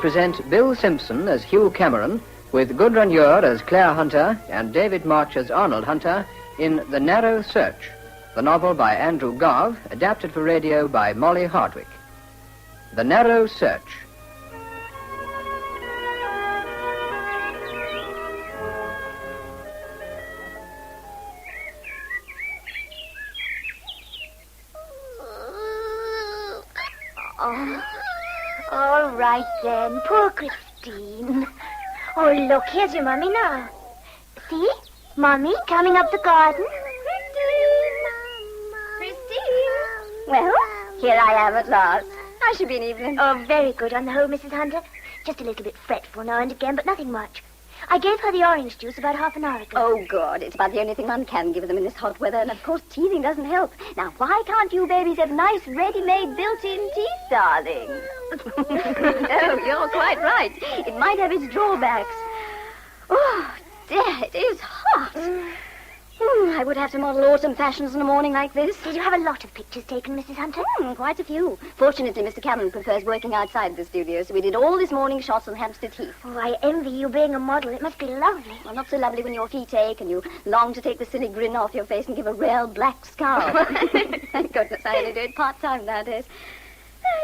present Bill Simpson as Hugh Cameron, with Gudrun Ure as Claire Hunter and David March as Arnold Hunter in The Narrow Search, the novel by Andrew Garve, adapted for radio by Molly Hardwick. The Narrow Search. Oh, all right then, poor Christine. Oh, look, here's your Mummy now. See? Mummy coming up the garden. Christine! Well, here I am at last. How's she been, Evelyn? Oh, very good on the whole, Mrs. Hunter. Just a little bit fretful now and again, but nothing much. I gave her the orange juice about half an hour ago. Oh, God, it's about the only thing one can give them in this hot weather, and of course teething doesn't help. Now, why can't you babies have nice, ready-made, built-in teeth, darling? Oh, you're quite right. It might have its drawbacks. Oh, dear, it is hot. I would have to model autumn fashions in a morning like this. Did you have a lot of pictures taken, Mrs. Hunter? Quite a few. Fortunately, Mr. Cameron prefers working outside the studio, so we did all this morning shots on Hampstead Heath. Oh, I envy you being a model. It must be lovely. Well, not so lovely when your feet ache and you long to take the silly grin off your face and give a real black scowl. Thank goodness I only do it part-time nowadays.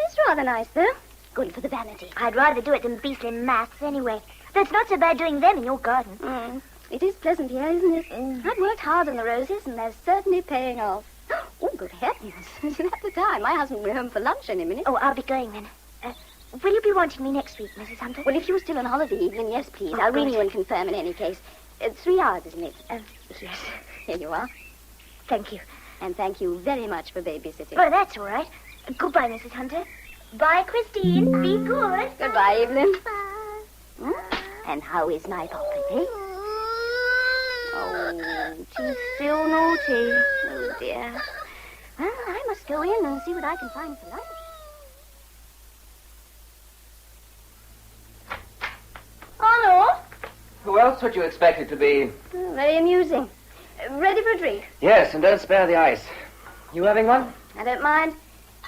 It's rather nice, though. Good for the vanity. I'd rather do it than beastly maths anyway. Though it's not so bad doing them in your garden. It is pleasant here, isn't it? I've worked hard on the roses, and they're certainly paying off. Oh, good heavens. It's at the time. My husband will be home for lunch any minute. Oh, I'll be going then. Will you be wanting me next week, Mrs. Hunter? Well, if you're still on holiday, Evelyn, yes, please. I'll ring you and confirm in any case. 3 hours, isn't it? Yes. Here you are. Thank you. And thank you very much for babysitting. Oh, that's all right. Goodbye, Mrs. Hunter. Bye, Christine. Be good. Goodbye, Evelyn. Bye. And how is my poppy? Oh, she's still naughty. Oh, dear. Well, I must go in and see what I can find for lunch. Arnold? Who else would you expect it to be? Very amusing. Ready for a drink? Yes, and don't spare the ice. You having one? I don't mind.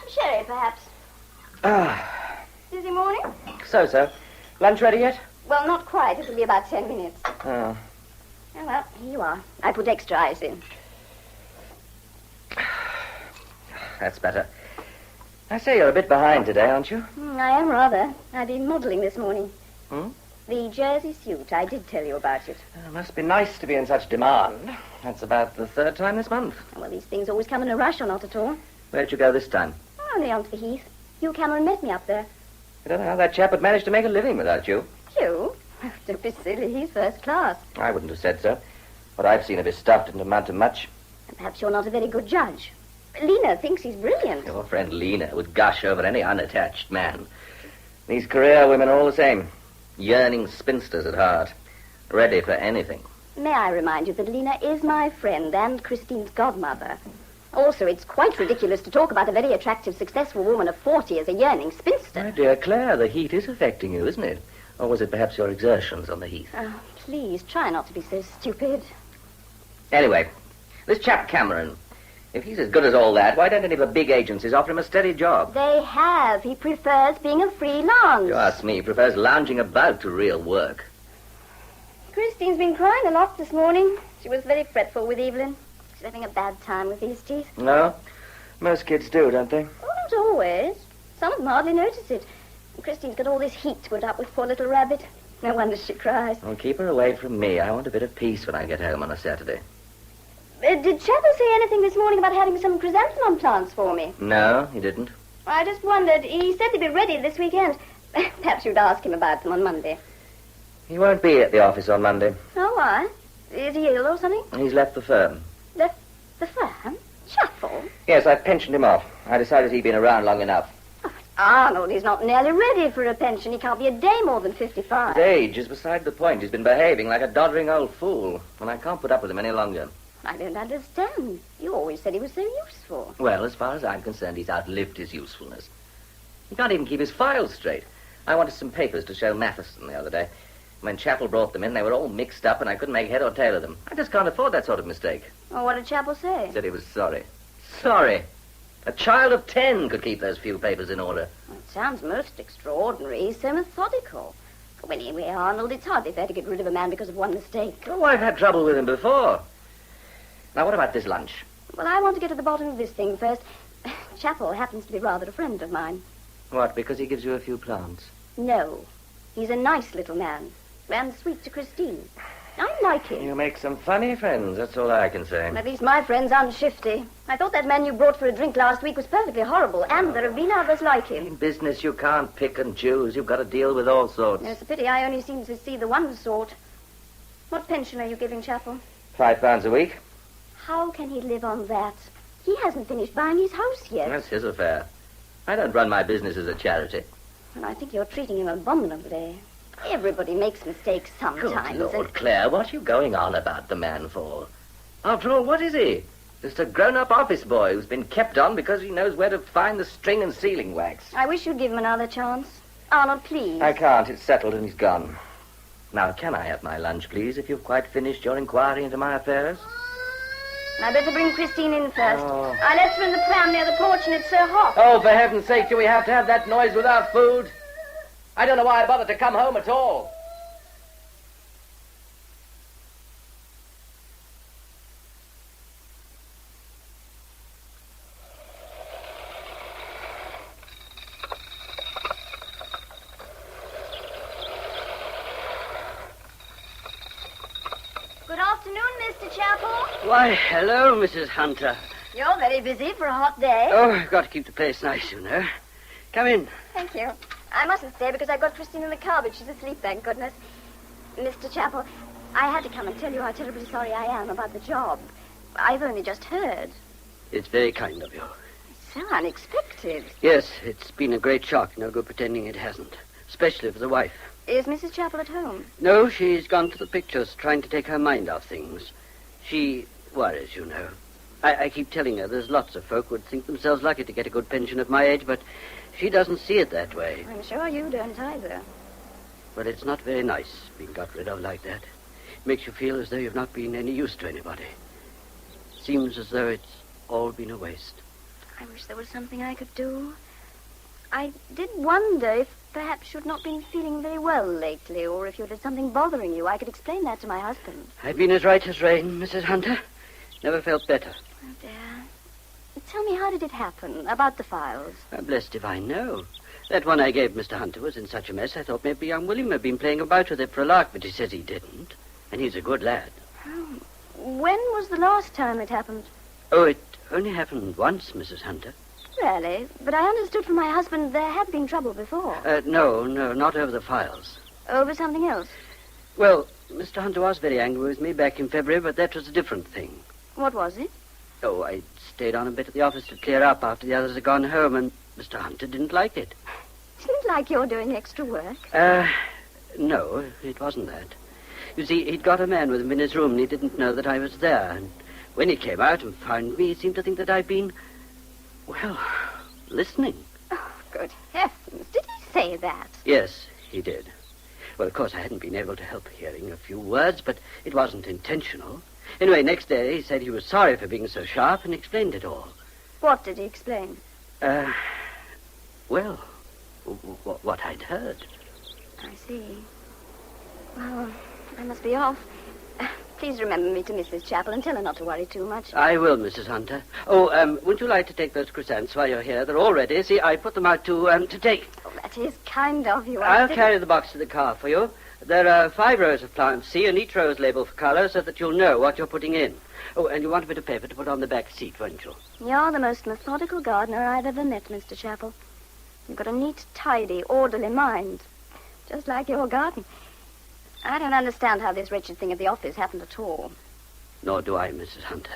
Sherry, perhaps. Busy morning? So. Lunch ready yet? Well, not quite. It'll be about 10 minutes. Oh. Oh, well, here you are. I put extra ice in. That's better. I say, you're a bit behind today, aren't you? I am rather. I've been modelling this morning. The jersey suit. I did tell you about it. It must be nice to be in such demand. That's about the 3rd time this month. Well, these things always come in a rush or not at all. Where'd you go this time? Only on to the Heath. Hugh Cameron met me up there. I don't know how that chap would manage to make a living without you. Hugh? Oh, don't be silly. He's first class. I wouldn't have said so. What I've seen of his stuff didn't amount to much. And perhaps you're not a very good judge. Lena thinks he's brilliant. Your friend Lena would gush over any unattached man. These career women are all the same. Yearning spinsters at heart. Ready for anything. May I remind you that Lena is my friend and Christine's godmother. Also, it's quite ridiculous to talk about a very attractive, successful woman of 40 as a yearning spinster. My dear Claire, the heat is affecting you, isn't it? Or was it perhaps your exertions on the Heath? Oh, please, try not to be so stupid. Anyway, this chap Cameron, if he's as good as all that, why don't any of the big agencies offer him a steady job? They have. He prefers being a freelance. You ask me, he prefers lounging about to real work. Christine's been crying a lot this morning. She was very fretful with Evelyn. She's having a bad time with these teeth. No? Most kids do, don't they? Oh, not always. Some of them hardly notice it. Christine's got all this heat to put up with, poor little rabbit. No wonder she cries. Well, keep her away from me. I want a bit of peace when I get home on a Saturday. Did Chapel say anything this morning about having some chrysanthemum plants for me? No, he didn't. I just wondered. He said they'd be ready this weekend. Perhaps you'd ask him about them on Monday. He won't be at the office on Monday. Oh, why? Is he ill or something? He's left the firm. Left the firm? Chapel? Yes, I pensioned him off. I decided he'd been around long enough. Arnold, he's not nearly ready for a pension. He can't be a day more than 55. His age is beside the point. He's been behaving like a doddering old fool, and I can't put up with him any longer. I don't understand. You always said he was so useful. Well, as far as I'm concerned, he's outlived his usefulness. He can't even keep his files straight. I wanted some papers to show Matheson the other day. When Chapel brought them in, they were all mixed up, and I couldn't make head or tail of them. I just can't afford that sort of mistake. Well, what did Chapel say? He said he was sorry. Sorry? A child of 10 could keep those few papers in order. Well, it's Sounds most extraordinary. He's so methodical. Well, anyway, Arnold, it's hardly fair to get rid of a man because of one mistake. Oh, I've had trouble with him before. Now, what about this lunch? Well, I want to get to the bottom of this thing first. Chapel happens to be rather a friend of mine. What, because he gives you a few plants? No. He's a nice little man. And sweet to Christine. I like him. You make some funny friends, that's all I can say. At least my friends aren't shifty. I thought that man you brought for a drink last week was perfectly horrible, and there have been others like him. In business, you can't pick and choose. You've got to deal with all sorts. It's a pity I only seem to see the one sort. What pension are you giving Chapel? £5 a week. How can he live on that? He hasn't finished buying his house yet. That's his affair. I don't run my business as a charity. And I think you're treating him abominably. Everybody makes mistakes sometimes. Good Lord, Claire, what are you going on about the man for? After all, what is he? Just a grown-up office boy who's been kept on because he knows where to find the string and sealing wax. I wish you'd give him another chance. Arnold, please. I can't. It's settled and he's gone. Now, can I have my lunch, please, if you've quite finished your inquiry into my affairs? I better bring Christine in first. Oh. I left her in the pram near the porch and it's so hot. Oh, for heaven's sake, do we have to have that noise without food? I don't know why I bothered to come home at all. Good afternoon, Mr. Chapel. Why, hello, Mrs. Hunter. You're very busy for a hot day. Oh, I've got to keep the place nice, you know. Come in. Thank you. I mustn't stay because I've got Christine in the car, but she's asleep, thank goodness. Mr. Chapel, I had to come and tell you how terribly sorry I am about the job. I've only just heard. It's very kind of you. So unexpected. Yes, it's been a great shock. No good pretending it hasn't. Especially for the wife. Is Mrs. Chapel at home? No, she's gone to the pictures, trying to take her mind off things. She worries, you know. I keep telling her there's lots of folk would think themselves lucky to get a good pension at my age, but she doesn't see it that way. I'm sure you don't either. But it's not very nice being got rid of like that. It makes you feel as though you've not been any use to anybody. Seems as though it's all been a waste. I wish there was something I could do. I did wonder if perhaps you'd not been feeling very well lately, or if you'd had something bothering you. I could explain that to my husband. I've been as right as rain, Mrs. Hunter. Never felt better. Oh, dear. Tell me, how did it happen? About the files? I'm blessed if I know. That one I gave Mr. Hunter was in such a mess, I thought maybe young William had been playing about with it for a lark, but he says he didn't. And he's a good lad. Oh. When was the last time it happened? Oh, it only happened once, Mrs. Hunter. Really? But I understood from my husband there had been trouble before. No, not over the files. Over something else? Well, Mr. Hunter was very angry with me back in February, but that was a different thing. What was it? Oh, I stayed on a bit at the office to clear up after the others had gone home, and Mr. Hunter didn't like it. Didn't like you're doing extra work? No, it wasn't that. You see, he'd got a man with him in his room, and he didn't know that I was there. And when he came out and found me, he seemed to think that I'd been, well, listening. Oh, good heavens. Did he say that? Yes, he did. Well, of course, I hadn't been able to help hearing a few words, but it wasn't intentional. Anyway, next day, he said he was sorry for being so sharp and explained it all. What did he explain? Well, what I'd heard. I see. Well, I must be off. Please remember me to Mrs. Chapel and tell her not to worry too much. I will, Mrs. Hunter. Oh, wouldn't you like to take those croissants while you're here? They're all ready. See, I put them out to take. Oh, that is kind of you. I'll carry the box to the car for you. There are 5 rows of plants, see, and each row is labeled for color so that you'll know what you're putting in. Oh, and you want a bit of paper to put on the back seat, won't you? You're the most methodical gardener I've ever met, Mr. Chapel. You've got a neat, tidy, orderly mind. Just like your garden. I don't understand how this wretched thing at the office happened at all. Nor do I, Mrs. Hunter.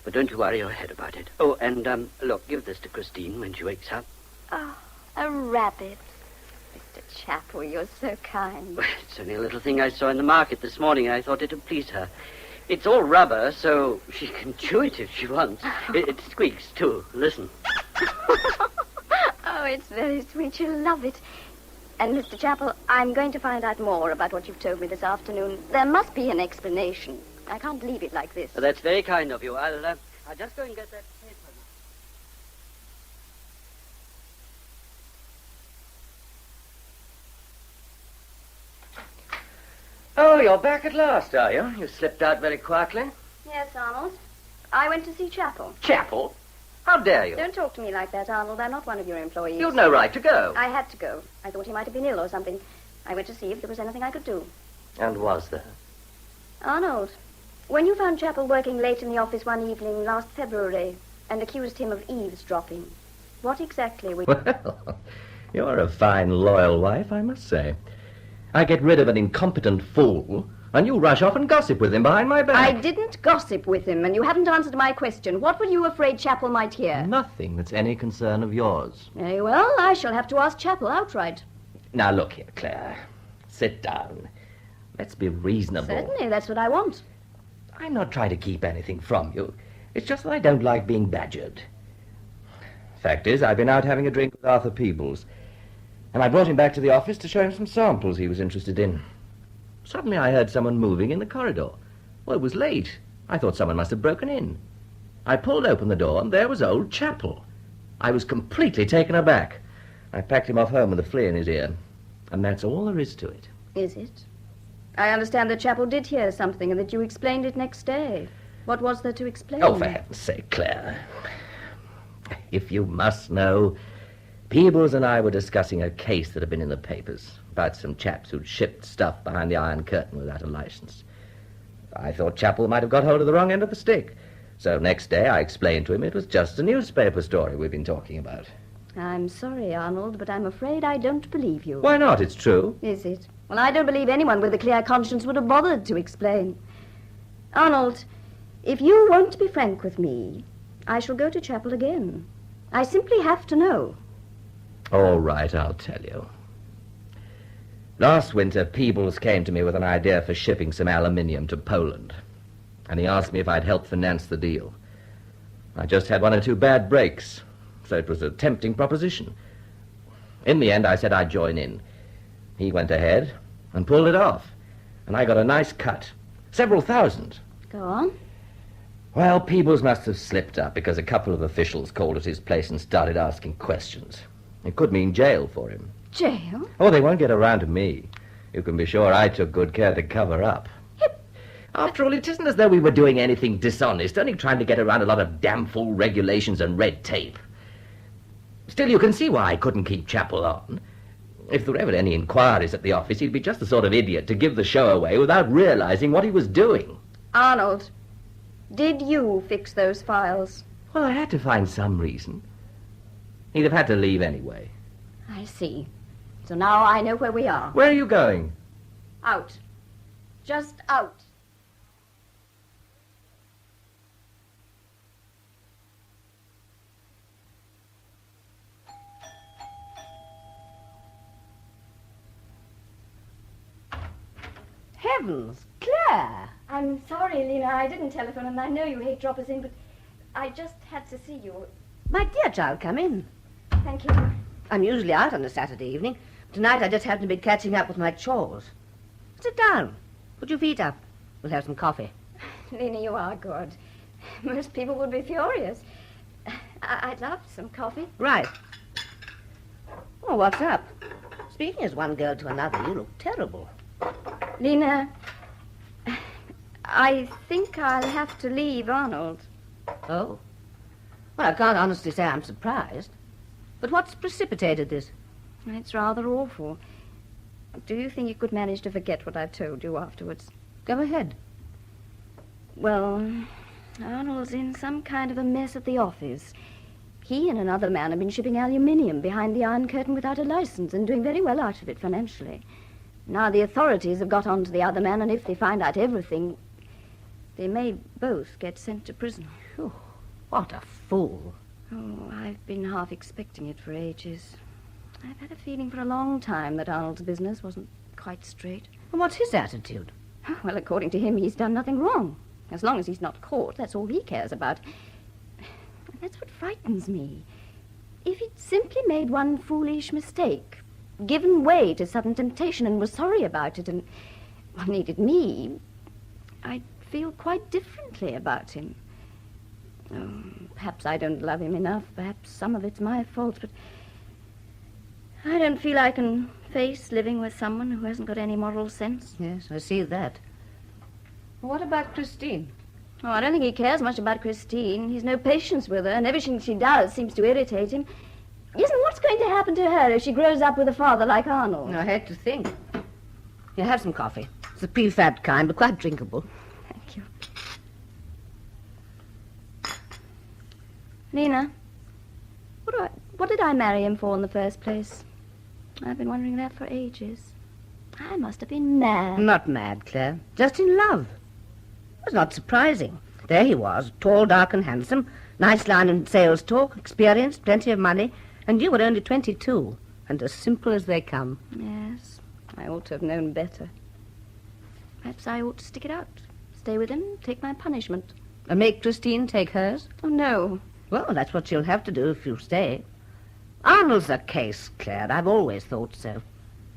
But don't you worry your head about it. Oh, and, look, give this to Christine when she wakes up. Oh, a rabbit. Mr. Chapel, you're so kind. Well, it's only a little thing I saw in the market this morning. I thought it'd please her. It's all rubber, so she can chew it if she wants. It squeaks, too. Listen. Oh, it's very sweet. You'll love it. And, Mr. Chapel, I'm going to find out more about what you've told me this afternoon. There must be an explanation. I can't leave it like this. Well, that's very kind of you. I'll just go and get that paper. Oh, you're back at last, are you? You slipped out very quietly. Yes, Arnold. I went to see Chapel. Chapel? How dare you? Don't talk to me like that, Arnold. I'm not one of your employees. You'd no right to go. I had to go. I thought he might have been ill or something. I went to see if there was anything I could do. And was there? Arnold, when you found Chapel working late in the office one evening last February and accused him of eavesdropping, what exactly were you... Well, you're a fine, loyal wife, I must say. I get rid of an incompetent fool, and you rush off and gossip with him behind my back. I didn't gossip with him, and you haven't answered my question. What were you afraid Chapel might hear? Nothing that's any concern of yours. Very well, I shall have to ask Chapel outright. Now, look here, Claire. Sit down. Let's be reasonable. Certainly, that's what I want. I'm not trying to keep anything from you. It's just that I don't like being badgered. Fact is, I've been out having a drink with Arthur Peebles, and I brought him back to the office to show him some samples he was interested in. Suddenly I heard someone moving in the corridor. Well, it was late. I thought someone must have broken in. I pulled open the door, and there was old Chapel. I was completely taken aback. I packed him off home with a flea in his ear. And that's all there is to it. Is it? I understand that Chapel did hear something and that you explained it next day. What was there to explain? Oh, for heaven's sake, Claire. If you must know, Peebles and I were discussing a case that had been in the papers about some chaps who'd shipped stuff behind the Iron Curtain without a license. I thought Chapel might have got hold of the wrong end of the stick. So next day I explained to him it was just a newspaper story we'd been talking about. I'm sorry, Arnold, but I'm afraid I don't believe you. Why not? It's true. Is it? Well, I don't believe anyone with a clear conscience would have bothered to explain. Arnold, if you won't be frank with me, I shall go to Chapel again. I simply have to know. All right, I'll tell you. Last winter, Peebles came to me with an idea for shipping some aluminium to Poland, and he asked me if I'd help finance the deal. I just had one or two bad breaks, so it was a tempting proposition. In the end, I said I'd join in. He went ahead and pulled it off, and I got a nice cut. Several thousand. Go on. Well, Peebles must have slipped up because a couple of officials called at his place and started asking questions. It could mean jail for him. Jail? Oh, they won't get around to me. You can be sure I took good care to cover up. After all, it isn't as though we were doing anything dishonest, only trying to get around a lot of damn fool regulations and red tape. Still, you can see why I couldn't keep Chapel on. If there were ever any inquiries at the office, he'd be just the sort of idiot to give the show away without realizing what he was doing. Arnold, did you fix those files? Well, I had to find some reason. He'd have had to leave anyway. I see. So now I know where we are. Where are you going? Out. Just out. Heavens, Claire! I'm sorry, Lena. I didn't telephone, and I know you hate droppers in, but I just had to see you. My dear child, come in. Thank you. I'm usually out on a Saturday evening. Tonight I just happened to be catching up with my chores. Sit down. Put your feet up. We'll have some coffee. Lena, you are good. Most people would be furious. I'd love some coffee. Right. Oh, what's up? Speaking as one girl to another, you look terrible. Lena, I think I'll have to leave Arnold. Oh. Well, I can't honestly say I'm surprised. But what's precipitated this? It's rather awful. Do you think you could manage to forget what I've told you afterwards? Go ahead. Well, Arnold's in some kind of a mess at the office. He and another man have been shipping aluminium behind the Iron Curtain without a license and doing very well out of it financially. Now the authorities have got on to the other man, and if they find out everything, they may both get sent to prison. Whew, what a fool. Oh, I've been half expecting it for ages. I've had a feeling for a long time that Arnold's business wasn't quite straight. And what's his attitude? Well, according to him, he's done nothing wrong. As long as he's not caught, that's all he cares about. And that's what frightens me. If he'd simply made one foolish mistake, given way to sudden temptation and was sorry about it and needed me, I'd feel quite differently about him. Oh, perhaps I don't love him enough. Perhaps some of it's my fault, but I don't feel I can face living with someone who hasn't got any moral sense. Yes, I see that. What about Christine? Oh, I don't think he cares much about Christine. He's no patience with her, and everything she does seems to irritate him. Isn't what's going to happen to her if she grows up with a father like Arnold? I hate to think. You have some coffee. It's the prefab kind, but quite drinkable. Thank you. Lena, what did I marry him for in the first place? I've been wondering that for ages. I must have been mad. Not mad, Claire. Just in love. It was not surprising. There he was, tall, dark, and handsome, nice line and sales talk, experienced, plenty of money, and you were only 22, and as simple as they come. Yes, I ought to have known better. Perhaps I ought to stick it out, stay with him, take my punishment. And make Christine take hers? Oh, no. Well, that's what she'll have to do if you stay. Arnold's a case, Claire. I've always thought so.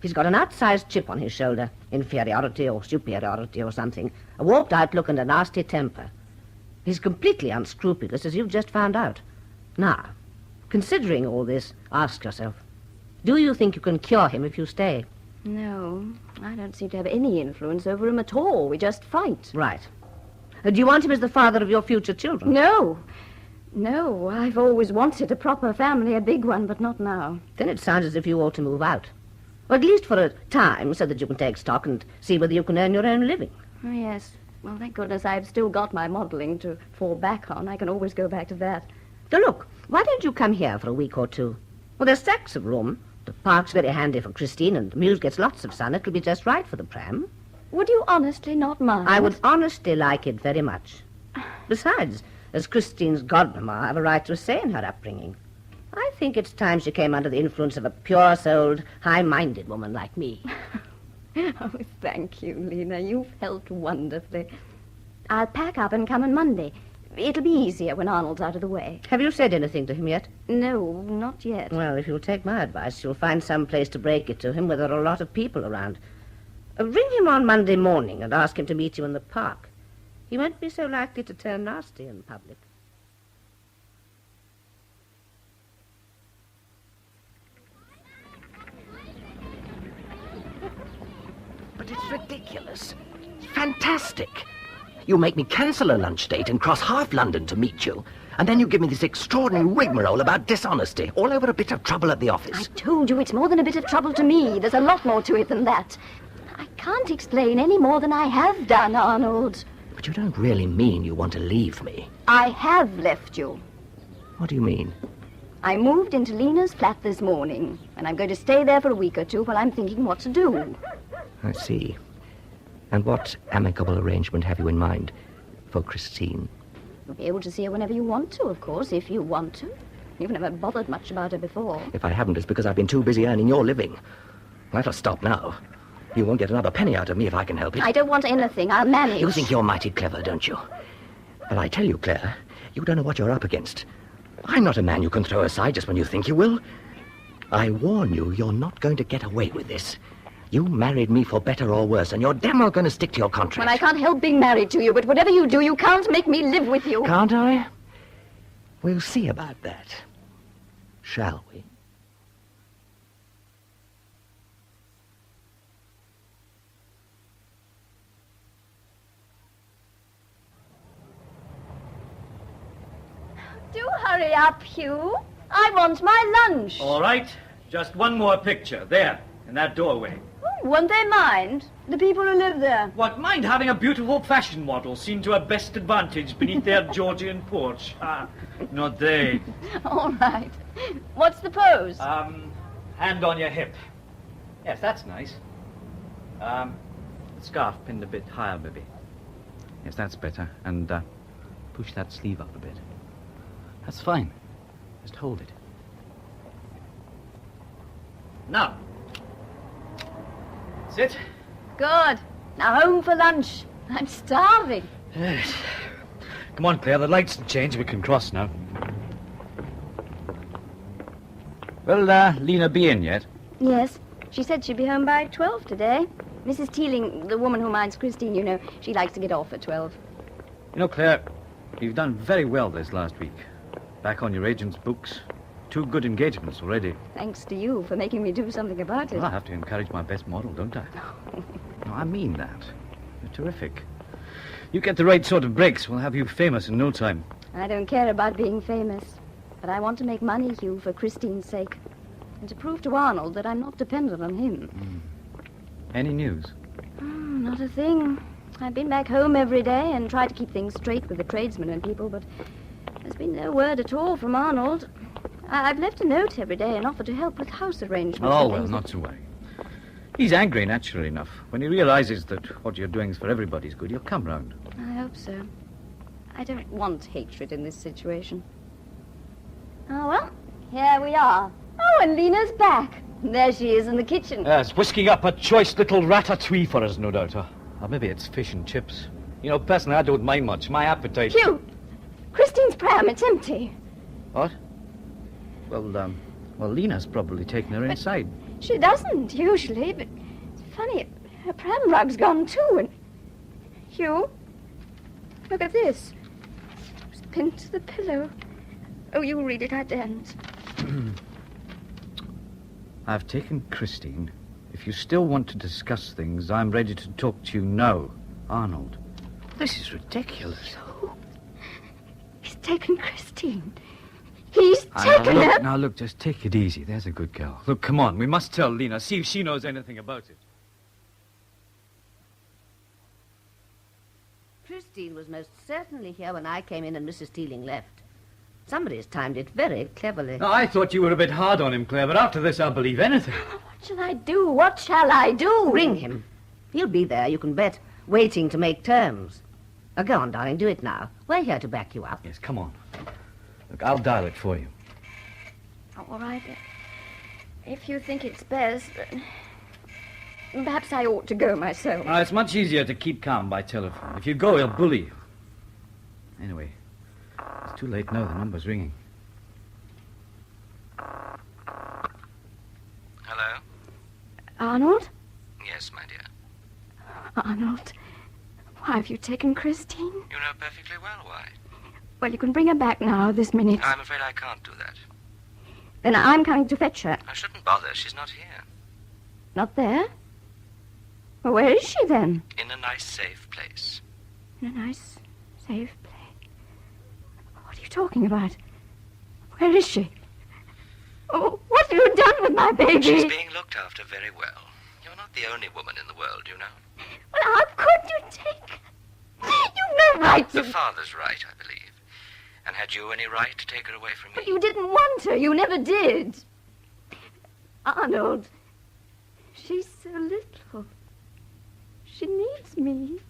He's got an outsized chip on his shoulder, inferiority or superiority or something, a warped outlook and a nasty temper. He's completely unscrupulous, as you've just found out. Now, considering all this, ask yourself, do you think you can cure him if you stay? No, I don't seem to have any influence over him at all. We just fight. Right. Do you want him as the father of your future children? No. No, I've always wanted a proper family, a big one, but not now. Then it sounds as if you ought to move out. Or at least for a time, so that you can take stock and see whether you can earn your own living. Oh, yes. Well, thank goodness I've still got my modelling to fall back on. I can always go back to that. So look, why don't you come here for a week or two? Well, there's stacks of room. The park's very handy for Christine, and the Mews gets lots of sun. It'll be just right for the pram. Would you honestly not mind? I would honestly like it very much. Besides, as Christine's godmamma, I have a right to a say in her upbringing. I think it's time she came under the influence of a pure-souled, high-minded woman like me. Oh, thank you, Lena. You've helped wonderfully. I'll pack up and come on Monday. It'll be easier when Arnold's out of the way. Have you said anything to him yet? No, not yet. Well, if you'll take my advice, you'll find some place to break it to him where there are a lot of people around. Ring him on Monday morning and ask him to meet you in the park. He won't be so likely to turn nasty in public. But it's ridiculous. It's fantastic. You make me cancel a lunch date and cross half London to meet you, and then you give me this extraordinary rigmarole about dishonesty, all over a bit of trouble at the office. I told you it's more than a bit of trouble to me. There's a lot more to it than that. I can't explain any more than I have done, Arnold. But you don't really mean you want to leave me. I have left you. What do you mean? I moved into Lena's flat this morning, and I'm going to stay there for a week or two while I'm thinking what to do. I see. And what amicable arrangement have you in mind for Christine? You'll be able to see her whenever you want to, of course, if you want to. You've never bothered much about her before. If I haven't, it's because I've been too busy earning your living. Let us stop now. You won't get another penny out of me if I can help it. I don't want anything. I'll manage. You think you're mighty clever, don't you? But I tell you, Claire, you don't know what you're up against. I'm not a man you can throw aside just when you think you will. I warn you, you're not going to get away with this. You married me for better or worse, and you're damn well going to stick to your contract. Well, I can't help being married to you, but whatever you do, you can't make me live with you. Can't I? We'll see about that. Shall we? Do hurry up, Hugh. I want my lunch. All right. Just one more picture. There, in that doorway. Oh, won't they mind? The people who live there. What, mind having a beautiful fashion model seen to her best advantage beneath their Georgian porch? Ah, not they. All right. What's the pose? Hand on your hip. Yes, that's nice. The scarf pinned a bit higher, maybe. Yes, that's better. And, push that sleeve up a bit. That's fine. Just hold it. Now. Sit. Good. Now home for lunch. I'm starving. Yes. Come on, Claire, the lights have changed. We can cross now. Will Lena be in yet? Yes. She said she'd be home by 12 today. Mrs. Teeling, the woman who minds Christine, you know, she likes to get off at 12. You know, Claire, you've done very well this last week. Back on your agent's books. 2 good engagements already. Thanks to you for making me do something about it. Well, I have to encourage my best model, don't I? No, I mean that. You're terrific. You get the right sort of breaks, we'll have you famous in no time. I don't care about being famous, but I want to make money, Hugh, for Christine's sake. And to prove to Arnold that I'm not dependent on him. Any news? Not a thing. I've been back home every day and tried to keep things straight with the tradesmen and people, but there's been no word at all from Arnold. I've left a note every day and offered to help with house arrangements. Oh, well, not to worry. He's angry, naturally enough. When he realizes that what you're doing is for everybody's good, he'll come round. I hope so. I don't want hatred in this situation. Oh, well, here we are. Oh, and Lena's back. There she is in the kitchen. Yes, whisking up a choice little ratatouille for us, no doubt. Or maybe it's fish and chips. You know, personally, I don't mind much. My appetite... Hugh! Christine's pram, it's empty. What? Well, Lena's probably taken her inside. She doesn't, usually, but it's funny. Her pram rug's gone, too, and... Hugh, look at this. It's pinned to the pillow. Oh, you read it, I daren't. I've taken Christine. If you still want to discuss things, I'm ready to talk to you now, Arnold. This is ridiculous. He's taken Christine. He's taken her. Now, look, just take it easy. There's a good girl. Look, come on. We must tell Lena. See if she knows anything about it. Christine was most certainly here when I came in and Mrs. Teeling left. Somebody's timed it very cleverly. Now, I thought you were a bit hard on him, Claire, but after this, I'll believe anything. What shall I do? What shall I do? Ring him. He'll be there, you can bet, waiting to make terms. Now, go on, darling, do it now. We're here to back you up. Yes, come on. Look, I'll dial it for you. All right. If you think it's best, perhaps I ought to go myself. Well, it's much easier to keep calm by telephone. If you go, he'll bully you. Anyway, it's too late now. The number's ringing. Hello? Arnold? Yes, my dear. Arnold, why have you taken Christine? You know perfectly well why. Well, you can bring her back now, this minute. I'm afraid I can't do that. Then I'm coming to fetch her. I shouldn't bother. She's not here. Not there? Well, where is she, then? In a nice, safe place. In a nice, safe place. What are you talking about? Where is she? Oh, what have you done with my baby? She's being looked after very well. You're not the only woman in the world, you know. Well, how could you take... You've no right to... The father's right, I believe. And had you any right to take her away from me? But you didn't want her. You never did. Arnold, she's so little. She needs me.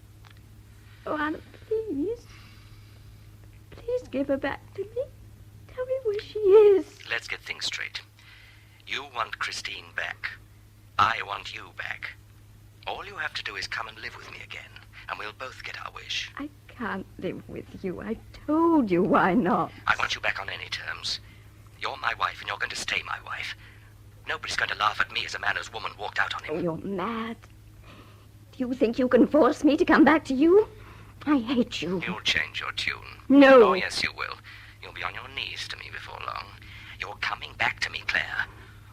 Oh, Anna, please. Please give her back to me. Tell me where she is. Let's get things straight. You want Christine back. I want you back. All you have to do is come and live with me again, and we'll both get our wish. I can't live with you. I told you why not. I want you back on any terms. You're my wife, and you're going to stay my wife. Nobody's going to laugh at me as a man whose woman walked out on him. Oh, you're mad. Do you think you can force me to come back to you? I hate you. You'll change your tune. No. Oh, yes, you will. You'll be on your knees to me before long. You're coming back to me, Claire.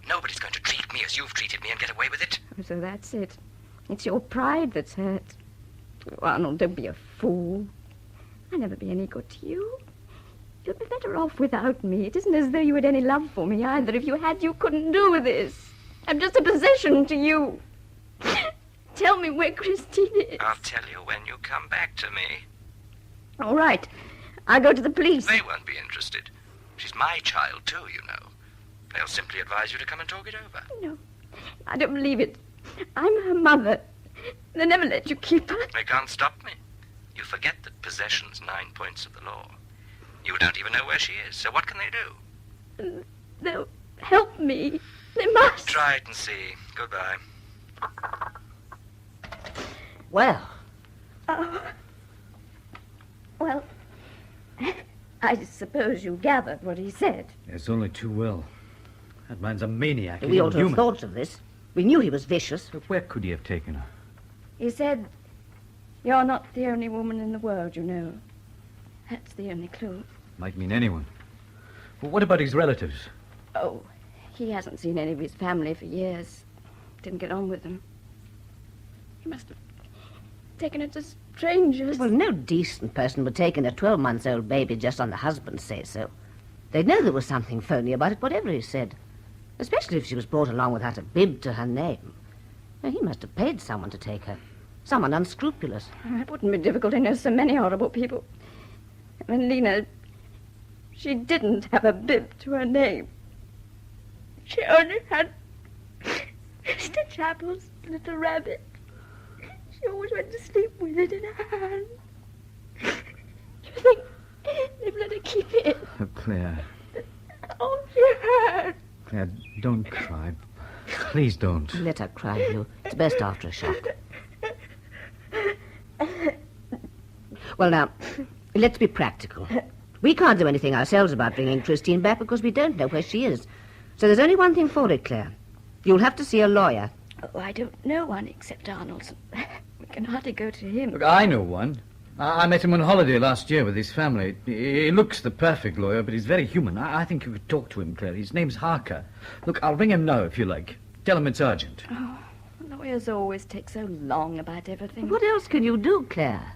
Nobody's going to treat me as you've treated me and get away with it. Oh, so that's it. It's your pride that's hurt. Oh, Arnold, don't be a fool. I'll never be any good to you. You'd be better off without me. It isn't as though you had any love for me either. If you had, you couldn't do this. I'm just a possession to you. Tell me where Christine is. I'll tell you when you come back to me. All right. I'll go to the police. They won't be interested. She's my child, too, you know. They'll simply advise you to come and talk it over. No, I don't believe it. I'm her mother. They never let you keep her. They can't stop me. You forget that possession's 9 points of the law. You don't even know where she is, so what can they do? They'll help me. They must. Try it and see. Goodbye. Well, Well, I suppose you gathered what he said. It's only too well. That man's a maniac. we ought to have inhuman. thought of this. We knew he was vicious. But where could he have taken her? He said, you're not the only woman in the world, you know. That's the only clue. Might mean anyone. Well, what about his relatives? Oh, he hasn't seen any of his family for years. Didn't get on with them. He must have taken it to strangers. Well, no decent person would take in a 12-month-old baby just on the husband's say-so. They'd know there was something phony about it, whatever he said. Especially if she was brought along without a bib to her name. Now, he must have paid someone to take her. Someone unscrupulous. It wouldn't be difficult. He knows so many horrible people. And Lena, she didn't have a bib to her name. She only had Mr. Chappell's little rabbit. She always went to sleep with it in her hand. You think they've let her keep it? Oh, Claire. Oh, she had. Claire, don't cry. Please don't. Let her cry, Hugh. It's best after a shock. Well, now, let's be practical. We can't do anything ourselves about bringing Christine back because we don't know where she is. So there's only one thing for it, Claire. You'll have to see a lawyer. Oh, I don't know one except Arnold's. We can hardly go to him. Look, I know one. I met him on holiday last year with his family. He looks the perfect lawyer, but he's very human. I think you could talk to him, Claire. His name's Harker. Look, I'll ring him now if you like. Tell him it's urgent. Oh, lawyers always take so long about everything. What else can you do, Claire?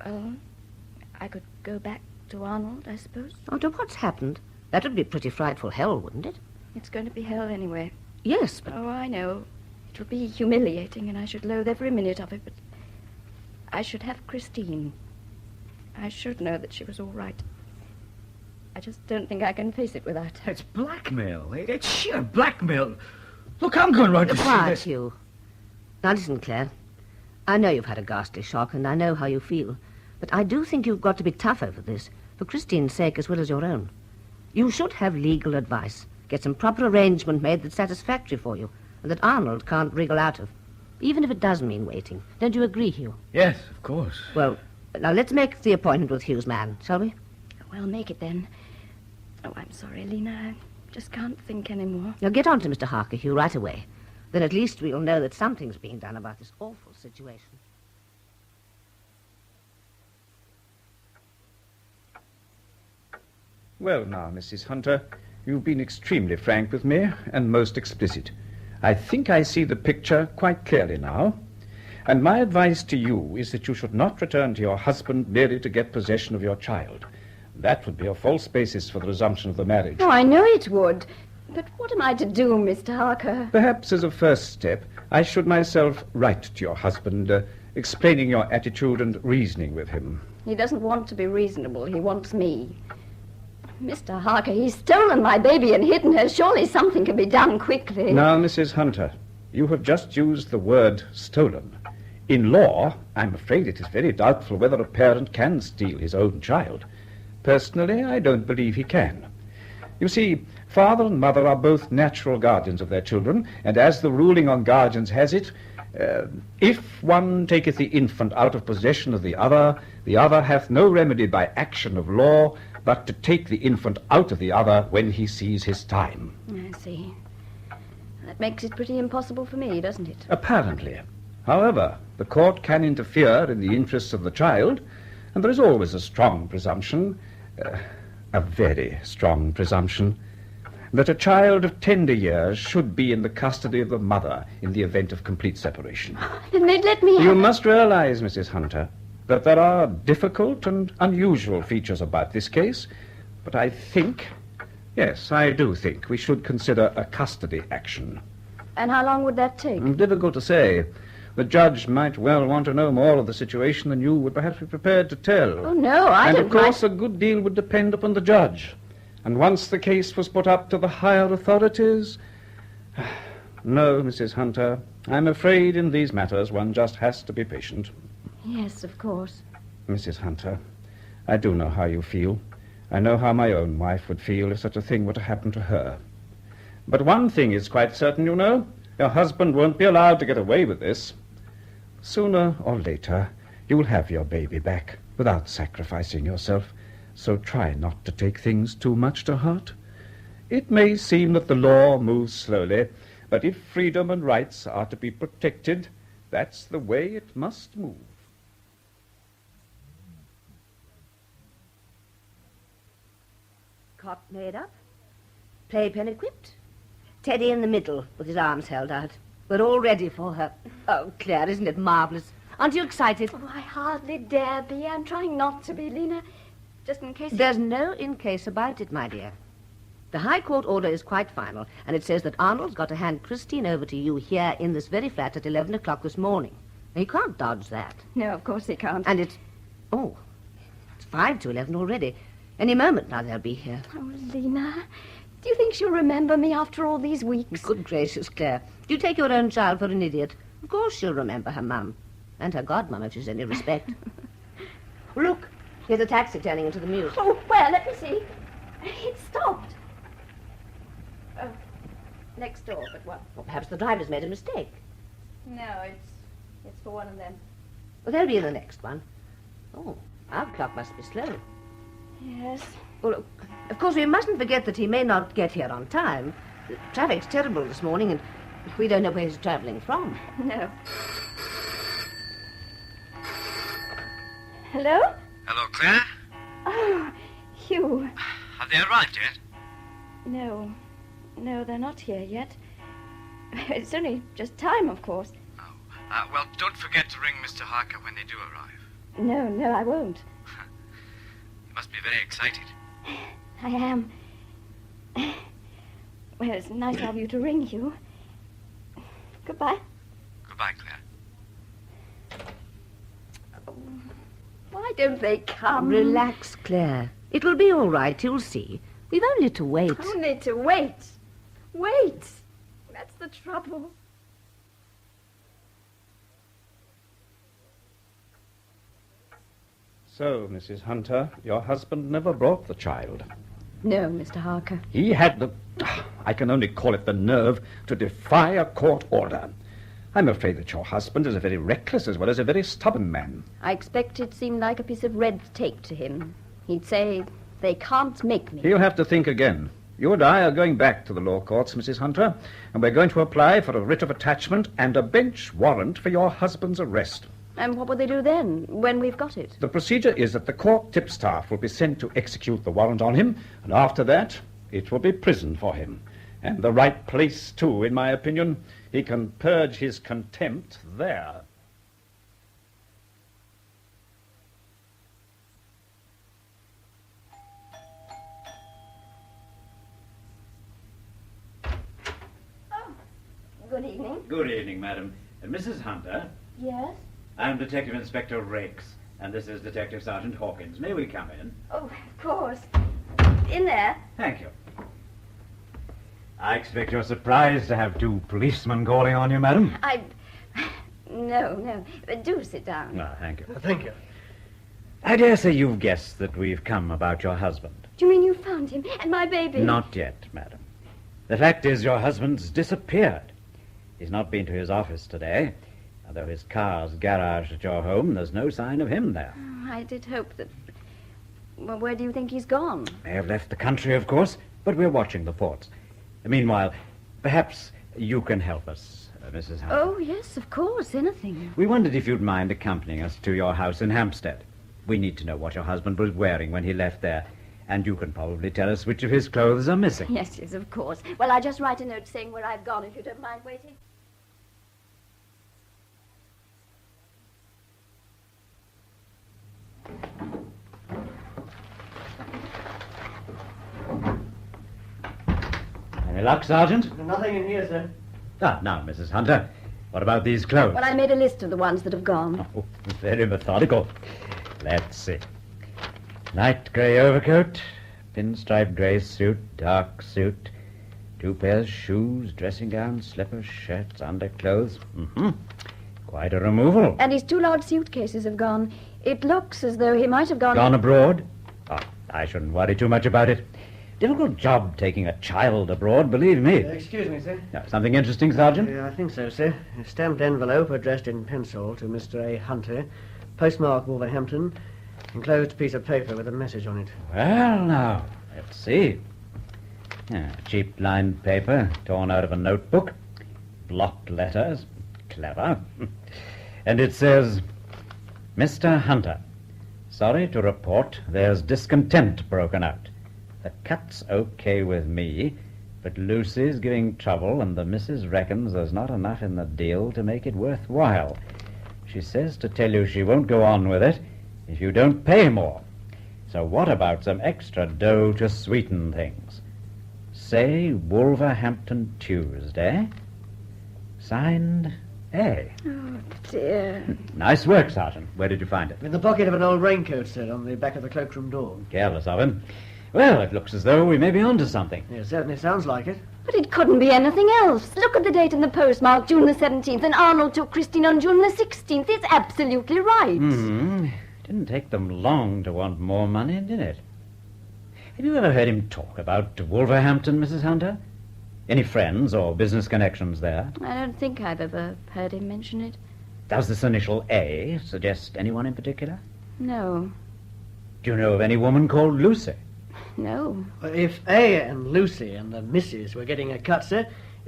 Oh, I could go back to Arnold, I suppose. Oh, to what's happened? That would be pretty frightful hell, wouldn't it? It's going to be hell anyway. Yes, but... Oh, I know. It would be humiliating, and I should loathe every minute of it, but I should have Christine. I should know that she was all right. I just don't think I can face it without her. It's blackmail. It's sheer blackmail. Look, I'm going round to see Quiet, this. Hugh. Now, listen, Claire. I know you've had a ghastly shock, and I know how you feel. But I do think you've got to be tough over this, for Christine's sake as well as your own. You should have legal advice. Get some proper arrangement made that's satisfactory for you, and that Arnold can't wriggle out of. Even if it does mean waiting. Don't you agree, Hugh? Yes, of course. Well, now let's make the appointment with Hugh's man, shall we? Well, make it then. Oh, I'm sorry, Lena. I just can't think anymore. Now get on to Mr. Harker, Hugh, right away. Then at least we'll know that something's being done about this awful situation. Well, now, Mrs. Hunter, you've been extremely frank with me and most explicit. I think I see the picture quite clearly now. And my advice to you is that you should not return to your husband merely to get possession of your child. That would be a false basis for the resumption of the marriage. Oh, I know it would. But what am I to do, Mr. Harker? Perhaps as a first step, I should myself write to your husband, explaining your attitude and reasoning with him. He doesn't want to be reasonable. He wants me. Mr. Harker, he's stolen my baby and hidden her. Surely something can be done quickly. Now, Mrs. Hunter, you have just used the word stolen. In law, I'm afraid it is very doubtful whether a parent can steal his own child. Personally, I don't believe he can. You see, father and mother are both natural guardians of their children, and as the ruling on guardians has it, if one taketh the infant out of possession of the other hath no remedy by action of law, but to take the infant out of the other when he sees his time. I see. That makes it pretty impossible for me, doesn't it? Apparently. However, the court can interfere in the interests of the child, and there is always a strong presumption, a very strong presumption, that a child of tender years should be in the custody of the mother in the event of complete separation. Then they'd let me You must realize, Mrs. Hunter, that there are difficult and unusual features about this case, but I think, yes, I do think we should consider a custody action. And how long would that take? Difficult to say. The judge might well want to know more of the situation than you would perhaps be prepared to tell. Oh, no, I And don't of course, a good deal would depend upon the judge. And once the case was put up to the higher authorities... No, Mrs. Hunter, I'm afraid in these matters one just has to be patient. Yes, of course. Mrs. Hunter, I do know how you feel. I know how my own wife would feel if such a thing were to happen to her. But one thing is quite certain, you know. Your husband won't be allowed to get away with this. Sooner or later, you'll have your baby back without sacrificing yourself. So try not to take things too much to heart. It may seem that the law moves slowly, but if freedom and rights are to be protected, that's the way it must move. Cot made up? Playpen equipped. Teddy in the middle, with his arms held out. We're all ready for her. Oh, Claire, isn't it marvellous? Aren't you excited? Oh, I hardly dare be. I'm trying not to be, Lena. Just in case... There's no in case about it, my dear. The High Court order is quite final, and it says that Arnold's got to hand Christine over to you here in this very flat at 11 o'clock this morning. He can't dodge that. No, of course he can't. And it's 5 to 11 already. Any moment now they'll be here. Oh, Lena, do you think she'll remember me after all these weeks? Good gracious, Claire. Do you take your own child for an idiot? Of course she'll remember her mum. And her godmum, if she's any respect. Look, here's a taxi turning into the mews. Oh, where? Let me see. It stopped. Oh, next door, but what? Well, perhaps the driver's made a mistake. No, it's for one of them. Well, they'll be in the next one. Oh, our clock must be slow. Yes. Well, look, of course, we mustn't forget that he may not get here on time. The traffic's terrible this morning, and we don't know where he's travelling from. No. Hello? Hello, Claire. Oh, Hugh. Have they arrived yet? No, they're not here yet. It's only just time, of course. Oh, well, don't forget to ring Mr. Harker when they do arrive. No, I won't. You must be very excited. I am. Well, it's nice of you to ring, Hugh. Goodbye. Goodbye, Claire. Why don't they come? Relax, Claire. It will be all right, you'll see. We've only to wait. Only to wait. Wait. That's the trouble. So, Mrs. Hunter, your husband never brought the child. No, Mr. Harker. He had the... I can only call it the nerve to defy a court order. I'm afraid that your husband is a very reckless as well as a very stubborn man. I expect it seemed like a piece of red tape to him. He'd say, they can't make me. He'll have to think again. You and I are going back to the law courts, Mrs. Hunter, and we're going to apply for a writ of attachment and a bench warrant for your husband's arrest. And what will they do then, when we've got it? The procedure is that the court tipstaff will be sent to execute the warrant on him, and after that, it will be prison for him. And the right place, too, in my opinion. He can purge his contempt there. Good evening. Good evening, madam. Mrs. Hunter, Yes? I'm Detective Inspector Rakes, and this is Detective Sergeant Hawkins. May we come in? Oh, of course. In there. Thank you. I expect you're surprised to have two policemen calling on you, madam. No. Do sit down. No, thank you. Thank you. I dare say you've guessed that we've come about your husband. Do you mean you found him and my baby? Not yet, madam. The fact is your husband's disappeared. He's not been to his office today. Although his car's garaged at your home, there's no sign of him there. Oh, I did hope that... Well, where do you think he's gone? May have left the country, of course, but we're watching the ports. Meanwhile, perhaps you can help us, Mrs. Hunter. Oh, yes, of course, anything. We wondered if you'd mind accompanying us to your house in Hampstead. We need to know what your husband was wearing when he left there, and you can probably tell us which of his clothes are missing. Yes, of course. Well, I'll just write a note saying where I've gone, if you don't mind waiting. Any luck, Sergeant? Nothing in here, sir. Now, Mrs. Hunter, what about these clothes? Well, I made a list of the ones that have gone. Oh, very methodical. Let's see. Light grey overcoat, pinstripe grey suit, dark suit, 2 pairs shoes, dressing gown, slippers, shirts, underclothes. Quite a removal. And his 2 large suitcases have gone. It looks as though he might have gone... Gone abroad? Oh, I shouldn't worry too much about it. Difficult job taking a child abroad, believe me. Excuse me, sir. Something interesting, Sergeant? I think so, sir. A stamped envelope addressed in pencil to Mr. A. Hunter, postmark Wolverhampton, enclosed piece of paper with a message on it. Well, now, let's see. Cheap lined paper, torn out of a notebook, blocked letters. Clever. And it says, Mr. Hunter, sorry to report there's discontent broken out. The cut's okay with me, But Lucy's giving trouble, and the missus reckons there's not enough in the deal to make it worthwhile. She says to tell you she won't go on with it if you don't pay more. So what about some extra dough to sweeten things? Say Wolverhampton Tuesday. Signed A. Oh, dear. Nice work, Sergeant. Where did you find it? In the pocket of an old raincoat, sir, on the back of the cloakroom door. Careless of him. Well, it looks as though we may be onto something. Yeah, it certainly sounds like it. But it couldn't be anything else. Look at the date in the postmark, June the 17th, and Arnold took Christine on June the 16th. It's absolutely right. Mm-hmm. Didn't take them long to want more money, did it? Have you ever heard him talk about Wolverhampton, Mrs. Hunter? Any friends or business connections there? I don't think I've ever heard him mention it. Does this initial A suggest anyone in particular? No. Do you know of any woman called Lucy? No. If A and Lucy and the missus were getting a cut, sir,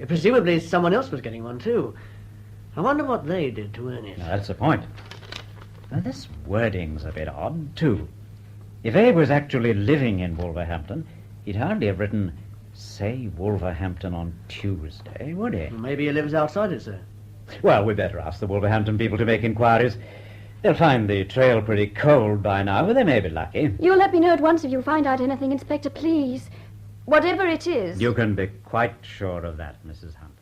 presumably someone else was getting one too. I wonder what they did to earn it. Now, that's the point. Now, this wording's a bit odd, too. If A was actually living in Wolverhampton, he'd hardly have written, say Wolverhampton on Tuesday, would he? Maybe he lives outside it, sir. Well, we'd better ask the Wolverhampton people to make inquiries. They'll find the trail pretty cold by now, but they may be lucky. You'll let me know at once if you find out anything, Inspector, please. Whatever it is. You can be quite sure of that, Mrs. Hunter.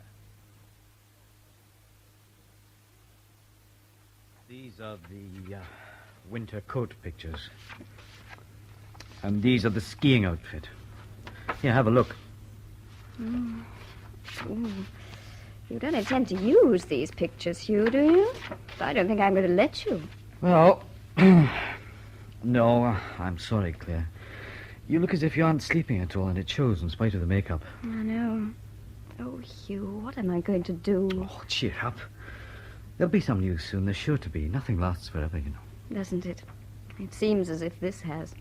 These are the winter coat pictures. And these are the skiing outfit. Here, have a look. Mm. Ooh. You don't intend to use these pictures, Hugh, do you? I don't think I'm going to let you. Well, no, I'm sorry, Claire. You look as if you aren't sleeping at all, and it shows in spite of the makeup. I know. Oh, Hugh, what am I going to do? Oh, cheer up. There'll be some news soon. There's sure to be. Nothing lasts forever, you know. Doesn't it? It seems as if this has.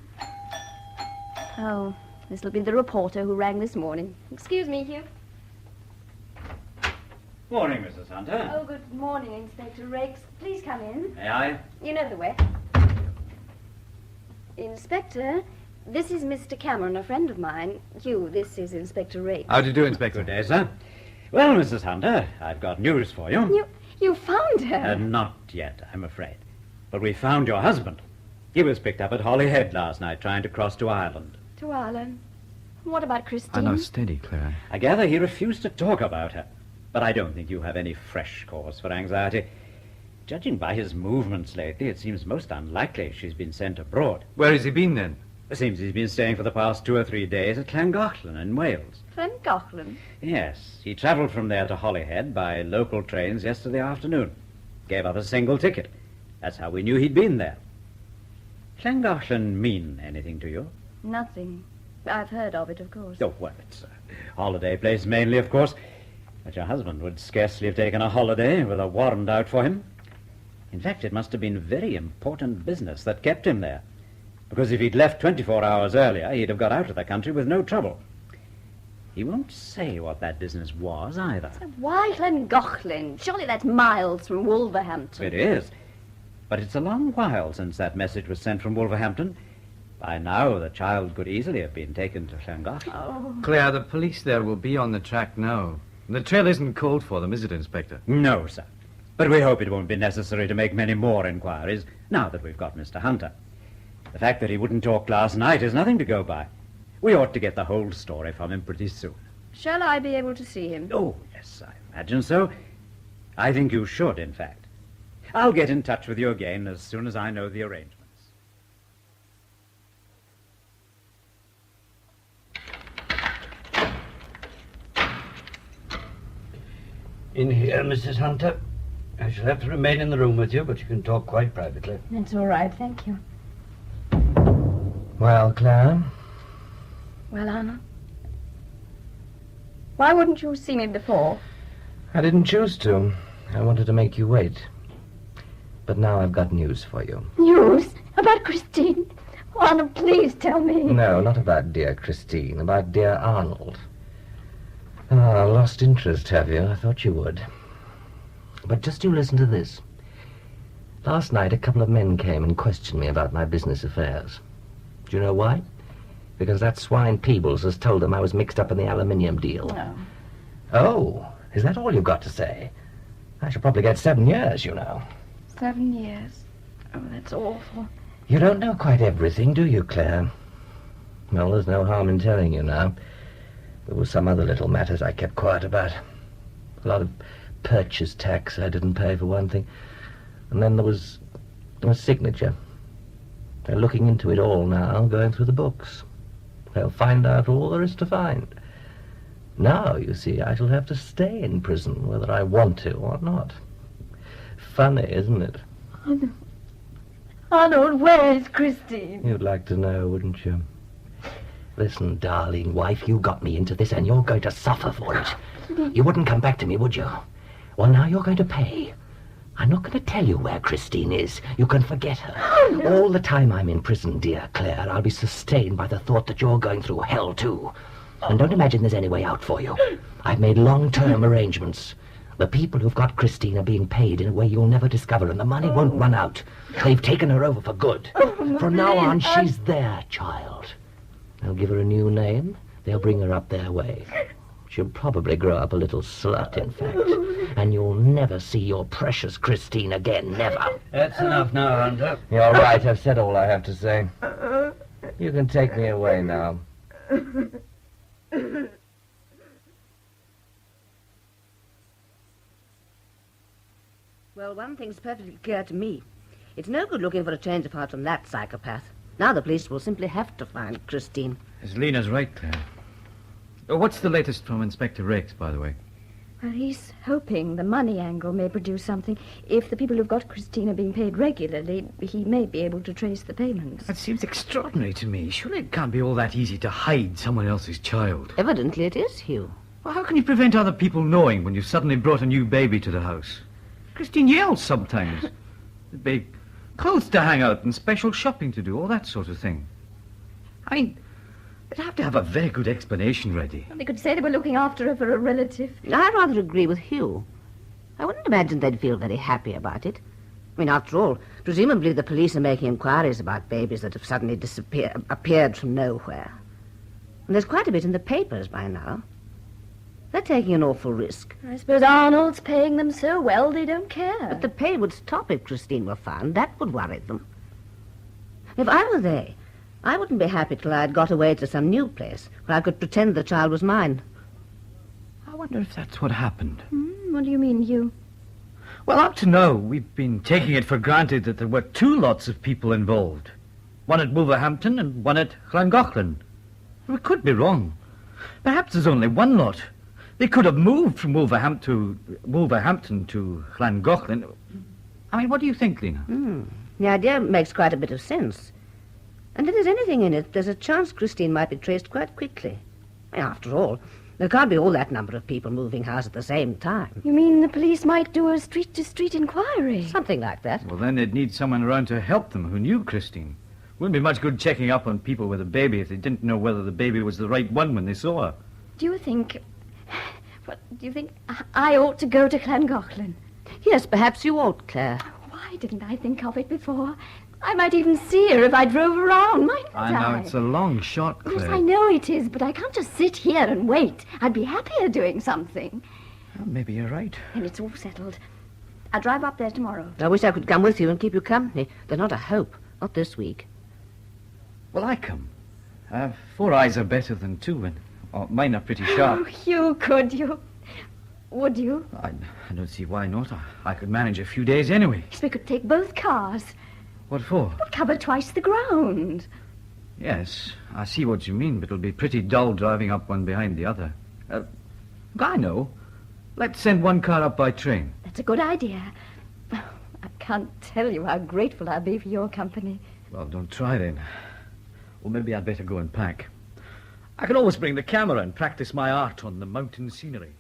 Oh, this'll be the reporter who rang this morning. Excuse me, Hugh. Morning, Mrs. Hunter. Oh, good morning, Inspector Rakes. Please come in. May I? You know the way. Inspector, this is Mr. Cameron, a friend of mine. Hugh, this is Inspector Rakes. How do you do, Inspector? Good day, sir. Well, Mrs. Hunter, I've got news for you. You found her? Not yet, I'm afraid. But we found your husband. He was picked up at Holyhead last night trying to cross to Ireland. To Ireland? What about Christine? I know, steady, Claire. I gather he refused to talk about her. But I don't think you have any fresh cause for anxiety. Judging by his movements lately, it seems most unlikely she's been sent abroad. Where has he been, then? It seems he's been staying for the past 2 or 3 days at Llangollen in Wales. Llangollen? Yes, he travelled from there to Holyhead by local trains yesterday afternoon. Gave up a single ticket. That's how we knew he'd been there. Llangollen mean anything to you? Nothing. I've heard of it, of course. Oh, well, it's a holiday place mainly, of course. But your husband would scarcely have taken a holiday with a warrant out for him. In fact, it must have been very important business that kept him there. Because if he'd left 24 hours earlier, he'd have got out of the country with no trouble. He won't say what that business was, either. Why Llangollen? Surely that's miles from Wolverhampton. It is. But it's a long while since that message was sent from Wolverhampton. By now, the child could easily have been taken to Llangollen. Oh. Claire, the police there will be on the track now. The trail isn't cold for them, is it, Inspector? No, sir. But we hope it won't be necessary to make many more inquiries now that we've got Mr. Hunter. The fact that he wouldn't talk last night is nothing to go by. We ought to get the whole story from him pretty soon. Shall I be able to see him? Oh, yes, I imagine so. I think you should, in fact. I'll get in touch with you again as soon as I know the arrangements. In here, Mrs. Hunter. I shall have to remain in the room with you, but you can talk quite privately. That's all right, thank you. Well, Clara? Well, Arnold? Why wouldn't you see me before? I didn't choose to. I wanted to make you wait. But now I've got news for you. News? About Christine? Arnold, please tell me. No, not about dear Christine. About dear Arnold. Ah, lost interest, have you? I thought you would. But just you listen to this. Last night, a couple of men came and questioned me about my business affairs. Do you know why? because that swine Peebles has told them I was mixed up in the aluminium deal. No. Oh, is that all you've got to say? I shall probably get 7 years, you know. 7 years. Oh, that's awful. You don't know quite everything, do you, Claire? Well, there's no harm in telling you now. There were some other little matters I kept quiet about. A lot of purchase tax I didn't pay, for one thing. And then there was signature. They're looking into it all now, going through the books. They'll find out all there is to find. Now, you see, I shall have to stay in prison, whether I want to or not. Funny, isn't it? Arnold, where is Christine? You'd like to know, wouldn't you? Listen, darling wife, you got me into this and you're going to suffer for it. You wouldn't come back to me, would you? Well, now you're going to pay. I'm not going to tell you where Christine is. You can forget her. Oh, no. All the time I'm in prison, dear Claire, I'll be sustained by the thought that you're going through hell, too. And don't imagine there's any way out for you. I've made long-term arrangements. The people who've got Christine are being paid in a way you'll never discover, and the money won't run out. They've taken her over for good. From now on, she's their child. They'll give her a new name. They'll bring her up their way. She'll probably grow up a little slut, in fact. And you'll never see your precious Christine again, never. That's enough now, Hunter. You're right, I've said all I have to say. You can take me away now. Well, one thing's perfectly clear to me. It's no good looking for a change of heart from that psychopath. Now the police will simply have to find Christine. Yes, Lena's right, Claire. What's the latest from Inspector Rakes, by the way? Well, he's hoping the money angle may produce something. If the people who've got Christine are being paid regularly, he may be able to trace the payments. That seems extraordinary to me. Surely it can't be all that easy to hide someone else's child. Evidently it is, Hugh. Well, how can you prevent other people knowing when you've suddenly brought a new baby to the house? Christine yells sometimes. The big clothes to hang out and special shopping to do, all that sort of thing. I mean, they'd have to have a very good explanation ready. Well, they could say they were looking after her for a relative. I rather agree with Hugh. I wouldn't imagine they'd feel very happy about it. I mean, after all, presumably the police are making inquiries about babies that have suddenly appeared from nowhere. And there's quite a bit in the papers by now. They're taking an awful risk. I suppose Arnold's paying them so well they don't care. But the pay would stop if Christine were found. That would worry them. If I were they, I wouldn't be happy till I had got away to some new place where I could pretend the child was mine. I wonder if that's what happened. What do you mean, Hugh? Well, up to now, we've been taking it for granted that there were 2 lots of people involved. One at Wolverhampton and one at Llangollen. We could be wrong. Perhaps there's only one lot. They could have moved from Wolverhampton to Llangollen. I mean, what do you think, Lena? The idea makes quite a bit of sense. And if there's anything in it, there's a chance Christine might be traced quite quickly. After all, there can't be all that number of people moving house at the same time. You mean the police might do a street-to-street inquiry? Something like that. Well, then they'd need someone around to help them who knew Christine. Wouldn't be much good checking up on people with a baby if they didn't know whether the baby was the right one when they saw her. Do you think I ought to go to Llangollen? Yes, perhaps you ought, Claire. Why didn't I think of it before? I might even see her if I drove around, mightn't I? I know, it's a long shot, Claire. Yes, I know it is, but I can't just sit here and wait. I'd be happier doing something. Well, maybe you're right. And it's all settled. I'll drive up there tomorrow. I wish I could come with you and keep you company. They're not a hope. Not this week. Well, I come. 4 eyes are better than 2, and mine are pretty sharp. Oh, Hugh, could you? Would you? I don't see why not. I could manage a few days anyway. Yes, we could take both cars. What for? We'll cover twice the ground. Yes, I see what you mean, but it'll be pretty dull driving up one behind the other. I know. Let's send one car up by train. That's a good idea. I can't tell you how grateful I'll be for your company. Well, don't try then. Well, maybe I'd better go and pack. I can always bring the camera and practice my art on the mountain scenery.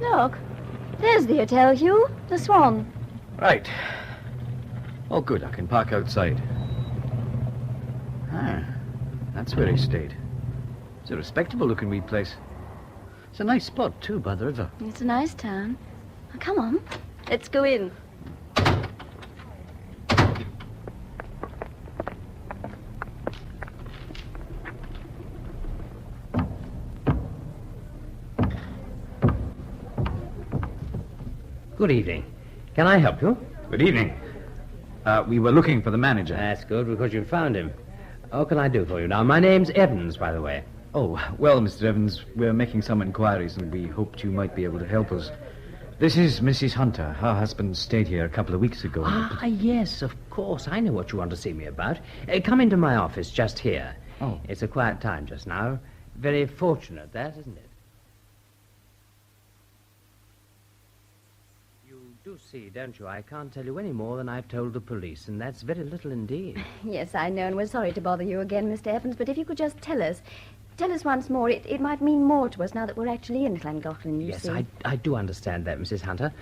Look, there's the hotel, Hugh. The Swan. Right. Oh, good. I can park outside. That's where he stayed. It's a respectable-looking wee place. It's a nice spot, too, by the river. It's a nice town. Come on. Let's go in. Good evening. Can I help you? Good evening. We were looking for the manager. That's good, because you found him. What can I do for you now? My name's Evans, by the way. Oh, well, Mr. Evans, we're making some inquiries, and we hoped you might be able to help us. This is Mrs. Hunter. Her husband stayed here a couple of weeks ago. Yes, of course. I know what you want to see me about. Come into my office just here. Oh. It's a quiet time just now. Very fortunate, that, isn't it? You do see, don't you? I can't tell you any more than I've told the police, and that's very little indeed. Yes, I know, and we're sorry to bother you again, Mr. Evans, but if you could just tell us once more, it might mean more to us now that we're actually in Llangollen, you see. Yes, I do understand that, Mrs. Hunter.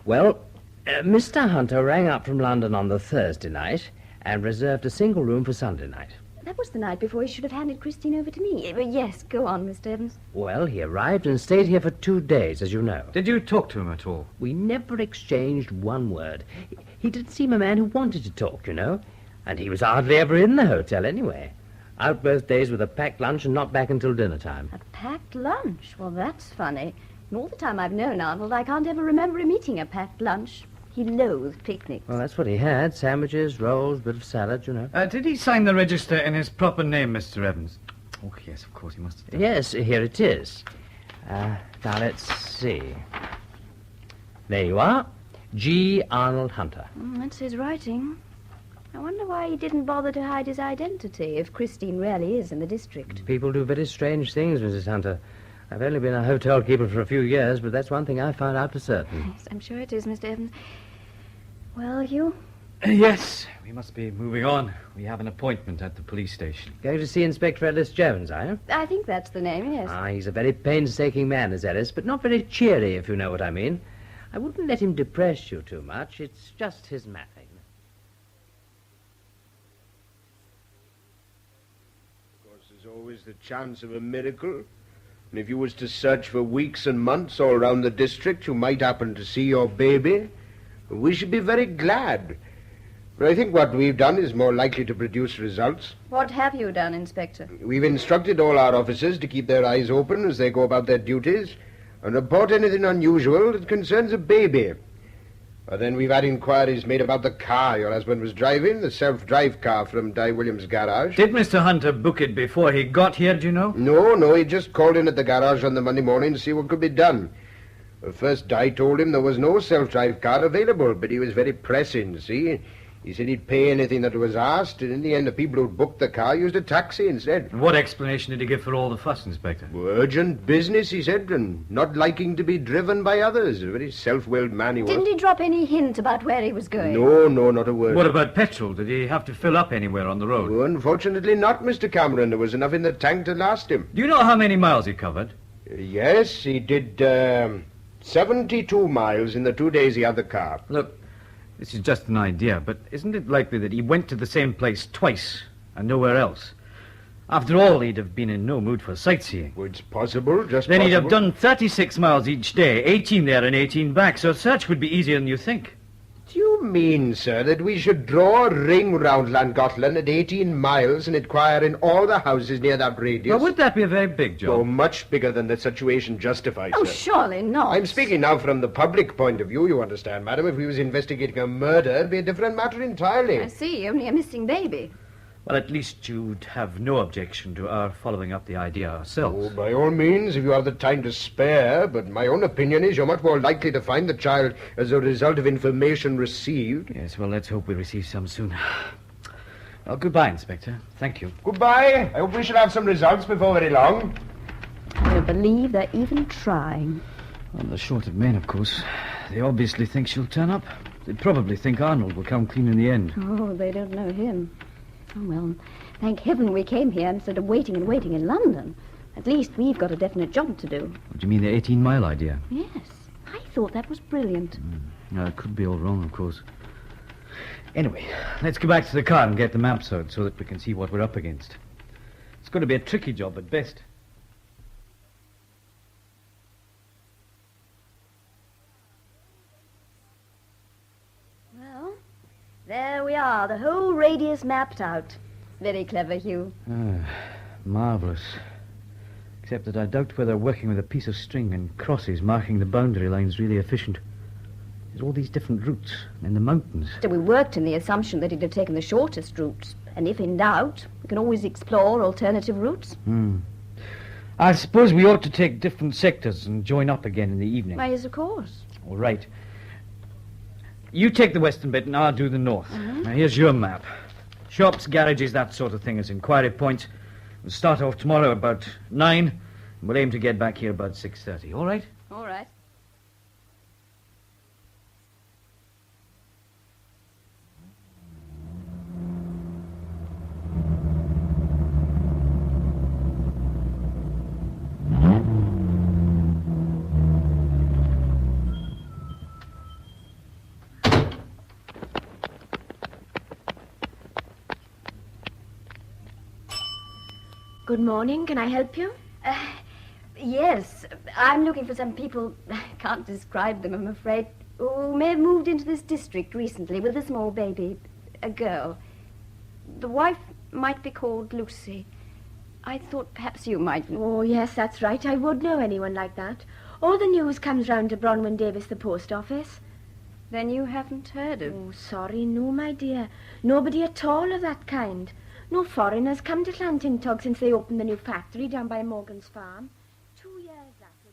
Well, Mr. Hunter rang up from London on the Thursday night and reserved a single room for Sunday night. That was the night before he should have handed Christine over to me. Yes, go on, Mr. Evans. Well, he arrived and stayed here for 2 days, as you know. Did you talk to him at all? We never exchanged one word. He did seem a man who wanted to talk, you know, and he was hardly ever in the hotel anyway. Out both days with a packed lunch and not back until dinner time. A packed lunch? Well, that's funny. In all the time I've known Arnold, I can't ever remember him eating a packed lunch. He loathed picnics. Well, that's what he had. Sandwiches, rolls, bit of salad, you know. Did he sign the register in his proper name, Mr. Evans? Oh, yes, of course, he must have done. Yes, here it is. Now, let's see. There you are. G. Arnold Hunter. That's his writing. I wonder why he didn't bother to hide his identity, if Christine really is in the district. People do very strange things, Mrs. Hunter. I've only been a hotel keeper for a few years, but that's one thing I found out for certain. Yes, I'm sure it is, Mr. Evans. Well, Hugh? Yes, we must be moving on. We have an appointment at the police station. Going to see Inspector Ellis Jones, are you? I think that's the name, yes. He's a very painstaking man, is Ellis, but not very cheery, if you know what I mean. I wouldn't let him depress you too much. It's just his manner. There's always the chance of a miracle. And if you was to search for weeks and months all around the district, you might happen to see your baby. We should be very glad. But I think what we've done is more likely to produce results. What have you done, Inspector? We've instructed all our officers to keep their eyes open as they go about their duties and report anything unusual that concerns a baby. But then we've had inquiries made about the car your husband was driving, the self-drive car from Di Williams' garage. Did Mr. Hunter book it before he got here, do you know? No, he just called in at the garage on the Monday morning to see what could be done. First, Di told him there was no self-drive car available, but he was very pressing, see? He said he'd pay anything that was asked, and in the end, the people who'd booked the car used a taxi instead. And what explanation did he give for all the fuss, Inspector? Urgent business, he said, and not liking to be driven by others. A very self-willed man he was. Didn't he drop any hint about where he was going? No, not a word. What about petrol? Did he have to fill up anywhere on the road? Oh, unfortunately not, Mr. Cameron. There was enough in the tank to last him. Do you know how many miles he covered? Yes, he did 72 miles in the 2 days he had the car. Look, this is just an idea, but isn't it likely that he went to the same place twice and nowhere else? After all, he'd have been in no mood for sightseeing. Well, it's possible, just Then possible. he'd have done 36 miles each day, 18 there and 18 back, so search would be easier than you think. Do you mean, sir, that we should draw a ring round Llangollen at 18 miles and inquire in all the houses near that radius? Well, would that be a very big job? Oh, much bigger than the situation justifies, Oh, sir. surely not. I'm speaking now from the public point of view, you understand, madam. If we was investigating a murder, it'd be a different matter entirely. I see, only a missing baby. Well, at least you'd have no objection to our following up the idea ourselves. Oh, by all means, if you have the time to spare, but my own opinion is you're much more likely to find the child as a result of information received. Yes, well, let's hope we receive some soon. Well, goodbye, Inspector. Thank you. Goodbye. I hope we shall have some results before very long. I don't believe they're even trying. Well, they're short of men, of course. They obviously think she'll turn up. They probably think Arnold will come clean in the end. Oh, they don't know him. Oh, well, thank heaven we came here instead of waiting in London. At least we've got a definite job to do. What do you mean, the 18-mile idea? Yes, I thought that was brilliant. Now, it could be all wrong, of course. Anyway, let's go back to the car and get the maps out so that we can see what we're up against. It's going to be a tricky job at best. we are, the whole radius mapped out. Very clever, Hugh. Marvellous. Except that I doubt whether working with a piece of string and crosses marking the boundary line's really efficient. There's all these different routes in the mountains. So we worked in the assumption that he'd have taken the shortest route. And if in doubt, we can always explore alternative routes. I suppose we ought to take different sectors and join up again in the evening. Why, yes, of course. All right. You take the western bit and I'll do the north. Now, here's your map. Shops, garages, that sort of thing as inquiry points. We'll start off tomorrow about 9, and we'll aim to get back here about 6:30. All right? All right. Good morning. Can I help you? Yes, I'm looking for some people, I can't describe them, I'm afraid, who may have moved into this district recently with a small baby, a girl. The wife might be called Lucy. I thought perhaps you might... Oh, yes, that's right. I would know anyone like that. All the news comes round to Bronwyn Davis, the post office. Then you haven't heard of... Oh, sorry, no, my dear. Nobody at all of that kind. No foreigners come to Llantintog since they opened the new factory down by Morgan's farm. 2 years, that will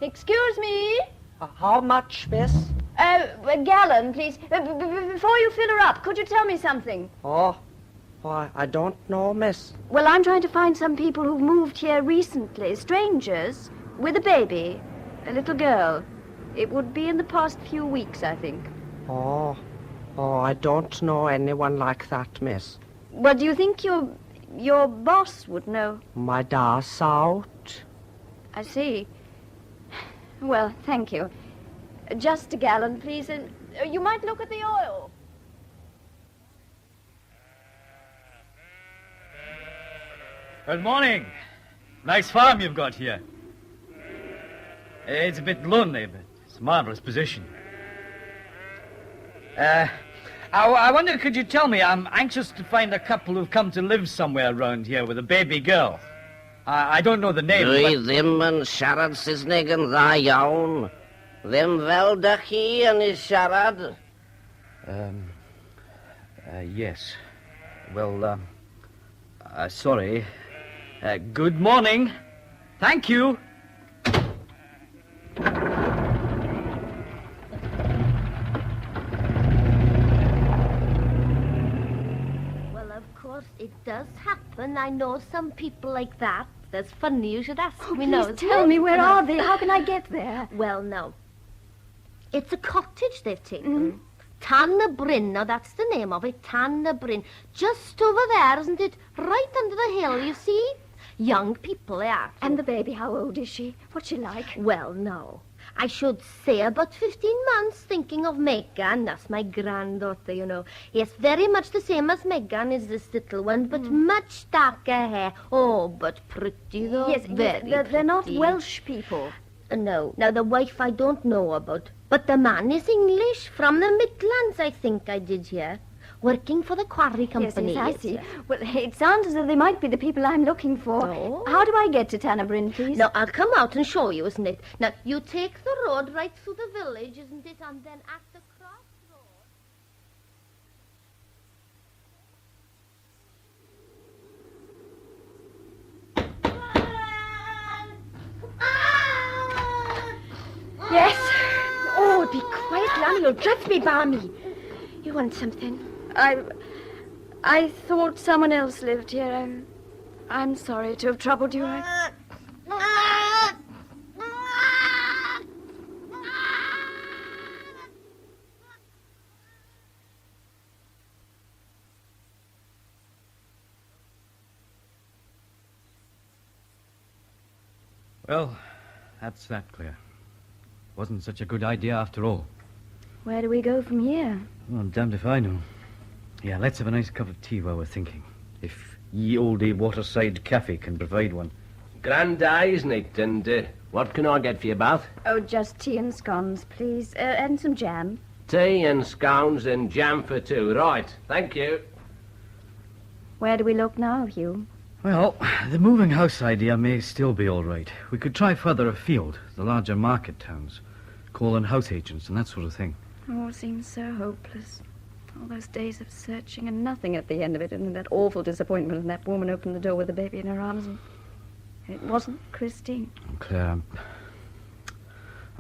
be. Excuse me? How much, miss? A gallon, please. Before you fill her up, could you tell me something? Oh, why, I don't know, miss. Well, I'm trying to find some people who've moved here recently, strangers, with a baby, a little girl. It would be in the past few weeks, I think. Oh, I don't know anyone like that, miss. Well, do you think your boss would know? My dad's out. I see. Well, thank you. Just a gallon, please, and you might look at the oil. Good morning. Nice farm you've got here. It's a bit lonely, but it's a marvellous position. I wonder, could you tell me, I'm anxious to find a couple who've come to live somewhere around here with a baby girl. I don't know the name, Dwi ddim yn siarad Saesneg yn dda iawn. Ddim fel dych chi yn ei siarad. Yes. Well, sorry. Good morning. Thank you. Well, of course, it does happen. I know some people like that. That's funny you should ask me now. Please tell me, where are they? How can I get there? Well, now, it's a cottage they've taken. Tan y Bryn, now that's the name of it, Tan y Bryn. Just over there, isn't it? Right under the hill, you see? Young people, they are. And the baby, how old is she? What's she like? Well, no. I should say about 15 months, thinking of Megan. That's my granddaughter, you know. Yes, very much the same as Megan is this little one, but much darker hair. Oh, but pretty, though. Yes, they're not Welsh people. No. Now, the wife I don't know about. But the man is English, from the Midlands, I think I did hear. Working for the quarry company. Yes, I see. Well, it sounds as though they might be the people I'm looking for. Oh. How do I get to Tannerbryn, please? Now, I'll come out and show you, isn't it? Now, you take the road right through the village, isn't it? And then at the crossroads... Yes. Oh, be quiet, Lana. You'll drive me balmy. You want something? I thought someone else lived here. I'm sorry to have troubled you. Well, that's that, Claire. Wasn't such a good idea after all. Where do we go from here? Well, I'm damned if I know. Yeah, let's have a nice cup of tea while we're thinking. If ye olde waterside cafe can provide one. Grand day, isn't it? And what can I get for you both? Oh, just tea and scones, please. And some jam. Tea and scones and jam for two. Right, thank you. Where do we look now, Hugh? Well, the moving house idea may still be all right. We could try further afield, the larger market towns, call in house agents and that sort of thing. Oh, it seems so hopeless. All those days of searching and nothing at the end of it, and that awful disappointment when that woman opened the door with the baby in her arms and it wasn't Christine. Claire,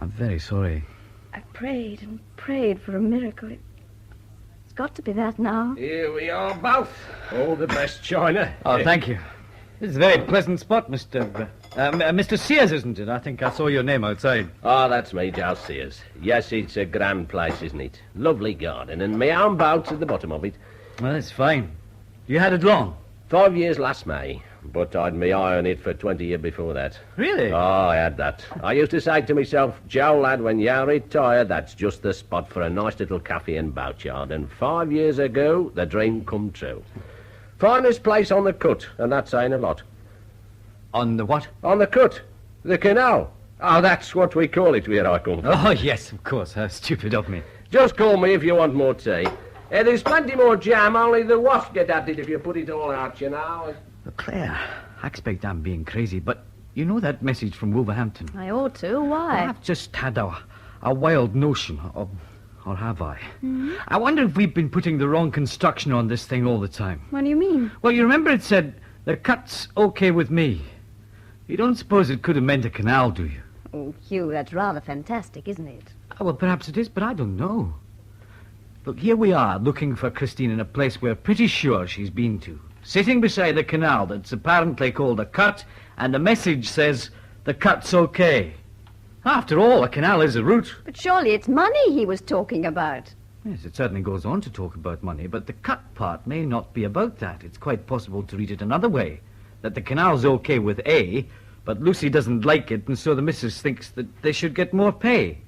I'm very sorry. I prayed and prayed for a miracle. It's got to be that now. Here we are both. All the best china. Oh, thank you. This is a very pleasant spot, Mr. Sears, isn't it? I think I saw your name outside. Oh, that's me, Giles Sears. Yes, it's a grand place, isn't it? Lovely garden, and my own boat's at the bottom of it. Well, that's fine. You had it long? 5 years last May, but I'd my eye on it for 20 years before that. Really? Oh, I had that. I used to say to myself, Joe, lad, when you're retired, that's just the spot for a nice little cafe and boatyard. And 5 years ago, the dream come true. Finest place on the cut, and that's saying a lot. On the what? On the cut. The canal. Oh, that's what we call it where I come from. Oh, yes, of course. How stupid of me. Just call me if you want more tea. There's plenty more jam, only the wasps get at it if you put it all out, you know. Well, Claire, I expect I'm being crazy, but you know that message from Wolverhampton? I ought to. Why? I've just had a wild notion, or have I? Mm-hmm. I wonder if we've been putting the wrong construction on this thing all the time. What do you mean? Well, you remember it said, the cut's okay with me. You don't suppose it could have meant a canal, do you? Oh, Hugh, that's rather fantastic, isn't it? Oh, well, perhaps it is, but I don't know. Look, here we are, looking for Christine in a place we're pretty sure she's been to. Sitting beside the canal that's apparently called a cut, and the message says, the cut's okay. After all, a canal is a route. But surely it's money he was talking about. Yes, it certainly goes on to talk about money, but the cut part may not be about that. It's quite possible to read it another way. That the canal's okay with A, but Lucy doesn't like it, and so the missus thinks that they should get more pay.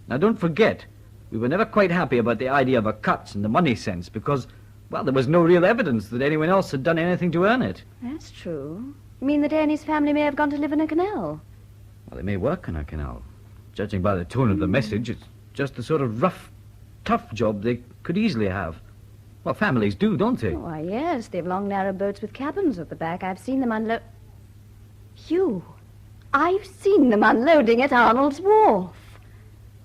Now, don't forget, we were never quite happy about the idea of a cut in the money sense because, well, there was no real evidence that anyone else had done anything to earn it. That's true. You mean that Annie's family may have gone to live in a canal? Well, they may work in a canal. Judging by the tone of the message, it's just the sort of rough, tough job they could easily have. Well, families do, don't they? Why, yes. They've long, narrow boats with cabins at the back. I've seen them unload... Hugh, I've seen them unloading at Arnold's Wharf.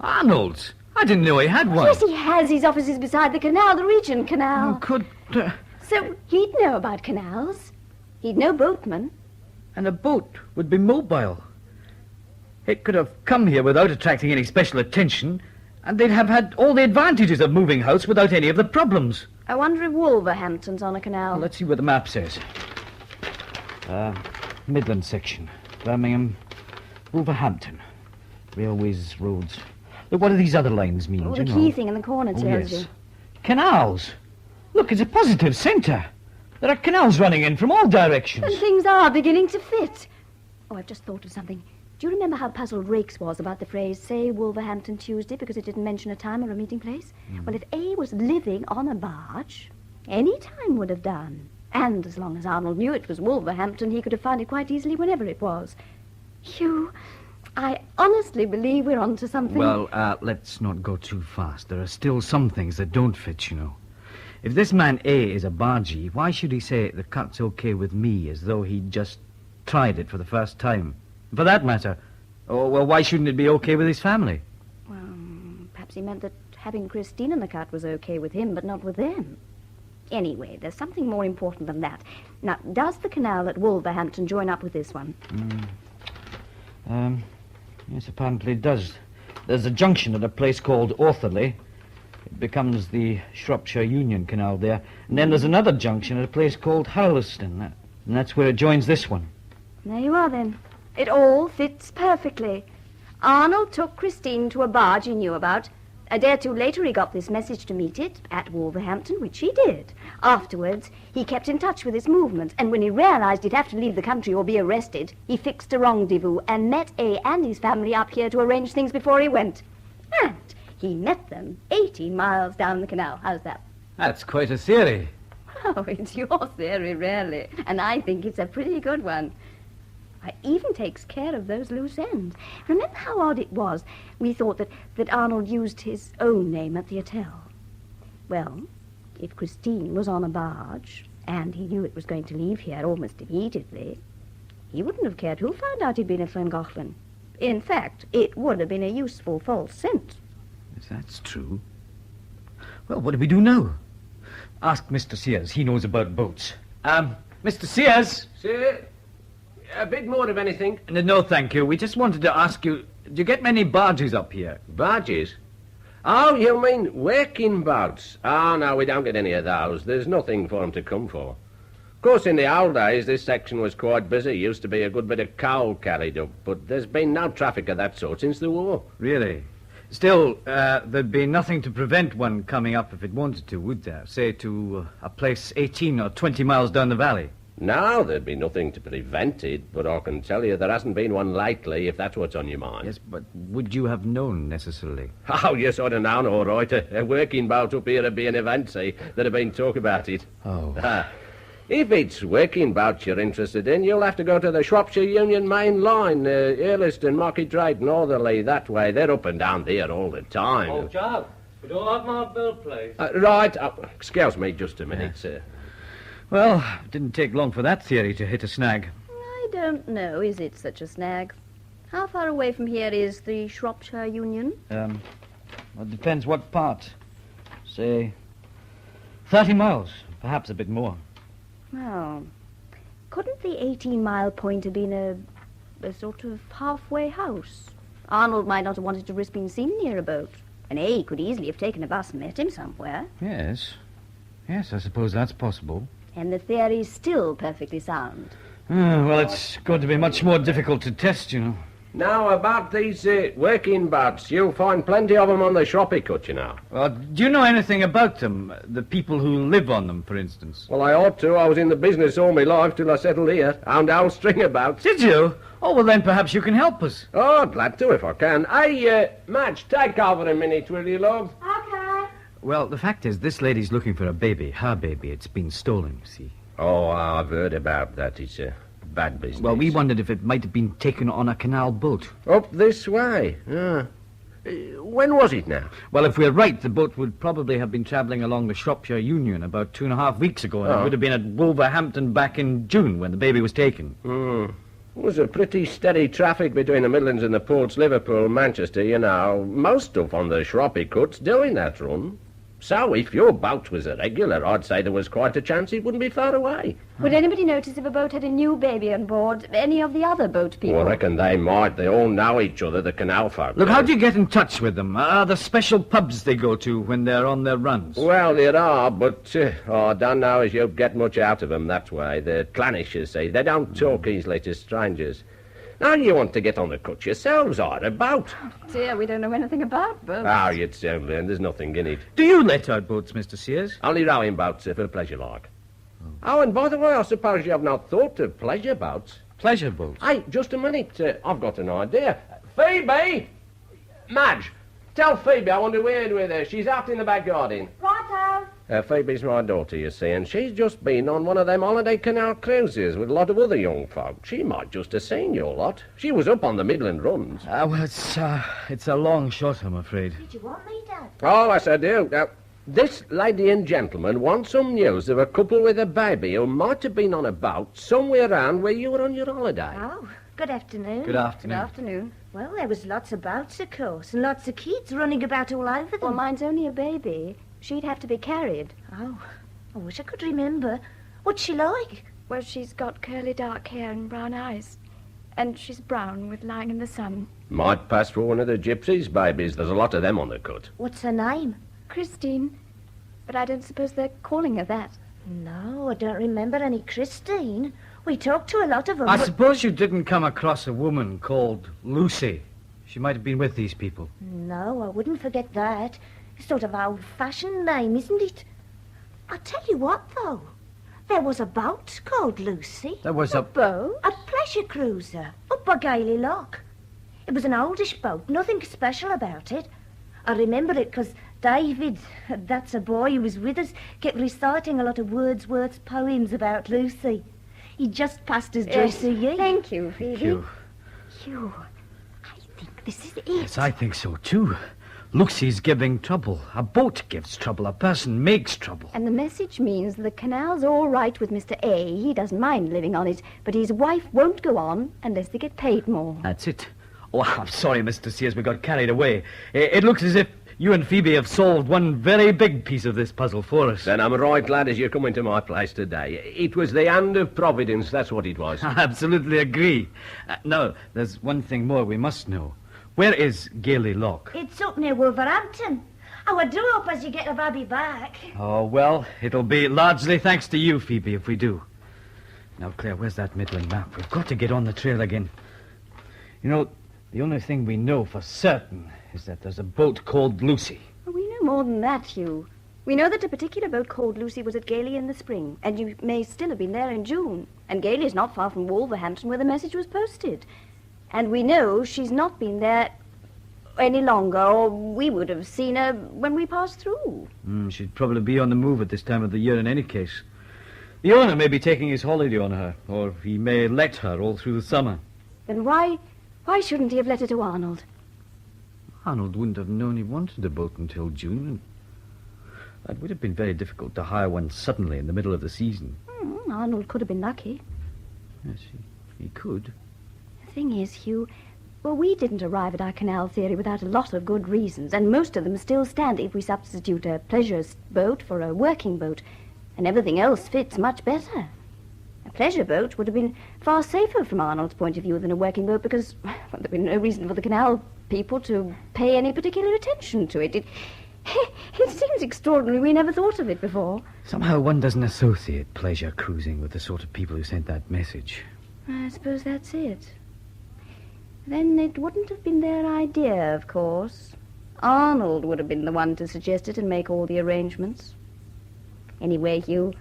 Arnold's? I didn't know he had one. Yes, he has. His office is beside the canal, the Regent Canal. Could... So he'd know about canals. He'd know boatmen. And a boat would be mobile. It could have come here without attracting any special attention, and they'd have had all the advantages of moving house without any of the problems. I wonder if Wolverhampton's on a canal. Well, let's see what the map says. Midland section. Birmingham. Wolverhampton. Railways, roads. Look, what do these other lines mean? Oh, do the you key know? thing in the corner tells yes. you. Canals. Look, it's a positive centre. There are canals running in from all directions. And things are beginning to fit. Oh, I've just thought of something. Do you remember how puzzled Rakes was about the phrase, say, Wolverhampton Tuesday, because it didn't mention a time or a meeting place? Well, if A was living on a barge, any time would have done. And as long as Arnold knew it was Wolverhampton, he could have found it quite easily whenever it was. Hugh, I honestly believe we're onto something. Well, let's not go too fast. There are still some things that don't fit, you know. If this man A is a bargee, why should he say the cut's okay with me as though he'd just tried it for the first time? For that matter, why shouldn't it be okay with his family? Well, perhaps he meant that having Christine in the cut was okay with him, but not with them. Anyway, there's something more important than that. Now, does the canal at Wolverhampton join up with this one? Yes, apparently it does. There's a junction at a place called Ortherley. It becomes the Shropshire Union Canal there. And then there's another junction at a place called Harleston. And that's where it joins this one. There you are, then. It all fits perfectly. Arnold took Christine to a barge he knew about. A day or two later, he got this message to meet it at Wolverhampton, which he did. Afterwards, he kept in touch with his movements, and when he realized he'd have to leave the country or be arrested, he fixed a rendezvous and met A and his family up here to arrange things before he went. And he met them 80 miles down the canal. How's that? That's quite a theory. Oh, it's your theory, really. And I think it's a pretty good one. It even takes care of those loose ends. Remember how odd it was? We thought that Arnold used his own name at the hotel. Well, if Christine was on a barge, and he knew it was going to leave here almost immediately, he wouldn't have cared who found out he'd been at Llangollen. In fact, it would have been a useful false scent. If that's true. Well, what do we do now? Ask Mr. Sears. He knows about boats. Mr. Sears? Sir? A bit more of anything? No, thank you. We just wanted to ask you, do you get many barges up here? Barges? Oh, you mean working boats? Oh, no, we don't get any of those. There's nothing for them to come for. Of course, in the old days, this section was quite busy. Used to be a good bit of coal carried up, but there's been no traffic of that sort since the war. Really? Still, there'd be nothing to prevent one coming up if it wanted to, would there? Say, to a place 18 or 20 miles down the valley. No, there'd be nothing to prevent it, but I can tell you there hasn't been one lately, if that's what's on your mind. Yes, but would you have known, necessarily? Oh, yes, I'd have known, all right. A working boat up here would be an event, see. There'd have been talk about it. Oh. If it's working boats you're interested in, you'll have to go to the Shropshire Union main line, Earliston, Market Drayton, Northerly, that way. They're up and down there all the time. Oh, Joe, we don't have my bill, please. Right. Excuse me just a minute, sir. Well, it didn't take long for that theory to hit a snag. I don't know. Is it such a snag? How far away from here is the Shropshire Union? Well, it depends what part. Say, 30 miles, perhaps a bit more. Oh. Couldn't the 18-mile point have been a sort of halfway house? Arnold might not have wanted to risk being seen near a boat. And he could easily have taken a bus and met him somewhere. Yes. Yes, I suppose that's possible. And the theory's still perfectly sound. Well, it's going to be much more difficult to test, you know. Now, about these working boats, you'll find plenty of them on the Shroppy Cut, you know. Do you know anything about them? The people who live on them, for instance? Well, I ought to. I was in the business all my life till I settled here. Owned a whole string of boats. Did you? Oh, well, then perhaps you can help us. Oh, glad to if I can. Hey, Madge, take over a minute, will you, love? Okay. Well, the fact is, this lady's looking for a baby. Her baby. It's been stolen, you see. Oh, I've heard about that. It's a bad business. Well, we wondered if it might have been taken on a canal boat. Up this way? When was it now? Well, if we're right, the boat would probably have been travelling along the Shropshire Union about 2.5 weeks ago, and it would have been at Wolverhampton back in June when the baby was taken. It was a pretty steady traffic between the Midlands and the ports, Liverpool, Manchester, you know. Most stuff on the Shroppy Cut's doing that run. So, if your boat was a regular, I'd say there was quite a chance it wouldn't be far away. Would anybody notice if a boat had a new baby on board? Any of the other boat people? Well, I reckon they might. They all know each other, the canal folk. Look, how do you get in touch with them? Are there special pubs they go to when they're on their runs? Well, there are, but I don't know as you'll get much out of them that way. They're clannish, you see. They don't talk easily to strangers. Now you want to get on the cut yourselves, or a boat. Oh, dear, we don't know anything about boats. Oh, you'd soon learn. There's nothing in it. Do you let out boats, Mr. Sears? Only rowing boats, for pleasure like. Oh, and by the way, I suppose you have not thought of pleasure boats. Pleasure boats? Hey, just a minute. I've got an idea. Phoebe! Madge, tell Phoebe I want a word with her. She's out in the back garden. Righto. Phoebe's my daughter, you see, and she's just been on one of them holiday canal cruises with a lot of other young folk. She might just have seen your lot. She was up on the Midland runs. Well, it's a long shot, I'm afraid. Did you want me, Dad? Oh, yes, I do. Now, this lady and gentleman want some news of a couple with a baby who might have been on a boat somewhere around where you were on your holiday. Oh, good afternoon. Good afternoon. Good afternoon. Well, there was lots of boats, of course, and lots of kids running about all over them. Well, mine's only a baby. She'd have to be carried. Oh, I wish I could remember. What's she like? Well, she's got curly dark hair and brown eyes. And she's brown with lying in the sun. Might pass for one of the gypsies' babies. There's a lot of them on the cut. What's her name? Christine. But I don't suppose they're calling her that. No, I don't remember any Christine. We talked to a lot of them. I suppose you didn't come across a woman called Lucy. She might have been with these people. No, I wouldn't forget that. Sort of old-fashioned name, isn't it? I'll tell you what, though. There was a boat called Lucy. There was a boat? A pleasure cruiser up by Gailey Lock. It was an oldish boat, nothing special about it. I remember it because David, that's a boy who was with us, kept reciting a lot of Wordsworth's poems about Lucy. He just passed his joy to you. Thank you, Phoebe. Hugh. Hugh, I think this is it. Yes, I think so, too. Lucy's giving trouble. A boat gives trouble. A person makes trouble. And the message means the canal's all right with Mr. A. He doesn't mind living on it, but his wife won't go on unless they get paid more. That's it. Oh, I'm sorry, Mr. Sears, we got carried away. It looks as if you and Phoebe have solved one very big piece of this puzzle for us. Then I'm right glad as you're coming to my place today. It was the hand of Providence, that's what it was. I absolutely agree. Now, there's one thing more we must know. Where is Gailey Lock? It's up near Wolverhampton. Oh, I do hope as you get the baby back. Oh, well, it'll be largely thanks to you, Phoebe, if we do. Now, Claire, where's that Midland map? We've got to get on the trail again. You know, the only thing we know for certain is that there's a boat called Lucy. Well, we know more than that, Hugh. We know that a particular boat called Lucy was at Gailey in the spring, and you may still have been there in June. And Gailey is not far from Wolverhampton, where the message was posted. And we know she's not been there any longer, or we would have seen her when we passed through. She'd probably be on the move at this time of the year in any case. The owner may be taking his holiday on her, or he may let her all through the summer. Then why shouldn't he have let her to Arnold? Arnold wouldn't have known he wanted a boat until June. It would have been very difficult to hire one suddenly in the middle of the season. Arnold could have been lucky. Yes, he could. The thing is, Hugh, well, we didn't arrive at our canal theory without a lot of good reasons, and most of them still stand if we substitute a pleasure boat for a working boat, and everything else fits much better. A pleasure boat would have been far safer from Arnold's point of view than a working boat because there'd been no reason for the canal people to pay any particular attention to it. It seems extraordinary. We never thought of it before. Somehow one doesn't associate pleasure cruising with the sort of people who sent that message. I suppose that's it. Then it wouldn't have been their idea, of course. Arnold would have been the one to suggest it and make all the arrangements. Anyway, Hugh,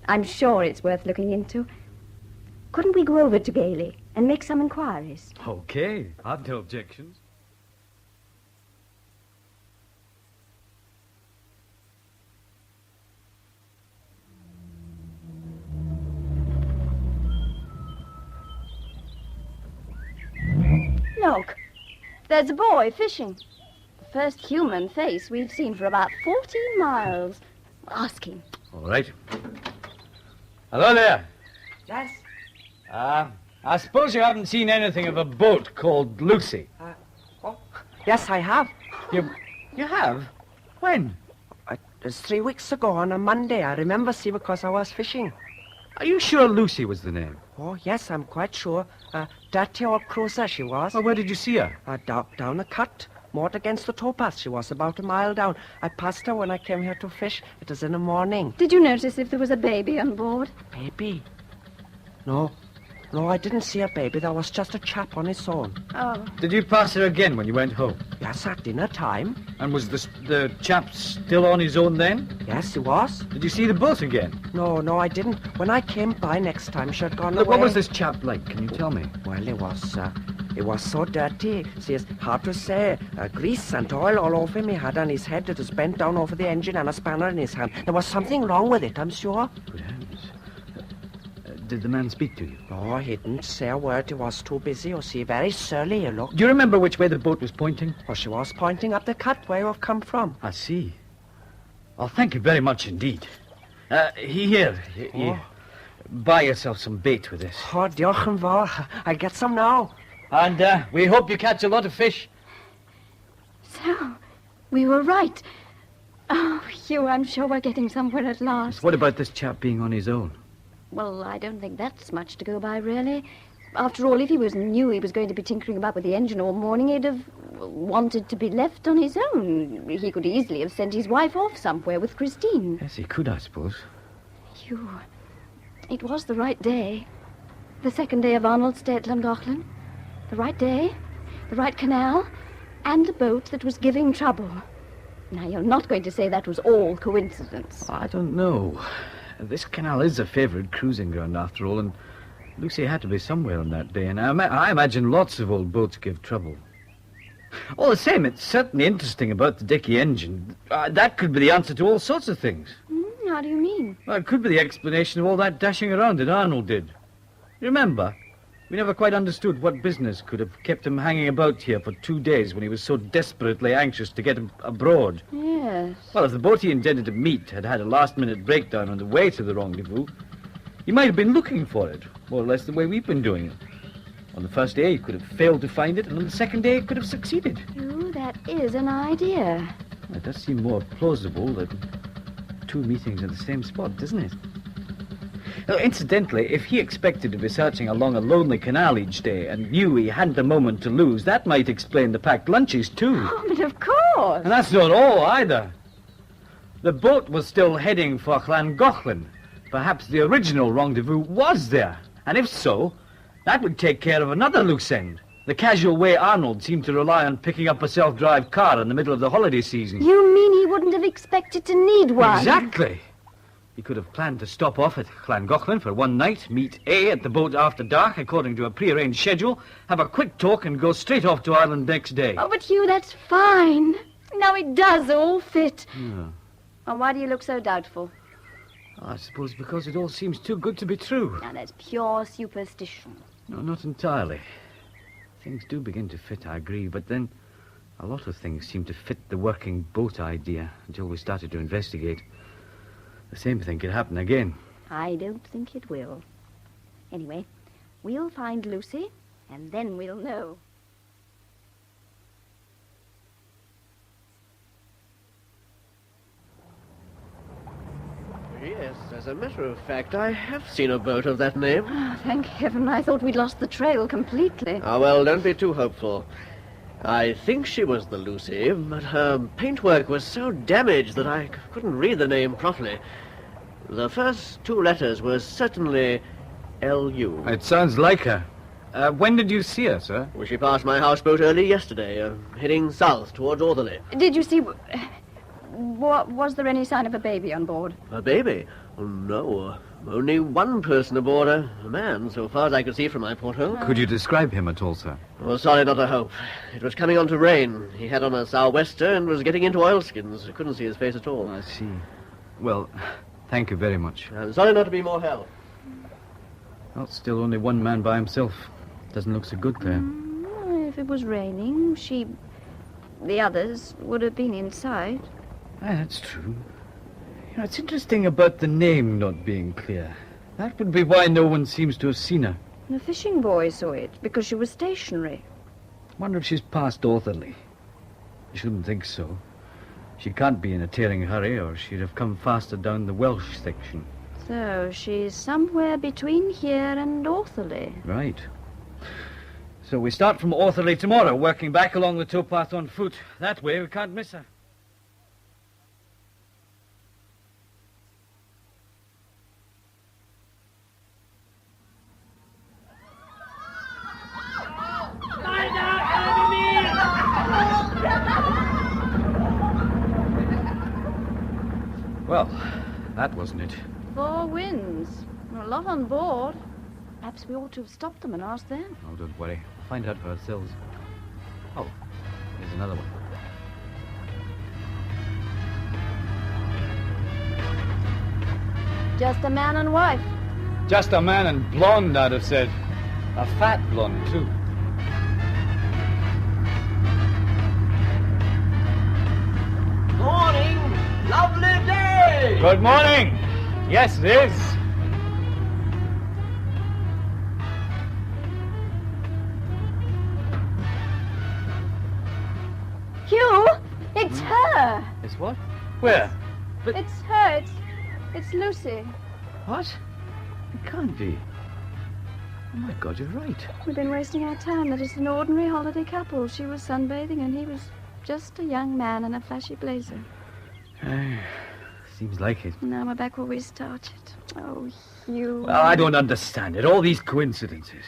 I'm sure it's worth looking into. Couldn't we go over to Gailey and make some inquiries? Okay, I've no objections. Look, there's a boy fishing. The first human face we've seen for about 14 miles. Ask him. All right. Hello there. Yes? I suppose you haven't seen anything of a boat called Lucy. Yes, I have. You have? When? It was 3 weeks ago on a Monday. I remember, see, because I was fishing. Are you sure Lucy was the name? Oh, yes, I'm quite sure. Dirty old cruiser she was. Well, where did you see her? Down a cut, moored against the towpath. She was about a mile down. I passed her when I came here to fish. It was in the morning. Did you notice if there was a baby on board? Baby? No, I didn't see a baby. There was just a chap on his own. Oh. Did you pass her again when you went home? Yes, at dinner time. And was the chap still on his own then? Yes, he was. Did you see the boat again? No, I didn't. When I came by next time, she had gone Look, away. what was this chap like? Can you tell me? Well, it was so dirty. See, it's hard to say. Grease and oil all over him he had on his head. It was bent down over the engine and a spanner in his hand. There was something wrong with it, I'm sure. Good heavens. Did the man speak to you? No, he didn't say a word. He was too busy. You see, very surly he looked. Do you remember which way the boat was pointing? Oh, she was pointing up the cut where you've come from. I see. Oh, thank you very much indeed. Here. Buy yourself some bait with this. Oh, diolch yn fawr. I'll get some now. And we hope you catch a lot of fish. So, we were right. Oh, Hugh, I'm sure we're getting somewhere at last. What about this chap being on his own? Well, I don't think that's much to go by, really. After all, if he knew he was going to be tinkering about with the engine all morning, he'd have wanted to be left on his own. He could easily have sent his wife off somewhere with Christine. Yes, he could, I suppose. Hugh, it was the right day. The second day of Arnold's stay at Llangollen. The right day, the right canal, and a boat that was giving trouble. Now, you're not going to say that was all coincidence. I don't know. This canal is a favourite cruising ground, after all, and Lucy had to be somewhere on that day, and I imagine lots of old boats give trouble. All the same, it's certainly interesting about the Dickey engine. That could be the answer to all sorts of things. How do you mean? Well, it could be the explanation of all that dashing around that Arnold did. Remember, we never quite understood what business could have kept him hanging about here for 2 days when he was so desperately anxious to get him abroad. Yes. Well, if the boat he intended to meet had had a last-minute breakdown on the way to the rendezvous, he might have been looking for it, more or less the way we've been doing it. On the first day, he could have failed to find it, and on the second day, he could have succeeded. Oh, that is an idea. It does seem more plausible than 2 meetings at the same spot, doesn't it? Now, incidentally, if he expected to be searching along a lonely canal each day and knew he hadn't a moment to lose, that might explain the packed lunches, too. Oh, but of course. And that's not all, either. The boat was still heading for Llangollen. Perhaps the original rendezvous was there. And if so, that would take care of another loose end. The casual way Arnold seemed to rely on picking up a self-drive car in the middle of the holiday season. You mean he wouldn't have expected to need one? Exactly. He could have planned to stop off at Llangollen for one night, meet A at the boat after dark according to a prearranged schedule, have a quick talk and go straight off to Ireland next day. Oh, but Hugh, that's fine. Now it does all fit. Yeah. And why do you look so doubtful? I suppose because it all seems too good to be true. Now, that's pure superstition. No, not entirely. Things do begin to fit, I agree, but then a lot of things seem to fit the working boat idea until we started to investigate. The same thing could happen again. I don't think it will. Anyway, we'll find Lucy, and then we'll know. Yes, as a matter of fact, I have seen a boat of that name. Oh, thank heaven. I thought we'd lost the trail completely. Ah, well, don't be too hopeful. I think she was the Lucy, but her paintwork was so damaged that I couldn't read the name properly. The first 2 letters were certainly L.U. It sounds like her. When did you see her, sir? Well, she passed my houseboat early yesterday, heading south towards Ortherley. Did you see... Was there any sign of a baby on board? A baby? Oh, no. Only one person aboard, a man, so far as I could see from my porthole. Could you describe him at all, sir? Oh, sorry not to hope. It was coming on to rain. He had on a sou'wester and was getting into oilskins. I couldn't see his face at all. I see. Well, thank you very much. I'm sorry not to be more help. Well, still only one man by himself. Doesn't look so good there. If it was raining, the others would have been inside. That's true. You know, it's interesting about the name not being clear. That would be why no one seems to have seen her. The fishing boy saw it, because she was stationary. Wonder if she's past Ortherley. I shouldn't think so. She can't be in a tearing hurry, or she'd have come faster down the Welsh section. So she's somewhere between here and Ortherley. Right. So we start from Ortherley tomorrow, working back along the towpath on foot. That way we can't miss her. Well, that wasn't it. 4 winds. A lot on board. Perhaps we ought to have stopped them and asked them. Oh, don't worry. We'll find out for ourselves. Oh, here's another one. Just a man and wife. Just a man and blonde, I'd have said. A fat blonde, too. Morning! Lovely day! Good morning. Yes, it is. Hugh, it's her. It's what? Where? But... It's her. It's Lucy. What? It can't be. Oh, my God, you're right. We've been wasting our time. They're just an ordinary holiday couple. She was sunbathing and he was just a young man in a flashy blazer. Seems like it. Now we're back where we started. Oh, Hugh. Well, I don't understand it. All these coincidences.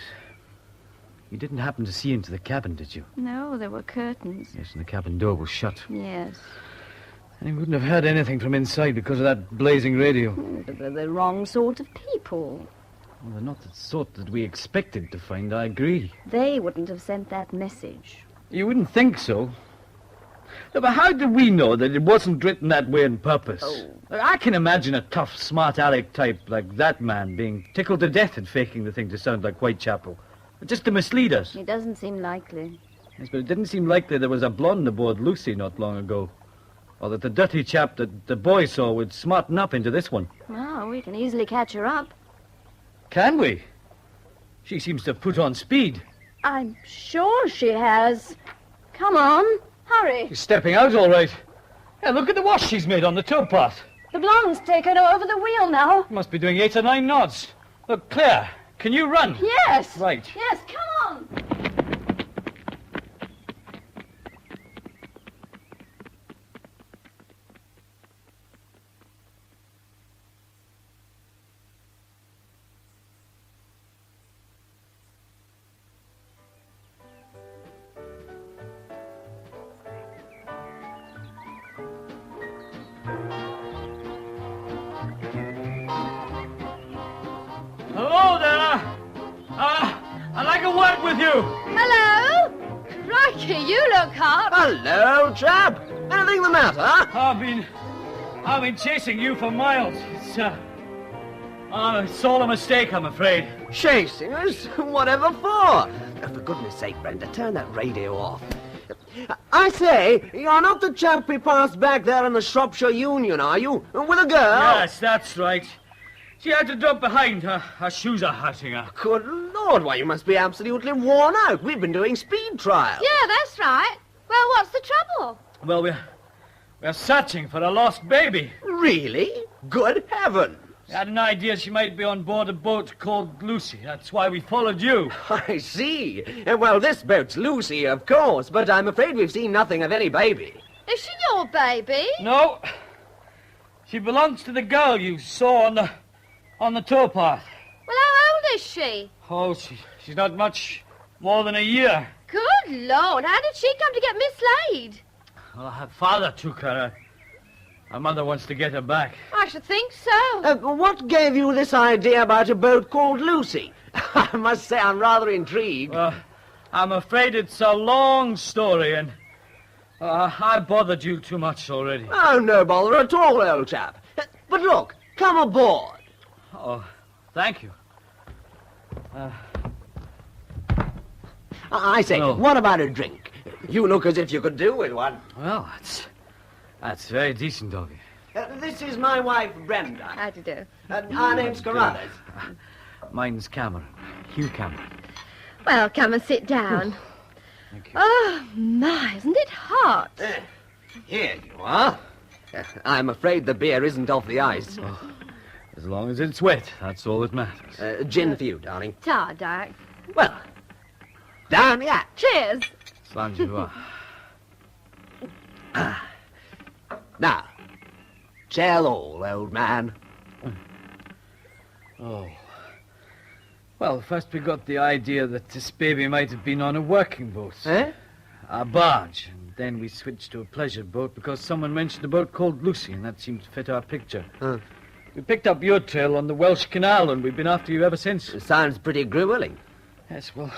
You didn't happen to see into the cabin, did you? No, there were curtains. Yes, and the cabin door was shut. Yes. And he wouldn't have heard anything from inside because of that blazing radio. But they're the wrong sort of people. Well, they're not the sort that we expected to find, I agree. They wouldn't have sent that message. You wouldn't think so. No, but how do we know that it wasn't written that way on purpose? Oh. I can imagine a tough, smart aleck type like that man being tickled to death at faking the thing to sound like Whitechapel. Just to mislead us. It doesn't seem likely. Yes, but it didn't seem likely there was a blonde aboard Lucy not long ago. Or that the dirty chap that the boy saw would smarten up into this one. Well, we can easily catch her up. Can we? She seems to have put on speed. I'm sure she has. Come on, hurry. She's stepping out all right. Yeah, look at the wash she's made on the towpath. The blonde's taken over the wheel now. Must be doing 8 or 9 knots. Look, Claire, can you run? Yes. Right. Yes, come on. Hello there. I'd like to work with you. Hello? Crikey, you look hot. Hello, chap. Anything the matter? I've been chasing you for miles. It's all a mistake, I'm afraid. Chasing us? Whatever for? Oh, for goodness sake, Brenda, turn that radio off. I say, you're not the chap we passed back there in the Shropshire Union, are you? With a girl? Yes, that's right. She had to drop behind. Her shoes are hurting her. Good Lord, why, you must be absolutely worn out. We've been doing speed trials. Yeah, that's right. Well, what's the trouble? Well, we're searching for a lost baby. Really? Good heavens. We had an idea she might be on board a boat called Lucy. That's why we followed you. I see. Well, this boat's Lucy, of course, but I'm afraid we've seen nothing of any baby. Is she your baby? No. She belongs to the girl you saw on the towpath. Well, how old is she? Oh, she's not much more than a year. Good Lord, how did she come to get mislaid? Well, her father took her. Her mother wants to get her back. I should think so. What gave you this idea about a boat called Lucy? I must say I'm rather intrigued. Well, I'm afraid it's a long story, and I bothered you too much already. Oh, no bother at all, old chap. But look, come aboard. Oh, thank you. I say, what about a drink? You look as if you could do with one. Well, that's very decent of you. This is my wife, Brenda. How do you do? Our name's Carruthers. Mine's Cameron. Hugh Cameron. Well, come and sit down. Thank you. Oh, my, isn't it hot? Here you are. I'm afraid the beer isn't off the ice. Oh, as long as it's wet, that's all that matters. Gin for you, darling. Ta, Doc. Well, down the hatch. Cheers. Slange you are. Now, tell all, old man. Oh. Well, first we got the idea that this baby might have been on a working boat. Eh? A barge. And then we switched to a pleasure boat because someone mentioned a boat called Lucy, and that seemed to fit our picture. Huh. We picked up your trail on the Welsh Canal, and we've been after you ever since. It sounds pretty grueling. Yes, well,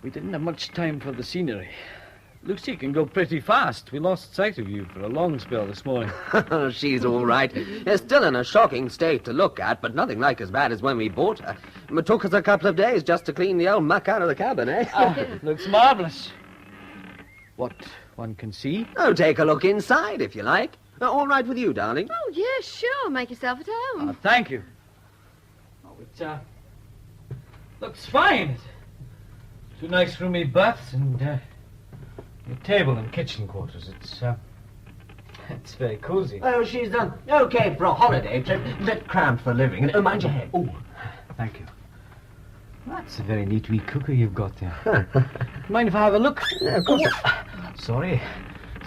we didn't have much time for the scenery. Lucy can go pretty fast. We lost sight of you for a long spell this morning. She's all right. Still in a shocking state to look at, but nothing like as bad as when we bought her. It took us a couple of days just to clean the old muck out of the cabin, eh? Looks marvellous. What one can see? Oh, take a look inside, if you like. All right with you, darling? Oh, yeah, sure. Make yourself at home. Thank you. Oh, it looks fine. 2 nice roomy baths and your table and kitchen quarters. It's very cozy. Oh, she's okay for a holiday trip. A bit cramped for living. Mind your head. Oh, thank you. That's a very neat wee cooker you've got there. Mind if I have a look? Yeah, of course. Sorry.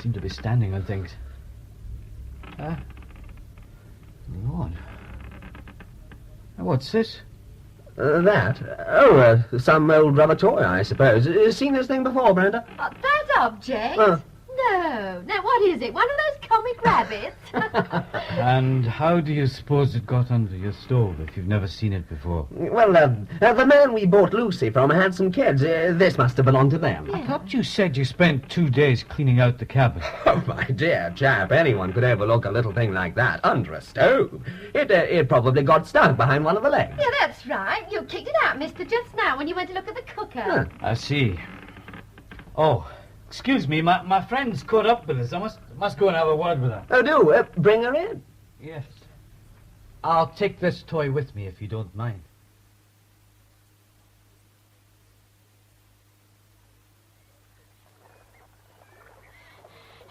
Seem to be standing on things. Lord. What's this? That? Oh, some old rubber toy, I suppose. Seen this thing before, Brenda? That object? No. Now, what is it? One of those comic domestic rabbits. And how do you suppose it got under your stove if you've never seen it before? Well, the man we bought Lucy from, Handsome Kids, this must have belonged to them. I thought you said you spent 2 days cleaning out the cabin. Oh, my dear chap, anyone could overlook a little thing like that under a stove. It probably got stuck behind one of the legs. Yeah, that's right. You kicked it out, mister, just now when you went to look at the cooker. Huh. I see. Oh, excuse me, my friend's caught up with us. I must go and have a word with her. Oh, do, bring her in. Yes. I'll take this toy with me if you don't mind.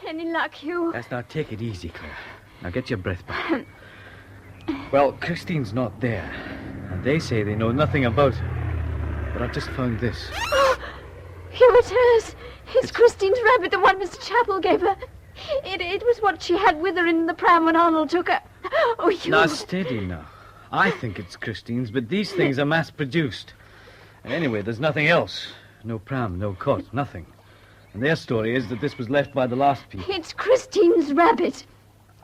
Any luck, Hugh? Yes, now take it easy, Claire. Now get your breath back. Well, Christine's not there, and they say they know nothing about her. But I've just found this. Here it is. It's Christine's rabbit, the one Mr. Chappell gave her. It was what she had with her in the pram when Arnold took her. Oh, Hugh. Now, steady now. I think it's Christine's, but these things are mass-produced. And anyway, there's nothing else. No pram, no cot, nothing. And their story is that this was left by the last people. It's Christine's rabbit.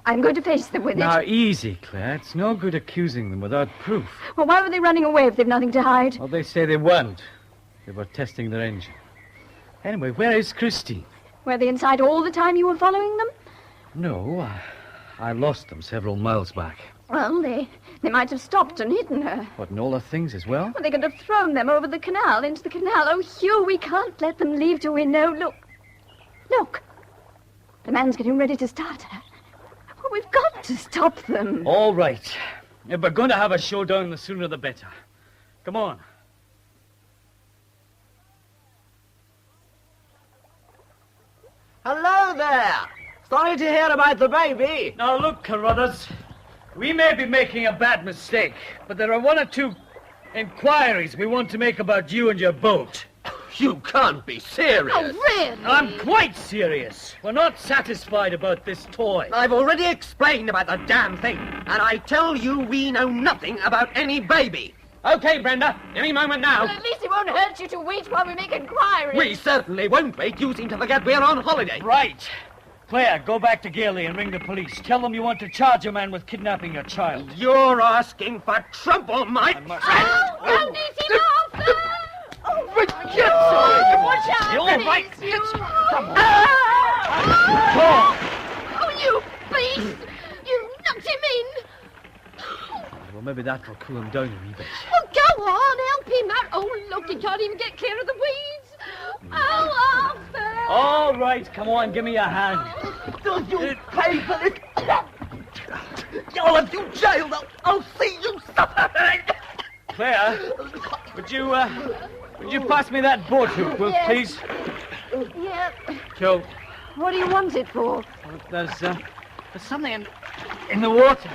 I'm going to face them with it. Now, easy, Claire. It's no good accusing them without proof. Well, why were they running away if they've nothing to hide? Well, they say they weren't. They were testing their engine. Anyway, where is Christine? Were they inside all the time you were following them? No, I lost them several miles back. Well, they might have stopped and hidden her. What, and all her things as well? Well, they could have thrown them over the canal, into the canal. Oh, Hugh, we can't let them leave till we know. Look. The man's getting ready to start her. Oh, we've got to stop them. All right. If we're going to have a showdown, the sooner the better. Come on. Hello there. Sorry to hear about the baby. Now, look, Carruthers. We may be making a bad mistake, but there are one or two inquiries we want to make about you and your boat. You can't be serious. Oh, really? I'm quite serious. We're not satisfied about this toy. I've already explained about the damn thing, and I tell you we know nothing about any baby. Okay, Brenda, any moment now. Well, at least it won't hurt you to wait while we make inquiries. We certainly won't wait. You seem to forget we're on holiday. Right. Claire, go back to Gailey and ring the police. Tell them you want to charge a man with kidnapping your child. You're asking for trouble, my friend. Oh, easy now, sir! Oh, watch out! You're right. Oh, you beast! You knocked him in! Well, maybe that will cool him down a wee bit. Oh, go on, help him out. Oh, look, he can't even get clear of the weeds. Oh, Arthur! All right, come on, give me a hand. Don't you pay for this? I'll have you jailed. I'll see you suffer. Claire, would you pass me that boat hook, please? Yeah. Joe. What do you want it for? There's something in the water.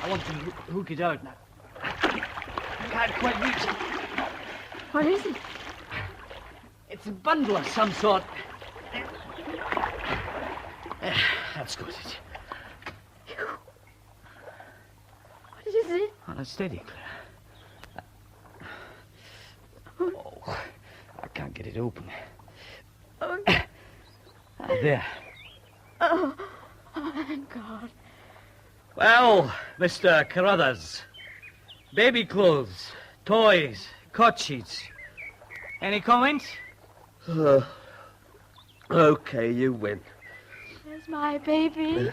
I want to hook it out now. I can't quite reach it. What is it? It's a bundle of some sort. That's got it. What is it? Oh, now steady, Claire. Oh, I can't get it open. Oh. There. Oh, thank God. Well, Mr. Carruthers, baby clothes, toys, cot sheets. Any comments? Okay, you win. Where's my baby?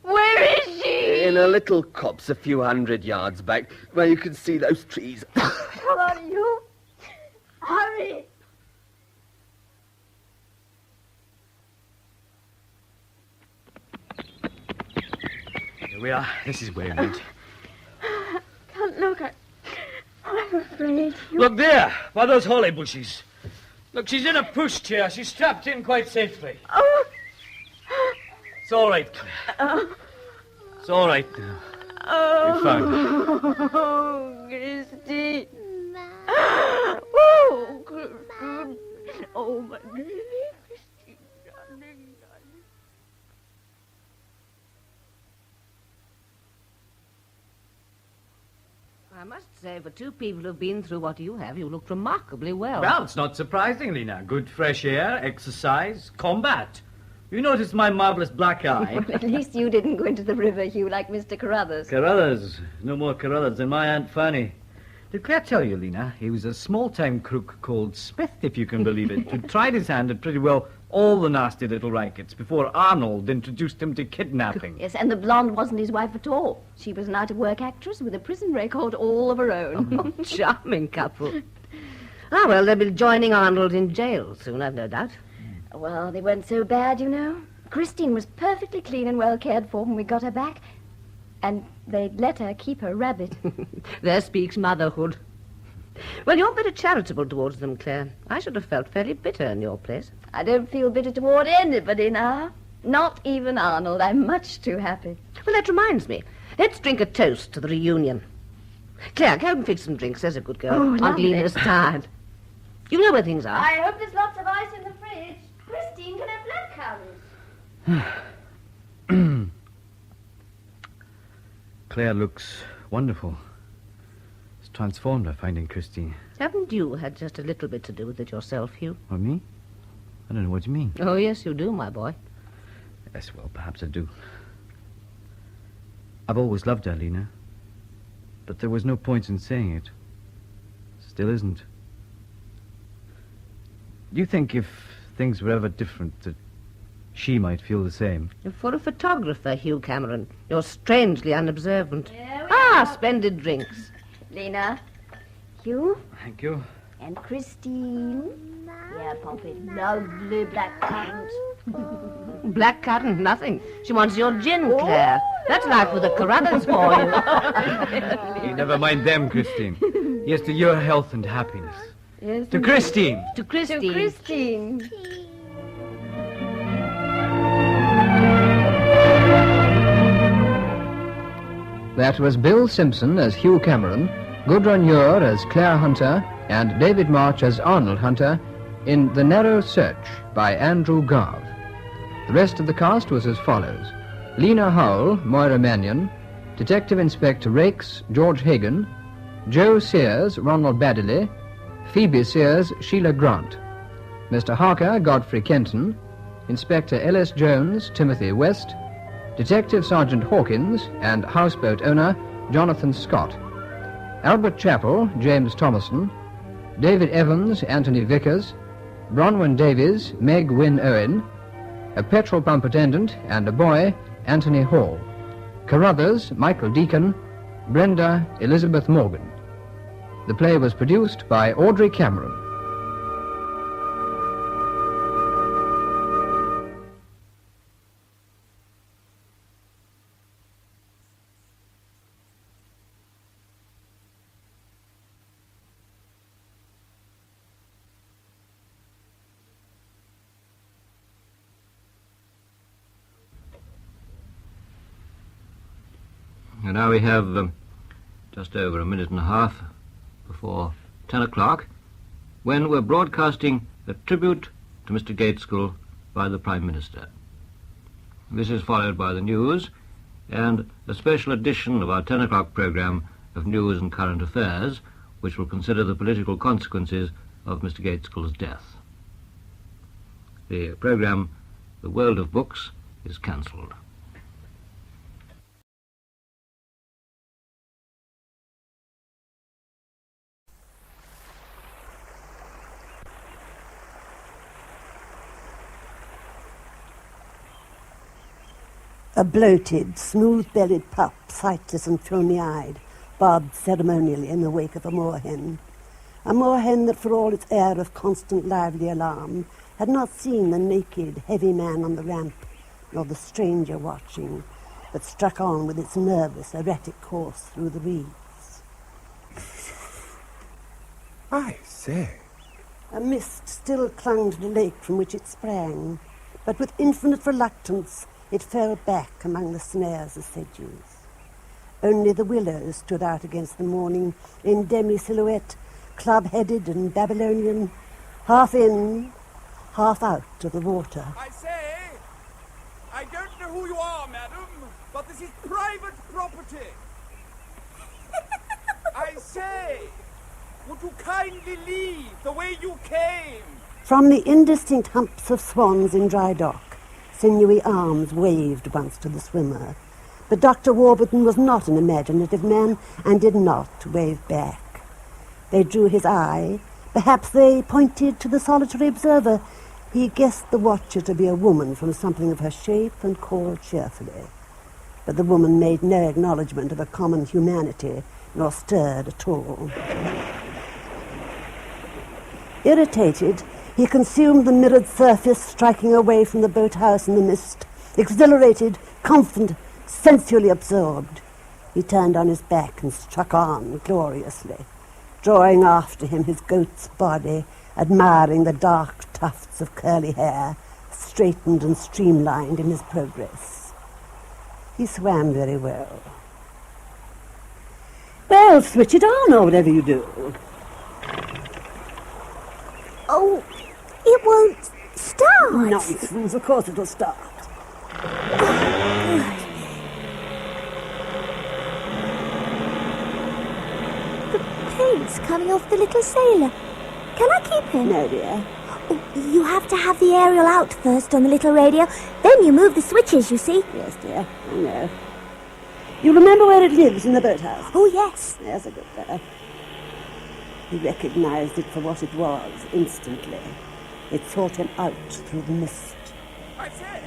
Where is she? In a little copse a few 100 yards back, where you can see those trees. Come on, you. Hurry. Here we are. This is where it went. Can't look. I'm afraid. Look there, by those holly bushes. Look, she's in a pushchair. She's strapped in quite safely. Oh. It's all right, Claire. It's all right now. Oh. We found her. Oh, Christy. Oh, Christy. Oh, my baby. Christy, darling. I must say, for two people who've been through what you have, you look remarkably well. Well, it's not surprisingly now. Good fresh air, exercise, combat. You noticed my marvellous black eye? Well, at least you didn't go into the river, Hugh, like Mr. Carruthers. Carruthers. No more Carruthers than my Aunt Fanny. Did Claire tell you, Lena? He was a small-time crook called Smith, if you can believe it, who tried his hand at pretty well all the nasty little rackets before Arnold introduced him to kidnapping. Yes, and the blonde wasn't his wife at all. She was an out-of-work actress with a prison record all of her own. Charming couple. Ah, well, they'll be joining Arnold in jail soon, I've no doubt. Well, they weren't so bad, you know. Christine was perfectly clean and well cared for when we got her back. And they'd let her keep her rabbit. There speaks motherhood. Well, you're very charitable towards them, Claire. I should have felt fairly bitter in your place. I don't feel bitter toward anybody now. Not even Arnold. I'm much too happy. Well, that reminds me. Let's drink a toast to the reunion. Claire, go and fix some drinks. There's a good girl. Oh, Aunt lovely. Lena's tired. You know where things are. I hope there's lots of ice in the fridge. Christine can have blackcurrant. Claire looks wonderful. It's transformed her finding Christine. Haven't you had just a little bit to do with it yourself, Hugh? Or me? I don't know what you mean. Oh, yes, you do, my boy. Yes, well, perhaps I do. I've always loved her, Lena. But there was no point in saying it. Still isn't. Do you think if things were ever different that she might feel the same? For a photographer, Hugh Cameron, you're strangely unobservant. Splendid drinks. Lena, Hugh, Thank you. and Christine. Yeah, Poppy, lovely blackcurrant. Blackcurrant, nothing. She wants your gin, Claire. That's like with the Carruthers for you. You never mind them, Christine. Here's to your health and happiness. Yes, To Christine. To Christine. To Christine. That was Bill Simpson as Hugh Cameron, Gudrun Ure as Claire Hunter, and David March as Arnold Hunter in The Narrow Search by Andrew Garve. The rest of the cast was as follows: Lena Howell, Moira Mannion, Detective Inspector Rakes, George Hagan, Joe Sears, Ronald Baddeley, Phoebe Sears, Sheila Grant, Mr. Harker, Godfrey Kenton, Inspector Ellis Jones, Timothy West, Detective Sergeant Hawkins, and houseboat owner Jonathan Scott. Albert Chappell, James Thomason, David Evans, Anthony Vickers, Bronwyn Davies, Meg Wynne Owen, a petrol pump attendant and a boy, Anthony Hall. Carruthers, Michael Deacon, Brenda, Elizabeth Morgan. The play was produced by Audrey Cameron. And now we have just over a minute and a half before 10 o'clock, when we're broadcasting a tribute to Mr. Gaitskell by the Prime Minister. This is followed by the news and a special edition of our 10 o'clock programme of news and current affairs, which will consider the political consequences of Mr. Gaitskell's death. The programme, The World of Books, is cancelled. A bloated, smooth-bellied pup, sightless and filmy-eyed, bobbed ceremonially in the wake of a moorhen. A moorhen that, for all its air of constant lively alarm, had not seen the naked, heavy man on the ramp, nor the stranger watching, but struck on with its nervous, erratic course through the reeds. I say. A mist still clung to the lake from which it sprang, but with infinite reluctance it fell back among the snares of sedges. Only the willows stood out against the morning in demi-silhouette, club-headed and Babylonian, half in, half out of the water. I say, I don't know who you are, madam, but this is private property. I say, would you kindly leave the way you came? From the indistinct humps of swans in dry dock, sinewy arms waved once to the swimmer. But Dr. Warburton was not an imaginative man and did not wave back. They drew his eye. Perhaps they pointed to the solitary observer. He guessed the watcher to be a woman from something of her shape and called cheerfully. But the woman made no acknowledgement of a common humanity, nor stirred at all. Irritated, he consumed the mirrored surface, striking away from the boathouse in the mist. Exhilarated, confident, sensually absorbed, he turned on his back and struck on gloriously, drawing after him his goat's body, admiring the dark tufts of curly hair, straightened and streamlined in his progress. He swam very well. Well, switch it on or whatever you do. Oh, it won't start. Nonsense, of course it'll start. The paint's coming off the little sailor. Can I keep him? No, dear. Oh, you have to have the aerial out first on the little radio. Then you move the switches, you see. Yes, dear, I know. You remember where it lives in the boathouse? Oh, yes. There's a good girl. He recognized it for what it was instantly. It sought him out through the mist. I say!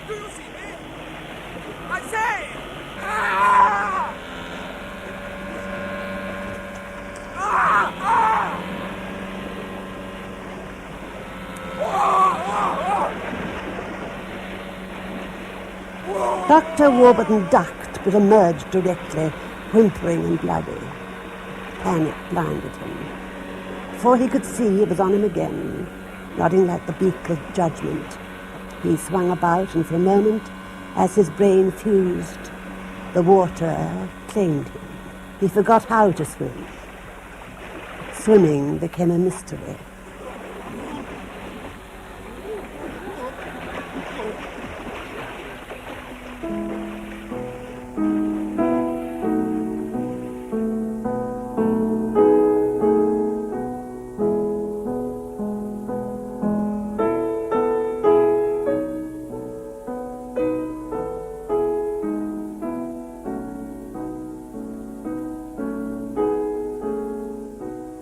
Do you see me? I say! Ah! Ah! Ah! Dr. Warburton ducked, but emerged directly, whimpering and bloody. Panic blinded him. Before he could see, it was on him again, nodding like the beak of judgment. He swung about, and for a moment, as his brain fused, the water claimed him. He forgot how to swim. Swimming became a mystery.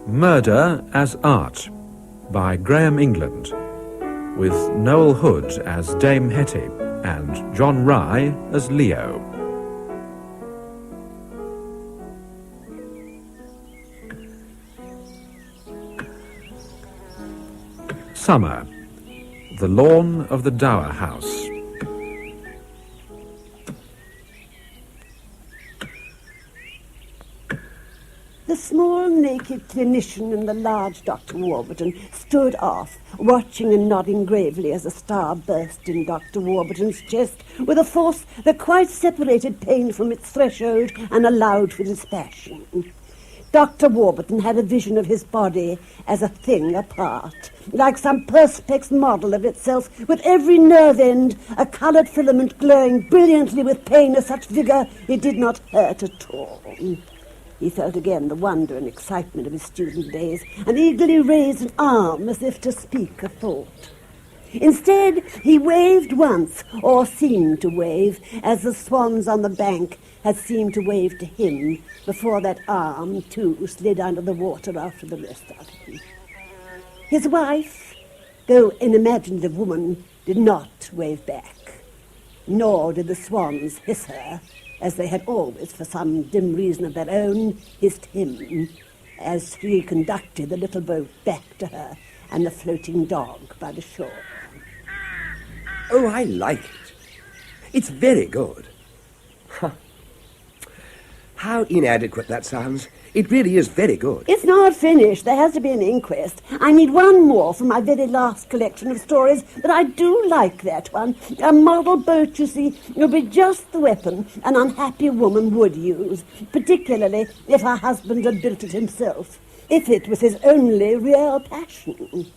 Murder as Art by Graham England, with Noel Hood as Dame Hetty and John Rye as Leo. Summer. The lawn of the Dower House. The small, naked clinician and the large Dr. Warburton stood off, watching and nodding gravely as a star burst in Dr. Warburton's chest with a force that quite separated pain from its threshold and allowed for its passion. Dr. Warburton had a vision of his body as a thing apart, like some perspex model of itself, with every nerve end a coloured filament glowing brilliantly with pain of such vigour it did not hurt at all. He felt again the wonder and excitement of his student days, and eagerly raised an arm as if to speak a thought. Instead, he waved once, or seemed to wave, as the swans on the bank had seemed to wave to him before that arm, too, slid under the water after the rest of him. His wife, though an imaginative woman, did not wave back, nor did the swans hiss her, as they had always, for some dim reason of their own, hissed him, as he conducted the little boat back to her and the floating dog by the shore. Oh, I like it. It's very good. How inadequate that sounds. It really is very good. It's not finished. There has to be an inquest. I need one more for my very last collection of stories, but I do like that one. A model boat, you see, will be just the weapon an unhappy woman would use, particularly if her husband had built it himself, if it was his only real passion.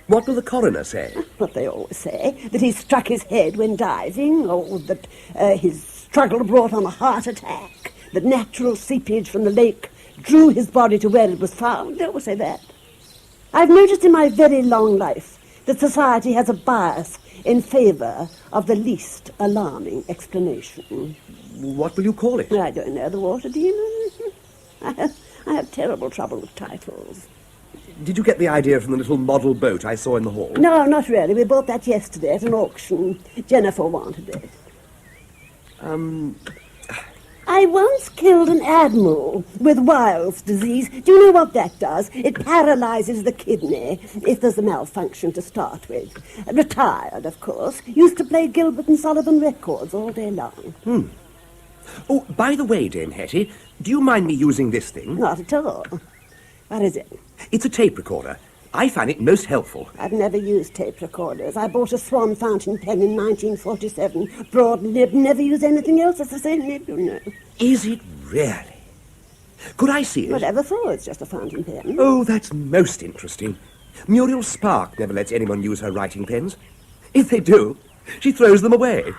What will the coroner say? What they always say, that he struck his head when diving, or that his struggle brought on a heart attack, that natural seepage from the lake drew his body to where it was found. They always say that. I've noticed in my very long life that society has a bias in favour of the least alarming explanation. What will you call it? I don't know, the water demon. I have terrible trouble with titles. Did you get the idea from the little model boat I saw in the hall? No, not really. We bought that yesterday at an auction. Jennifer wanted it. I once killed an admiral with Weil's disease. Do you know what that does? It paralyzes the kidney, if there's a malfunction to start with. Retired, of course. Used to play Gilbert and Sullivan records all day long. Oh, by the way, Dame Hetty, do you mind me using this thing? Not at all. What is it? It's a tape recorder. I find it most helpful. I've never used tape recorders. I bought a Swan fountain pen in 1947. Broad nib, never use anything else. It's the same nib, you know. Is it really? Could I see it? Whatever for, it's just a fountain pen. Oh, that's most interesting. Muriel Spark never lets anyone use her writing pens. If they do, she throws them away.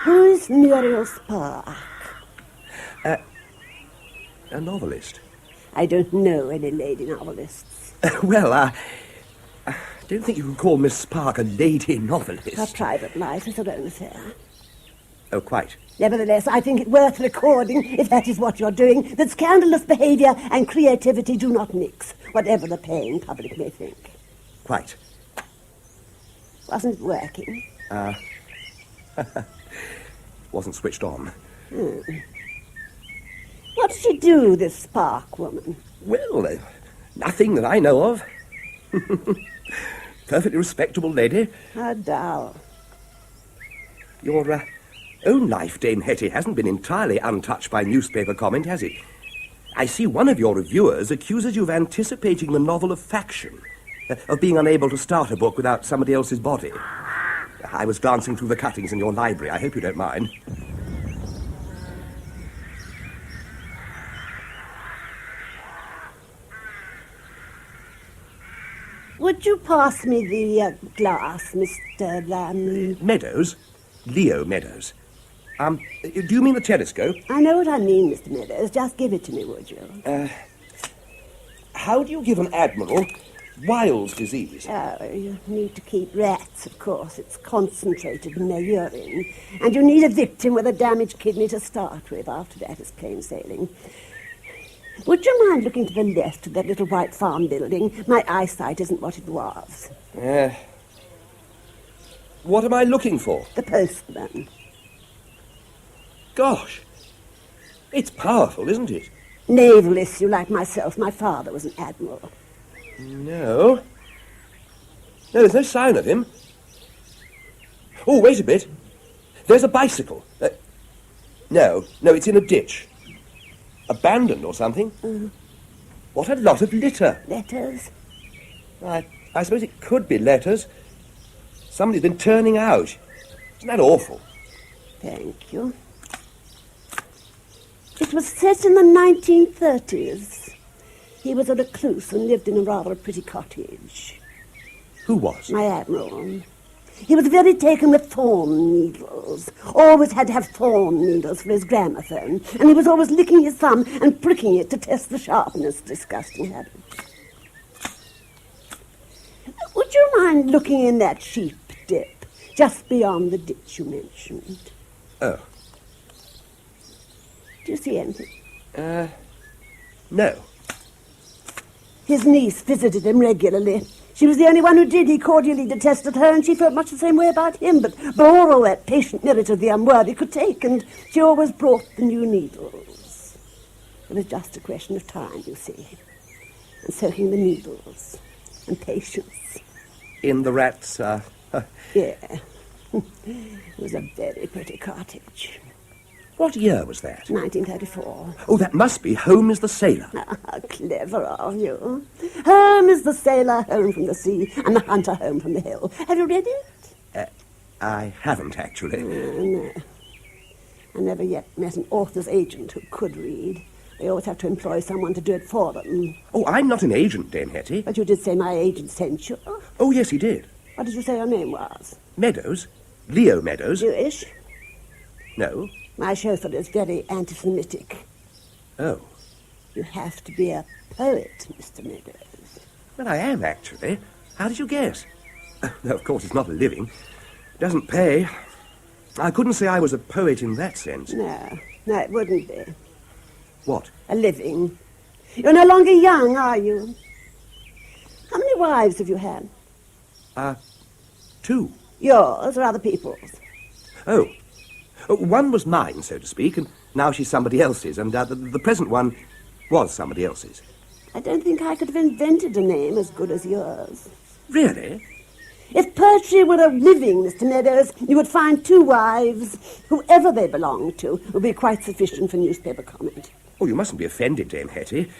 Who's Muriel Spark? A novelist. I don't know any lady novelists. Well, I don't think you can call Miss Spark a lady novelist. Her private life is her own affair. Oh, quite. Nevertheless, I think it worth recording, if that is what you're doing, that scandalous behaviour and creativity do not mix, whatever the paying public may think. Quite. Wasn't it working? Wasn't switched on. What did she do, this Spark woman? Well, nothing that I know of. Perfectly respectable lady. How dull. Your own life, Dame Hetty, hasn't been entirely untouched by newspaper comment, has it? I see one of your reviewers accuses you of anticipating the novel of faction, of being unable to start a book without somebody else's body. I was glancing through the cuttings in your library. I hope you don't mind. Would you pass me the glass, Mr. Meadows? Leo Meadows. Do you mean the telescope? I know what I mean, Mr. Meadows. Just give it to me, would you? How do you give an admiral Weil's disease? Oh, you need to keep rats, of course. It's concentrated in their urine. And you need a victim with a damaged kidney to start with. After that, it's plain sailing. Would you mind looking to the left of that little white farm building? My eyesight isn't what it was. What am I looking for? The postman. Gosh. It's powerful, isn't it? Naval issue like myself. My father was an admiral. No, there's no sign of him. Oh, wait a bit. There's a bicycle. No, it's in a ditch. Abandoned or something. What a lot of litter. Letters? I suppose it could be letters. Somebody's been turning out. Isn't that awful? Thank you. It was set in the 1930s. He was a recluse and lived in a rather pretty cottage. Who was? My admiral. He was very taken with thorn needles. Always had to have thorn needles for his gramophone. And he was always licking his thumb and pricking it to test the sharpness. Disgusting habit. Would you mind looking in that sheep dip, just beyond the ditch you mentioned? Oh. Do you see anything? No. His niece visited him regularly. She was the only one who did. He cordially detested her, and she felt much the same way about him, but bore all that patient merit of the unworthy could take, and she always brought the new needles. It was just a question of time, you see, and soaking the needles, and patience. In the rats, Yeah. It was a very pretty cottage. What year was that? 1934. Oh, that must be Home is the Sailor. How clever of you. Home is the sailor home from the sea, and the hunter home from the hill. Have you read it? I haven't, actually. No. I never yet met an author's agent who could read. They always have to employ someone to do it for them. Oh, I'm not an agent, Dame Hetty. But you did say my agent sent you. Oh, yes, he did. What did you say your name was? Meadows. Leo Meadows. Jewish? No. My chauffeur is very anti-Semitic. Oh. You have to be a poet, Mr. Meadows. Well, I am, actually. How did you guess? No, of course, it's not a living. It doesn't pay. I couldn't say I was a poet in that sense. No, it wouldn't be. What? A living. You're no longer young, are you? How many wives have you had? 2. Yours or other people's? Oh. One was mine, so to speak, and now she's somebody else's, and the present one was somebody else's. I don't think I could have invented a name as good as yours. Really? If poetry were a living, Mr. Meadows, you would find 2 wives, whoever they belonged to, would be quite sufficient for newspaper comment. Oh, you mustn't be offended, Dame Hetty.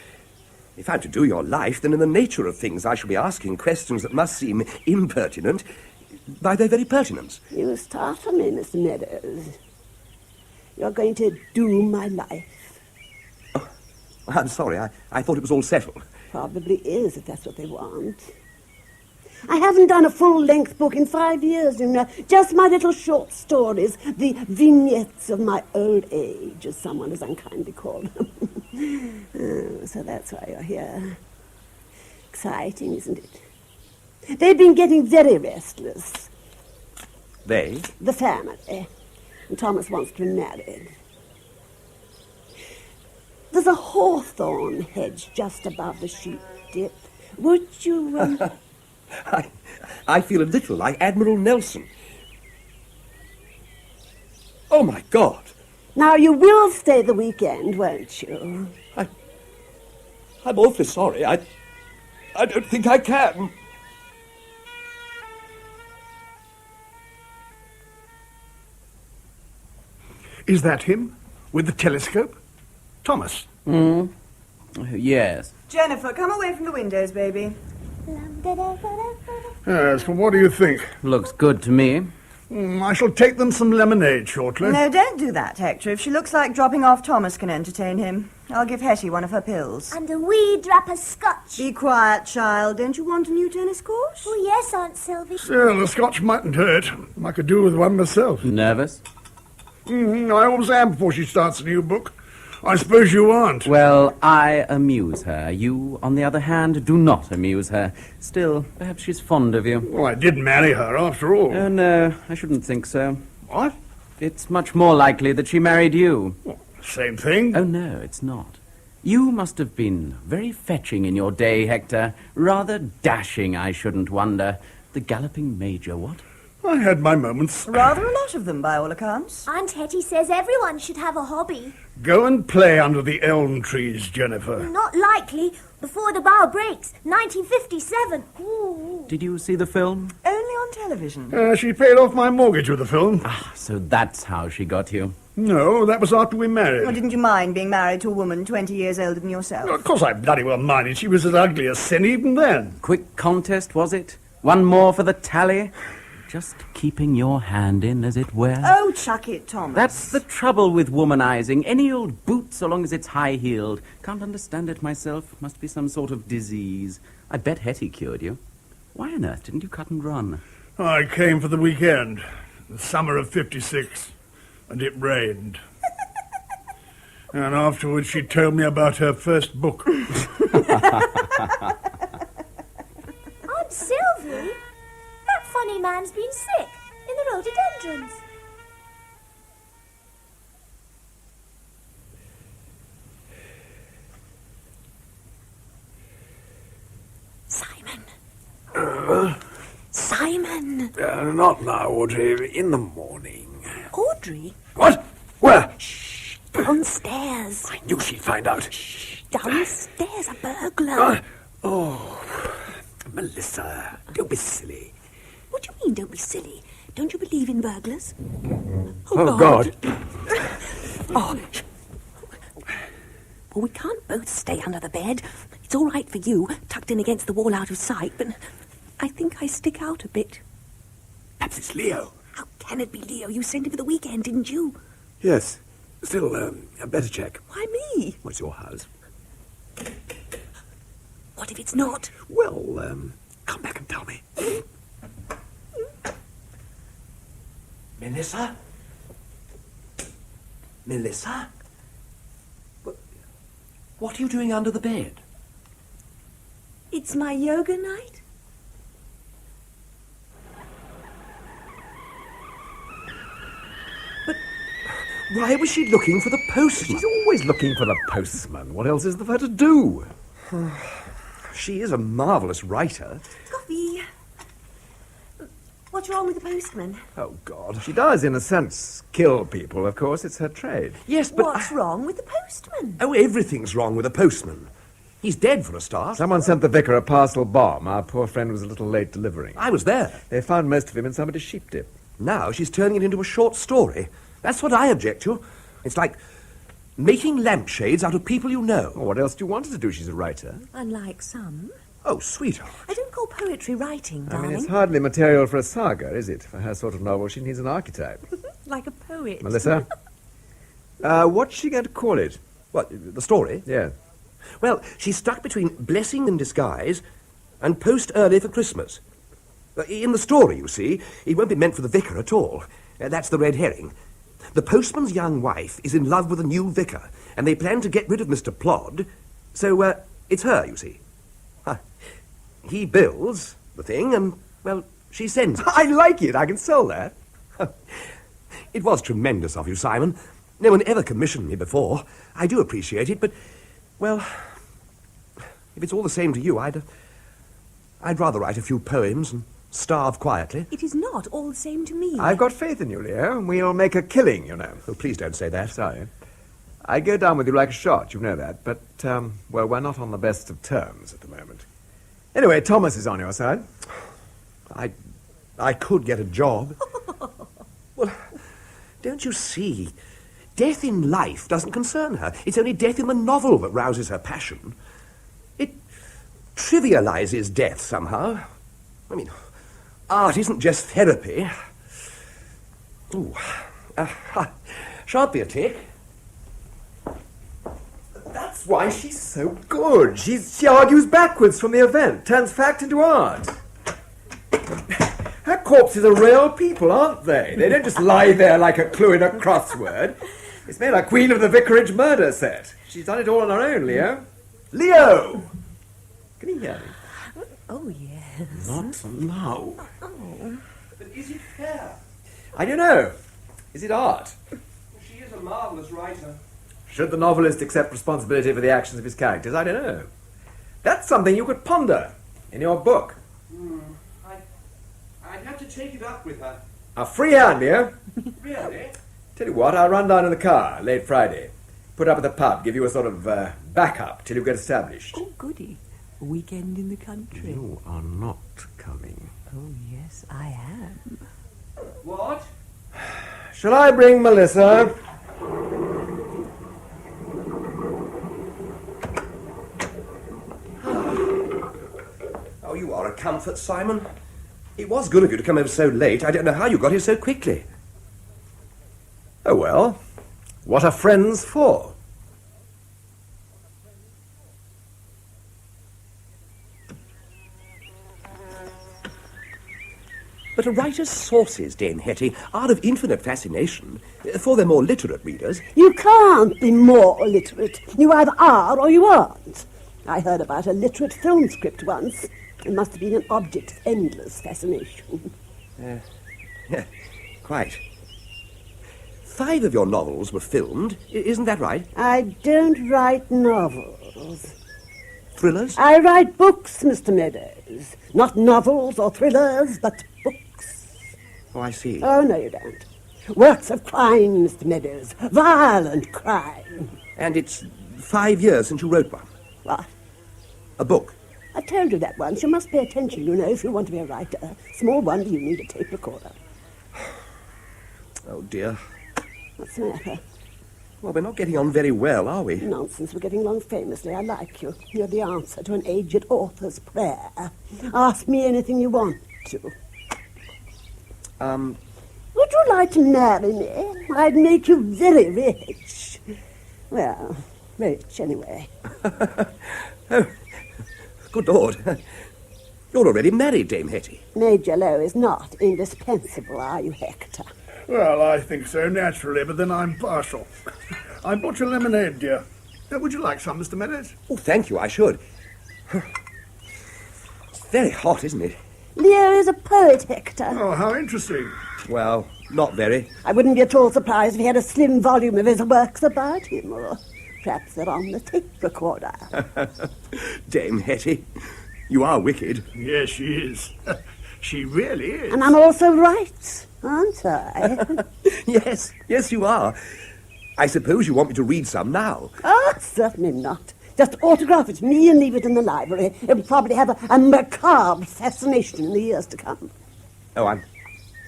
If I'm to do your life, then in the nature of things I shall be asking questions that must seem impertinent by their very pertinence. You startle me, Mr. Meadows. You're going to do my life. Oh, I'm sorry. I thought it was all settled. Probably is, if that's what they want. I haven't done a full-length book in 5 years, you know. Just my little short stories, the vignettes of my old age, as someone has unkindly called them. Oh, so that's why you're here. Exciting, isn't it? They've been getting very restless. They? The family. And Thomas wants to be married. There's a hawthorn hedge just above the sheep dip. Would you... I feel a little like Admiral Nelson. Oh, my God. Now, you will stay the weekend, won't you? I'm awfully sorry. I don't think I can. Is that him? With the telescope? Thomas? Yes. Jennifer, come away from the windows, baby. Yes, well, what do you think? Looks good to me. I shall take them some lemonade shortly. No, don't do that, Hector. If she looks like dropping off, Thomas can entertain him. I'll give Hetty one of her pills. And a wee drop of scotch. Be quiet, child. Don't you want a new tennis court? Oh, yes, Aunt Sylvie. Still, the scotch mightn't hurt. I could do with one myself. Nervous? I always am before she starts a new book. I suppose you aren't. Well, I amuse her. You, on the other hand, do not amuse her. Still, perhaps she's fond of you. Well, I did marry her, after all. Oh, no, I shouldn't think so. What? It's much more likely that she married you. Well, same thing? Oh, no, it's not. You must have been very fetching in your day, Hector. Rather dashing, I shouldn't wonder. The galloping major, what? I had my moments. Rather a lot of them, by all accounts. Aunt Hetty says everyone should have a hobby. Go and play under the elm trees, Jennifer. Not likely. Before the bough breaks. 1957. Ooh. Did you see the film? Only on television. She paid off my mortgage with the film. Ah, so that's how she got you. No, that was after we married. Well, didn't you mind being married to a woman 20 years older than yourself? Of course I bloody well minded. She was as ugly as sin even then. Quick contest, was it? One more for the tally? Just keeping your hand in, as it were. Oh, chuck it, Thomas. That's the trouble with womanizing. Any old boot, so long as it's high-heeled. Can't understand it myself. Must be some sort of disease. I bet Hetty cured you. Why on earth didn't you cut and run? I came for the weekend. The summer of 56. And it rained. And afterwards she told me about her first book. Aunt Sylvie? That funny man's been sick in the rhododendrons. Simon! Not now, Audrey. In the morning. Audrey? What? Where? Shh! Downstairs. I knew she'd find out. Shh! Downstairs, a burglar. Melissa, don't be silly. What do you mean, don't be silly? Don't you believe in burglars? Oh, God. Well, we can't both stay under the bed. It's all right for you, tucked in against the wall out of sight, but I think I stick out a bit. Perhaps it's Leo. How can it be Leo? You sent him for the weekend, didn't you? Yes. Still, I better check. Why me? What's your house? What if it's not? Well, come back and tell me. Melissa? Melissa? What are you doing under the bed? It's my yoga night. Why was she looking for the postman? She's always looking for the postman. What else is there for her to do? She is a marvellous writer. Coffee. What's wrong with the postman? Oh, God. She does, in a sense, kill people, of course. It's her trade. Yes, but... What's wrong with the postman? Oh, everything's wrong with the postman. He's dead for a start. Someone sent the vicar a parcel bomb. Our poor friend was a little late delivering. I was there. They found most of him in somebody's sheep dip. Now she's turning it into a short story. That's what I object to. It's like making lampshades out of people you know. Well, what else do you want her to do? She's a writer. Unlike some. Oh, sweetheart. I don't call poetry writing, darling. I mean, it's hardly material for a saga, is it? For her sort of novel, she needs an archetype. Like a poet. Melissa? What's she going to call it? What, the story? Yeah. Well, she's stuck between Blessing in Disguise and Post Early for Christmas. In the story, you see, it won't be meant for the vicar at all. That's the red herring. The postman's young wife is in love with a new vicar, and they plan to get rid of Mr. Plod. So, it's her, you see. He bills the thing, and, well, she sends it. I like it. I can sell that. It was tremendous of you, Simon. No one ever commissioned me before. I do appreciate it, but, well, if it's all the same to you, I'd rather write a few poems and starve quietly. It is not all the same to me. I've got faith in you, Leo, and we'll make a killing, you know. Oh, please don't say that. Sorry. I go down with you like a shot, you know that, but, well, we're not on the best of terms at the moment. Anyway, Thomas is on your side. I could get a job. Well, don't you see? Death in life doesn't concern her. It's only death in the novel that rouses her passion. It trivializes death somehow. I mean, art isn't just therapy. Ooh. Shan't be a tick. That's why she's so good. She argues backwards from the event, turns fact into art. Her corpses are real people, aren't they? They don't just lie there like a clue in a crossword. It's made a Queen of the Vicarage murder set. She's done it all on her own, Leo. Leo! Can you hear me? Oh, yes. Not now. Oh. But is it fair? I don't know. Is it art? She is a marvellous writer. Should the novelist accept responsibility for the actions of his characters? I don't know. That's something you could ponder in your book. I'd have to take it up with her. A free hand, Leo. Really? Tell you what, I'll run down in the car late Friday. Put up at the pub, give you a sort of backup till you get established. Oh, goody. A weekend in the country. You are not coming. Oh, yes, I am. What? Shall I bring Melissa? Oh, you are a comfort, Simon. It was good of you to come over so late. I don't know how you got here so quickly. Oh, well, what are friends for? But a writer's sources, Dame Hetty, are of infinite fascination. For their more literate readers. You can't be more literate. You either are or you aren't. I heard about a literate film script once. It must have been an object of endless fascination. Yeah, quite. 5 of your novels were filmed, isn't that right? I don't write novels. Thrillers? I write books, Mr. Meadows. Not novels or thrillers, but books. Oh, I see. Oh, no, you don't. Works of crime, Mr. Meadows. Violent crime. And it's 5 years since you wrote one. What? A book. I told you that once. You must pay attention, you know, if you want to be a writer. Small wonder you need a tape recorder. Oh, dear. What's the matter? Well, we're not getting on very well, are we? Nonsense. We're getting along famously. I like you. You're the answer to an aged author's prayer. Ask me anything you want to. Would you like to marry me? I'd make you very rich. Well, rich anyway. Oh, good Lord. You're already married, Dame Hetty. Major Lowe is not indispensable, are you, Hector? Well, I think so, naturally, but then I'm partial. I bought you lemonade, dear. Would you like some, Mr. Meadows? Oh, thank you, I should. It's very hot, isn't it? Leo is a poet, Hector. Oh, how interesting. Well, not very. I wouldn't be at all surprised if he had a slim volume of his works about him, or perhaps they're on the tape recorder. Dame Hetty, you are wicked. Yes, she is. She really is. And I'm also right, aren't I? Yes, you are. I suppose you want me to read some now. Oh, certainly not. Just autograph it to me and leave it in the library. It will probably have a macabre fascination in the years to come. Oh,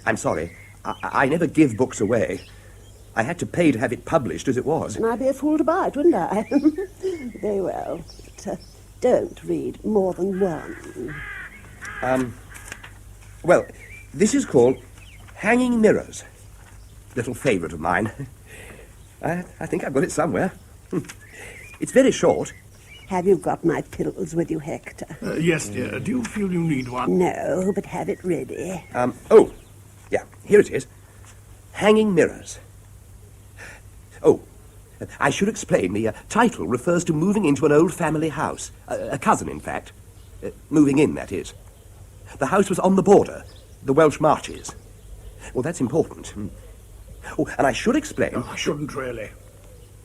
I'm sorry. I never give books away. I had to pay to have it published as it was. And I'd be a fool to buy it, wouldn't I? Very well. But, don't read more than one. Well, this is called Hanging Mirrors. Little favourite of mine. I think I've got it somewhere. It's very short. Have you got my pills with you, Hector? Yes, dear. Do you feel you need one? No, but have it ready. Yeah, here it is. Hanging Mirrors. Oh, I should explain. The title refers to moving into an old family house. A cousin, in fact. Moving in, that is. The house was on the border, the Welsh Marches. Well, that's important. Oh, and I should explain... No, I shouldn't really.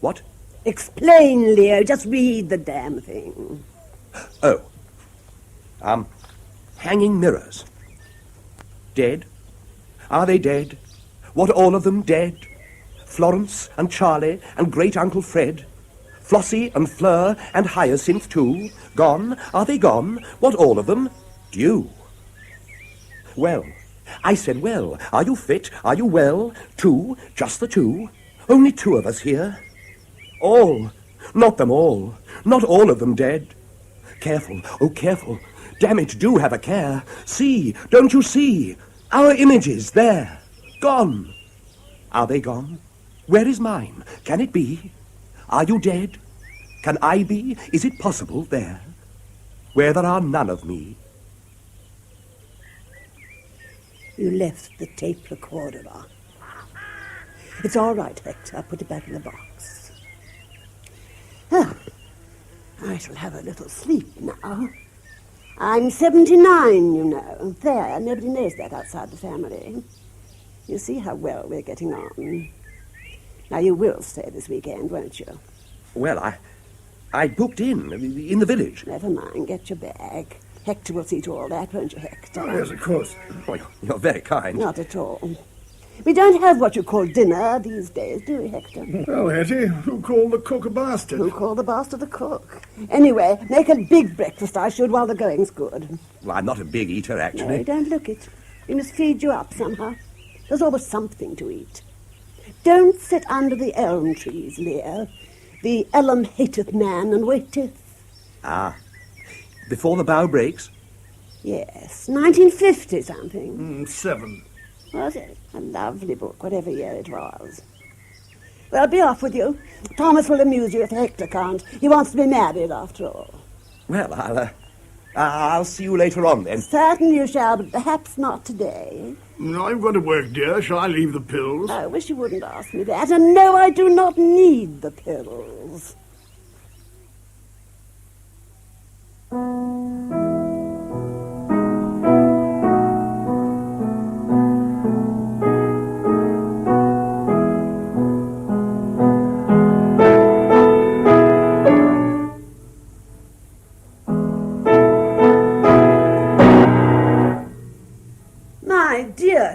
What? Explain, Leo. Just read the damn thing. Oh. Hanging Mirrors. Dead? Are they dead? What, all of them dead? Florence and Charlie and great-uncle Fred? Flossie and Fleur and Hyacinth, too? Gone? Are they gone? What, all of them? Due. Well, I said well. Are you fit? Are you well? Two? Just the two? Only two of us here? All. Not them all. Not all of them dead. Careful. Oh, careful. Damn it, do have a care. See, don't you see? Our images, there. Gone. Are they gone? Where is mine? Can it be? Are you dead? Can I be? Is it possible there? Where there are none of me? You left the tape recorder on. It's all right, Hector. I'll put it back in the box. I shall have a little sleep now. I'm 79, you know. There, nobody knows that outside the family. You see how well we're getting on. Now, you will stay this weekend, won't you? Well, I booked in the village. Never mind, get your bag. Hector will see to all that, won't you, Hector? Oh, yes, of course. Oh, you're very kind. Not at all. We don't have what you call dinner these days, do we, Hector? Well, Hetty, who called the cook a bastard? Who called the bastard a cook? Anyway, make a big breakfast, I should, while the going's good. Well, I'm not a big eater, actually. No, don't look it. We must feed you up somehow. There's always something to eat. Don't sit under the elm trees, Leo. The elm hateth man and waiteth. Ah. Before the bough breaks? Yes, 1950 something. 7. Was it? A lovely book, whatever year it was. Well, be off with you. Thomas will amuse you if Hector can't. He wants to be married, after all. Well, I'll see you later on, then. Certainly you shall, but perhaps not today. No, I've got to work, dear. Shall I leave the pills? I wish you wouldn't ask me that. And no, I do not need the pills.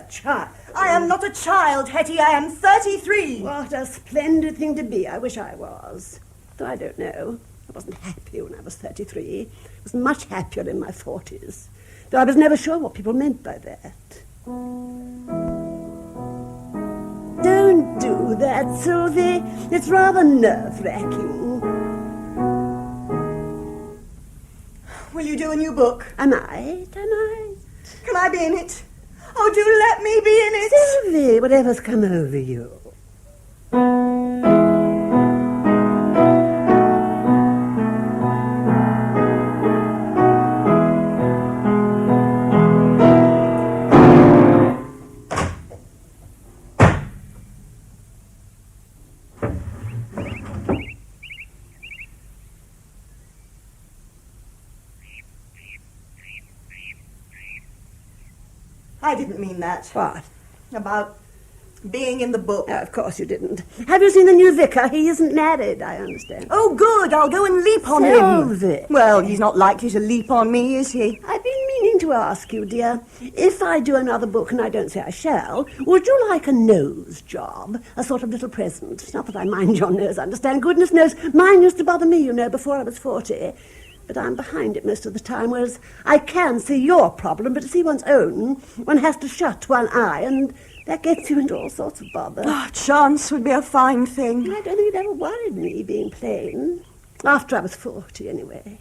Child. I am not a child, Hetty. I am 33. What a splendid thing to be. I wish I was. Though I don't know. I wasn't happy when I was 33. I was much happier in my 40s. Though I was never sure what people meant by that. Don't do that, Sylvie. It's rather nerve-wracking. Will you do a new book? I might. Can I be in it? Oh, do let me be in it. Sylvie, whatever's come over you. I didn't mean that. What? About being in the book. Of course you didn't. Have you seen the new vicar? He isn't married, I understand. Oh, good. I'll go and leap on him. Velvet. Well, he's not likely to leap on me, is he? I've been meaning to ask you, dear, if I do another book, and I don't say I shall, would you like a nose job? A sort of little present. Not that I mind your nose, understand. Goodness knows, mine used to bother me, before I was 40. But I'm behind it most of the time, whereas I can see your problem, but to see one's own, one has to shut one eye, and that gets you into all sorts of bother. Oh, chance would be a fine thing. I don't think it ever worried me, being plain. After I was 40, anyway.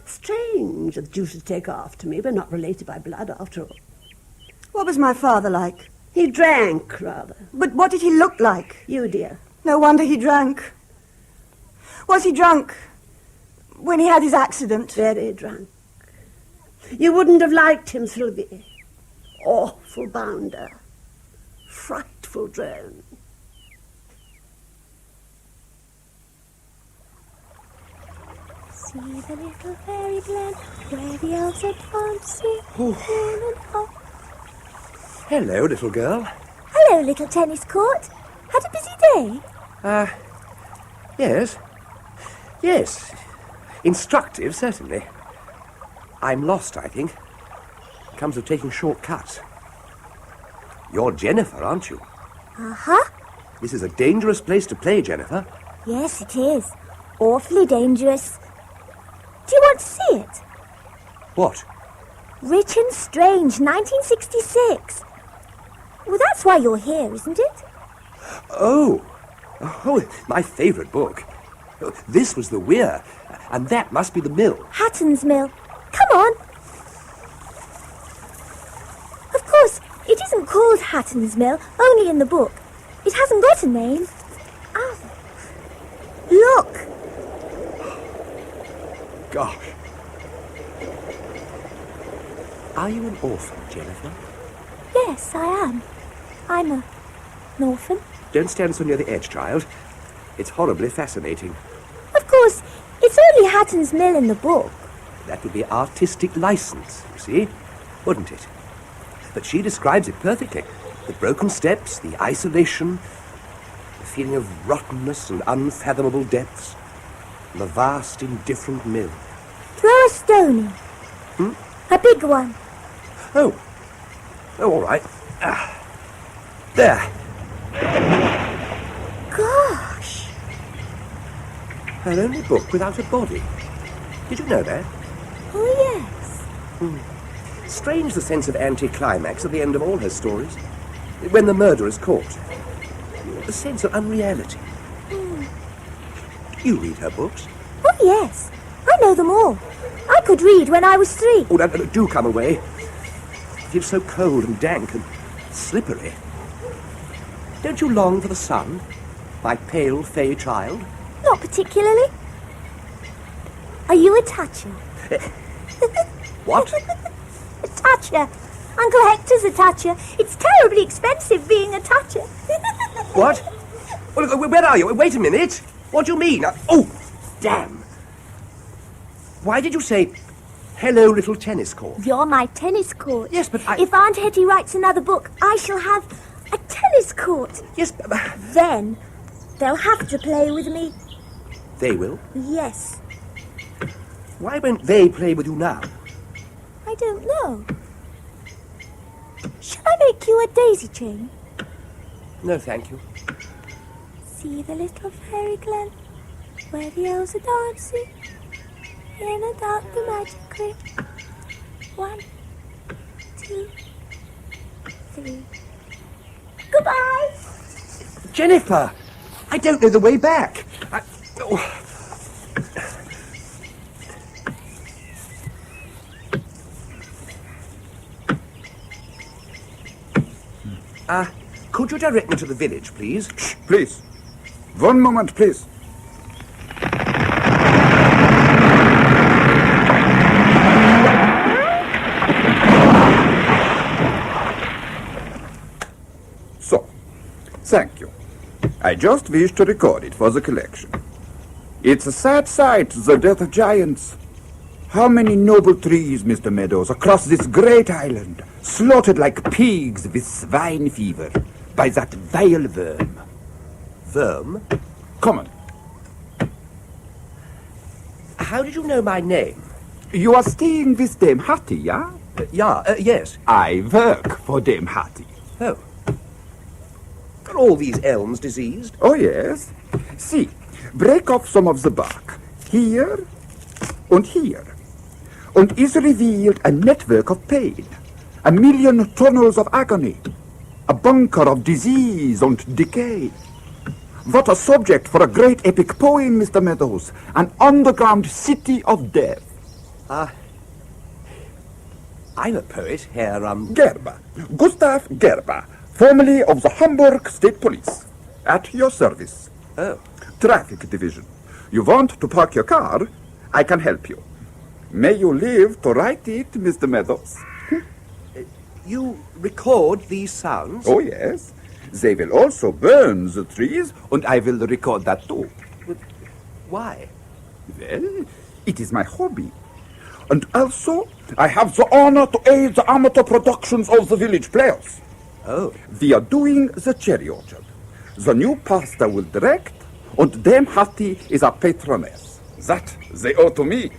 Strange that you should take after me. We're not related by blood, after all. What was my father like? He drank, rather. But what did he look like? You, dear. No wonder he drank. Was he drunk when he had his accident? Very drunk. You wouldn't have liked him, Sylvie. Awful bounder. Frightful drone. See the little fairy glen where the elves are dancing in and out. Hello, little girl. Hello, little tennis court. Had a busy day? Yes. Yes. Instructive, certainly. I'm lost, I think. Comes of taking shortcuts. You're Jennifer, aren't you? Uh-huh. This is a dangerous place to play, Jennifer. Yes, it is. Awfully dangerous. Do you want to see it? What? Rich and Strange, 1966. Well, that's why you're here, isn't it? Oh, my favourite book. This was the weir, and that must be the mill. Hatton's Mill. Come on. Of course, it isn't called Hatton's Mill, only in the book. It hasn't got a name. Ah. Look. Gosh. Are you an orphan, Jennifer? Yes, I am. I'm an orphan. Don't stand so near the edge, child. It's horribly fascinating. Of course, it's only Hatton's Mill in the book. That would be artistic license, you see, wouldn't it? But she describes it perfectly. The broken steps, the isolation, the feeling of rottenness and unfathomable depths, and the vast, indifferent mill. Throw a stone in. A big one. Oh, all right. There. Gosh. Her only book without a body. Did you know that? Oh, yes. Strange the sense of anticlimax at the end of all her stories. When the murderer is caught. The sense of unreality. You read her books? Oh, yes. I know them all. I could read when I was 3. Oh, now, do come away. It feels so cold and dank and slippery. Don't you long for the sun, my pale, fey child? Not particularly. Are you a Thatcher? What? A Thatcher. Uncle Hector's a Thatcher. It's terribly expensive being a Thatcher. What? Well, where are you? Wait a minute. What do you mean? Oh, damn. Why did you say, hello, little tennis court? You're my tennis court. Yes, but If Aunt Hetty writes another book, I shall have a tennis court. Yes, but... Then they'll have to play with me. They will? Yes. Why won't they play with you now? I don't know. Shall I make you a daisy chain? No, thank you. See the little fairy glen where the elves are dancing in a dark the magic ring. 1, 2, 3. Goodbye. Jennifer, I don't know the way back. Could you direct me to the village, please? Please. 1 moment, please. So, thank you. I just wish to record it for the collection. It's a sad sight, the death of giants. How many noble trees, Mr. Meadows, across this great island, slaughtered like pigs with swine fever by that vile worm. Worm? Come on. How did you know my name? You are staying with Dame Hattie, yeah? Yes. I work for Dame Hattie. Oh. Are all these elms diseased? Oh, yes. See, break off some of the bark. Here and here. And is revealed a network of pain. 1,000,000 tunnels of agony. A bunker of disease and decay. What a subject for a great epic poem, Mr. Meadows. An underground city of death. I'm a poet, Herr, Gerber. Gustav Gerber, formerly of the Hamburg State Police. At your service. Oh. Traffic Division. You want to park your car? I can help you. May you live to write it, Mr. Meadows. You record these sounds? Oh, yes. They will also burn the trees, and I will record that too. But why? Well, it is my hobby. And also, I have the honor to aid the amateur productions of the village players. Oh. We are doing the cherry orchard. The new pastor will direct, and Dame Hattie is our patroness. That they owe to me.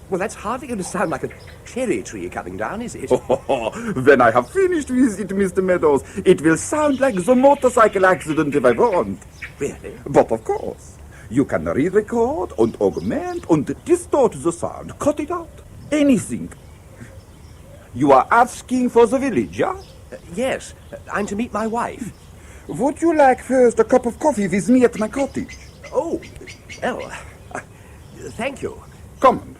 Well, that's hardly going to sound like a cherry tree coming down, is it? When I have finished with it, Mr. Meadows, it will sound like the motorcycle accident if I want. Really? But of course, you can re-record and augment and distort the sound. Cut it out. Anything. You are asking for the village, yeah? Yes. I'm to meet my wife. Would you like first a cup of coffee with me at my cottage? Oh, well, thank you. Come on.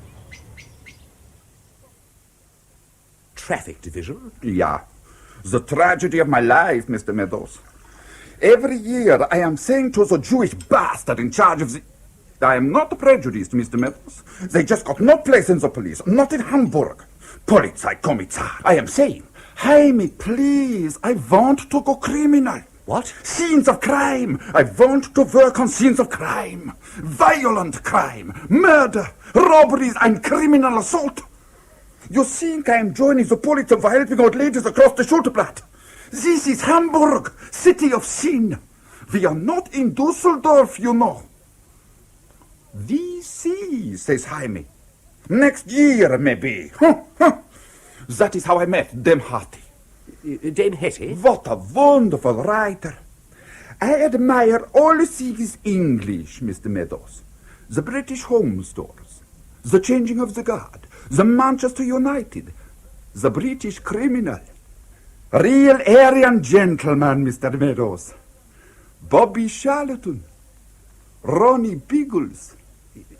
Traffic Division? Yeah. The tragedy of my life, Mr. Meadows. Every year I am saying to the Jewish bastard in charge of the... I am not prejudiced, Mr. Meadows. They just got no place in the police, not in Hamburg. Polizeikommissar. I am saying, Jaime, please, I want to go criminal. What? Scenes of crime. I want to work on scenes of crime. Violent crime, murder, robberies, and criminal assault. You think I am joining the police for helping old ladies across the Schulterblatt? This is Hamburg, city of sin. We are not in Dusseldorf, you know. We see, says Jaime. Next year, maybe. That is how I met Dame Hattie. Dame Hetty? What a wonderful writer. I admire all things English, Mr. Meadows. The British Home Stores, the changing of the guard, the Manchester United, the British criminal. Real Aryan gentleman, Mr. Meadows. Bobby Charlton, Ronnie Biggles.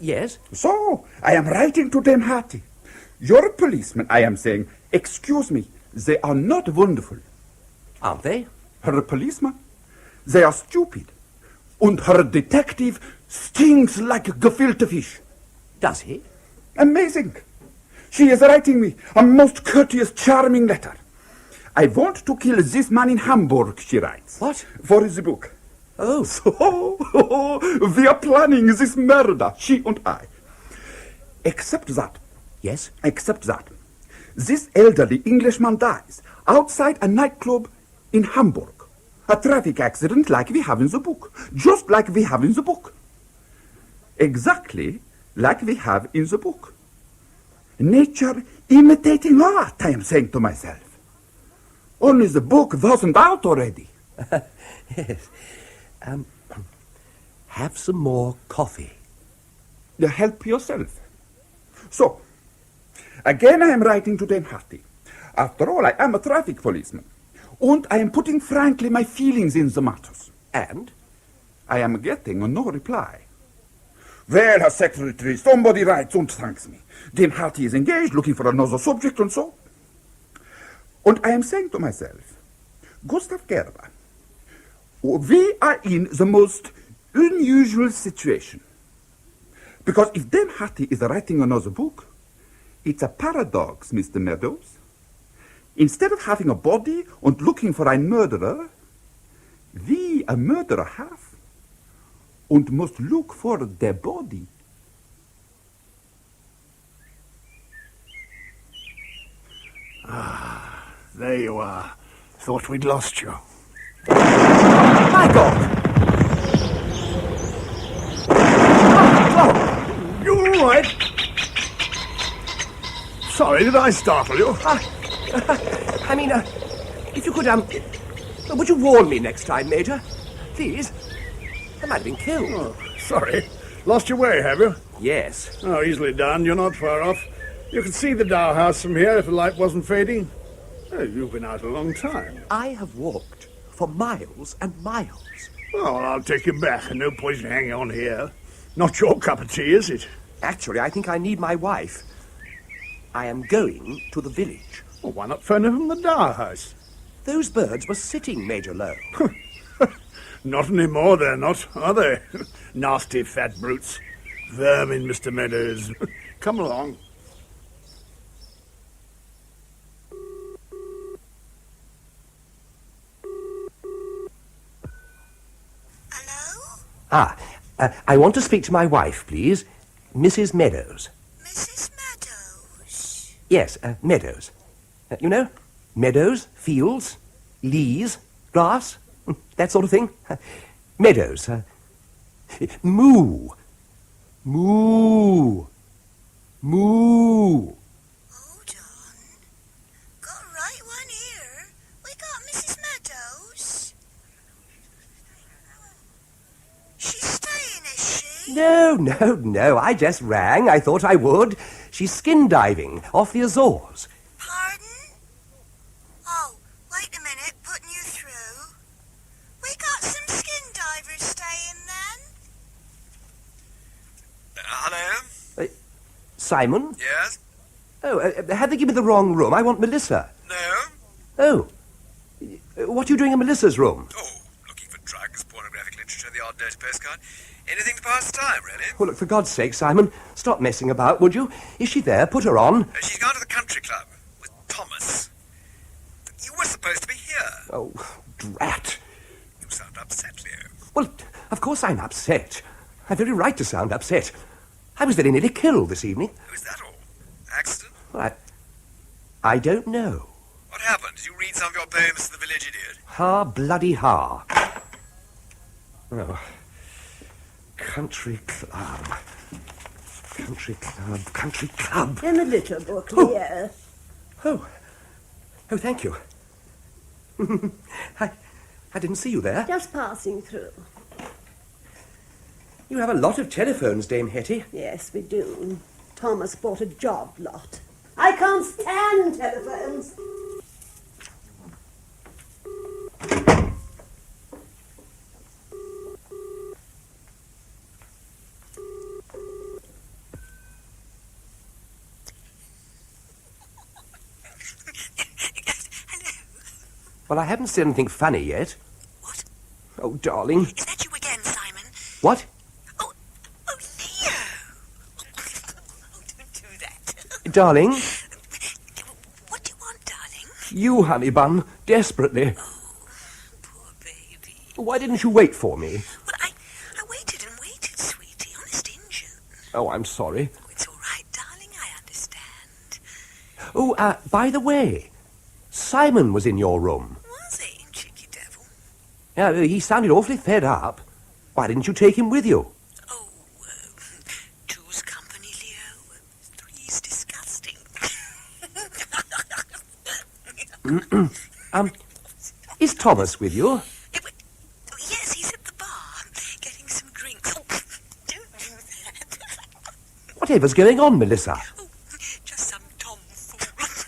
Yes? So, I am writing to Dame Hattie. Your policemen, I am saying, excuse me, they are not wonderful. Aren't they? Her policeman, they are stupid. And her detective stings like gefilte fish. Does he? Amazing. She is writing me a most courteous, charming letter. I want to kill this man in Hamburg, she writes. What? For the book. Oh. So, we are planning this murder, she and I. Except that. Yes? Except that. This elderly Englishman dies outside a nightclub in Hamburg. A traffic accident like we have in the book. Just like we have in the book. Exactly like we have in the book. Nature imitating art, I am saying to myself. Only the book wasn't out already. Yes. Have some more coffee. Help yourself. So, again I am writing to Dame Hattie. After all, I am a traffic policeman. And I am putting frankly my feelings in the matters. And? I am getting no reply. Well, Herr Secretary, somebody writes and thanks me. Dame Hattie is engaged, looking for another subject and so. And I am saying to myself, Gustav Gerber, we are in the most unusual situation. Because if Dame Hattie is writing another book, it's a paradox, Mr. Meadows. Instead of having a body and looking for a murderer, we a murderer have and must look for the body. There you are. Thought we'd lost you. My God! Oh, you all right? Sorry, did I startle you? I mean, if you could, would you warn me next time, Major? Please? I might have been killed. Oh, sorry. Lost your way, have you? Yes. Oh, easily done. You're not far off. You could see the Dow House from here if the light wasn't fading. Oh, you've been out a long time. I have walked for miles and miles. Oh, well, I'll take you back. No point in hanging on here. Not your cup of tea, is it? Actually, I think I need my wife. I am going to the village. Well, why not phone her from the Dow House? Those birds were sitting, Major Lowe. Not anymore, they're not, are they? Nasty fat brutes. Vermin, Mr. Meadows. Come along. I want to speak to my wife, please. Mrs. Meadows. Mrs. Meadows? Yes, Meadows. You know, meadows, fields, leas, grass, that sort of thing. Meadows. Moo. Moo. Moo. Hold on. Got a right one here. We got Mrs. Meadows. She's staying, is she? No. I just rang. I thought I would. She's skin diving off the Azores. Pardon? Oh, wait a minute. Putting you through. We got some skin divers staying then. Hello? Simon? Yes? Oh, have they given me the wrong room? I want Melissa. No? Oh. What are you doing in Melissa's room? Oh, looking for drugs, pornographic literature, the odd dirty postcard. Anything to pass the time, really. Well, look, for God's sake, Simon, stop messing about, would you? Is she there? Put her on. She's gone to the country club with Thomas. You were supposed to be here. Oh, drat. You sound upset, Leo. Well, of course I'm upset. I've every right to sound upset. I was very nearly killed this evening. Oh, is that all? Accident? Well, I don't know. What happened? Did you read some of your poems to the village idiot? Ha, bloody ha. Oh. Country club. Country club. Country club. In the litter book, yes. Oh, thank you. I didn't see you there. Just passing through. You have a lot of telephones, Dame Hetty. Yes, we do. Thomas bought a job lot. I can't stand telephones. Well, I haven't said anything funny yet. What? Oh, darling. Is that you again, Simon? What? Oh, Leo! Oh, don't do that. Darling? What do you want, darling? You, honey bun, desperately. Oh, poor baby. Why didn't you wait for me? Well, I waited and waited, sweetie. Honest injured. Oh, I'm sorry. Oh, it's all right, darling. I understand. Oh, by the way, Simon was in your room. Was he, cheeky devil? Yeah, he sounded awfully fed up. Why didn't you take him with you? Oh, two's company, Leo. Three's disgusting. Is Thomas with you? Yes, he's at the bar, getting some drinks. Oh, don't do that. Whatever's going on, Melissa? Just some tomfool.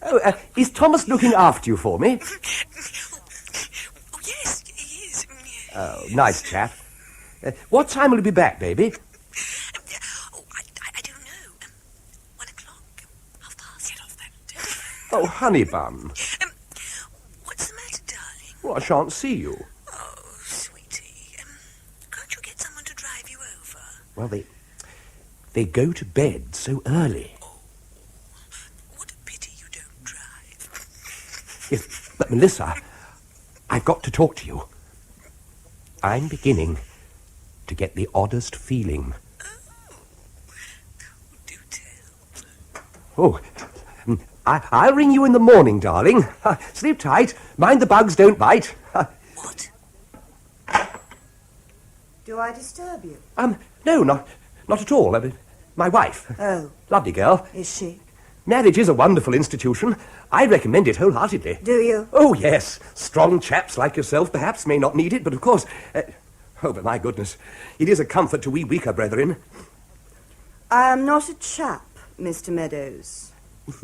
Oh, is Thomas looking after you for me? Oh, yes, he is. Oh, nice chap. What time will he be back, baby? Oh, I don't know. 1 o'clock. Half past. Get off that. Oh, honey bun. What's the matter, darling? Well, I shan't see you. Oh, sweetie. Can't you get someone to drive you over? Well, they go to bed so early. What a pity you don't drive. Yes, but Melissa, I've got to talk to you. I'm beginning to get the oddest feeling. Do tell. Oh, I'll ring you in the morning, darling. Sleep tight. Mind the bugs don't bite. What? Do I disturb you? No, not at all. My wife. Oh. Lovely girl. Is she? Marriage is a wonderful institution. I recommend it wholeheartedly. Do you? Oh, yes. Strong chaps like yourself perhaps may not need it, but of course... oh, but my goodness. It is a comfort to we weaker brethren. I am not a chap, Mr. Meadows.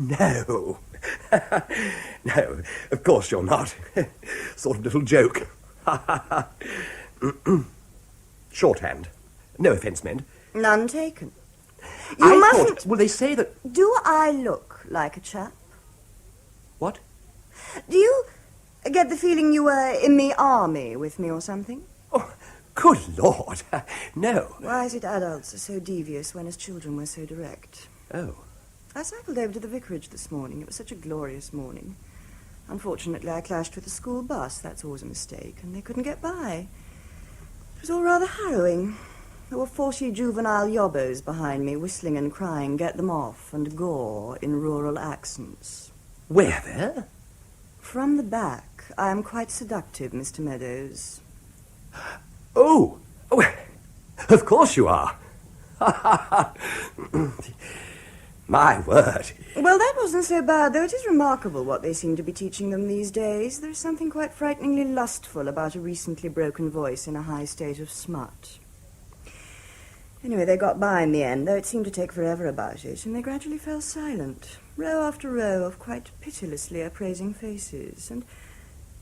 No. No, of course you're not. Sort of little joke. Shorthand. No offence meant. None taken. I You mustn't... thought... Well, they say that... Do I look like a chap? What? Do you get the feeling you were in the army with me or something? Oh, good Lord. No. Why is it adults are so devious when as children we're so direct? Oh. I cycled over to the vicarage this morning. It was such a glorious morning. Unfortunately, I clashed with the school bus. That's always a mistake, and they couldn't get by. It was all rather harrowing. There were 40 juvenile yobbos behind me, whistling and crying, "Get them off," and gore in rural accents. Where there? From the back. I am quite seductive, Mr. Meadows. Oh, of course you are. My word. Well, that wasn't so bad, though it is remarkable what they seem to be teaching them these days. There is something quite frighteningly lustful about a recently broken voice in a high state of smut. Anyway, they got by in the end, though it seemed to take forever about it, and they gradually fell silent, row after row of quite pitilessly appraising faces. And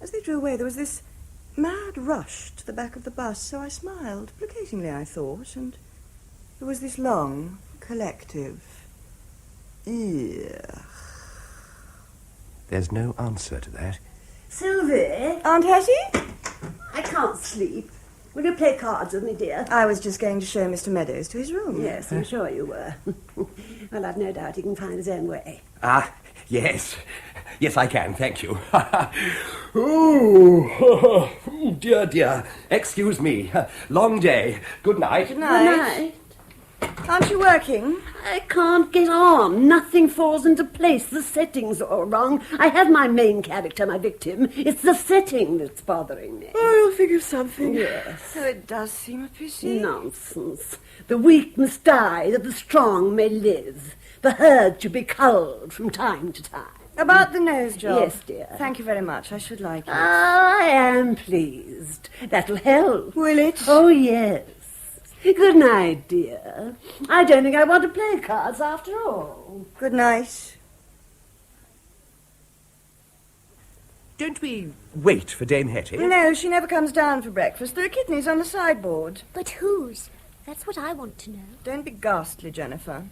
as they drew away, there was this mad rush to the back of the bus, so I smiled, placatingly, I thought, and there was this long, collective... Ugh. There's no answer to that. Sylvie? Aunt Hetty? I can't sleep. Will you play cards with me, dear? I was just going to show Mr. Meadows to his room. Yes, I'm sure you were. Well, I've no doubt he can find his own way. Ah, yes. Yes, I can, thank you. Oh, dear, dear. Excuse me. Long day. Good night. Good night. Good night. Aren't you working? I can't get on. Nothing falls into place. The setting's all wrong. I have my main character, my victim. It's the setting that's bothering me. Oh, you'll think of something. Yes. Oh, it does seem a pity. Nonsense. The weak must die that the strong may live. The herd should be culled from time to time. About the nose job? Yes, dear. Thank you very much. I should like it. I am pleased. That'll help. Will it? Oh, yes. Good night, dear. I don't think I want to play cards after all. Good night. Don't we wait for Dame Hetty? No, she never comes down for breakfast. There are kidneys on the sideboard. But whose? That's what I want to know. Don't be ghastly, Jennifer.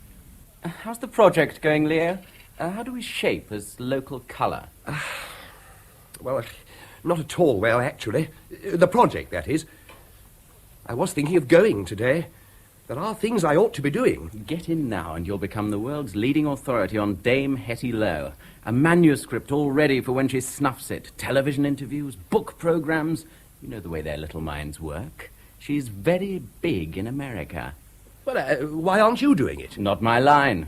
How's the project going, Leo? How do we shape as local colour? Well, not at all well, actually. The project, that is. I was thinking of going today. There are things I ought to be doing. Get in now and you'll become the world's leading authority on Dame Hetty Lowe. A manuscript all ready for when she snuffs it. Television interviews, book programmes. You know the way their little minds work. She's very big in America. Well, why aren't you doing it? Not my line.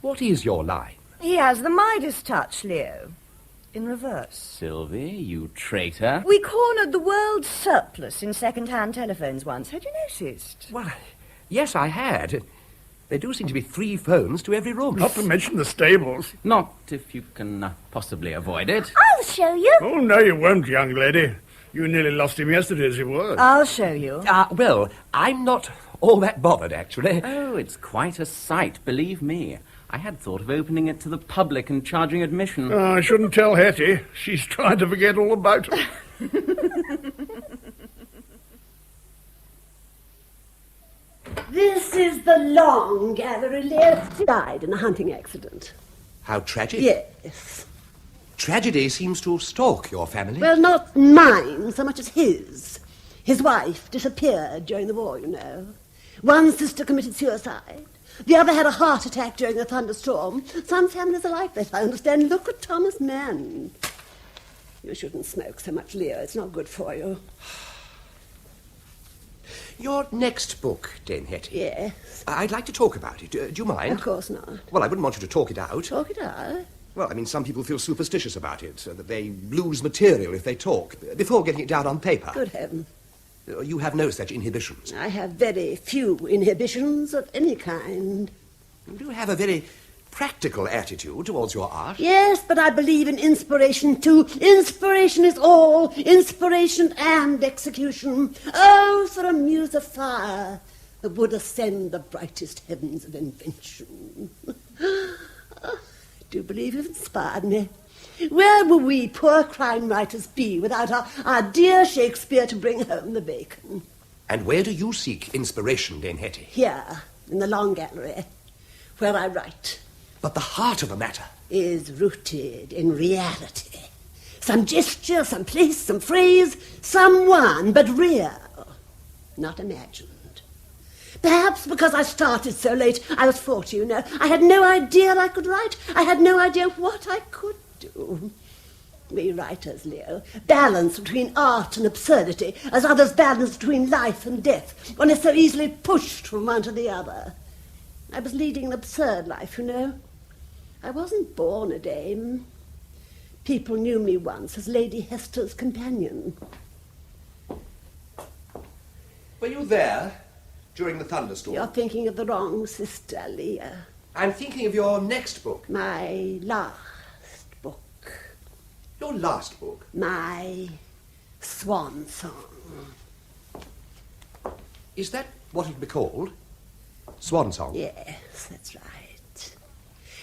What is your line? He has the Midas touch, Leo. In reverse. Sylvie, you traitor. We cornered the world's surplus in second-hand telephones once. Had you noticed? Well, yes, I had. There do seem to be 3 phones to every room. Not to mention the stables. Not if you can possibly avoid it. I'll show you. Oh, no, you won't, young lady. You nearly lost him yesterday as he was. I'll show you. Well, I'm not all that bothered, actually. Oh, it's quite a sight, believe me. I had thought of opening it to the public and charging admission. I shouldn't tell Hetty. She's trying to forget all about it. This is the Long Gallery, Leo. Died in a hunting accident. How tragic. Yes. Tragedy seems to stalk your family. Well, not mine so much as his. His wife disappeared during the war, you know. One sister committed suicide. The other had a heart attack during a thunderstorm. Some families are like that, I understand. Look at Thomas Mann. You shouldn't smoke so much, Leo. It's not good for you. Your next book, Dame Hetty. Yes. I'd like to talk about it. Do you mind? Of course not. Well, I wouldn't want you to talk it out. Talk it out? Well, I mean, some people feel superstitious about it, so that they lose material if they talk, before getting it down on paper. Good heaven. You have no such inhibitions. I have very few inhibitions of any kind. You do have a very practical attitude towards your art. Yes, but I believe in inspiration, too. Inspiration is all. Inspiration and execution. Oh, for a muse of fire that would ascend the brightest heavens of invention. I do believe you've inspired me. Where will we poor crime writers be without our dear Shakespeare to bring home the bacon? And where do you seek inspiration, Dame Hetty? Here, in the Long Gallery, where I write. But the heart of the matter is rooted in reality. Some gesture, some place, some phrase, someone, but real, not imagined. Perhaps because I started so late, I was 40, you know. I had no idea I could write. I had no idea what I could do. We writers, Leo, balance between art and absurdity, as others balance between life and death. One is so easily pushed from one to the other. I was leading an absurd life, you know. I wasn't born a dame. People knew me once as Lady Hester's companion. Were you there during the thunderstorm? You're thinking of the wrong sister, Leah. I'm thinking of your next book. My last book. Your last book? My swan song. Is that what it'd be called? Swan song? Yes, that's right.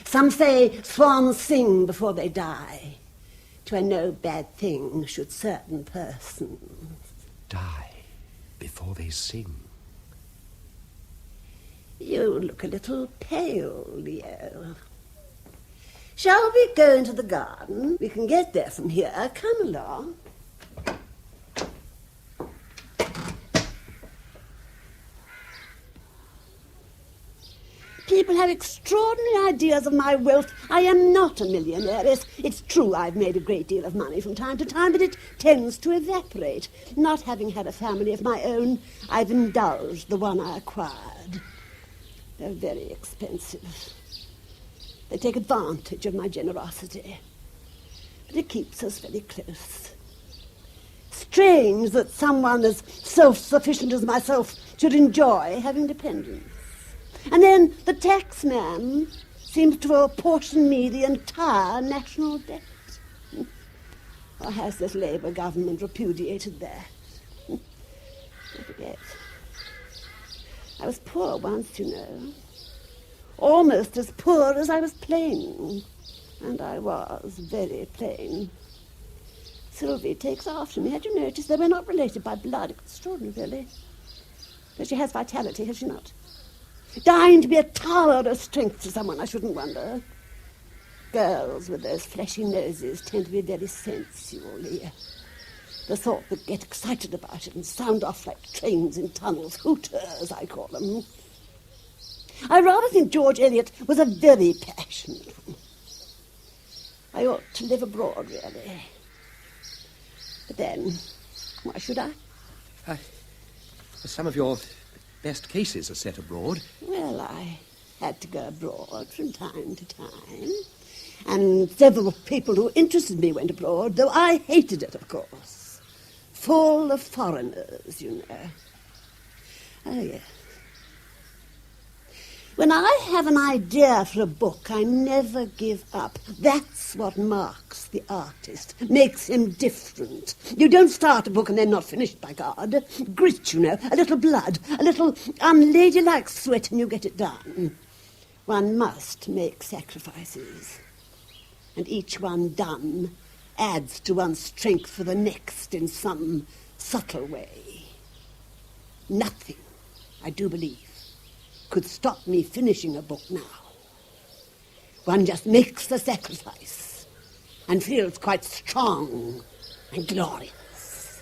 Some say swans sing before they die. 'Twere no bad thing should certain persons die before they sing. You look a little pale, Leo. Shall we go into the garden? We can get there from here. Come along. People have extraordinary ideas of my wealth. I am not a millionaire. It's true I've made a great deal of money from time to time, but it tends to evaporate. Not having had a family of my own, I've indulged the one I acquired. They're very expensive. They take advantage of my generosity. But it keeps us very close. Strange that someone as self-sufficient as myself should enjoy having dependents. And then the taxman seems to apportion me the entire national debt. Or has this Labour government repudiated that? I forget. I was poor once, you know. Almost as poor as I was plain. And I was very plain. Sylvie takes after me. Had you noticed that we're not related by blood? Extraordinary, really. But she has vitality, has she not? Dying to be a tower of strength to someone, I shouldn't wonder. Girls with those fleshy noses tend to be very sensual, Leah. The sort that get excited about it and sound off like trains in tunnels. Hooters, I call them. I rather think George Eliot was a very passionate one. I ought to live abroad, really. But then, why should I? Some of your best cases are set abroad. Well, I had to go abroad from time to time. And several people who interested me went abroad, though I hated it, of course. Full of foreigners, you know. Oh, yes. When I have an idea for a book, I never give up. That's what marks the artist, makes him different. You don't start a book and then not finish it, by God. Grit, you know, a little blood, a little unladylike sweat, and you get it done. One must make sacrifices. And each one done adds to one's strength for the next in some subtle way. Nothing, I do believe, could stop me finishing a book now. One just makes the sacrifice and feels quite strong and glorious.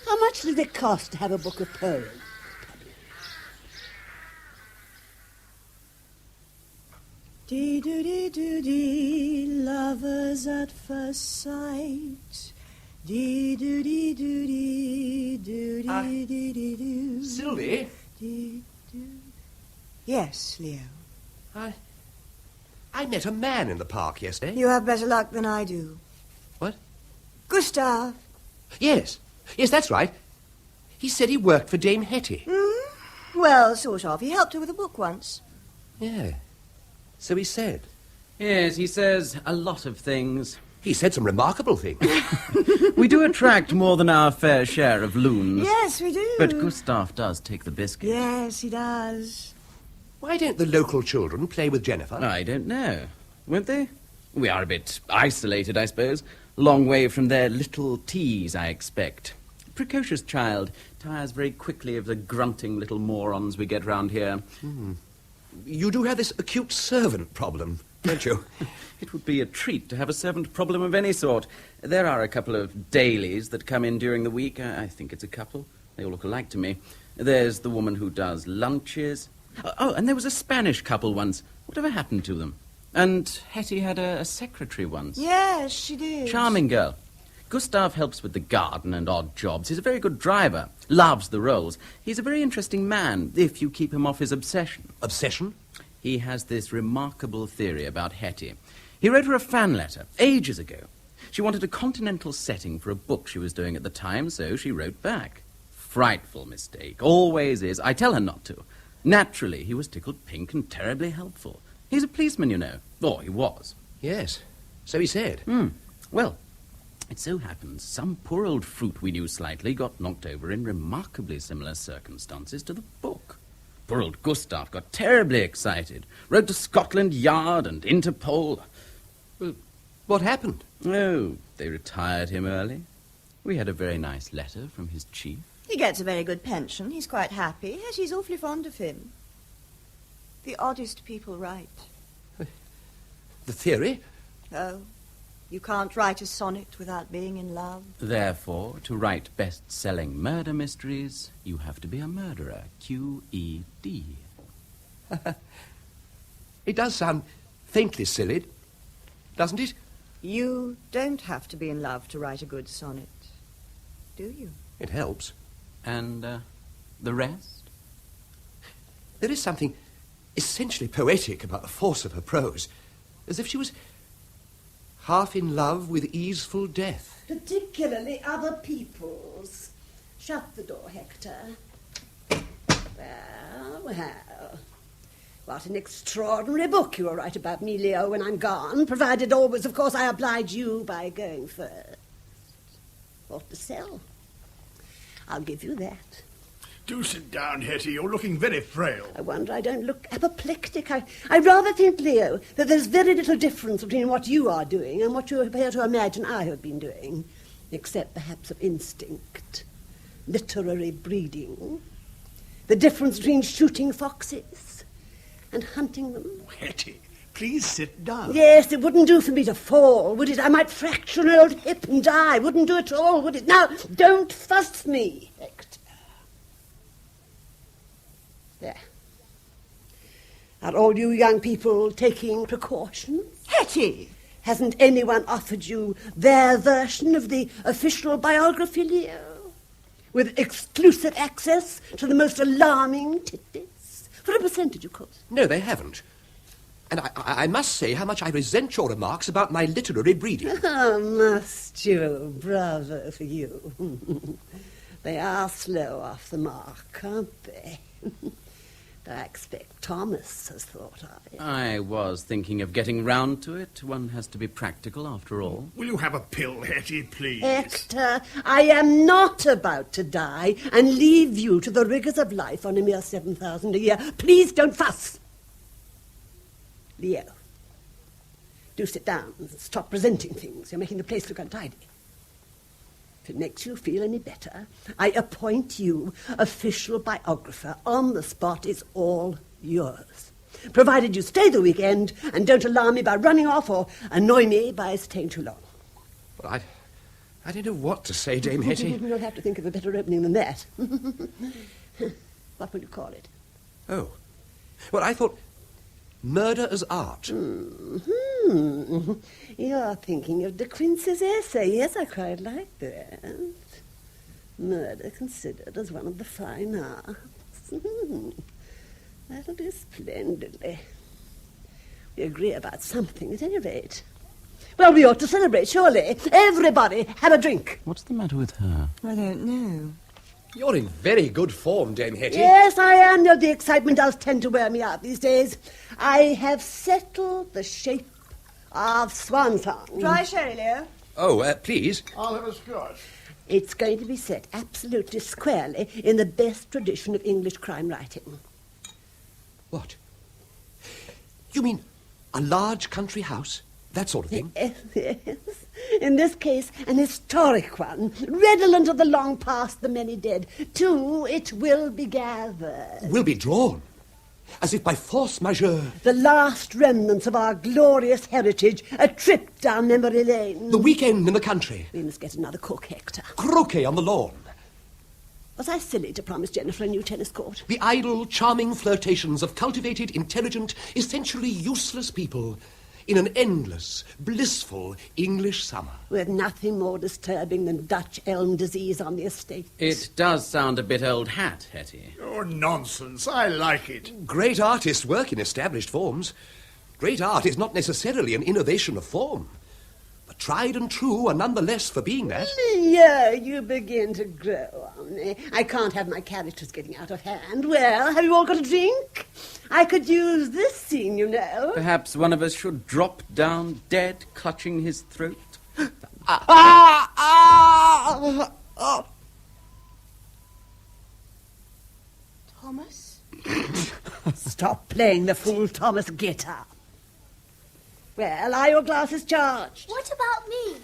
How much does it cost to have a book of poems published? Dee-doo-dee-doo-dee, lovers at first sight. Dee-doo-dee-doo-dee-doo-dee-doo-dee-doo. Sylvie? Yes, Leo. I I met a man in the park yesterday. You have better luck than I do. What? Gustav. Yes, that's right. He said he worked for Dame Hetty. Well, sort of. He helped her with a book once. Yeah, so he said. Yes, he says a lot of things. He said some remarkable things. We do attract more than our fair share of loons. Yes, we do. But Gustav does take the biscuit. Yes, he does. Why don't the local children play with Jennifer? I don't know. Won't they? We are a bit isolated, I suppose. Long way from their little teas, I expect. Precocious child. Tires very quickly of the grunting little morons we get round here. You do have this acute servant problem, don't you? It would be a treat to have a servant problem of any sort. There are a couple of dailies that come in during the week. I think it's a couple. They all look alike to me. There's the woman who does lunches. Oh, and there was a Spanish couple once. Whatever happened to them? And Hetty had a secretary once. Yes, she did. Charming girl. Gustav helps with the garden and odd jobs. He's a very good driver. Loves the rolls. He's a very interesting man, if you keep him off his obsession. Obsession? He has this remarkable theory about Hetty. He wrote her a fan letter, ages ago. She wanted a continental setting for a book she was doing at the time, so she wrote back. Frightful mistake. Always is. I tell her not to. Naturally, he was tickled pink and terribly helpful. He's a policeman, you know. Or he was. Yes, so he said. Well, it so happens some poor old fruit we knew slightly got knocked over in remarkably similar circumstances to the book. Poor old Gustav got terribly excited. Wrote to Scotland Yard and Interpol. Well, what happened? Oh, they retired him early. We had a very nice letter from his chief. He gets a very good pension. He's quite happy. Yes, he's awfully fond of him. The oddest people write. The theory? Oh, you can't write a sonnet without being in love. Therefore, to write best-selling murder mysteries, you have to be a murderer. Q-E-D. It does sound faintly silly, doesn't it? You don't have to be in love to write a good sonnet, do you? It helps. And the rest? There is something essentially poetic about the force of her prose, as if she was half in love with easeful death. Particularly other people's. Shut the door, Hector. Well. What an extraordinary book you will write about me, Leo, when I'm gone, provided always, of course, I oblige you by going first. What to sell? I'll give you that. Do sit down, Hetty. You're looking very frail. I wonder I don't look apoplectic. I rather think, Leo, that there's very little difference between what you are doing and what you appear to imagine I have been doing, except perhaps of instinct, literary breeding, the difference between shooting foxes and hunting them. Hetty, please sit down. Yes, it wouldn't do for me to fall, would it? I might fracture an old hip and die. Wouldn't do at all, would it? Now, don't fuss me, Hector. There. Are all you young people taking precautions? Hetty! Hasn't anyone offered you their version of the official biography, Leo? With exclusive access to the most alarming tidbits? For a percentage, of course. No, they haven't. And I must say how much I resent your remarks about my literary breeding. Oh, must you? Bravo for you. They are slow off the mark, aren't they? I expect Thomas has thought of it. I was thinking of getting round to it. One has to be practical, after all. Will you have a pill, Hetty, please? Hector, I am not about to die and leave you to the rigours of life on a mere 7,000 a year. Please don't fuss. Leo, do sit down and stop presenting things. You're making the place look untidy. If it makes you feel any better, I appoint you official biographer. On the spot is all yours, provided you stay the weekend and don't alarm me by running off or annoy me by staying too long. Well, I don't know what to say, Dame Hetty. You'll have to think of a better opening than that. What will you call it? Oh, well, I thought murder as art. Mm-hmm. You're thinking of De Quincey's essay. Yes, I quite like that. Murder considered as one of the fine arts. That'll do splendidly. We agree about something, at any rate. Well, we ought to celebrate, surely. Everybody, have a drink. What's the matter with her? I don't know. You're in very good form, Dame Hetty. Yes, I am. No, the excitement does tend to wear me out these days. I have settled the shape of swan song. Dry sherry, Leo. Oh, please. I'll have a scotch. It's going to be set absolutely squarely in the best tradition of English crime writing. What? You mean a large country house? That sort of thing? Yes. In this case, an historic one, redolent of the long past, the many dead. To it will be gathered. Will be drawn, as if by force majeure. The last remnants of our glorious heritage, a trip down memory lane. The weekend in the country. We must get another cook, Hector. Croquet on the lawn. Was I silly to promise Jennifer a new tennis court? The idle, charming flirtations of cultivated, intelligent, essentially useless people in an endless, blissful English summer. With nothing more disturbing than Dutch elm disease on the estate. It does sound a bit old hat, Hetty. Oh, nonsense. I like it. Great artists work in established forms. Great art is not necessarily an innovation of form, but tried and true are nonetheless for being that. Yeah, you begin to grow on me. I can't have my characters getting out of hand. Well, have you all got a drink? I could use this scene, you know. Perhaps one of us should drop down dead, clutching his throat. Thomas? Stop playing the fool, Thomas. Get up. Well, are your glasses charged? What about me?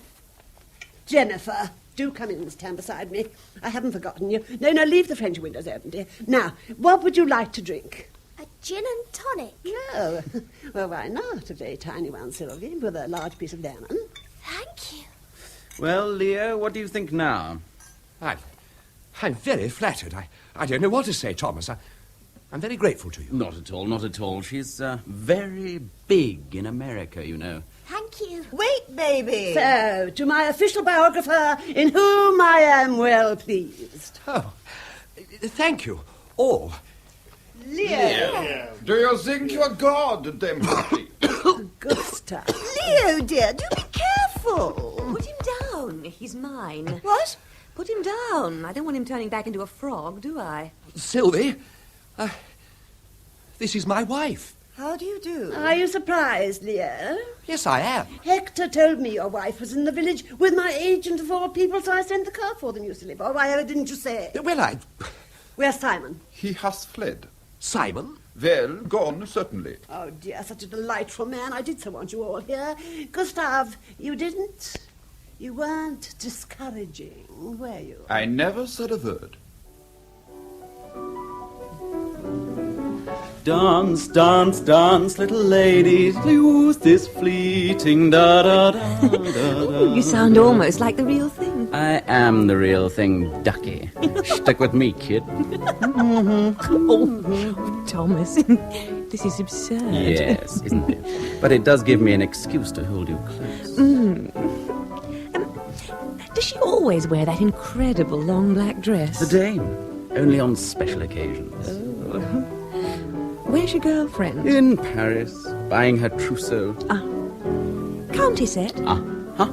Jennifer, do come in and stand beside me. I haven't forgotten you. No, leave the French windows open, dear. Now, what would you like to drink? A gin and tonic. No. Well, why not? A very tiny one, Sylvie, with a large piece of lemon. Thank you. Well, Leo, what do you think now? I'm very flattered. I don't know what to say, Thomas. I'm very grateful to you. Not at all, not at all. She's very big in America, you know. Thank you. Wait, baby. So, to my official biographer, in whom I am well pleased. Oh, thank you, all. Leo. Do you think you're God, Dame Hetty? Gustav. Leo, dear, do be careful. Put him down. He's mine. What? Put him down. I don't want him turning back into a frog, do I? Sylvie, this is my wife. How do you do? Are you surprised, Leo? Yes, I am. Hector told me your wife was in the village with my agent of all people, so I sent the car for them, you silly boy. Why didn't you say? Well, Where's Simon? He has fled. Simon? Well, gone, certainly. Oh, dear, such a delightful man. I did so want you all here. Gustav, you didn't? You weren't discouraging, were you? I never said a word. Dance, dance, dance, little ladies, use this fleeting da-da-da-da-da. You sound almost like the real thing. I am the real thing, Ducky. Stick with me, kid. Oh, Thomas, this is absurd. Yes, isn't it? But it does give me an excuse to hold you close. Does she always wear that incredible long black dress? The dame. Only on special occasions. Oh. Where's your girlfriend? In Paris, buying her trousseau. Countess set? Huh?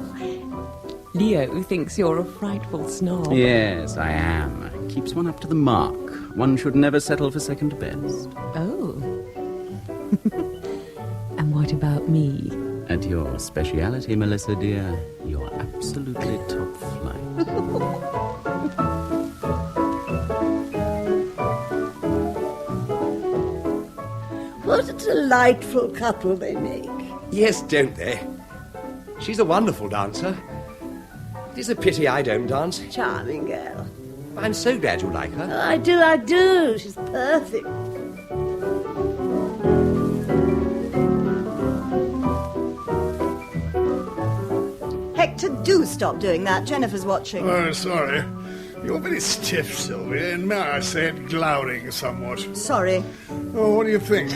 Leo thinks you're a frightful snob. Yes, I am. Keeps one up to the mark. One should never settle for second best. Oh. And what about me? At your speciality, Melissa, dear, you're absolutely top flight. What a delightful couple they make. Yes, don't they? She's a wonderful dancer. It is a pity I don't dance. Charming girl. I'm so glad you like her. I do. She's perfect. Hector, do stop doing that. Jennifer's watching. Oh, sorry. You're very stiff, Sylvia, and may I say it, glowering somewhat. Sorry. Oh, what do you think?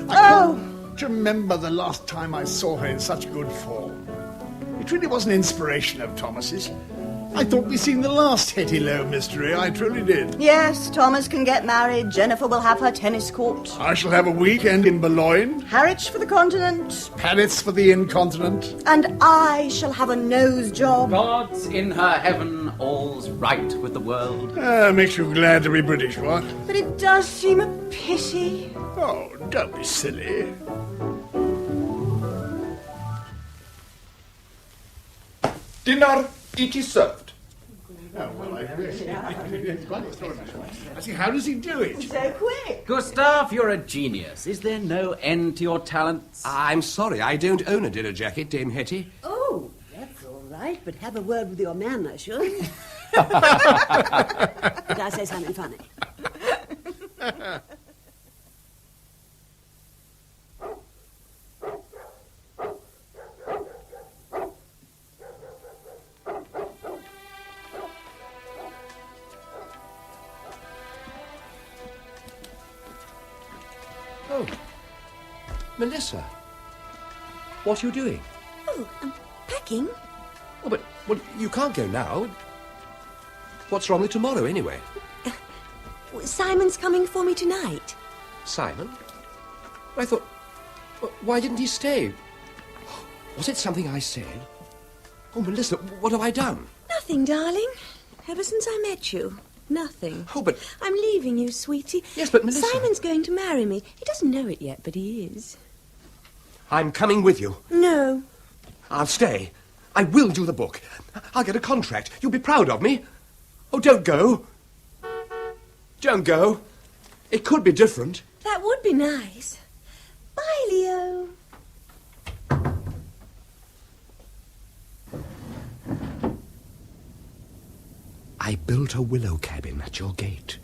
Oh! Do you remember the last time I saw her in such good form? It really was an inspiration of Thomas's. I thought we'd seen the last Hetty Lowe mystery. I truly did. Yes, Thomas can get married. Jennifer will have her tennis court. I shall have a weekend in Boulogne. Harwich for the continent. Paris for the incontinent. And I shall have a nose job. God's in her heaven, all's right with the world. Makes you glad to be British, what? But it does seem a pity. Oh, don't be silly. Dinner, it is served. Oh, well, I see, how does he do it? So quick. Gustav, you're a genius. Is there no end to your talents? I'm sorry, I don't own a dinner jacket, Dame Hetty. Oh, that's all right, but have a word with your man, I should. Did I say something funny? Oh, Melissa, what are you doing? Oh, I'm packing. Oh, but you can't go now. What's wrong with tomorrow, anyway? Simon's coming for me tonight. Simon? I thought... Why didn't he stay? Was it something I said? Oh, Melissa, what have I done? Nothing, darling. Ever since I met you. Nothing. Oh, but... I'm leaving you, sweetie. Yes, but Melissa... Simon's going to marry me. He doesn't know it yet, but he is. I'm coming with you. No. I'll stay. I will do the book. I'll get a contract. You'll be proud of me. Oh, don't go. Don't go. It could be different. That would be nice. Bye, Leo. I built a willow cabin at your gate.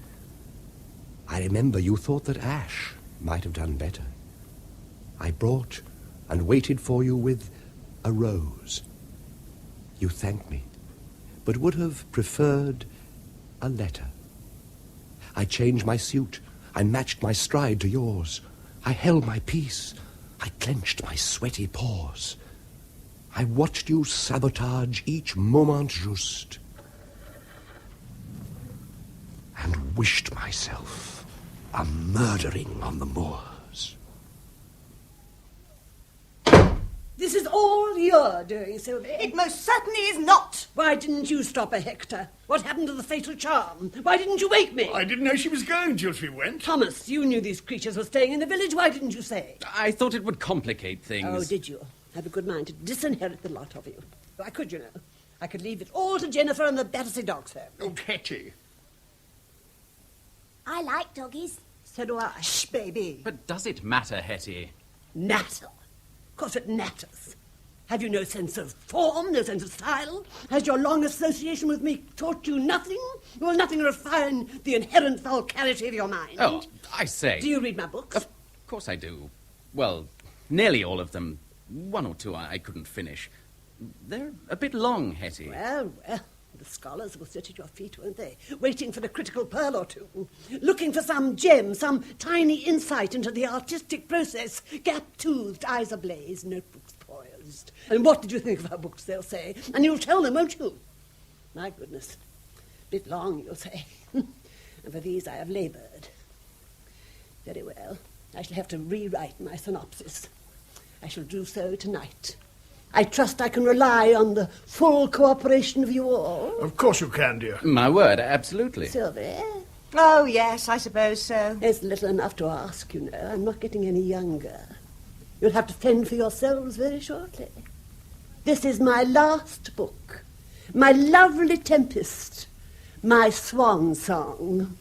I remember you thought that ash might have done better. I brought and waited for you with a rose. You thanked me, but would have preferred a letter. I changed my suit. I matched my stride to yours. I held my peace. I clenched my sweaty paws. I watched you sabotage each moment juste, and wished myself a murdering on the moors. This is all your doing, Sylvie. It most certainly is not. Why didn't you stop her, Hector? What happened to the fatal charm? Why didn't you wake me? I didn't know she was going till she went. Thomas, you knew these creatures were staying in the village. Why didn't you say? I thought it would complicate things. Oh, did you? Have a good mind to disinherit the lot of you. I could, you know. I could leave it all to Jennifer and the Battersea Dogs home. Oh, Hetty. I like doggies. So do I. Shh, baby. But does it matter, Hetty? Natter. Of course it natters. Have you no sense of form, no sense of style? Has your long association with me taught you nothing? Will nothing refine the inherent vulgarity of your mind? Oh, I say. Do you read my books? Of course I do. Well, nearly all of them. One or two I couldn't finish. They're a bit long, Hetty. Well, the scholars will sit at your feet, won't they? Waiting for the critical pearl or two. Looking for some gem, some tiny insight into the artistic process. Gap-toothed, eyes ablaze, notebooks poised. And what did you think of our books, they'll say. And you'll tell them, won't you? My goodness. Bit long, you'll say. And for these I have laboured. Very well. I shall have to rewrite my synopsis. I shall do so tonight. I trust I can rely on the full cooperation of you all. Of course you can, dear. My word, absolutely. Sylvie? Oh, yes, I suppose so. It's little enough to ask, you know. I'm not getting any younger. You'll have to fend for yourselves very shortly. This is my last book. My lovely Tempest. My swan song.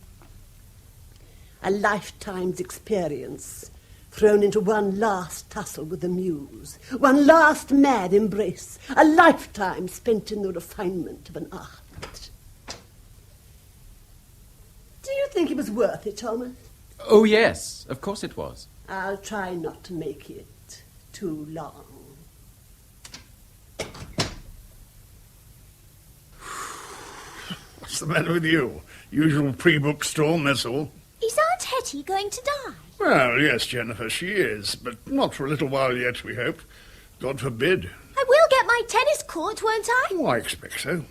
A lifetime's experience thrown into one last tussle with the muse, one last mad embrace, a lifetime spent in the refinement of an art. Do you think it was worth it, Thomas? Oh, yes, of course it was. I'll try not to make it too long. What's the matter with you? Usual pre-book storm, that's all. Is Aunt Hetty going to die? Well, yes, Jennifer, she is, but not for a little while yet, we hope. God forbid. I will get my tennis court, won't I? Oh, I expect so.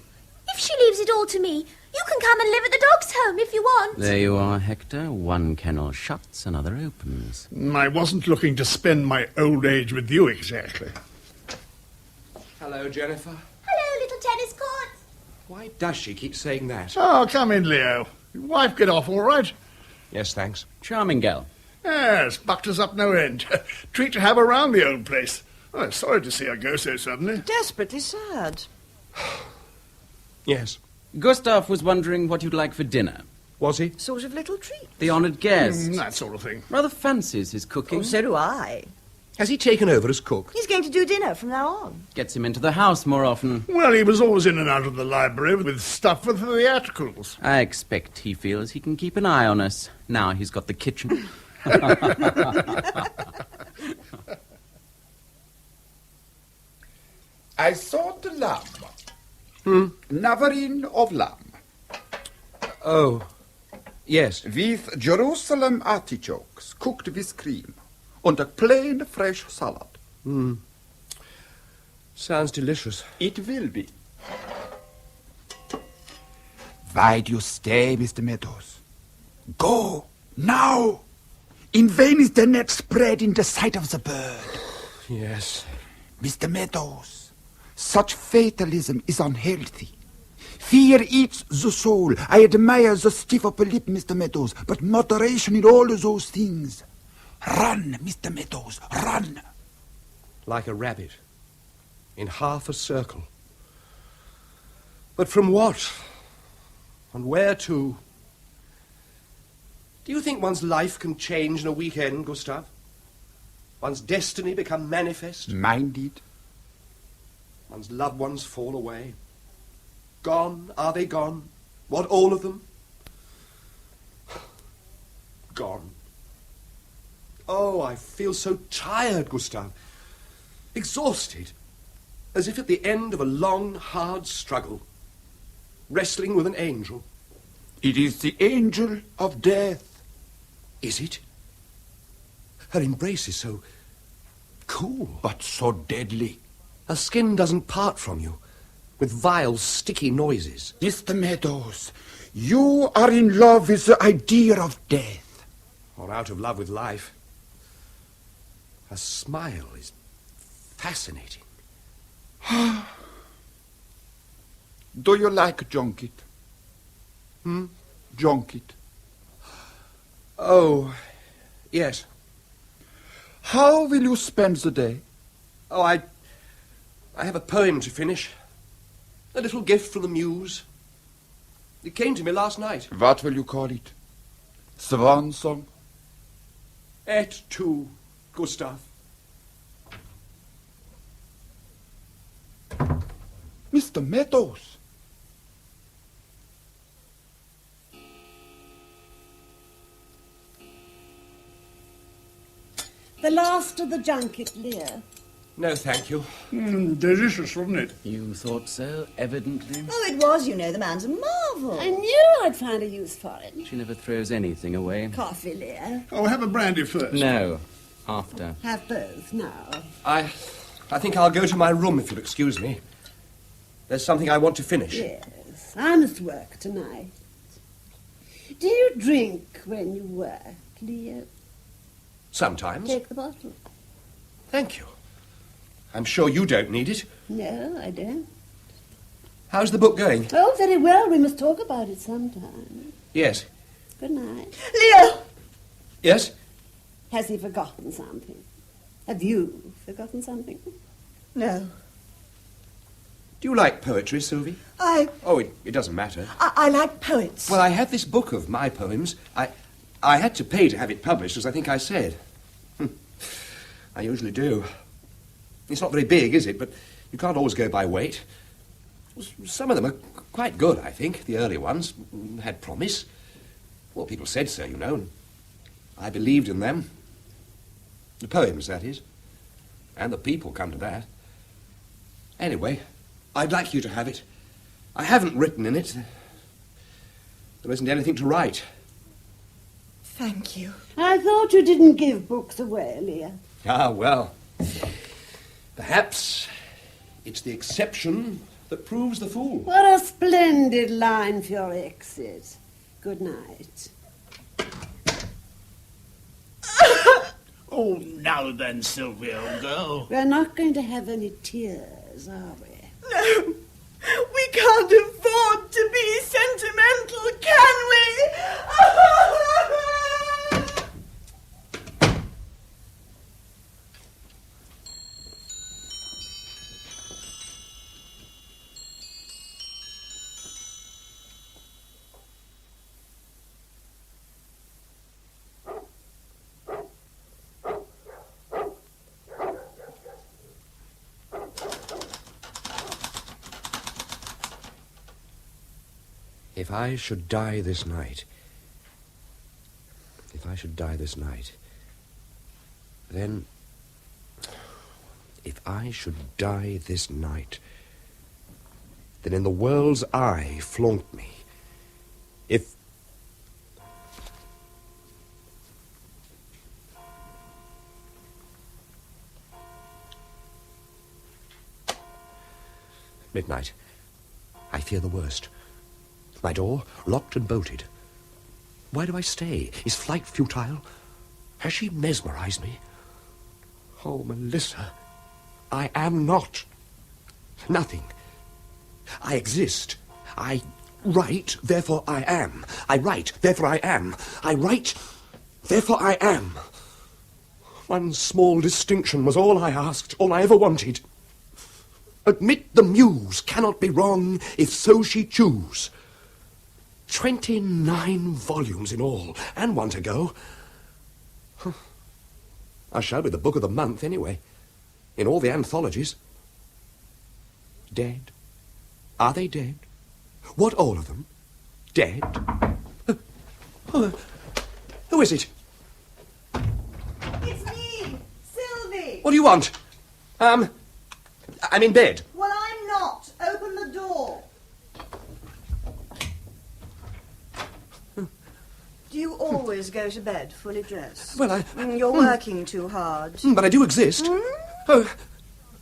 If she She leaves it all to me. You can come and live at the dog's home if you want. There you are, Hector. One kennel shuts, another opens. I wasn't looking to spend my old age with you exactly. Hello, Jennifer. Hello, little tennis court. Why does she keep saying that? Oh, come in, Leo. Your wife get off all right? Yes, thanks. Charming gal. Yes, bucked us up no end. Treat to have her round the old place. Oh, sorry to see her go so suddenly. Desperately sad. Yes. Gustav was wondering what you'd like for dinner. Was he? Sort of little treat. The honoured guest. That sort of thing. Rather fancies his cooking. Oh, so do I. Has he taken over as cook? He's going to do dinner from now on. Gets him into the house more often. Well, he was always in and out of the library with stuff for the theatricals. I expect he feels he can keep an eye on us. Now he's got the kitchen. I saw the lamb. Navarin of lamb. Oh, yes. With Jerusalem artichokes, cooked with cream, and a plain fresh salad. Sounds delicious. It will be. Why do you stay, Mr. Meadows? Go, now! In vain is the net spread in the sight of the bird. Yes. Mr. Meadows, such fatalism is unhealthy. Fear eats the soul. I admire the stiff upper lip, Mr. Meadows, but moderation in all of those things. Run, Mr. Meadows, run. Like a rabbit, in half a circle. But from what? And where to? Do you think one's life can change in a weekend, Gustav? One's destiny become manifest? Minded. One's loved ones fall away. Gone? Are they gone? What, all of them? Gone. Oh, I feel so tired, Gustav. Exhausted. As if at the end of a long, hard struggle. Wrestling with an angel. It is the angel of death. Is it? Her embrace is so cool. But so deadly. Her skin doesn't part from you, with vile, sticky noises. Mr. Meadows, you are in love with the idea of death. Or out of love with life. Her smile is fascinating. Do you like junket? Junket. Oh, yes. How will you spend the day? Oh, I have a poem to finish. A little gift from the muse. It came to me last night. What will you call it? Swan song? Et tu, Gustav. Mr. Meadows. The last of the junket, Lear. No, thank you. Delicious, wasn't it? You thought so, evidently. Oh, it was, you know. The man's a marvel. I knew I'd find a use for it. She never throws anything away. Coffee, Lear. Oh, have a brandy first. No, after. Have both now. I think I'll go to my room, if you'll excuse me. There's something I want to finish. Yes, I must work tonight. Do you drink when you work, Leo? Sometimes. Take the bottle. Thank you. I'm sure you don't need it. No, I don't. How's the book going? Oh, very well. We must talk about it sometime. Yes. Good night. Leo! Yes? Has he forgotten something? Have you forgotten something? No. Do you like poetry, Sylvie? Oh, it doesn't matter. I like poets. Well, I had this book of my poems. I had to pay to have it published, as I think I said. I usually do. It's not very big, is it? But you can't always go by weight. Some of them are quite good, I think. The early ones had promise. Well, people said so, you know, and I believed in them. The poems, that is. And the people come to that. Anyway, I'd like you to have it. I haven't written in it. There isn't anything to write. Thank you. I thought you didn't give books away, Leah. Ah, well. Perhaps it's the exception that proves the fool. What a splendid line for your exit. Good night. Oh, now then, Sylvia, old girl. We're not going to have any tears, are we? No, we can't afford to be sentimental, can we? If I should die this night, then... If I should die this night, then in the world's eye flaunt me. If... Midnight. I fear the worst. My door locked and bolted. Why do I stay? Is flight futile? Has she mesmerized me? Oh, Melissa, I am not. Nothing. I exist. I write, therefore I am. I write, therefore I am. I write, therefore I am. One small distinction was all I asked, all I ever wanted. Admit the muse cannot be wrong if so she choose. 29 volumes in all, and one to go. I shall be the book of the month, anyway, in all the anthologies. Dead? Are they dead? What, all of them? Dead? Who is it? It's me, Sylvie. What do you want? I'm in bed. Well, I'm not. Open the door. Do you always go to bed fully dressed? Well, You're working too hard. But I do exist. Oh,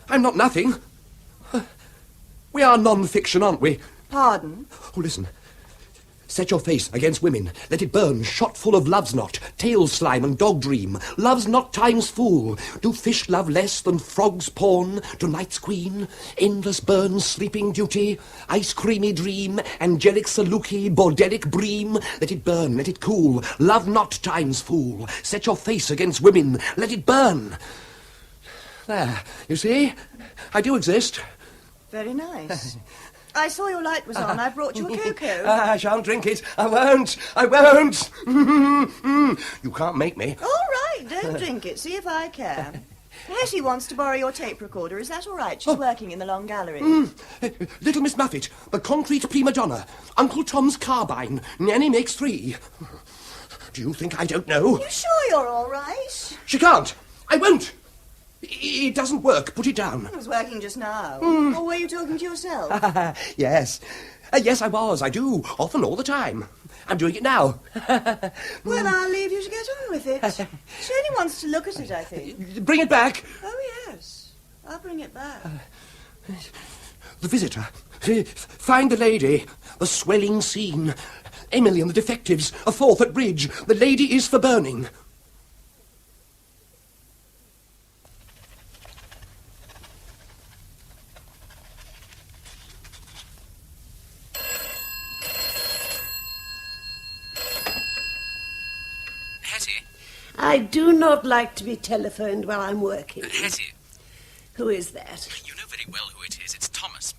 I'm not nothing. We are non-fiction, aren't we? Pardon? Oh, listen. Set your face against women. Let it burn, shot full of love's knot, tail slime and dog dream. Love's not time's fool. Do fish love less than frogs porn? To night's queen, endless burn, sleeping duty, ice creamy dream, angelic saluki, bordelic bream. Let it burn, let it cool. Love not time's fool. Set your face against women. Let it burn. There, you see? I do exist. Very nice. I saw your light was on. I brought you a cocoa. I shan't drink it. I won't. I won't. You can't make me. All right, don't drink it. See if I can. Hetty wants to borrow your tape recorder. Is that all right? She's working in the long gallery. Little Miss Muffet, the concrete prima donna. Uncle Tom's carbine. Nanny makes 3. Do you think I don't know? You sure you're all right? She can't. I won't. It doesn't work. Put it down. It was working just now. Or were you talking to yourself? Yes. Yes, I was. I do. Often, all the time. I'm doing it now. Well, I'll leave you to get on with it. She only wants to look at it, I think. Bring it back. Oh, yes. I'll bring it back. The visitor. Find the lady. The swelling scene. Emily and the defectives. A 4th at bridge. The lady is for burning. I do not like to be telephoned while I'm working. Hetty. Who is that? You know very well who it is. It's Thomas.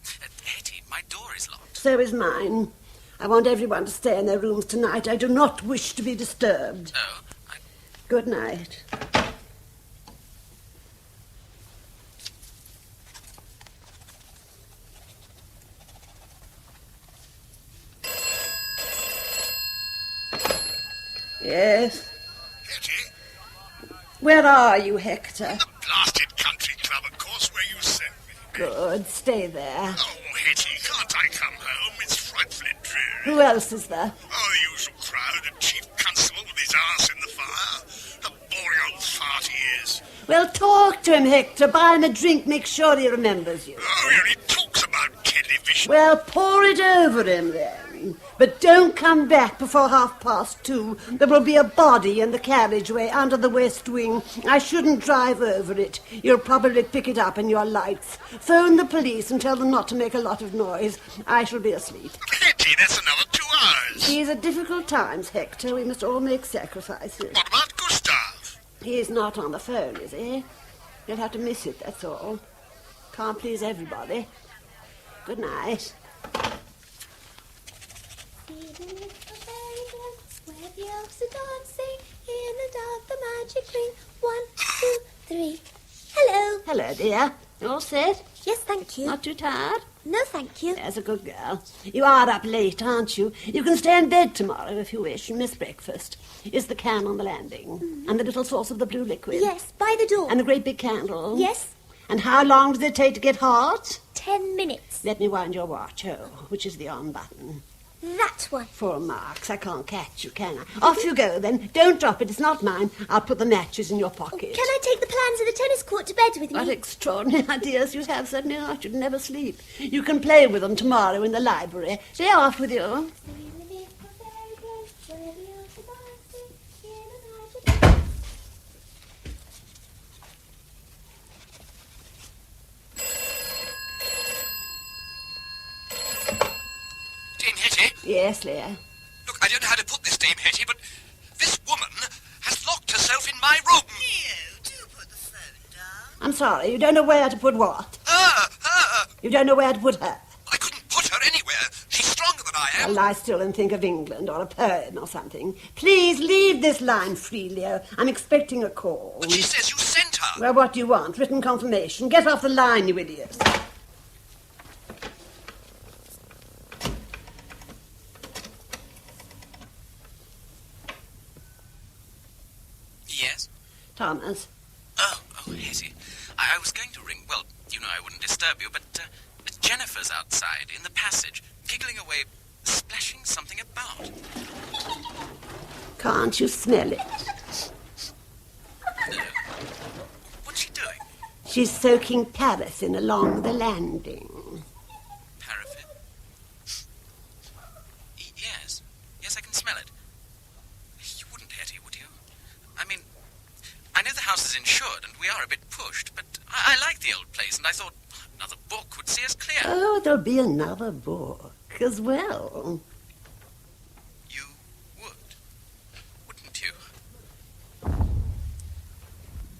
Hetty, my door is locked. So is mine. I want everyone to stay in their rooms tonight. I do not wish to be disturbed. Oh, Good night. Yes? Hetty? Where are you, Hector? The blasted country club, of course, where you sent me. Good, stay there. Oh, Hetty, can't I come home? It's frightfully dreary. Who else is there? Oh, the usual crowd, a chief constable with his arse in the fire. A boring old fart he is. Well, talk to him, Hector. Buy him a drink. Make sure he remembers you. Oh, yeah, he talks about television Well, pour it over him then. But don't come back before 2:30. There will be a body in the carriageway under the west wing. I shouldn't drive over it. You'll probably pick it up in your lights. Phone the police and tell them not to make a lot of noise. I shall be asleep. Hetty, that's another 2 hours. These are difficult times, Hector. We must all make sacrifices. What about Gustav? He's not on the phone, is he? You'll have to miss it, that's all. Can't please everybody. Good night. Where the elves are dancing in the dark, the magic ring. 1, 2, 3. Hello. Hello, dear. All set? Yes, thank you. Not too tired? No, thank you. There's a good girl. You are up late, aren't you? You can stay in bed tomorrow if you wish and miss breakfast. Is the can on the landing? And the little source of the blue liquid? Yes, by the door. And the great big candle? Yes. And how long does it take to get hot? 10 minutes. Let me wind your watch. Oh, which is the on button? That one. 4 marks. I can't catch you, can I? Off you go, then. Don't drop it. It's not mine. I'll put the matches in your pocket. Can I take the plans of the tennis court to bed with me? What extraordinary ideas you have, suddenly. I should never sleep. You can play with them tomorrow in the library. Stay off with you. Dame Hetty? Yes, Leah. Look, I don't know how to put this, Dame Hetty, but this woman has locked herself in my room. I'm sorry, you don't know where to put what? Her! You don't know where to put her? I couldn't put her anywhere. She's stronger than I am. Well, lie still and think of England or a poem or something. Please leave this line free, Leo. I'm expecting a call. But she says you sent her. Well, what do you want? Written confirmation. Get off the line, you idiot. Yes? Thomas. Oh, Hetty. I was going to ring. Well, you know I wouldn't disturb you, but Jennifer's outside in the passage, giggling away, splashing something about. Can't you smell it? No. What's she doing? She's soaking paraffin along the landing. Paraffin? Yes. Yes, I can smell it. You wouldn't, Hetty, would you? I mean, I know the house is insured and we are a bit pushed, but I like the old place and I thought another book would see us clear. Oh, there'll be another book as well. You would, wouldn't you?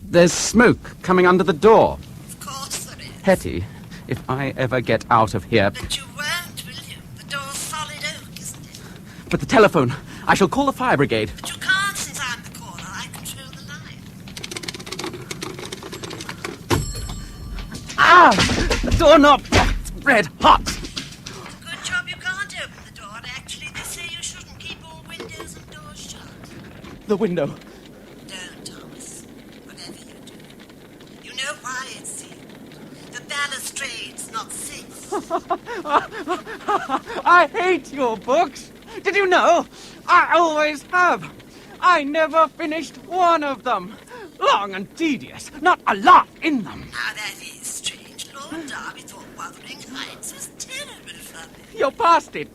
There's smoke coming under the door. Of course there is. Hetty, if I ever get out of here... But you won't, will you? The door's solid oak, isn't it? But the telephone. I shall call the fire brigade. But you can't since I'm the caller. I control the line. Ah! The doorknob! It's red hot! Good job you can't open the door. Actually, they say you shouldn't keep all windows and doors shut. The window. Don't, Thomas. Whatever you do. You know why it's sealed. The balustrade's not safe. I hate your books. Did you know? I always have. I never finished one of them. Long and tedious. Not a lot in them. Now, that is strange. Lord Derby thought Wuthering Heights was terribly funny. You're past it.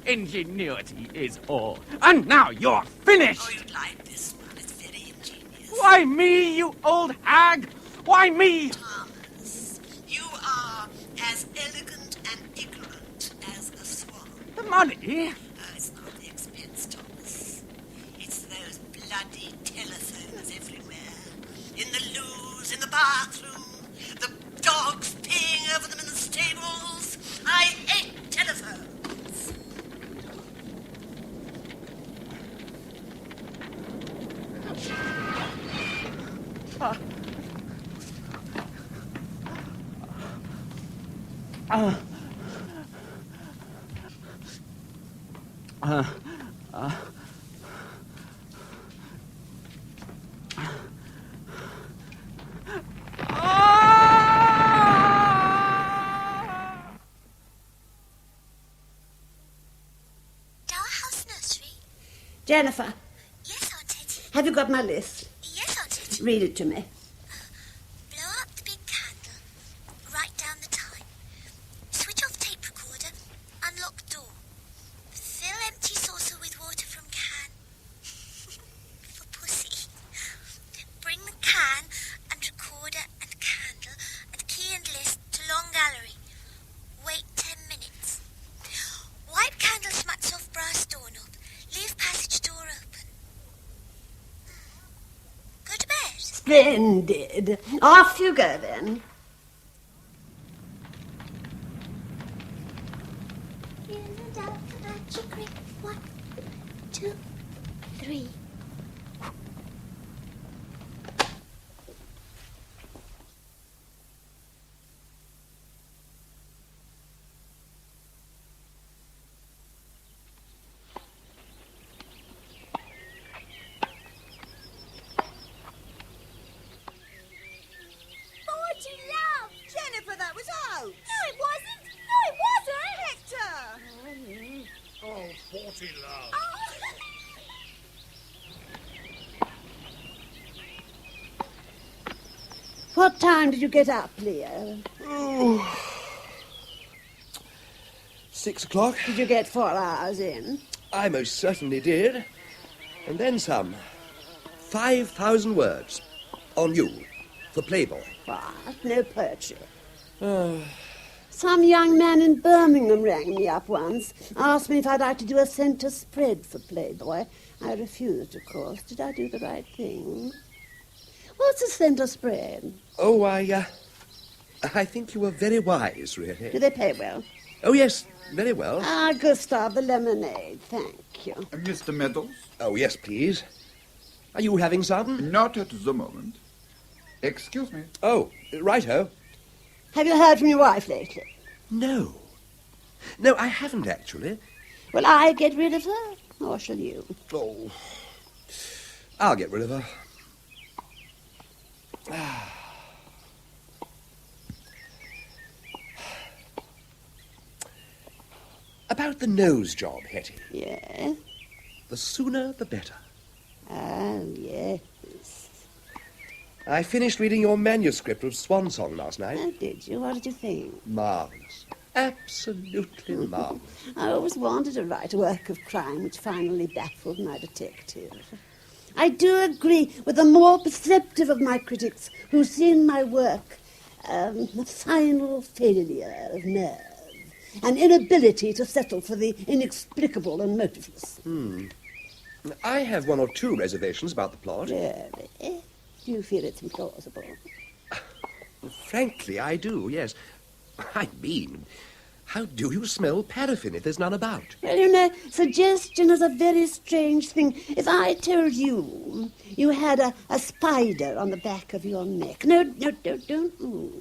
Ingenuity is all. And now you're finished. Oh, you'd like this one. It's very ingenious. Why me, you old hag? Why me? Thomas, you are as elegant and ignorant as a swan. The money? Oh, it's not the expense, Thomas. It's those bloody telephones everywhere. In the loos, in the bathroom, the dogs peeing over them in the stables. I hate telephones. Dollhouse Nursery? Jennifer, Yes, Aunt Hetty. have you got my list? Yes, Aunt Hetty. Read it to me. Blow up the big candle. Write down the time. Switch off tape recorder. Splendid. Off you go, then. In and out the magic ring. 1, 2, 3. Jennifer, that was out. No, it wasn't. Hector! Oh, 40 love. What time did you get up, Leo? Oh, 6 o'clock. Did you get 4 hours in? I most certainly did. And then some. 5,000 words. On you. For Playboy. What? No poetry. Some young man in Birmingham rang me up once, asked me if I'd like to do a centre spread for Playboy. I refused, of course. Did I do the right thing? What's a centre spread? Oh, I think you were very wise, really. Do they pay well? Oh, yes, very well. Ah, Gustav, the lemonade. Thank you. Mr. Meadows? Oh, yes, please. Are you having some? Not at the moment. Excuse me. Oh, righto. Have you heard from your wife lately? No. No, I haven't, actually. Will I get rid of her, or shall you? Oh, I'll get rid of her. About the nose job, Hetty. Yes? The sooner, the better. Oh, yes. I finished reading your manuscript of Swan Song last night. Oh, did you? What did you think? Marvellous. Absolutely marvellous. I always wanted to write a work of crime which finally baffled my detective. I do agree with the more perceptive of my critics who see in my work a final failure of nerve, an inability to settle for the inexplicable and motiveless. I have 1 or 2 reservations about the plot. Really? Do you feel it's implausible? Frankly, I do, yes. I mean, how do you smell paraffin if there's none about? Well, you know, suggestion is a very strange thing. If I told you you had a spider on the back of your neck. No, don't move.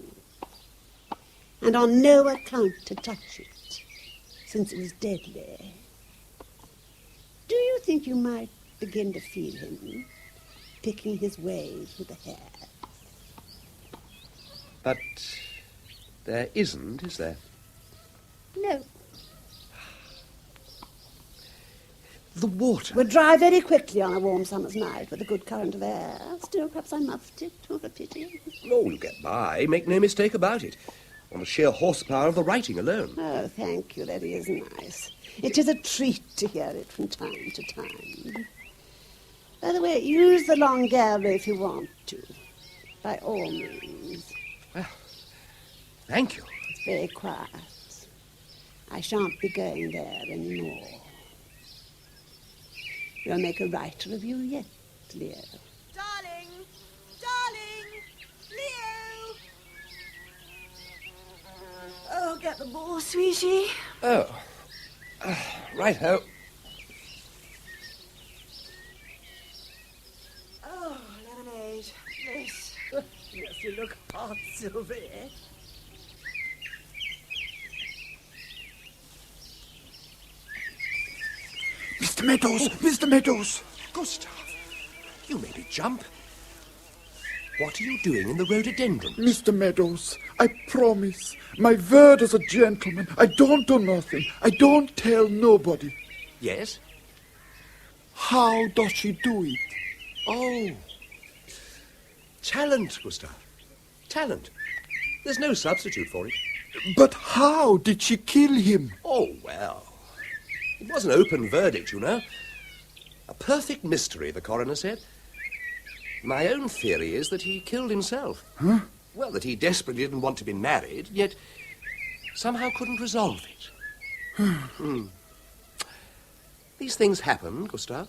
And on no account to touch it, since it was deadly. Do you think you might begin to feel him picking his way through the hair? But there isn't, is there? No. The water. Would dry very quickly on a warm summer's night with a good current of air. Still, perhaps I muffed it. What a pity. Oh, you'll get by. Make no mistake about it. On the sheer horsepower of the writing alone. Oh, thank you. That is nice. It is a treat to hear it from time to time. By the way, use the long gallery if you want to. By all means. Well, thank you. It's very quiet. I shan't be going there anymore. You'll make a writer of you yet, Leo. Darling! Leo! Oh, get the ball, sweetie. Oh. Righto. Oh, lemonade. Yes. Yes, you look hot, Sylvie. Mr. Meadows! Mr. Meadows! Gustav, you made me jump. What are you doing in the rhododendron? Mr. Meadows, I promise, my word as a gentleman, I don't do nothing. I don't tell nobody. Yes? How does she do it? Oh. Talent, Gustav. Talent. There's no substitute for it. But how did she kill him? Oh, well. It was an open verdict, you know. A perfect mystery, the coroner said. My own theory is that he killed himself. Huh? Well, that he desperately didn't want to be married, yet somehow couldn't resolve it. These things happen, Gustav.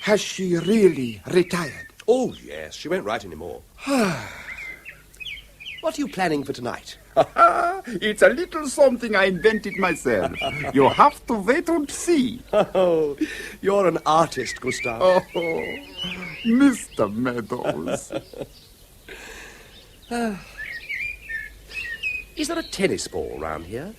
Has she really retired? Oh, yes, she won't write any more. What are you planning for tonight? It's a little something I invented myself. You have to wait and see. Oh, you're an artist, Gustav. Oh, Mr. Meadows. Is there a tennis ball round here?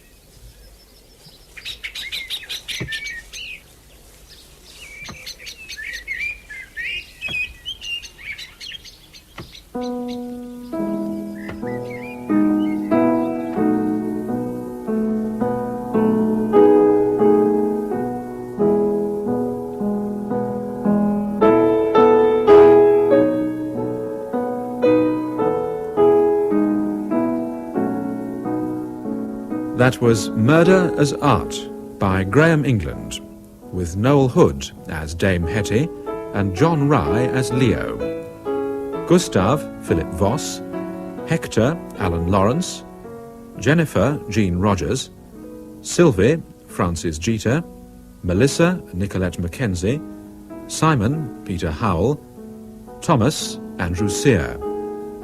That was Murder as Art by Graham England, with Noel Hood as Dame Hetty and John Rye as Leo. Gustav, Philip Voss, Hector, Alan Lawrence, Jennifer, Jean Rogers, Sylvie, Frances Jeter, Melissa, Nicolette Mackenzie, Simon, Peter Howell, Thomas, Andrew Sear.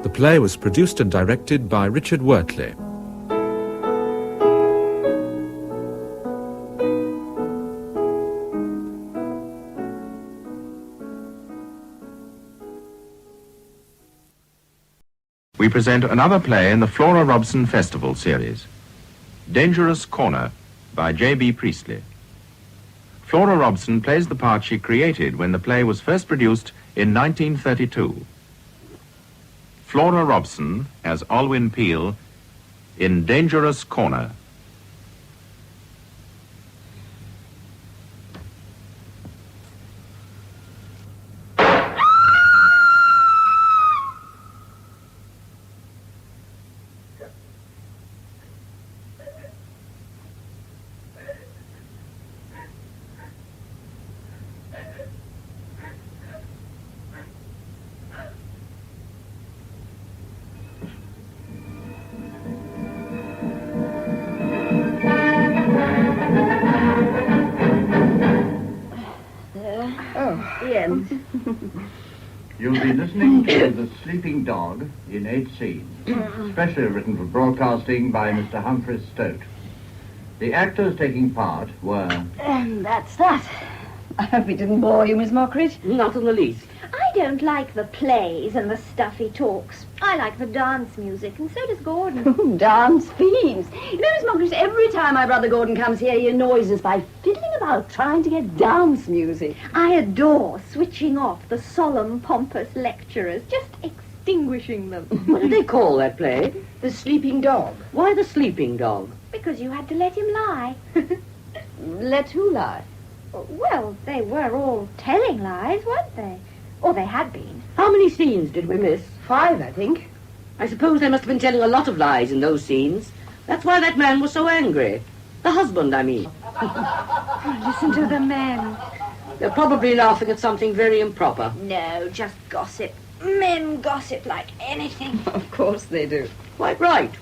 The play was produced and directed by Richard Wortley. We present another play in the Flora Robson Festival series, Dangerous Corner by J.B. Priestley. Flora Robson plays the part she created when the play was first produced in 1932. Flora Robson as Alwyn Peel in Dangerous Corner. You'll be listening to The Sleeping Dog in 8 scenes, specially written for broadcasting by Mr. Humphrey Stote. The actors taking part were... And that's that. I hope it didn't bore you, Miss Mockridge. Not in the least. I don't like the plays and the stuffy talks. I like the dance music, and so does Gordon. Dance fiends. You know, Miss Mockridge, every time my brother Gordon comes here, he annoys us by fiddling about trying to get dance music. I adore switching off the solemn, pompous lecturers, just extinguishing them. What did they call that play? The Sleeping Dog. Why the Sleeping Dog? Because you had to let him lie. Let who lie? Well, they were all telling lies, weren't they? Or they had been. How many scenes did we miss? 5, I think. I suppose they must have been telling a lot of lies in those scenes. That's why that man was so angry. The husband, I mean. Listen to the men. They're probably laughing at something very improper. No, just gossip. Men gossip like anything. Of course they do. Quite right.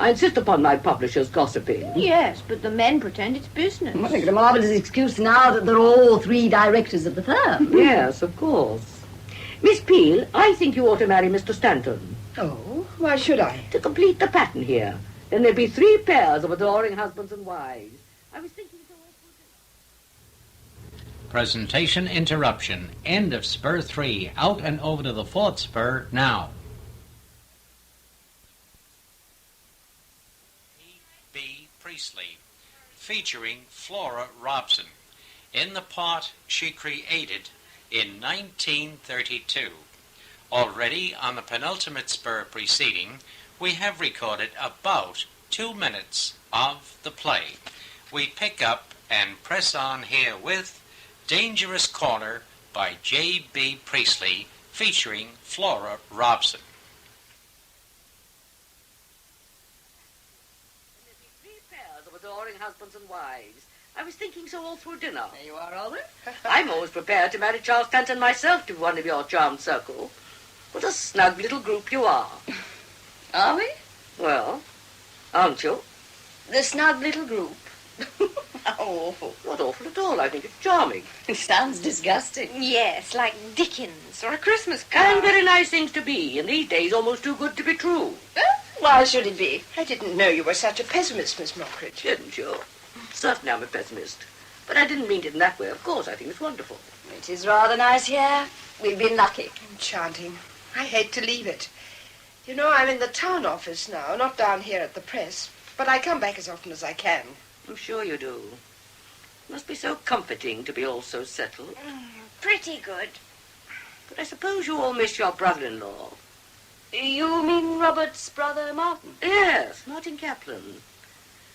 I insist upon my publishers gossiping. Yes, but the men pretend it's business. I think it's a marvellous excuse now that they're all 3 directors of the firm. Yes, of course. Miss Peel, I think you ought to marry Mr. Stanton. Oh, why should I? To complete the pattern here. Then there'd be 3 pairs of adoring husbands and wives. I was thinking... Presentation interruption. End of spur 3. Out and over to the 4th spur now. B. Priestley, featuring Flora Robson, in the part she created in 1932. Already on the penultimate spur preceding, we have recorded about 2 minutes of the play. We pick up and press on here with Dangerous Corner by J.B. Priestley, featuring Flora Robson. Adoring husbands and wives. I was thinking so all through dinner. There you are, Alden. I'm always prepared to marry Charles Stanton myself to one of your charmed circle. What a snug little group you are. Are we? Well, aren't you? The snug little group. Oh, Not awful at all. I think it's charming. it sounds disgusting. Yes, like Dickens or a Christmas card. And very nice things to be. In these days, almost too good to be true. Why should it be? I didn't know you were such a pessimist, Miss Mockridge. Didn't you? Certainly I'm a pessimist. But I didn't mean it in that way. Of course, I think it's wonderful. It is rather nice here. We've been lucky. Enchanting. I hate to leave it. You know, I'm in the town office now, not down here at the press. But I come back as often as I can. I'm sure you do. It must be so comforting to be all so settled. Pretty good. But I suppose you all miss your brother-in-law. You mean Robert's brother Martin? Yes, Martin Kaplan.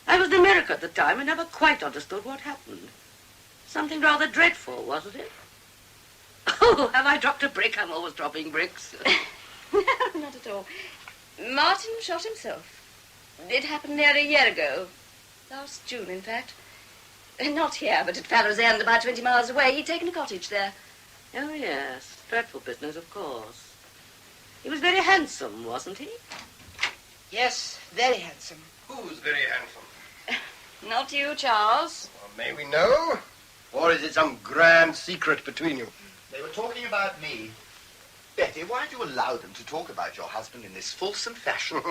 I was in America at the time and never quite understood what happened. Something rather dreadful, wasn't it? Oh, have I dropped a brick? I'm always dropping bricks. No, not at all. Martin shot himself. It happened near a year ago. Last June, in fact. Not here, but at Farrow's End, about 20 miles away. He'd taken a cottage there. Oh, yes. Dreadful business, of course. He was very handsome, wasn't he? Yes, very handsome. Who's very handsome? Not you, Charles. Well, may we know? Or is it some grand secret between you? They were talking about me. Betty, why do you allow them to talk about your husband in this fulsome fashion?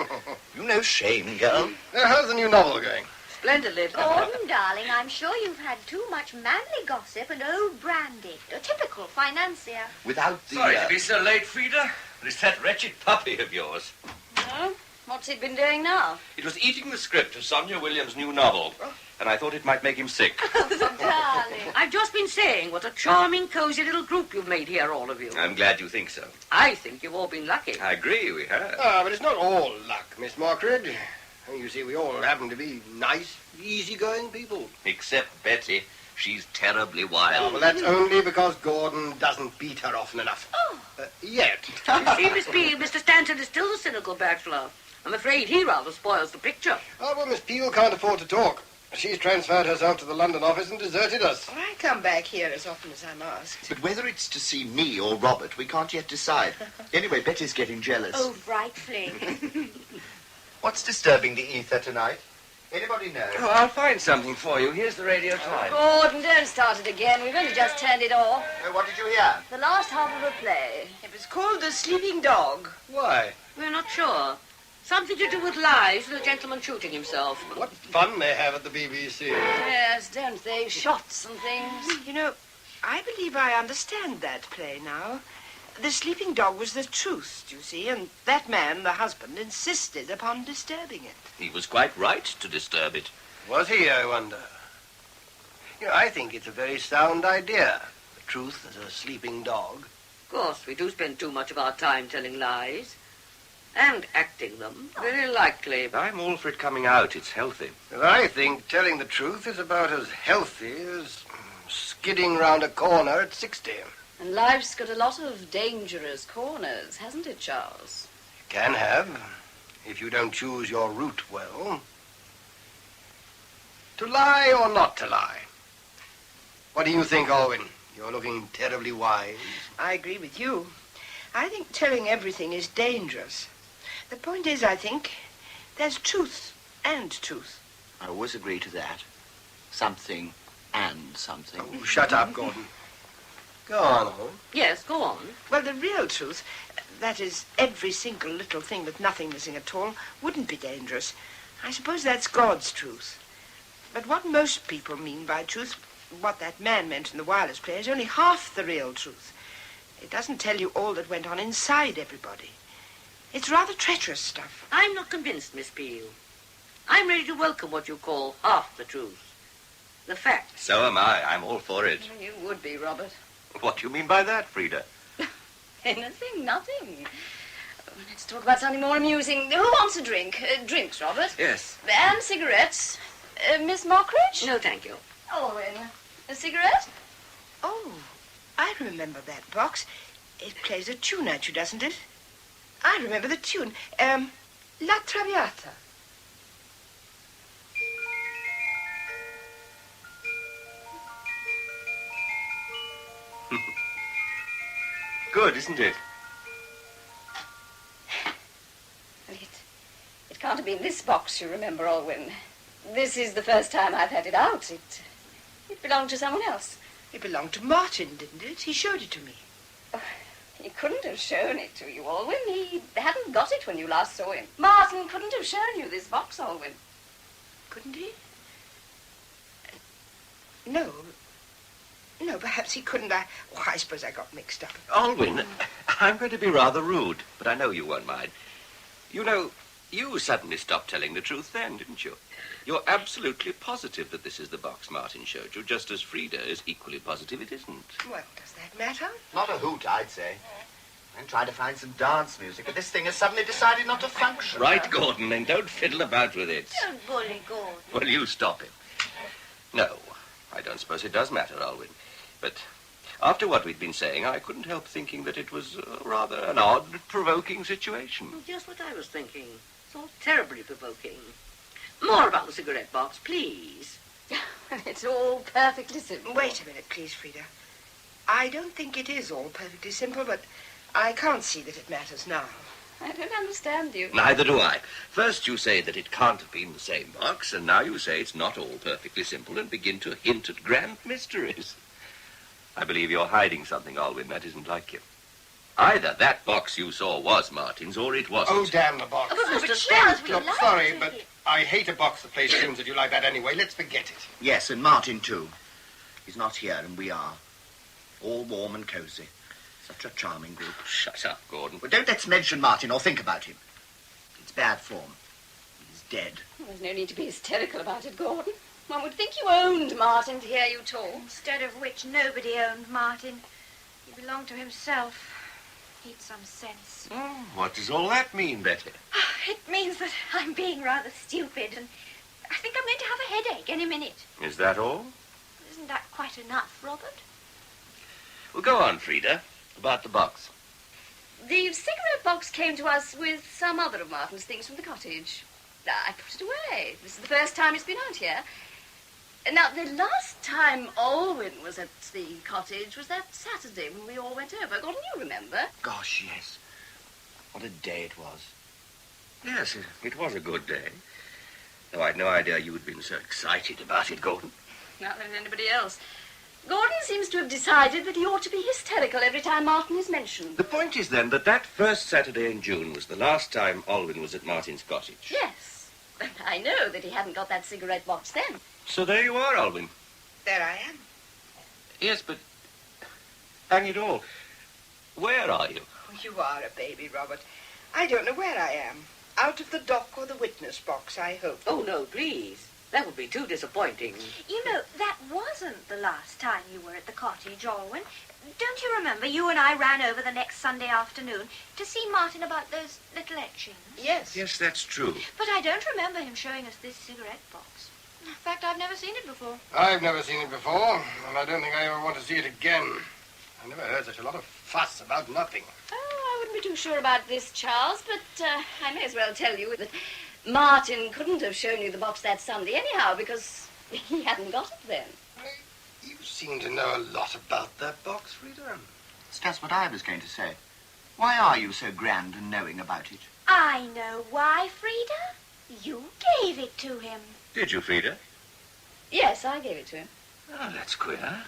You know shame, girl. Now, how's the new novel going? Splendidly. Gordon, darling, I'm sure you've had too much manly gossip and old brandy. A typical financier. Without the... Sorry to be so late, Frida. But it's that wretched puppy of yours. No? What's he been doing now? It was eating the script of Sonia Williams' new novel, and I thought it might make him sick. Darling. I've just been saying what a charming, cosy little group you've made here, all of you. I'm glad you think so. I think you've all been lucky. I agree, we have. But it's not all luck, Miss Mockridge. You see, we all happen to be nice, easygoing people. Except Betty. She's terribly wild. Well, that's only because Gordon doesn't beat her often enough. Yet. You see, Miss Peel, Mr. Stanton is still the cynical bachelor. I'm afraid he rather spoils the picture. Oh, well, Miss Peel can't afford to talk. She's transferred herself to the London office and deserted us. Well, I come back here as often as I'm asked. But whether it's to see me or Robert, we can't yet decide. Anyway, Betty's getting jealous. Oh, frightfully. What's disturbing the ether tonight? Anybody know? Oh, I'll find something for you. Here's the radio time. Gordon, don't start it again. We've only just turned it off. What did you hear? The last half of a play. It was called The Sleeping Dog. Why? We're not sure. Something to do with lies and a gentleman shooting himself. What fun they have at the BBC. Yes, don't they? Shots and things. You know, I believe I understand that play now. The sleeping dog was the truth, you see, and that man, the husband, insisted upon disturbing it. He was quite right to disturb it. Was he, I wonder? You know, I think it's a very sound idea. The truth as a sleeping dog. Of course, we do spend too much of our time telling lies. And acting them. Very likely. I'm all for it coming out. It's healthy. Well, I think telling the truth is about as healthy as skidding round a corner at 60. And life's got a lot of dangerous corners, hasn't it, Charles? Can have, if you don't choose your route well. To lie or not to lie? What do you think, Alwyn? You're looking terribly wise. I agree with you. I think telling everything is dangerous. The point is, I think, there's truth and truth. I always agree to that. Something and something. Oh, shut up, Gordon. Go on, Alwyn. Yes, go on. Well, the real truth, that is, every single little thing with nothing missing at all, wouldn't be dangerous. I suppose that's God's truth. But what most people mean by truth, what that man meant in the wireless play, is only half the real truth. It doesn't tell you all that went on inside everybody. It's rather treacherous stuff. I'm not convinced, Miss Peel. I'm ready to welcome what you call half the truth. The facts. So am I. I'm all for it. You would be, Robert. What do you mean by that, Frida? Anything, nothing. Let's talk about something more amusing. Who wants a drink? Drinks, Robert? Yes. And cigarettes. Miss Mockridge? No, thank you. Owen, a cigarette? Oh, I remember that box. It plays a tune at you, doesn't it? I remember the tune. La Traviata. Good, isn't it? It can't have been this box you remember, Alwyn. This is the first time I've had it out. It It belonged to someone else. It belonged to Martin, didn't it? He showed it to me. He couldn't have shown it to you, Alwyn. He hadn't got it when you last saw him. Martin couldn't have shown you this box, Alwyn. Couldn't he? No. No, perhaps he couldn't. I suppose I got mixed up. Alwyn, I'm going to be rather rude, but I know you won't mind. You know, you suddenly stopped telling the truth then, didn't you? You're absolutely positive that this is the box Martin showed you, just as Frida is equally positive it isn't. Well, does that matter? Not a hoot, I'd say. I'm trying to find some dance music, but this thing has suddenly decided not to function. Right, Gordon, then don't fiddle about with it. Don't bully Gordon. Well, you stop him. No, I don't suppose it does matter, Alwyn. But after what we'd been saying, I couldn't help thinking that it was rather an odd, provoking situation. Just what I was thinking. It's all terribly provoking. More about the cigarette box, please. It's all perfectly simple. Wait a minute, please, Frida. I don't think it is all perfectly simple, but I can't see that it matters now. I don't understand you. Neither do I. First you say that it can't have been the same box, and now you say it's not all perfectly simple and begin to hint at grand mysteries. I believe you're hiding something, Alwyn. That isn't like you. Either that box you saw was Martin's, or it wasn't. Oh, damn the box. Oh, but Mr. Charles, Look, sorry, but I hate a box that plays tunes that you like that anyway. Let's forget it. Yes, and Martin, too. He's not here, and we are. All warm and cosy. Such a charming group. Shut up, Gordon. Well, don't let's mention Martin or think about him. It's bad form. He's dead. There's no need to be hysterical about it, Gordon. One would think you owned Martin to hear you talk. Instead of which, nobody owned Martin. He belonged to himself. He'd some sense. What does all that mean, Betty? It means that I'm being rather stupid, and I think I'm going to have a headache any minute. Is that all? Isn't that quite enough, Robert? Well, go on, Frida. About the box. The cigarette box came to us with some other of Martin's things from the cottage. I put it away. This is the first time it's been out here. Now, the last time Alwyn was at the cottage was that Saturday when we all went over. Gordon, you remember? Gosh, yes. What a day it was. Yes, it was a good day. Though I'd no idea you had been so excited about it, Gordon. Not than anybody else. Gordon seems to have decided that he ought to be hysterical every time Martin is mentioned. The point is, then, that first Saturday in June was the last time Alwyn was at Martin's cottage. Yes. And I know that he hadn't got that cigarette box then. So there you are, Alwyn. There I am. Yes, but hang it all. Where are you? You are a baby, Robert. I don't know where I am. Out of the dock or the witness box, I hope. Oh, no, please. That would be too disappointing. You know, that wasn't the last time you were at the cottage, Alwyn. Don't you remember you and I ran over the next Sunday afternoon to see Martin about those little etchings? Yes. Yes, that's true. But I don't remember him showing us this cigarette box. In fact, I've never seen it before. I've never seen it before, and I don't think I ever want to see it again. I never heard such a lot of fuss about nothing. Oh, I wouldn't be too sure about this, Charles, but I may as well tell you that Martin couldn't have shown you the box that Sunday anyhow, because he hadn't got it then. You seem to know a lot about that box, Frida. It's just what I was going to say. Why are you so grand and knowing about it? I know why, Frida. You gave it to him. Did you, Frida? Yes, I gave it to him. Oh, that's queer.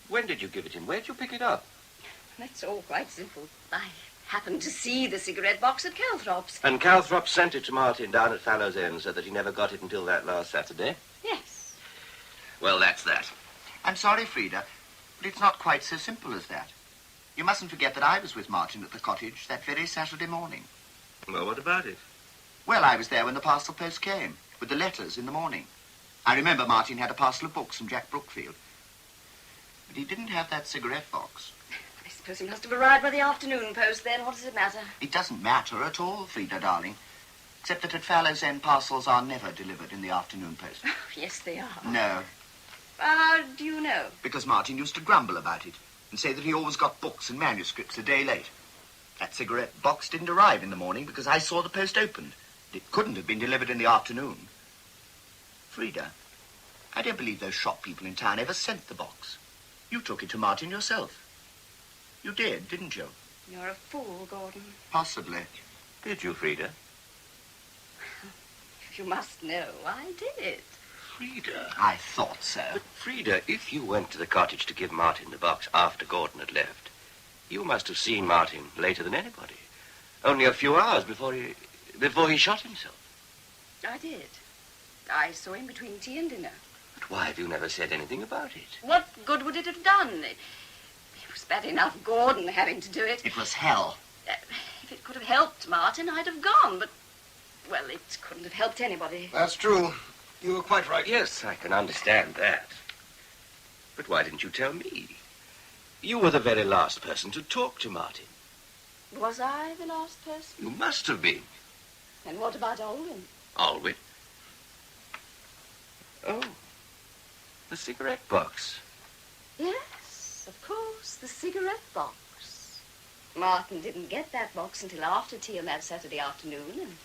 When did you give it him? Where'd you pick it up? That's all quite simple. I happened to see the cigarette box at Calthrop's. And Calthrop sent it to Martin down at Fallow's End so that he never got it until that last Saturday? Yes. Well, that's that. I'm sorry, Frida, but it's not quite so simple as that. You mustn't forget that I was with Martin at the cottage that very Saturday morning. Well, what about it? Well, I was there when the parcel post came, with the letters in the morning. I remember Martin had a parcel of books from Jack Brookfield. But he didn't have that cigarette box. I suppose he must have arrived by the afternoon post then. What does it matter? It doesn't matter at all, Frida, darling. Except that at Fallow's End, parcels are never delivered in the afternoon post. Oh, yes, they are. No, How do you know? because Martin used to grumble about it and say that he always got books and manuscripts a day late. That cigarette box didn't arrive in the morning because I saw the post opened. It couldn't have been delivered in the afternoon. Frida, I don't believe those shop people in town ever sent the box. You took it to Martin yourself. You did, didn't you? You're a fool, Gordon. Possibly. Did you, Frida? You must know I did. Frida. I thought so. But, Frida, if you went to the cottage to give Martin the box after Gordon had left, you must have seen Martin later than anybody. Only a few hours before he shot himself. I did. I saw him between tea and dinner. But why have you never said anything about it? What good would it have done? It was bad enough Gordon having to do it. It was hell. If it could have helped Martin, I'd have gone, but, well, it couldn't have helped anybody. That's true. You were quite right. Yes, I can understand that. But why didn't you tell me? You were the very last person to talk to Martin. Was I the last person? You must have been. And what about Olwen? Alwyn? Oh, the cigarette box. Yes, of course, the cigarette box. Martin didn't get that box until after tea on that Saturday afternoon, and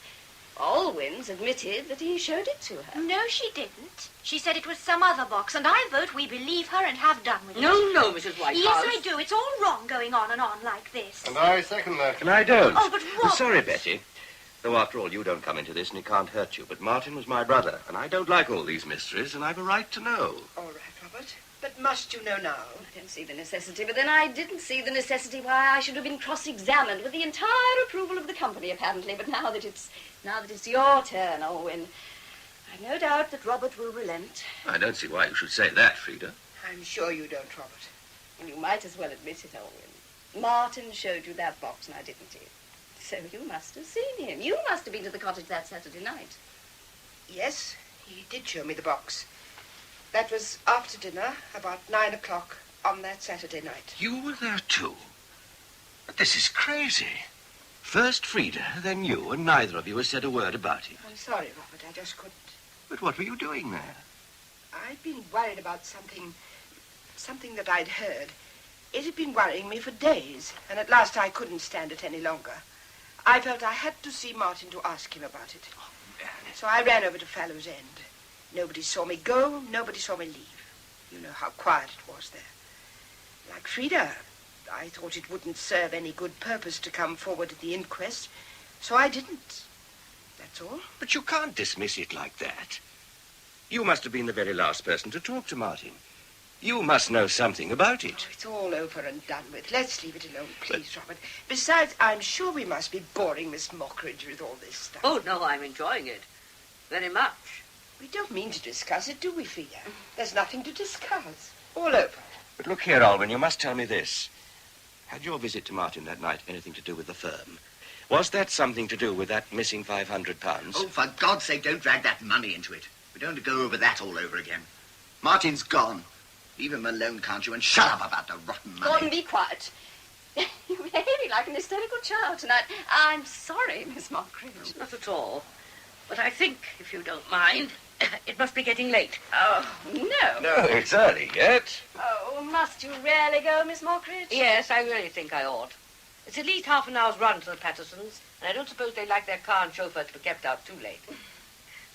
Olwyn's admitted that he showed it to her. No, she didn't. She said it was some other box, and I vote we believe her and have done with it. No, Mrs. Whitehouse. Yes, I do. It's all wrong going on and on like this. And I second that. And I don't. Oh, but I'm sorry, Betty. Though, after all, you don't come into this and it can't hurt you. But Martin was my brother, and I don't like all these mysteries, and I've a right to know. All right, Robert. But must you know now? I don't see the necessity, but then I didn't see the necessity why I should have been cross-examined with the entire approval of the company, apparently. But now that it's your turn, Olwen, I've no doubt that Robert will relent. I don't see why you should say that, Frida. I'm sure you don't, Robert. And you might as well admit it, Olwen. Martin showed you that box, and I didn't see it. So you must have seen him. You must have been to the cottage that Saturday night. Yes, he did show me the box. That was after dinner, about 9 o'clock on that Saturday night. You were there, too? But this is crazy. First Frida, then you, and neither of you has said a word about it. I'm sorry, Robert, I just couldn't. But what were you doing there? I'd been worried about something that I'd heard. It had been worrying me for days, and at last I couldn't stand it any longer. I felt I had to see Martin to ask him about it. Oh, so I ran over to Fallow's End. Nobody saw me go, nobody saw me leave. You know how quiet it was there. Like Frida, I thought it wouldn't serve any good purpose to come forward at the inquest, so I didn't. That's all. But you can't dismiss it like that. You must have been the very last person to talk to Martin. You must know something about it. Oh, it's all over and done with. Let's leave it alone, please, Robert. Besides, I'm sure we must be boring Miss Mockridge with all this stuff. Oh, no, I'm enjoying it. Very much. We don't mean to discuss it, do we, Frida? There's nothing to discuss. All over. But look here, Alwyn, you must tell me this. Had your visit to Martin that night anything to do with the firm? Was that something to do with that missing £500? Oh, for God's sake, don't drag that money into it. We don't want to go over that all over again. Martin's gone. Leave him alone, can't you? And shut up about the rotten money. Gordon, be quiet. You're behaving like an hysterical child tonight. I'm sorry, Miss Mockridge. Not at all. But I think, if you don't mind, it must be getting late. Oh, no. No, it's early yet. Oh, must you really go, Miss Mockridge? Yes, I really think I ought. It's at least half an hour's run to the Pattersons, and I don't suppose they like their car and chauffeur to be kept out too late.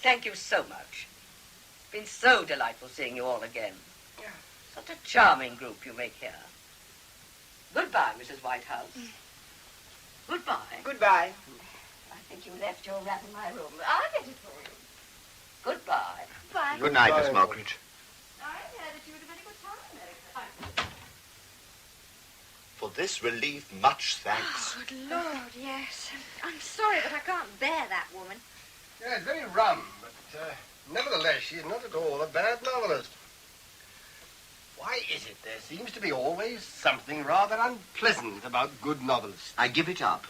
Thank you so much. It's been so delightful seeing you all again. Such a charming group you make here. Goodbye, Mrs. Whitehouse. Goodbye. Goodbye. I think you left your wrap in my room. I'll get it for you. Goodbye. Bye. Good night, Miss Mockridge. I heard that you had a very good time, Eric. For this relief, much thanks. Oh, good Lord, yes. I'm sorry, but I can't bear that woman. Yeah, it's very rum, but nevertheless, she's not at all a bad novelist. Why is it there seems to be always something rather unpleasant about good novelists? I give it up.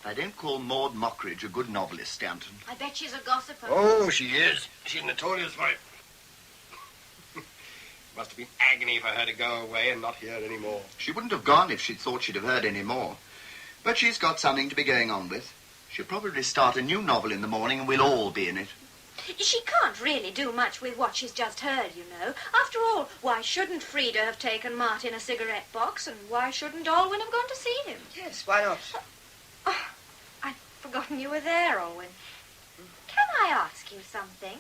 I don't call Maud Mockridge a good novelist, Stanton. I bet she's a gossiper. Oh, she is. She's notorious for it. It must have been agony for her to go away and not hear any more. She wouldn't have gone if she'd thought she'd have heard any more. But she's got something to be going on with. She'll probably start a new novel in the morning and we'll all be in it. She can't really do much with what she's just heard, you know. After all, why shouldn't Frida have taken Martin a cigarette box, and why shouldn't Olwen have gone to see him? Yes, why not? Oh, I'd forgotten you were there, Olwen. Can I ask you something?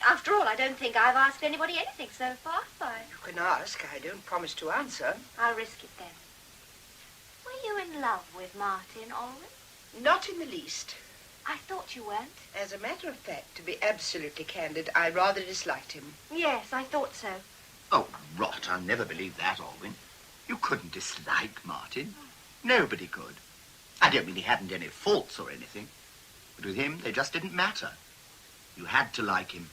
After all, I don't think I've asked anybody anything so far, have I? You can ask. I don't promise to answer. I'll risk it then. Were you in love with Martin, Olwen? Not in the least. I thought you weren't. As a matter of fact, to be absolutely candid, I rather disliked him. Yes, I thought so. Oh, rot. I'll never believe that, Alwyn. You couldn't dislike Martin. Nobody could. I don't mean he hadn't any faults or anything. But with him, they just didn't matter. You had to like him.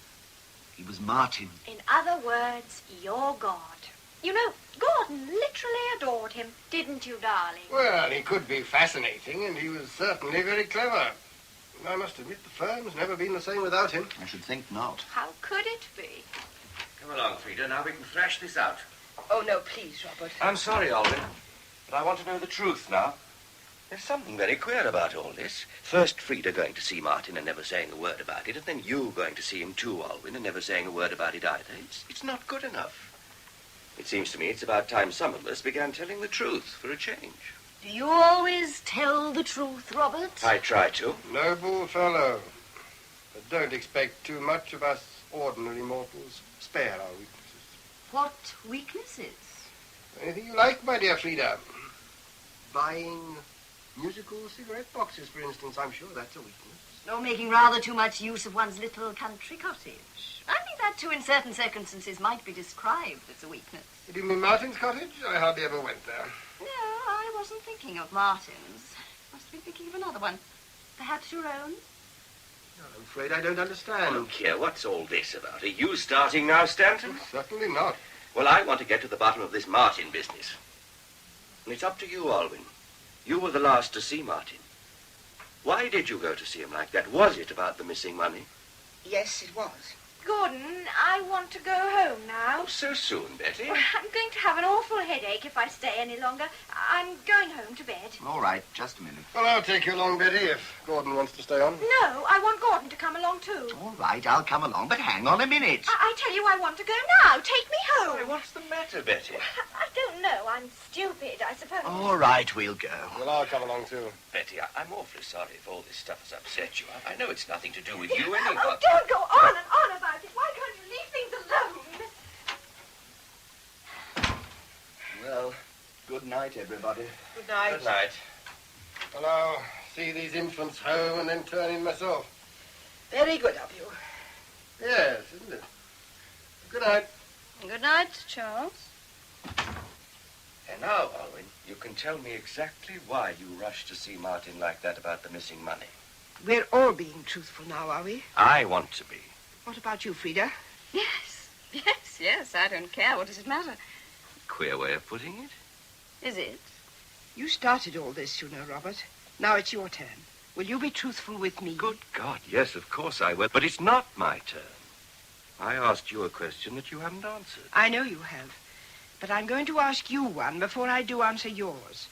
He was Martin. In other words, you're God. You know, Gordon literally adored him, didn't you, darling? Well, he could be fascinating, and he was certainly very clever. I must admit the firm's never been the same without him. I should think not. How could it be? Come along, Frida. Now we can thrash this out. Oh, no, please, Robert. I'm sorry, Alwyn, but I want to know the truth now. There's something very queer about all this. First Frida going to see Martin and never saying a word about it, and then you going to see him too, Alwyn, and never saying a word about it either. It's not good enough. It seems to me it's about time some of us began telling the truth for a change. Do you always tell the truth, Robert? I try to. Noble fellow. But don't expect too much of us ordinary mortals. Spare our weaknesses. What weaknesses? Anything you like, my dear Frida. Buying musical cigarette boxes, for instance. I'm sure that's a weakness. Or making rather too much use of one's little country cottage. I think that, too, in certain circumstances might be described as a weakness. Do you mean Martin's cottage? I hardly ever went there. No, I wasn't thinking of Martin's. Must be thinking of another one. Perhaps your own? I'm afraid I don't understand. Look here, what's all this about? Are you starting now, Stanton? Certainly not. Well, I want to get to the bottom of this Martin business. And it's up to you, Alwyn. You were the last to see Martin. Why did you go to see him like that? Was it about the missing money? Yes, it was. Gordon, I want to go home now. Oh, so soon, Betty. Well, I'm going to have an awful headache if I stay any longer. I'm going home to bed. All right, just a minute. Well, I'll take you along, Betty, if Gordon wants to stay on. No, I want Gordon to come along too. All right, I'll come along, but hang on a minute. I tell you, I want to go now. Take me home. Why, what's the matter, Betty? I don't know. I'm stupid, I suppose. All right, we'll go. Well, I'll come along too. Betty, I'm awfully sorry if all this stuff has upset you. I know it's nothing to do with you anyhow. Oh, don't go on and on about it. Why can't you leave things alone? Well, good night, everybody. Good night. Good night. Well, I'll see these infants home and then turn in myself. Very good of you. Yes, isn't it? Good night. Good night, Charles. And now, Alwyn, you can tell me exactly why you rushed to see Martin like that about the missing money. We're all being truthful now, are we? I want to be. What about you, Frida? Yes, I don't care. What does it matter? Queer way of putting it. Is it? You started all this, you know, Robert. Now it's your turn. Will you be truthful with me? Good God, yes, of course I will. But it's not my turn. I asked you a question that you haven't answered. I know you have. But I'm going to ask you one before I do answer yours.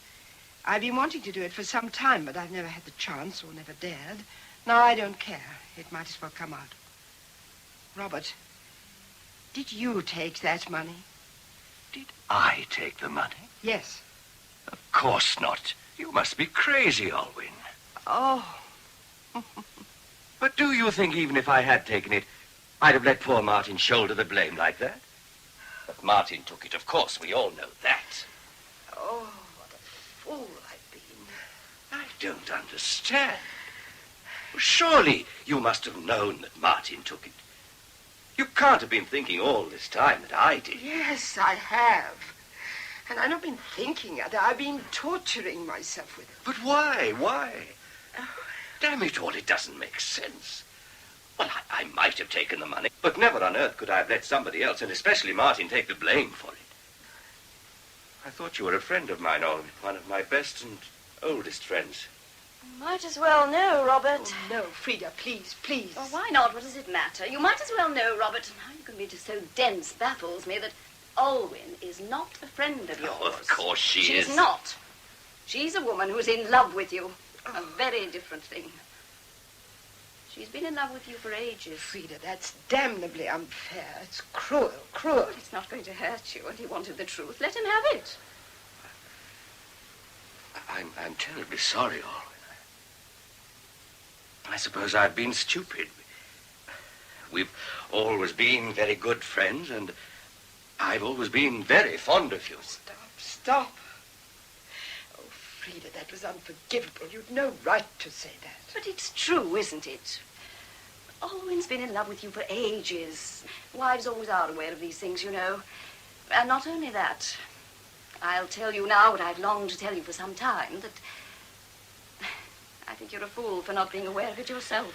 I've been wanting to do it for some time, but I've never had the chance or never dared. Now I don't care. It might as well come out. Robert, did you take that money? Did I take the money? Yes. Of course not. You must be crazy, Alwyn. Oh. But do you think even if I had taken it, I'd have let poor Martin shoulder the blame like that? But Martin took it, of course. We all know that. Oh, what a fool I've been. I don't understand. Surely you must have known that Martin took it. You can't have been thinking all this time that I did. Yes, I have. And I've not been thinking it. I've been torturing myself with it. But why? Why? Damn it all, it doesn't make sense. Well, I might have taken the money, but never on earth could I have let somebody else, and especially Martin, take the blame for it. I thought you were a friend of mine, Alwyn, one of my best and oldest friends. Might as well know, Robert. Oh, no, Frida, please, please. Well, why not? What does it matter? You might as well know, Robert, and how you can be just so dense baffles me, that Alwyn is not a friend of yours. Oh, of course she is. She's not. She's a woman who's in love with you. A very different thing. She's been in love with you for ages. Frida, that's damnably unfair. It's cruel, cruel. Well, it's not going to hurt you, and he wanted the truth. Let him have it. I'm terribly sorry, Alwyn. I suppose I've been stupid. We've always been very good friends, and I've always been very fond of you. Stop. Oh, Frida, that was unforgivable. You'd no right to say that. But it's true, isn't it? Alwyn's been in love with you for ages. Wives always are aware of these things, you know. And not only that, I'll tell you now what I've longed to tell you for some time, that I think you're a fool for not being aware of it yourself,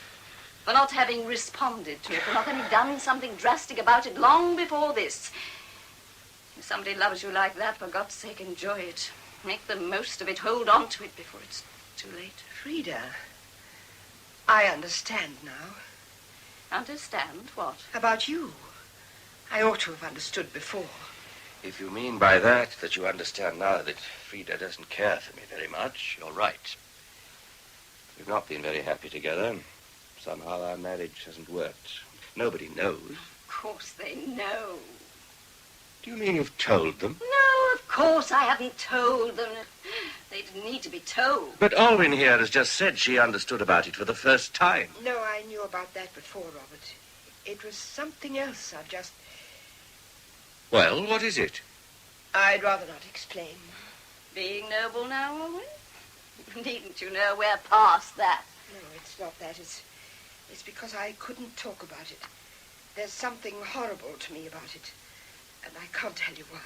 for not having responded to it, for not having done something drastic about it long before this. If somebody loves you like that, for God's sake, enjoy it. Make the most of it. Hold on to it before it's too late. Frida, I understand now. Understand what? About you. I ought to have understood before. If you mean by that you understand now that Frida doesn't care for me very much, you're right. We've not been very happy together. Somehow our marriage hasn't worked. Nobody knows. Of course they know. Do you mean you've told them? No, of course I haven't told them. They didn't need to be told. But Alwyn here has just said she understood about it for the first time. No, I knew about that before, Robert. It was something else. I've just... Well, what is it? I'd rather not explain. Being noble now, Alwyn? Needn't you know we're past that? No, it's not that. It's because I couldn't talk about it. There's something horrible to me about it. And I can't tell you why.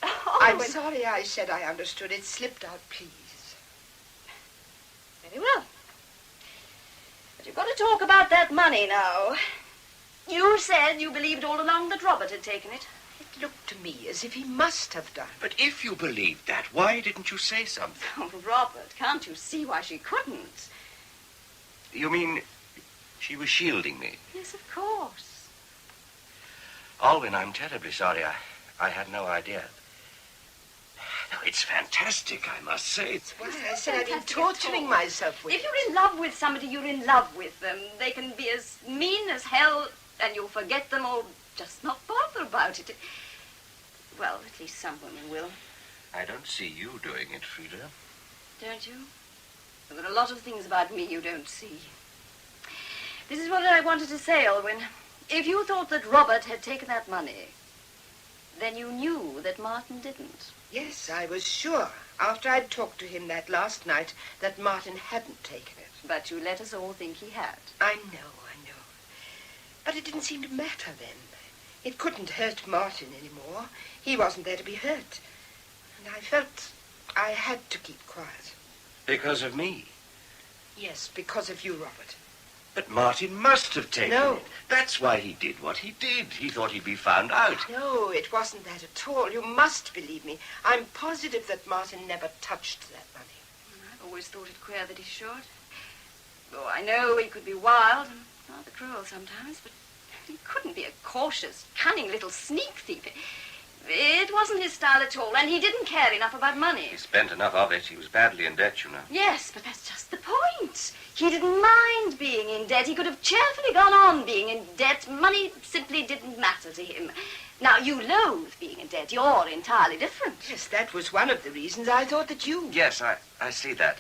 Oh, I'm sorry I said I understood. It slipped out, please. Very well. But you've got to talk about that money now. You said you believed all along that Robert had taken it. It looked to me as if he must have done. But if you believed that, why didn't you say something? Oh, Robert, can't you see why she couldn't? You mean she was shielding me? Yes, of course. Alwyn, I'm terribly sorry. I had no idea. No, it's fantastic, I must say. It's why I said I've been torturing myself with If you're in love with somebody, you're in love with them. They can be as mean as hell, and you'll forget them or just not bother about it. Well, at least some women will. I don't see you doing it, Frida. Don't you? Well, there are a lot of things about me you don't see. This is what I wanted to say, Alwyn. If you thought that Robert had taken that money, then you knew that Martin didn't. Yes, I was sure, after I'd talked to him that last night, that Martin hadn't taken it. But you let us all think he had. I know. But it didn't seem to matter then. It couldn't hurt Martin anymore. He wasn't there to be hurt. And I felt I had to keep quiet. Because of me? Yes, because of you, Robert. But Martin must have taken No. it. That's why he did what he did. He thought he'd be found out. No, it wasn't that at all. You must believe me. I'm positive that Martin never touched that money. I've always thought it queer that he should. Oh, I know he could be wild and rather cruel sometimes, but he couldn't be a cautious, cunning little sneak thief. It wasn't his style at all, and he didn't care enough about money. He spent enough of it. He was badly in debt, you know. Yes, but that's just the point. He didn't mind being in debt. He could have cheerfully gone on being in debt. Money simply didn't matter to him. Now, you loathe being in debt. You're entirely different. Yes, that was one of the reasons I thought that you... Yes, I see that.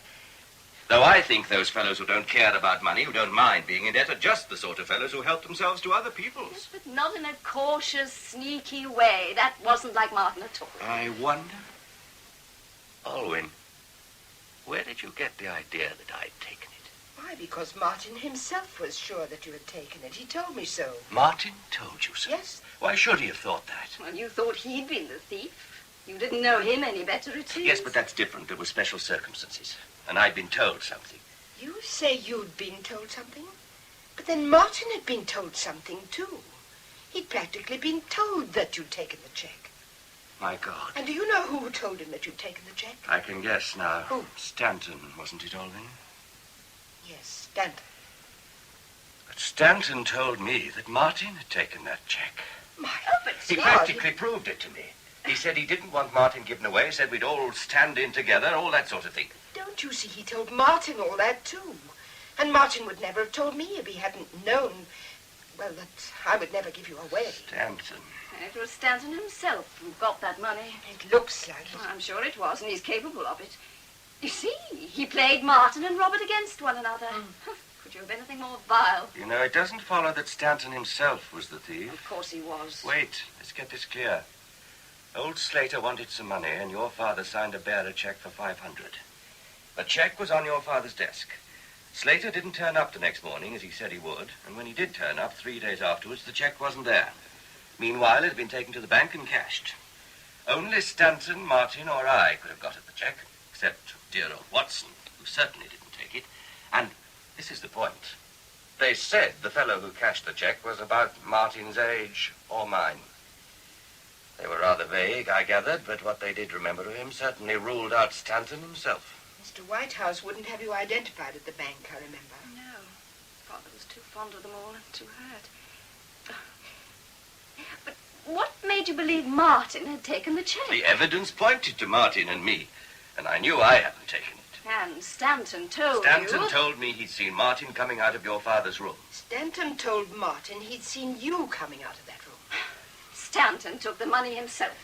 Though I think those fellows who don't care about money, who don't mind being in debt, are just the sort of fellows who help themselves to other people's. Yes, but not in a cautious, sneaky way. That wasn't like Martin at all. I wonder... Alwyn, where did you get the idea that I'd taken it? Why, because Martin himself was sure that you had taken it. He told me so. Martin told you so? Yes. Why should he have thought that? Well, you thought he'd been the thief. You didn't know him any better, it seems. Yes, but that's different. There were special circumstances. And I'd been told something. You say you'd been told something? But then Martin had been told something, too. He'd practically been told that you'd taken the check. My God. And do you know who told him that you'd taken the check? I can guess now. Who? Stanton, wasn't it, Alwyn? Yes, Stanton. But Stanton told me that Martin had taken that check. But He practically proved it to me. He said he didn't want Martin given away, said we'd all stand in together, all that sort of thing. Don't you see, he told Martin all that, too. And Martin would never have told me if he hadn't known, well, that I would never give you away. Stanton. It was Stanton himself who got that money. It looks like it. I'm sure it was, and he's capable of it. You see, he played Martin and Robert against one another. Could you have anything more vile? You know, it doesn't follow that Stanton himself was the thief. Of course he was. Wait, let's get this clear. Old Slater wanted some money, and your father signed a bearer check for $500. The check was on your father's desk. Slater didn't turn up the next morning, as he said he would, and when he did turn up 3 days afterwards, the check wasn't there. Meanwhile, it had been taken to the bank and cashed. Only Stanton, Martin, or I could have got at the check, except dear old Watson, who certainly didn't take it. And this is the point. They said the fellow who cashed the check was about Martin's age or mine. They were rather vague, I gathered, but what they did remember of him certainly ruled out Stanton himself. Mr. Whitehouse wouldn't have you identified at the bank, I remember. No. Father was too fond of them all and too hurt. But what made you believe Martin had taken the check? The evidence pointed to Martin and me, and I knew I hadn't taken it. And Stanton told you... Stanton told me he'd seen Martin coming out of your father's room. Stanton told Martin he'd seen you coming out of that room. Stanton took the money himself.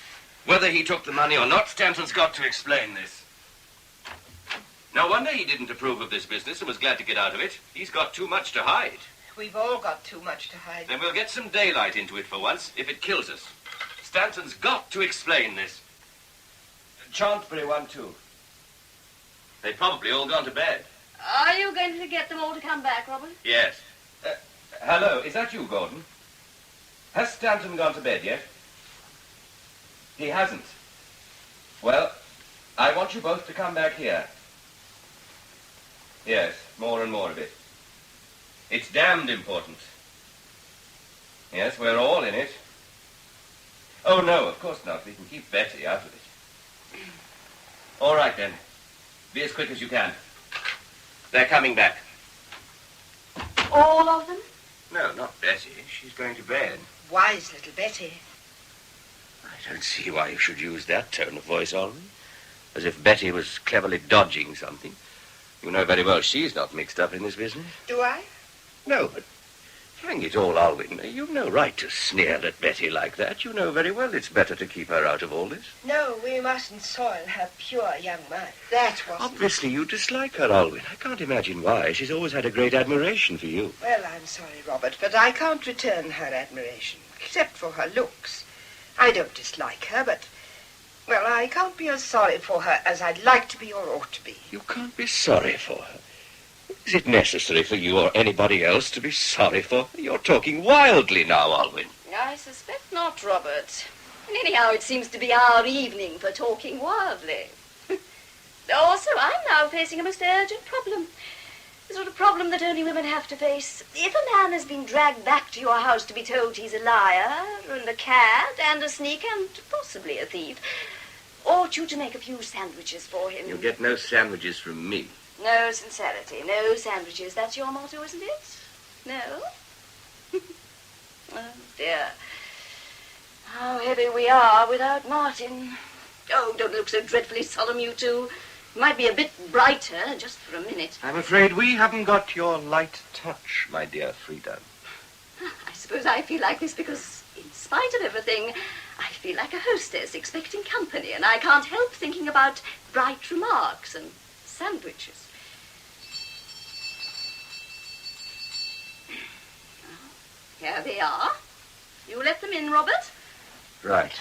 Whether he took the money or not, Stanton's got to explain this. No wonder he didn't approve of this business and was glad to get out of it. He's got too much to hide. We've all got too much to hide. Then we'll get some daylight into it for once, if it kills us. Stanton's got to explain this. Chantbury one, too. They've probably all gone to bed. Are you going to get them all to come back, Robert? Yes. Hello, is that you, Gordon? Has Stanton gone to bed yet? He hasn't. Well, I want you both to come back here. Yes, more and more of it. It's damned important. Yes, we're all in it. Oh, no, of course not. We can keep Betty out of it. All right, then. Be as quick as you can. They're coming back. All of them? No, not Betty. She's going to bed. Wise little Betty. I don't see why you should use that tone of voice, Alwyn. As if Betty was cleverly dodging something. You know very well she's not mixed up in this business. Do I? No, but hang it all, Alwyn. You've no right to sneer at Betty like that. You know very well it's better to keep her out of all this. No, we mustn't soil her pure young mind. That wasn't... Obviously you dislike her, Alwyn. I can't imagine why. She's always had a great admiration for you. Well, I'm sorry, Robert, but I can't return her admiration, except for her looks. I don't dislike her, but... Well, I can't be as sorry for her as I'd like to be or ought to be. You can't be sorry for her. Is it necessary for you or anybody else to be sorry for her? You're talking wildly now, Alwyn. I suspect not, Robert. And anyhow, it seems to be our evening for talking wildly. Also, I'm now facing a most urgent problem. The sort of problem that only women have to face. If a man has been dragged back to your house to be told he's a liar, and a cad, and a sneak, and possibly a thief, ought you to make a few sandwiches for him? You'll get no sandwiches from me. No sincerity, no sandwiches. That's your motto, isn't it? No? Oh, dear. How heavy we are without Martin. Oh, don't look so dreadfully solemn, you two. Might be a bit brighter, just for a minute. I'm afraid we haven't got your light touch, my dear Frida. I suppose I feel like this because, in spite of everything, I feel like a hostess expecting company, and I can't help thinking about bright remarks and sandwiches. Here they are. You let them in, Robert? Right.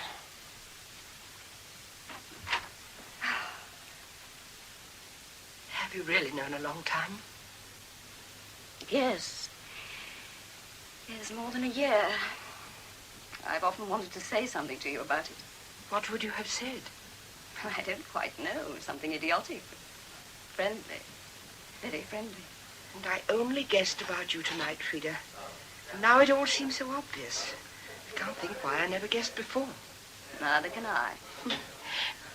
Have you really known a long time? Yes. Yes, more than a year. I've often wanted to say something to you about it. What would you have said? I don't quite know. Something idiotic, but friendly. Very friendly. And I only guessed about you tonight, Frida. And now it all seems so obvious. I can't think why I never guessed before. Neither can I.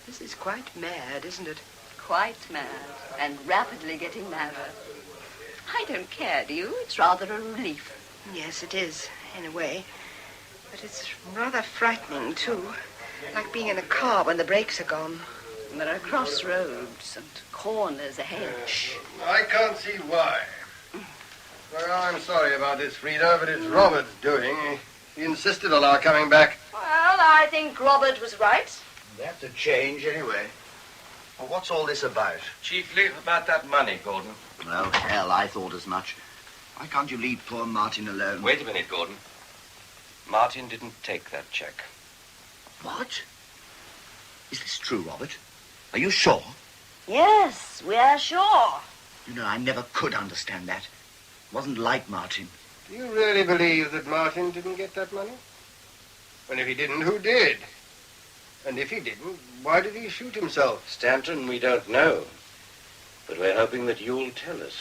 This is quite mad, isn't it? Quite mad, and rapidly getting madder. I don't care, do you? It's rather a relief. Yes, it is, in a way. But it's rather frightening, too. Like being in a car when the brakes are gone. And there are crossroads and corners ahead. I can't see why. Well, I'm sorry about this, Frida, but it's Robert's doing. He insisted on our coming back. Well, I think Robert was right. They have to change anyway. Well, what's all this about? Chiefly about that money, Gordon. Well, hell, I thought as much. Why can't you leave poor Martin alone? Wait a minute, Gordon. Martin didn't take that check. What? Is this true, Robert? Are you sure? Yes, we are sure. You know, I never could understand that. It wasn't like Martin. Do you really believe that Martin didn't get that money? And if he didn't, who did? And if he didn't, why did he shoot himself? Stanton, we don't know. But we're hoping that you'll tell us.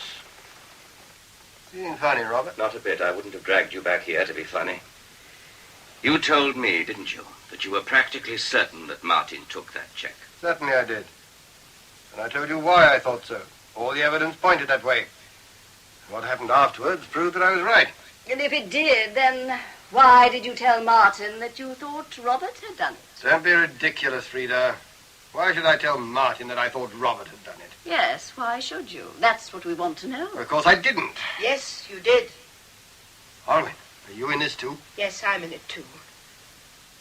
Being funny, Robert? Not a bit. I wouldn't have dragged you back here to be funny. You told me, didn't you, that you were practically certain that Martin took that check? Certainly I did. And I told you why I thought so. All the evidence pointed that way. What happened afterwards proved that I was right. And if it did, then why did you tell Martin that you thought Robert had done it? Don't be ridiculous, Frida. Why should I tell Martin that I thought Robert had done it? Yes, why should you? That's what we want to know. Of course I didn't. Yes, you did. Alwyn, are you in this too? Yes, I'm in it too.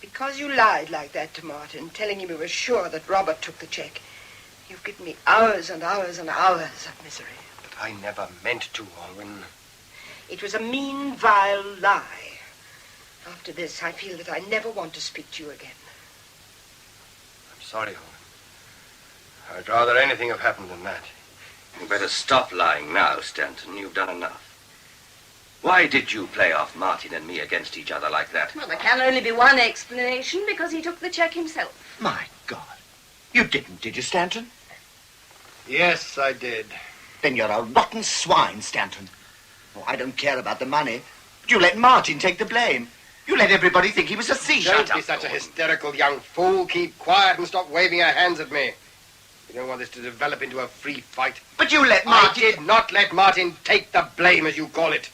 Because you lied like that to Martin, telling him you were sure that Robert took the check, you've given me hours and hours and hours of misery. But I never meant to, Alwyn. It was a mean, vile lie. After this, I feel that I never want to speak to you again. I'm sorry, Alwyn. I'd rather anything have happened than that. You better stop lying now, Stanton. You've done enough. Why did you play off Martin and me against each other like that? Well, there can only be one explanation, because he took the check himself. My God. You didn't, did you, Stanton? Yes, I did. Then you're a rotten swine, Stanton. Oh, I don't care about the money, but you let Martin take the blame. You let everybody think he was a thief. Don't be such a hysterical young fool. Keep quiet and stop waving your hands at me. You don't want this to develop into a free fight. But you let Martin... I did not let Martin take the blame, as you call it.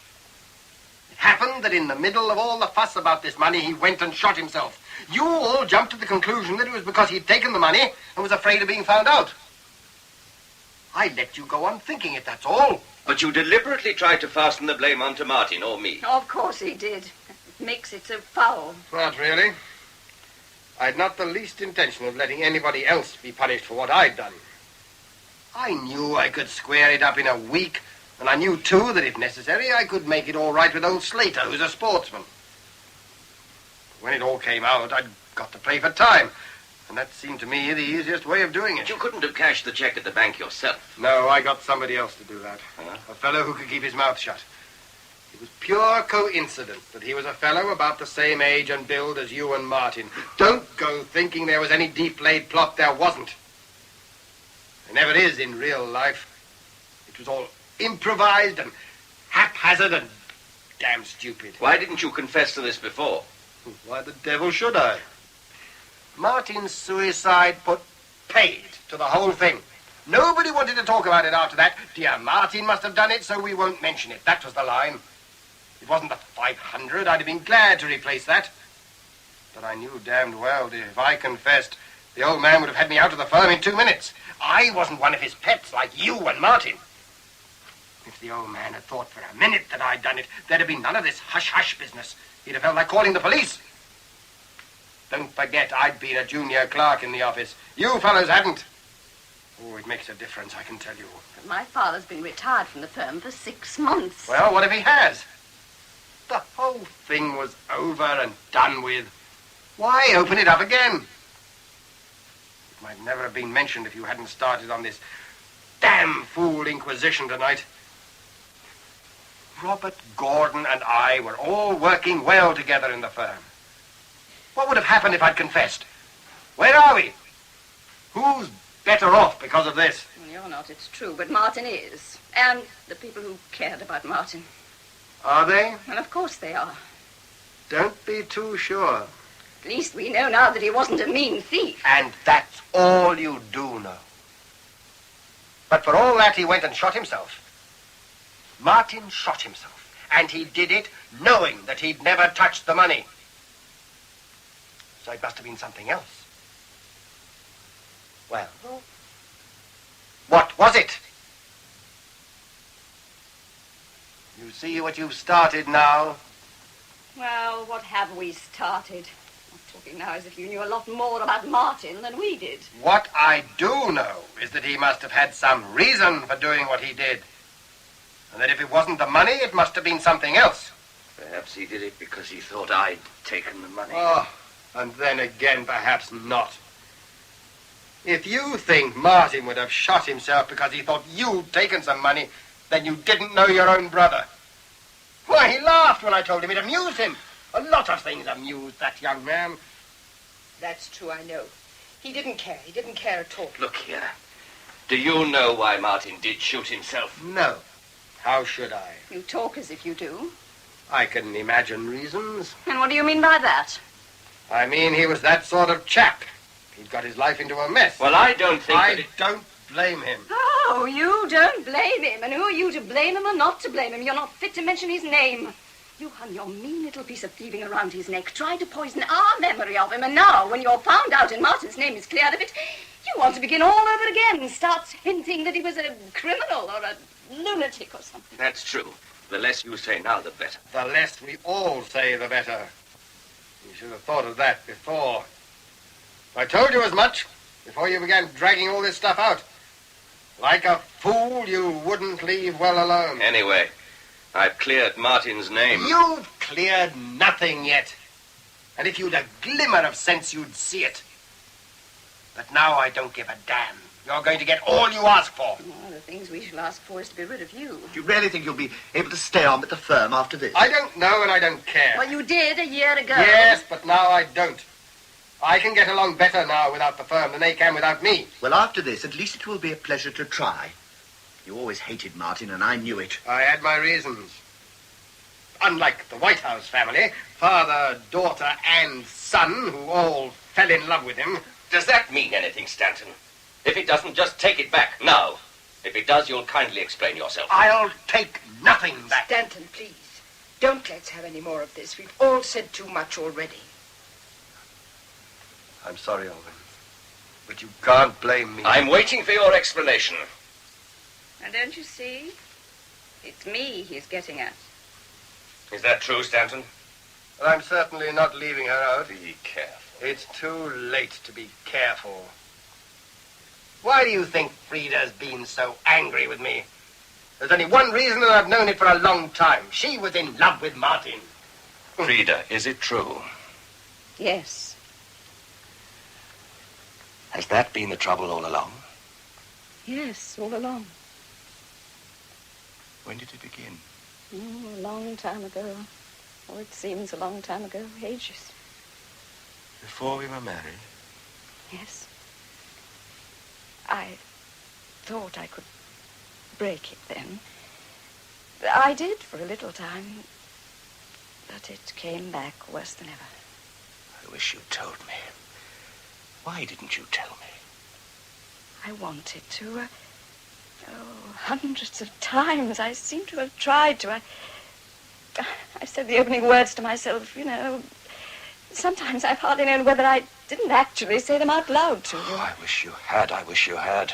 It happened that in the middle of all the fuss about this money, he went and shot himself. You all jumped to the conclusion that it was because he'd taken the money and was afraid of being found out. I let you go on thinking it, that's all. But you deliberately tried to fasten the blame onto Martin or me. Of course he did. It makes it so foul. Not really. I'd not the least intention of letting anybody else be punished for what I'd done. I knew I could square it up in a week, and I knew, too, that if necessary, I could make it all right with old Slater, who's a sportsman. When it all came out, I'd got to play for time, and that seemed to me the easiest way of doing it. But you couldn't have cashed the check at the bank yourself. No, I got somebody else to do that. Huh? A fellow who could keep his mouth shut. It was pure coincidence that he was a fellow about the same age and build as you and Martin. Don't go thinking there was any deep-laid plot. There wasn't. There never is in real life. It was all improvised and haphazard and damn stupid. Why didn't you confess to this before? Why the devil should I? Martin's suicide put paid to the whole thing. Nobody wanted to talk about it after that. Dear Martin must have done it, so we won't mention it. That was the line. It wasn't the 500. I'd have been glad to replace that. But I knew damned well that if I confessed, the old man would have had me out of the firm in 2 minutes. I wasn't one of his pets like you and Martin. If the old man had thought for a minute that I'd done it, there'd have been none of this hush-hush business. He'd have felt like calling the police. Don't forget, I'd been a junior clerk in the office. You fellows hadn't. Oh, it makes a difference, I can tell you. But my father's been retired from the firm for 6 months. Well, what if he has? The whole thing was over and done with. Why open it up again? It might never have been mentioned if you hadn't started on this damn fool inquisition tonight. Robert Gordon and I were all working well together in the firm. What would have happened if I'd confessed? Where are we? Who's better off because of this? Well, you're not, it's true, but Martin is. And the people who cared about Martin. Are they? And of course they are. Don't be too sure. At least we know now that he wasn't a mean thief. And that's all you do know. But for all that, he went and shot himself. Martin shot himself. And he did it knowing that he'd never touched the money. So it must have been something else. Well, what was it? You see what you've started now? Well, what have we started? I'm talking now as if you knew a lot more about Martin than we did. What I do know is that he must have had some reason for doing what he did. And that if it wasn't the money, it must have been something else. Perhaps he did it because he thought I'd taken the money. Oh, and then again, perhaps not. If you think Martin would have shot himself because he thought you'd taken some money, then you didn't know your own brother. Why, he laughed when I told him it amused him. A lot of things amused that young man. That's true, I know. He didn't care. He didn't care at all. Look here. Do you know why Martin did shoot himself? No. How should I? You talk as if you do. I can imagine reasons. And what do you mean by that? I mean he was that sort of chap. He'd got his life into a mess. Well, I don't think I don't blame him. Oh, you don't blame him. And who are you to blame him or not to blame him? You're not fit to mention his name. You hung your mean little piece of thieving around his neck, tried to poison our memory of him, and now, when you're found out and Martin's name is cleared of it, you want to begin all over again and start hinting that he was a criminal or a lunatic or something. That's true. The less you say now, the better. The less we all say, the better. You should have thought of that before. I told you as much before you began dragging all this stuff out. Like a fool, you wouldn't leave well alone. Anyway, I've cleared Martin's name. You've cleared nothing yet. And if you'd a glimmer of sense, you'd see it. But now I don't give a damn. You're going to get all you ask for. One of the things we shall ask for is to be rid of you. Do you really think you'll be able to stay on with the firm after this? I don't know and I don't care. Well, you did a year ago. Yes, but now I don't. I can get along better now without the firm than they can without me. Well, after this, at least it will be a pleasure to try. You always hated Martin, and I knew it. I had my reasons. Unlike the White House family, father, daughter, and son, who all fell in love with him. Does that mean anything, Stanton? If it doesn't, just take it back, now. If it does, you'll kindly explain yourself. I'll take nothing back. Stanton, please. Don't let's have any more of this. We've all said too much already. I'm sorry, Alwyn, but you can't blame me. I'm waiting for your explanation. And don't you see? It's me he's getting at. Is that true, Stanton? Well, I'm certainly not leaving her out. Be careful. It's too late to be careful. Why do you think Frida's been so angry with me? There's only one reason, and I've known it for a long time. She was in love with Martin. Frida, is it true? Yes. Has that been the trouble all along? Yes, all along. When did it begin? Oh, a long time ago. Oh, it seems a long time ago. Ages. Before we were married? Yes. I thought I could break it then. I did for a little time. But it came back worse than ever. I wish you'd told me. Why didn't you tell me? I wanted to. Hundreds of times I seem to have tried to. I said the opening words to myself, you know. Sometimes I've hardly known whether I didn't actually say them out loud to you. Oh, I wish you had. I wish you had.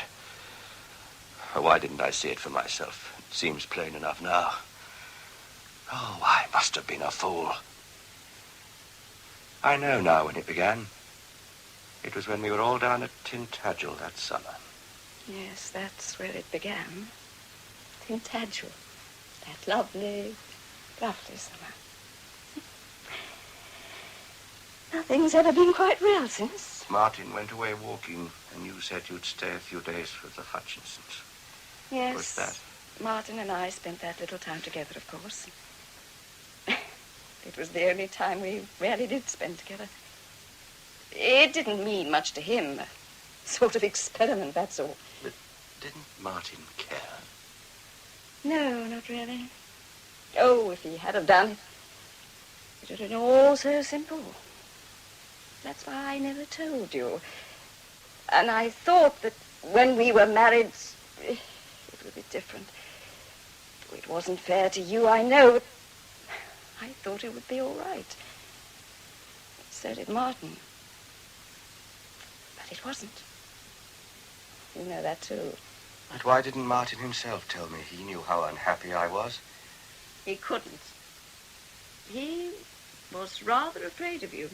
Why didn't I see it for myself? It seems plain enough now. Oh, I must have been a fool. I know now when it began. It was when we were all down at Tintagel that summer. Yes, that's where it began. Tintagel. That lovely, lovely summer. Nothing's ever been quite real since. Martin went away walking, and you said you'd stay a few days with the Hutchinsons. Yes. Was that? Martin and I spent that little time together, of course. It was the only time we really did spend together. It didn't mean much to him. A sort of experiment, that's all. But didn't Martin care? No, not really. Oh, if he had have done it, it would have been all so simple. That's why I never told you. And I thought that when we were married, it would be different. It wasn't fair to you, I know, but I thought it would be all right. So did Martin. But it wasn't. You know that, too. But why didn't Martin himself tell me? He knew how unhappy I was. He couldn't. He was rather afraid of you.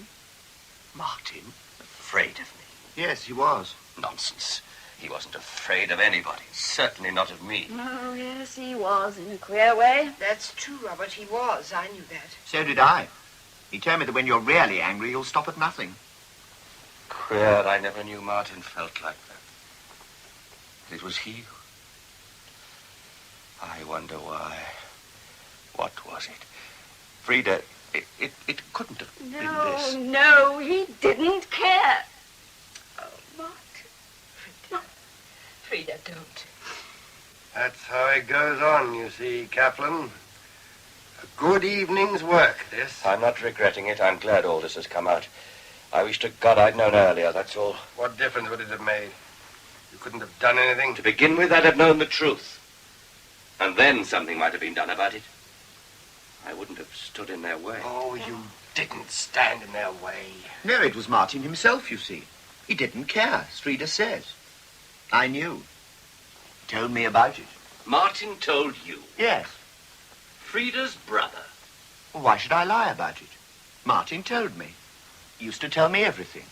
Martin? Afraid of me? Yes, he was. Nonsense. He wasn't afraid of anybody. Certainly not of me. Oh, yes, he was, in a queer way. That's true, Robert. He was. I knew that. So did I. He told me that when you're really angry, you'll stop at nothing. queer. I never knew Martin felt like that. It was he. I wonder why. What was it? Frida, it couldn't have been this. No, he didn't care. Oh, Martin. Frida, don't. That's how it goes on, you see, Kaplan. A good evening's work, this. I'm not regretting it. I'm glad all this has come out. I wish to God I'd known earlier, that's all. What difference would it have made? You couldn't have done anything? To begin with, I'd have known the truth. And then something might have been done about it. I wouldn't have stood in their way. Oh, you didn't stand in their way. No, it was Martin himself, you see. He didn't care, as Frida says. I knew. He told me about it. Martin told you? Yes. Frida's brother. Well, why should I lie about it? Martin told me. He used to tell me everything.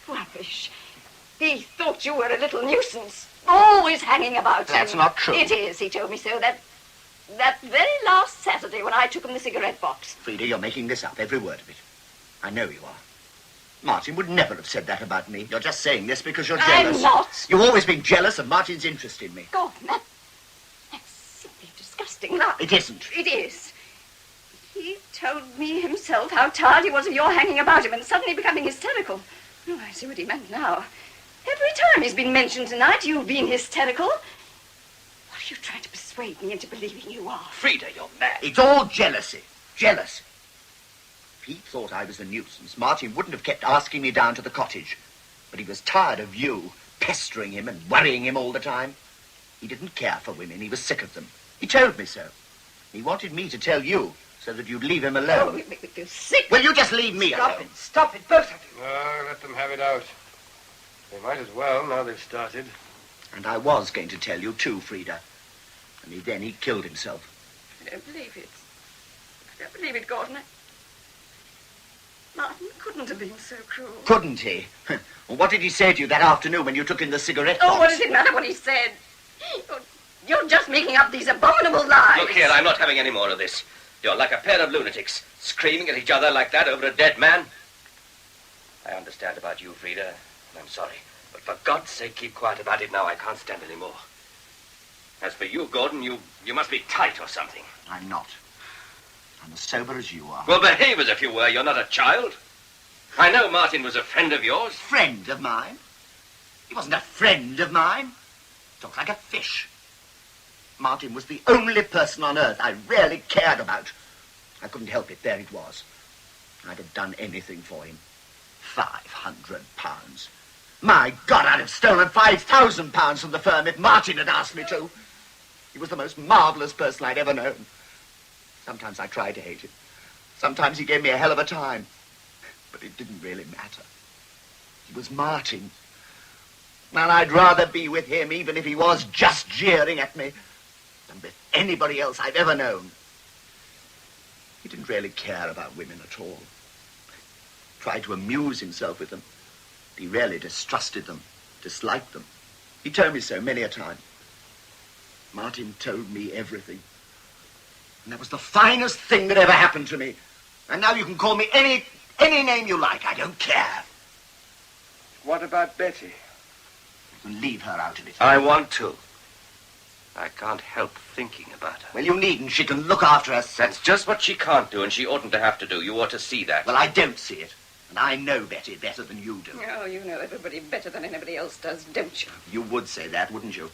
Rubbish. He thought you were a little nuisance. Always hanging about. That's not true. It is. He told me so that very last Saturday when I took him the cigarette box. Frida, you're making this up, every word of it. I know you are. Martin would never have said that about me. You're just saying this because you're jealous. I'm not. You've always been jealous of Martin's interest in me. Gordon, that's simply disgusting. Now, It isn't. It is. He told me himself how tired he was of your hanging about him and suddenly becoming hysterical. Oh, I see what he meant now. Every time he's been mentioned tonight, you've been hysterical. What are you trying to persuade me into believing you are? Frida, you're mad. It's all jealousy. Jealousy. If he thought I was a nuisance, Martin wouldn't have kept asking me down to the cottage. But he was tired of you pestering him and worrying him all the time. He didn't care for women. He was sick of them. He told me so. He wanted me to tell you so that you'd leave him alone. Oh, you make me feel sick. Will you just leave me alone? Stop it, both of you. No, let them have it out. They might as well, now they've started. And I was going to tell you too, Frida. And then he killed himself. I don't believe it. I don't believe it, Gordon. Martin couldn't have been so cruel. Couldn't he? Well, what did he say to you that afternoon when you took in the cigarette box? Oh, what does it matter what he said? You're just making up these abominable lies. Look here, I'm not having any more of this. You're like a pair of lunatics, screaming at each other like that over a dead man. I understand about you, Frida, and I'm sorry. But for God's sake, keep quiet about it now. I can't stand any more. As for you, Gordon, you must be tight or something. I'm not. I'm as sober as you are. Well, behave as if you were. You're not a child. I know Martin was a friend of yours. Friend of mine? He wasn't a friend of mine. Talks like a fish. Martin was the only person on earth I really cared about. I couldn't help it. There it was. I'd have done anything for him. £500. My God, I'd have stolen £5,000 from the firm if Martin had asked me to. He was the most marvellous person I'd ever known. Sometimes I tried to hate him. Sometimes he gave me a hell of a time. But it didn't really matter. He was Martin. And I'd rather be with him, even if he was just jeering at me, than with anybody else I've ever known. He didn't really care about women at all. Tried to amuse himself with them. He really distrusted them, disliked them. He told me so many a time. Martin told me everything. And that was the finest thing that ever happened to me. And now you can call me any name you like. I don't care. What about Betty? You can leave her out of it. I want to. I can't help thinking about her. Well, you needn't. She can look after herself. That's just what she can't do, and she oughtn't to have to do. You ought to see that. Well, I don't see it. And I know Betty better than you do. Oh, you know everybody better than anybody else does, don't you? You would say that, wouldn't you?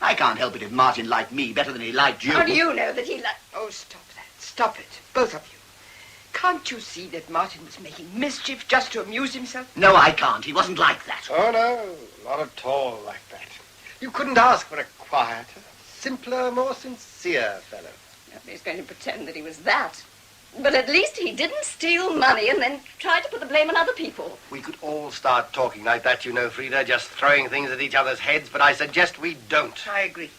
I can't help it if Martin liked me better than he liked you. How do you know that he liked... Oh, stop that. Stop it. Both of you. Can't you see that Martin was making mischief just to amuse himself? No, I can't. He wasn't like that. Oh, no. Not at all like that. You couldn't ask for a quieter, simpler, more sincere fellow. Nobody's going to pretend that he was that. But at least he didn't steal money and then try to put the blame on other people. We could all start talking like that, you know, Frida, just throwing things at each other's heads, but I suggest we don't. I agree.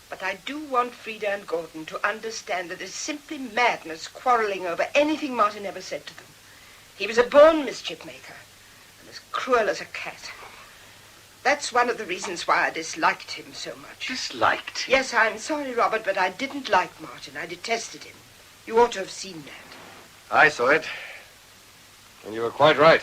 But I do want Frida and Gordon to understand that it's simply madness quarreling over anything Martin ever said to them. He was a born mischief maker and as cruel as a cat. That's one of the reasons why I disliked him so much. Disliked him? Yes, I'm sorry, Robert, but I didn't like Martin. I detested him. You ought to have seen that. I saw it. And you were quite right.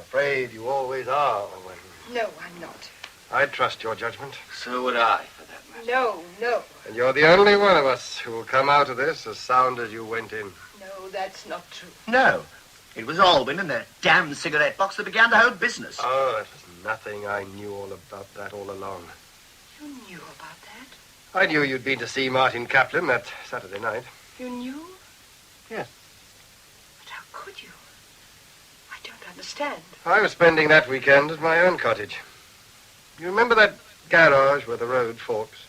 afraid you always are, Owen. No, I'm not. I trust your judgment. So would I, for that matter. No. And you're the only one of us who will come out of this as sound as you went in. No, that's not true. No. It was Alwyn and the damn cigarette box that began the whole business. Oh, that was nothing. I knew all about that all along. You knew about that? I knew you'd been to see Martin Kaplan that Saturday night. You knew? Yes. But how could you? I don't understand. I was spending that weekend at my own cottage. You remember that garage where the road forks?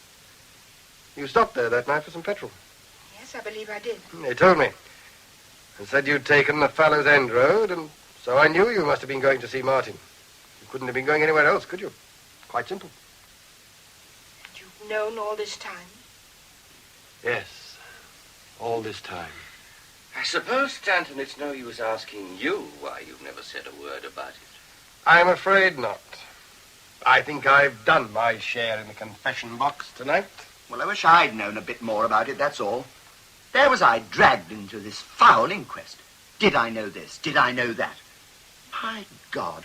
You stopped there that night for some petrol. Yes, I believe I did. They told me. And said you'd taken the Fallows End Road, and so I knew you must have been going to see Martin. You couldn't have been going anywhere else, could you? Quite simple. And you've known all this time? Yes, all this time. I suppose, Stanton, it's no use asking you why you've never said a word about it. I'm afraid not. I think I've done my share in the confession box tonight. Well, I wish I'd known a bit more about it, that's all. There was I dragged into this foul inquest. Did I know this? Did I know that? My God.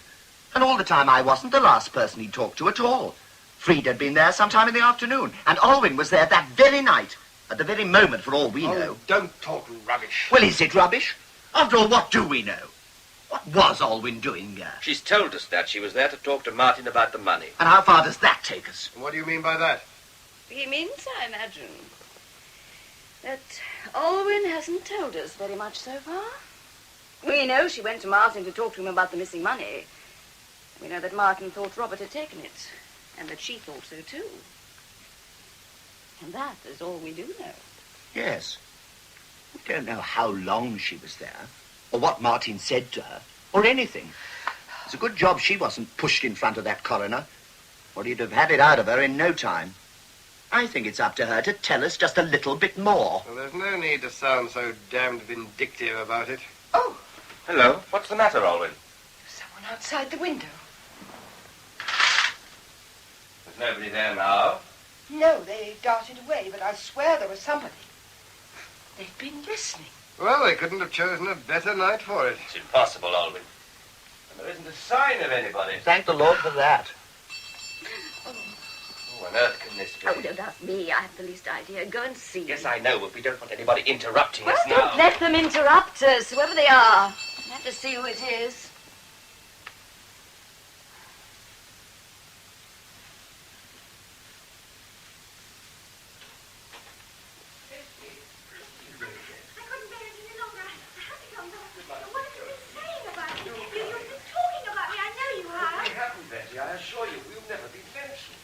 And all the time I wasn't the last person he talked to at all. Frieda had been there sometime in the afternoon, and Alwyn was there that very night, at the very moment for all we know. Don't talk rubbish. Well, is it rubbish? After all, what do we know? What was Alwyn doing there? She's told us that she was there to talk to Martin about the money. And how far does that take us? What do you mean by that? He means, I imagine, that Alwyn hasn't told us very much so far. We know she went to Martin to talk to him about the missing money. We know that Martin thought Robert had taken it, and that she thought so too. And that is all we do know. Yes. We don't know how long she was there, or what Martin said to her, or anything. It's a good job she wasn't pushed in front of that coroner, or he'd have had it out of her in no time. I think it's up to her to tell us just a little bit more. Well, there's no need to sound so damned vindictive about it. Oh! Hello. What's the matter, Alwyn? Someone outside the window. There's nobody there now. No, they darted away, but I swear there was somebody. They've been listening. Well, they couldn't have chosen a better night for it. It's impossible, Alwyn. And there isn't a sign of anybody. Thank the Lord for that. Who on earth can this be? Oh, don't ask me. I haven't the least idea. Go and see. Yes, I know, but we don't want anybody interrupting Well, us now. don't let them interrupt us, whoever they are. I have to see who it is. I assure you, we've never been mentioned.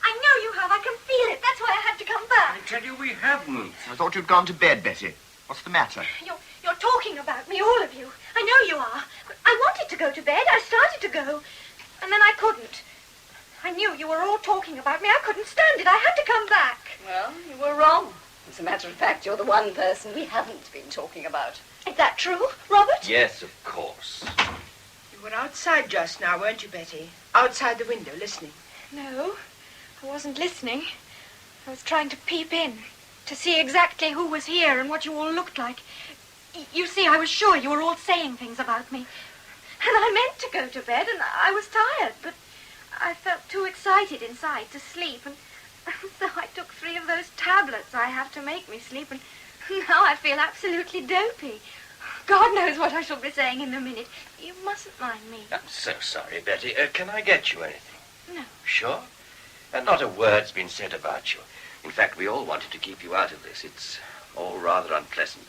I know you have. I can feel it. That's why I had to come back. I tell you, we haven't. I thought you'd gone to bed, Betty. What's the matter? You're talking about me, all of you. I know you are. I wanted to go to bed. I started to go. And then I couldn't. I knew you were all talking about me. I couldn't stand it. I had to come back. Well, you were wrong. As a matter of fact, you're the one person we haven't been talking about. Is that true, Robert? Yes, of course. You were outside just now, weren't you, Betty? Outside the window, listening. No, I wasn't listening. I was trying to peep in, to see exactly who was here and what you all looked like. You see, I was sure you were all saying things about me. And I meant to go to bed, and I was tired, but I felt too excited inside to sleep, and so I took 3 of those tablets I have to make me sleep, and now I feel absolutely dopey. God knows what I shall be saying in a minute. You mustn't mind me. I'm so sorry, Betty. Can I get you anything? No. Sure? And not a word's been said about you. In fact, we all wanted to keep you out of this. It's all rather unpleasant.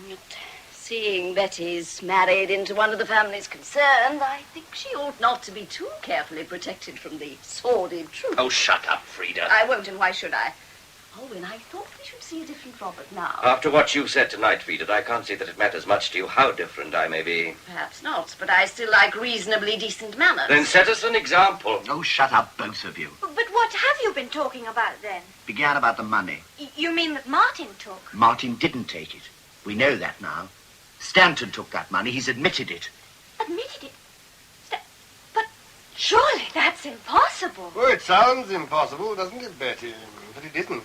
But seeing Betty's married into one of the families concerned, I think she ought not to be too carefully protected from the sordid truth. Oh, shut up, Frieda. I won't, and why should I? Alwyn, I thought we should see a different Robert now. After what you said tonight, Frieda, I can't see that it matters much to you how different I may be. Perhaps not, but I still like reasonably decent manners. Then set us an example. Oh, shut up, both of you. But what have you been talking about then? Began about the money. You mean that Martin took? Martin didn't take it. We know that now. Stanton took that money. He's admitted it. Admitted it? But surely that's impossible. Well, it sounds impossible, doesn't it, Betty? But it isn't.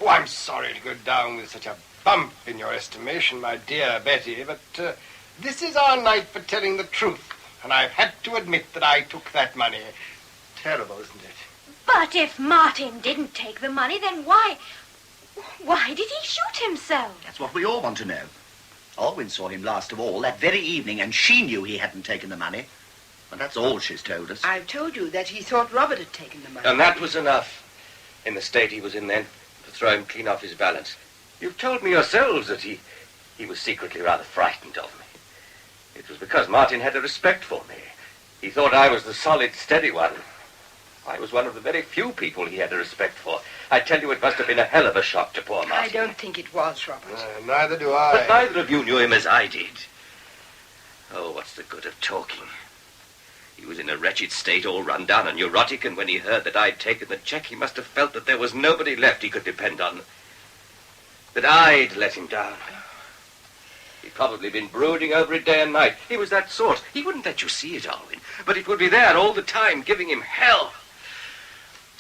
Oh, I'm sorry to go down with such a bump in your estimation, my dear Betty, but this is our night for telling the truth. And I've had to admit that I took that money. Terrible, isn't it? But if Martin didn't take the money, then why did he shoot himself? That's what we all want to know. Alwyn saw him last of all that very evening, and she knew he hadn't taken the money. And that's all she's told us. I've told you that he thought Robert had taken the money. And that was enough, in the state he was in then, to throw him clean off his balance. You've told me yourselves that he was secretly rather frightened of me. It was because Martin had a respect for me. He thought I was the solid, steady one. I was one of the very few people he had a respect for. I tell you, it must have been a hell of a shock to poor Martin. I don't think it was, Robert. Neither do I. But neither of you knew him as I did. Oh, what's the good of talking? He was in a wretched state, all run down and neurotic, and when he heard that I'd taken the check, he must have felt that there was nobody left he could depend on. That I'd let him down. He'd probably been brooding over it day and night. He was that sort. He wouldn't let you see it, Alwyn, but it would be there all the time, giving him hell.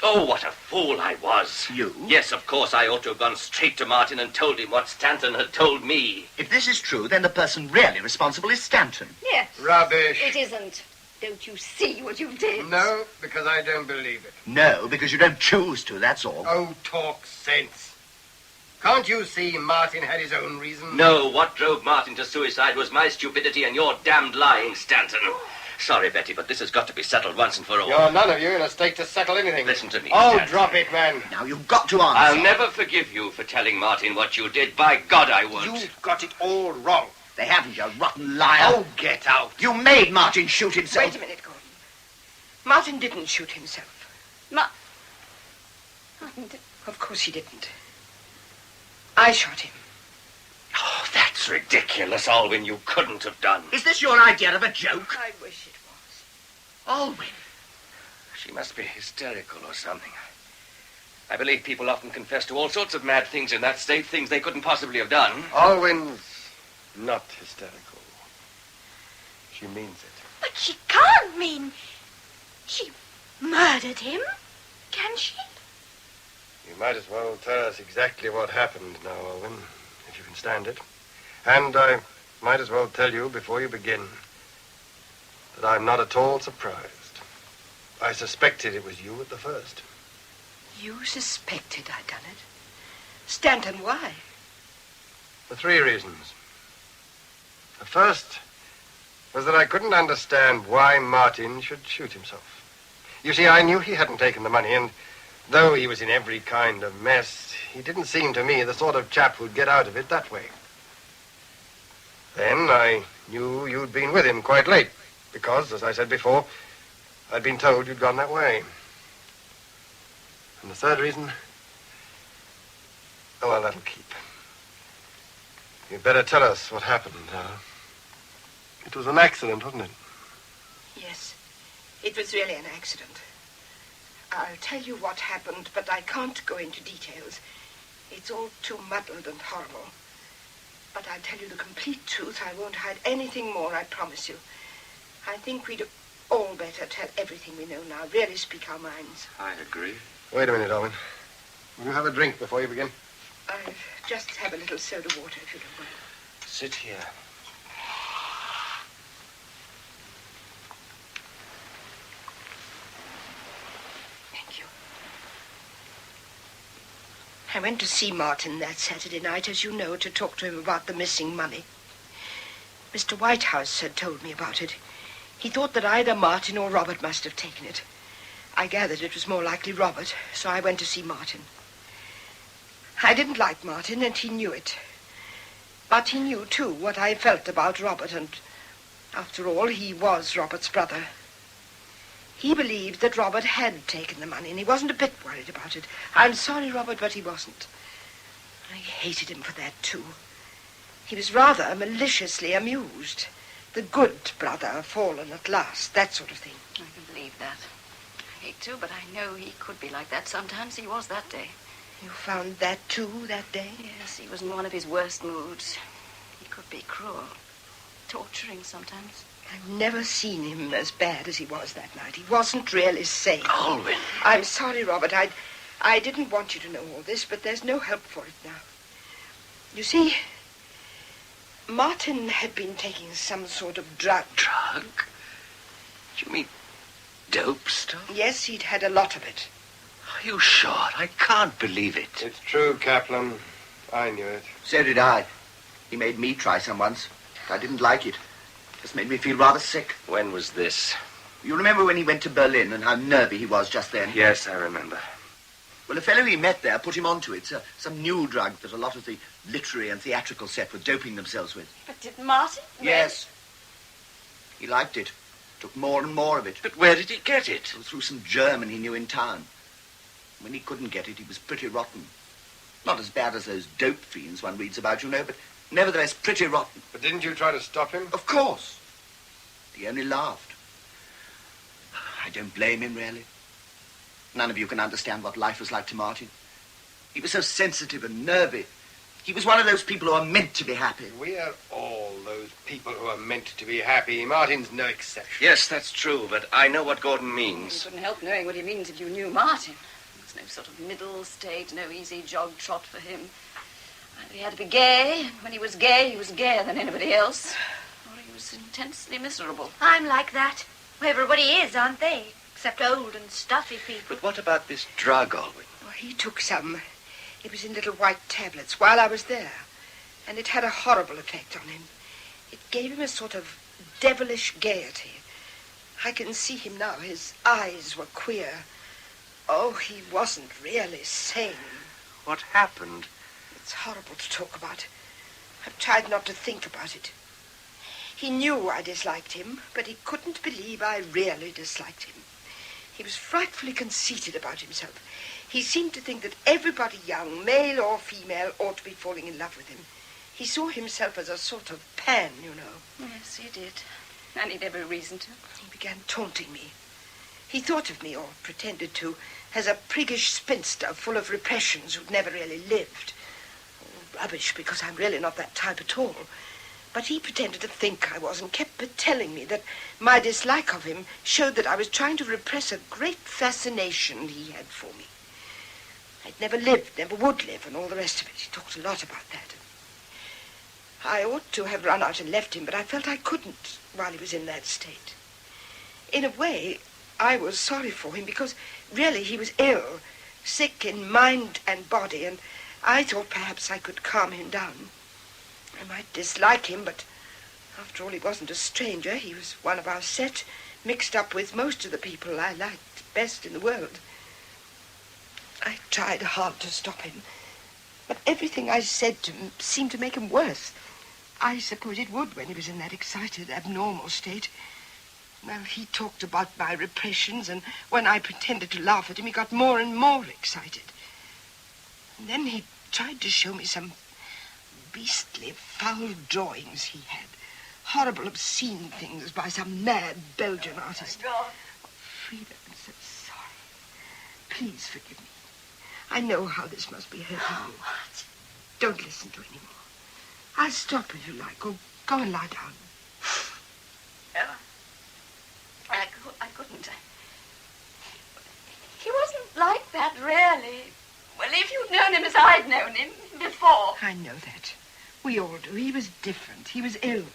Oh, what a fool I was. You? Yes, of course, I ought to have gone straight to Martin and told him what Stanton had told me. If this is true, then the person really responsible is Stanton. Yes. Rubbish. It isn't. Don't you see what you did? No, because I don't believe it. No, because you don't choose to, that's all. Oh, talk sense. Can't you see Martin had his own reasons? No, what drove Martin to suicide was my stupidity and your damned lying, Stanton. Sorry, Betty, but this has got to be settled once and for all. You're none of you in a state to settle anything. Listen to me, Oh, Stanton. drop it, man. Now, you've got to answer. I'll never forgive you for telling Martin what you did. By God, I won't. You've got it all wrong. They haven't, you rotten liar. Oh, get out. You made Martin shoot himself. Wait a minute, Gordon. Martin didn't shoot himself. Martin did... Of course he didn't. I shot him. Oh, that's ridiculous, Alwyn. You couldn't have done. Is this your idea of a joke? I wish it was. Alwyn. She must be hysterical or something. I believe people often confess to all sorts of mad things in that state, things they couldn't possibly have done. Alwyn's not hysterical. She means it. But she can't mean she murdered him, can she? You might as well tell us exactly what happened now, Alwyn, if you can stand it. And I might as well tell you before you begin that I'm not at all surprised. I suspected it was you at the first. You suspected I'd done it? Stanton, why? For 3 reasons. The first was that I couldn't understand why Martin should shoot himself. You see, I knew he hadn't taken the money, and though he was in every kind of mess, he didn't seem to me the sort of chap who'd get out of it that way. Then I knew you'd been with him quite late, because, as I said before, I'd been told you'd gone that way. And the third reason? Oh, well, that'll keep. You'd better tell us what happened now. It was an accident, wasn't it? Yes, it was really an accident. I'll tell you what happened, but I can't go into details. It's all too muddled and horrible. But I'll tell you the complete truth. I won't hide anything more, I promise you. I think we'd all better tell everything we know now, really speak our minds. I agree. Wait a minute, Alwyn. Will you have a drink before you begin? I'll just have a little soda water, if you don't mind. Sit here. Thank you. I went to see Martin that Saturday night, as you know, to talk to him about the missing money. Mr. Whitehouse had told me about it. He thought that either Martin or Robert must have taken it. I gathered it was more likely Robert, so I went to see Martin. I didn't like Martin, and he knew it. But he knew, too, what I felt about Robert, and after all, he was Robert's brother. He believed that Robert had taken the money, and he wasn't a bit worried about it. I'm sorry, Robert, but he wasn't. I hated him for that, too. He was rather maliciously amused. The good brother fallen at last, that sort of thing. I can believe that. I hate to, but I know he could be like that sometimes. He was that day. You found that, too, that day? Yes, he was in one of his worst moods. He could be cruel, torturing sometimes. I've never seen him as bad as he was that night. He wasn't really sane. Alwyn. I'm sorry, Robert. I didn't want you to know all this, but there's no help for it now. You see, Martin had been taking some sort of drug. Drug? Do you mean dope stuff? Yes, he'd had a lot of it. Are you sure? I can't believe it. It's true, Kaplan. I knew it. So did I. He made me try some once. I didn't like it. Just made me feel rather sick. When was this? You remember when he went to Berlin and how nervy he was just then? Yes, I remember. Well, a fellow he met there put him onto it. Some new drug that a lot of the literary and theatrical set were doping themselves with. But did Martin? Yes. He liked it. Took more and more of it. But where did he get it? Through some German he knew in town. When he couldn't get it, he was pretty rotten. Not as bad as those dope fiends one reads about, you know, but nevertheless pretty rotten. But didn't you try to stop him? Of course. He only laughed. I don't blame him, really. None of you can understand what life was like to Martin. He was so sensitive and nervy. He was one of those people who are meant to be happy. We are all those people who are meant to be happy. Martin's no exception. Yes, that's true, but I know what Gordon means. You couldn't help knowing what he means if you knew Martin. There's no sort of middle state, no easy jog trot for him. Either he had to be gay, and when he was gay, he was gayer than anybody else. Or he was intensely miserable. I'm like that. Everybody is, aren't they? Except old and stuffy people. But what about this drug, Alwyn? Well, he took some. It was in little white tablets while I was there. And it had a horrible effect on him. It gave him a sort of devilish gaiety. I can see him now. His eyes were queer. Oh, he wasn't really sane. What happened? It's horrible to talk about. I've tried not to think about it. He knew I disliked him, but he couldn't believe I really disliked him. He was frightfully conceited about himself. He seemed to think that everybody young, male or female, ought to be falling in love with him. He saw himself as a sort of Pan, you know. Yes, he did. And he'd every reason to. He began taunting me. He thought of me, or pretended to, as a priggish spinster full of repressions who'd never really lived. Oh, rubbish, because I'm really not that type at all. But he pretended to think I was and kept telling me that my dislike of him showed that I was trying to repress a great fascination he had for me. I'd never lived, never would live, and all the rest of it. He talked a lot about that. I ought to have run out and left him, but I felt I couldn't while he was in that state. In a way, I was sorry for him because really he was ill, sick in mind and body, and I thought perhaps I could calm him down. I might dislike him, but after all, he wasn't a stranger. He was one of our set, mixed up with most of the people I liked best in the world. I tried hard to stop him, but everything I said to him seemed to make him worse. I suppose it would when he was in that excited, abnormal state. Well, he talked about my repressions, and when I pretended to laugh at him, he got more and more excited. And then he tried to show me some beastly, foul drawings he had. Horrible, obscene things by some mad Belgian artist. Oh, Frida, I'm so sorry. Please forgive me. I know how this must be hurting you. What? Don't listen to any more. I'll stop if you like, or go and lie down. I couldn't. He wasn't like that, really. Well, if you'd known him as I'd known him before. I know that. We all do. He was different. He was ill.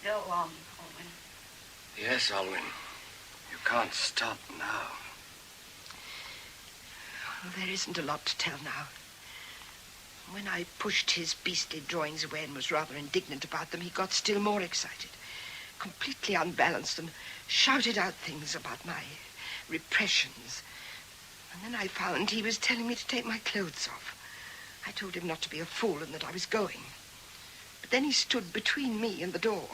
Go on, Alwyn. Yes, Alwyn. You can't stop now. Well, there isn't a lot to tell now. When I pushed his beastly drawings away and was rather indignant about them, he got still more excited, completely unbalanced, and shouted out things about my repressions. And then I found he was telling me to take my clothes off. I told him not to be a fool and that I was going. But then he stood between me and the door,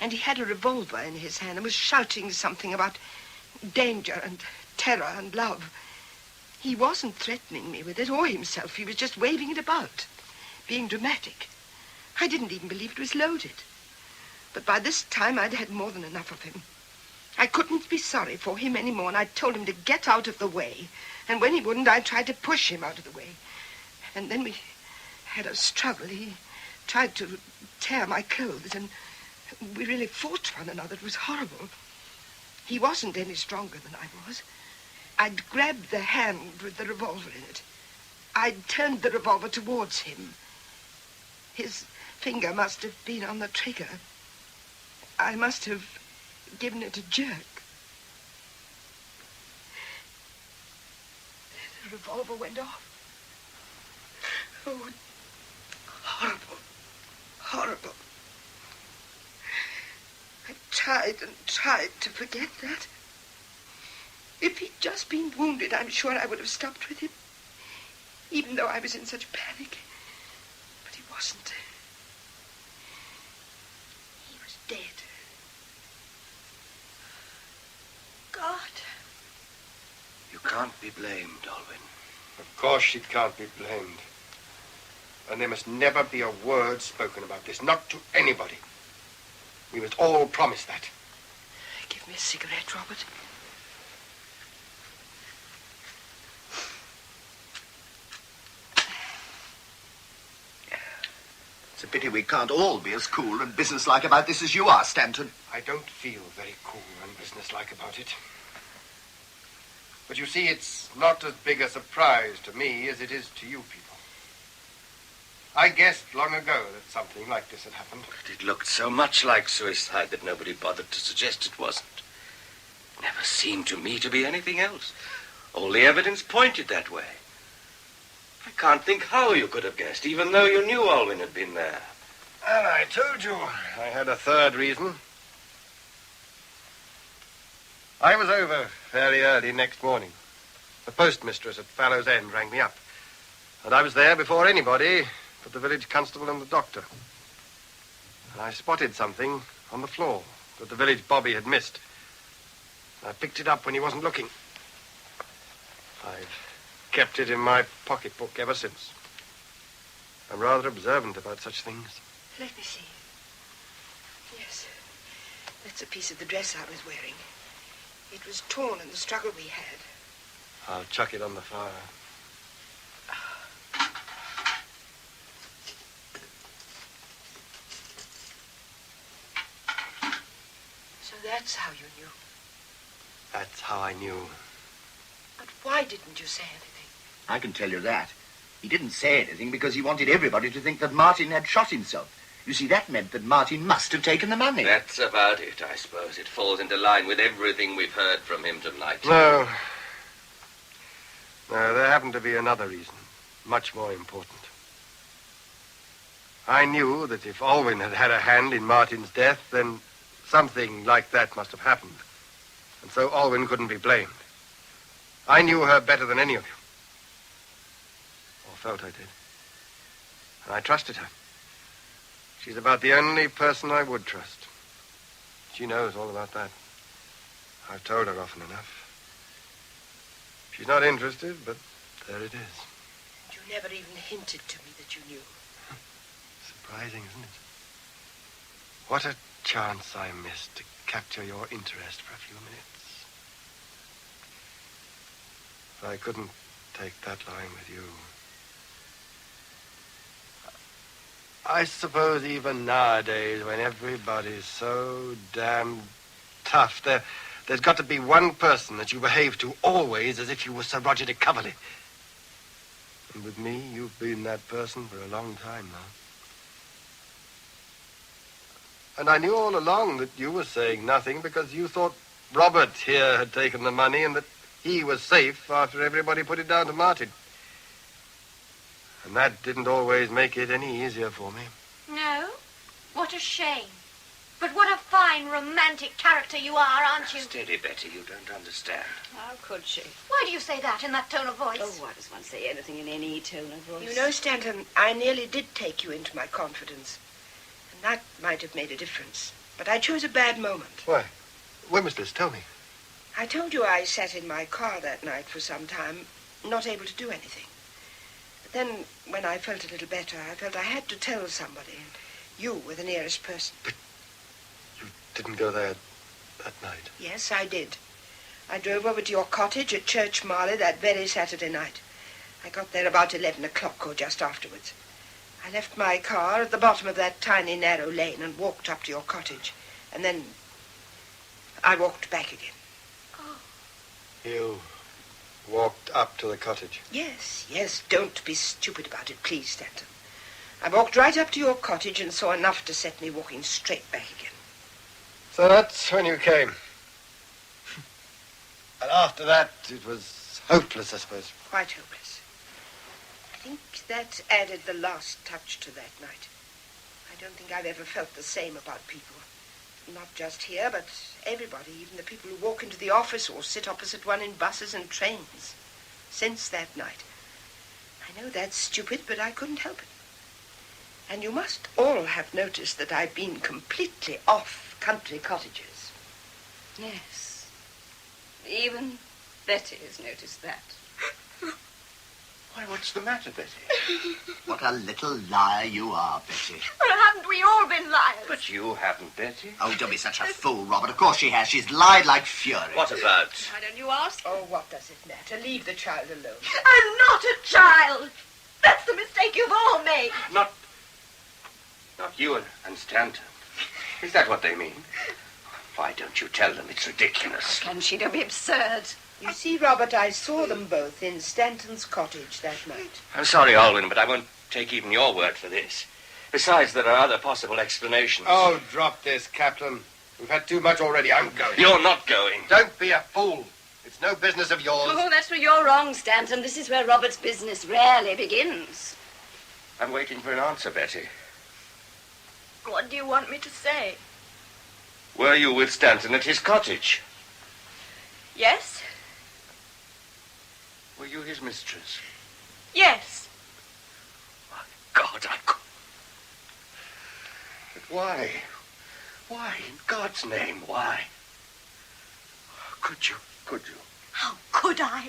and he had a revolver in his hand and was shouting something about danger and terror and love. He wasn't threatening me with it or himself. He was just waving it about, being dramatic. I didn't even believe it was loaded. But by this time, I'd had more than enough of him. I couldn't be sorry for him any more, and I told him to get out of the way. And when he wouldn't, I tried to push him out of the way. And then we had a struggle. He tried to tear my clothes, and we really fought one another. It was horrible. He wasn't any stronger than I was. I'd grabbed the hand with the revolver in it. I'd turned the revolver towards him. His finger must have been on the trigger. I must have given it a jerk. The revolver went off. Oh, horrible. Horrible. I tried and tried to forget that. If he'd just been wounded, I'm sure I would have stopped with him, even though I was in such panic. But he wasn't. He was dead. God. You can't be blamed, Alwyn. Of course she can't be blamed. And there must never be a word spoken about this, not to anybody. We must all promise that. Give me a cigarette, Robert. It's a pity we can't all be as cool and businesslike about this as you are, Stanton. I don't feel very cool and businesslike about it. But you see, it's not as big a surprise to me as it is to you people. I guessed long ago that something like this had happened. But it looked so much like suicide that nobody bothered to suggest it wasn't. Never seemed to me to be anything else. All the evidence pointed that way. I can't think how you could have guessed, even though you knew Alwyn had been there. And I told you I had a third reason. I was over fairly early next morning. The postmistress at Fallow's End rang me up. And I was there before anybody but the village constable and the doctor. And I spotted something on the floor that the village bobby had missed. I picked it up when he wasn't looking. I've kept it in my pocketbook ever since. I'm rather observant about such things. Let me see. Yes, that's a piece of the dress I was wearing. It was torn in the struggle we had. I'll chuck it on the fire. So that's how you knew. That's how I knew. But why didn't you say anything? I can tell you that. He didn't say anything because he wanted everybody to think that Martin had shot himself. You see, that meant that Martin must have taken the money. That's about it, I suppose. It falls into line with everything we've heard from him tonight. No, there happened to be another reason, much more important. I knew that if Alwyn had had a hand in Martin's death, then something like that must have happened. And so Alwyn couldn't be blamed. I knew her better than any of you. Or felt I did. And I trusted her. She's about the only person I would trust. She knows all about that. I've told her often enough. She's not interested, but there it is. You never even hinted to me that you knew. Surprising, isn't it? What a chance I missed to capture your interest for a few minutes. But I couldn't take that line with you. I suppose even nowadays, when everybody's so damn tough, there's got to be one person that you behave to always as if you were Sir Roger de Coverley. And with me, you've been that person for a long time now. And I knew all along that you were saying nothing because you thought Robert here had taken the money and that he was safe after everybody put it down to Martin. And that didn't always make it any easier for me. No? What a shame. But what a fine, romantic character you are, aren't you? Steady, Betty, you don't understand. How could she? Why do you say that in that tone of voice? Oh, why does one say anything in any tone of voice? You know, Stanton, I nearly did take you into my confidence. And that might have made a difference. But I chose a bad moment. Why? When was this? Tell me. I told you I sat in my car that night for some time, not able to do anything. But then, when I felt a little better, I felt I had to tell somebody. And you were the nearest person. But you didn't go there that night? Yes, I did. I drove over to your cottage at Church Marley that very Saturday night. I got there about 11 o'clock or just afterwards. I left my car at the bottom of that tiny, narrow lane and walked up to your cottage. And then I walked back again. Oh. You walked up to the cottage? Yes. Don't be stupid about it, please, Stanton. I walked right up to your cottage and saw enough to set me walking straight back again. So that's when you came. And after that, it was hopeless, I suppose. Quite hopeless. I think that added the last touch to that night. I don't think I've ever felt the same about people. Not just here, but everybody, even the people who walk into the office or sit opposite one in buses and trains. Since that night. I know that's stupid, but I couldn't help it. And you must all have noticed that I've been completely off country cottages. Yes. Even Betty has noticed that. Why, what's the matter, Betty? What a little liar you are, Betty. Well, haven't we all been liars? But you haven't, Betty. Oh, don't be such a fool, Robert. Of course she has. She's lied like fury. What about? Why don't you ask? Oh, what does it matter? Leave the child alone. I'm not a child. That's the mistake you've all made. Not you and Stanton. Is that what they mean? Why don't you tell them it's ridiculous? Can she? Don't be absurd. You see, Robert, I saw them both in Stanton's cottage that night. I'm sorry, Alwyn, but I won't take even your word for this. Besides, there are other possible explanations. Oh, drop this, Captain. We've had too much already. I'm going. You're not going. Don't be a fool. It's no business of yours. Oh, that's where you're wrong, Stanton. This is where Robert's business rarely begins. I'm waiting for an answer, Betty. What do you want me to say? Were you with Stanton at his cottage? Yes? Were you his mistress? Yes. God, I could... But why? Why, in God's name, why? Could you? How could I?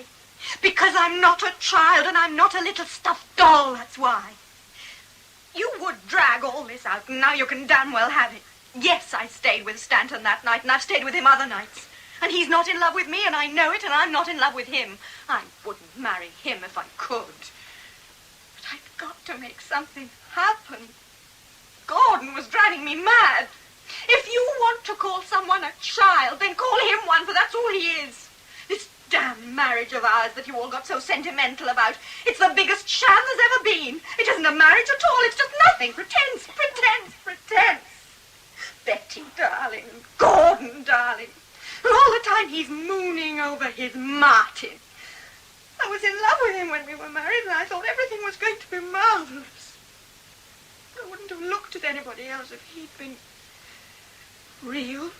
Because I'm not a child and I'm not a little stuffed doll, that's why. You would drag all this out, and now you can damn well have it. Yes, I stayed with Stanton that night, and I've stayed with him other nights. And he's not in love with me, and I know it, and I'm not in love with him. I wouldn't marry him if I could. But I've got to make something happen. Gordon was driving me mad. If you want to call someone a child, then call him one, for that's all he is. This damn marriage of ours that you all got so sentimental about, it's the biggest sham there's ever been. It isn't a marriage at all, it's just nothing. Pretense. Betty, darling, Gordon, darling. And all the time he's mooning over his Martin. I was in love with him when we were married, and I thought everything was going to be marvelous. I wouldn't have looked at anybody else if he'd been real.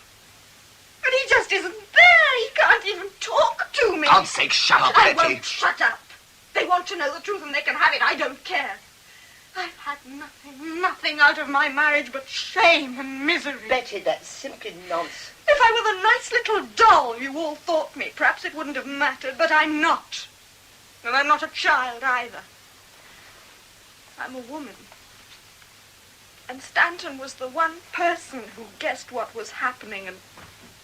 But he just isn't there. He can't even talk to me. God's sake, shut up, I Betty. won't shut up. They want to know the truth and they can have it. I don't care. I've had nothing out of my marriage but shame and misery. Betty, that's simply nonsense. If I were the nice little doll you all thought me, perhaps it wouldn't have mattered, but I'm not. And I'm not a child either. I'm a woman. And Stanton was the one person who guessed what was happening and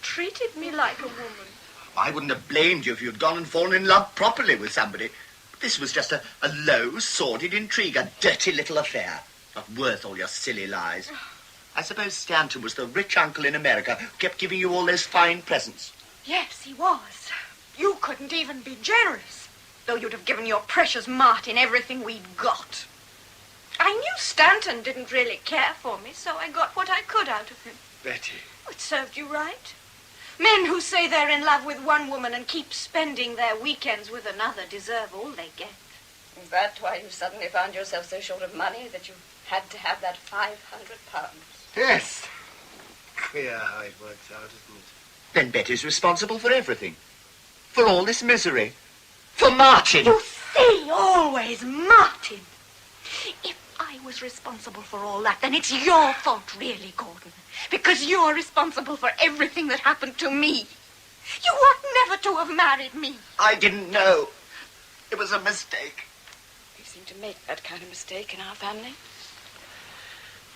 treated me like a woman. I wouldn't have blamed you if you'd gone and fallen in love properly with somebody. This was just a low, sordid intrigue, a dirty little affair. Not worth all your silly lies. I suppose Stanton was the rich uncle in America who kept giving you all those fine presents. Yes, he was. You couldn't even be generous, though you'd have given your precious Martin everything we'd got. I knew Stanton didn't really care for me, so I got what I could out of him. Betty. It served you right. Men who say they're in love with one woman and keep spending their weekends with another deserve all they get. Is that why you suddenly found yourself so short of money that you had to have that £500? Yes. Queer how it works out, isn't it? Then Betty's responsible for everything. For all this misery. For Martin. You see, always Martin. If I was responsible for all that, then it's your fault, really, Gordon. Because you're responsible for everything that happened to me. You ought never to have married me. I didn't know. It was a mistake. We seem to make that kind of mistake in our family.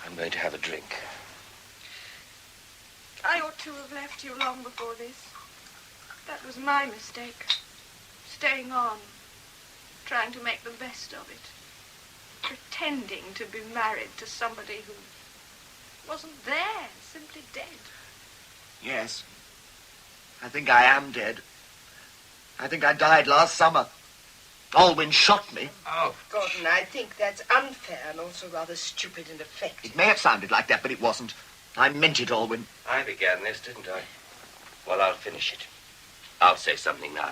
I'm going to have a drink. I ought to have left you long before this. That was my mistake. Staying on. Trying to make the best of it. Pretending to be married to somebody who wasn't there, simply dead. Yes. I think I am dead. I think I died last summer. Alwyn shot me. Oh. Gordon, I think that's unfair and also rather stupid and affected. It may have sounded like that, but it wasn't. I meant it, Alwyn. I began this, didn't I? Well, I'll finish it. I'll say something now.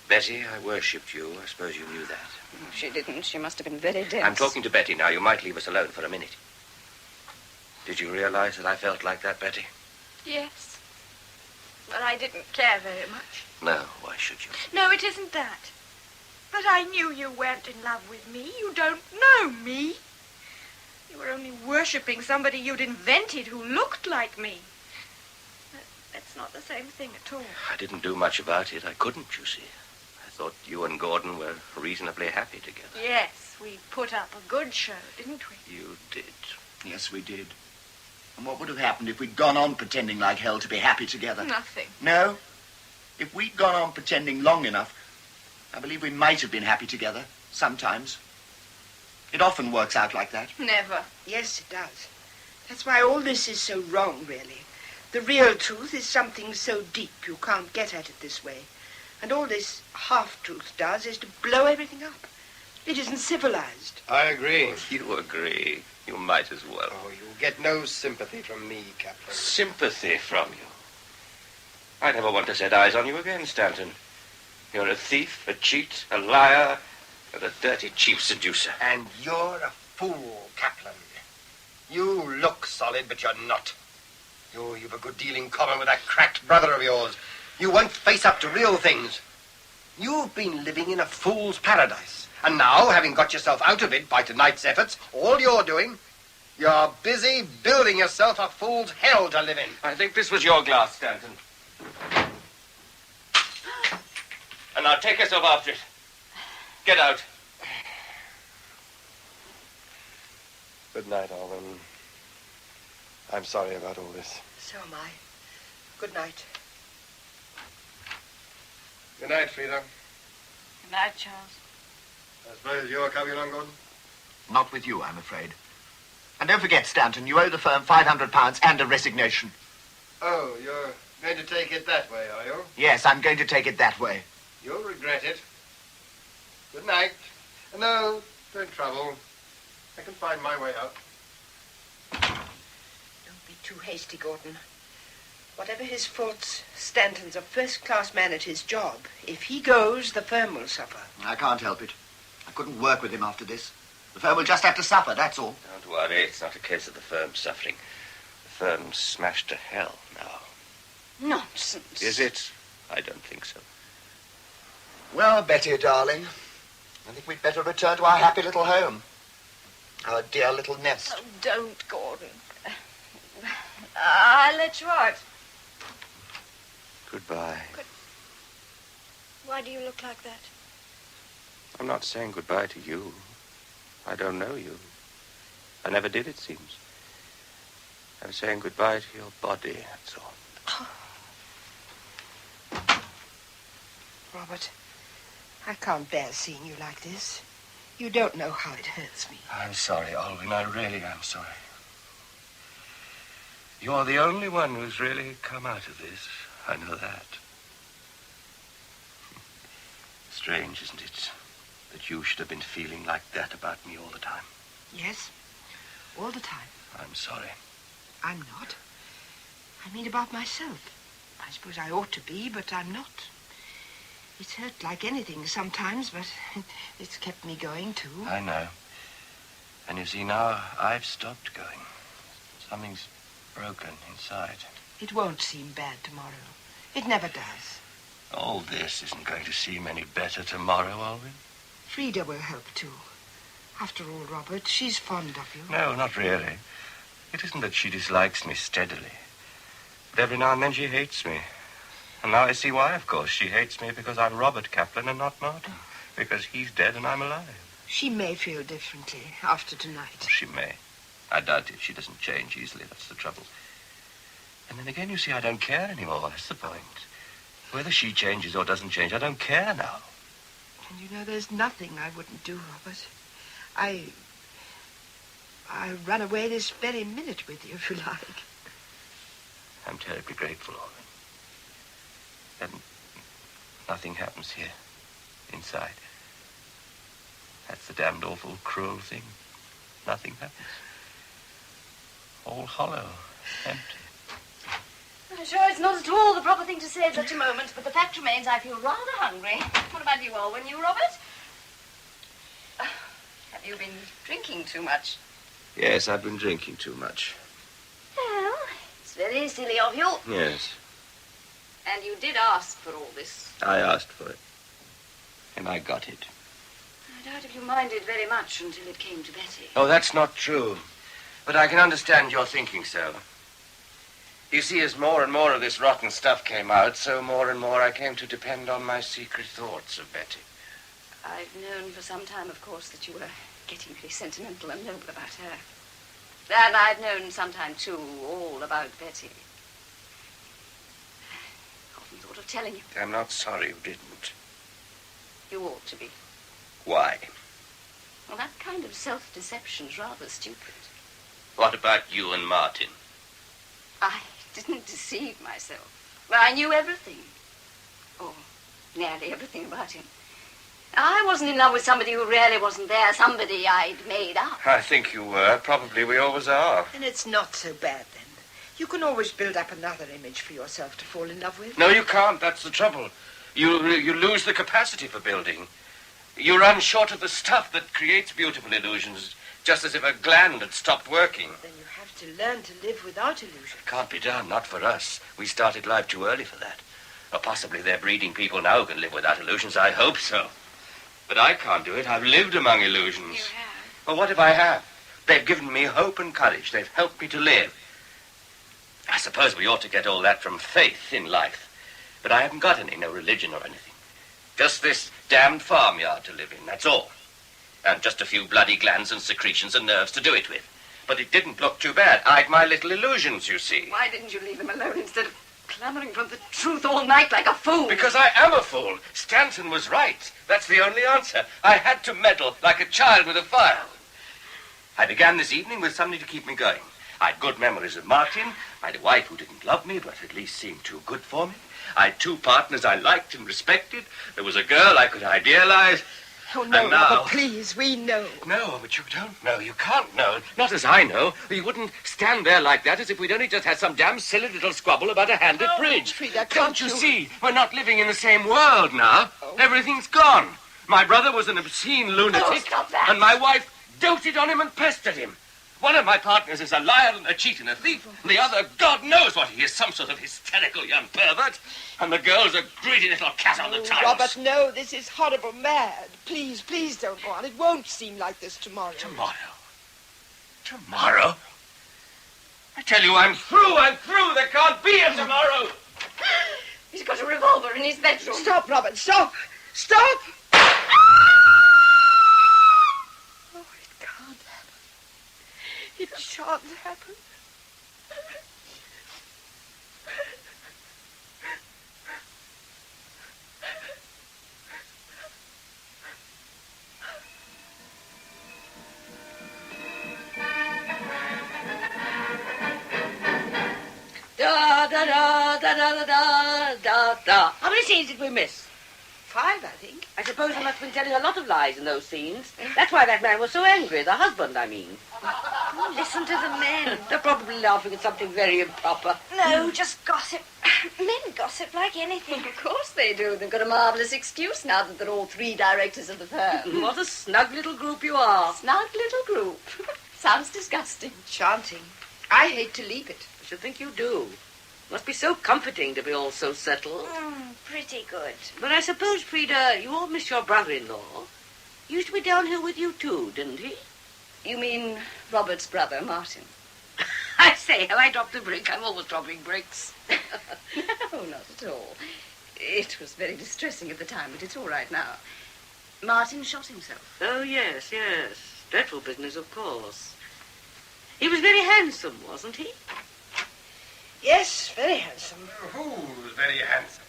Betty, I worshipped you. I suppose you knew that. She didn't. She must have been very dense. I'm talking to Betty now. You might leave us alone for a minute. Did you realize that I felt like that, Betty? Yes. But I didn't care very much. No, why should you? No, it isn't that. But I knew you weren't in love with me. You don't know me. You were only worshipping somebody you'd invented who looked like me. That's not the same thing at all. I didn't do much about it. I couldn't, you see. I thought you and Gordon were reasonably happy together. Yes, we put up a good show, didn't we? You did. Yes, we did. And what would have happened if we'd gone on pretending like hell to be happy together? Nothing. No? If we'd gone on pretending long enough, I believe we might have been happy together. Sometimes. It often works out like that. Never. Yes, it does. That's why all this is so wrong, really. The real truth is something so deep you can't get at it this way. And all this half-truth does is to blow everything up. It isn't civilized. I agree. You agree. You might as well. Oh, you'll get no sympathy from me, Captain. Sympathy from you? I never want to set eyes on you again, Stanton. You're a thief, a cheat, a liar, and a dirty cheap seducer. And you're a fool, Kaplan. You look solid, but you're not. You've a good deal in common with that cracked brother of yours. You won't face up to real things. You've been living in a fool's paradise. And now, having got yourself out of it by tonight's efforts, all you're doing, you're busy building yourself a fool's hell to live in. I think this was your glass, Stanton. And now take yourself after it. Get out. Good night, Alwyn. I'm sorry about all this. So am I. Good night. Good night, Frida. Good night, Charles. I suppose you're coming along, Gordon? Not with you, I'm afraid. And don't forget, Stanton, you owe the firm £500 and a resignation. Oh, you're going to take it that way, are you? Yes, I'm going to take it that way. You'll regret it. Good night. No, don't trouble. I can find my way out. Don't be too hasty, Gordon. Whatever his faults, Stanton's a first-class man at his job. If he goes, the firm will suffer. I can't help it. I couldn't work with him after this. The firm will just have to suffer, that's all. Don't worry, it's not a case of the firm suffering. The firm's smashed to hell now. Nonsense. Is it? I don't think so. Well, Betty, darling, I think we'd better return to our happy little home. Our dear little nest. Oh, don't, Gordon. I'll let you out. Goodbye. Why do you look like that? I'm not saying goodbye to you. I don't know you. I never did, it seems. I'm saying goodbye to your body, that's all. Robert, I can't bear seeing you like this. You don't know how it hurts me. I'm sorry, Alwyn. I really am sorry. You're the only one who's really come out of this. I know that. Strange, isn't it, that you should have been feeling like that about me all the time? Yes, all the time. I'm sorry. I'm not. I mean about myself. I suppose I ought to be, but I'm not. It's hurt like anything sometimes, but it's kept me going, too. I know. And you see, now I've stopped going. Something's broken inside. It won't seem bad tomorrow. It never does. All this isn't going to seem any better tomorrow, Alwyn. Frida will help, too. After all, Robert, she's fond of you. No, not really. It isn't that she dislikes me steadily. But every now and then she hates me. And now I see why, of course. She hates me because I'm Robert Kaplan and not Martin. Because he's dead and I'm alive. She may feel differently after tonight. She may. I doubt it. She doesn't change easily. That's the trouble. And then again, you see, I don't care anymore. That's the point. Whether she changes or doesn't change, I don't care now. And you know, there's nothing I wouldn't do, Robert. I'll run away this very minute with you, if you like. I'm terribly grateful, Alwyn. And nothing happens here, inside. That's the damned awful, cruel thing. Nothing happens. all hollow, empty. I'm sure it's not at all the proper thing to say at such a moment, but the fact remains I feel rather hungry. What about you, Alwyn? You, Robert? Have you been drinking too much? Yes, I've been drinking too much. Well, it's very silly of you. Yes, And you did ask for all this. I asked for it. And I got it. I doubt if you minded very much until it came to Betty. Oh, that's not true. But I can understand your thinking so. You see, as more and more of this rotten stuff came out, so more and more I came to depend on my secret thoughts of Betty. I've known for some time, of course, that you were getting very sentimental and noble about her. And I've known sometime, too, all about Betty. I often thought of telling you. I'm not sorry you didn't. You ought to be. Why? Well, that kind of self-deception's rather stupid. What about you and Martin? I didn't deceive myself. I knew everything. Or nearly everything about him. I wasn't in love with somebody who really wasn't there, somebody I'd made up. I think you were. Probably we always are. And it's not so bad, then. You can always build up another image for yourself to fall in love with. No, you can't. That's the trouble. You lose the capacity for building. You run short of the stuff that creates beautiful illusions, just as if a gland had stopped working. Then you have to learn to live without illusion. Can't be done, not for us. We started life too early for that. Or possibly they're breeding people now who can live without illusions. I hope so. But I can't do it. I've lived among illusions. You have? Well, what if I have? They've given me hope and courage. They've helped me to live. I suppose we ought to get all that from faith in life. But I haven't got any, no religion or anything. Just this damned farmyard to live in, that's all. And just a few bloody glands and secretions and nerves to do it with. But it didn't look too bad. I'd my little illusions, you see. Why didn't you leave him alone instead of clamoring for the truth all night like a fool? Because I am a fool. Stanton was right. That's the only answer. I had to meddle like a child with a fire. I began this evening with something to keep me going. I had good memories of Martin. I had a wife who didn't love me, but at least seemed too good for me. I had two partners I liked and respected. There was a girl I could idealize. Oh, no, And now- Robert, please, we know. No, but you don't know. You can't know. Not as I know. You wouldn't stand there like that as if we'd only just had some damn silly little squabble about a hand at bridge. Frida, Don't you see? We're not living in the same world now. Everything's gone. My brother was an obscene lunatic. stop that. And my wife doted on him and pestered him. One of my partners is a liar and a cheat and a thief. And the other, God knows what he is, some sort of hysterical young pervert. And the girl's a greedy little cat on the tiles. Robert, no, this is horrible mad. Please, please don't go on. It won't seem like this tomorrow. Tomorrow? Tomorrow? I tell you, I'm through. I'm through. There can't be a tomorrow. He's got a revolver in his bedroom. Stop, Robert, stop! Stop! Oh, it can't happen. It shan't happen. Da, da, da, da, da, da, da, da. How many scenes did we miss? 5, I think. I suppose I must have been telling a lot of lies in those scenes. That's why that man was so angry, the husband, I mean. Oh, listen to the men. They're probably laughing at something very improper. No, just gossip. Men gossip like anything. Of course they do. They've got a marvellous excuse now that they're all 3 directors of the firm. What a snug little group you are. Snug little group. Sounds disgusting. Enchanting. I hate to leave it. I should think you do. Must be so comforting to be all so settled. Pretty good. But I suppose, Frida, you all miss your brother-in-law. He used to be down here with you too, didn't he? You mean Robert's brother, Martin? I say, have I dropped a brick? I'm always dropping bricks. No, not at all. It was very distressing at the time, but it's all right now. Martin shot himself. Oh, yes, yes. Dreadful business, of course. He was very handsome, wasn't he? Yes, very handsome. Who's very handsome?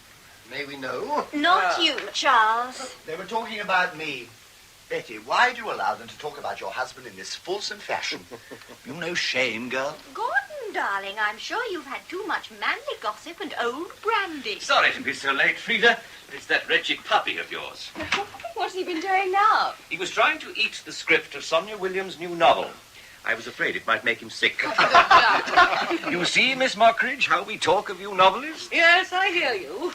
May we know? Not you, Charles. They were talking about me. Betty, why do you allow them to talk about your husband in this fulsome fashion? You no shame, girl. Gordon, darling, I'm sure you've had too much manly gossip and old brandy. Sorry to be so late, Frida, but it's that wretched puppy of yours. What's he been doing now? He was trying to eat the script of Sonia Williams' new novel. I was afraid it might make him sick. You see, Miss Mockridge, how we talk of you novelists? Yes, I hear you.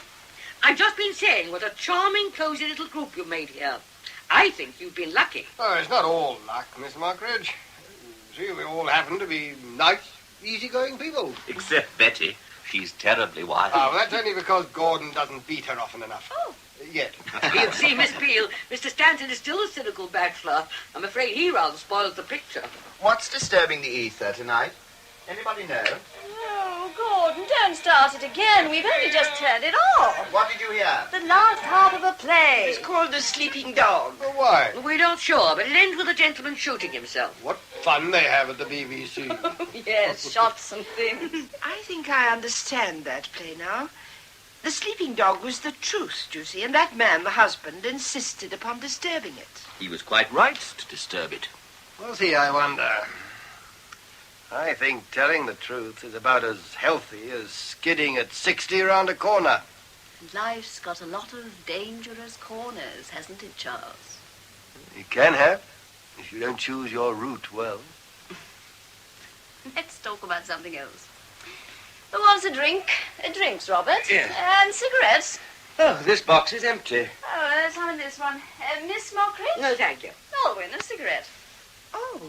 I've just been saying what a charming, cosy little group you've made here. I think you've been lucky. Oh, it's not all luck, Miss Mockridge. See, we all happen to be nice, easygoing people. Except Betty. She's terribly wild. Oh, that's only because Gordon doesn't beat her often enough. Oh. Yet. You see, Miss Peel, Mr. Stanton is still a cynical bachelor. I'm afraid he rather spoils the picture. What's disturbing the ether tonight? Anybody know? Oh, Gordon, don't start it again. We've only just turned it off. What did you hear? The last half of a play. It's called The Sleeping Dog. Oh, why? We're not sure, but it ends with a gentleman shooting himself. What fun they have at the BBC. Yes, shots and things. I think I understand that play now. The sleeping dog was the truth, you see, and that man, the husband, insisted upon disturbing it. He was quite right to disturb it. Was he, I wonder? I think telling the truth is about as healthy as skidding at 60 round a corner. And life's got a lot of dangerous corners, hasn't it, Charles? You can have, if you don't choose your route well. Let's talk about something else. Who wants a drink? Drinks, Robert. Yeah. And cigarettes. Oh, this box is empty. Oh, let's have this one. Miss Mockridge? No, thank you. Alwyn, a cigarette. Oh,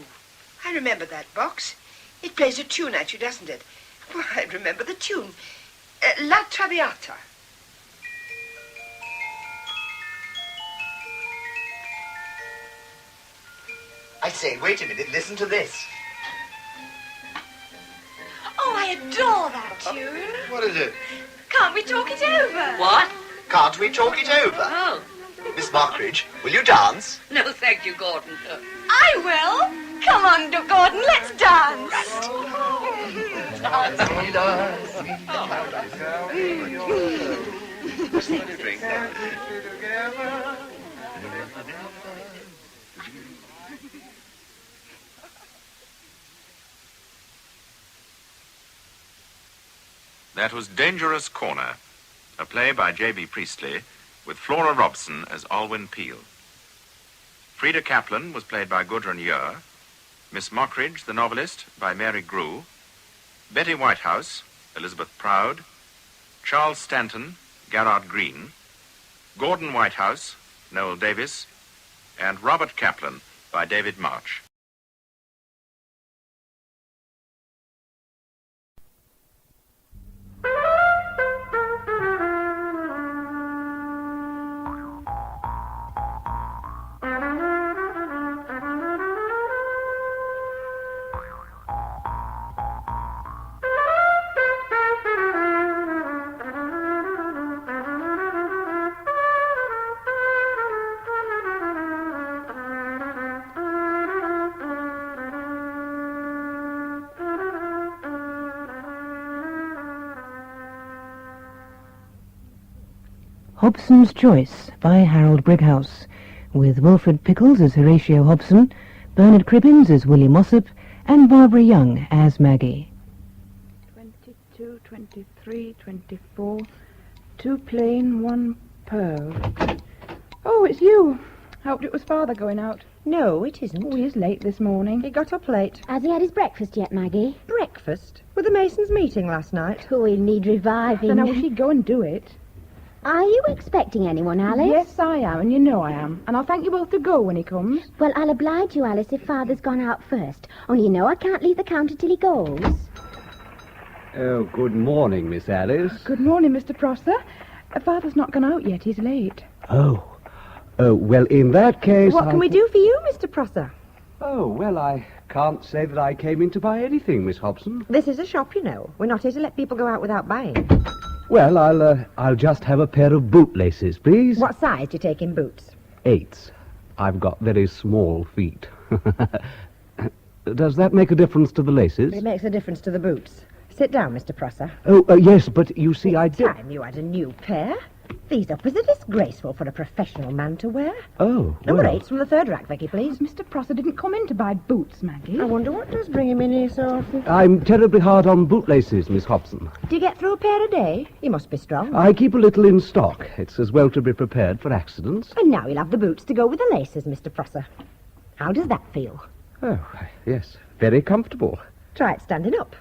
I remember that box. It plays a tune at you, doesn't it? Well, I remember the tune. La Traviata. I say, wait a minute, listen to this. Oh, I adore that tune. What is it? Can't we talk it over? What? Can't we talk it over? Oh. Miss Mockridge, will you dance? No, thank you, Gordon. I will. Come on, Gordon, let's dance. That was Dangerous Corner, a play by J.B. Priestley with Flora Robson as Alwyn Peel. Frida Kaplan was played by Gudrun Ure, Miss Mockridge, the novelist, by Mary Grew, Betty Whitehouse, Elizabeth Proud, Charles Stanton, Garrard Green, Gordon Whitehouse, Noel Davis, and Robert Kaplan by David March. Hobson's Choice by Harold Brighouse, with Wilfred Pickles as Horatio Hobson, Bernard Cribbins as Willie Mossop, and Barbara Young as Maggie. 22, 23, 24, 2 plain, 1 pearl. Oh, it's you. Hoped it was Father going out. No, it isn't. Oh, he is late this morning. He got up late. Has he had his breakfast yet, Maggie? Breakfast? With the Masons' meeting last night. Oh, he'll need reviving. Then I wish he'd go and do it. Are you expecting anyone, Alice? Yes, I am, and you know I am. And I'll thank you both to go when he comes. Well, I'll oblige you, Alice, if Father's gone out first. Only you know I can't leave the counter till he goes. Oh, good morning, Miss Alice. Good morning, Mr. Prosser. Father's not gone out yet. He's late. Oh, well, in that case... What can we do for you, Mr. Prosser? Oh, well, I can't say that I came in to buy anything, Miss Hobson. This is a shop, you know. We're not here to let people go out without buying. Well, I'll just have a pair of bootlaces, please. What size do you take in boots? 8s. I've got very small feet. Does that make a difference to the laces? It makes a difference to the boots. Sit down, Mr. Prosser. Oh, yes, but you see, I did... Time you had a new pair. These uppers are disgraceful for a professional man to wear. Oh, Number well. 8's from the 3rd rack, Vicky, please. Mr. Prosser didn't come in to buy boots, Maggie. I wonder what does bring him in here so often. I'm terribly hard on bootlaces, Miss Hobson. Do you get through a pair a day? You must be strong. I keep a little in stock. It's as well to be prepared for accidents. And now you'll have the boots to go with the laces, Mr. Prosser. How does that feel? Oh, yes, Very comfortable. Try it standing up.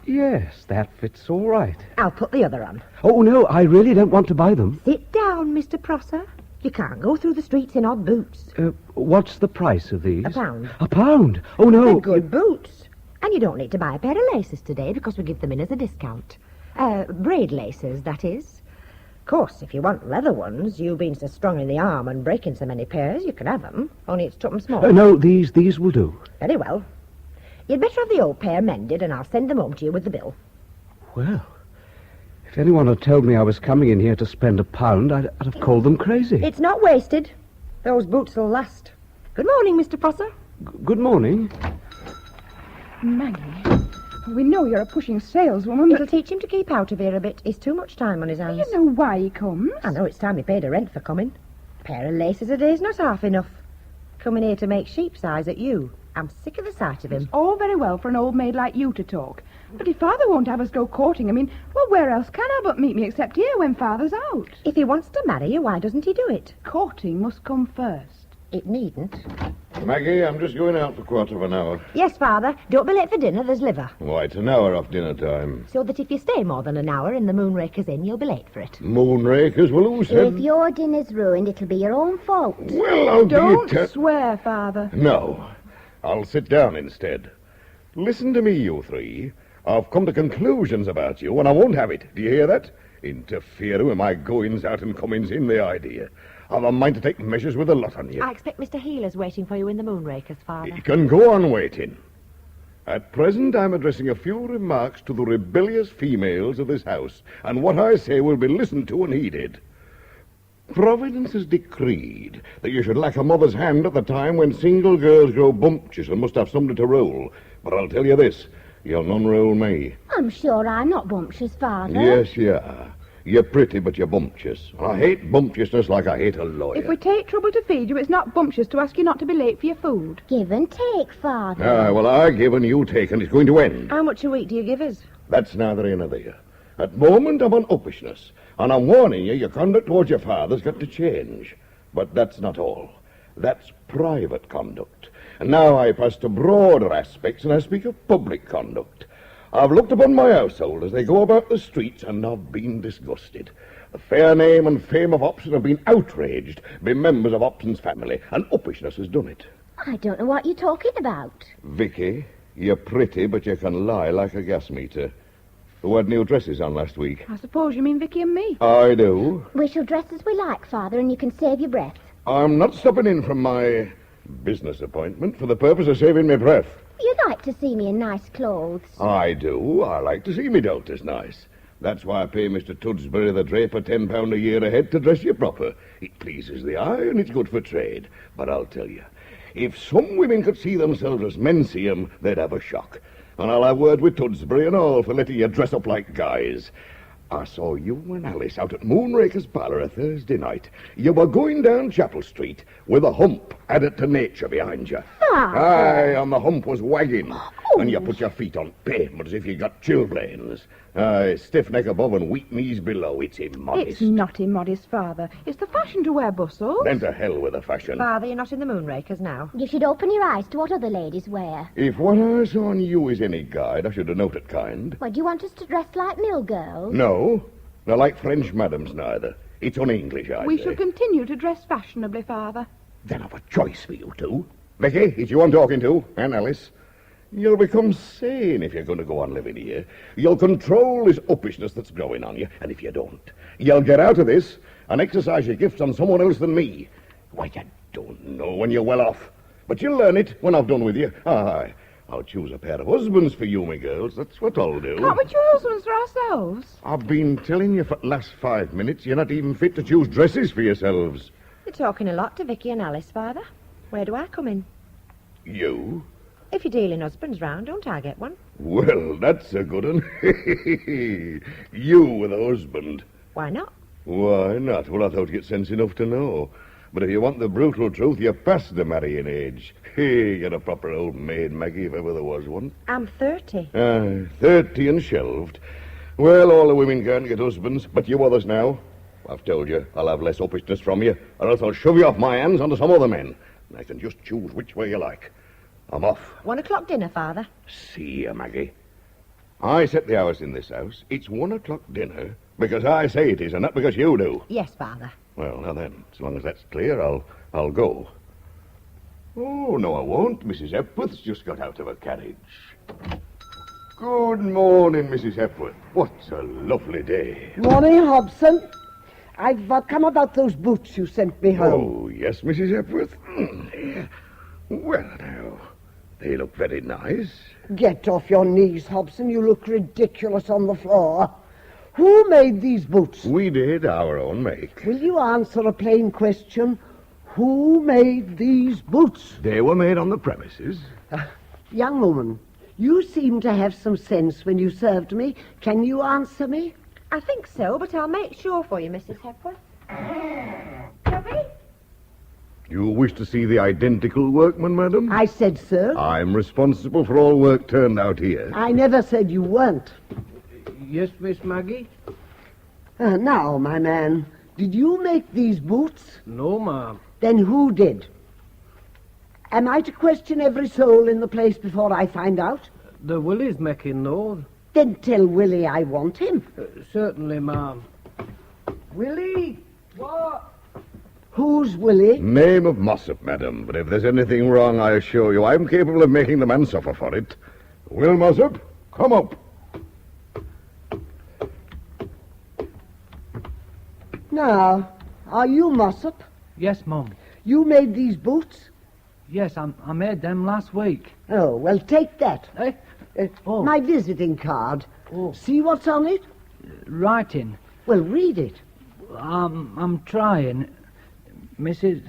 Yes, that fits all right. I'll put the other on. Oh, no, I really don't want to buy them. Sit down, Mr. Prosser. You can't go through the streets in odd boots. What's the price of these? £1. £1? Oh, no. They're good boots. And you don't need to buy a pair of laces today because we give them in as a discount. Braid laces, that is. Of course, if you want leather ones, you being so strong in the arm and breaking so many pairs, you can have them, only it's tuppence more. No, these will do. Very well. You'd better have the old pair mended, and I'll send them home to you with the bill. Well, if anyone had told me I was coming in here to spend £1, I'd have called them crazy. It's not wasted. Those boots will last. Good morning, Mr. Prosser. Good morning. Maggie, we know you're a pushing saleswoman, It'll teach him to keep out of here a bit. He's too much time on his hands. You know why he comes? I know it's time he paid a rent for coming. A pair of laces a day's not half enough. Coming here to make sheep's eyes at you. I'm sick of the sight of him. It's all very well for an old maid like you to talk. But if Father won't have us go courting, well, where else can Albert meet me except here when Father's out? If he wants to marry you, why doesn't he do it? Courting must come first. It needn't. Maggie, I'm just going out for a quarter of an hour. Yes, Father. Don't be late for dinner. There's liver. Why, it's an hour off dinner time. So that if you stay more than an hour in the Moonraker's Inn, you'll be late for it. Moonrakers? Well, who said... If your dinner's ruined, it'll be your own fault. Well, I'll Don't swear, Father. No. I'll sit down instead. Listen to me, you three. I've come to conclusions about you, and I won't have it. Do you hear that? Interfering with my goings out and comings in, the idea. I've a mind to take measures with the lot on you. I expect Mr. Healer's waiting for you in the Moonraker's, Father. You can go on waiting. At present, I'm addressing a few remarks to the rebellious females of this house, and what I say will be listened to and heeded. Providence has decreed that you should lack a mother's hand at the time when single girls grow bumptious and must have somebody to roll. But I'll tell you this, you'll none roll me. I'm sure I'm not bumptious, Father. Yes, you are. You're pretty, but you're bumptious. And I hate bumptiousness like I hate a lawyer. If we take trouble to feed you, it's not bumptious to ask you not to be late for your food. Give and take, Father. Well, I give and you take, and it's going to end. How much a week do you give us? That's neither here nor there. At moment, I'm on uppishness, and I'm warning you, your conduct towards your father's got to change. But that's not all. That's private conduct. And now I pass to broader aspects, and I speak of public conduct. I've looked upon my household as they go about the streets, and I've been disgusted. The fair name and fame of Hobson have been outraged by members of Hobson's family, and uppishness has done it. I don't know what you're talking about. Vicky, you're pretty, but you can lie like a gas meter. Who had new dresses on last week? I suppose you mean Vicky and me. I do. We shall dress as we like, Father, and you can save your breath. I'm not stopping in from my business appointment for the purpose of saving my breath. You like to see me in nice clothes. I do. I like to see me daughters nice. That's why I pay Mr. Tudsbury the draper £10 a year a head to dress you proper. It pleases the eye and it's good for trade. But I'll tell you, if some women could see themselves as men see 'em, they'd have a shock. And I'll have word with Tudsbury and all for letting you dress up like guys. I saw you and Alice out at Moonraker's Parlour a Thursday night. You were going down Chapel Street with a hump added to nature behind you. Aye, and the hump was wagging. And you put your feet on pavement as if you got chilblains. Aye, stiff neck above and weak knees below. It's immodest. It's not immodest, Father. It's the fashion to wear bustles. Then to hell with the fashion. Father, you're not in the Moonrakers now. You should open your eyes to what other ladies wear. If what I saw on you is any guide, I should have noted kind. Well, do you want us to dress like mill girls? No, not like French madams neither. It's un-English, I We say. shall continue to dress fashionably, Father. Then I've a choice for you two. Vicky, it's you I'm talking to, and Alice. You'll become sane if you're going to go on living here. You'll control this uppishness that's growing on you, and if you don't, you'll get out of this and exercise your gifts on someone else than me. Why, you don't know when you're well off. But you'll learn it when I've done with you. Aye, I'll choose a pair of husbands for you, me girls. That's what I'll do. Can't we choose husbands for ourselves? I've been telling you for the last 5 minutes you're not even fit to choose dresses for yourselves. You're talking a lot to Vicky and Alice, Father. Where do I come in? You? If you're dealing husbands round, don't I get one? Well, that's a good one. You with a husband. Why not? Why not? Well, I thought you'd sense enough to know. But if you want the brutal truth, you're past the marrying age. You're a proper old maid, Maggie, if ever there was one. I'm 30. 30 and shelved. Well, all the women can't get husbands, but you others now. I've told you, I'll have less uppishness from you, or else I'll shove you off my hands onto some other men. And I can just choose which way you like. I'm off. 1 o'clock dinner, Father. See you, Maggie. I set the hours in this house. It's 1 o'clock dinner because I say it is, and not because you do. Yes, Father. Well, now then, as long as that's clear, I'll go. Oh, no, I won't. Mrs. Hepworth's just got out of a carriage. Good morning, Mrs. Hepworth. What a lovely day. Morning, Hobson. I've come about those boots you sent me home. Oh, yes, Mrs. Hepworth. Well, now, they look very nice. Get off your knees, Hobson. You look ridiculous on the floor. Who made these boots? We did, our own make. Will you answer a plain question? Who made these boots? They were made on the premises. Young woman, you seem to have some sense when you served me. Can you answer me? I think so, but I'll make sure for you, Mrs. Hepworth. Toby? You wish to see the identical workman, madam? I said so. I'm responsible for all work turned out here. I never said you weren't. Yes, Miss Maggie? Now, my man, did you make these boots? No, ma'am. Then who did? Am I to question every soul in the place before I find out? The Willie's making those. Then tell Willie I want him. Certainly, ma'am. Willie! What? Who's Willie? Name of Mossop, madam. But if there's anything wrong, I assure you I'm capable of making the man suffer for it. Will Mossop, come up. Now, are you Mossop? Yes, Mum. You made these boots? Yes, I made them last week. Oh, well, take that. Eh? My visiting card. See what's on it? Writing. Well, read it. I'm trying. Mrs.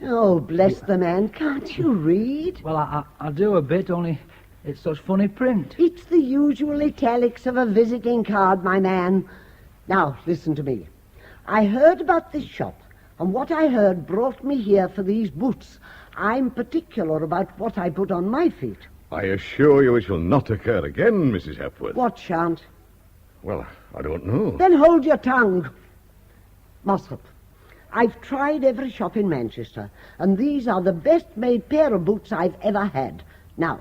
Oh, bless the man. Can't you read? Well, I do a bit, only it's such funny print. It's the usual italics of a visiting card, my man. Now, listen to me. I heard about this shop, and what I heard brought me here for these boots. I'm particular about what I put on my feet. I assure you it shall not occur again, Mrs. Hepworth. What shan't? Well, I don't know. Then hold your tongue. Mossop, I've tried every shop in Manchester, and these are the best-made pair of boots I've ever had. Now,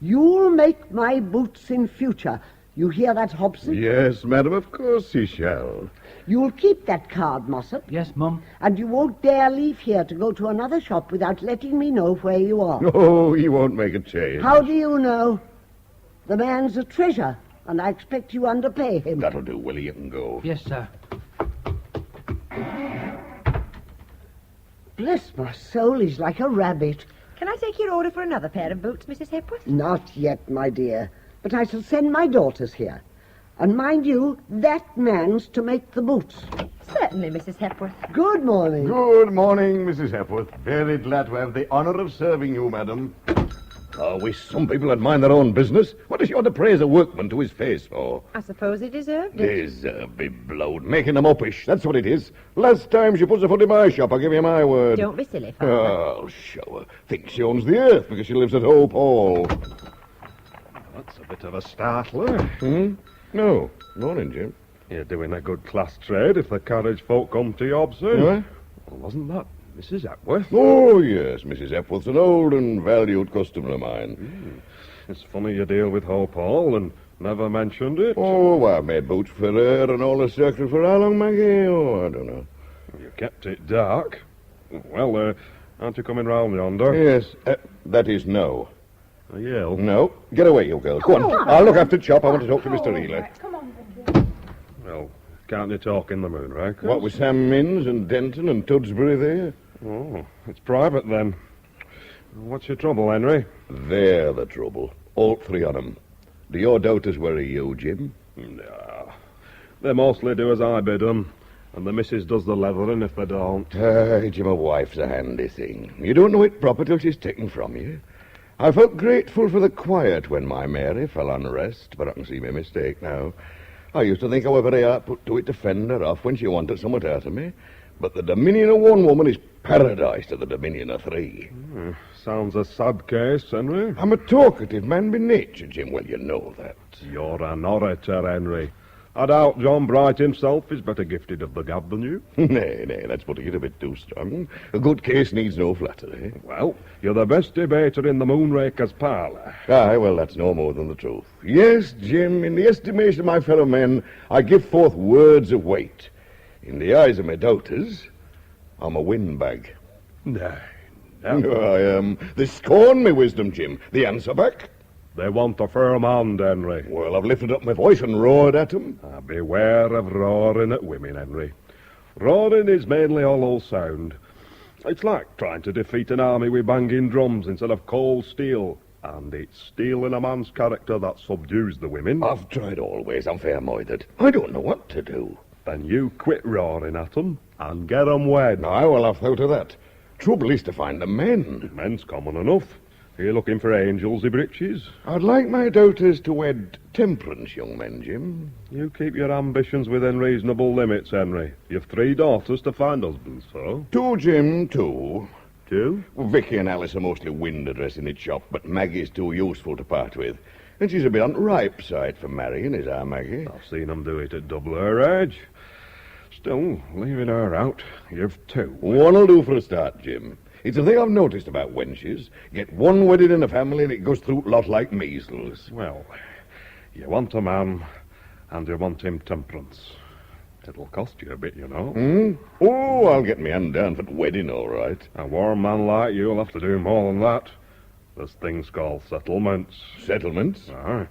you'll make my boots in future. You hear that, Hobson? Yes, madam, of course he shall. You'll keep that card, Mossop. Yes, Mum. And you won't dare leave here to go to another shop without letting me know where you are. No, he won't make a change. How do you know? The man's a treasure, and I expect you underpay him. That'll do, Willie. You can go. Yes, sir. Bless my soul, he's like a rabbit. Can I take your order for another pair of boots, Mrs. Hepworth? Not yet, my dear. But I shall send my daughters here. And mind you, that man's to make the boots. Certainly, Mrs. Hepworth. Good morning. Good morning, Mrs. Hepworth. Very glad to have the honour of serving you, madam. I wish some people had mind their own business. What does you want to praise a workman to his face for? I suppose he deserved it. Deserve be blowed. Making them uppish, that's what it is. Last time she puts a foot in my shop, I'll give you my word. Don't be silly, Father. I'll show her. Thinks she owns the earth because she lives at Hope Hall. That's a bit of a startler. No. Morning, Jim. You're doing a good class trade if the carriage folk come to you, sir. What? Well, wasn't that Mrs. Hepworth? Oh, yes, Mrs. Hepworth's an old and valued customer of mine. It's funny you deal with Hope Hall and never mentioned it. Oh, I've made boots for her and all the circle for how long, Maggie? Oh, I don't know. You kept it dark. Well, aren't you coming round yonder? Yes, that is no. A yell? No. Get away, you girls. Go on. I'll look after Chop. I want to talk to Mr. Ealer. Come on, Well, can't you talk in the moonraker? What with Sam Minns and Denton and Tudsbury there? Oh, it's private then. What's your trouble, Henry? They're the trouble. All three on 'em. Do your daughters worry you, Jim? No. They mostly do as I bid 'em, and the missus does the leathering if they don't. Jim, a wife's a handy thing. You don't know it proper till she's taken from you. I felt grateful for the quiet when my Mary fell unrest, but I can see my mistake now. I used to think I were very hard put to it to fend her off when she wanted somewhat out of me. But the dominion of one woman is paradise to the dominion of three. Sounds a sad case, Henry. I'm a talkative man by nature, Jim. Well, you know that. You're an orator, Henry. I doubt John Bright himself is better gifted of the gab than you. Nay, that's putting it a bit too strong. A good case needs no flattery. Well, you're the best debater in the Moonraker's parlour. Aye, well, that's no more than the truth. Yes, Jim, in the estimation of my fellow men, I give forth words of weight. In the eyes of my doubters, I'm a windbag. Nay, I am. They scorn me wisdom, Jim. The answer back? They want a firm hand, Henry. Well, I've lifted up my voice and roared at them. Beware of roaring at women, Henry. Roaring is mainly hollow sound. It's like trying to defeat an army with banging drums instead of cold steel. And it's steel in a man's character that subdues the women. I've tried always. I'm fair-minded. I don't know what to do. Then you quit roaring at them and get 'em wed. Aye, well, I've thought of that. Trouble is to find the men. Men's common enough. Are you looking for angels, i' breeches? I'd like my daughters to wed temperance young men, Jim. You keep your ambitions within reasonable limits, Henry. You've 3 daughters to find husbands for. 2, Jim, 2. 2? Well, Vicky and Alice are mostly window dressing in shop, but Maggie's too useful to part with. And she's a bit on the ripe side for marrying, is our Maggie. I've seen 'em do it at double her age. Still, leaving her out, you've 2. One'll do for a start, Jim. It's a thing I've noticed about wenches. Get one wedded in a family and it goes through a lot like measles. Well, you want a man, and you want him temperance. It'll cost you a bit, you know. Oh, I'll get me hand down for the wedding, all right. A warm man like you'll have to do more than that. There's things called settlements. Settlements? Aye.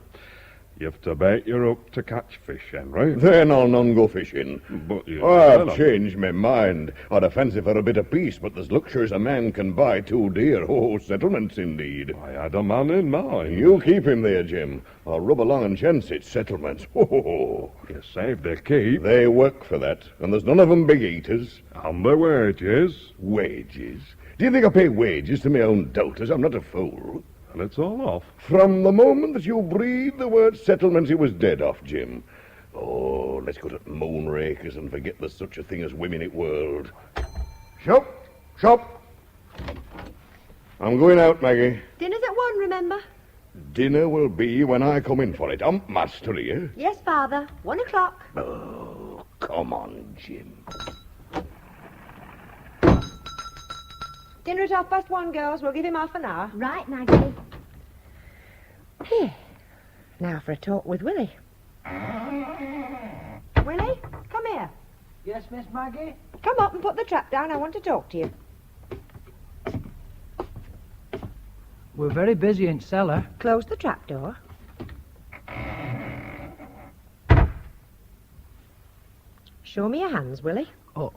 You've to bait your hook to catch fish, Henry. Then I'll none go fishing. But you... I've changed my mind. I'd a fancy for a bit of peace, but there's luxuries a man can buy too dear. Oh, settlements indeed. I had a man in mind. You keep him there, Jim. I'll rub along and chance it. Settlements. Oh, you saved their keep. They work for that, and there's none of them big eaters. And the wages. Wages? Do you think I pay wages to my own daughters? I'm not a fool. And it's all off. From the moment that you breathed the word settlement, it was dead off, Jim. Oh, let's go to Moonrakers and forget there's such a thing as women in world. Shop. I'm going out, Maggie. Dinner's at 1, remember? Dinner will be when I come in for it. I'm master here. Yes, Father. 1 o'clock. Oh, come on, Jim. Dinner at 1:30, girls. We'll give him half an hour. Right, Maggie. Here. Now for a talk with Willie. Willie, come here. Yes, Miss Maggie? Come up and put the trap down. I want to talk to you. We're very busy in cellar. Close the trap door. Show me your hands, Willie. Oh,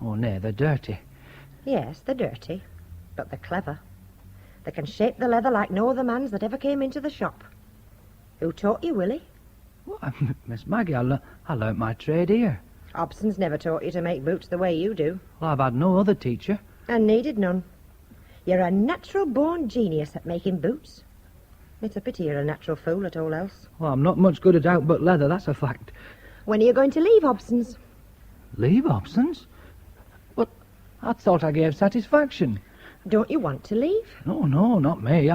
no, they're dirty. Yes, they're dirty, but they're clever. They can shape the leather like no other man's that ever came into the shop. Who taught you, Willie? Well, Miss Maggie, I learnt my trade here. Hobson's never taught you to make boots the way you do. Well, I've had no other teacher. And needed none. You're a natural-born genius at making boots. It's a pity you're a natural fool at all else. Well, I'm not much good at outbutt leather, that's a fact. When are you going to leave Hobson's? Leave Hobson's? But I thought I gave satisfaction. Don't you want to leave? No, not me.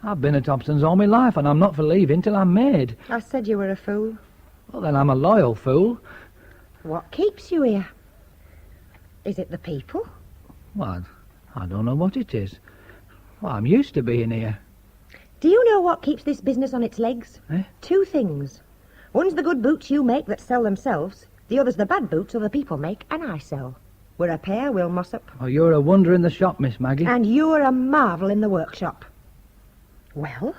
I've been at Hobson's all my life, and I'm not for leaving till I'm made. I said you were a fool. Well, then I'm a loyal fool. What keeps you here? Is it the people? Well, I don't know what it is. Well, I'm used to being here. Do you know what keeps this business on its legs? Eh? 2 things. One's the good boots you make that sell themselves. The other's the bad boots other people make and I sell. We're a pair, Will Mossop. Oh, you're a wonder in the shop, Miss Maggie. And you're a marvel in the workshop. Well?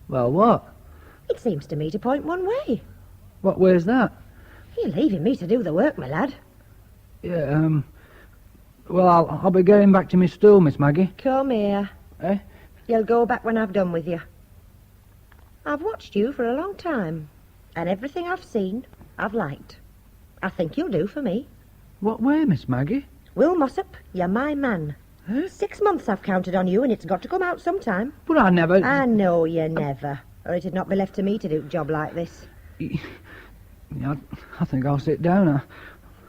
Well, what? It seems to me to point one way. What way's that? You're leaving me to do the work, my lad. Yeah, well, I'll be getting back to my stool, Miss Maggie. Come here. Eh? You'll go back when I've done with you. I've watched you for a long time, and everything I've seen, I've liked. I think you'll do for me. What way, Miss Maggie? Will Mossop, you're my man. 6 months I've counted on you, and it's got to come out sometime. But I never... I know you never, or it'd not be left to me to do a job like this. Yeah, I think I'll sit down.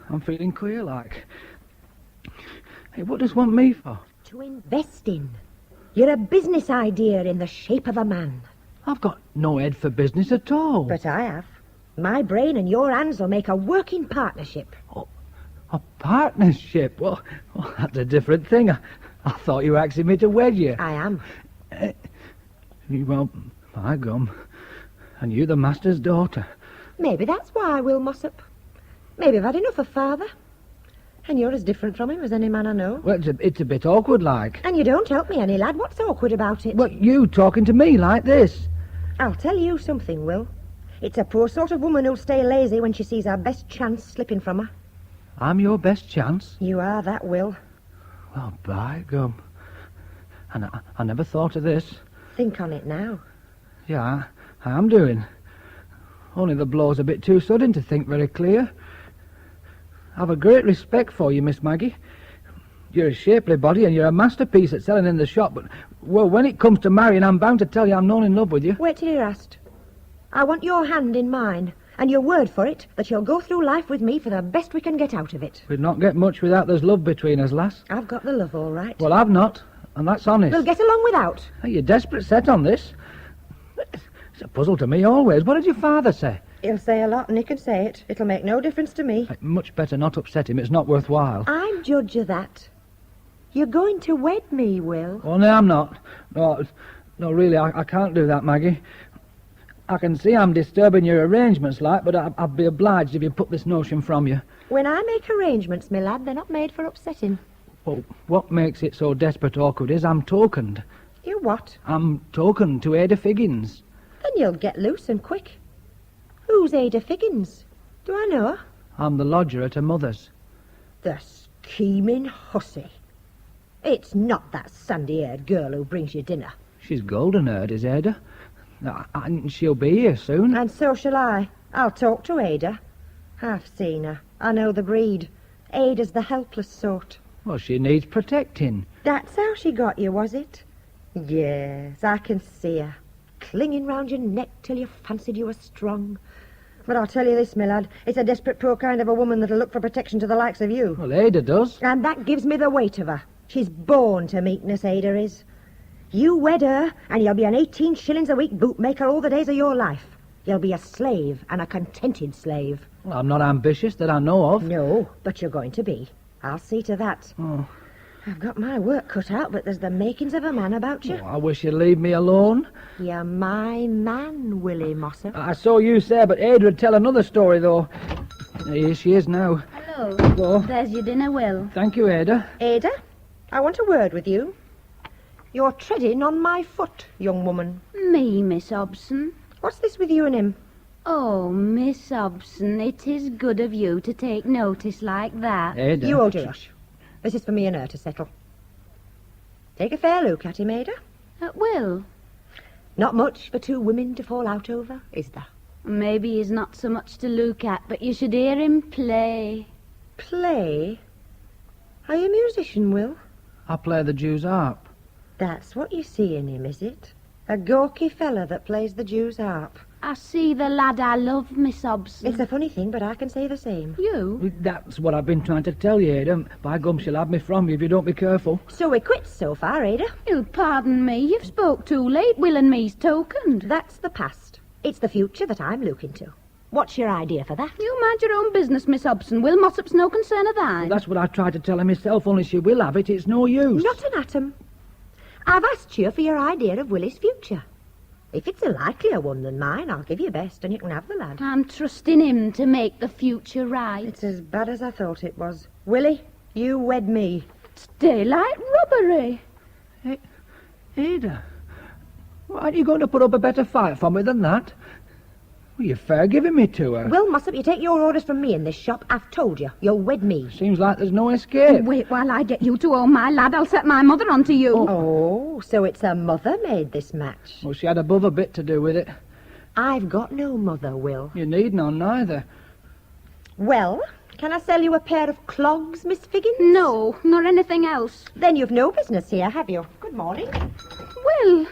I'm feeling queer, like. Hey, what does want me for? To invest in. You're a business idea in the shape of a man. I've got no head for business at all. But I have. My brain and your hands will make a working partnership. A partnership? Well, that's a different thing. I thought you were asking me to wed you. I am. Well, by gum. And you the master's daughter. Maybe that's why, Will Mossop. Maybe I've had enough of father. And you're as different from him as any man I know. Well, it's a bit awkward, like. And you don't help me any, lad. What's awkward about it? Well, you talking to me like this. I'll tell you something, Will. It's a poor sort of woman who'll stay lazy when she sees her best chance slipping from her. I'm your best chance? You are that, Will. Well, by gum. And I never thought of this. Think on it now. Yeah, I am doing. Only the blow's a bit too sudden to think very clear. I've a great respect for you, Miss Maggie. You're a shapely body and you're a masterpiece at selling in the shop, but, well, when it comes to marrying, I'm bound to tell you I'm not in love with you. Wait till you're asked. I want your hand in mine, and your word for it that you'll go through life with me for the best we can get out of it. We'd not get much without there's love between us, lass. I've got the love, all right. Well, I've not, and that's honest. We'll get along without. Hey, you're desperate set on this. It's a puzzle to me always. What did your father say? He'll say a lot, and he can say it. It'll make no difference to me. Much better not upset him. It's not worthwhile. I'm judge of that. You're going to wed me, Will. Oh, no, I'm not. No, really, I can't do that, Maggie. I can see I'm disturbing your arrangements, like, but I'd be obliged if you put this notion from you. When I make arrangements, my lad, they're not made for upsetting. Well, what makes it so desperate awkward is I'm tokened. You what? I'm tokened to Ada Figgins. Then you'll get loose and quick. Who's Ada Figgins? Do I know her? I'm the lodger at her mother's. The scheming hussy. It's not that sandy-haired girl who brings you dinner. She's golden-haired, is Ada. And she'll be here soon. And so shall I. I'll talk to Ada. I've seen her. I know the breed. Ada's the helpless sort. Well, she needs protecting. That's how she got you, was it? Yes, I can see her. Clinging round your neck till you fancied you were strong. But I'll tell you this, my lad, it's a desperate poor kind of a woman that'll look for protection to the likes of you. Well, Ada does. And that gives me the weight of her. She's born to meekness, Ada is. You wed her, and you'll be an 18 shillings a week bootmaker all the days of your life. You'll be a slave, and a contented slave. Well, I'm not ambitious that I know of. No, but you're going to be. I'll see to that. Oh. I've got my work cut out, but there's the makings of a man about you. Oh, I wish you'd leave me alone. You're my man, Willie Mossop. I saw you say, but Ada would tell another story, though. Here she is now. Hello. Hello. There's your dinner, Will. Thank you, Ada. Ada, I want a word with you. You're treading on my foot, young woman. Me, Miss Hobson. What's this with you and him? Oh, Miss Hobson, it is good of you to take notice like that. Ada. You hold your rush. This is for me and her to settle. Take a fair look at him, Ada. Will. Not much for two women to fall out over, is there? Maybe he's not so much to look at, but you should hear him play. Play? Are you a musician, Will? I play the Jew's harp. That's what you see in him, is it? A gawky fella that plays the Jew's harp. I see the lad I love, Miss Hobson. It's a funny thing, but I can say the same. You? That's what I've been trying to tell you, Ada. By gum, she'll have me from you if you don't be careful. So we're quits so far, Ada? You'll pardon me. You've spoke too late. Will and me's tokened. That's the past. It's the future that I'm looking to. What's your idea for that? You mind your own business, Miss Hobson. Will Mossop's no concern of thine. Well, that's what I tried to tell her myself, only she will have it. It's no use. Not an atom. I've asked you for your idea of Willie's future. If it's a likelier one than mine, I'll give you best, and you can have the lad. I'm trusting him to make the future right. It's as bad as I thought it was. Willie, you wed me. It's daylight robbery. Hey, Ada, aren't you going to put up a better fight for me than that? Well, you're fair giving me to her. Will Mossop, you take your orders from me in this shop. I've told you. You'll wed me. Seems like there's no escape. Wait while I get you to own my lad. I'll set my mother onto you. Oh, so it's her mother made this match. Well, she had above a bit to do with it. I've got no mother, Will. You need none, neither. Well, can I sell you a pair of clogs, Miss Figgins? No, nor anything else. Then you've no business here, have you? Good morning. Will,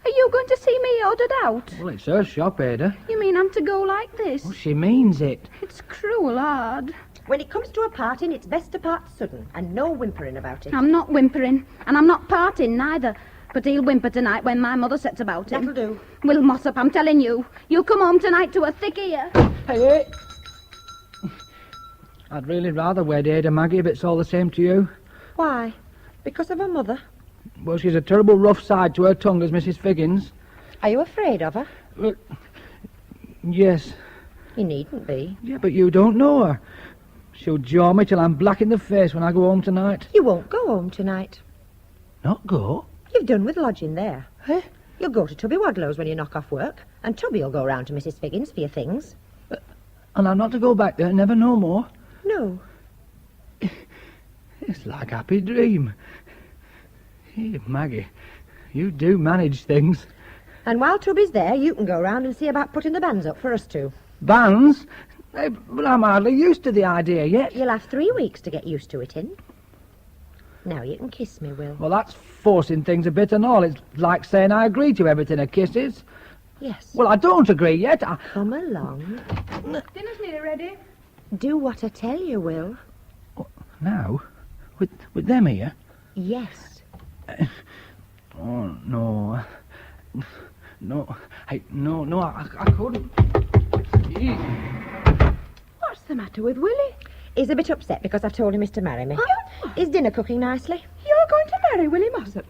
are you going to see me ordered out? Well, it's her shop, Ada. You mean I'm to go like this? Well, she means it. It's cruel hard. When it comes to a parting, it's best to part sudden, and no whimpering about it. I'm not whimpering, and I'm not parting neither. But he'll whimper tonight when my mother sets about him. That'll do. Will Mossop, I'm telling you. You'll come home tonight to a thick ear. Hey. I'd really rather wed Ada, Maggie, if it's all the same to you. Why? Because of her mother? Well, she's a terrible rough side to her tongue as Mrs. Figgins. Are you afraid of her? Well, yes. You needn't be. Yeah, but you don't know her. She'll jaw me till I'm black in the face when I go home tonight. You won't go home tonight. Not go? You've done with lodging there. Eh? You'll go to Tubby Wadlow's when you knock off work, and Tubby will go round to Mrs. Figgins for your things. And I'm not to go back there, never no more? No. It's like a happy dream. Hey, Maggie, you do manage things. And while Tubby's there, you can go round and see about putting the bands up for us two. Bands? But I'm hardly used to the idea yet. You'll have 3 weeks to get used to it in. Now you can kiss me, Will. Well, that's forcing things a bit and all. It's like saying I agree to everything a kiss is. Yes. Well, I don't agree yet. Come along. Dinner's nearly ready. Do what I tell you, Will. Now? With them here? Yes. Oh, no. No. Hey, no, I couldn't. What's the matter with Willie? He's a bit upset because I've told him he's to marry me. Is dinner cooking nicely? You're going to marry Willie Mossop?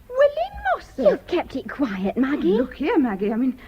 Willie Mossop? You've kept it quiet, Maggie. Oh, look here, Maggie. I mean,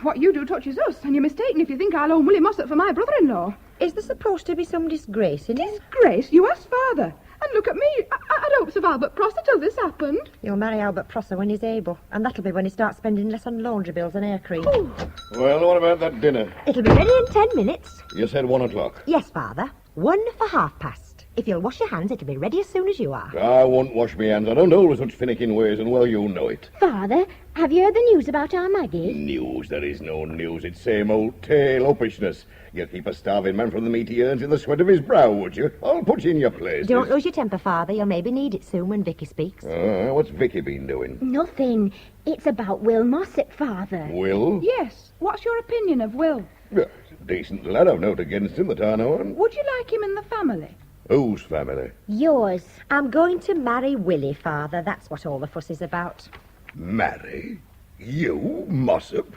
what you do touches us, and you're mistaken if you think I'll own Willie Mossop for my brother-in-law. Is there supposed to be some disgrace in it? Disgrace? You asked father. And look at me. I'd hopes of Albert Prosser till this happened. You'll marry Albert Prosser when he's able, and that'll be when he starts spending less on laundry bills and air cream. Ooh. Well, what about that dinner? It'll be ready in 10 minutes. You said 1 o'clock. Yes, Father. 1 for 1:30. If you'll wash your hands, it'll be ready as soon as you are. I won't wash me hands. I don't hold with such finicking ways, and well, you know it. Father, have you heard the news about our Maggie? News? There is no news. It's same old tale, uppishness. You'll keep a starving man from the meat he earns in the sweat of his brow, would you? I'll put you in your place. Don't lose your temper, Father. You'll maybe need it soon when Vicky speaks. What's Vicky been doing? Nothing. It's about Will Mossop, Father. Will? Yes. What's your opinion of Will? Yeah, he's a decent lad. I've nought against him that I know on. Would you like him in the family? Whose family? Yours. I'm going to marry Willie, Father. That's what all the fuss is about. Marry? You, Mossop?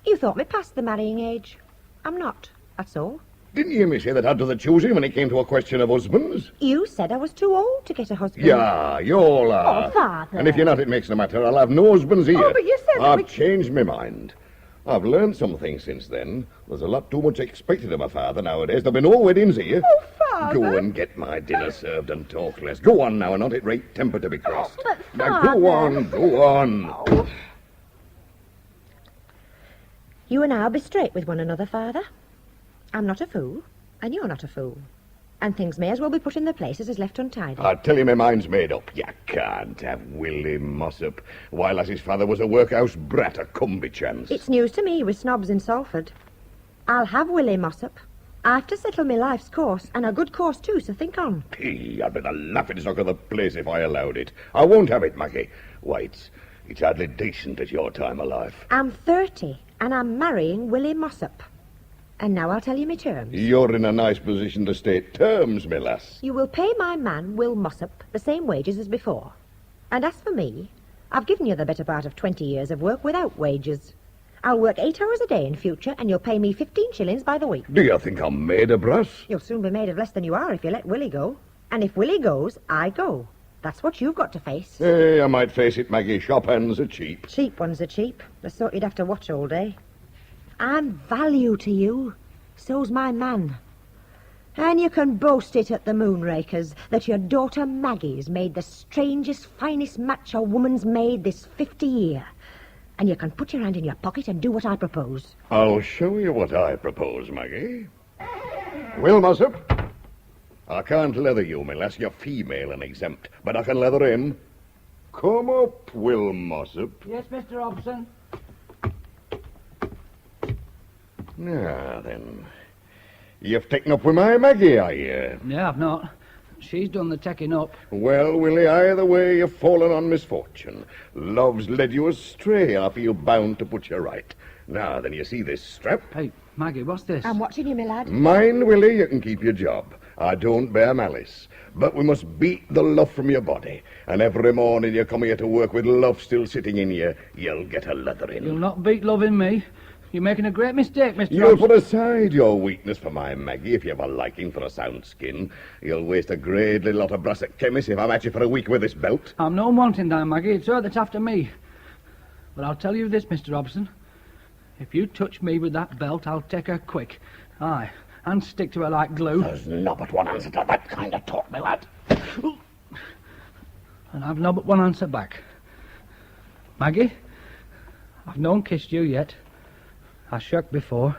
You thought me past the marrying age. I'm not, that's all. Didn't you hear me say that had to the choosing when it came to a question of husbands? You said I was too old to get a husband. Yeah, you all are. Oh, Father. And if you're not, it makes no matter. I'll have no husbands here. Oh, but you said I've changed my mind. I've learned some things since then. There's a lot too much expected of my father nowadays. There'll be no weddings here. Oh, Father. Go and get my dinner served and talk less. Go on now and not at right temper to be crossed. But, Now Father. go on. You and I'll be straight with one another, Father. I'm not a fool, and you're not a fool. And things may as well be put in their places as left untidy. I tell you my mind's made up. You can't have Willie Mossop, while as his father was a workhouse brat, a cumby chance. It's news to me with snobs in Salford. I'll have Willie Mossop. I have to settle my life's course, and a good course too, so think on. Gee, I'd be the laughing stock of the place if I allowed it. I won't have it, Maggie. Why, it's hardly decent at your time of life. I'm 30, and I'm marrying Willie Mossop. And now I'll tell you my terms. You're in a nice position to state terms, me lass. You will pay my man, Will Mossop, the same wages as before. And as for me, I've given you the better part of 20 years of work without wages. I'll work 8 hours a day in future, and you'll pay me 15 shillings by the week. Do you think I'm made of brass? You'll soon be made of less than you are if you let Willie go. And if Willie goes, I go. That's what you've got to face. Hey, I might face it, Maggie. Shop hands are cheap. Cheap ones are cheap. The sort you'd have to watch all day. I'm value to you. So's my man. And you can boast it at the Moonrakers that your daughter Maggie's made the strangest, finest match a woman's made this 50 year. And you can put your hand in your pocket and do what I propose. I'll show you what I propose, Maggie. Will Mossop, I can't leather you, my lass. You're female and exempt. But I can leather him. Come up, Will Mossop. Yes, Mr. Hobson. Now, then. You've taken up with my Maggie, I hear. Yeah, I've not. She's done the taking up. Well, Willie, either way, you've fallen on misfortune. Love's led you astray. I feel bound to put you right. Now, then, you see this strap? Hey, Maggie, what's this? I'm watching you, my lad. Mind, Willie, you can keep your job. I don't bear malice. But we must beat the love from your body. And every morning you come here to work with love still sitting in you, you'll get a leathering. You'll not beat love in me. You're making a great mistake, Mr. You'll Hobson. put aside your weakness for my Maggie if you have a liking for a sound skin. You'll waste a great little lot of brass at chemist if I'm at you for a week with this belt. I'm no wanting that, Maggie. It's her that's after me. But I'll tell you this, Mr. Hobson. If you touch me with that belt, I'll take her quick. Aye, and stick to her like glue. There's not but one answer to that kind of talk, my lad. And I've no but one answer back. Maggie, I've not kissed you yet. I shook before,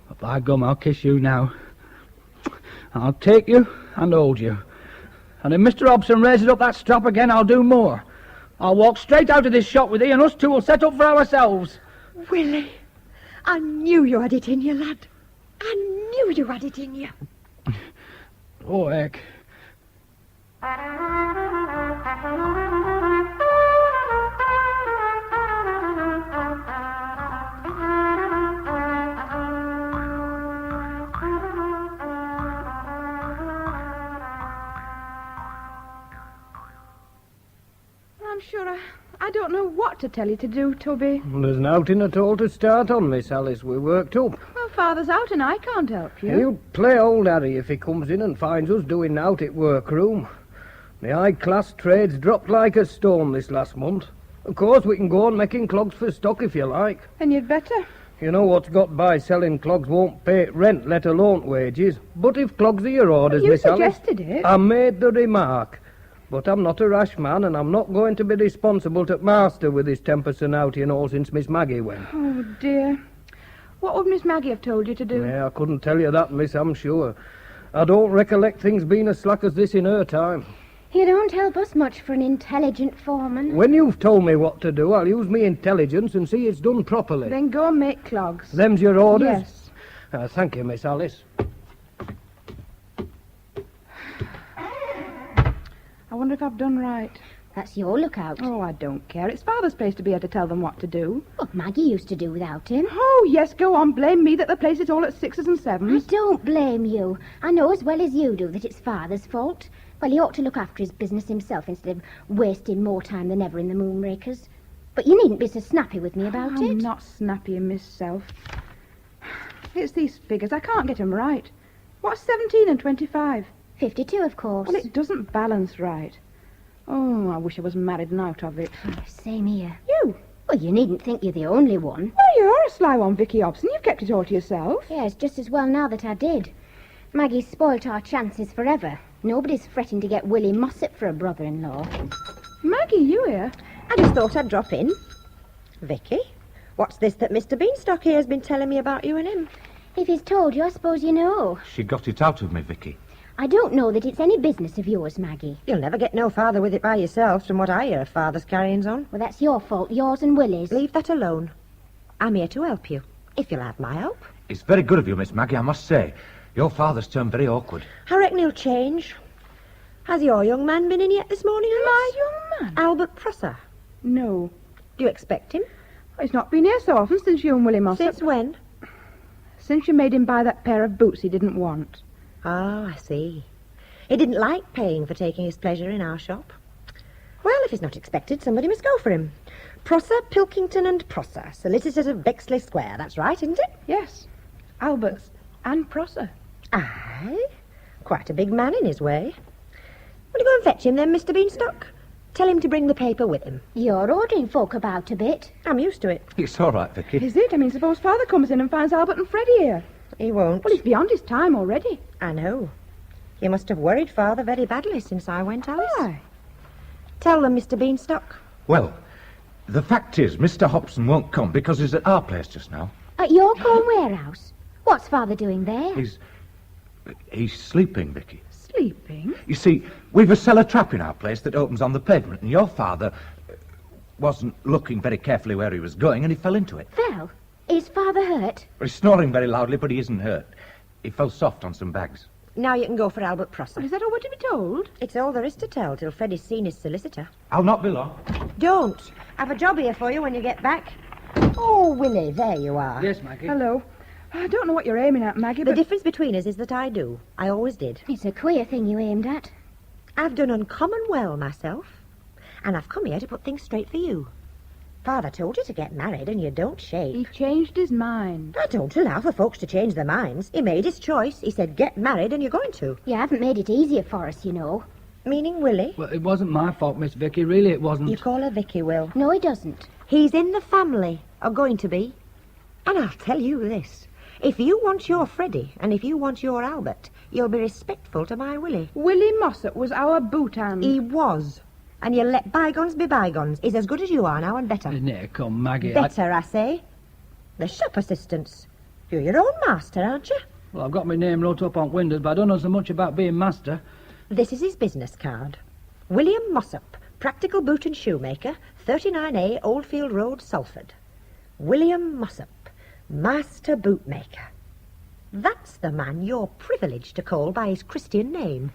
but by gum, I'll kiss you now. I'll take you and hold you. And if Mr. Hobson raises up that strap again, I'll do more. I'll walk straight out of this shop with you, and us two will set up for ourselves. Willie, I knew you had it in you, lad. I knew you had it in you. Oh, heck. I'm sure I don't know what to tell you to do, Tubby. There's nothing at all to start on, Miss Alice. We're worked up. Well, Father's out and I can't help you. He'll play old Harry if he comes in and finds us doing out at workroom. The high-class trade's dropped like a stone this last month. Of course, we can go on making clogs for stock if you like. Then you'd better. You know what's got by selling clogs won't pay rent, let alone wages. But if clogs are your orders, You Miss Alice... suggested it. I made the remark. But I'm not a rash man, and I'm not going to be responsible to master with his temper so naughty and all since Miss Maggie went. Oh, dear. What would Miss Maggie have told you to do? Yeah, I couldn't tell you that, miss, I'm sure. I don't recollect things being as slack as this in her time. You don't help us much for an intelligent foreman. When you've told me what to do, I'll use me intelligence and see it's done properly. Then go and make clogs. Them's your orders? Yes. Thank you, Miss Alice. I wonder if I've done right. That's your lookout. Oh, I don't care. It's Father's place to be able to tell them what to do. Well, Maggie used to do without him. Oh, yes, go on. Blame me that the place is all at 6s and 7s. I don't blame you. I know as well as you do that it's Father's fault. Well, he ought to look after his business himself instead of wasting more time than ever in the moonrakers. But you needn't be so snappy with me about it. I'm not snappy in myself. It's these figures. I can't get 'em right. What's 17 and 25? 52, of course. Well, it doesn't balance right. Oh, I wish I was married and out of it. Same here. You? Well, you needn't think you're the only one. Well, you're a sly one, Vicky Hobson. You've kept it all to yourself. Yes, just as well now that I did. Maggie's spoilt our chances forever. Nobody's fretting to get Willie Mossop for a brother-in-law. Maggie, you here? I just thought I'd drop in. Vicky, what's this that Mr. Beanstalk here has been telling me about you and him? If he's told you, I suppose you know. She got it out of me, Vicky. I don't know that it's any business of yours, Maggie. You'll never get no farther with it by yourself, from what I hear of Father's carryings on. Well, that's your fault, yours and Willie's. Leave that alone. I'm here to help you, if you'll have my help. It's very good of you, Miss Maggie, I must say. Your father's turned very awkward. I reckon he'll change. Has your young man been in yet this morning, Alice? My young man? Albert Prosser. No. Do you expect him? Well, he's not been here so often since you and Willie Mossop. Since when? Since you made him buy that pair of boots he didn't want. Oh, I see. He didn't like paying for taking his pleasure in our shop. Well, if he's not expected, somebody must go for him. Prosser, Pilkington and Prosser, solicitors of Bexley Square. That's right, isn't it? Yes. Albert's and Prosser. Aye. Quite a big man in his way. Will you go and fetch him then, Mr. Beanstalk? Tell him to bring the paper with him. You're ordering folk about a bit. I'm used to it. It's all right, Vicky. Is it? I mean, suppose Father comes in and finds Albert and Freddie here. He won't. Well, he's beyond his time already. I know. You must have worried Father very badly since I went, Alice. Why? Tell them, Mr. Beanstalk. Well, the fact is, Mr. Hobson won't come because he's at our place just now. At your corn warehouse? What's Father doing there? He's sleeping, Vicky. Sleeping? You see, we've a cellar trap in our place that opens on the pavement, and your father wasn't looking very carefully where he was going, and he fell into it. Fell? Is Father hurt? He's snoring very loudly, but he isn't hurt. He fell soft on some bags. Now you can go for Albert Prosser. Is that all we're to be told? It's all there is to tell till Freddie's seen his solicitor. I'll not be long. Don't. I've a job here for you when you get back. Oh, Willie, there you are. Yes, Maggie. Hello. I don't know what you're aiming at, Maggie, The but... difference between us is that I do. I always did. It's a queer thing you aimed at. I've done uncommon well myself, and I've come here to put things straight for you. Father told you to get married, and you don't shake. He changed his mind. I don't allow for folks to change their minds. He made his choice. He said, get married, and you're going to. You haven't made it easier for us, you know. Meaning Willie? Well, it wasn't my fault, Miss Vicky. Really, it wasn't. You call her Vicky, Will. No, he doesn't. He's in the family, or going to be. And I'll tell you this. If you want your Freddie, and if you want your Albert, you'll be respectful to my Willie. Willie Mossop was our boot hand. He was. And you let bygones be bygones. He's as good as you are now and better. Nay, come, Maggie. Better, I say. The shop assistants. You're your own master, aren't you? Well, I've got my name wrote up on windows, but I don't know so much about being master. This is his business card. William Mossop, practical boot and shoemaker, 39A Oldfield Road, Salford. William Mossop, master bootmaker. That's the man you're privileged to call by his Christian name.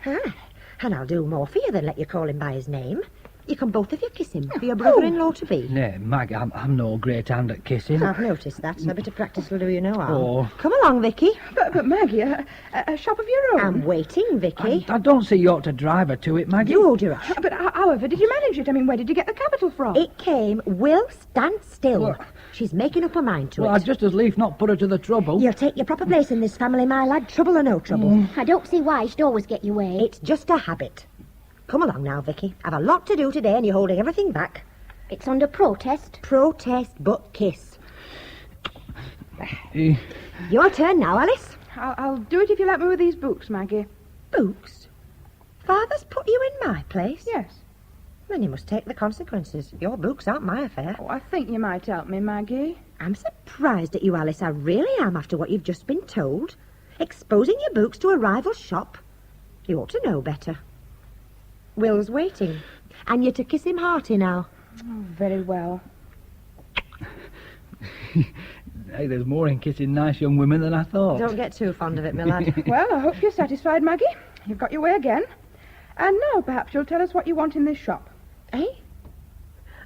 Ah, and I'll do more for you than let you call him by his name. You can both of you kiss him for your brother-in-law to be. Nay, Maggie, I'm no great hand at kissing. I've noticed that, so a bit of practice will do you no harm. Oh. Come along, Vicky. But Maggie, a shop of your own. I'm waiting, Vicky. I don't see you ought to drive her to it, Maggie. You hold your rush. But however did you manage it? I mean, where did you get the capital from? It came, Will, stand still. Well, she's making up her mind to Well, it. I'd just as lief not put her to the trouble. You'll take your proper place in this family, my lad, trouble or no trouble. I don't see why you should always get your way. It's just a habit. Come along now, Vicky. I've a lot to do today and you're holding everything back. It's under protest. Protest but kiss. Eh, Your turn now, Alice. I'll do it if you let me with these books, Maggie. Books? Father's put you in my place? Yes. Then you must take the consequences. Your books aren't my affair. Oh, I think you might help me, Maggie. I'm surprised at you, Alice. I really am, after what you've just been told. Exposing your books to a rival shop. You ought to know better. Will's waiting. And you're to kiss him hearty now. Oh, very well. Hey, there's more in kissing nice young women than I thought. Don't get too fond of it, my lad. Well, I hope you're satisfied, Maggie. You've got your way again. And now perhaps you'll tell us what you want in this shop. Eh?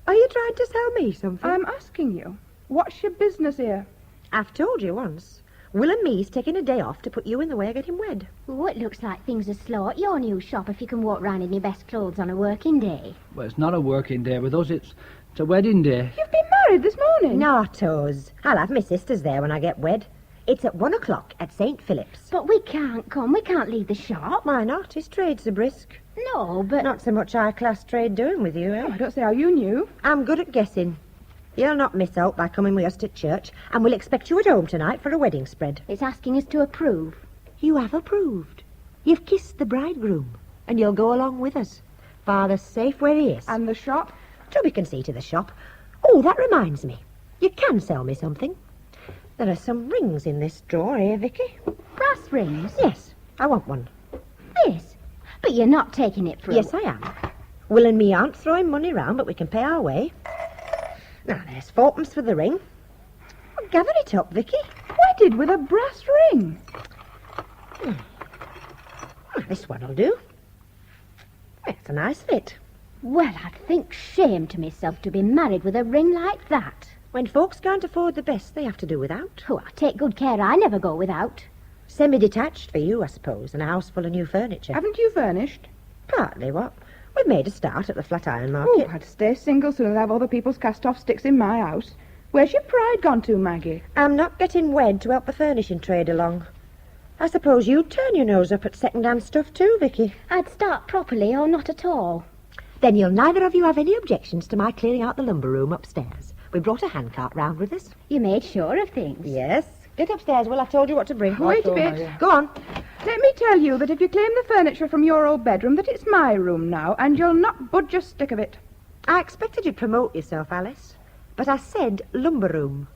Are you trying to sell me something? I'm asking you. What's your business here? I've told you once. Will and me's taking a day off to put you in the way of getting wed. Oh, it looks like things are slow at your new shop if you can walk round in your best clothes on a working day. Well, it's not a working day with us, it's a wedding day. You've been married this morning. Not us. I'll have my sisters there when I get wed. It's at 1 o'clock at St. Philip's. But we can't come. We can't leave the shop. Why not? His trade's a brisk. No, but... Not so much high-class trade doing with you, eh? Oh, I don't see how you knew. I'm good at guessing. You'll not miss out by coming with us to church, and we'll expect you at home tonight for a wedding spread. It's asking us to approve. You have approved. You've kissed the bridegroom, and you'll go along with us. Father's safe where he is. And the shop? Toby can see to the shop. Oh, that reminds me. You can sell me something. There are some rings in this drawer here, Vicky. Brass rings? Yes, I want one. This? But you're not taking it from... Yes, I am. Will and me aren't throwing money round, but we can pay our way. Now, there's 4pence for the ring. Well, gather it up, Vicky. Wedded with a brass ring. Well, this one'll do. It's a nice fit. Well, I'd think shame to myself to be married with a ring like that. When folks can't afford the best, they have to do without. Oh, I take good care I never go without. Semi-detached for you, I suppose, and a house full of new furniture. Haven't you furnished? Partly, what? We've made a start at the Flatiron Oh, Market. I'd stay single so I'll have other people's cast-off sticks in my house. Where's your pride gone to, Maggie? I'm not getting wed to help the furnishing trade along. I suppose you'd turn your nose up at second-hand stuff too, Vicky. I'd start properly or not at all. Then you'll neither of you have any objections to my clearing out the lumber room upstairs. We brought a handcart round with us. You made sure of things. Yes. Get upstairs, Will. I've told you what to bring. Wait a bit. Go on. Let me tell you that if you claim the furniture from your old bedroom, that it's my room now, and you'll not budge a stick of it. I expected you'd promote yourself, Alice. But I said lumber room.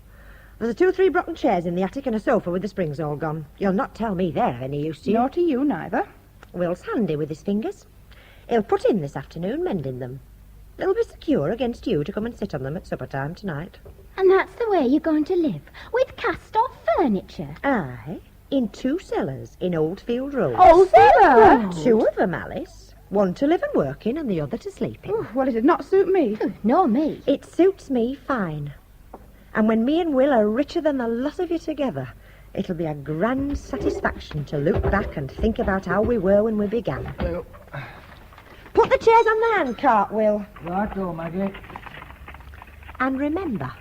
There's 2 or 3 rotten chairs in the attic and a sofa with the springs all gone. You'll not tell me they're of any use to you. Nor to you, neither. Will's handy with his fingers. He'll put in this afternoon mending them. They'll be secure against you to come and sit on them at supper time tonight. And that's the way you're going to live, with cast-off furniture? Aye, in 2 cellars in Oldfield Road. Old cellar? 2 of them, Alice. One to live and work in and the other to sleep in. Well, it'd not suit me. Nor me. It suits me fine. And when me and Will are richer than the lot of you together, it'll be a grand satisfaction to look back and think about how we were when we began. Put the chairs on the handcart, Will. Right-o, Maggie. And remember,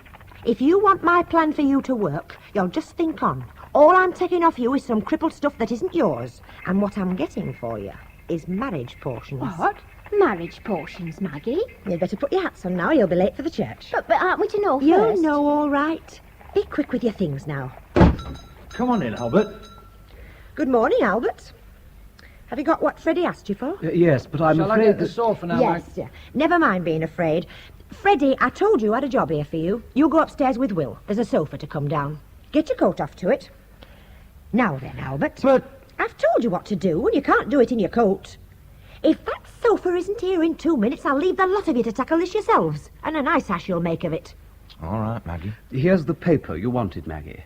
if you want my plan for you to work, you'll just think on. All I'm taking off you is some crippled stuff that isn't yours. And what I'm getting for you is marriage portions. What? Marriage portions, Maggie? You'd better put your hats on now, you'll be late for the church. But aren't we to know You'll first? know all right. Be quick with your things now. Come on in, Albert. Good morning, Albert. Have you got what Freddie asked you for? Yes, but I'm Shall afraid I get that... the sofa now, Yes, yeah. Never mind being afraid. Freddie, I told you I had a job here for you. You go upstairs with Will. There's a sofa to come down. Get your coat off to it. Now then, Albert. But... I've told you what to do, and you can't do it in your coat. If that sofa isn't here in 2 minutes, I'll leave the lot of you to tackle this yourselves. And a nice hash you'll make of it. All right, Maggie. Here's the paper you wanted, Maggie.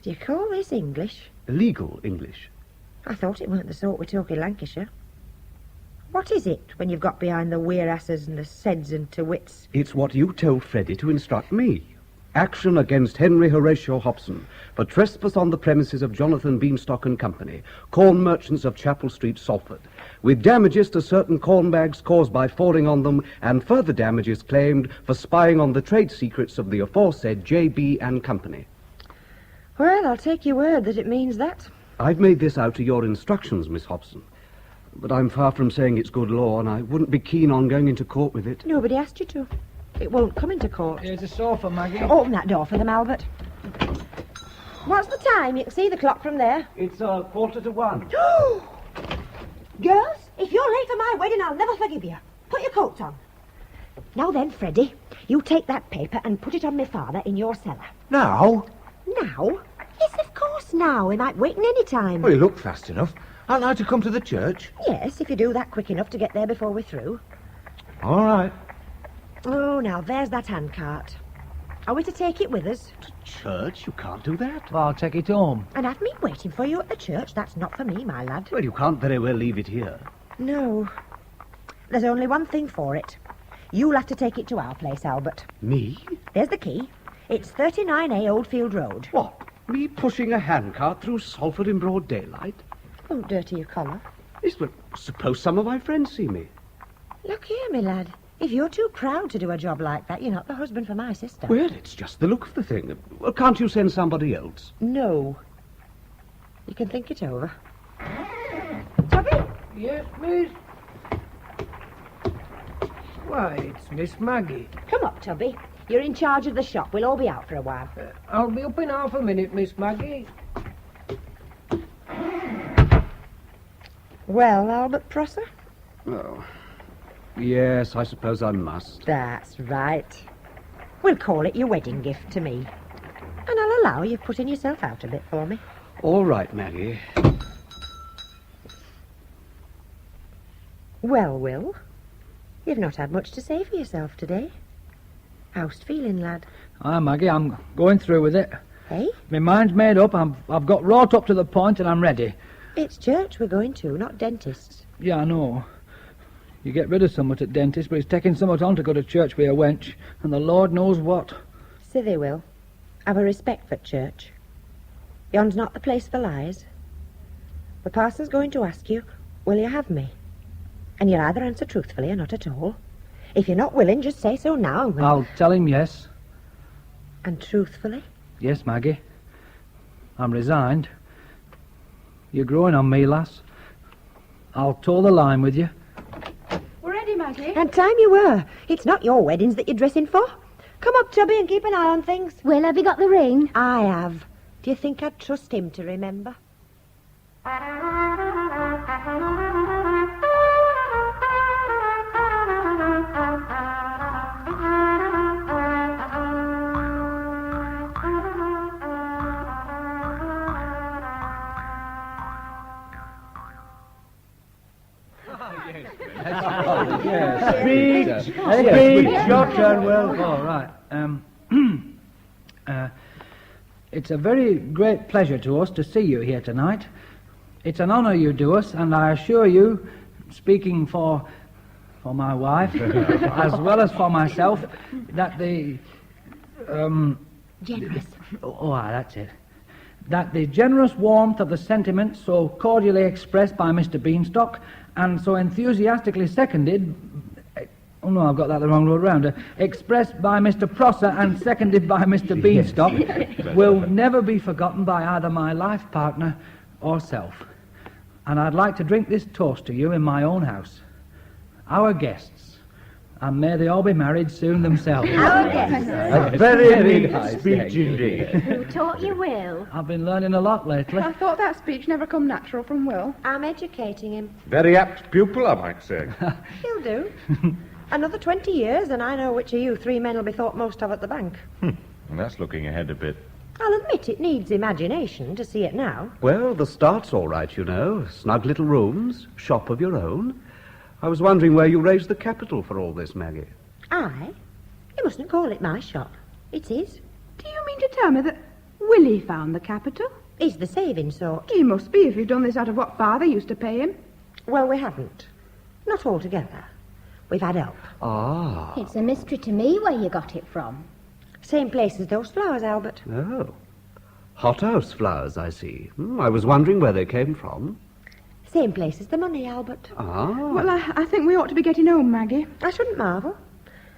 Do you call this English? Legal English. I thought it weren't the sort we talk in Lancashire. What is it when you've got behind the weirasses and the seds and to wits? It's what you told Freddie to instruct me. Action against Henry Horatio Hobson for trespass on the premises of Jonathan Beanstalk and Company, corn merchants of Chapel Street, Salford, with damages to certain corn bags caused by falling on them, and further damages claimed for spying on the trade secrets of the aforesaid J.B. and Company. Well, I'll take your word that it means that. I've made this out to your instructions, Miss Hobson, but I'm far from saying it's good law, and I wouldn't be keen on going into court with it. Nobody asked you to. It won't come into court. Here's a sofa, Maggie. Open that door for them, Albert. What's the time? You can see the clock from there. It's 1:45. Girls, if you're late for my wedding, I'll never forgive you. Put your coats on. Now then, Freddie, you take that paper and put it on my father in your cellar. Now? Now? Yes, of course now. He might wait in any time. Well, you look fast enough. Aren't I to come to the church? Yes, if you do that quick enough to get there before we're through. All right. Oh, now, there's that handcart. Are we to take it with us? Church? You can't do that. Well, I'll take it home. And have me waiting for you at the church? That's not for me, my lad. Well, you can't very well leave it here. No. There's only one thing for it. You'll have to take it to our place, Albert. Me? There's the key. It's 39A Oldfield Road. What? Me pushing a handcart through Salford in broad daylight? Won't dirty your collar. Yes, but suppose some of my friends see me. Look here, my lad. If you're too proud to do a job like that, you're not the husband for my sister. Well, it's just the look of the thing. Well, can't you send somebody else? No. You can think it over. Tubby? Yes, miss? Why, it's Miss Maggie. Come up, Tubby. You're in charge of the shop. We'll all be out for a while. I'll be up in half a minute, Miss Maggie. Well, Albert Prosser? Oh. Yes, I suppose I must. That's right. We'll call it your wedding gift to me. And I'll allow you putting yourself out a bit for me. All right, Maggie. Well, Will, you've not had much to say for yourself today. How's feeling, lad? Aye, Maggie, I'm going through with it. Hey? My mind's made up. I've got wrought up to the point and I'm ready. It's church we're going to, not dentists. Yeah, I know. You get rid of somewhat at dentist, but it's taking somewhat on to go to church with a wench, and the Lord knows what. Silly, Will. Have a respect for church. Yon's not the place for lies. The parson's going to ask you, will you have me? And you'll either answer truthfully or not at all. If you're not willing, just say so now. And I'll tell him yes. And truthfully? Yes, Maggie. I'm resigned. You're growing on me, lass. I'll toe the line with you. We're ready, Maggie. And time you were. It's not your weddings that you're dressing for. Come up, Tubby, and keep an eye on things. Well, have you got the ring? I have. Do you think I'd trust him to remember? Speech! Speech! Your turn, Will. All right. It's a very great pleasure to us to see you here tonight. It's an honour you do us, and I assure you, speaking for my wife, as well as for myself, that the Generous. Oh, that's it. That the generous warmth of the sentiments so cordially expressed by Mr. Beanstalk and so enthusiastically seconded... Oh, no, I've got that the wrong way around. Expressed by Mr. Prosser and seconded by Mr. Beanstalk will never be forgotten by either my life partner or self. And I'd like to drink this toast to you in my own house. Our guests, and may they all be married soon themselves. Our guests. A very neat speech indeed. Who taught you Will? I've been learning a lot lately. I thought that speech never come natural from Will. I'm educating him. Very apt pupil, I might say. He'll do. Another 20 years, and I know which of you three men will be thought most of at the bank. That's looking ahead a bit. I'll admit it needs imagination to see it now. Well, the start's all right, you know. Snug little rooms, shop of your own. I was wondering where you raised the capital for all this, Maggie. I? You mustn't call it my shop. It's his. Do you mean to tell me that Willie found the capital? He's the saving sort. He must be if you've done this out of what Father used to pay him. Well, we haven't. Not altogether. We've had help. Ah. It's a mystery to me where you got it from. Same place as those flowers, Albert. Oh. Hothouse flowers, I see. I was wondering where they came from. Same place as the money, Albert. Ah. Well, I think we ought to be getting home, Maggie. I shouldn't marvel.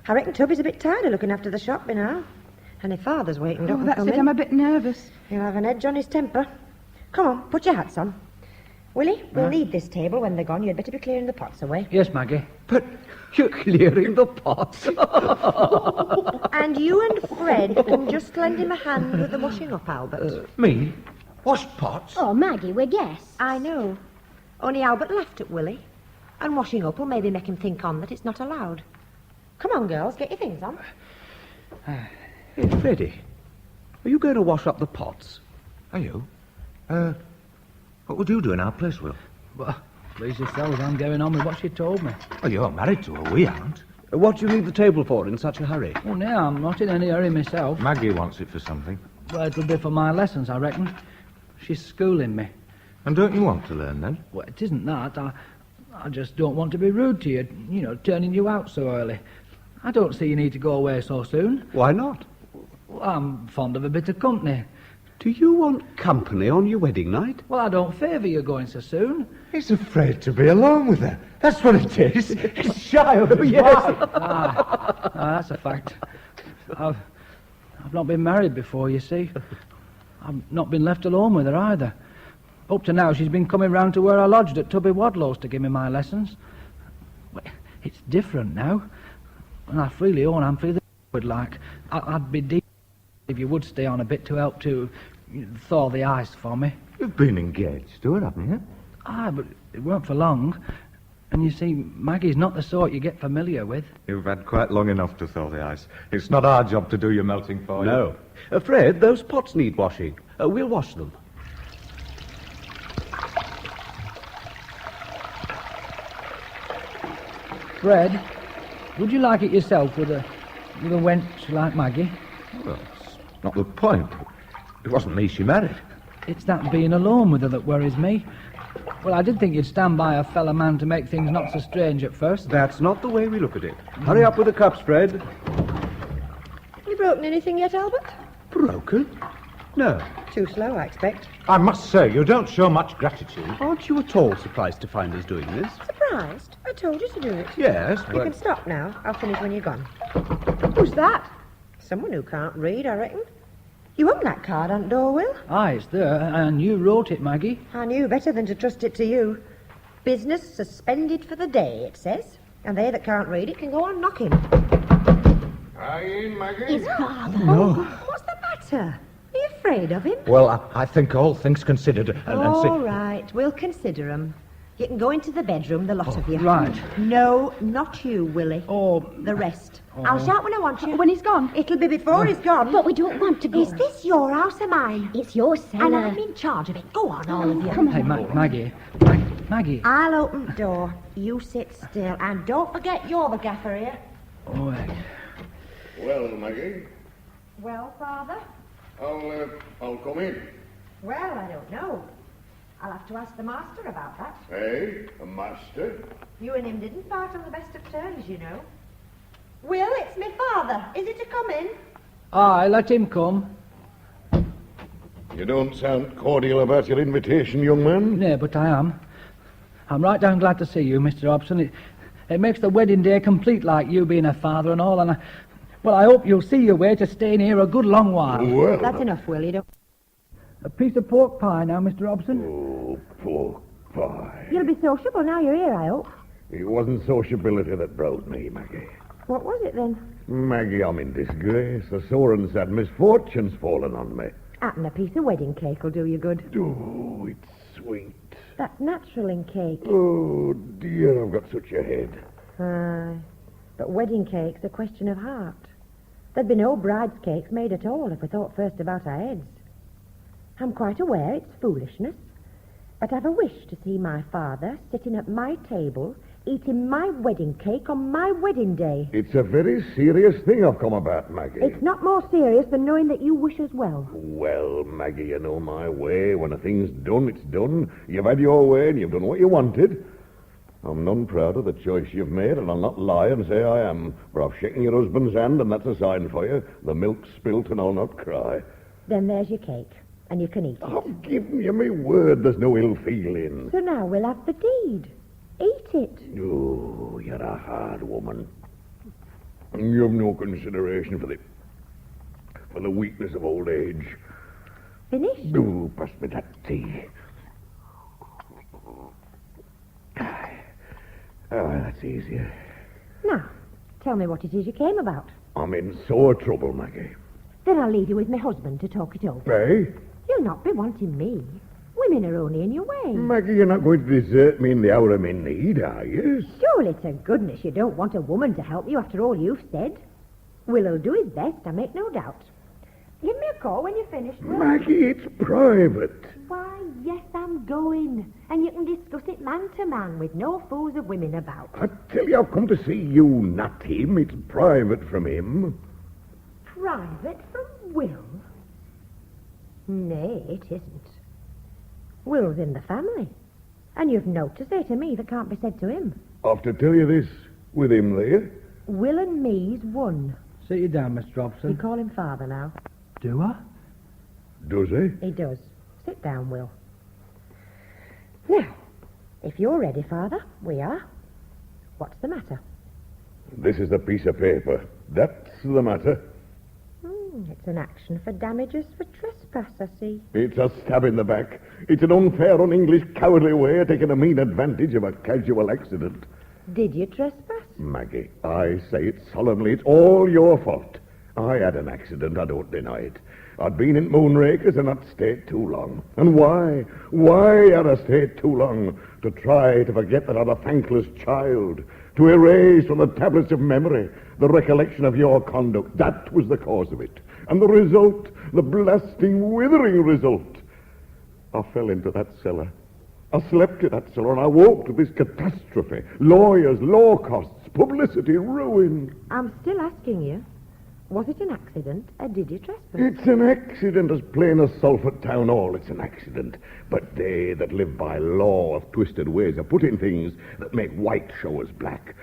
I reckon Tubby's a bit tired of looking after the shop, you know. And if Father's wakened up and That's come it, in, I'm a bit nervous. he'll have an edge on his temper. Come on, put your hats on. Willie, we'll need this table when they're gone. You'd better be clearing the pots away. Yes, Maggie. But you're clearing the pots. And you and Fred can just lend him a hand with the washing up, Albert. Me? Wash pots? Oh, Maggie, we're guests. I know. Only Albert laughed at Willie. And washing up will maybe make him think on that it's not allowed. Come on, girls, get your things on. Hey, Freddie, are you going to wash up the pots? Are you? What would you do in our place, Will? Well, please yourselves, I'm going on with what she told me. Well, you're married to her, we aren't. What do you leave the table for in such a hurry? Oh, no, I'm not in any hurry myself. Maggie wants it for something. Well, it'll be for my lessons, I reckon. She's schooling me. And don't you want to learn, then? Well, it isn't that. I just don't want to be rude to you, you know, turning you out so early. I don't see you need to go away so soon. Why not? Well, I'm fond of a bit of company. Do you want company on your wedding night? Well, I don't favour you going so soon. He's afraid to be alone with her. That's what it is. He's shy of his wife. That's a fact. I've not been married before, you see. I've not been left alone with her either. Up to now, she's been coming round to where I lodged at Tubby Wadlow's to give me my lessons. But it's different now. And I freely own I'm feeling like. I'd be deep if you would stay on a bit to help to thaw the ice for me. You've been engaged to her, haven't you? Aye, but it weren't for long. And you see, Maggie's not the sort you get familiar with. You've had quite long enough to thaw the ice. It's not our job to do your melting for you. No. Fred, those pots need washing. We'll wash them. Fred, would you like it yourself with a wench like Maggie? Well, that's not the point. It wasn't me she married. It's that being alone with her that worries me. Well, I did think you'd stand by a fellow man to make things not so strange at first. That's not the way we look at it. Hurry up with the cups, Fred. You broken anything yet, Albert? Broken? No. Too slow, I expect. I must say, you don't show much gratitude. Aren't you at all surprised to find us doing this? Surprised? I told you to do it. Yes, You can stop now. I'll finish when you're gone. Who's that? Someone who can't read, I reckon. You hung that card on the door, Will? Aye, it's there, and you wrote it, Maggie. I knew better than to trust it to you. Business suspended for the day, it says. And they that can't read it can go on knocking. Are you in, Maggie? His father. No. What's the matter? Are you afraid of him? Well, I think all things considered, All right, we'll consider 'em. You can go into the bedroom, the lot of you. Right. No, not you, Willie. Oh. The rest. I'll shout when I want you. When he's gone. It'll be before he's gone. But we don't want to go. Is this your house or mine? It's your cellar. And I'm in charge of it. Go on, all of you. Hey, Maggie. Maggie. I'll open the door. You sit still. And don't forget you're the gaffer here. Oh, Well, Maggie, Well, Father? I'll come in. Well, I don't know. I'll have to ask the master about that. Hey, a master? You and him didn't part on the best of terms, you know. Will, it's me father. Is it to come in? Aye, let him come. You don't sound cordial about your invitation, young man. No, but I am. I'm right down glad to see you, Mr. Hobson. It makes the wedding day complete, like you being a father and all, and I hope you'll see your way to staying here a good long while. Well... That's enough, Will. You don't... A piece of pork pie now, Mr. Hobson. Oh, pork pie. You'll be sociable now you're here, I hope. It wasn't sociability that brought me, Maggie. What was it, then? Maggie, I'm in disgrace. A sore and sad misfortune's fallen on me. And a piece of wedding cake will do you good. Oh, it's sweet. That's natural in cake. Oh, dear, I've got such a head. Aye. But wedding cake's a question of heart. There'd be no bride's cakes made at all if we thought first about our heads. I'm quite aware it's foolishness, but I've a wish to see my father sitting at my table, eating my wedding cake on my wedding day. It's a very serious thing I've come about, Maggie. It's not more serious than knowing that you wish as well. Well, Maggie, you know my way. When a thing's done, it's done. You've had your way and you've done what you wanted. I'm none proud of the choice you've made, and I'll not lie and say I am. For I've shaken your husband's hand, and that's a sign for you. The milk's spilt, and I'll not cry. Then there's your cake, and you can eat it. I've given you my word there's no ill feeling. So now we'll have the deed. Eat it. Oh, you're a hard woman. You've no consideration for the weakness of old age. Finished? Oh, pass me that tea. Oh, that's easier. Now, tell me what it is you came about. I'm in sore trouble, Maggie. Then I'll leave you with my husband to talk it over. Eh? You'll not be wanting me. Women are only in your way. Maggie, you're not going to desert me in the hour I'm in need, are you? Surely to goodness you don't want a woman to help you after all you've said. Will'll do his best, I make no doubt. Give me a call when you're finished, Will. Maggie, it's private. Why, yes, I'm going. And you can discuss it man to man with no fools of women about. I tell you, I've come to see you, not him. It's private from him. Private from Will? Nay, it isn't. Will's in the family. And you've no to say to me that can't be said to him. I have to tell you this, with him there. Will and me's one. Sit you down, Mr. Hobson. You call him father now. Do I? Does he? He does. Sit down, Will. Now, if you're ready, Father, we are. What's the matter? This is the piece of paper. That's the matter. It's an action for damages for trespass, I see. It's a stab in the back. It's an unfair, un-English, cowardly way of taking a mean advantage of a casual accident. Did you trespass? Maggie, I say it solemnly. It's all your fault. I had an accident, I don't deny it. I'd been in Moonrakers and I'd stayed too long. And why? Why had I stayed too long? To try to forget that I'm a thankless child. To erase from the tablets of memory the recollection of your conduct. That was the cause of it. And the result, the blasting, withering result. I fell into that cellar. I slept in that cellar and I woke to this catastrophe. Lawyers, law costs, publicity, ruin. I'm still asking you. Was it an accident, or did you trespass? It's an accident as plain as Salford Town Hall. It's an accident. But they that live by law of twisted ways are put in things that make white show as black.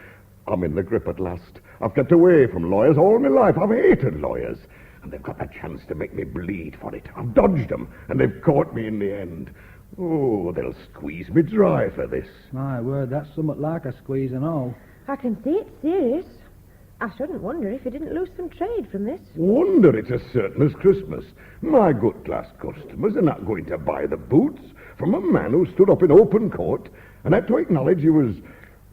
I'm in the grip at last. I've kept away from lawyers all my life. I've hated lawyers. And they've got a chance to make me bleed for it. I've dodged them, and they've caught me in the end. Oh, they'll squeeze me dry for this. My word, that's somewhat like a squeeze and all. I can see it's serious. I shouldn't wonder if you didn't lose some trade from this. Wonder it's as certain as Christmas. My good class customers are not going to buy the boots from a man who stood up in open court and had to acknowledge he was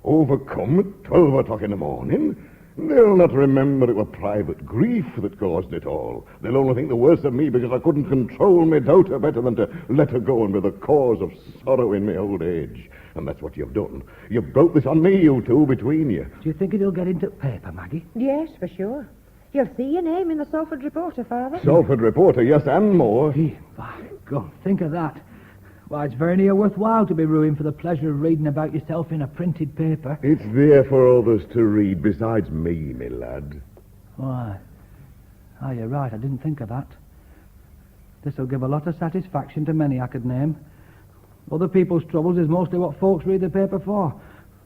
overcome at 12 o'clock in the morning. They'll not remember it were private grief that caused it all. They'll only think the worse of me because I couldn't control my daughter better than to let her go and be the cause of sorrow in my old age. And that's what you've done. You've brought this on me, you two, between you. Do you think it'll get into paper, Maggie? Yes, for sure. You'll see your name in the Salford Reporter, Father. Salford Reporter, yes, and more. By God, think of that. Why, it's very near worthwhile to be ruined for the pleasure of reading about yourself in a printed paper. It's there for others to read besides me, my lad. Why? Ah, you're right, I didn't think of that. This'll give a lot of satisfaction to many I could name. Other people's troubles is mostly what folks read the paper for.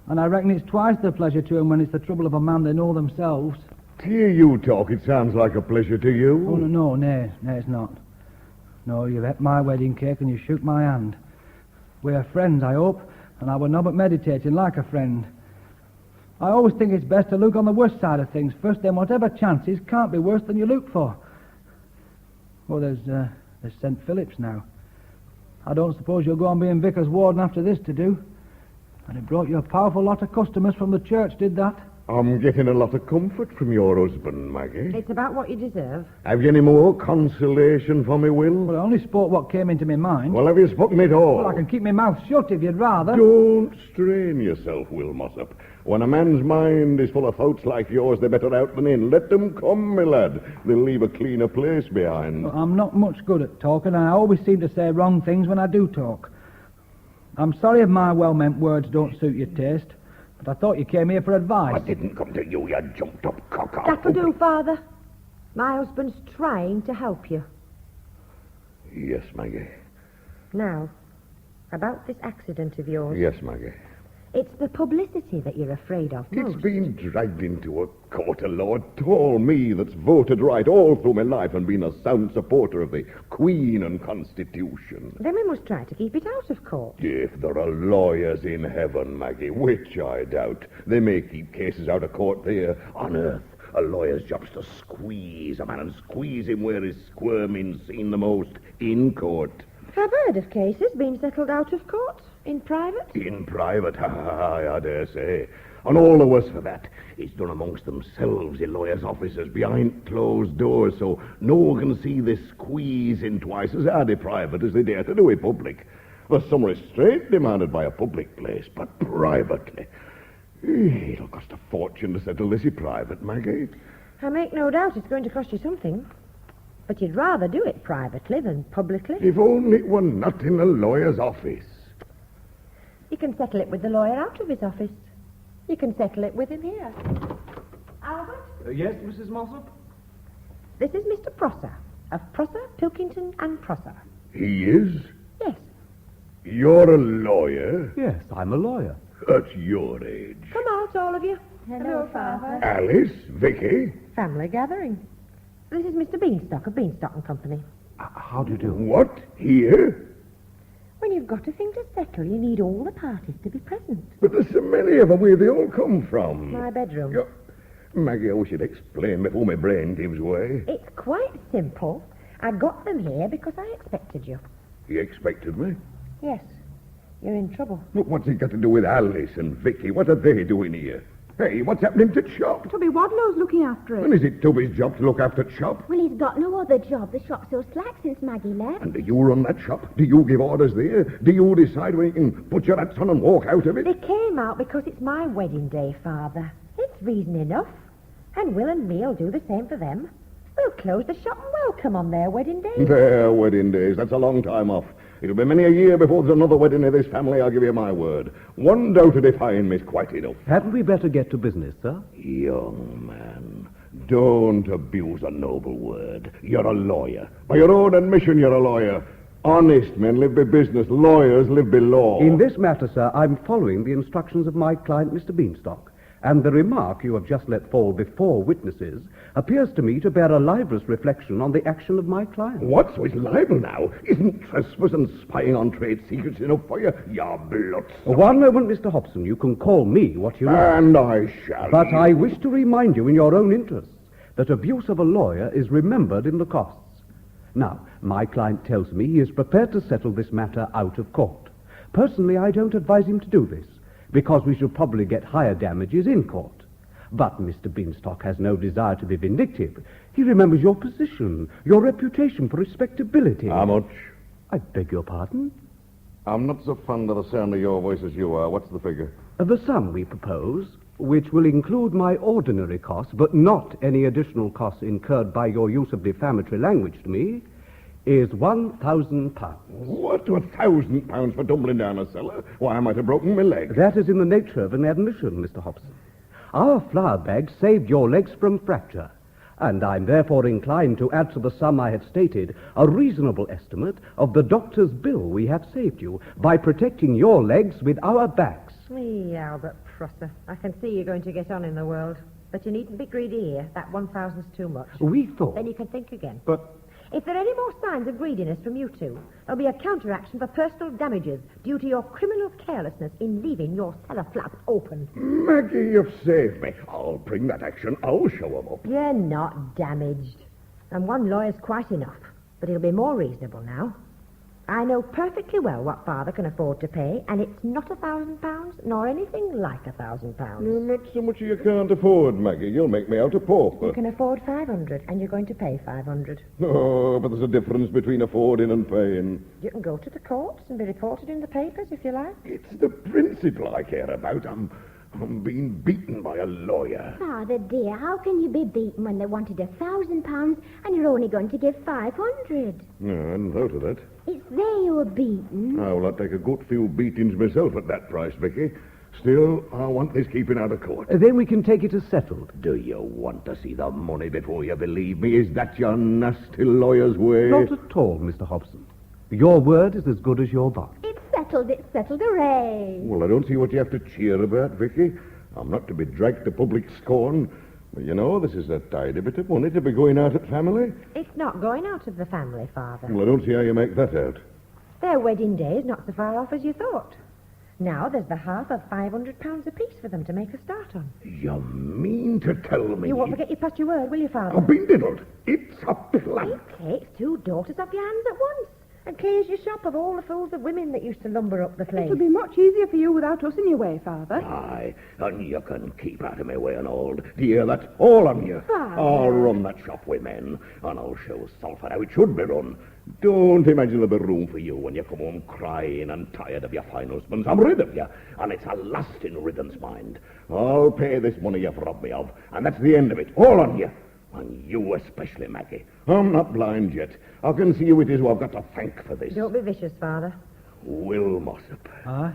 And I reckon it's twice the pleasure to them when it's the trouble of a man they know themselves. To hear you talk, it sounds like a pleasure to you. Oh, no, it's not. No, you've ate my wedding cake and you shook my hand. We're friends, I hope, and I would not but meditating like a friend. I always think it's best to look on the worst side of things first, then whatever chances can't be worse than you look for. Well, there's St. Philip's now. I don't suppose you'll go on being vicar's warden after this to do. And it brought you a powerful lot of customers from the church, did that? I'm getting a lot of comfort from your husband, Maggie. It's about what you deserve. Have you any more consolation for me, Will? Well, I only spoke what came into my mind. Well, have you spoken it all? Well, I can keep my mouth shut if you'd rather. Don't strain yourself, Will Mossop. When a man's mind is full of thoughts like yours, they're better out than in. Let them come, my lad. They'll leave a cleaner place behind. Well, I'm not much good at talking, and I always seem to say wrong things when I do talk. I'm sorry if my well-meant words don't suit your taste, but I thought you came here for advice. I didn't come to you jumped-up cock-up. That'll do, Father. My husband's trying to help you. Yes, Maggie. Now, about this accident of yours. Yes, Maggie. It's the publicity that you're afraid of most. It's been dragged into a court of law. All me that's voted right all through my life and been a sound supporter of the Queen and Constitution. Then we must try to keep it out of court. If there are lawyers in heaven, Maggie, which I doubt, they may keep cases out of court there. On earth, a lawyer's job's to squeeze a man and squeeze him where his squirming's seen the most, in court. I've heard of cases being settled out of court, in private. In private, I dare say. And all the worse for that, it's done amongst themselves in lawyers' offices behind closed doors, so no one can see this squeezing twice as hard in private as they dare to do in public. There's some restraint demanded by a public place, but privately. It'll cost a fortune to settle this in private, Maggie. I make no doubt it's going to cost you something. But you'd rather do it privately than publicly. If only it were not in a lawyer's office. You can settle it with the lawyer out of his office. You can settle it with him here. Albert? Yes, Mrs. Mossop? This is Mr. Prosser, of Prosser, Pilkington and Prosser. He is? Yes. You're a lawyer? Yes, I'm a lawyer. At your age. Come out, all of you. Hello, Father. Alice? Vicky? Family gathering. This is Mr. Beanstalk of Beanstalk and Company. How do you do? What? Here? When you've got a thing to settle, you need all the parties to be present. But there's so many of them. Where they all come from? My bedroom. Maggie, I wish you'd explain before my brain gives way. It's quite simple. I got them here because I expected you. You expected me? Yes. You're in trouble. But what's it got to do with Alice and Vicky? What are they doing here? Hey, what's happening to Chop? Tubby Wadlow's looking after it. And is it Tubby's job to look after Chop? Well, he's got no other job. The shop's so slack since Maggie left. And do you run that shop? Do you give orders there? Do you decide when you can put your hats on and walk out of it? They came out because it's my wedding day, Father. It's reason enough. And Will and me'll do the same for them. We'll close the shop and welcome on their wedding day. Their wedding days. That's a long time off. It'll be many a year before there's another wedding in this family, I'll give you my word. One doubt to define me's quite enough. Hadn't we better get to business, sir? Young man, don't abuse a noble word. You're a lawyer. By your own admission, you're a lawyer. Honest men live by business. Lawyers live by law. In this matter, sir, I'm following the instructions of my client, Mr. Beanstalk. And the remark you have just let fall before witnesses appears to me to bear a libelous reflection on the action of my client. What? So it's libel now? Isn't trespass and spying on trade secrets enough for you? You're blood. One moment, Mr. Hobson. You can call me what you like. And I shall. But I wish to remind you in your own interests that abuse of a lawyer is remembered in the costs. Now, my client tells me he is prepared to settle this matter out of court. Personally, I don't advise him to do this, because we shall probably get higher damages in court. But Mr. Beanstalk has no desire to be vindictive. He remembers your position, your reputation for respectability. How much? I beg your pardon? I'm not so fond of the sound of your voice as you are. What's the figure? The sum we propose, which will include my ordinary costs, but not any additional costs incurred by your use of defamatory language to me, is £1,000. What? £1,000 for tumbling down a cellar? Why, I might have broken my leg. That is in the nature of an admission, Mr. Hobson. Our flour bag saved your legs from fracture, and I'm therefore inclined to add to the sum I have stated a reasonable estimate of the doctor's bill we have saved you by protecting your legs with our backs. Albert Prosser. I can see you're going to get on in the world. But you needn't be greedy here. That 1,000's too much. We thought... Then you can think again. But... If there are any more signs of greediness from you two, there'll be a counteraction for personal damages due to your criminal carelessness in leaving your cellar flap open. Maggie, you've saved me. I'll bring that action. I'll show 'em up. You're not damaged. And one lawyer's quite enough. But he'll be more reasonable now. I know perfectly well what Father can afford to pay, and it's not £1,000, nor anything like £1,000. No, not so much you can't afford, Maggie. You'll make me out a pauper. You can afford 500, and you're going to pay 500. Oh, but there's a difference between affording and paying. You can go to the courts and be reported in the papers if you like. It's the principle I care about. I'm being beaten by a lawyer. Father, dear, how can you be beaten when they wanted £1,000 and you're only going to give 500? No, I hadn't thought of that. It's they who are beaten. Oh, well, I'd take a good few beatings myself at that price, Vicky. Still, I want this keeping out of court. Then we can take it as settled. Do you want to see the money before you believe me? Is that your nasty lawyer's way? Not at all, Mr. Hobson. Your word is as good as your bond. It's settled, hooray. Well, I don't see what you have to cheer about, Vicky. I'm not to be dragged to public scorn. Well, you know, this is a tidy bit of money to be going out at family. It's not going out of the family, Father. Well, I don't see how you make that out. Their wedding day is not so far off as you thought. Now there's the half of £500 apiece for them to make a start on. You mean to tell me... You won't forget you passed your word, will you, Father? I've been diddled. It's a plan. It takes 2 daughters off your hands at once and clears your shop of all the fools of women that used to lumber up the place. It'll be much easier for you without us in your way, Father. Aye, and you can keep out of my way and old. Do you hear that? All on you. Father. I'll run that shop with men, and I'll show Salford how it should be run. Don't imagine there'll be room for you when you come home crying and tired of your fine husbands. I'm rid of you, and it's a lasting riddance, mind. I'll pay this money you've robbed me of, and that's the end of it. All on you. And you especially, Maggie. I'm not blind yet. I can see who it is who I've got to thank for this. Don't be vicious, Father. Will Mossop. Aye?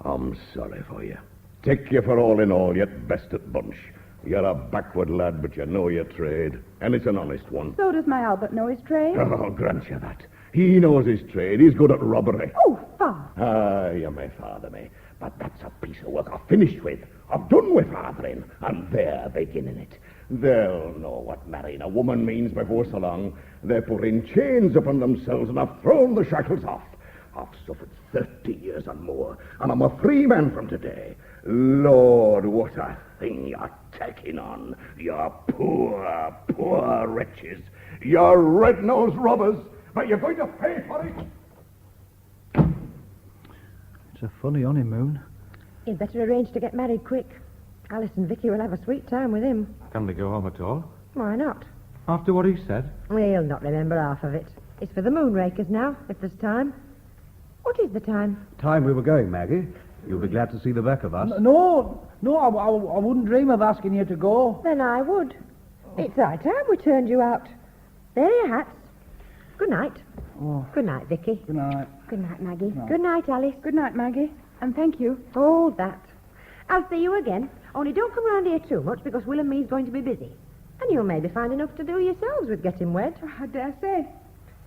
I'm sorry for you. Take you for all in all, yet best at bunch. You're a backward lad, but you know your trade. And it's an honest one. So does my Albert know his trade. Oh, I'll grant you that. He knows his trade. He's good at robbery. Oh, Father. Ah, you may father me. But that's a piece of work I've finished with. I've done with fathering, and they're beginning it. They'll know what marrying a woman means before so long. They're putting chains upon themselves and have thrown the shackles off. I've suffered 30 years and more, and I'm a free man from today. Lord, what a thing you're taking on. You're poor, poor wretches. You're red-nosed robbers, but you're going to pay for it. It's a funny honeymoon. You'd better arrange to get married quick. Alice and Vicky will have a sweet time with him. Can they go home at all? Why not? After what he said? He'll not remember half of it. It's for the moonrakers now, if there's time. What is the time? Time we were going, Maggie. You'll be glad to see the back of us. No, I wouldn't dream of asking you to go. Then I would. It's high time we turned you out. There are your hats. Good night. Oh. Good night, Vicky. Good night. Good night, Maggie. Good night, Alice. Good night, Maggie. And thank you. Oh, that. I'll see you again. Only don't come round here too much because Will and me's going to be busy. And you'll maybe find enough to do yourselves with getting wed. I dare say.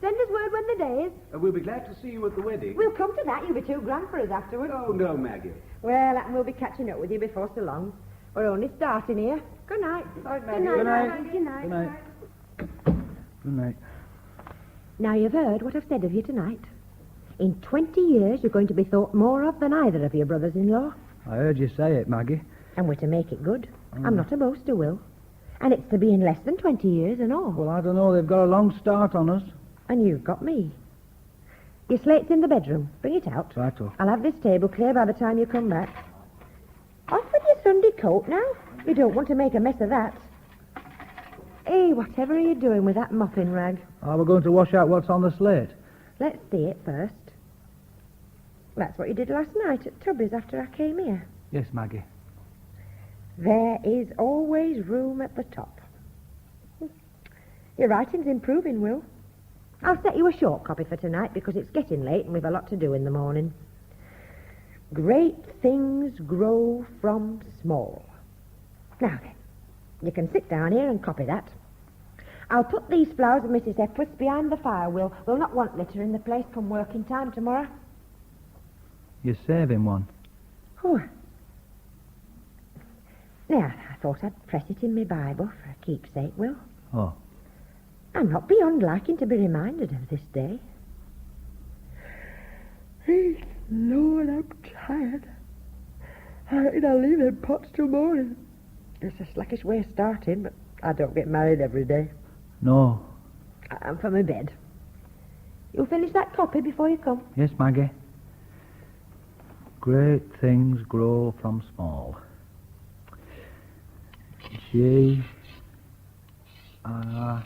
Send us word when the day is. We'll be glad to see you at the wedding. We'll come to that. You'll be too grand for us afterwards. Oh, no, Maggie. Well, we'll be catching up with you before so long. We're only starting here. Good night. Good night, Good night. Good night. Maggie. Good night. Good night. Good night. Now you've heard what I've said of you tonight. In 20 years, you're going to be thought more of than either of your brothers-in-law. I heard you say it, Maggie. And we're to make it good. I'm not a boaster, Will. And it's to be in less than 20 years and all. Well, I don't know. They've got a long start on us. And you've got me. Your slate's in the bedroom. Bring it out. Righto. I'll have this table clear by the time you come back. Off with your Sunday coat now. You don't want to make a mess of that. Hey, whatever are you doing with that mopping rag? We're going to wash out what's on the slate. Let's see it first. That's what you did last night at Tubby's after I came here. Yes, Maggie. There is always room at the top. Your writing's improving, Will. I'll set you a short copy for tonight because it's getting late and we've a lot to do in the morning. Great things grow from small. Now then, you can sit down here and copy that. I'll put these flowers of Mrs. Epworth's behind the fire, Will. We'll not want litter in the place come working time tomorrow. You're saving one. Oh. Now, I thought I'd press it in my Bible for a keepsake, Will. Oh. I'm not beyond liking to be reminded of this day. Hey, Lord, I'm tired. I reckon I'll leave them pots till morning. It's a slackish way of starting, but I don't get married every day. No. I'm for my bed. You'll finish that copy before you come? Yes, Maggie. Great things grow from small. G R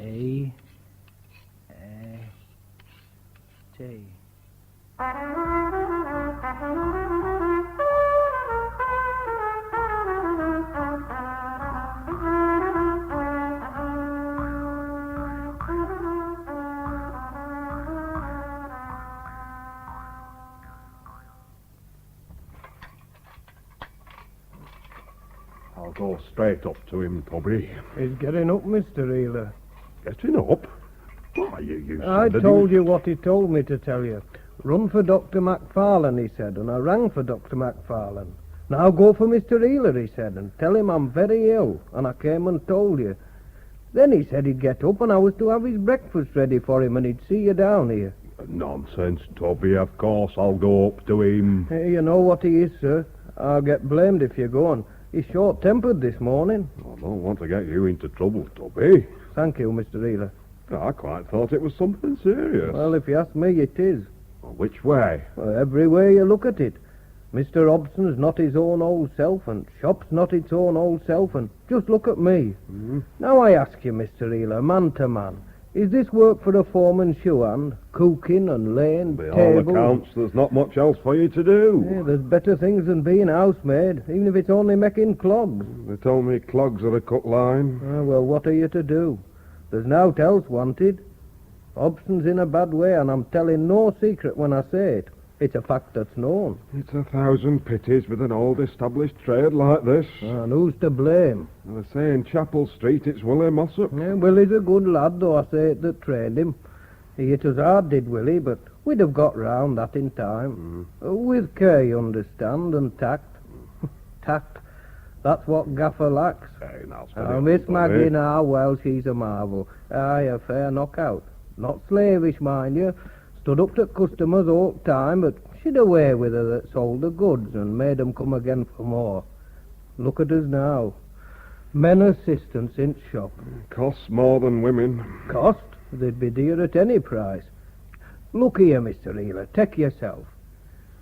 A T. I'll go straight up to him, Toby. He's getting up, Mr. Ealer. Getting up? Why, you I said that told he you what he told me to tell you. Run for Dr. MacFarlane, he said, and I rang for Dr. MacFarlane. Now go for Mr. Ealer, he said, and tell him I'm very ill, and I came and told you. Then he said he'd get up and I was to have his breakfast ready for him and he'd see you down here. Nonsense, Toby. Of course I'll go up to him. Hey, you know what he is, sir. I'll get blamed if you go on. He's short-tempered this morning. I don't want to get you into trouble, Toby. Thank you, Mr. Ealer. I quite thought it was something serious. Well, if you ask me, it is. Which way? Well, every way you look at it. Mr. Hobson's not his own old self, and shop's not its own old self, and just look at me. Mm-hmm. Now I ask you, Mr. Ealer, man to man, is this work for a foreman shoe hand? Cooking and laying By all tables? accounts, there's not much else for you to do. Yeah, there's better things than being housemaid, even if it's only making clogs. They told me clogs are a cut line. Well, what are you to do? There's nowt else wanted. Hobson's in a bad way, and I'm telling no secret when I say it. It's a fact that's known. It's 1,000 pities with an old established trade like this. And who's to blame? They say in Chapel Street it's Willie Mossop. Yeah, Willie's a good lad, though I say it that trained him. He hit us hard, did Willie, but we'd have got round that in time. With care, you understand, and tact. Tact. That's what Gaffer lacks. Hey, now, Miss Maggie now, well, she's a marvel. Aye, a fair knockout. Not slavish, mind you. Stood up to customers all the time, but she'd a way with her that sold the goods and made 'em come again for more. Look at us now. Men assistants in shop. Costs more than women. Cost? They'd be dear at any price. Look here, Mr. Ealer, take yourself.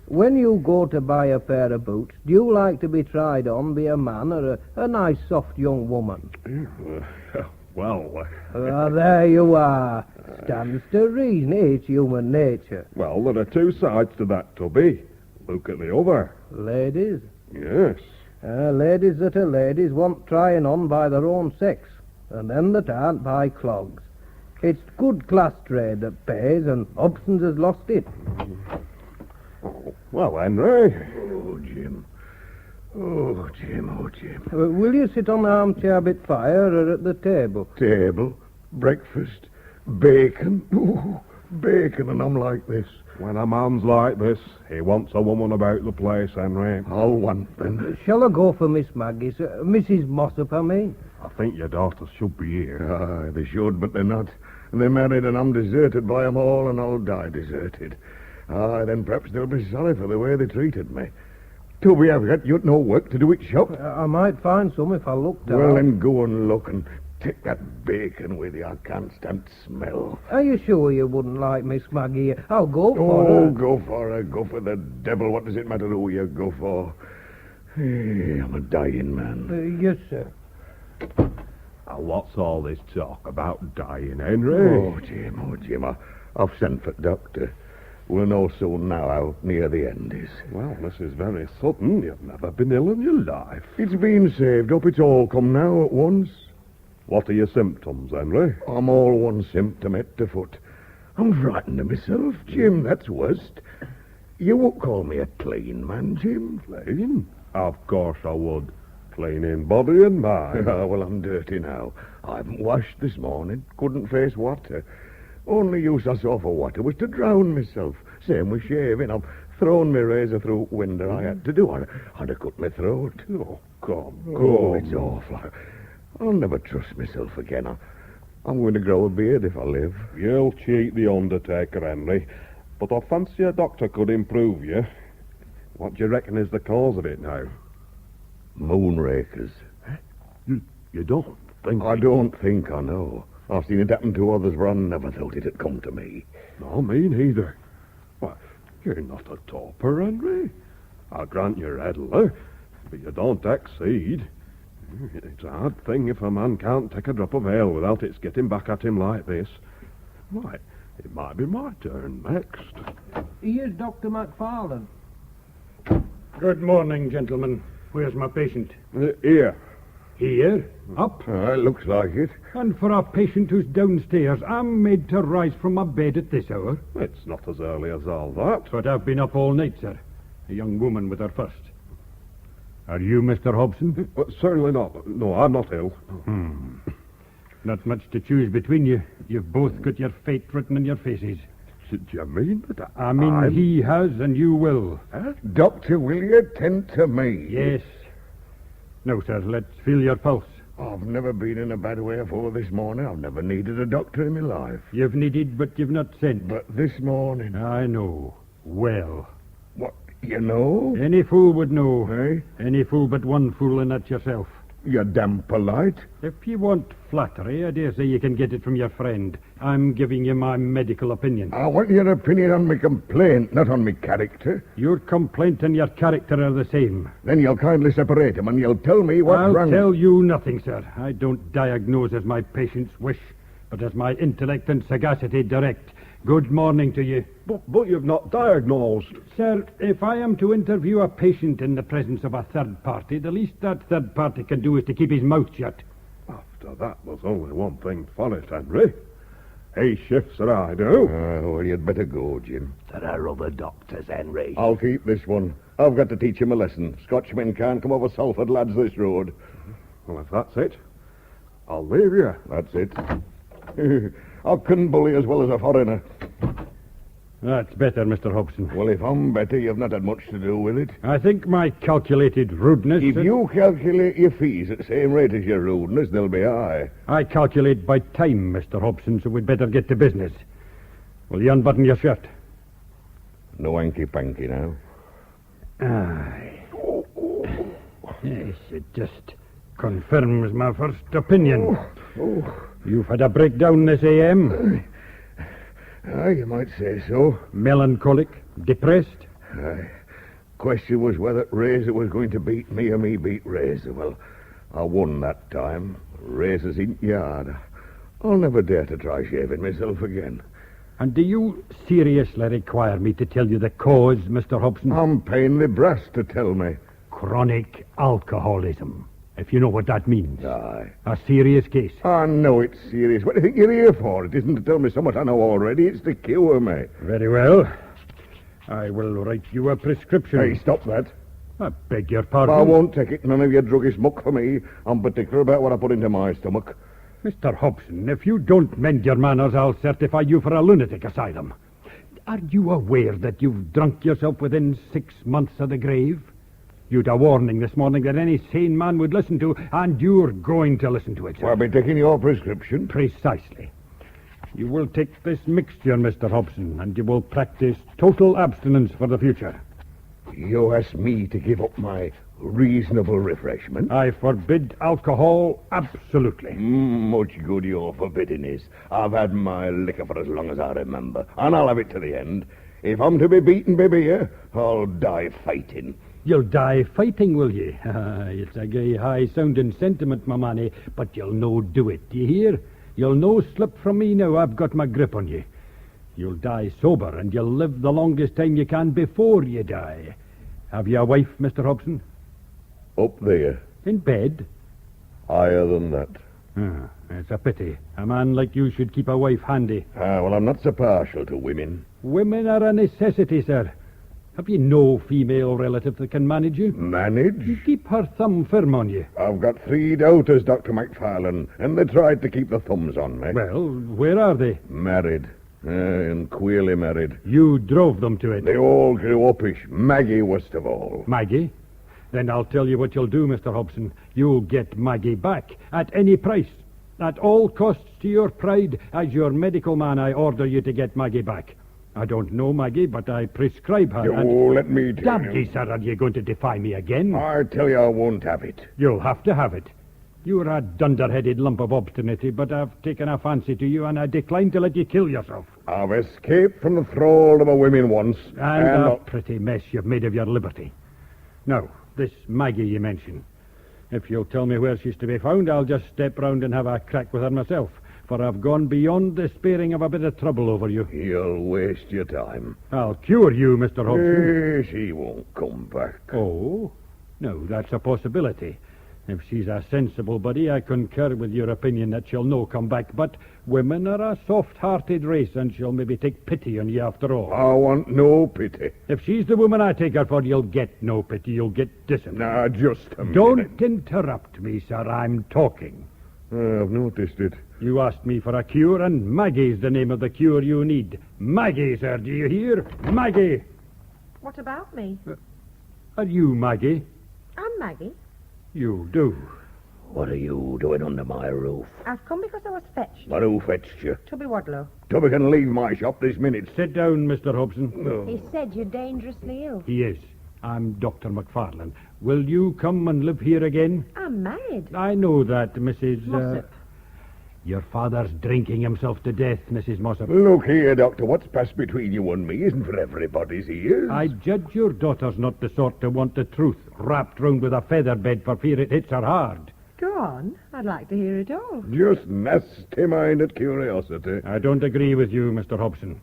When you go to buy a pair of boots, do you like to be tried on by a man or a nice, soft young woman? Well... there you are. Stands to reason, it's human nature. Well, there are two sides to that, Tubby. Look at the other. Ladies? Yes. Ladies that are ladies want trying on by their own sex, and them that aren't by clogs. It's good class trade that pays, and Hobson's has lost it. Well, Henry. Oh, Jim. Oh, Jim, oh, Jim. Will you sit on the armchair bit fire or at the table? Table, breakfast, bacon. Ooh, bacon, and I'm like this. When a man's like this, he wants a woman about the place, Henry. I'll want them. Shall I go for Miss Maggie's? Mrs. Mossop, I mean. I think your daughters should be here. Aye, they should, but they're not. They're married and I'm deserted by 'em all, and I'll die deserted. Aye, then perhaps they'll be sorry for the way they treated me. Toby, I've got you no work to do at shop. I might find some if I looked out. Well, then go and look and take that bacon with you. I can't stand smell. Are you sure you wouldn't like Miss Maggie? I'll go for her. Oh, go for her. Go for the devil. What does it matter who you go for? Hey, I'm a dying man. Yes, sir. What's all this talk about dying, Henry? Oh, Jim, I've sent for the doctor. We'll know soon now how near the end is. Well, this is very sudden. You've never been ill in your life. It's been saved up. It's all come now at once. What are your symptoms, Henry? I'm all one symptom head to foot. I'm frightened of myself, Jim. That's worst. You won't call me a clean man, Jim. Clean? Of course I would. Clean in body and mind. Well, I'm dirty now. I haven't washed this morning. Couldn't face water. Only use I saw for water was to drown myself. Same with shaving. I'm thrown my razor through window. I had to do. I'd have cut my throat. Oh, come. It's awful. I'll never trust myself again. I'm going to grow a beard if I live. You'll cheat the undertaker, Henry. But I fancy a doctor could improve you. What do you reckon is the cause of it now? Moonrakers. You don't think... I don't think I know. I've seen it happen to others, but I never thought it had come to me. No, me neither. Why, you're not a toper, Henry. I'll grant you're edler, but you don't exceed. It's a hard thing if a man can't take a drop of ale without it's getting back at him like this. Why, it might be my turn next. Here's Dr. McFarlane. Good morning, gentlemen. Where's my patient? Here. Here? Up? It looks like it. And for a patient who's downstairs, I'm made to rise from my bed at this hour. It's not as early as all that. But I've been up all night, sir. A young woman with her first. Are you Mr. Hobson? Certainly not. No, I'm not ill. Not much to choose between you. You've both got your fate written in your faces. Do you mean that I mean, he has and you will. Huh? Doctor, will you attend to me? Yes. Now, sir, let's feel your pulse. I've never been in a bad way before this morning. I've never needed a doctor in my life. You've needed, but you've not sent. But this morning... I know. Well. What, you know? Any fool would know. Eh? Any fool but one fool, and that's yourself. You're damn polite. If you want flattery, I dare say you can get it from your friend. I'm giving you my medical opinion. I want your opinion on my complaint, not on my character. Your complaint and your character are the same. Then you'll kindly separate them and you'll tell me what's wrong. I'll tell you nothing, sir. I don't diagnose as my patient's wish, but as my intellect and sagacity direct. Good morning to you. But you've not diagnosed. Sir, if I am to interview a patient in the presence of a third party, the least that third party can do is to keep his mouth shut. After that, there's only one thing for it, Henry. He shifts and I do. Well, you'd better go, Jim. There are other doctors, Henry. I'll keep this one. I've got to teach him a lesson. Scotchmen can't come over Salford lads this road. Well, if that's it, I'll leave you. That's it. I couldn't bully as well as a foreigner. That's better, Mr. Hobson. Well, if I'm better, you've not had much to do with it. I think my calculated rudeness... If you calculate your fees at the same rate as your rudeness, they'll be high. I calculate by time, Mr. Hobson, so we'd better get to business. Will you unbutton your shirt? No hanky-panky now. Aye. Yes, it just confirms my first opinion. You've had a breakdown this AM. You might say so. Melancholic? Depressed? Question was whether Razor was going to beat me or me beat Razor. Well, I won that time. Razor's in yard. I'll never dare to try shaving myself again. And do you seriously require me to tell you the cause, Mr. Hobson? I'm paying the brass to tell me. Chronic alcoholism. If you know what that means. Aye. A serious case. I know it's serious. What do you think you're here for? It isn't to tell me so much I know already. It's to cure me. Very well. I will write you a prescription. Hey, stop that. I beg your pardon. I won't take it. None of your druggish muck for me. I'm particular about what I put into my stomach. Mr. Hobson, if you don't mend your manners, I'll certify you for a lunatic asylum. Are you aware that you've drunk yourself within 6 months of the grave? You'd a warning this morning that any sane man would listen to, and you're going to listen to it, sir. I'll be taking your prescription. Precisely. You will take this mixture, Mr. Hobson, and you will practice total abstinence for the future. You ask me to give up my reasonable refreshment? I forbid alcohol absolutely. Much good your forbidding is. I've had my liquor for as long as I remember, and I'll have it to the end. If I'm to be beaten by beer, I'll die fighting. You'll die fighting, will ye? It's a gay high-sounding sentiment, my manny, but you'll no do it, do you hear? You'll no slip from me now I've got my grip on you. You'll die sober, and you'll live the longest time you can before you die. Have you a wife, Mr. Hobson? Up there. In bed? Higher than that. It's a pity. A man like you should keep a wife handy. Well, I'm not so partial to women. Women are a necessity, sir. Have you no female relative that can manage you? Manage? You keep her thumb firm on you. I've got 3 daughters, Dr. McFarlane, and they tried to keep the thumbs on me. Well, where are they? Married. And queerly married. You drove them to it. They all grew uppish, Maggie worst of all. Maggie? Then I'll tell you what you'll do, Mr. Hobson. You'll get Maggie back, at any price. At all costs to your pride, as your medical man, I order you to get Maggie back. I don't know Maggie, but I prescribe her. Let me tell Damn ye, sir, are you going to defy me again? I tell you I won't have it. You'll have to have it. You're a dunderheaded lump of obstinacy, but I've taken a fancy to you, and I decline to let you kill yourself. I've escaped from the thrall of a woman once. And a pretty mess you've made of your liberty. Now, this Maggie you mention. If you'll tell me where she's to be found, I'll just step round and have a crack with her myself, for I've gone beyond despairing of a bit of trouble over you. You'll waste your time. I'll cure you, Mr. Hobson. She won't come back. Oh? No, that's a possibility. If she's a sensible body, I concur with your opinion that she'll no come back, but women are a soft-hearted race, and she'll maybe take pity on you after all. I want no pity. If she's the woman I take her for, you'll get no pity, you'll get discipline. Now, just a minute. Don't interrupt me, sir, I'm talking. I've noticed it. You asked me for a cure, and Maggie's the name of the cure you need. Maggie, sir, do you hear? Maggie! What about me? Are you Maggie? I'm Maggie. You do. What are you doing under my roof? I've come because I was fetched. But who fetched you? Tubby Wadlow. Tubby can leave my shop this minute. Sit down, Mr. Hobson. No. He said you're dangerously ill. He is. I'm Dr. McFarlane. Will you come and live here again? I'm married. I know that, Mrs. Mossop. Your father's drinking himself to death, Mrs. Mossop. Look here, Doctor. What's passed between you and me isn't for everybody's ears. I judge your daughter's not the sort to want the truth wrapped round with a feather bed for fear it hits her hard. Go on. I'd like to hear it all. Just nasty-minded curiosity. I don't agree with you, Mr. Hobson.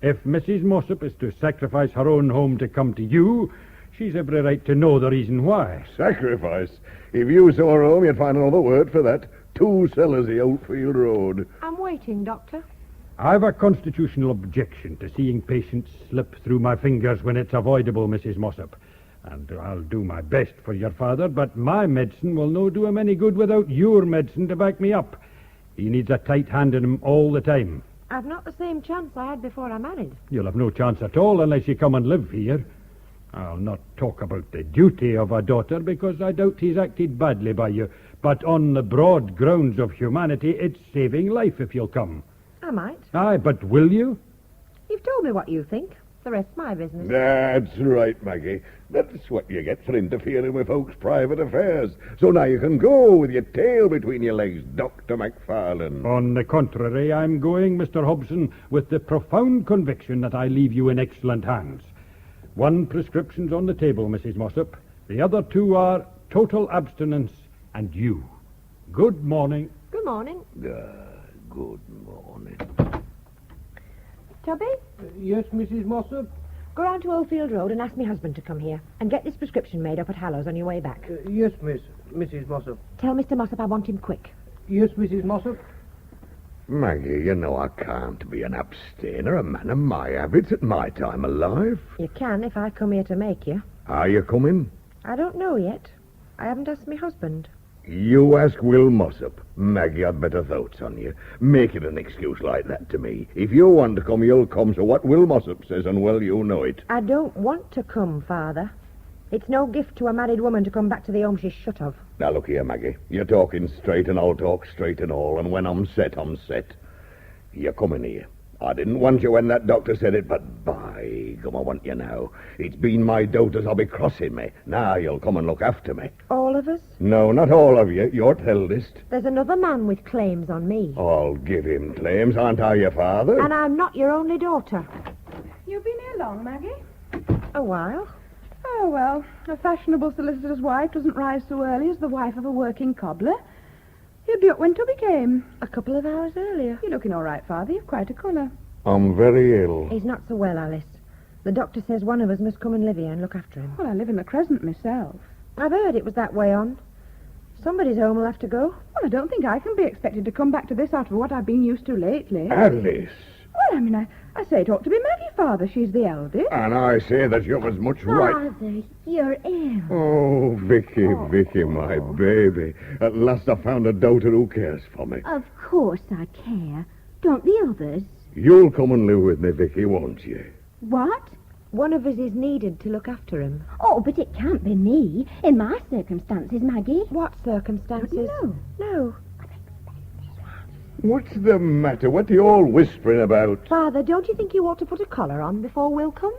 If Mrs. Mossop is to sacrifice her own home to come to you, she's every right to know the reason why. Sacrifice? If you saw her home, you'd find another word for that. 2 cellars the Outfield Road. I'm waiting, Doctor. I've a constitutional objection to seeing patients slip through my fingers when it's avoidable, Mrs. Mossop. And I'll do my best for your father, but my medicine will no do him any good without your medicine to back me up. He needs a tight hand in him all the time. I've not the same chance I had before I married. You'll have no chance at all unless you come and live here. I'll not talk about the duty of a daughter, because I doubt he's acted badly by you. But on the broad grounds of humanity, it's saving life if you'll come. I might. Aye, but will you? You've told me what you think. The rest's my business. That's right, Maggie. That's what you get for interfering with folks' private affairs. So now you can go with your tail between your legs, Dr. McFarlane. On the contrary, I'm going, Mr. Hobson, with the profound conviction that I leave you in excellent hands. 1 prescription's on the table, Mrs. Mossop. The other 2 are total abstinence and you. Good morning. Good morning. Good morning. Tubby? Yes, Mrs. Mossop? Go round to Oldfield Road and ask my husband to come here. And get this prescription made up at Hallows on your way back. Yes, Mrs. Mossop. Tell Mr. Mossop I want him quick. Yes, Mrs. Mossop. Maggie, you know I can't be an abstainer, a man of my habits at my time of life. You can if I come here to make you. Are you coming? I don't know yet. I haven't asked my husband. You ask Will Mossop. Maggie, I'd better thoughts on you. Make it an excuse like that to me. If you want to come, you'll come, so what Will Mossop says, and well, you know it. I don't want to come, Father. It's no gift to a married woman to come back to the home she's shut of. Now, look here, Maggie. You're talking straight, and I'll talk straight and all, and when I'm set, I'm set. You're coming here. I didn't want you when that doctor said it, but by gum, I want you now. It's been my daughters I'll be crossing me. Now you'll come and look after me. All of us? No, not all of you. You're the eldest. There's another man with claims on me. I'll give him claims. Aren't I your father? And I'm not your only daughter. You've been here long, Maggie? A while. Oh, well, a fashionable solicitor's wife doesn't rise so early as the wife of a working cobbler. You'd be up when Tubby came. A couple of hours earlier. You're looking all right, Father. You've quite a colour. I'm very ill. He's not so well, Alice. The doctor says one of us must come and live here and look after him. Well, I live in the Crescent myself. I've heard it was that way on. Somebody's home will have to go. Well, I don't think I can be expected to come back to this out of what I've been used to lately. Alice. Well, I mean, I say it ought to be Maggie, Father. She's the eldest. And I say that you've as much right... Father, you're ill. Oh, Vicky, my baby. At last I found a daughter who cares for me. Of course I care. Don't the others? You'll come and live with me, Vicky, won't you? What? One of us is needed to look after him. Oh, but it can't be me. In my circumstances, Maggie. What circumstances? No. What's the matter? What are you all whispering about? Father, don't you think you ought to put a collar on before Will comes?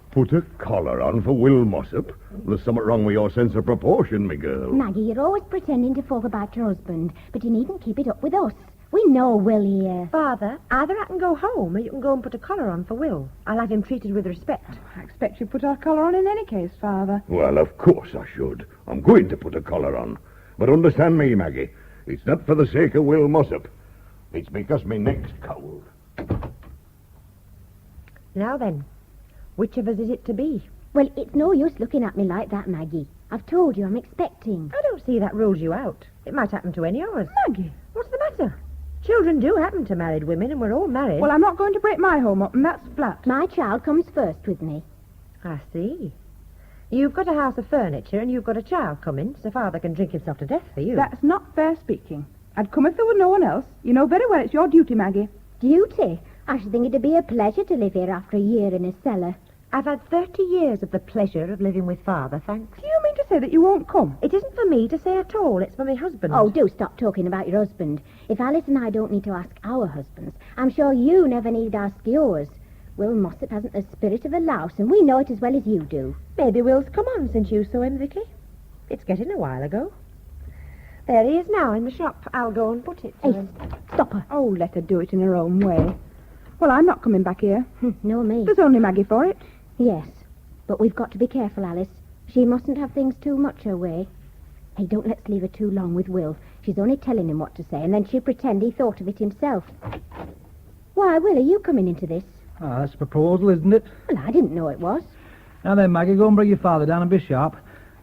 Put a collar on for Will Mossop? There's something wrong with your sense of proportion, me girl. Maggie, you're always pretending to talk about your husband, but you needn't keep it up with us. We know Will here. Father, either I can go home or you can go and put a collar on for Will. I'll have him treated with respect. I expect you put our collar on in any case, Father. Well, of course I should. I'm going to put a collar on. But understand me, Maggie. It's not for the sake of Will Mossop. It's because me neck's cold. Now then, which of us is it to be? Well, it's no use looking at me like that, Maggie. I've told you I'm expecting. I don't see that rules you out. It might happen to any of us. Maggie. What's the matter? Children do happen to married women, and we're all married. Well, I'm not going to break my home up, and that's flat. My child comes first with me. I see. You've got a house of furniture, and you've got a child coming, so Father can drink himself to death for you. That's not fair speaking. I'd come if there were no one else. You know very well it's your duty, Maggie. Duty? I should think it'd be a pleasure to live here after a year in a cellar. I've had 30 years of the pleasure of living with Father, thanks. Do you mean to say that you won't come? It isn't for me to say at all. It's for my husband. Oh, do stop talking about your husband. If Alice and I don't need to ask our husbands, I'm sure you never need to ask yours. Will Mossop hasn't the spirit of a louse, and we know it as well as you do. Maybe Will's come on since you saw him, Vicky. It's getting a while ago. There he is now in the shop. I'll go and put it to him. Stop her. Oh, let her do it in her own way. Well, I'm not coming back here. No, me. There's only Maggie for it. Yes, but we've got to be careful, Alice. She mustn't have things too much her way. Hey, don't let's leave her too long with Will. She's only telling him what to say, and then she'll pretend he thought of it himself. Why, Will, are you coming into this? Ah, that's a proposal, isn't it? Well, I didn't know it was. Now then, Maggie, go and bring your father down and be sharp.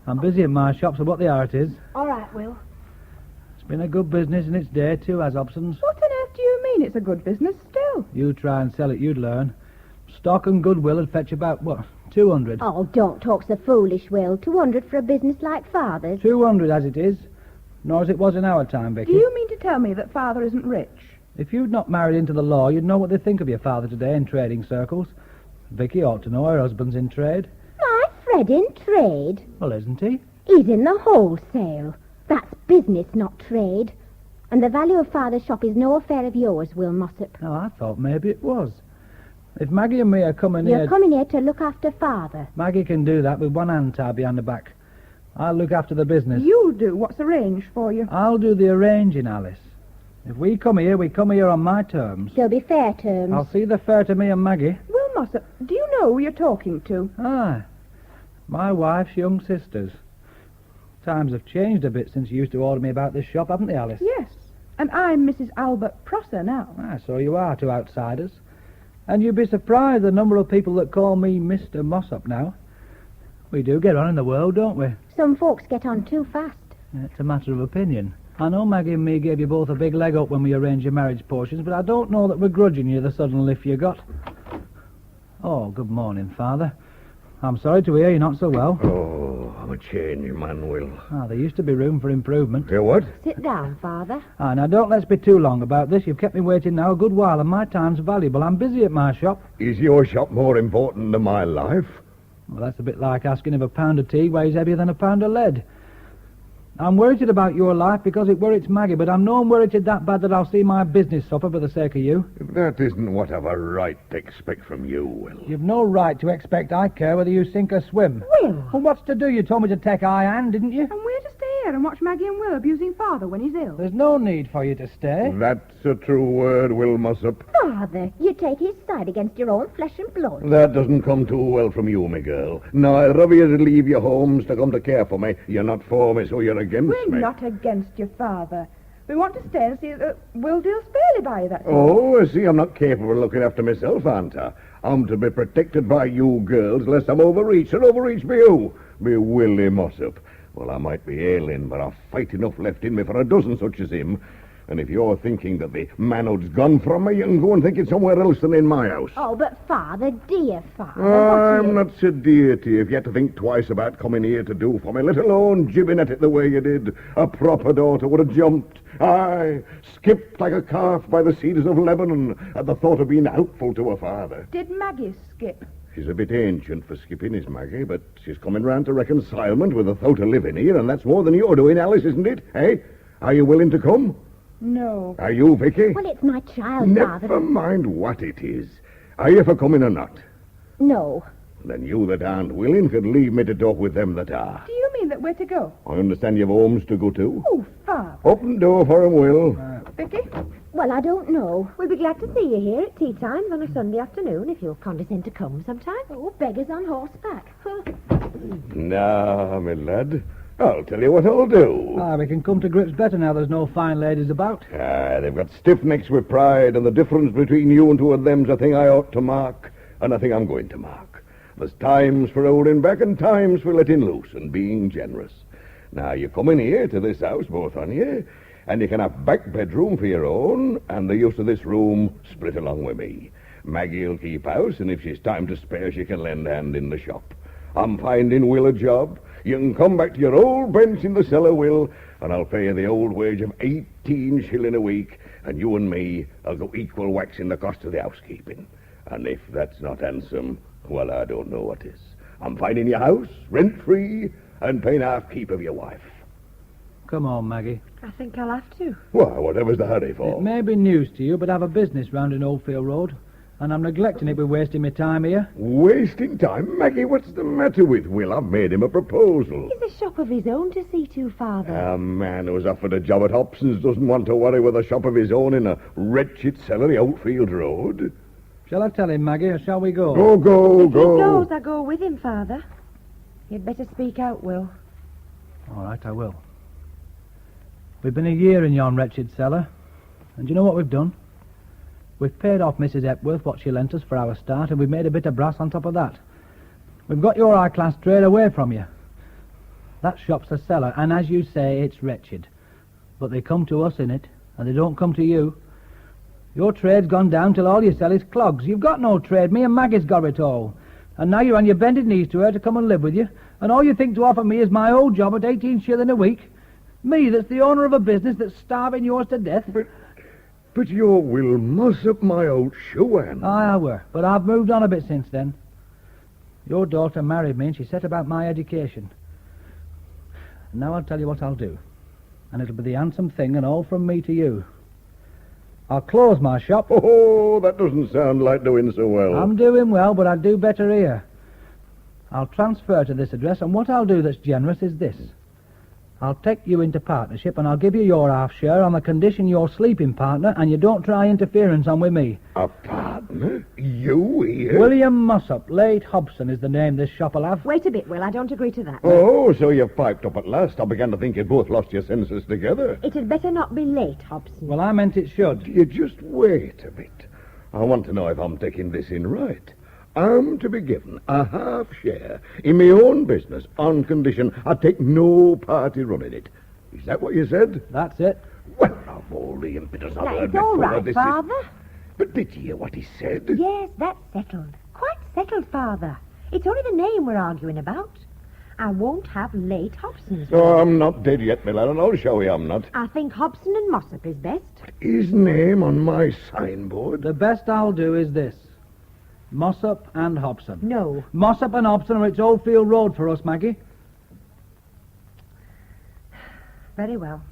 I'm busy at my shop, so what the art is. All right, Will. It's been a good business in its day, too, as Hobson's. What on earth do you mean it's a good business still? You try and sell it, you'd learn. Stock and goodwill would fetch about, what, 200? Oh, don't talk so foolish, Will. 200 for a business like Father's. 200 as it is, nor as it was in our time, Becky. Do you mean to tell me that Father isn't rich? If you'd not married into the law, you'd know what they think of your father today in trading circles. Vicky ought to know her husband's in trade. My Fred in trade? Well, isn't he? He's in the wholesale. That's business, not trade. And the value of Father's shop is no affair of yours, Will Mossop. Oh, I thought maybe it was. If Maggie and me are coming here... You're coming here to look after Father. Maggie can do that with one hand tied behind the back. I'll look after the business. You'll do what's arranged for you. I'll do the arranging, Alice. If we come here on my terms. There'll be fair terms. I'll see the fair to me and Maggie. Will Mossop, do you know who you're talking to? Aye. My wife's young sisters. Times have changed a bit since you used to order me about this shop, haven't they, Alice? Yes. And I'm Mrs. Albert Prosser now. Ah, so you are to outsiders. And you'd be surprised the number of people that call me Mr. Mossop now. We do get on in the world, don't we? Some folks get on too fast. It's a matter of opinion. I know Maggie and me gave you both a big leg up when we arranged your marriage portions, but I don't know that we're grudging you the sudden lift you got. Oh, good morning, Father. I'm sorry to hear you're not so well. Oh, I'm a changed man, Will. There used to be room for improvement. You what? Sit down, Father. Now don't let's be too long about this. You've kept me waiting now a good while, and my time's valuable. I'm busy at my shop. Is your shop more important than my life? Well, that's a bit like asking if a pound of tea weighs heavier than a pound of lead. I'm worried about your life because it worries Maggie, but I'm not worried that bad that I'll see my business suffer for the sake of you. That isn't what I've a right to expect from you, Will. You've no right to expect I care whether you sink or swim. Will! Well, what's to do? You told me to take a high hand, didn't you? And we're to stay here and watch Maggie and Will abusing Father when he's ill. There's no need for you to stay. That's a true word, Will Mossop. Father, you take his side against your own flesh and blood. That doesn't come too well from you, me girl. Neither of you to leave your homes to come to care for me. You're not for me, so you're against We're me. not against your father. We want to stay and see that Will deals fairly by you, that's all. Oh, I see, I'm not capable of looking after myself, aren't I? I'm to be protected by you girls, lest I'm overreached by you. Be Willie Mossop. Well, I might be ailing, but I've fight enough left in me for a dozen such as him. And if you're thinking that the manhood's gone from me, you can go and think it somewhere else than in my house. Oh, but Father, dear Father... I'm not so dear to you if you had to think twice about coming here to do for me, let alone jibbing at it the way you did. A proper daughter would have jumped. Aye, skipped like a calf by the cedars of Lebanon at the thought of being helpful to her father. Did Maggie skip? She's a bit ancient for skipping, is Maggie, but she's coming round to reconcilement with the thought of living here, and that's more than you're doing, Alice, isn't it? Hey, are you willing to come? No. Are you, Vicky? Well, it's my child, Never Father. mind what it is. Are you for coming or not? No. Then you that aren't willing could leave me to talk with them that are. Do you mean that we're to go? I understand you've homes to go to. Oh, Father. Open door for 'em, Will. Vicky? Well, I don't know. We'll be glad to see you here at tea times on a Sunday afternoon if you'll condescend to come sometime. Oh, beggars on horseback. Nah, my lad. I'll tell you what I'll do. We can come to grips better now there's no fine ladies about. They've got stiff necks with pride, and the difference between you and two of them's a thing I ought to mark, and a thing I'm going to mark. There's times for holding back and times for letting loose and being generous. Now, you come in here to this house, both on you, and you can have back bedroom for your own, and the use of this room split along with me. Maggie'll keep house, and if she's time to spare, she can lend a hand in the shop. I'm finding Will a job. You can come back to your old bench in the cellar, Will, and I'll pay you the old wage of 18 shilling a week, and you and me will go equal whacks in the cost of the housekeeping. And if that's not handsome, well, I don't know what is. I'm finding your house, rent-free, and paying half keep of your wife. Come on, Maggie. I think I'll have to. Why, whatever's the hurry for? It may be news to you, but I've a business round in Oldfield Road, and I'm neglecting it by wasting my time here. Wasting time? Maggie, what's the matter with Will? I've made him a proposal. He's a shop of his own to see to, Father. A man who's offered a job at Hobson's doesn't want to worry with a shop of his own in a wretched cellar in Oldfield Road. Shall I tell him, Maggie, or shall we go? Go. If he goes, I go with him, Father. You'd better speak out, Will. All right, I will. We've been a year in yon wretched cellar, and do you know what we've done? We've paid off Mrs. Epworth what she lent us for our start, and we've made a bit of brass on top of that. We've got your high-class trade away from you. That shop's a cellar, and as you say, it's wretched. But they come to us in it, and they don't come to you. Your trade's gone down till all you sell is clogs. You've got no trade. Me and Maggie's got it all. And now you're on your bended knees to her to come and live with you, and all you think to offer me is my old job at 18 shilling a week. Me, that's the owner of a business that's starving yours to death. But you will muss up my old shoe, Anne. Aye, I were, but I've moved on a bit since then. Your daughter married me, and she set about my education. And now I'll tell you what I'll do. And it'll be the handsome thing, and all from me to you. I'll close my shop. Oh, that doesn't sound like doing so well. I'm doing well, but I'd do better here. I'll transfer to this address, and what I'll do that's generous is this. I'll take you into partnership, and I'll give you your half share on the condition you're sleeping partner, and you don't try interference on with me. A partner? You here? William Mossop, late Hobson is the name this shop'll have. Wait a bit, Will. I don't agree to that. Oh, so you've piped up at last. I began to think you'd both lost your senses together. It had better not be late, Hobson. Well, I meant it should. You just wait a bit. I want to know if I'm taking this in right. I'm to be given a half share in my own business on condition I take no party running it. Is that what you said? That's it. Well, of all the impetus I've heard It's all before, right, this Father. is... But did you hear what he said? Yes, that's settled. Quite settled, Father. It's only the name we're arguing about. I won't have late Hobson's. Oh, I'm not dead yet, my lad, and I'll show you I'm not. I think Hobson and Mossop is best. His name on my signboard? The best I'll do is this. Mossop and Hobson. No. Mossop and Hobson, or it's Oldfield Road for us, Maggie. Very well.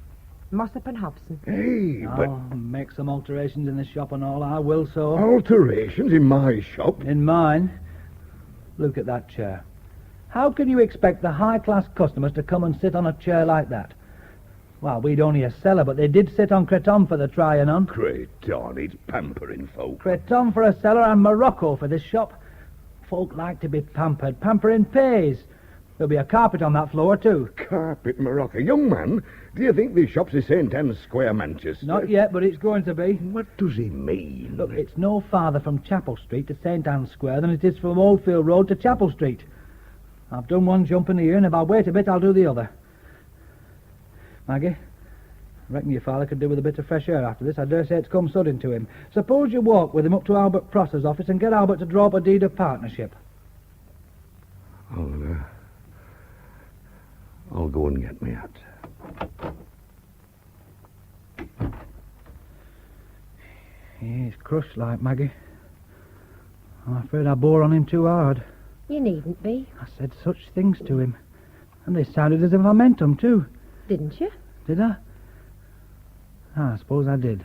Mossop and Hobson. Hey, but... I'll make some alterations in the shop and all, I will so. Alterations in my shop? In mine. Look at that chair. How can you expect the high-class customers to come and sit on a chair like that? Well, we'd only a cellar, but they did sit on cretonne for the trying on. Cretonne, it's pampering folk. Cretonne for a cellar and Morocco for this shop. Folk like to be pampered. Pampering pays. There'll be a carpet on that floor, too. Carpet Morocco. Young man, do you think this shop's in St. Anne's Square, Manchester? Not yet, but it's going to be. What does he mean? Look, it's no farther from Chapel Street to St. Anne's Square than it is from Oldfield Road to Chapel Street. I've done one jump in here, and if I wait a bit, I'll do the other. Maggie, I reckon your father could do with a bit of fresh air after this. I dare say it's come sudden to him. Suppose you walk with him up to Albert Prosser's office and get Albert to draw up a deed of partnership. I'll go and get me hat. He's crushed like, Maggie. I'm afraid I bore on him too hard. You needn't be. I said such things to him. And they sounded as if I meant them, too. Didn't you? Did I? I suppose I did.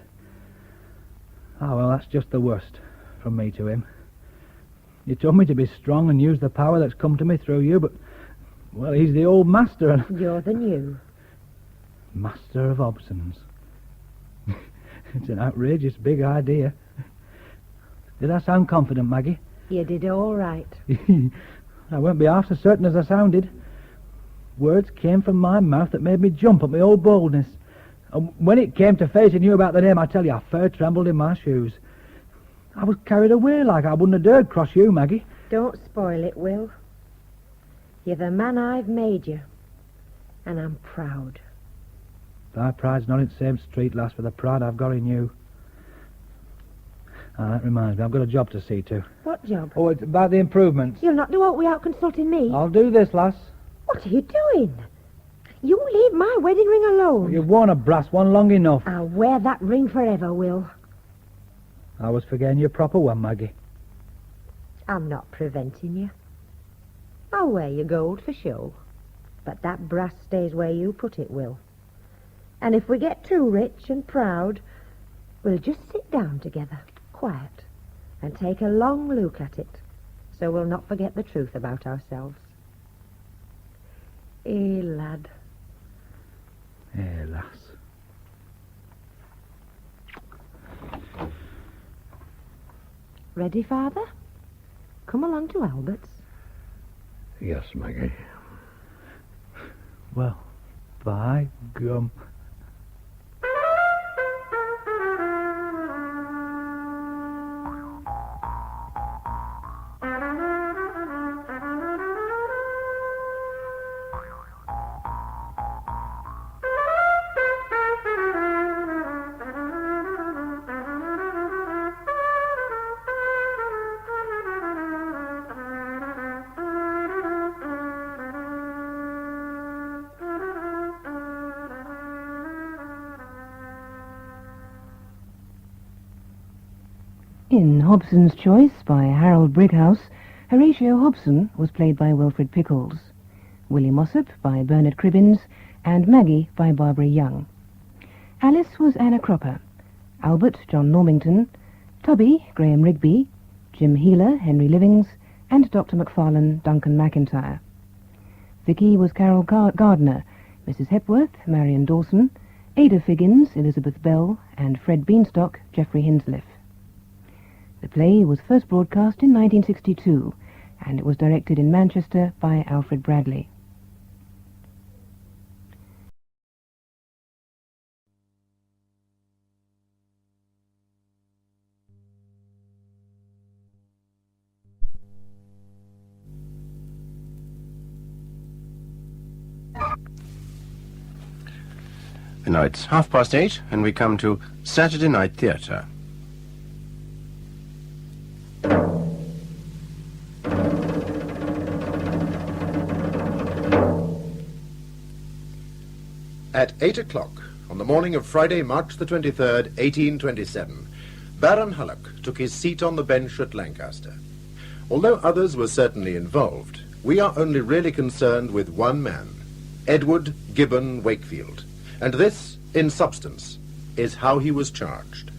Ah, well, that's just the worst from me to him. You told me to be strong and use the power that's come to me through you, but, well, he's the old master and... You're the new. Master of Hobson's. It's an outrageous big idea. Did I sound confident, Maggie? You did all right. I won't be half so certain as I sounded. Words came from my mouth that made me jump at my old boldness. And when it came to facing you about the name, I tell you, I fair trembled in my shoes. I was carried away like I wouldn't have dared cross you, Maggie. Don't spoil it, Will. You're the man I've made you. And I'm proud. Thy pride's not in the same street, lass, with the pride I've got in you. Ah, that reminds me, I've got a job to see to. What job? Oh, it's about the improvements. You'll not do aught without consulting me. I'll do this, lass. What are you doing? You leave my wedding ring alone. You've worn a brass one long enough. I'll wear that ring forever, Will. I was forgetting your proper one, Maggie. I'm not preventing you. I'll wear your gold for show. But that brass stays where you put it, Will. And if we get too rich and proud, we'll just sit down together, quiet, and take a long look at it, so we'll not forget the truth about ourselves. Eh, lad. Eh, lass. Ready, Father? Come along to Albert's. Yes, Maggie. Well, by gum. In Hobson's Choice by Harold Brighouse, Horatio Hobson was played by Wilfred Pickles, Willie Mossop by Bernard Cribbins, and Maggie by Barbara Young. Alice was Anna Cropper, Albert John Normington, Tubby Graham Rigby, Jim Healer Henry Livings, and Dr. Macfarlane Duncan McIntyre. Vicky was Carol Gardner, Mrs. Hepworth Marion Dawson, Ada Figgins Elizabeth Bell, and Fred Beanstalk Geoffrey Hinsliff. The play was first broadcast in 1962, and it was directed in Manchester by Alfred Bradley. Now it's 8:30, and we come to Saturday Night Theatre. At 8 o'clock on the morning of Friday, March the 23rd, 1827, Baron Hullock took his seat on the bench at Lancaster. Although others were certainly involved, we are only really concerned with one man, Edward Gibbon Wakefield, and this, in substance, is how he was charged.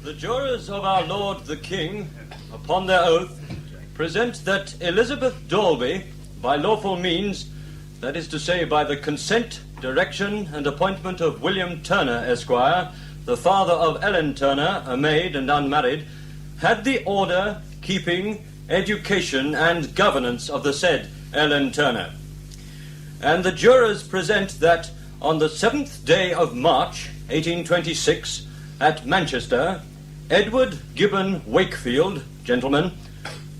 The jurors of our Lord the King, upon their oath, present that Elizabeth Dalby, by lawful means, that is to say, by the consent, direction, and appointment of William Turner, Esquire, the father of Ellen Turner, a maid and unmarried, had the order, keeping, education, and governance of the said Ellen Turner. And the jurors present that on the 7th day of March, 1826, at Manchester, Edward Gibbon Wakefield, gentlemen,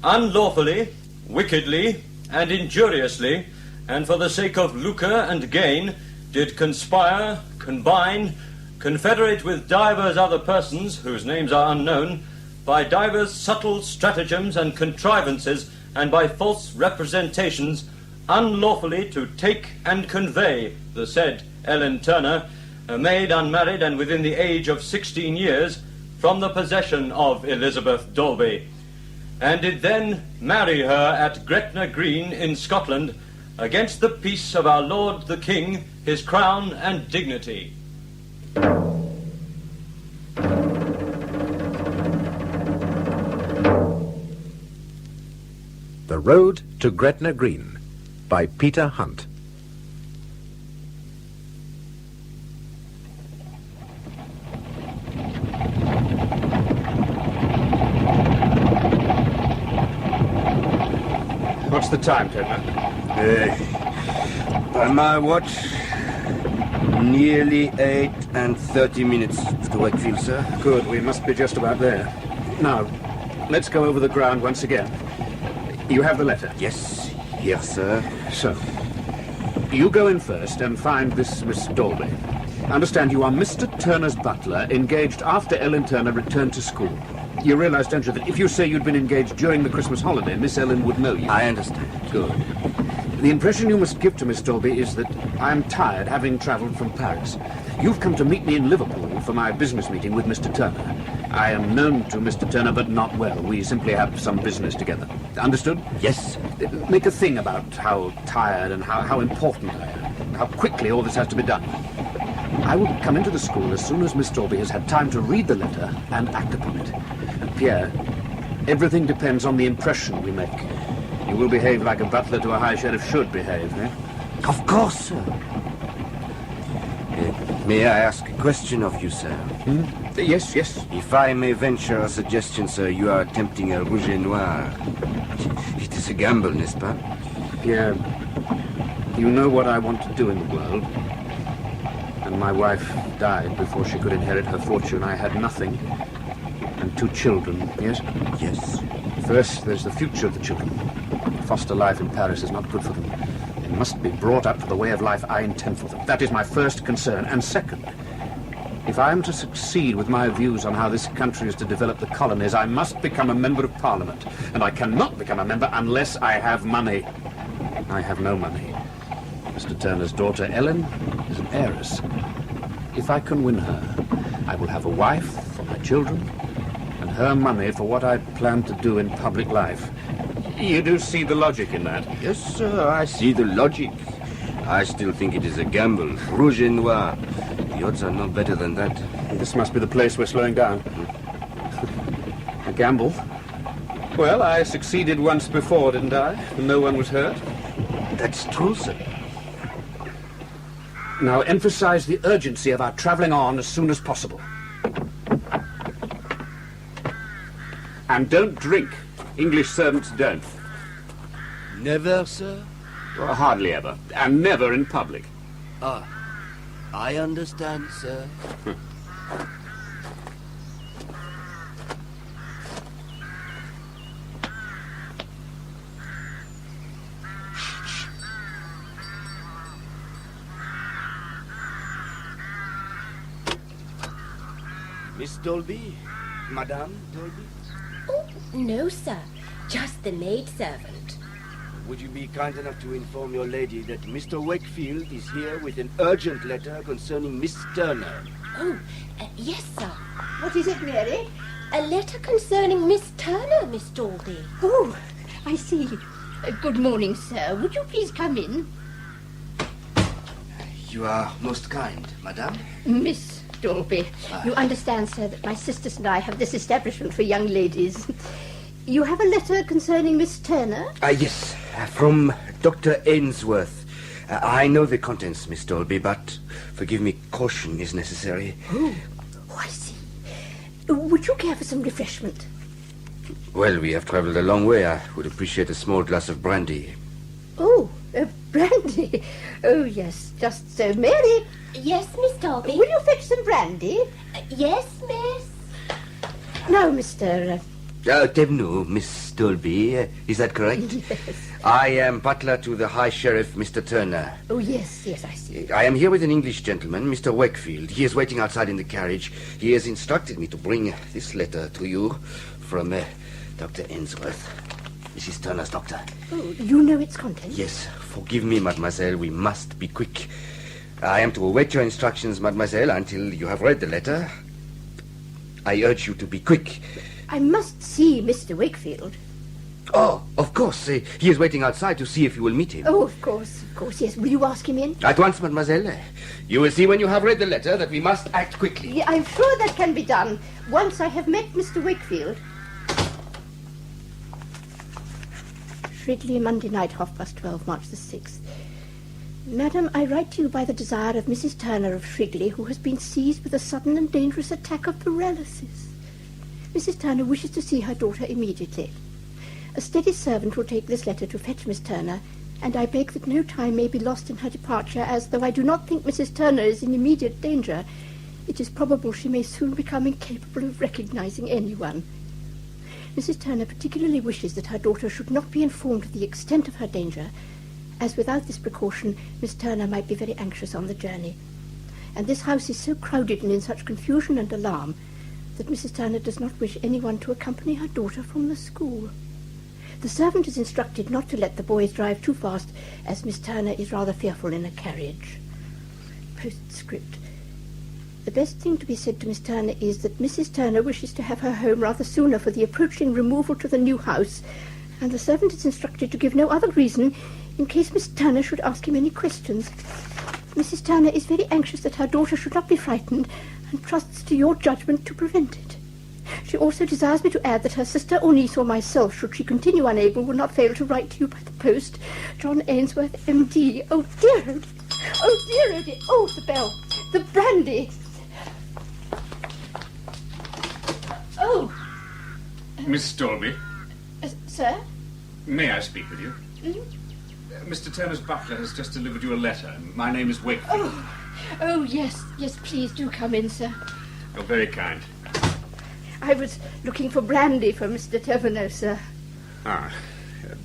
unlawfully, wickedly, and injuriously, and for the sake of lucre and gain, did conspire, combine, confederate with divers other persons, whose names are unknown, by divers subtle stratagems and contrivances, and by false representations, unlawfully to take and convey the said Ellen Turner, a maid unmarried and within the age of 16 years, from the possession of Elizabeth Dolby, and did then marry her at Gretna Green in Scotland, against the peace of our Lord the King, his crown and dignity. The Road to Gretna Green by Peter Hunt. What's the time, Turner? By my watch, nearly 8 and 30 minutes, Mr. Wakefield, sir. Good, we must be just about there. Now, let's go over the ground once again. You have the letter? Yes, here, sir. So, you go in first and find this Miss Dolby. Understand you are Mr. Turner's butler, engaged after Ellen Turner returned to school. You realize, don't you, that if you say you'd been engaged during the Christmas holiday, Miss Ellen would know you? I understand. Good. The impression you must give to Miss Dolby is that I am tired, having travelled from Paris. You've come to meet me in Liverpool for my business meeting with Mr. Turner. I am known to Mr. Turner, but not well. We simply have some business together. Understood? Yes. Make a thing about how tired and how important I am, how quickly all this has to be done. I will come into the school as soon as Miss Dolby has had time to read the letter and act upon it. And Pierre, everything depends on the impression we make. You will behave like a butler to a high sheriff should behave, eh? Of course, sir. May I ask a question of you, sir? Yes, yes. If I may venture a suggestion, sir, you are attempting a rouge et noir. It is a gamble, n'est-ce pas? Pierre, you know what I want to do in the world. And my wife died before she could inherit her fortune. I had nothing. And 2 children, yes? Yes. First, there's the future of the children. Foster life in Paris is not good for them. They must be brought up for the way of life I intend for them. That is my first concern. And second, if I am to succeed with my views on how this country is to develop the colonies, I must become a member of Parliament. And I cannot become a member unless I have money. I have no money. Mr. Turner's daughter, Ellen, is an heiress. If I can win her, I will have a wife for my children, and her money for what I plan to do in public life. You do see the logic in that? Yes, sir, I see the logic. I still think it is a gamble. Rouge et noir. The odds are not better than that. This must be the place we're slowing down. A gamble? Well, I succeeded once before, didn't I? And no one was hurt. That's true, sir. Now emphasize the urgency of our travelling on as soon as possible. And don't drink. English servants don't. Never, sir? Well, hardly ever. And never in public. Ah, I understand, sir. Miss Dolby? Madame Dolby? Oh, no, sir. Just the maidservant. Would you be kind enough to inform your lady that Mr. Wakefield is here with an urgent letter concerning Miss Turner? Oh, yes, sir. What is it, Mary? A letter concerning Miss Turner, Miss Dolby. Oh, I see. Good morning, sir. Would you please come in? You are most kind, madame. Miss Dolby, you understand, sir, that my sisters and I have this establishment for young ladies. You have a letter concerning Miss Turner? Yes, from Dr. Ainsworth. I know the contents, Miss Dolby, but forgive me, caution is necessary. Oh, I see. Would you care for some refreshment? Well, we have travelled a long way. I would appreciate a small glass of brandy. Oh, brandy. Oh, yes, just so. Mary. Yes, Miss Dolby. Will you fetch some brandy? Yes, miss. No, Mr. Devenu, Miss Dolby. Is that correct? Yes. I am butler to the High Sheriff, Mr. Turner. Oh, yes, yes, I see. I am here with an English gentleman, Mr. Wakefield. He is waiting outside in the carriage. He has instructed me to bring this letter to you from Dr. Ainsworth. Mrs. Turner's doctor. Oh, you know its contents? Yes. Forgive me, mademoiselle. We must be quick. I am to await your instructions, mademoiselle, until you have read the letter. I urge you to be quick. I must see Mr. Wakefield. Oh, of course. He is waiting outside to see if you will meet him. Oh, of course, yes. Will you ask him in? At once, mademoiselle. You will see when you have read the letter that we must act quickly. Yeah, I'm sure that can be done once I have met Mr. Wakefield. Shrigley, Monday night, 12:30, March the 6th. Madam, I write to you by the desire of Mrs. Turner of Shrigley, who has been seized with a sudden and dangerous attack of paralysis. Mrs. Turner wishes to see her daughter immediately. A steady servant will take this letter to fetch Miss Turner, and I beg that no time may be lost in her departure, as, though I do not think Mrs. Turner is in immediate danger, it is probable she may soon become incapable of recognizing anyone. Mrs. Turner particularly wishes that her daughter should not be informed of the extent of her danger, as without this precaution Miss Turner might be very anxious on the journey. And this house is so crowded and in such confusion and alarm that Mrs. Turner does not wish anyone to accompany her daughter from the school. The servant is instructed not to let the boys drive too fast, as Miss Turner is rather fearful in a carriage. Postscript. The best thing to be said to Miss Turner is that Mrs. Turner wishes to have her home rather sooner for the approaching removal to the new house, and the servant is instructed to give no other reason in case Miss Turner should ask him any questions. Mrs. Turner is very anxious that her daughter should not be frightened, and trusts to your judgment to prevent it. She also desires me to add that her sister or niece or myself, should she continue unable, will not fail to write to you by the post. John Ainsworth, M.D. Oh, dear. Oh, dear, oh, dear. Oh, the bell. The brandy. Oh. Miss Stolby, Sir? may I speak with you? Mr. Turner's butler has just delivered you a letter. My name is Wakefield. Oh, yes, please do come in, sir. You're very kind. I was looking for brandy for Mr. Tevernow, sir.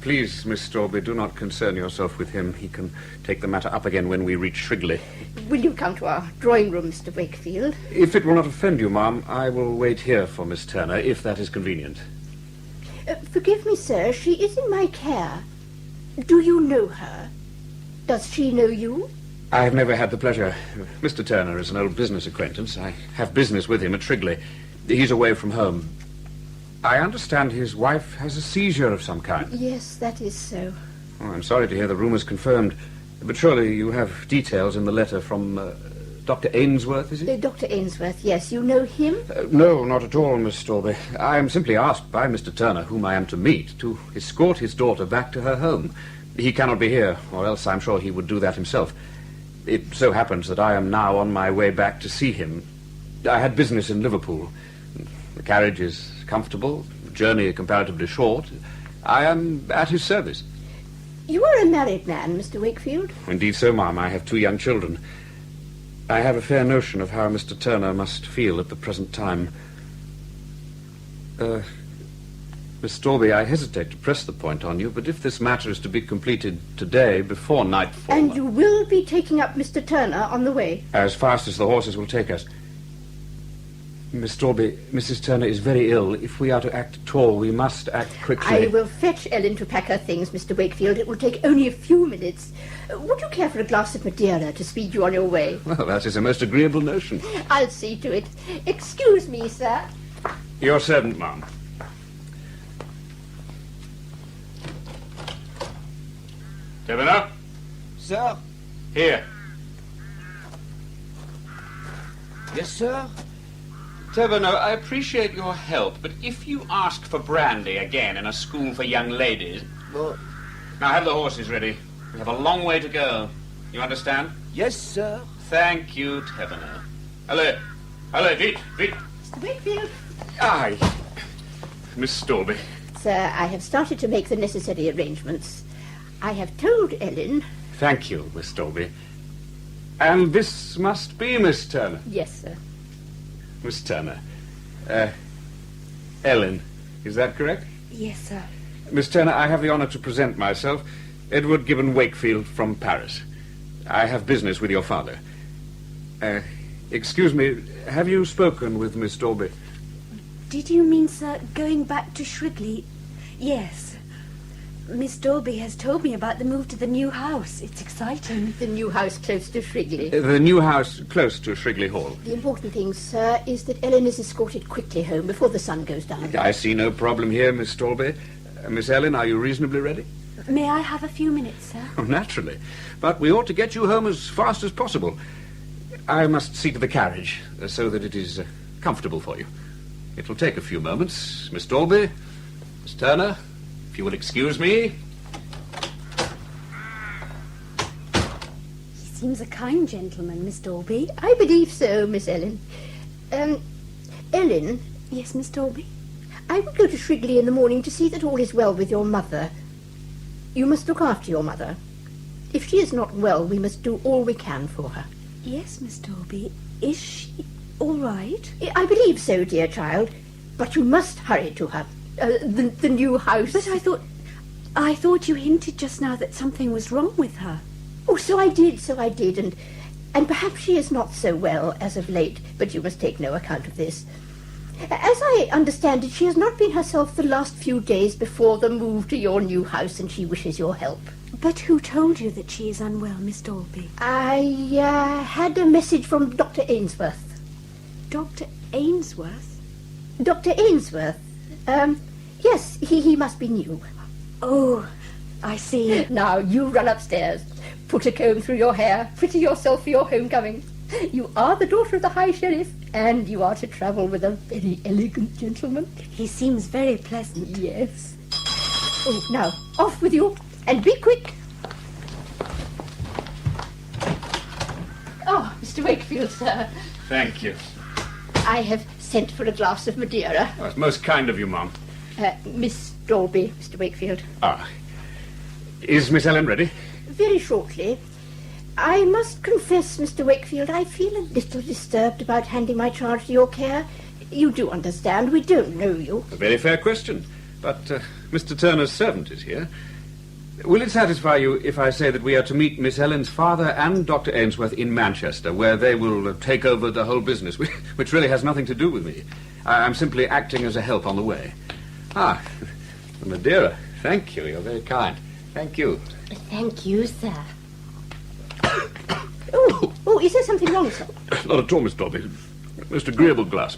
Please, Miss Strawberry, do not concern yourself with him. He can take the matter up again when we reach Shrigley. Will you come to our drawing room, Mr. Wakefield? If it will not offend you, ma'am, I will wait here for Miss Turner, if that is convenient. Forgive me, sir, she is in my care. Do you know her? Does she know you? I have never had the pleasure. Mr. Turner is an old business acquaintance. I have business with him at Shrigley. He's away from home. I understand his wife has a seizure of some kind. Yes, that is so. Oh, I'm sorry to hear the rumours confirmed, but surely you have details in the letter from Dr. Ainsworth, is it? Dr. Ainsworth, yes. You know him? No, not at all, Miss Strawberry. I am simply asked by Mr. Turner, whom I am to meet, to escort his daughter back to her home. He cannot be here, or else I'm sure he would do that himself. It so happens that I am now on my way back to see him. I had business in Liverpool. The carriage is comfortable, the journey comparatively short. I am at his service. You are a married man, Mr. Wakefield? Indeed so, ma'am. I have 2 young children. I have a fair notion of how Mr. Turner must feel at the present time. Miss Strawberry, I hesitate to press the point on you, but if this matter is to be completed today, before nightfall... And you will be taking up Mr. Turner on the way? As fast as the horses will take us. Miss Strawberry, Mrs. Turner is very ill. If we are to act at all, we must act quickly. I will fetch Ellen to pack her things, Mr. Wakefield. It will take only a few minutes. Would you care for a glass of Madeira to speed you on your way? Well, that is a most agreeable notion. I'll see to it. Excuse me, sir. Your servant, ma'am. Tevernow? Sir? Here. Yes, sir? Tevernow, I appreciate your help, but if you ask for brandy again in a school for young ladies... Well... Now, have the horses ready. We have a long way to go. You understand? Yes, sir. Thank you, Tevernow. Allez. Allez, vite, vite. Mr. Wakefield. Aye. Miss Strawberry. Sir, I have started to make the necessary arrangements. I have told Ellen... Thank you, Miss Strawberry. And this must be Miss Turner. Yes, sir. Miss Turner. Ellen, is that correct? Yes, sir. Miss Turner, I have the honour to present myself, Edward Gibbon Wakefield from Paris. I have business with your father. Excuse me, have you spoken with Miss Strawberry? Did you mean, sir, going back to Shrigley? Yes. Miss Dolby has told me about the move to the new house. It's exciting. The new house close to Shrigley. The new house close to Shrigley Hall. The important thing, sir, is that Ellen is escorted quickly home before the sun goes down. I see no problem here, Miss Stolby. Miss Ellen, are you reasonably ready? May I have a few minutes, sir? Oh, naturally. But we ought to get you home as fast as possible. I must see to the carriage, so that it is comfortable for you. It will take a few moments. Miss Dolby, Miss Turner, if you will excuse me. He seems a kind gentleman, Miss Dolby. I believe so, Miss Ellen. Ellen? Yes, Miss Dolby? I will go to Shrigley in the morning to see that all is well with your mother. You must look after your mother. If she is not well, we must do all we can for her. Yes, Miss Dolby. Is she all right? I believe so, dear child. But you must hurry to her. The new house. But I thought you hinted just now that something was wrong with her. Oh, so I did, and perhaps she is not so well as of late, but you must take no account of this. As I understand it, she has not been herself the last few days before the move to your new house, and she wishes your help. But who told you that she is unwell, Miss Dolby? I had a message from Dr. Ainsworth. Dr. Ainsworth? Dr. Ainsworth. Yes, he must be new. Oh, I see. Now, you run upstairs. Put a comb through your hair. Pretty yourself for your homecoming. You are the daughter of the High Sheriff, and you are to travel with a very elegant gentleman. He seems very pleasant. Yes. Oh, now, off with you, and be quick. Oh, Mr. Wakefield, sir. Thank you. I have sent for a glass of Madeira. Oh, it's most kind of you, Mum. Miss Dolby, Mr. Wakefield. Ah. Is Miss Ellen ready? Very shortly. I must confess, Mr. Wakefield, I feel a little disturbed about handing my charge to your care. You do understand, we don't know you. A very fair question. But Mr. Turner's servant is here. Will it satisfy you if I say that we are to meet Miss Ellen's father and Dr. Ainsworth in Manchester, where they will take over the whole business, which really has nothing to do with me. I'm simply acting as a help on the way. Ah, the Madeira. Thank you. You're very kind. Thank you. Thank you, sir. Oh, is there something wrong, sir? Not at all, Miss Dolby. Most agreeable glass.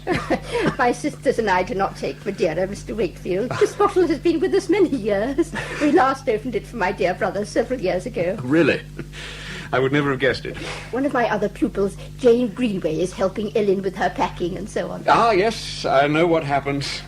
My sisters and I do not take Madeira, Mr. Wakefield. This bottle has been with us many years. We last opened it for my dear brother several years ago. Really? I would never have guessed it. One of my other pupils, Jane Greenway, is helping Ellen with her packing and so on. Ah, yes, I know what happens.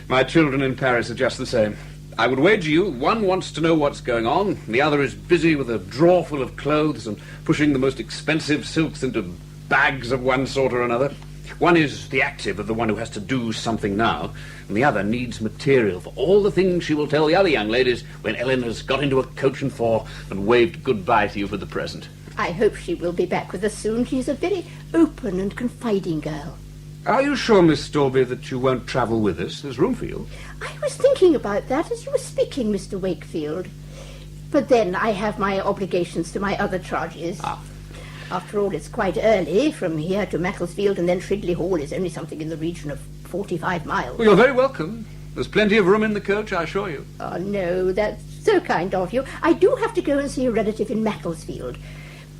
My children in Paris are just the same. I would wager you one wants to know what's going on, and the other is busy with a drawer full of clothes and pushing the most expensive silks into bags of one sort or another. One is the active of the one who has to do something now, and the other needs material for all the things she will tell the other young ladies when Ellen has got into a coach and four and waved goodbye to you for the present. I hope she will be back with us soon. She's a very open and confiding girl. Are you sure, Miss Stolby, that you won't travel with us? There's room for you. I was thinking about that as you were speaking, Mr. Wakefield. But then I have my obligations to my other charges. Ah. After all, it's quite early. From here to Macclesfield and then Shrigley Hall is only something in the region of 45 miles. Well, you're very welcome. There's plenty of room in the coach, I assure you. Oh, no, that's so kind of you. I do have to go and see a relative in Macclesfield.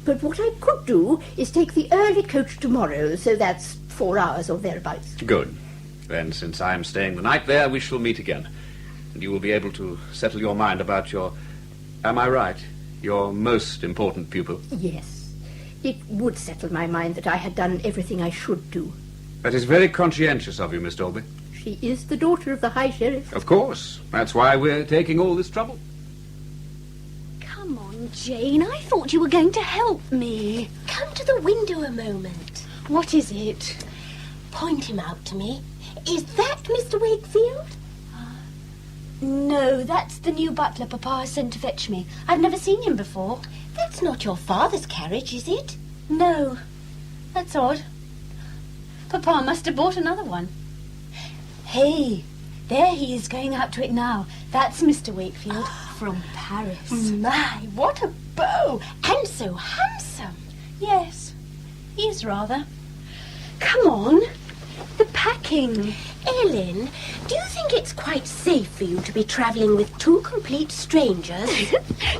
But what I could do is take the early coach tomorrow, so that's 4 hours or thereabouts. Good. Then, since I am staying the night there, we shall meet again. And you will be able to settle your mind about your... Am I right? Your most important pupil. Yes. It would settle my mind that I had done everything I should do. That is very conscientious of you, Miss Dolby. She is the daughter of the High Sheriff. Of course. That's why we're taking all this trouble. Come on, Jane. I thought you were going to help me. Come to the window a moment. What is it? Point him out to me. Is that Mr. Wakefield? No, that's the new butler Papa has sent to fetch me. I've never seen him before. That's not your father's carriage, is it? No. That's odd. Papa must have bought another one. Hey, there he is going out to it now. That's Mr. Wakefield from Paris. My, what a beau! And so handsome. Yes, he is rather. Come on. The packing. Ellen, do you think it's quite safe for you to be travelling with two complete strangers?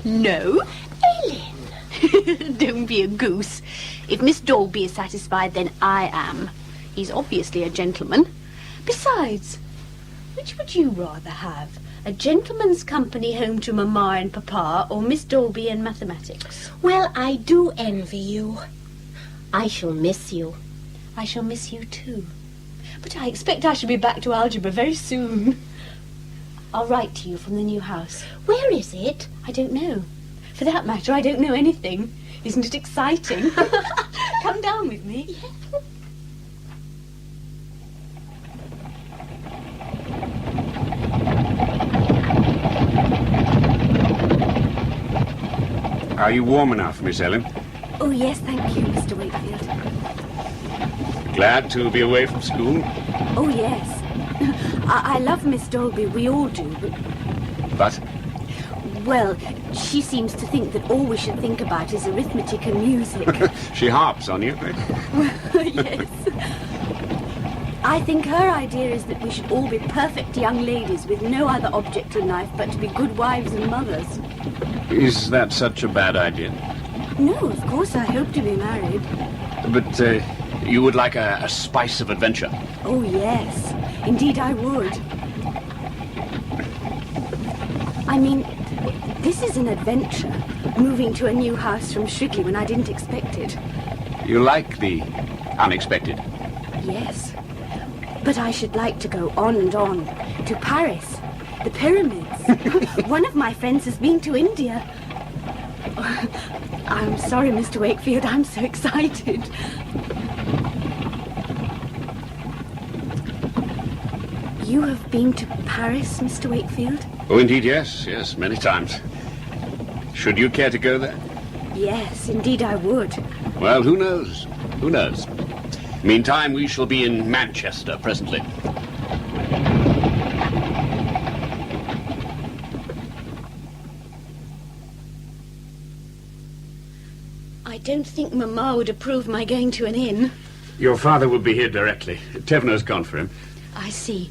No. Ellen! Don't be a goose. If Miss Dolby is satisfied, then I am. He's obviously a gentleman. Besides, which would you rather have? A gentleman's company home to Mamma and Papa, or Miss Dolby and mathematics? Well, I do envy you. I shall miss you. I shall miss you too. But I expect I shall be back to algebra very soon. I'll write to you from the new house. Where is it? I don't know. For that matter, I don't know anything. Isn't it exciting? Come down with me. Are you warm enough, Miss Ellen? Oh, yes, thank you, Mr. Wakefield. Glad to be away from school? Oh, yes. I love Miss Dolby, we all do, But? well, she seems to think that all we should think about is arithmetic and music. She harps on you. Yes. I think her idea is that we should all be perfect young ladies with no other object in life but to be good wives and mothers. Is that such a bad idea? No, of course I hope to be married. But you would like a spice of adventure? Oh, yes. Indeed I would. I mean, this is an adventure, moving to a new house from Shrigley when I didn't expect it. You like the unexpected? Yes. But I should like to go on and on. To Paris. The pyramids. One of my friends has been to India. I'm sorry, Mr. Wakefield. I'm so excited. You have been to Paris, Mr. Wakefield? Oh, indeed, yes. Yes, many times. Should you care to go there? Yes, indeed I would. Well, who knows? Who knows? Meantime, we shall be in Manchester presently. I don't think Mamma would approve my going to an inn. Your father will be here directly. Tevner's gone for him. I see.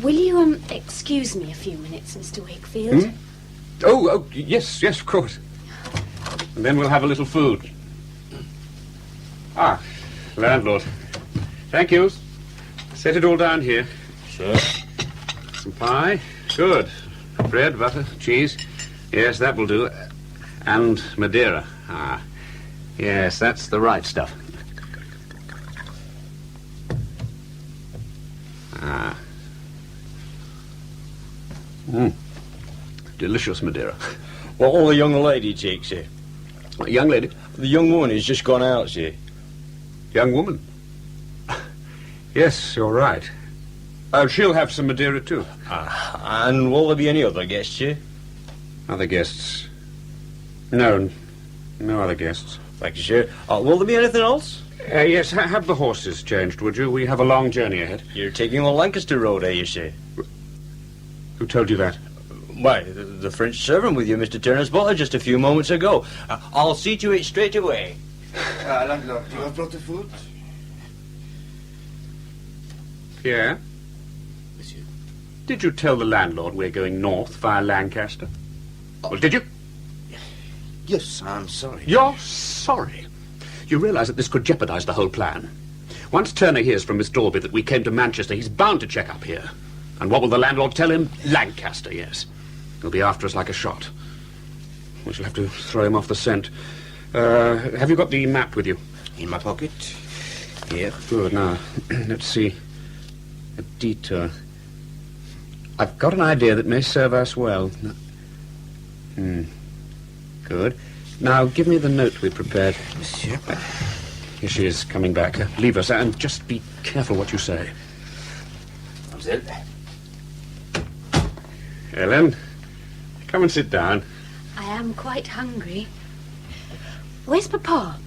Will you, excuse me a few minutes, Mr. Wakefield? Hmm? Oh, yes, of course. And then we'll have a little food. Ah, landlord. Thank you. Set it all down here. Sure. Some pie. Good. Bread, butter, cheese. Yes, that will do. And Madeira. Ah, yes, that's the right stuff. Ah. Delicious Madeira. What will the young lady take, sir? A young lady? The young woman who's just gone out, sir. Young woman? Yes, you're right. She'll have some Madeira, too. And will there be any other guests, sir? Other guests? No other guests. Thank you, sir. Will there be anything else? Yes, have the horses changed, would you? We have a long journey ahead. You're taking the Lancaster Road, you sir? Who told you that? Why, the French servant with you, Mr. Turner's butler, just a few moments ago. I'll see to it straight away. Landlord, you have brought the food? Pierre? Monsieur. Did you tell the landlord we're going north via Lancaster? Well, did you? Yes, I'm sorry. You're sorry? You realize that this could jeopardize the whole plan. Once Turner hears from Miss Dalby that we came to Manchester, he's bound to check up here. And what will the landlord tell him? Lancaster, yes. He'll be after us like a shot. We shall have to throw him off the scent. Have you got the map with you? In my pocket. Here. Good, now, let's see. A detour. I've got an idea that may serve us well. Good. Now, give me the note we prepared. Monsieur. Here she is, coming back. Leave us, and just be careful what you say. Mademoiselle. Ellen, come and sit down. I am quite hungry. Where's Papa?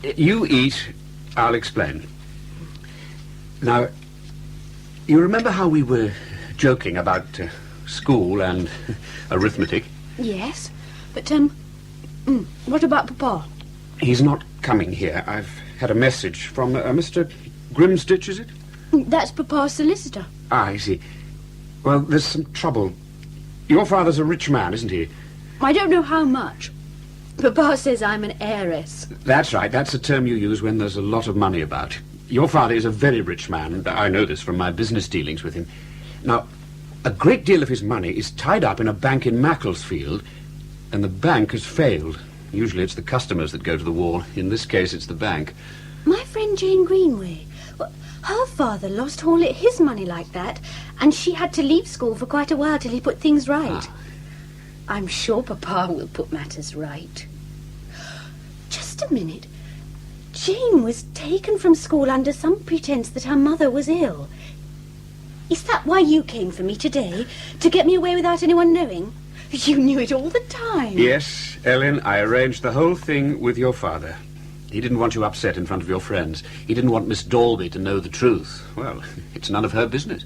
You eat, I'll explain. Now, you remember how we were joking about school and arithmetic? Yes, but, what about Papa? He's not coming here. I've had a message from Mr. Grimstitch, is it? That's Papa's solicitor. Ah, I see. Well, there's some trouble. Your father's a rich man, isn't he? I don't know how much. Papa says I'm an heiress. That's right. That's a term you use when there's a lot of money about. Your father is a very rich man. I know this from my business dealings with him. Now, a great deal of his money is tied up in a bank in Macclesfield, and the bank has failed. Usually it's the customers that go to the wall. In this case, it's the bank. My friend Jane Greenway, well, her father lost all his money like that, and she had to leave school for quite a while till he put things right. I'm sure Papa will put matters right. Just a minute. Jane was taken from school under some pretense that her mother was ill. Is that why you came for me today? To get me away without anyone knowing? You knew it all the time. Yes, Ellen, I arranged the whole thing with your father. He didn't want you upset in front of your friends. He didn't want Miss Dalby to know the truth. Well, it's none of her business.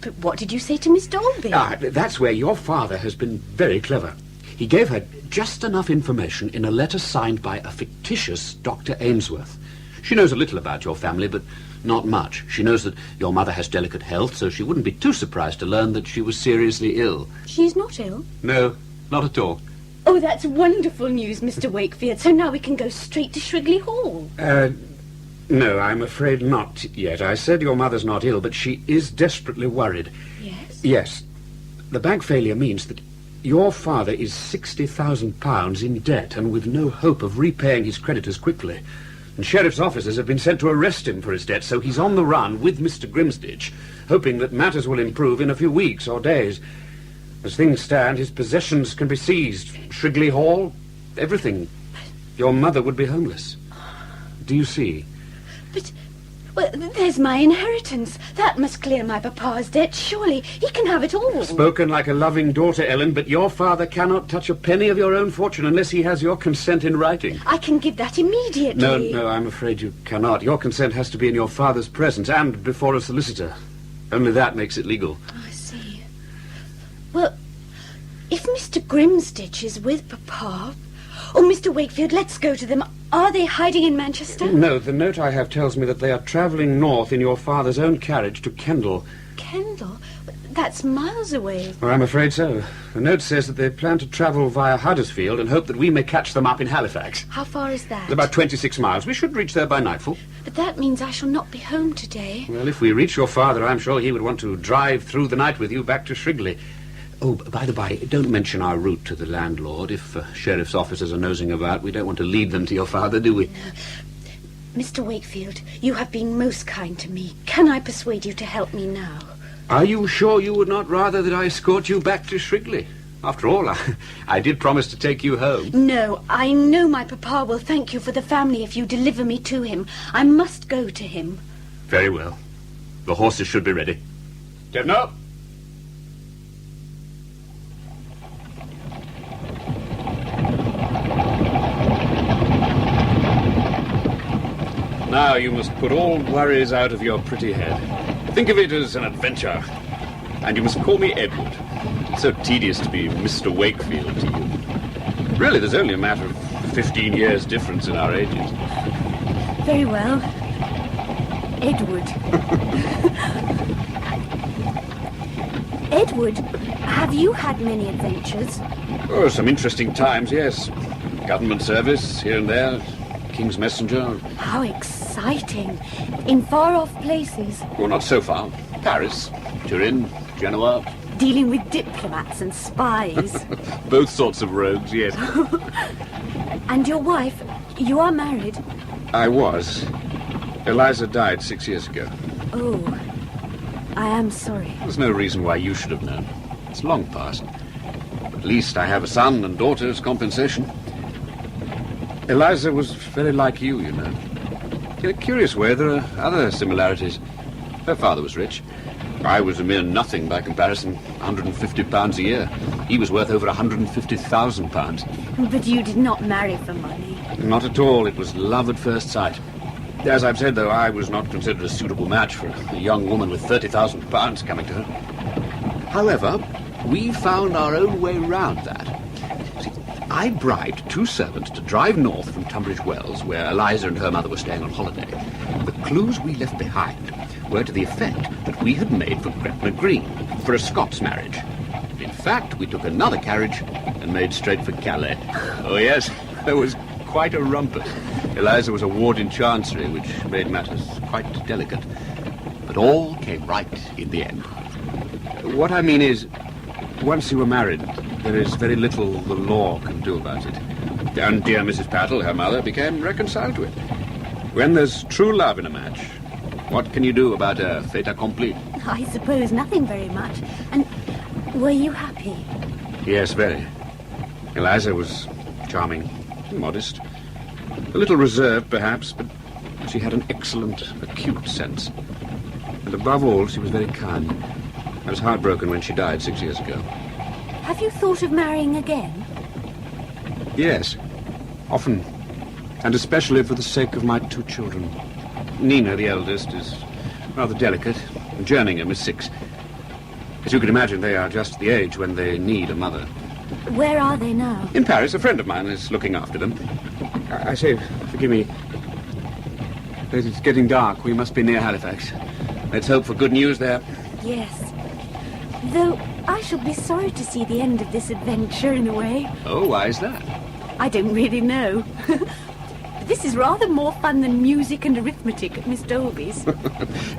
But what did you say to Miss Dalby? That's where your father has been very clever. He gave her just enough information in a letter signed by a fictitious Dr. Ainsworth. She knows a little about your family, but not much. She knows that your mother has delicate health, so she wouldn't be too surprised to learn that she was seriously ill. She's not ill? No, not at all. Oh, that's wonderful news, Mr. Wakefield. So now we can go straight to Shrigley Hall. No, I'm afraid not yet. I said your mother's not ill, but she is desperately worried. Yes? Yes. The bank failure means that your father is £60,000 in debt and with no hope of repaying his creditors quickly. And sheriff's officers have been sent to arrest him for his debt, so he's on the run with Mr. Grimsditch, hoping that matters will improve in a few weeks or days. As things stand, his possessions can be seized. Shrigley Hall, everything. Your mother would be homeless. Do you see? But, well, there's my inheritance. That must clear my papa's debt, surely. He can have it all. Spoken like a loving daughter, Ellen, but your father cannot touch a penny of your own fortune unless he has your consent in writing. I can give that immediately. No, I'm afraid you cannot. Your consent has to be in your father's presence and before a solicitor. Only that makes it legal. I see. Well, if Mr. Grimsditch is with Papa... Oh, Mr. Wakefield, let's go to them. Are they hiding in Manchester? No, the note I have tells me that they are travelling north in your father's own carriage to Kendal. Kendal? That's miles away. Well, I'm afraid so. The note says that they plan to travel via Huddersfield and hope that we may catch them up in Halifax. How far is that? It's about 26 miles. We should reach there by nightfall. But that means I shall not be home today. Well, if we reach your father, I'm sure he would want to drive through the night with you back to Shrigley. Oh, by the by, don't mention our route to the landlord. If sheriff's officers are nosing about, we don't want to lead them to your father, do we? Mr. Wakefield, you have been most kind to me. Can I persuade you to help me now? Are you sure you would not rather that I escort you back to Shrigley? After all, I did promise to take you home. No, I know my papa will thank you for the family if you deliver me to him. I must go to him. Very well. The horses should be ready. Devner! Now you must put all worries out of your pretty head. Think of it as an adventure. And you must call me Edward. It's so tedious to be Mr. Wakefield to you. Really, there's only a matter of 15 years difference in our ages. Very well. Edward. Edward, have you had many adventures? Oh, some interesting times, yes. Government service, here and there. King's messenger. How exciting. In far-off places. Well, not so far. Paris, Turin, Genoa. Dealing with diplomats and spies. Both sorts of rogues, yes. And your wife, you are married? I was. Eliza died 6 years ago. Oh, I am sorry. There's no reason why you should have known. It's long past. At least I have a son and daughter as compensation. Eliza was very like you, you know. In a curious way, there are other similarities. Her father was rich. I was a mere nothing by comparison. £150 a year. He was worth over £150,000. But you did not marry for money. Not at all. It was love at first sight. As I've said, though, I was not considered a suitable match for a young woman with £30,000 coming to her. However, we found our own way round that. I bribed 2 servants to drive north from Tunbridge Wells, where Eliza and her mother were staying on holiday. The clues we left behind were to the effect that we had made for Gretna Green, for a Scots marriage. In fact, we took another carriage and made straight for Calais. Oh, yes, there was quite a rumpus. Eliza was a ward in Chancery, which made matters quite delicate. But all came right in the end. What I mean is, once you were married, there is very little the law can do about it. And dear Mrs. Pattle, her mother, became reconciled to it. When there's true love in a match, what can you do about a fait accompli? I suppose nothing very much. And were you happy? Yes, very. Eliza was charming, modest, a little reserved, perhaps, but she had an excellent, acute sense. And above all, she was very kind. I was heartbroken when she died 6 years ago. Have you thought of marrying again? Yes, often, and especially for the sake of my 2 children. Nina, the eldest, is rather delicate, and Jerningham is 6. As you can imagine, they are just the age when they need a mother. Where are they now? In Paris, a friend of mine is looking after them. I say, forgive me. It's getting dark. We must be near Halifax. Let's hope for good news there. Yes. Though I shall be sorry to see the end of this adventure in a way. Oh, why is that? I don't really know. This is rather more fun than music and arithmetic at Miss Dolby's.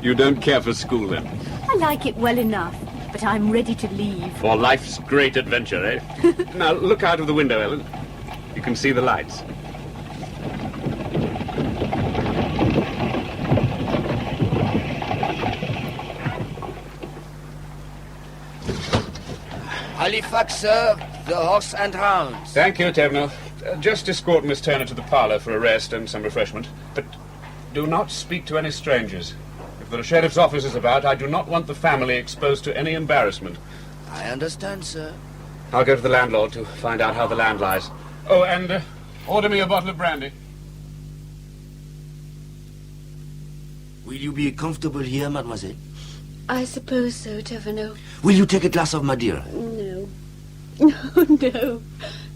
You don't care for school, then? I like it well enough, but I'm ready to leave. For life's great adventure, eh? Now, look out of the window, Ellen. You can see the lights. Halifax, sir. The horse and hounds. Thank you, Tevno. Just escort Miss Turner to the parlour for a rest and some refreshment. But do not speak to any strangers. If there are sheriff's officers about, I do not want the family exposed to any embarrassment. I understand, sir. I'll go to the landlord to find out how the land lies. Oh, and order me a bottle of brandy. Will you be comfortable here, mademoiselle? I suppose so, Tevno. Will you take a glass of Madeira? No. No.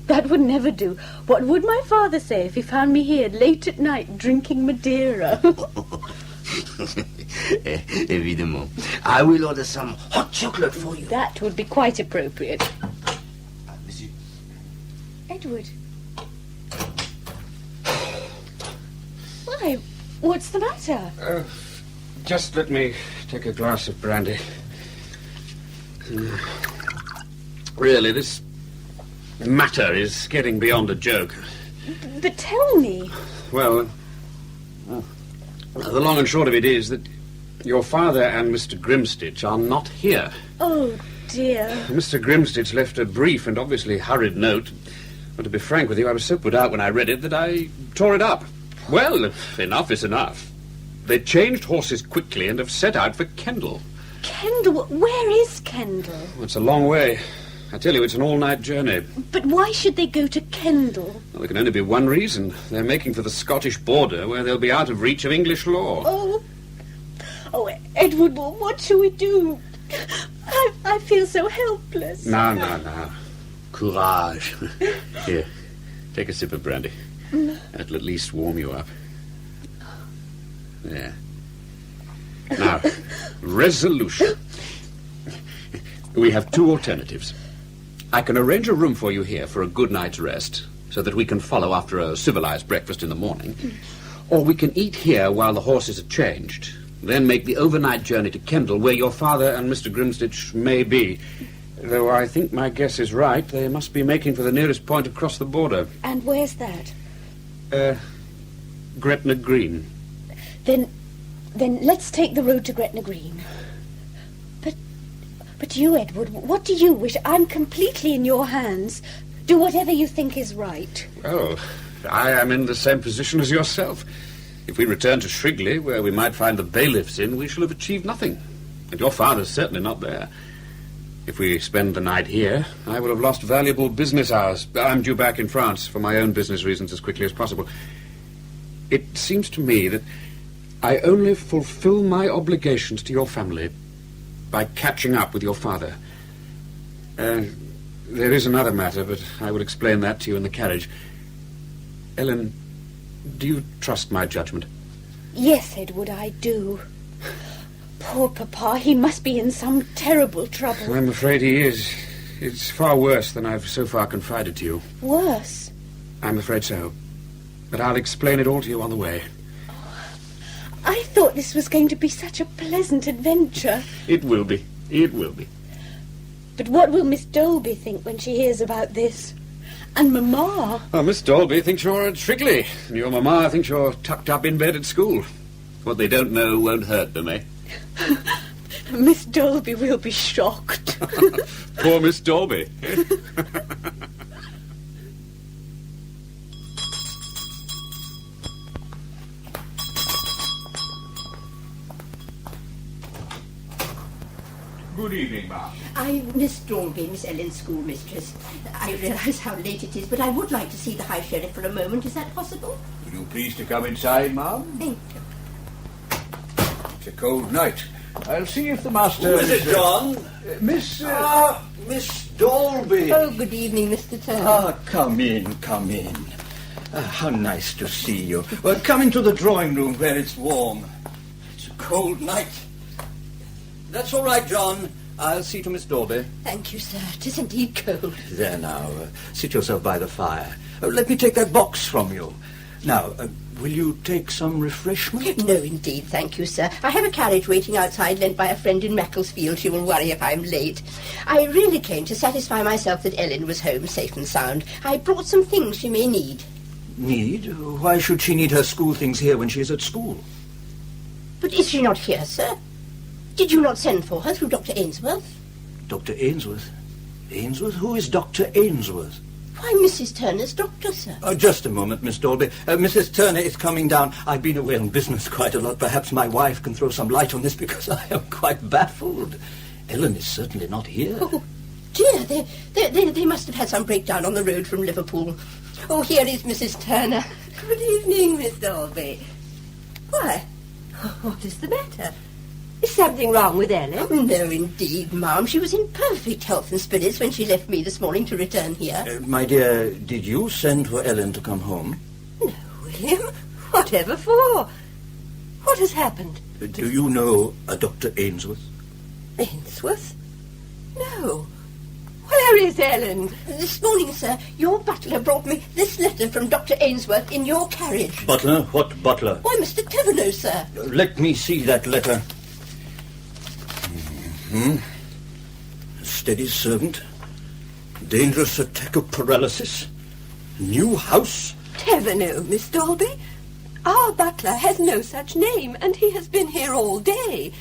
That would never do. What would my father say if he found me here late at night drinking Madeira? Évidemment. I will order some hot chocolate for you. That would be quite appropriate. Monsieur. Edward. Why, what's the matter? Just let me take a glass of brandy. Really, this matter is getting beyond a joke. But tell me. Well, the long and short of it is that your father and Mr. Grimstitch are not here. Oh, dear. Mr. Grimstitch left a brief and obviously hurried note. But to be frank with you, I was so put out when I read it that I tore it up. Well, enough is enough. They changed horses quickly and have set out for Kendal. Kendal? Where is Kendal? Oh, it's a long way. I tell you, it's an all-night journey. But why should they go to Kendal? Well, there can only be one reason. They're making for the Scottish border, where they'll be out of reach of English law. Oh, Edward, what shall we do? I feel so helpless. No. Courage. Here, take a sip of brandy. That'll at least warm you up. There. Now, resolution. We have 2 alternatives. I can arrange a room for you here for a good night's rest, so that we can follow after a civilized breakfast in the morning. Or we can eat here while the horses are changed, then make the overnight journey to Kendal, where your father and Mr. Grimstitch may be. Though I think my guess is right, they must be making for the nearest point across the border. And where's that? Gretna Green. Then let's take the road to Gretna Green. But you, Edward, what do you wish? I'm completely in your hands. Do whatever you think is right. Oh, I am in the same position as yourself. If we return to Shrigley, where we might find the bailiffs in, we shall have achieved nothing. And your father's certainly not there. If we spend the night here, I will have lost valuable business hours. I'm due back in France for my own business reasons as quickly as possible. It seems to me that I only fulfill my obligations to your family by catching up with your father. There is another matter, but I will explain that to you in the carriage. Ellen, do you trust my judgment? Yes, Edward, I do. Poor Papa, he must be in some terrible trouble. I'm afraid he is. It's far worse than I've so far confided to you. Worse? I'm afraid so. But I'll explain it all to you on the way. I thought this was going to be such a pleasant adventure. It will be. It will be. But what will Miss Dolby think when she hears about this? And Mamma? Oh, Miss Dolby thinks you're at Shrigley, and your mamma thinks you're tucked up in bed at school. What they don't know won't hurt them, eh? Miss Dolby will be shocked. Poor Miss Dolby. Good evening, ma'am. I'm Miss Dolby, Miss Ellen's schoolmistress. I realise how late it is, but I would like to see the High Sheriff for a moment. Is that possible? Will you please to come inside, ma'am? Thank you. It's a cold night. I'll see if the master... Who is it, John? Miss... Miss Dolby. Oh, good evening, Mr. Turner. Come in, come in. How nice to see you. Well, come into the drawing room where it's warm. It's a cold night. That's all right, John. I'll see to Miss Dolby. Thank you, sir. 'Tis indeed cold. There now. Sit yourself by the fire. Let me take that box from you. Now, will you take some refreshment? No, indeed, thank you, sir. I have a carriage waiting outside lent by a friend in Macclesfield. She will worry if I'm late. I really came to satisfy myself that Ellen was home safe and sound. I brought some things she may need. Need? Why should she need her school things here when she is at school? But is she not here, sir? Did you not send for her through Dr. Ainsworth? Dr. Ainsworth? Ainsworth? Who is Dr. Ainsworth? Why, Mrs. Turner's doctor, sir. Just a moment, Miss Dolby. Mrs. Turner is coming down. I've been away on business quite a lot. Perhaps my wife can throw some light on this because I am quite baffled. Ellen is certainly not here. Oh, dear, they must have had some breakdown on the road from Liverpool. Oh, here is Mrs. Turner. Good evening, Miss Dolby. Why, what is the matter? Is something wrong with Ellen? Oh, no, indeed, ma'am. She was in perfect health and spirits when she left me this morning to return here. My dear, did you send for Ellen to come home? No, William. Whatever for? What has happened? Do you know a Dr. Ainsworth? Ainsworth? No. Where is Ellen? This morning, sir, your butler brought me this letter from Dr. Ainsworth in your carriage. Butler? What butler? Why, Mr. Taverneau, sir. Let me see that letter. Steady servant. Dangerous attack of paralysis. New house. Taverneau, Miss Dolby. Our butler has no such name, and he has been here all day.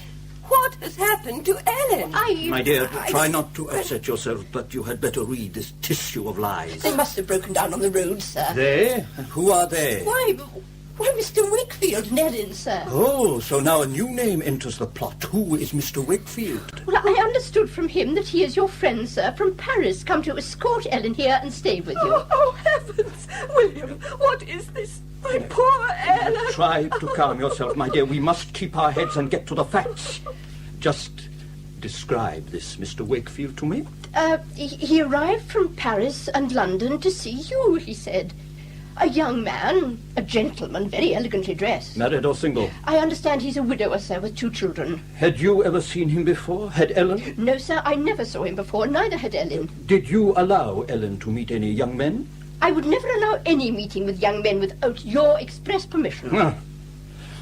What has happened to Ellen? My dear, try not to upset yourself, but you had better read this tissue of lies. They must have broken down on the road, sir. They? Who are they? Why, Mr. Wakefield and Ellen, sir. Oh, so now a new name enters the plot. Who is Mr. Wakefield? Well, I understood from him that he is your friend, sir, from Paris, come to escort Ellen here and stay with you. Oh, heavens! William, what is this? My poor Ellen! Try to calm yourself, my dear. We must keep our heads and get to the facts. Just describe this Mr. Wakefield to me. He arrived from Paris and London to see you, he said. A young man, a gentleman, very elegantly dressed. Married or single? I understand he's a widower, sir, with 2 children. Had you ever seen him before? Had Ellen? No, sir, I never saw him before, neither had Ellen. Did you allow Ellen to meet any young men? I would never allow any meeting with young men without your express permission.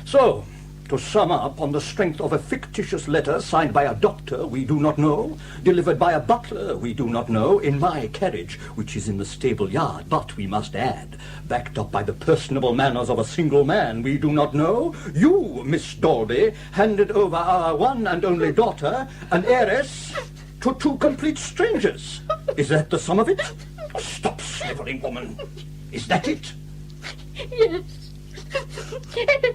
So, to sum up, on the strength of a fictitious letter signed by a doctor we do not know, delivered by a butler we do not know, in my carriage, which is in the stable yard, but we must add, backed up by the personable manners of a single man we do not know, you, Miss Dolby, handed over our one and only daughter, an heiress, to 2 complete strangers. Is that the sum of it? Stop snivelling, woman. Is that it? Yes.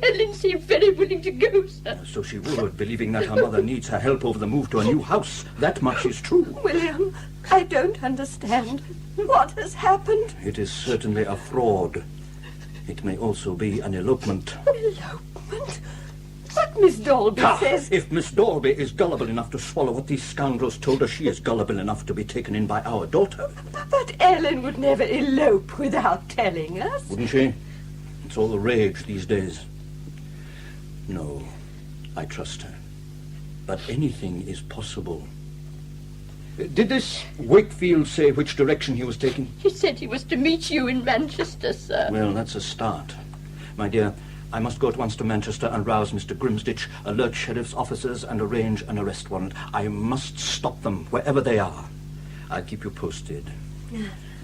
Ellen seemed very willing to go, sir. So she would, believing that her mother needs her help over the move to a new house. That much is true. William, I don't understand. What has happened? It is certainly a fraud. It may also be an elopement. Elopement? But Miss Dolby says... If Miss Dolby is gullible enough to swallow what these scoundrels told her, she is gullible enough to be taken in by our daughter. But Ellen would never elope without telling us. Wouldn't she? It's all the rage these days. No, I trust her. but anything is possible. Did this Wakefield say which direction he was taking? He said he was to meet you in Manchester, sir. Well, that's a start. My dear, I must go at once to Manchester and rouse Mr. Grimsditch, alert sheriff's officers, and arrange an arrest warrant. I must stop them, wherever they are. I'll keep you posted.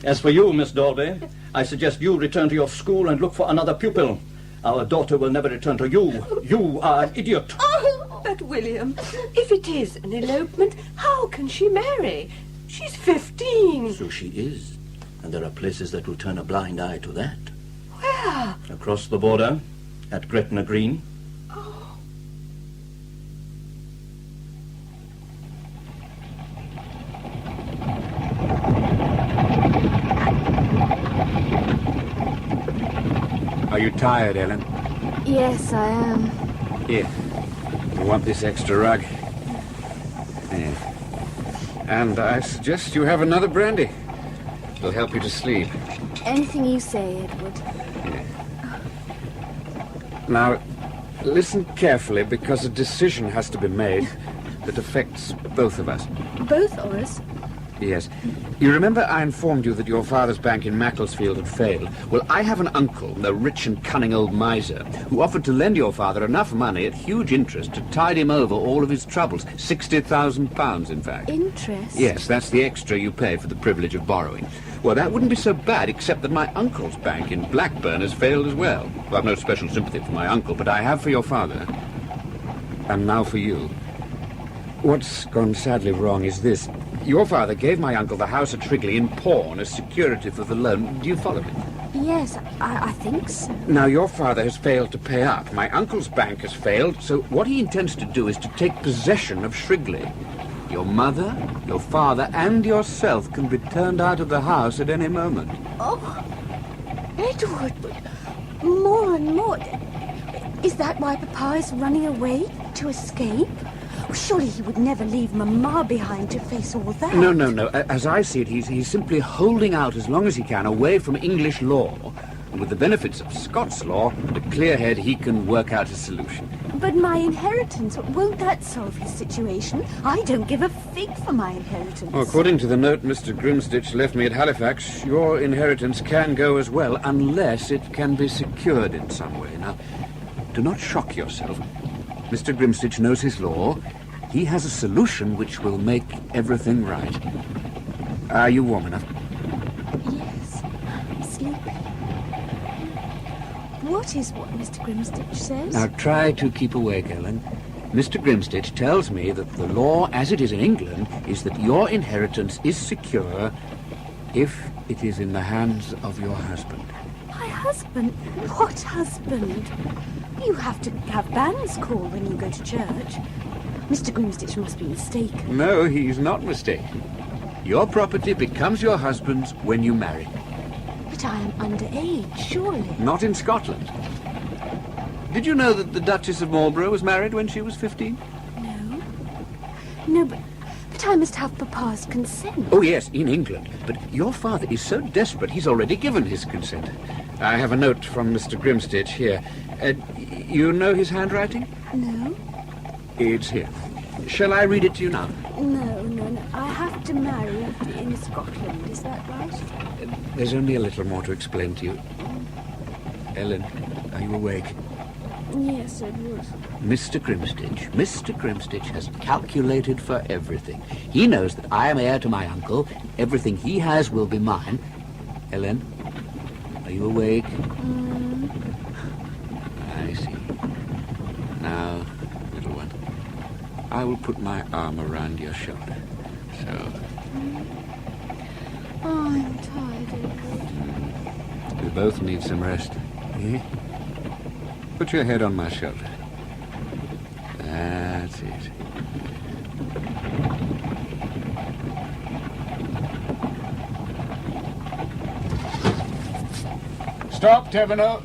As for you, Miss Dalby, I suggest you return to your school and look for another pupil. Our daughter will never return to you. You are an idiot. Oh, but William, if it is an elopement, how can she marry? She's 15. So she is. And there are places that will turn a blind eye to that. Where? Across the border, at Gretna Green. Are you tired, Ellen? Yes, I am. Here. You want this extra rug? Here. And I suggest you have another brandy. It'll help you to sleep. Anything you say, Edward. Now, listen carefully, because a decision has to be made that affects both of us. Both of us? Yes. You remember I informed you that your father's bank in Macclesfield had failed? Well, I have an uncle, a rich and cunning old miser, who offered to lend your father enough money at huge interest to tide him over all of his troubles. £60,000, in fact. Interest? Yes, that's the extra you pay for the privilege of borrowing. Well, that wouldn't be so bad, except that my uncle's bank in Blackburn has failed as well. I've no special sympathy for my uncle, but I have for your father. And now for you. What's gone sadly wrong is this. Your father gave my uncle the house at Shrigley in pawn as security for the loan. Do you follow me? Yes, I think so. Now, your father has failed to pay up. My uncle's bank has failed, so what he intends to do is to take possession of Shrigley. Your mother, your father, and yourself can be turned out of the house at any moment. Oh, Edward, more and more. Is that why Papa is running away? To escape? Surely he would never leave Mamma behind to face all that. No. As I see it, he's simply holding out as long as he can away from English law. And with the benefits of Scots law and a clear head, he can work out a solution. But my inheritance, won't that solve his situation? I don't give a fig for my inheritance. Well, according to the note Mr. Grimsditch left me at Halifax, your inheritance can go as well, unless it can be secured in some way. Now, do not shock yourself. Mr. Grimsditch knows his law. He has a solution which will make everything right. Are you warm enough? Yes, I'm sleepy. What is what Mr. Grimsditch says? Now try to keep awake, Ellen. Mr. Grimsditch tells me that the law, as it is in England, is that your inheritance is secure if it is in the hands of your husband. My husband? What husband? You have to have bands call when you go to church. Mr. Grimsditch must be mistaken. No, he's not mistaken. Your property becomes your husband's when you marry. But I am underage, surely. Not in Scotland. Did you know that the Duchess of Marlborough was married when she was 15? No, but I must have Papa's consent. Oh, yes, in England. But your father is so desperate, he's already given his consent. I have a note from Mr. Grimsditch here. You know his handwriting? No. It's here. Shall I read it to you now? No. I have to marry in Scotland, is that right? There's only a little more to explain to you. Ellen, are you awake? Yes, Edward. Mr. Grimsditch has calculated for everything. He knows that I am heir to my uncle. Everything he has will be mine. Ellen, are you awake? I see. Now, little one, I will put my arm around your shoulder. So. Oh, I'm tired, Edward. We both need some rest. Put your head on my shoulder. That's it. Stop, Teveno.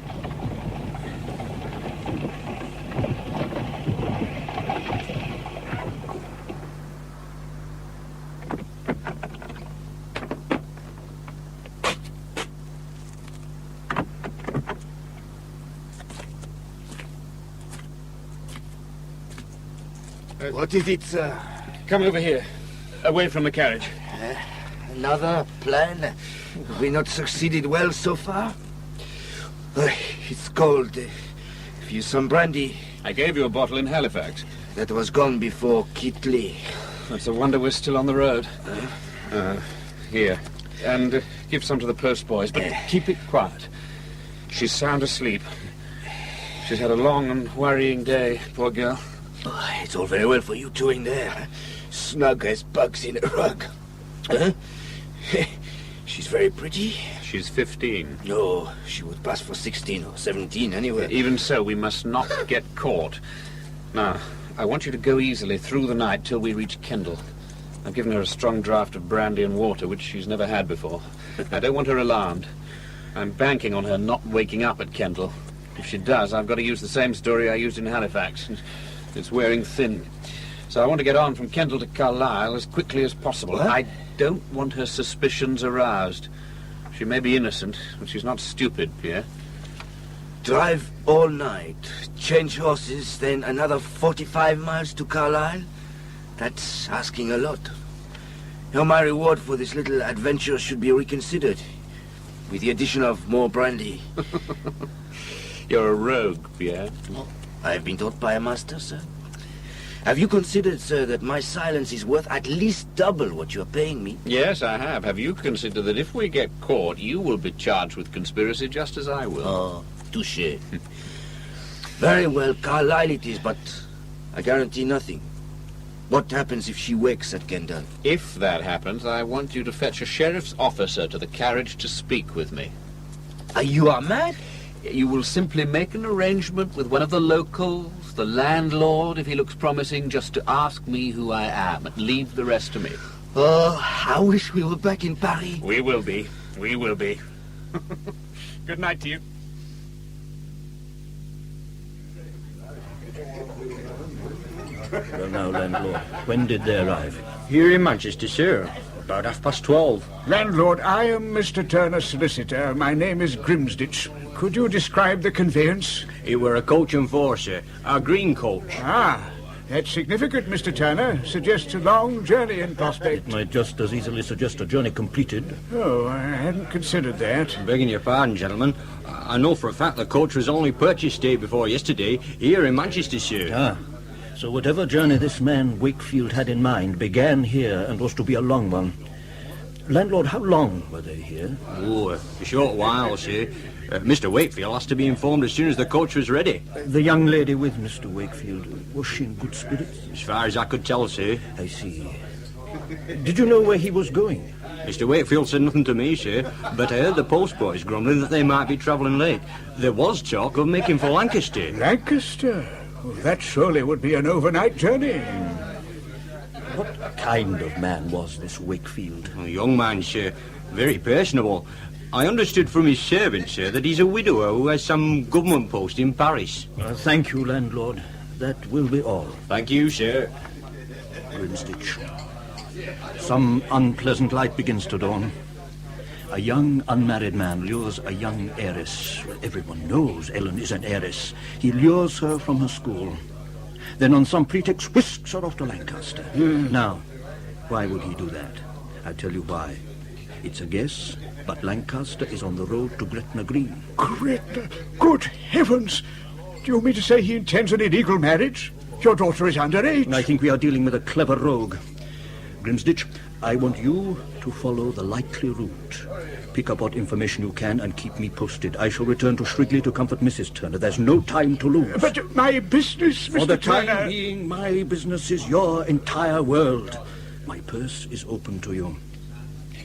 What is it, sir? Come over here. Away from the carriage. Another plan? Have we not succeeded well so far? It's cold. Have you some brandy? I gave you a bottle in Halifax. That was gone before Kitley. It's a wonder we're still on the road. Here. And give some to the post boys, but keep it quiet. She's sound asleep. She's had a long and worrying day, poor girl. It's all very well for you two in there. Snug as bugs in a rug. Huh? She's very pretty. She's 15. No, she would pass for 16 or 17 anyway. Even so, we must not get caught. Now, I want you to go easily through the night till we reach Kendal. I've given her a strong draught of brandy and water, which she's never had before. I don't want her alarmed. I'm banking on her not waking up at Kendal. If she does, I've got to use the same story I used in Halifax. It's wearing thin. So I want to get on from Kendal to Carlisle as quickly as possible. What? I don't want her suspicions aroused. She may be innocent, but she's not stupid, Pierre. Drive all night, change horses, then another 45 miles to Carlisle? That's asking a lot. Now my reward for this little adventure should be reconsidered, with the addition of more brandy. You're a rogue, Pierre. I've been taught by a master, sir. Have you considered, sir, that my silence is worth at least double what you're paying me? Yes, I have. Have you considered that if we get caught, you will be charged with conspiracy just as I will? Oh, touché. Very well, Carlisle it is, but I guarantee nothing. What happens if she wakes at Kendal? If that happens, I want you to fetch a sheriff's officer to the carriage to speak with me. You are mad? You will simply make an arrangement with one of the locals, the landlord, if he looks promising, just to ask me who I am, and leave the rest to me. Oh, I wish we were back in Paris. We will be. We will be. Good night to you. Well now, landlord, when did they arrive? Here in Manchester, sir. About 12:30. Landlord, I am Mr. Turner's solicitor. My name is Grimsditch. Could you describe the conveyance? It were a coach and four, sir. A green coach. Ah, that's significant, Mr. Turner. Suggests a long journey in prospect. It might just as easily suggest a journey completed. Oh, I hadn't considered that. Begging your pardon, gentlemen. I know for a fact the coach was only purchased day before yesterday, here in Manchester, sir. Ah. So whatever journey this man Wakefield had in mind began here and was to be a long one. Landlord, how long were they here? Oh, a short while, sir. Mr. Wakefield has to be informed as soon as the coach was ready. The young lady with Mr. Wakefield, was she in good spirits? As far as I could tell, sir. I see. Did you know where he was going? Mr. Wakefield said nothing to me, sir, but I heard the postboys grumbling that they might be travelling late. There was talk of making for Lancaster. Lancaster? Oh, that surely would be an overnight journey. What kind of man was this Wakefield? A young man, sir. Very personable. I understood from his servant, sir, that he's a widower who has some government post in Paris. Thank you, landlord. That will be all. Thank you, sir. Grimsditch. Some unpleasant light begins to dawn. A young unmarried man lures a young heiress. Well, everyone knows Ellen is an heiress. He lures her from her school. Then on some pretext whisks her off to Lancaster. Now, why would he do that? I'll tell you why. It's a guess, but Lancaster is on the road to Gretna Green. Gretna? Good heavens! Do you mean to say he intends an illegal marriage? Your daughter is underage. I think we are dealing with a clever rogue. Grimsditch, I want you to follow the likely route. Pick up what information you can and keep me posted. I shall return to Shrigley to comfort Mrs. Turner. There's no time to lose. But my business, Mr. For the Turner... time being, my business is your entire world. My purse is open to you.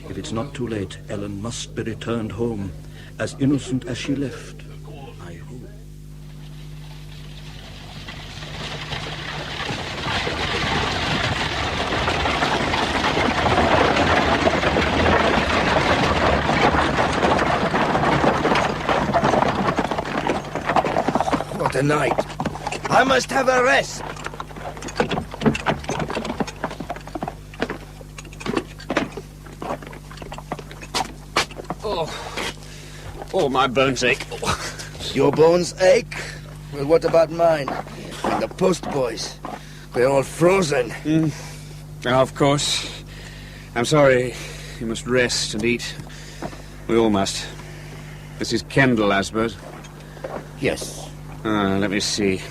If it's not too late, Ellen must be returned home, as innocent as she left. I hope. What a night. I must have a rest. Oh, my bones ache. Your bones ache? Well, what about mine? And the post boys? We're all frozen. Oh, of course. I'm sorry. You must rest and eat. We all must. This is Kendall, I suppose? Yes. Let me see.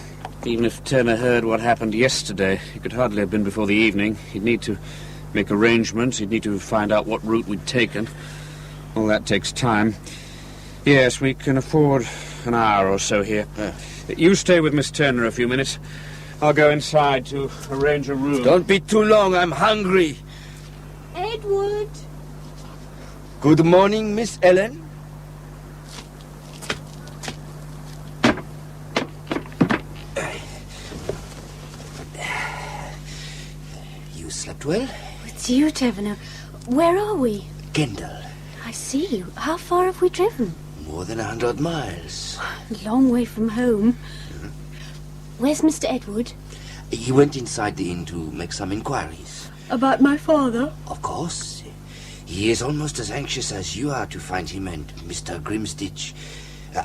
Even if Turner heard what happened yesterday, it could hardly have been before the evening. He'd need to make arrangements. He'd need to find out what route we'd taken. All that takes time. Yes, we can afford an hour or so here. You stay with Miss Turner a few minutes. I'll go inside to arrange a room. Don't be too long. I'm hungry. Edward. Good morning, Miss Ellen. You slept well? It's you, Taverner. Where are we? Kendall. I see. How far have we driven? More than 100 miles. Long way from home. Where's Mr. Edward? He went inside the inn to make some inquiries. About my father? Of course. He is almost as anxious as you are to find him and Mr. Grimstitch.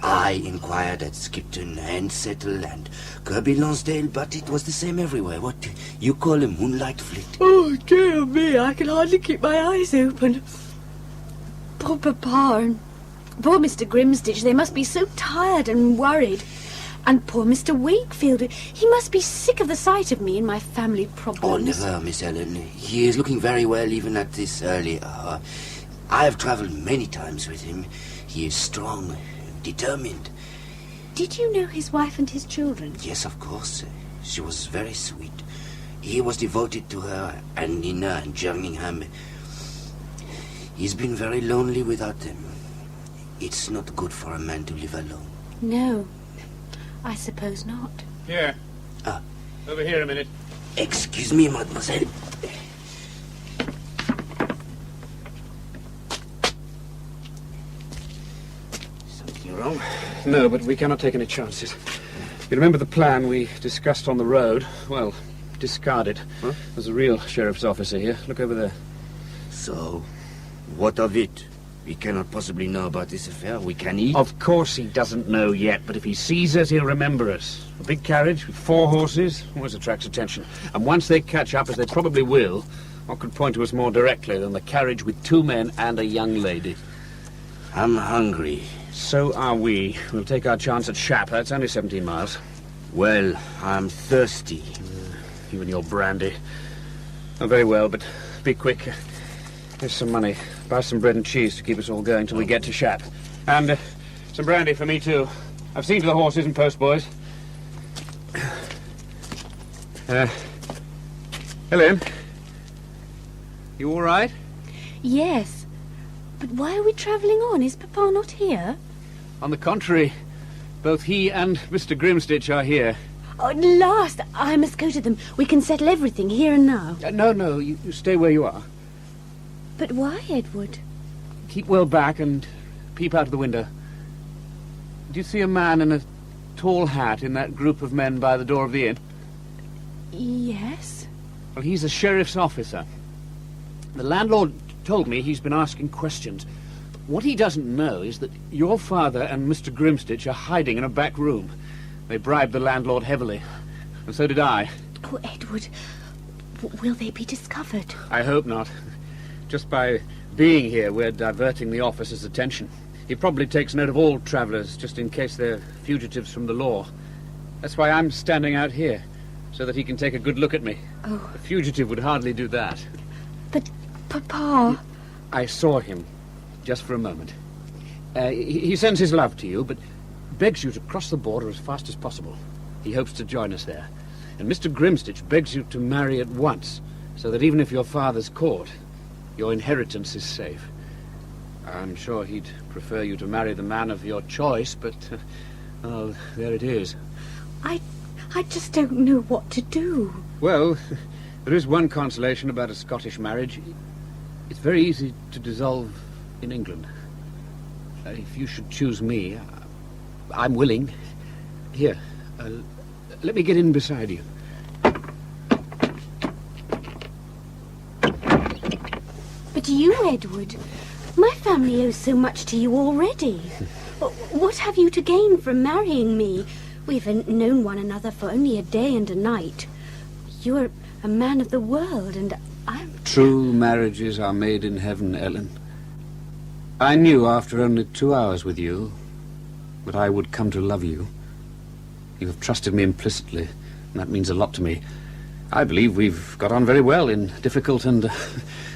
I inquired at Skipton and Settle and Kirby Lonsdale, but it was the same everywhere. What you call a moonlight flit? Oh, dear me, I can hardly keep my eyes open. Poor Papa and poor Mr. Grimstitch, they must be so tired and worried. And poor Mr. Wakefield, he must be sick of the sight of me and my family problems. Oh, never, Miss Ellen. He is looking very well even at this early hour. I have travelled many times with him. He is strong, determined. Did you know his wife and his children? Yes, of course. She was very sweet. He was devoted to her and Nina and Jerningham. He's been very lonely without them. It's not good for a man to live alone. No, I suppose not. Here. Over here a minute. Excuse me, mademoiselle. Something wrong? No, but we cannot take any chances. You remember the plan we discussed on the road? Well, discard it. Huh? There's a real sheriff's officer here. Look over there. So, what of it? We cannot possibly know about this affair. We can eat. Of course he doesn't know yet, but if he sees us, he'll remember us. A big carriage with 4 horses always attracts attention. And once they catch up, as they probably will, what could point to us more directly than the carriage with 2 men and a young lady? I'm hungry. So are we. We'll take our chance at Shapper. It's only 17 miles. Well, I'm thirsty. You and your brandy. Oh, very well, but be quick. Here's some money. Buy some bread and cheese to keep us all going till we get to Shap. And some brandy for me, too. I've seen to the horses and postboys. Helen? You all right? Yes. But why are we travelling on? Is Papa not here? On the contrary, both he and Mr. Grimstitch are here. Oh, at last! I must go to them. We can settle everything here and now. No, you stay where you are. But why, Edward? Keep well back and peep out of the window. Do you see a man in a tall hat in that group of men by the door of the inn? Yes. Well, he's a sheriff's officer. The landlord told me he's been asking questions. What he doesn't know is that your father and Mr. Grimstitch are hiding in a back room. They bribed the landlord heavily, and so did I. Oh, Edward, will they be discovered? I hope not. Just by being here, we're diverting the officer's attention. He probably takes note of all travellers, just in case they're fugitives from the law. That's why I'm standing out here, so that he can take a good look at me. Oh. A fugitive would hardly do that. But, Papa... I saw him, just for a moment. He sends his love to you, but begs you to cross the border as fast as possible. He hopes to join us there. And Mr. Grimstitch begs you to marry at once, so that even if your father's caught, your inheritance is safe. I'm sure he'd prefer you to marry the man of your choice, but, oh, there it is. I just don't know what to do. Well, there is one consolation about a Scottish marriage. It's very easy to dissolve in England. If you should choose me, I'm willing. Here, let me get in beside you. But you, Edward, my family owes so much to you already. What have you to gain from marrying me? We've known one another for only a day and a night. You're a man of the world, and I'm... True marriages are made in heaven, Ellen. I knew after only 2 hours with you that I would come to love you. You have trusted me implicitly, and that means a lot to me. I believe we've got on very well in difficult and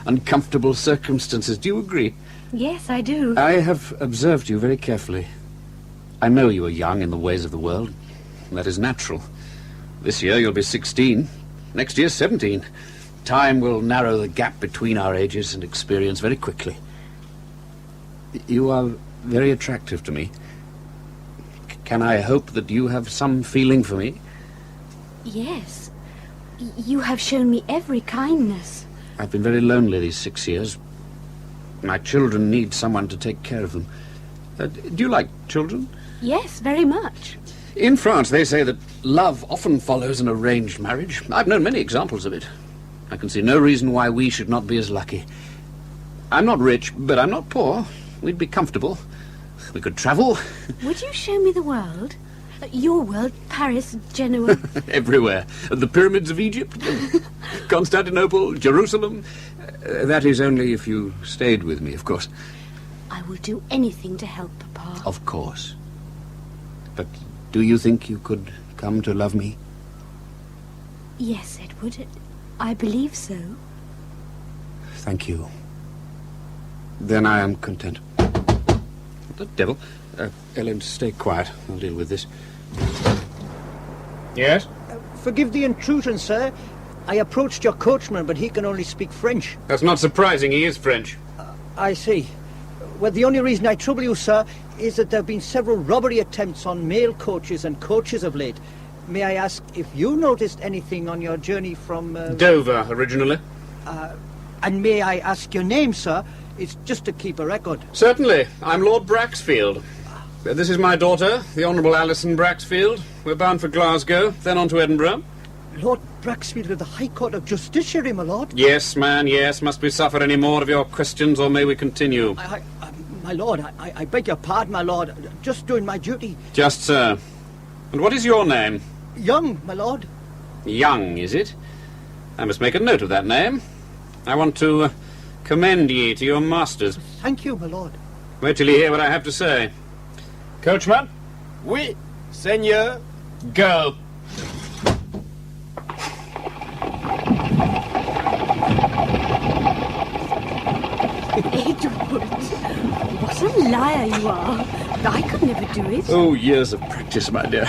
uncomfortable circumstances. Do you agree? Yes, I do. I have observed you very carefully. I know you are young in the ways of the world. That is natural. This year you'll be 16. Next year, 17. Time will narrow the gap between our ages and experience very quickly. You are very attractive to me. Can I hope that you have some feeling for me? Yes. You have shown me every kindness. I've been very lonely these 6 years. My children need someone to take care of them. Do you like children? Yes, very much. In France, they say that love often follows an arranged marriage. I've known many examples of it. I can see no reason why we should not be as lucky. I'm not rich, but I'm not poor. We'd be comfortable. We could travel. Would you show me the world? Your world, Paris, Genoa. Everywhere. The pyramids of Egypt, Constantinople, Jerusalem. That is only if you stayed with me, of course. I will do anything to help, Papa. Of course. But do you think you could come to love me? Yes, Edward. I believe so. Thank you. Then I am content. What the devil? Ellen, stay quiet. I'll deal with this. Yes? Forgive the intrusion, sir. I approached your coachman, but he can only speak French. That's not surprising. He is French. I see. Well, the only reason I trouble you, sir, is that there have been several robbery attempts on mail coaches and coaches of late. May I ask if you noticed anything on your journey from... Dover, originally. And may I ask your name, sir? It's just to keep a record. Certainly. I'm Lord Braxfield. This is my daughter, the Honourable Alison Braxfield. We're bound for Glasgow, then on to Edinburgh. Lord Braxfield of the High Court of Justiciary, my lord. Yes, man, yes. Must we suffer any more of your questions, or may we continue? My lord, I beg your pardon, my lord. Just doing my duty. Just so. And what is your name? Young, my lord. Young, is it? I must make a note of that name. I want to commend ye to your masters. Thank you, my lord. Wait till you hear what I have to say. Coachman? Oui, seigneur. Go. Edward, what a liar you are. I could never do it. Oh, years of practice, my dear.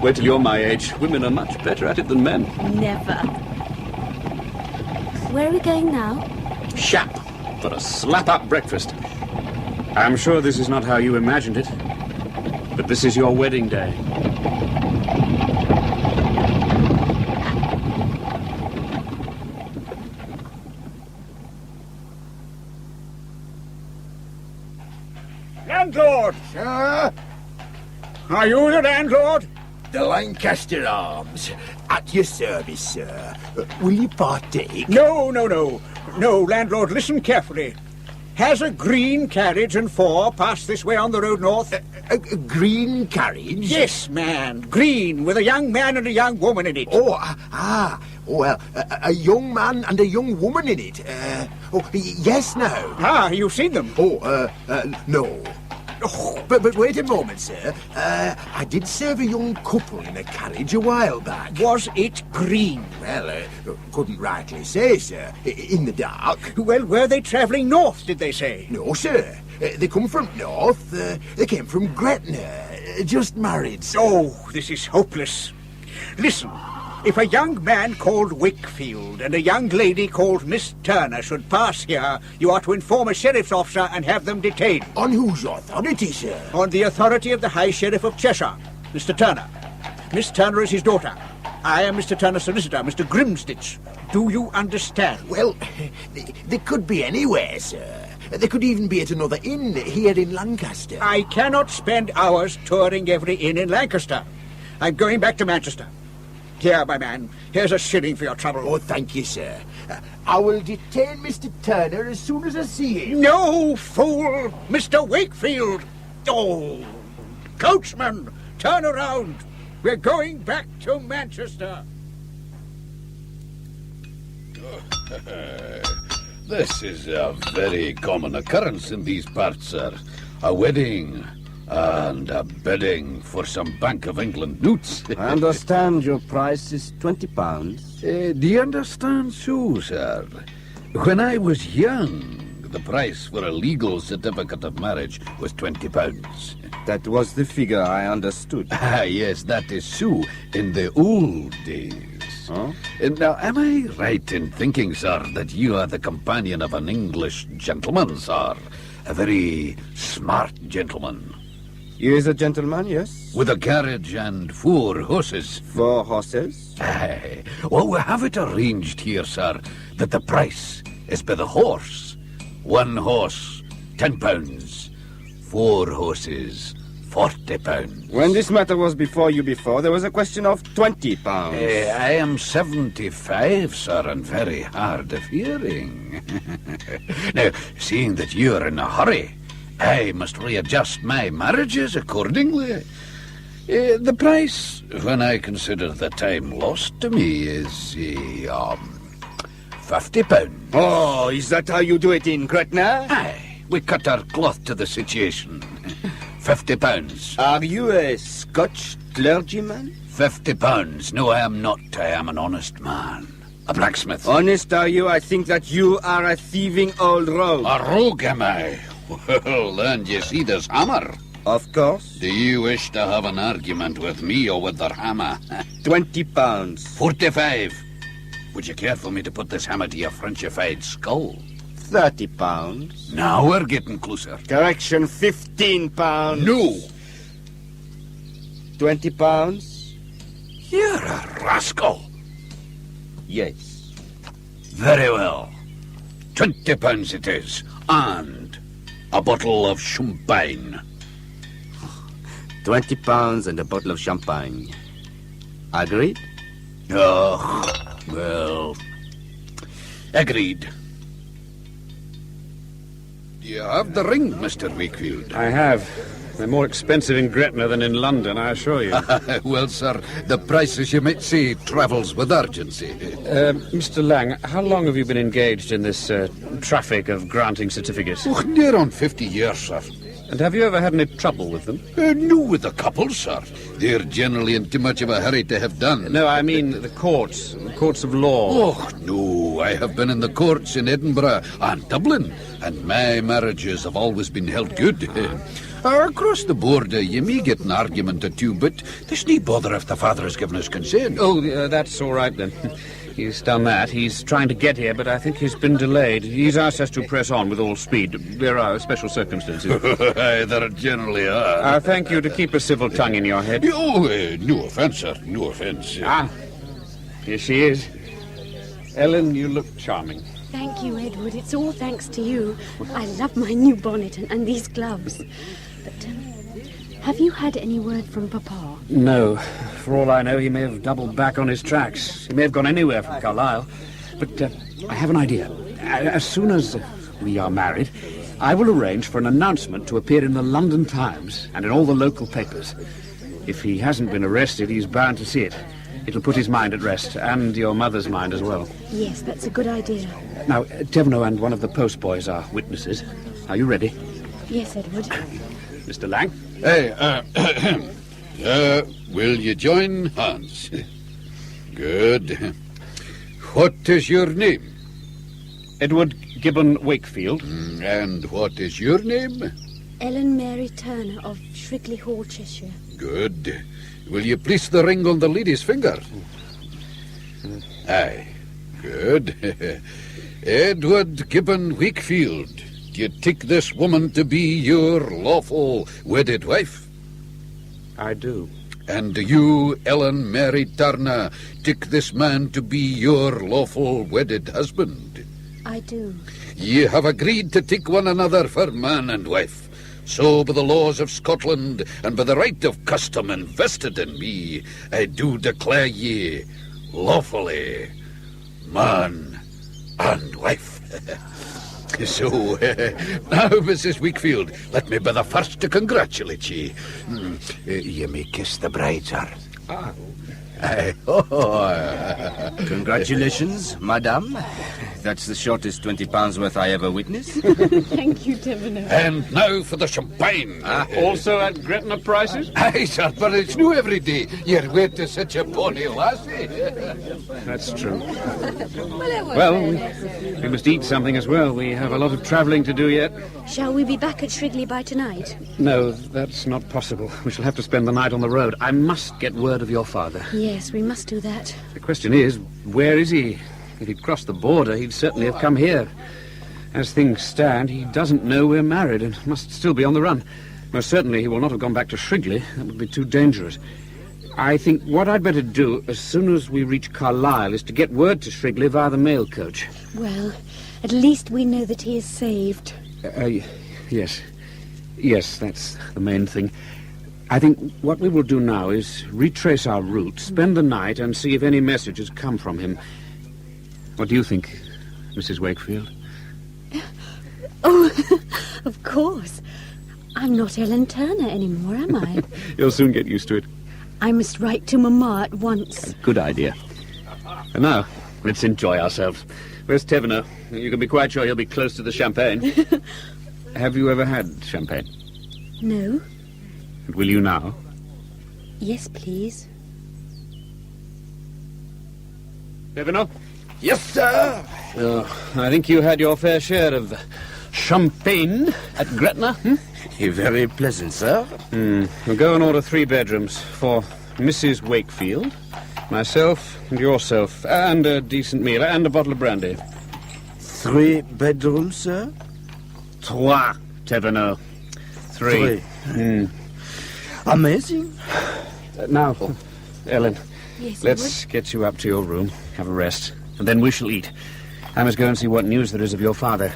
Wait till you're my age. Women are much better at it than men. Never. Where are we going now? Shap, for a slap-up breakfast. I'm sure this is not how you imagined it, but this is your wedding day. Landlord! Sir? Are you the landlord? The Lancaster Arms. At your service, sir. Will you partake? No, landlord, listen carefully. Has a green carriage and four passed this way on the road north? A green carriage? Yes, man. Green, with a young man and a young woman in it. A young man and a young woman in it. Yes, now. You've seen them? No. Oh, but wait a moment, sir. I did serve a young couple in a carriage a while back. Was it green? Well, couldn't rightly say, sir. In the dark. Well, were they travelling north, did they say? No, sir. They come from north. They came from Gretna. Just married, sir. Oh, this is hopeless. Listen. If a young man called Wakefield and a young lady called Miss Turner should pass here, you are to inform a sheriff's officer and have them detained. On whose authority, sir? On the authority of the High Sheriff of Cheshire, Mr. Turner. Miss Turner is his daughter. I am Mr. Turner's solicitor, Mr. Grimstitch. Do you understand? Well, they could be anywhere, sir. They could even be at another inn here in Lancaster. I cannot spend hours touring every inn in Lancaster. I'm going back to Manchester. Here, my man, here's a shilling for your trouble. Oh, thank you, sir. I will detain Mr. Turner as soon as I see him. No, fool! Mr. Wakefield! Oh, coachman, turn around. We're going back to Manchester. This is a very common occurrence in these parts, sir. A wedding and a bidding for some Bank of England notes. I understand your price is £20. Do you understand so, sir? When I was young, the price for a legal certificate of marriage was £20. That was the figure I understood. Ah, yes, that is so. In the old days. Huh? Now, am I right in thinking, sir, that you are the companion of an English gentleman, sir? A very smart gentleman. He is a gentleman, yes. With a carriage and 4 horses. 4 horses? Aye. Well, we have it arranged here, sir, that the price is by the horse. 1 horse, £10. 4 horses, £40. When this matter was before you there was a question of £20. I am 75, sir, and very hard of hearing. Now, seeing that you're in a hurry, I must readjust my marriages accordingly. The price, when I consider the time lost to me, is £50. Oh, is that how you do it in Gretna? Aye, we cut our cloth to the situation. £50. Are you a Scotch clergyman? £50. No, I am not. I am an honest man. A blacksmith. Honest are you? I think that you are a thieving old rogue. A rogue, am I? Well, and you see this hammer? Of course. Do you wish to have an argument with me or with the hammer? £20. 45. Would you care for me to put this hammer to your Frenchified skull? £30. Now we're getting closer. Correction, £15. No. £20. You're a rascal. Yes. Very well. £20 it is. And a bottle of champagne. £20 and a bottle of champagne. Agreed? Oh, well, agreed. You have the ring, Mr. Wakefield. I have. They're more expensive in Gretna than in London, I assure you. Well, sir, the price, as you might say, travels with urgency. Mr. Lang, how long have you been engaged in this traffic of granting certificates? Oh, near on 50 years, sir. And have you ever had any trouble with them? No, with the couple, sir. They're generally in too much of a hurry to have done. No, I mean the courts of law. Oh, no, I have been in the courts in Edinburgh and Dublin, and my marriages have always been held good. Across the border, you may get an argument or two, but there's no bother if the father has given his consent. Oh, that's all right, then. He's done that. He's trying to get here, but I think he's been delayed. He's asked us to press on with all speed. There are special circumstances. There generally are. Thank you to keep a civil tongue in your head. Oh, no offence, sir. No offence. Here she is. Ellen, you look charming. Thank you, Edward. It's all thanks to you. I love my new bonnet and these gloves. But have you had any word from Papa? No. For all I know, he may have doubled back on his tracks. He may have gone anywhere from Carlisle. But I have an idea. As soon as we are married, I will arrange for an announcement to appear in the London Times and in all the local papers. If he hasn't been arrested, he's bound to see it. It'll put his mind at rest, and your mother's mind as well. Yes, that's a good idea. Now, Tevno and one of the postboys are witnesses. Are you ready? Yes, Edward. Mr. Lang? Hey, will you join hands? Good. What is your name? Edward Gibbon Wakefield. And what is your name? Ellen Mary Turner of Shrigley Hall, Cheshire. Good. Will you place the ring on the lady's finger? Aye. Good. Edward Gibbon Wakefield, do you take this woman to be your lawful wedded wife? I do. And do you, Ellen Mary Turner, take this man to be your lawful wedded husband? I do. Ye have agreed to take one another for man and wife. So, by the laws of Scotland, and by the right of custom invested in me, I do declare ye lawfully man and wife. So, now, Mrs. Wakefield, let me be the first to congratulate ye. You may kiss the bride's heart. Congratulations, madame. That's the shortest £20 worth I ever witnessed. Thank you, Tivano. And now for the champagne. Also at Gretna prices? Aye, sir, but it's new every day. You're wed to such a bonny lassie. That's true. Well, we must eat something as well. We have a lot of travelling to do yet. Shall we be back at Shrigley by tonight? No, that's not possible. We shall have to spend the night on the road. I must get word of your father. Yes, we must do that. The question is, where is he? If he'd crossed the border, he'd certainly have come here. As things stand, he doesn't know we're married and must still be on the run. Most certainly he will not have gone back to Shrigley. That would be too dangerous. I think what I'd better do as soon as we reach Carlisle is to get word to Shrigley via the mail coach. Well, at least we know that he is saved. Yes. Yes, that's the main thing. I think what we will do now is retrace our route, spend the night, and see if any message has come from him. What do you think, Mrs. Wakefield? Oh, of course. I'm not Ellen Turner anymore, am I? You'll soon get used to it. I must write to Mamma at once. Good idea. And now, let's enjoy ourselves. Where's Tivano? You can be quite sure he'll be close to the champagne. Have you ever had champagne? No. And will you now? Yes, please. Tivano? Yes, sir. I think you had your fair share of champagne at Gretna, Very pleasant, sir. We'll go and order 3 bedrooms for Mrs. Wakefield, myself and yourself, and a decent meal, and a bottle of brandy. 3 bedrooms, sir? 3, Tivano. 3. Amazing. Now, Ellen, Yes, let's get you up to your room, have a rest, and then we shall eat. I must go and see what news there is of your father.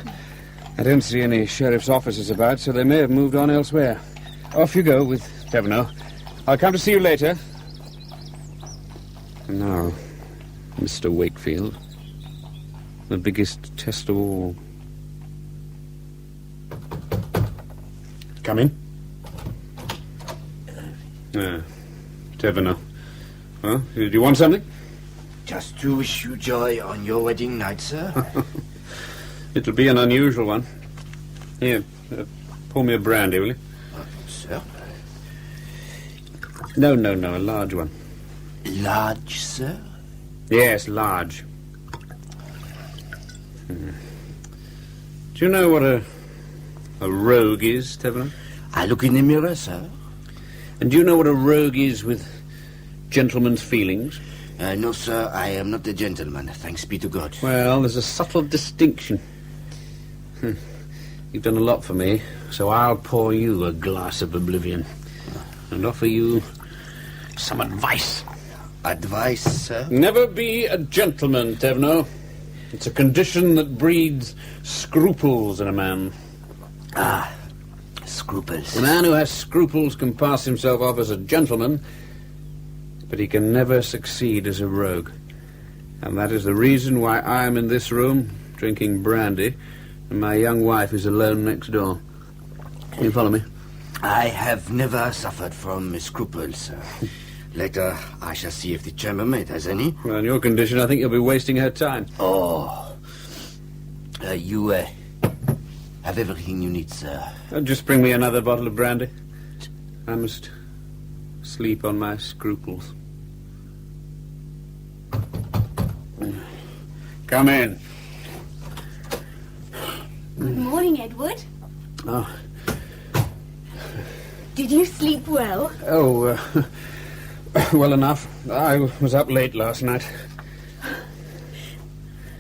I don't see any sheriff's officers about, so they may have moved on elsewhere. Off you go with Tivano. I'll come to see you later. And now, Mr. Wakefield, the biggest test of all. Come in. Tivano. Well, do you want something? Just to wish you joy on your wedding night, sir. It'll be an unusual one. Here, pour me a brandy, will you? Sir? No, a large one. Large, sir? Yes, large. Do you know what a rogue is, Tivano? I look in the mirror, sir. And do you know what a rogue is with gentleman's feelings? No, sir, I am not a gentleman, thanks be to God. Well, there's a subtle distinction. You've done a lot for me, so I'll pour you a glass of oblivion and offer you some advice. Advice, sir? Never be a gentleman, Tivano. It's a condition that breeds scruples in a man. Scruples. A man who has scruples can pass himself off as a gentleman, but he can never succeed as a rogue. And that is the reason why I am in this room, drinking brandy, and my young wife is alone next door. Can you follow me? I have never suffered from scruples, sir. Later, I shall see if the chambermaid has any. Well, in your condition, I think you'll be wasting her time. Oh. You have everything you need, sir. Just bring me another bottle of brandy. I must sleep on my scruples. Come in. Good morning, Edward. Oh. Did you sleep well? Oh, well enough. I was up late last night.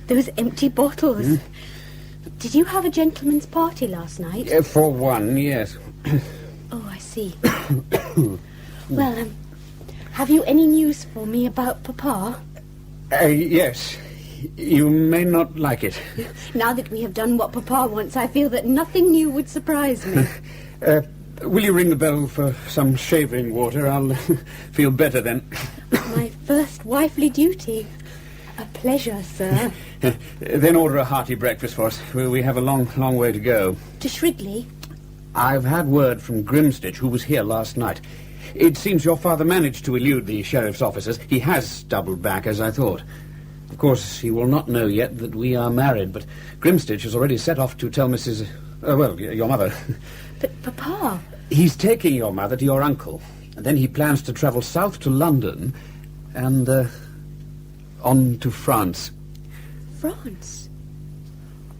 Those empty bottles. Did you have a gentleman's party last night? For one, yes. Oh, I see. Well, have you any news for me about Papa? Yes. You may not like it. Now that we have done what Papa wants, I feel that nothing new would surprise me. Will you ring the bell for some shaving water? I'll feel better then. My first wifely duty. A pleasure, sir. Then order a hearty breakfast for us. We have a long way to go. To Shrigley? I've had word from Grimstitch, who was here last night. It seems your father managed to elude the sheriff's officers. He has doubled back, as I thought. Of course, he will not know yet that we are married, but Grimstitch has already set off to tell Mrs... your mother. But, Papa... He's taking your mother to your uncle, and then he plans to travel south to London and, on to France. France?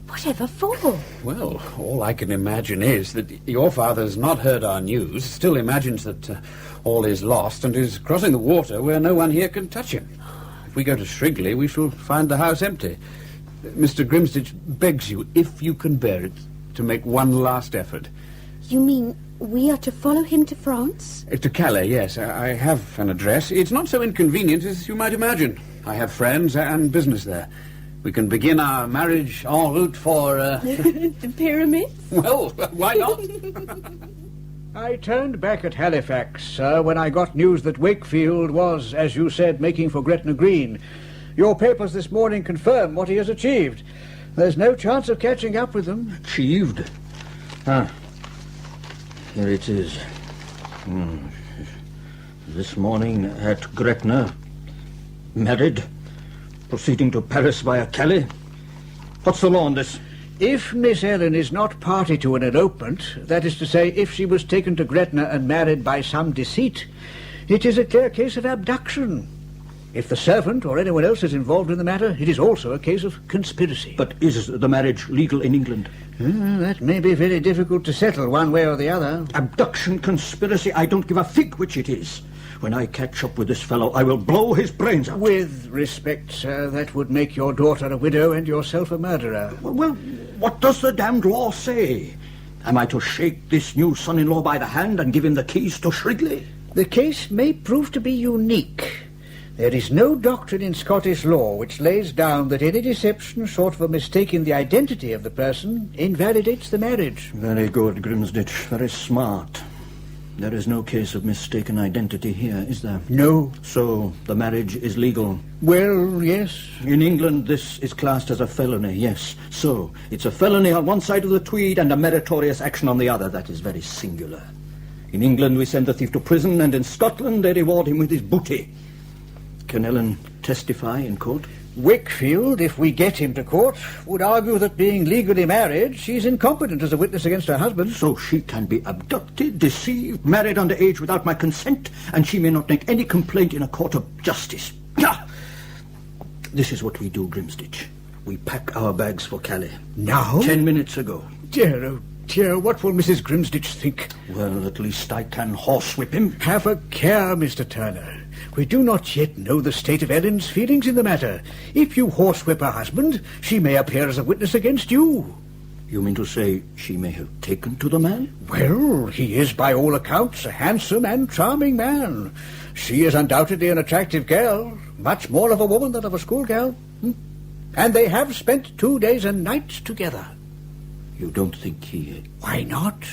Whatever for? Well, all I can imagine is that your father's not heard our news, still imagines that all is lost, and is crossing the water where no one here can touch him. If we go to Shrigley, we shall find the house empty. Mr. Grimstitch begs you, if you can bear it, to make one last effort. You mean we are to follow him to France? To Calais, yes. I have an address. It's not so inconvenient as you might imagine. I have friends and business there. We can begin our marriage en route for... The pyramids? Well, why not? I turned back at Halifax, sir, when I got news that Wakefield was, as you said, making for Gretna Green. Your papers this morning confirm what he has achieved. There's no chance of catching up with them. Achieved? Ah. Here it is. This morning at Gretna. Married. Proceeding to Paris via Calais. What's the law on this? If Miss Ellen is not party to an elopement, that is to say, if she was taken to Gretna and married by some deceit, it is a clear case of abduction. If the servant or anyone else is involved in the matter, it is also a case of conspiracy. But is the marriage legal in England? That may be very difficult to settle one way or the other. Abduction, conspiracy, I don't give a fig which it is. When I catch up with this fellow, I will blow his brains out. With respect, sir, that would make your daughter a widow and yourself a murderer. Well, what does the damned law say? Am I to shake this new son-in-law by the hand and give him the keys to Shrigley? The case may prove to be unique. There is no doctrine in Scottish law which lays down that any deception short of a mistake in the identity of the person invalidates the marriage. Very good, Grimsditch. Very smart. There is no case of mistaken identity here, is there? No. So the marriage is legal? Well, yes. In England, this is classed as a felony, yes. So it's a felony on one side of the Tweed and a meritorious action on the other. That is very singular. In England, we send the thief to prison, and in Scotland, they reward him with his booty. Can Ellen testify in court? Wakefield, if we get him to court, would argue that being legally married, she's incompetent as a witness against her husband. So she can be abducted, deceived, married under age without my consent, and she may not make any complaint in a court of justice. Ah! This is what we do, Grimsditch. We pack our bags for Calais. Now? 10 minutes ago. Dear, oh dear, what will Mrs. Grimsditch think? Well, at least I can horsewhip him. Have a care, Mr. Turner. We do not yet know the state of Ellen's feelings in the matter. If you horsewhip her husband, she may appear as a witness against you. You mean to say she may have taken to the man? Well, he is by all accounts a handsome and charming man. She is undoubtedly an attractive girl, much more of a woman than of a schoolgirl. And they have spent 2 days and nights together. You don't think he... Why not?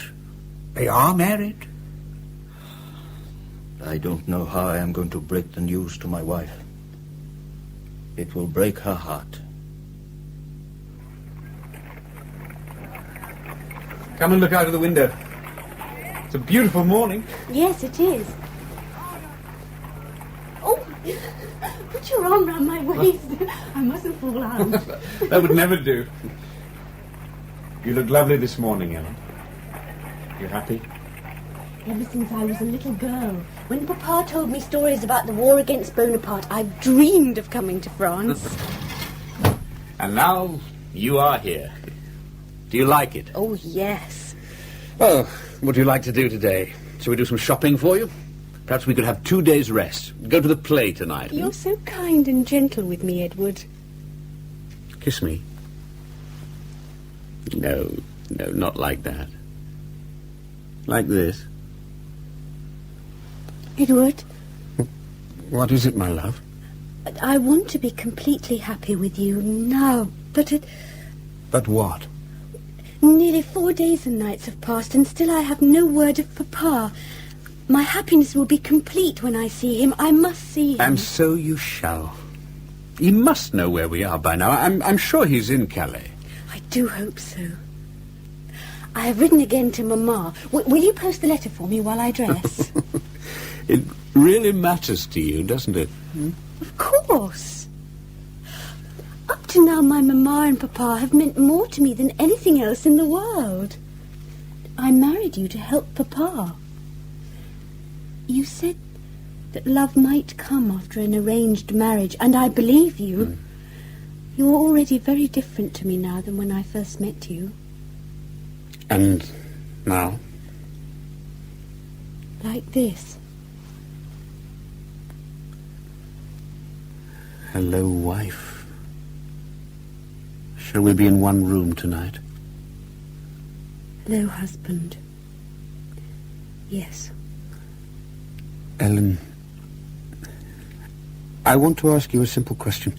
They are married. I don't know how I am going to break the news to my wife. It will break her heart. Come and look out of the window. It's a beautiful morning. Yes, it is. Oh, put your arm round my waist. I mustn't fall out. That would never do. You look lovely this morning, Ellen. You happy? Ever since I was a little girl, when Papa told me stories about the war against Bonaparte, I've dreamed of coming to France. And now you are here. Do you like it? Oh, yes. Well, what do you like to do today? Shall we do some shopping for you? Perhaps we could have 2 days' rest. Go to the play tonight. You're so kind and gentle with me, Edward. Kiss me. No, not like that. Like this. Edward? What is it, my love? I want to be completely happy with you now, but But what? Nearly 4 days and nights have passed, and still I have no word of Papa. My happiness will be complete when I see him. I must see him. And so you shall. He must know where we are by now. I'm sure he's in Calais. I do hope so. I have written again to Mamma. Will you post the letter for me while I dress? It really matters to you, doesn't it? Of course. Up to now, my mamma and papa have meant more to me than anything else in the world. I married you to help papa. You said that love might come after an arranged marriage, and I believe you. You're already very different to me now than when I first met you. And now? Like this. Hello, wife. Shall we be in one room tonight? Hello, husband. Yes. Ellen, I want to ask you a simple question.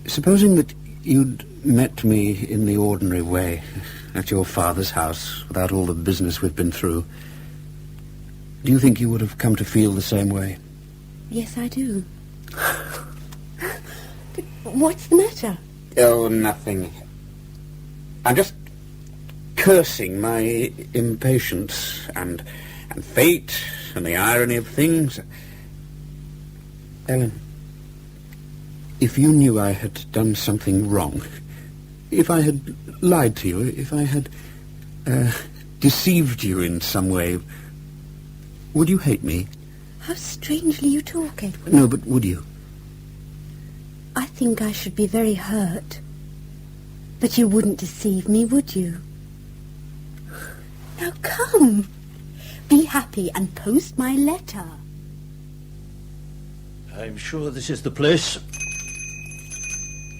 Supposing that you'd met me in the ordinary way, at your father's house, without all the business we've been through, do you think you would have come to feel the same way? Yes, I do. What's the matter? Oh, nothing. I'm just cursing my impatience and fate and the irony of things. Ellen, if you knew I had done something wrong, if I had lied to you, if I had deceived you in some way, would you hate me? How strangely you talk, Edward. No, but would you? I think I should be very hurt. But you wouldn't deceive me, would you? Now come. Be happy and post my letter. I'm sure this is the place.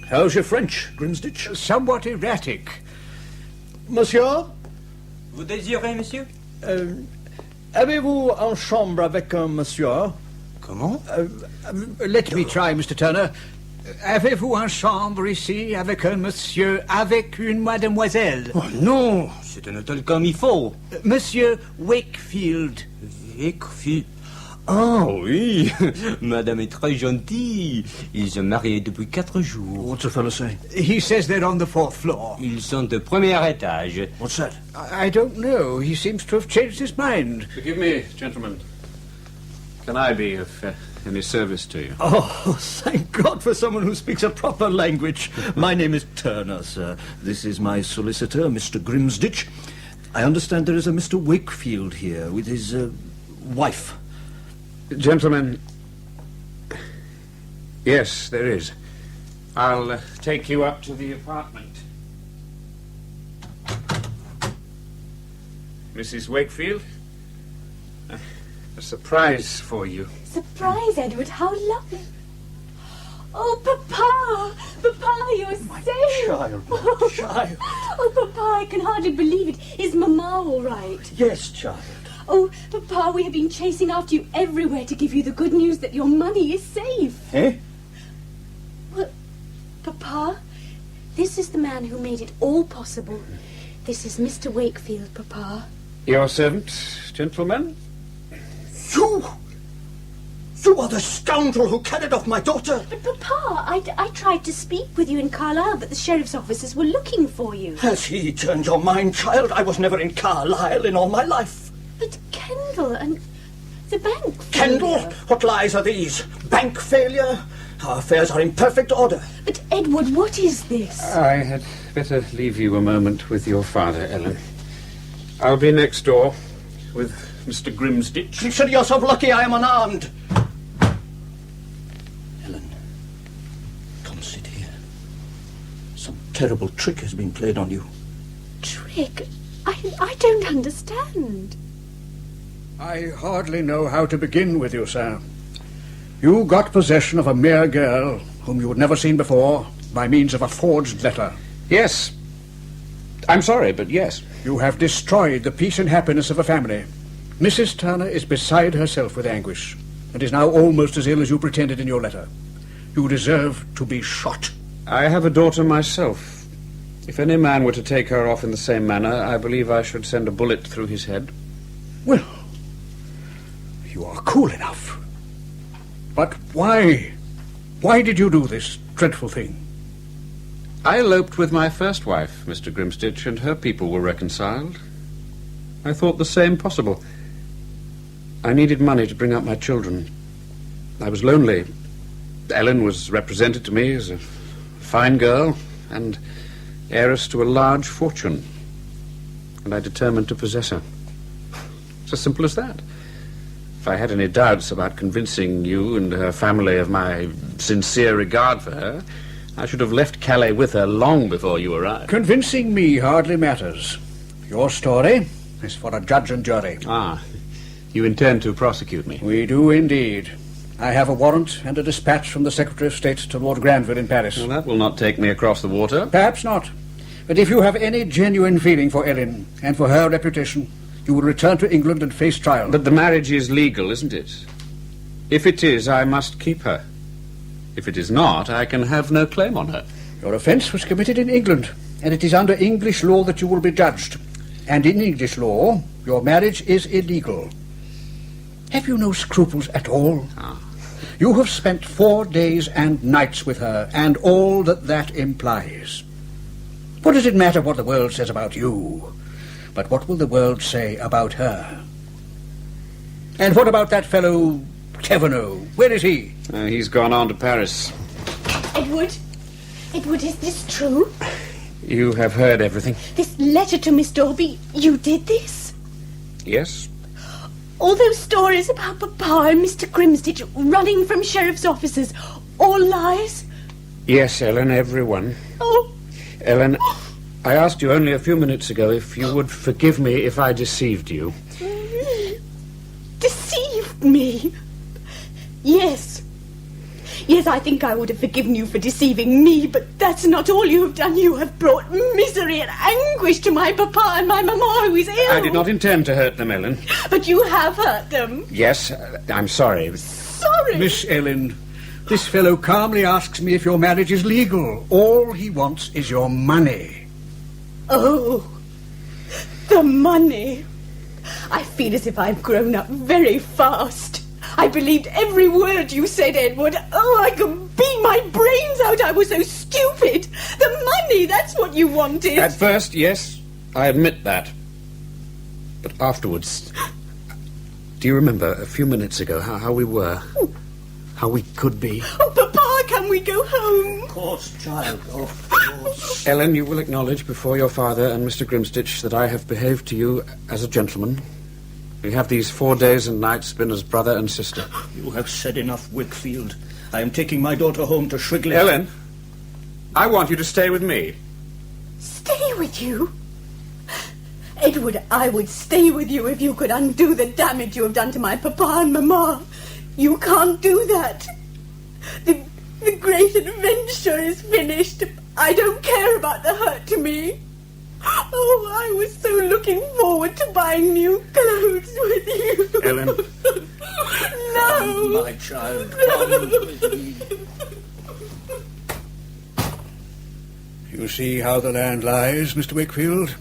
How's your French, Grimsditch? Somewhat erratic. Monsieur? Vous désirez, monsieur? Avez-vous une chambre avec un monsieur? Comment? Let me try, Mr. Turner. Avez-vous une chambre ici avec un monsieur, avec une mademoiselle? Oh non, c'est un hôtel comme il faut. Monsieur Wakefield. Wakefield? Ah oui, madame est très gentille. Ils sont mariés depuis 4 jours. What's the fellow say? He says they're on the 4th floor. Ils sont de premier étage. What's that? I don't know. He seems to have changed his mind. Forgive me, gentlemen. Can I be of any service to you? Oh, thank God for someone who speaks a proper language. My name is Turner, sir. This is my solicitor, Mr. Grimsditch. I understand there is a Mr. Wakefield here with his wife. Gentlemen, yes, there is. I'll take you up to the apartment. Mrs. Wakefield, a surprise for you. Surprise, Edward. How lovely. Oh, Papa! Papa, you're safe! Child, child. Oh, Papa, I can hardly believe it. Is Mamma all right? Yes, child. Oh, Papa, we have been chasing after you everywhere to give you the good news that your money is safe. Eh? Well, Papa, this is the man who made it all possible. This is Mr. Wakefield, Papa. Your servant, gentlemen? You are the scoundrel who carried off my daughter. But, Papa, I tried to speak with you in Carlisle, but the sheriff's officers were looking for you. Has he turned your mind, child? I was never in Carlisle in all my life. But Kendall and the bank failure. Kendall? What lies are these? Bank failure? Our affairs are in perfect order. But, Edward, what is this? I had better leave you a moment with your father, Ellen. I'll be next door with Mr. Grimsditch. Consider yourself lucky I am unarmed. Ellen, come sit here. Some terrible trick has been played on you. Trick? I don't understand. I hardly know how to begin with you, sir. You got possession of a mere girl whom you had never seen before by means of a forged letter. Yes. I'm sorry, but yes. You have destroyed the peace and happiness of a family. Mrs. Turner is beside herself with anguish and is now almost as ill as you pretended in your letter. You deserve to be shot. I have a daughter myself. If any man were to take her off in the same manner, I believe I should send a bullet through his head. Well, you are cool enough. But why? Why did you do this dreadful thing? I eloped with my first wife, Mr. Grimsditch, and her people were reconciled. I thought the same possible. I needed money to bring up my children. I was lonely. Ellen was represented to me as a fine girl and heiress to a large fortune. And I determined to possess her. It's as simple as that. If I had any doubts about convincing you and her family of my sincere regard for her, I should have left Calais with her long before you arrived. Convincing me hardly matters. Your story is for a judge and jury. Ah, you intend to prosecute me? We do indeed. I have a warrant and a dispatch from the Secretary of State to Lord Granville in Paris. Well, that will not take me across the water. Perhaps not. But if you have any genuine feeling for Ellen and for her reputation, you will return to England and face trial. But the marriage is legal, isn't it? If it is, I must keep her. If it is not, I can have no claim on her. Your offence was committed in England, and it is under English law that you will be judged. And in English law, your marriage is illegal. Have you no scruples at all? You have spent 4 days and nights with her, and all that implies. What does it matter what the world says about you? But what will the world say about her? And what about that fellow, Thevenot? Where is he? He's gone on to Paris. Edward? Edward, is this true? You have heard everything? This letter to Miss Dolby, you did this? Yes. All those stories about Papa and Mr. Grimstitch running from sheriff's officers, all lies? Yes, Ellen, everyone. Oh. Ellen, I asked you only a few minutes ago if you would forgive me if I deceived you. Deceived me? Yes. Yes, I think I would have forgiven you for deceiving me, but that's not all you have done. You have brought misery and anguish to my papa and my mamma, who is ill. I did not intend to hurt them, Ellen. But you have hurt them. Yes, I'm sorry. Sorry? Miss Ellen, this fellow calmly asks me if your marriage is legal. All he wants is your money. Oh, the money. I feel as if I've grown up very fast. I believed every word you said, Edward. Oh, I could beat my brains out. I was so stupid. The money, that's what you wanted. At first, yes, I admit that. But afterwards, do you remember a few minutes ago how we were? How we could be? Oh, Papa, can we go home? Of course, child, of course. Ellen, you will acknowledge before your father and Mr. Grimstitch that I have behaved to you as a gentleman. We have these 4 days and nights been as brother and sister. You have said enough, Wickfield. I am taking my daughter home to Shrigley. Ellen, I want you to stay with me. Stay with you? Edward, I would stay with you if you could undo the damage you have done to my papa and mamma. You can't do that. The great adventure is finished. I don't care about the hurt to me. Oh, I was so looking forward to buying new clothes with you. Ellen. No. Come, my child, come with me. You see how the land lies, Mr. Wickfield?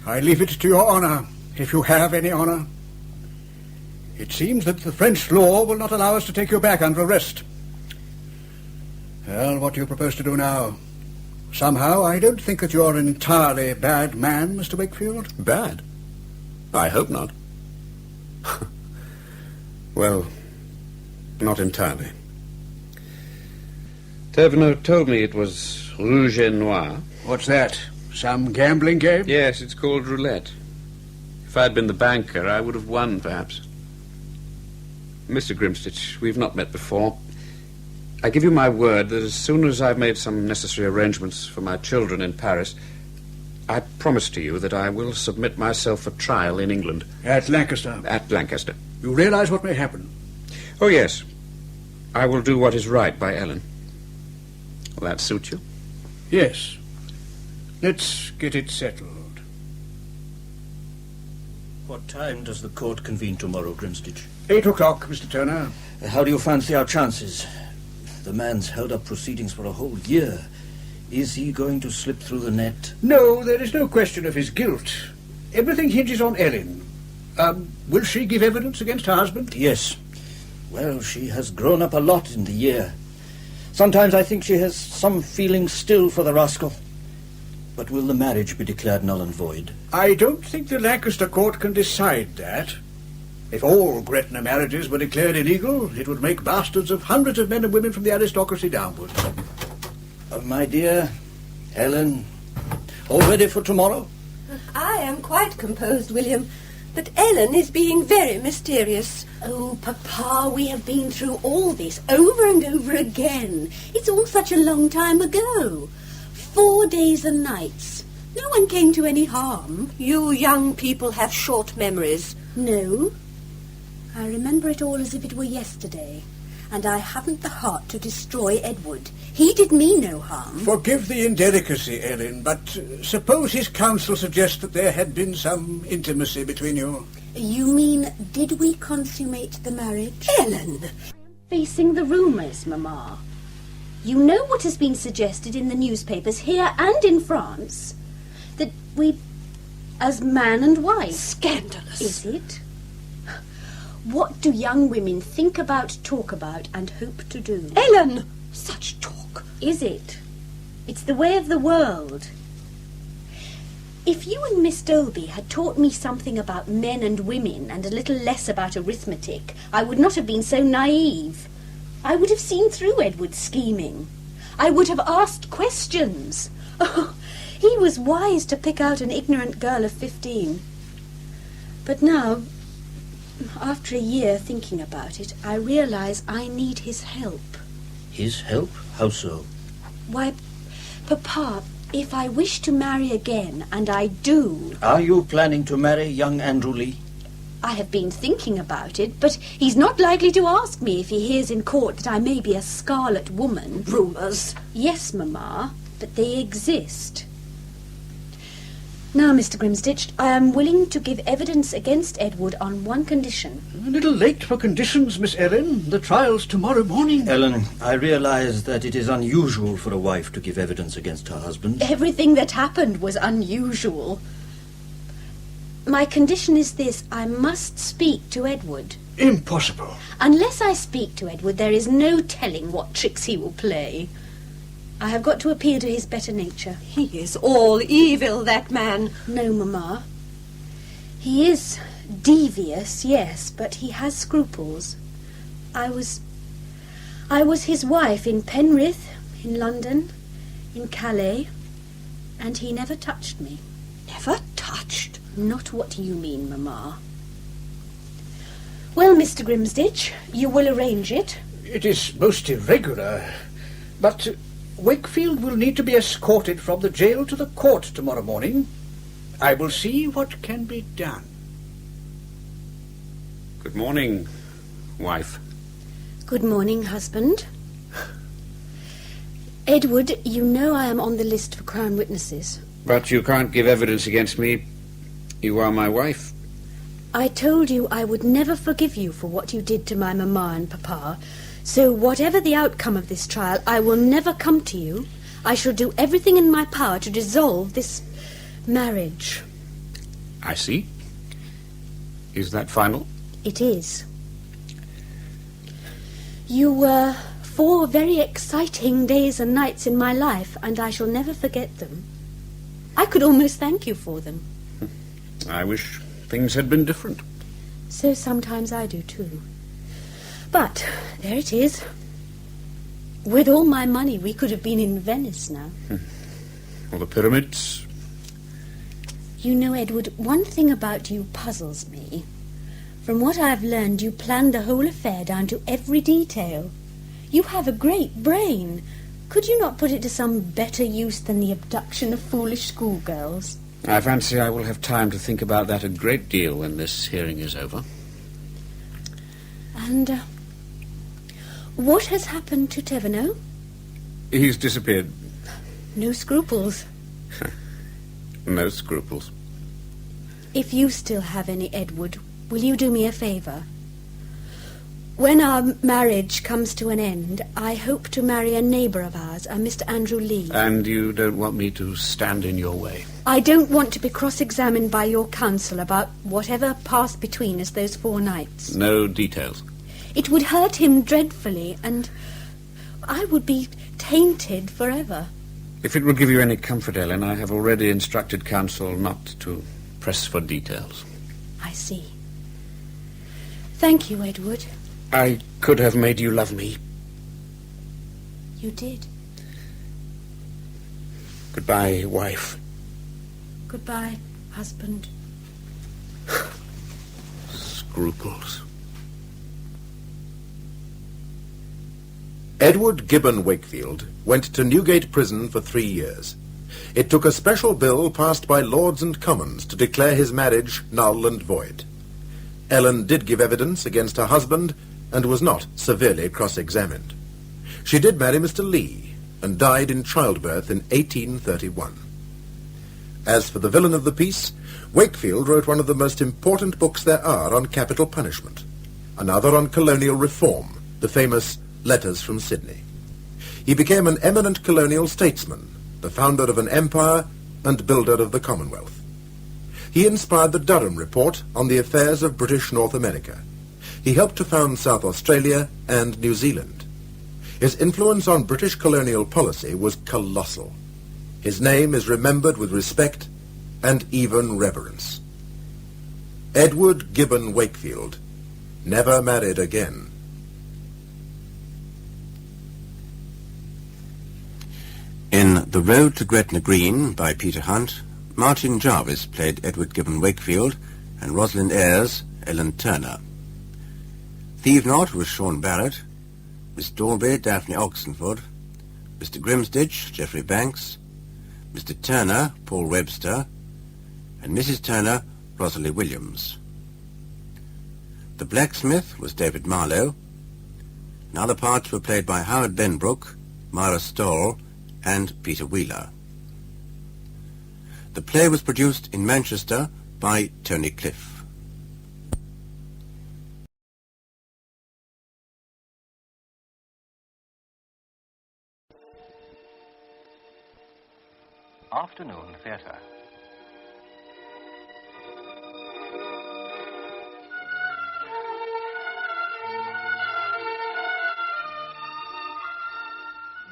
I leave it to your honour, if you have any honour. It seems that the French law will not allow us to take you back under arrest. Well, what do you propose to do now? Somehow, I don't think that you're an entirely bad man, Mr. Wakefield. Bad? I hope not. Well, not entirely. Thevenot told me it was Rouge et Noir. What's that? Some gambling game? Yes, it's called roulette. If I'd been the banker, I would have won, perhaps. Mr. Grimstitch, we've not met before. I give you my word that as soon as I've made some necessary arrangements for my children in Paris, I promise to you that I will submit myself for trial in England. At Lancaster? At Lancaster. You realize what may happen? Oh, yes. I will do what is right by Ellen. Will that suit you? Yes. Let's get it settled. What time does the court convene tomorrow, Grimstitch? 8 o'clock, Mr. Turner. How do you fancy our chances? The man's held up proceedings for a whole year. Is he going to slip through the net? No, there is no question of his guilt. Everything hinges on Ellen. Will she give evidence against her husband? Yes. Well, she has grown up a lot in the year. Sometimes I think she has some feeling still for the rascal. But will the marriage be declared null and void? I don't think the Lancaster court can decide that. If all Gretna marriages were declared illegal, it would make bastards of hundreds of men and women from the aristocracy downwards. My dear Ellen, all ready for tomorrow? I am quite composed, William, but Ellen is being very mysterious. Oh, Papa, we have been through all this over and over again. It's all such a long time ago. 4 days and nights. No one came to any harm. You young people have short memories. No. I remember it all as if it were yesterday. And I haven't the heart to destroy Edward. He did me no harm. Forgive the indelicacy, Ellen, but suppose his counsel suggests that there had been some intimacy between you. You mean, did we consummate the marriage? Ellen! Facing the rumours, Mamma. You know what has been suggested in the newspapers here and in France? That we, as man and wife... Scandalous. Is it? What do young women think about, talk about, and hope to do? Ellen! Such talk. Is it? It's the way of the world. If you and Miss Dolby had taught me something about men and women and a little less about arithmetic, I would not have been so naive. I would have seen through Edward's scheming. I would have asked questions. Oh, he was wise to pick out an ignorant girl of 15. But now, after a year thinking about it, I realise I need his help. His help? How so? Why, Papa, if I wish to marry again, and I do... Are you planning to marry young Andrew Lee? I have been thinking about it, but he's not likely to ask me if he hears in court that I may be a scarlet woman. Rumours. Yes, Mamma, but they exist. Now, Mr. Grimsditch, I am willing to give evidence against Edward on one condition. A little late for conditions, Miss Ellen. The trial's tomorrow morning. Ellen, I realise that it is unusual for a wife to give evidence against her husband. Everything that happened was unusual. My condition is this: I must speak to Edward. Impossible. Unless I speak to Edward, there is no telling what tricks he will play. I have got to appeal to his better nature. He is all evil, that man. No, Mamma. He is devious, yes, but he has scruples. I was his wife in Penrith, in London, in Calais, and he never touched me. Never touched? Not what you mean, Mamma. Well, Mr. Grimsditch, you will arrange it. It is most irregular, but Wakefield will need to be escorted from the jail to the court tomorrow morning. I will see what can be done. Good morning, wife. Good morning, husband. Edward, you know I am on the list for Crown witnesses. But you can't give evidence against me. You are my wife. I told you I would never forgive you for what you did to my mamma and papa. So whatever the outcome of this trial, I will never come to you. I shall do everything in my power to dissolve this marriage. I see. Is that final? It is. You were 4 very exciting days and nights in my life, and I shall never forget them. I could almost thank you for them. I wish things had been different. So sometimes I do too. But there it is. With all my money, we could have been in Venice now. Or the pyramids. You know, Edward, one thing about you puzzles me. From what I've learned, you planned the whole affair down to every detail. You have a great brain. Could you not put it to some better use than the abduction of foolish schoolgirls? I fancy I will have time to think about that a great deal when this hearing is over. And what has happened to Tevenot? He's disappeared. No scruples. No scruples. If you still have any, Edward, will you do me a favour? When our marriage comes to an end, I hope to marry a neighbour of ours, a Mr. Andrew Lee. And you don't want me to stand in your way? I don't want to be cross-examined by your counsel about whatever passed between us those 4 nights. No details? It would hurt him dreadfully, and I would be tainted forever. If it will give you any comfort, Ellen, I have already instructed counsel not to press for details. I see. Thank you, Edward. I could have made you love me. You did. Goodbye, wife. Goodbye, husband. Scruples. Edward Gibbon Wakefield went to Newgate Prison for 3 years. It took a special bill passed by Lords and Commons to declare his marriage null and void. Ellen did give evidence against her husband and was not severely cross-examined. She did marry Mr. Lee and died in childbirth in 1831. As for the villain of the piece, Wakefield wrote one of the most important books there are on capital punishment, another on colonial reform, the famous Letters from Sydney. He became an eminent colonial statesman, the founder of an empire and builder of the Commonwealth. He inspired the Durham Report on the affairs of British North America. He helped to found South Australia and New Zealand. His influence on British colonial policy was colossal. His name is remembered with respect and even reverence. Edward Gibbon Wakefield never married again. In The Road to Gretna Green by Peter Hunt, Martin Jarvis played Edward Gibbon Wakefield and Rosalind Ayres, Ellen Turner. Thieve Not was Sean Barrett, Miss Dalby, Daphne Oxenford, Mr. Grimsditch, Geoffrey Banks, Mr. Turner, Paul Webster, and Mrs. Turner, Rosalie Williams. The blacksmith was David Marlowe, and other parts were played by Howard Benbrook, Myra Stoll, and Peter Wheeler. The play was produced in Manchester by Tony Cliff. Afternoon Theatre.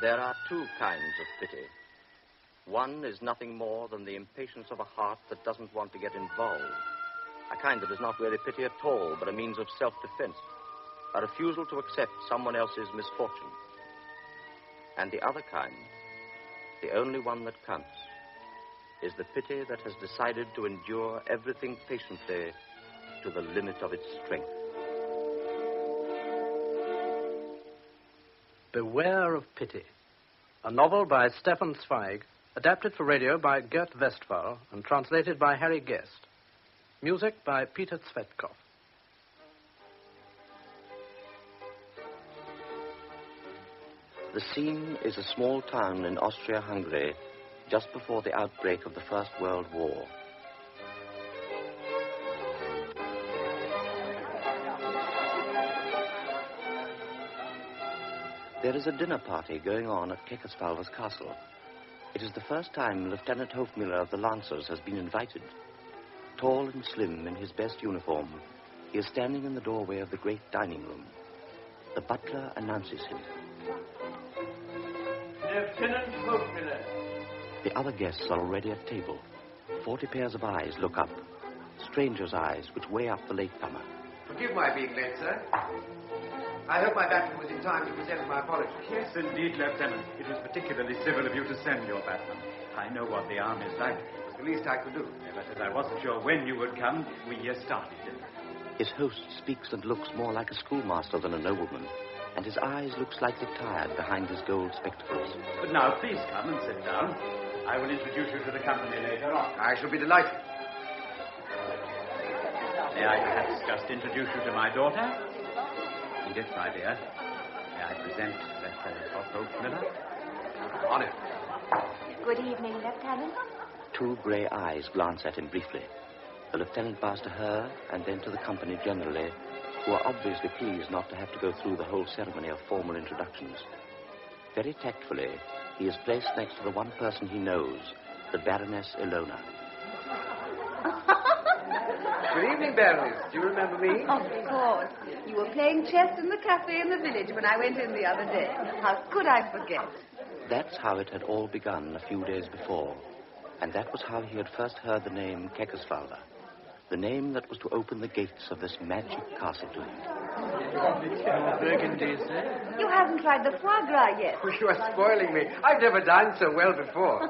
There are two kinds of pity. One is nothing more than the impatience of a heart that doesn't want to get involved. A kind that is not really pity at all, but a means of self-defense. A refusal to accept someone else's misfortune. And the other kind, the only one that counts, is the pity that has decided to endure everything patiently to the limit of its strength. Beware of Pity, a novel by Stefan Zweig, adapted for radio by Gert Westphal and translated by Harry Guest. Music by Peter Tsvetkov. The scene is a small town in Austria-Hungary just before the outbreak of the First World War. There is a dinner party going on at Keckersvalver's castle. It is the first time Lieutenant Hofmüller of the Lancers has been invited. Tall and slim in his best uniform, he is standing in the doorway of the great dining room. The butler announces him. Lieutenant Hofmüller. The other guests are already at table. 40 pairs of eyes look up. Strangers' eyes which weigh up the latecomer. Forgive my being late, sir. I hope my batsman was in time to present my apologies. Yes, indeed, Lieutenant. It was particularly civil of you to send your batsman. I know what the arm is like. It was the least I could do. But as I wasn't sure when you would come, we started dinner. His host speaks and looks more like a schoolmaster than a nobleman, and his eyes look slightly tired behind his gold spectacles. But now, please come and sit down. I will introduce you to the company later on. I shall be delighted. May I perhaps just introduce you to my daughter? Edith, my dear. May I present Lieutenant Hofmüller? Honor. Good evening, Lieutenant. Two grey eyes glance at him briefly. The lieutenant bows to her and then to the company generally, who are obviously pleased not to have to go through the whole ceremony of formal introductions. Very tactfully, he is placed next to the one person he knows, the Baroness Ilona. Good evening, Baroness. Do you remember me? Of course. You were playing chess in the cafe in the village when I went in the other day. How could I forget? That's how it had all begun a few days before, and that was how he had first heard the name Keckersvalver. The name that was to open the gates of this magic castle to him. Burgundy, sir? You haven't tried the foie gras yet. You are spoiling me. I've never done so well before.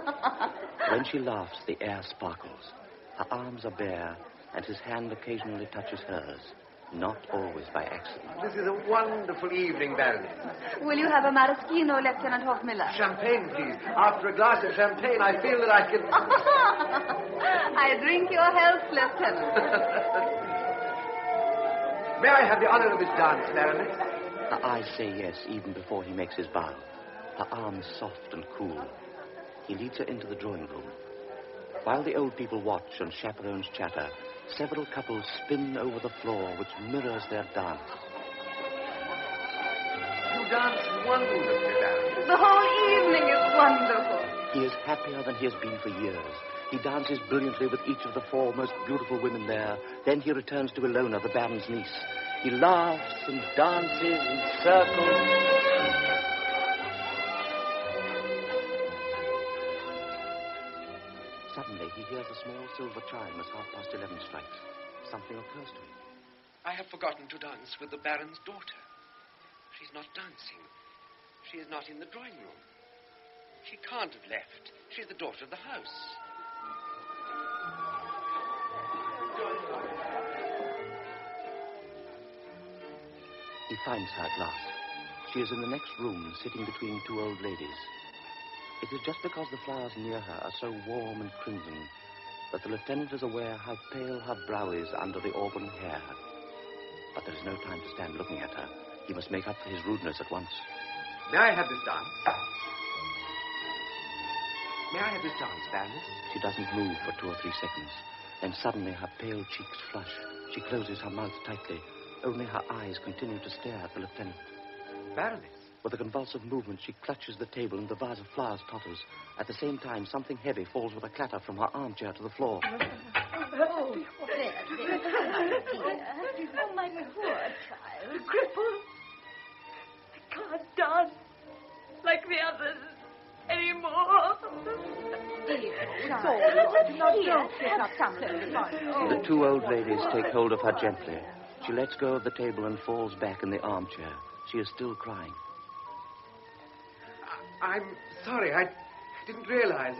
When she laughs, the air sparkles. Her arms are bare, and his hand occasionally touches hers. Not always by accident. This is a wonderful evening, Baroness. Will you have a maraschino, Lieutenant Hofmiller? Champagne, please. After a glass of champagne, I feel that I can... I drink your health, Lieutenant. May I have the honor of this dance, Baroness? Her eyes say yes even before he makes his bow. Her arms soft and cool. He leads her into the drawing room. While the old people watch and chaperones chatter, several couples spin over the floor which mirrors their dance. You dance wonderfully, Baroness. The whole evening is wonderful. He is happier than he has been for years. He dances brilliantly with each of the four most beautiful women there. Then he returns to Ilona, the Baron's niece. He laughs and dances and circles. Suddenly, he hears a small silver chime as 11:30 strikes. Something occurs to him. I have forgotten to dance with the Baron's daughter. She's not dancing. She is not in the drawing room. She can't have left. She's the daughter of the house. He finds her at last. She is in the next room, sitting between two old ladies. It is just because the flowers near her are so warm and crimson that the lieutenant is aware how pale her brow is under the auburn hair. But there is no time to stand looking at her. He must make up for his rudeness at once. May I have this dance? May I have this dance, Baroness? She doesn't move for 2 or 3 seconds. Then suddenly her pale cheeks flush. She closes her mouth tightly. Only her eyes continue to stare at the lieutenant. Baroness? With a convulsive movement, she clutches the table and the vase of flowers totters. At the same time, something heavy falls with a clatter from her armchair to the floor. Oh, there. Oh, my poor child. Cripple. I can't dance like the others anymore. The two old ladies take hold of her gently. She lets go of the table and falls back in the armchair. She is still crying. I'm sorry. I didn't realize.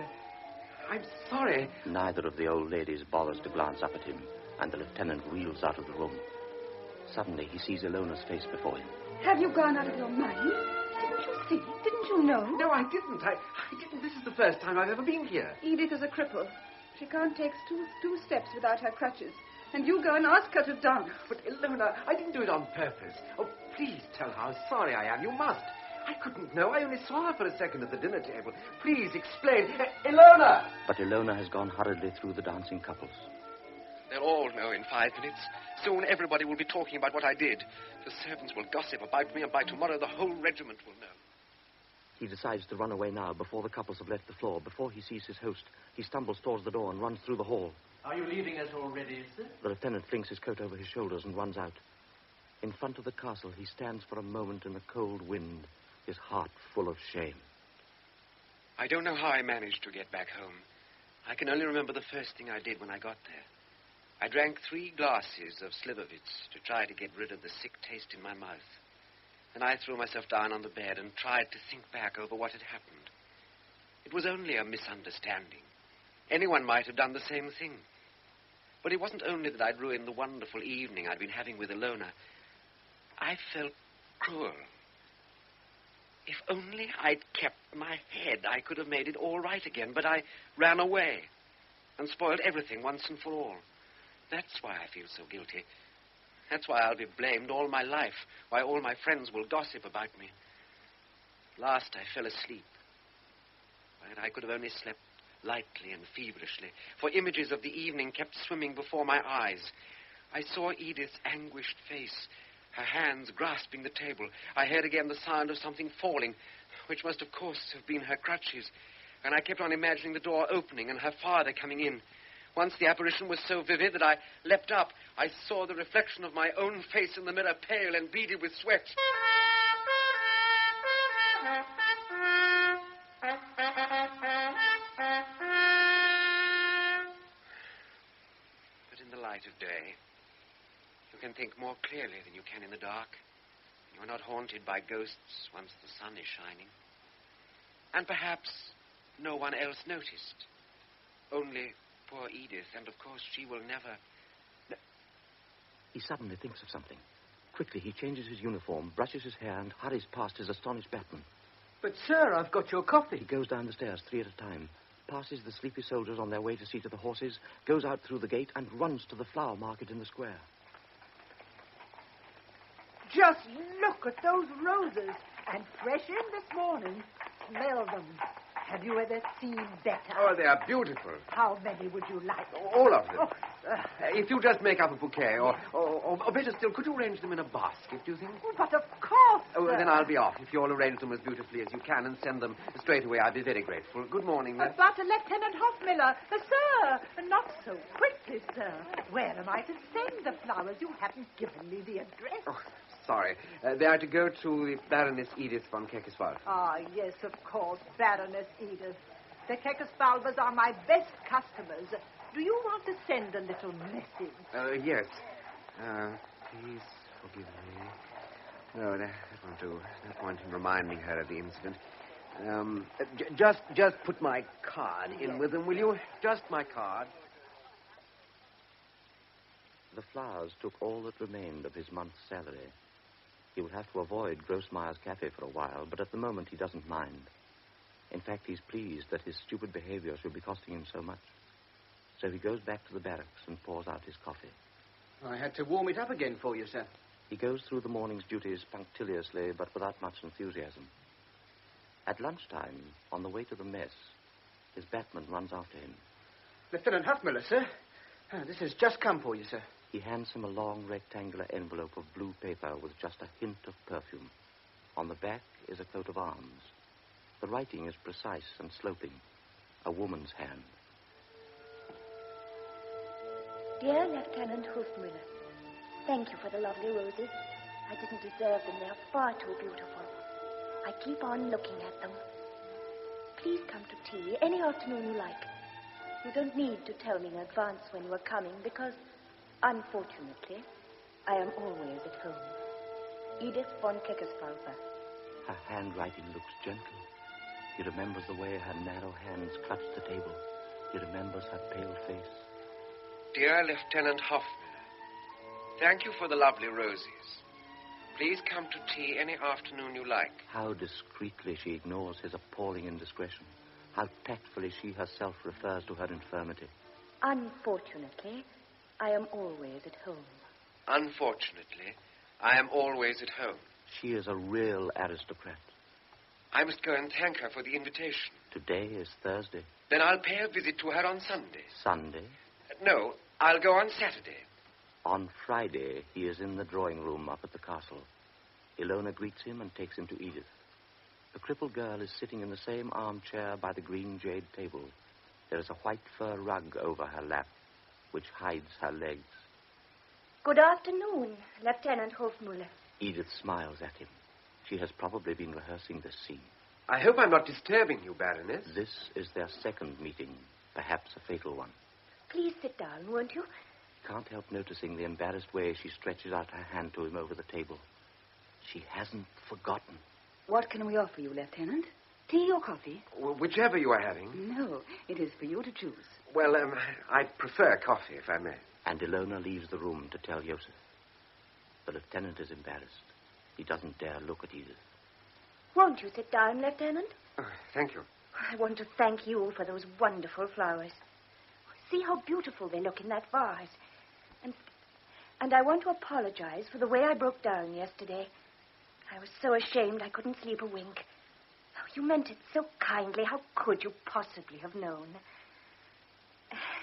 I'm sorry. Neither of the old ladies bothers to glance up at him, and the lieutenant reels out of the room. Suddenly, he sees Ilona's face before him. Have you gone out of your mind? Didn't you see? Didn't you know? No, I didn't. I didn't. This is the first time I've ever been here. Edith is a cripple. She can't take two steps without her crutches. And you go and ask her to dance. But, Ilona, I didn't do it on purpose. Oh, please tell her how sorry I am. You must. I couldn't know. I only saw her for a second at the dinner table. Please explain. Ilona! But Ilona has gone hurriedly through the dancing couples. They'll all know in 5 minutes. Soon everybody will be talking about what I did. The servants will gossip about me, and by tomorrow the whole regiment will know. He decides to run away now before the couples have left the floor. Before he sees his host, he stumbles towards the door and runs through the hall. Are you leaving us already, sir? The lieutenant flings his coat over his shoulders and runs out. In front of the castle, he stands for a moment in the cold wind, his heart full of shame. I don't know how I managed to get back home. I can only remember the first thing I did when I got there. I drank 3 glasses of Slivovitz to try to get rid of the sick taste in my mouth. Then I threw myself down on the bed and tried to think back over what had happened. It was only a misunderstanding. Anyone might have done the same thing. But it wasn't only that I'd ruined the wonderful evening I'd been having with Ilona. I felt cruel. If only I'd kept my head, I could have made it all right again. But I ran away and spoiled everything once and for all. That's why I feel so guilty. That's why I'll be blamed all my life, why all my friends will gossip about me. At last I fell asleep. But I could have only slept lightly and feverishly, for images of the evening kept swimming before my eyes. I saw Edith's anguished face, her hands grasping the table. I heard again the sound of something falling, which must, of course, have been her crutches. And I kept on imagining the door opening and her father coming in. Once the apparition was so vivid that I leapt up. I saw the reflection of my own face in the mirror, pale and beaded with sweat. But in the light, light of day. You can think more clearly than you can in the dark. You are not haunted by ghosts once the sun is shining. And perhaps no one else noticed. Only poor Edith, and of course she will never... He suddenly thinks of something. Quickly, he changes his uniform, brushes his hair, and hurries past his astonished batman. But, sir, I've got your coffee. He goes down the stairs, 3 at a time, passes the sleepy soldiers on their way to see to the horses, goes out through the gate, and runs to the flower market in the square. Just look at those roses. And fresh in this morning. Smell them. Have you ever seen better? Oh, they are beautiful. How many would you like? All of them. Oh, If you just make up a bouquet, or better still, could you arrange them in a basket, do you think? but of course, Oh, sir. then I'll be off. If you'll arrange them as beautifully as you can and send them straight away, I'd be very grateful. Good morning, then. But Lieutenant Hoffmiller, sir, not so quickly, sir. Where am I to send the flowers? You haven't given me the address. Oh, sorry. They are to go to the Baroness Edith von Kekeswald. Ah, yes, of course, Baroness Edith. The Kekeswalvers are my best customers. Do you want to send a little message? Yes. Please forgive me. No, that won't do. No point in reminding her of the incident. Just put my card in with them, will you? Just my card. The flowers took all that remained of his month's salary. He will have to avoid Grossmeyer's cafe for a while, but at the moment he doesn't mind. In fact, he's pleased that his stupid behavior should be costing him so much. So he goes back to the barracks and pours out his coffee. I had to warm it up again for you, sir. He goes through the morning's duties punctiliously, but without much enthusiasm. At lunchtime, on the way to the mess, his batman runs after him. Lieutenant Huffmiller, sir. This has just come for you, sir. He hands him a long rectangular envelope of blue paper with just a hint of perfume. On the back is a coat of arms. The writing is precise and sloping. A woman's hand. Dear Lieutenant Hofmüller, thank you for the lovely roses. I didn't deserve them. They're far too beautiful. I keep on looking at them. Please come to tea any afternoon you like. You don't need to tell me in advance when you are coming because, unfortunately, I am always at home. Edith von Kekeswalver. Her handwriting looks gentle. He remembers the way her narrow hands clutched the table. He remembers her pale face. Dear Lieutenant Hoffmiller, thank you for the lovely roses. Please come to tea any afternoon you like. How discreetly she ignores his appalling indiscretion. How tactfully she herself refers to her infirmity. Unfortunately, I am always at home. Unfortunately, I am always at home. She is a real aristocrat. I must go and thank her for the invitation. Today is Thursday. Then I'll pay a visit to her on Sunday. Sunday? No, I'll go on Saturday. On Friday, he is in the drawing room up at the castle. Ilona greets him and takes him to Edith. The crippled girl is sitting in the same armchair by the green jade table. There is a white fur rug over her lap, which hides her legs. Good afternoon, Lieutenant Hofmüller. Edith smiles at him. She has probably been rehearsing this scene. I hope I'm not disturbing you, Baroness. This is their second meeting, perhaps a fatal one. Please sit down, won't you? Can't help noticing the embarrassed way she stretches out her hand to him over the table. She hasn't forgotten. What can we offer you, Lieutenant? Tea or coffee? Whichever you are having. No, it is for you to choose. Well, I prefer coffee, if I may. And Ilona leaves the room to tell Joseph. The lieutenant is embarrassed. He doesn't dare look at Edith. Won't you sit down, Lieutenant? Thank you. I want to thank you for those wonderful flowers. See how beautiful they look in that vase. And I want to apologize for the way I broke down yesterday. I was so ashamed I couldn't sleep a wink. Oh, you meant it so kindly. How could you possibly have known?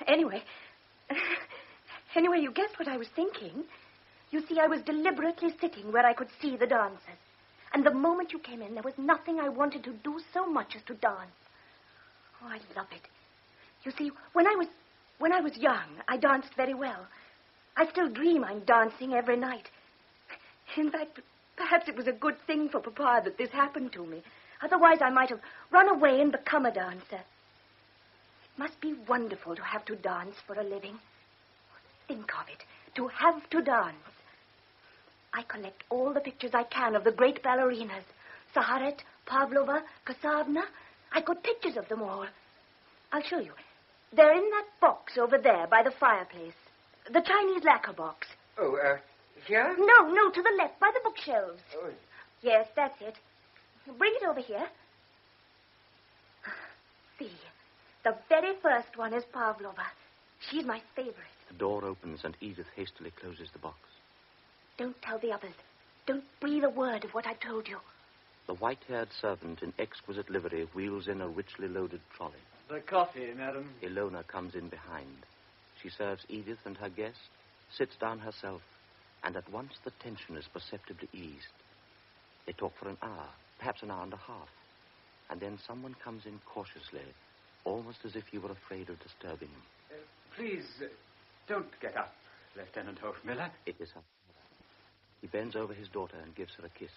Anyway, you guessed what I was thinking. You see, I was deliberately sitting where I could see the dancers. And the moment you came in, there was nothing I wanted to do so much as to dance. Oh, I love it. You see, when I was young, I danced very well. I still dream I'm dancing every night. In fact, perhaps it was a good thing for Papa that this happened to me. Otherwise, I might have run away and become a dancer. It must be wonderful to have to dance for a living. think of it, to have to dance. I collect all the pictures I can of the great ballerinas. Saharet, Pavlova, Kasavna. I got pictures of them all. I'll show you. They're in that box over there by the fireplace. The Chinese lacquer box. Oh, here? No, to the left, by the bookshelves. Oh. Yes, that's it. Bring it over here. See, the very first one is Pavlova. She's my favorite. The door opens and Edith hastily closes the box. Don't tell the others. Don't breathe a word of what I told you. The white-haired servant in exquisite livery wheels in a richly loaded trolley. The coffee, madam. Ilona comes in behind. She serves Edith and her guest, sits down herself, and at once the tension is perceptibly eased. They talk for an hour, perhaps an hour and a half, and then someone comes in cautiously, almost as if you were afraid of disturbing them. Please, don't get up, Lieutenant Hofmiller. It is her. He bends over his daughter and gives her a kiss.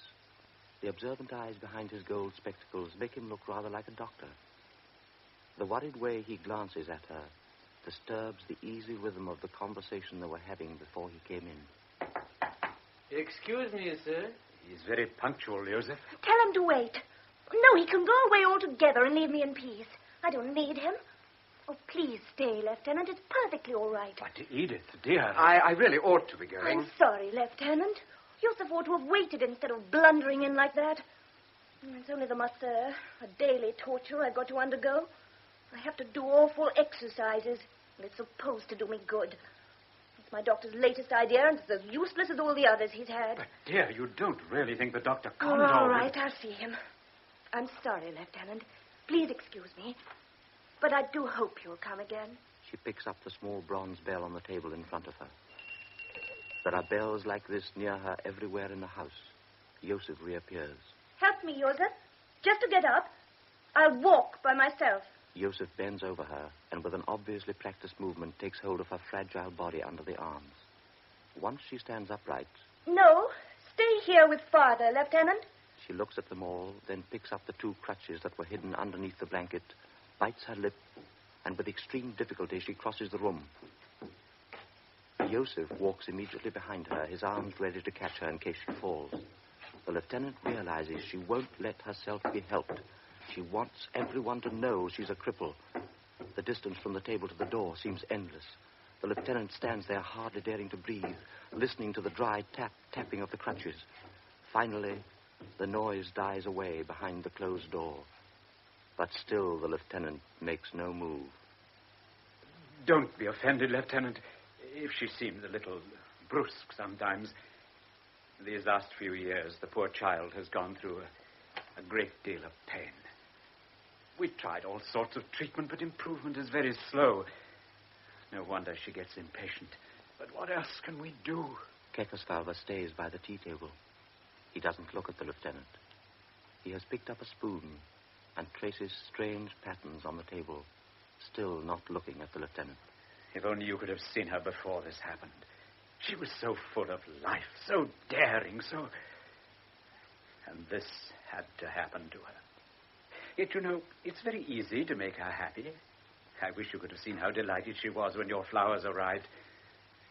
The observant eyes behind his gold spectacles make him look rather like a doctor. The worried way he glances at her disturbs the easy rhythm of the conversation they were having before he came in. Excuse me, sir. He's very punctual, Joseph. Tell him to wait. No, he can go away altogether and leave me in peace. I don't need him. Oh, please stay, Lieutenant. It's perfectly all right. But, Edith, dear. I really ought to be going. I'm sorry, Lieutenant. Yusuf ought to have waited instead of blundering in like that. It's only the masseur, a daily torture I've got to undergo. I have to do awful exercises, and it's supposed to do me good. It's my doctor's latest idea, and it's as useless as all the others he's had. But, dear, you don't really think the Dr. Oh, Condor all right, I'll see him. I'm sorry, Lieutenant. Please excuse me. But I do hope you'll come again. She picks up the small bronze bell on the table in front of her. There are bells like this near her everywhere in the house. Joseph reappears. Help me, Joseph. Just to get up. I'll walk by myself. Joseph bends over her and with an obviously practiced movement takes hold of her fragile body under the arms. Once she stands upright... No, stay here with Father, Lieutenant. She looks at them all, then picks up the two crutches that were hidden underneath the blanket, bites her lip, and with extreme difficulty she crosses the room. Joseph walks immediately behind her, his arms ready to catch her in case she falls. The lieutenant realizes she won't let herself be helped. She wants everyone to know she's a cripple. The distance from the table to the door seems endless. The lieutenant stands there hardly daring to breathe, listening to the dry tapping of the crutches. Finally, the noise dies away behind the closed door. But still the lieutenant makes no move. Don't be offended, Lieutenant, if she seems a little brusque sometimes. These last few years, the poor child has gone through a great deal of pain. We tried all sorts of treatment, but improvement is very slow. No wonder she gets impatient. But what else can we do? Kekosvalva stays by the tea table. He doesn't look at the lieutenant. He has picked up a spoon and traces strange patterns on the table, still not looking at the lieutenant. If only you could have seen her before this happened. She was so full of life, so daring, so... And this had to happen to her. Yet, you know, it's very easy to make her happy. I wish you could have seen how delighted she was when your flowers arrived.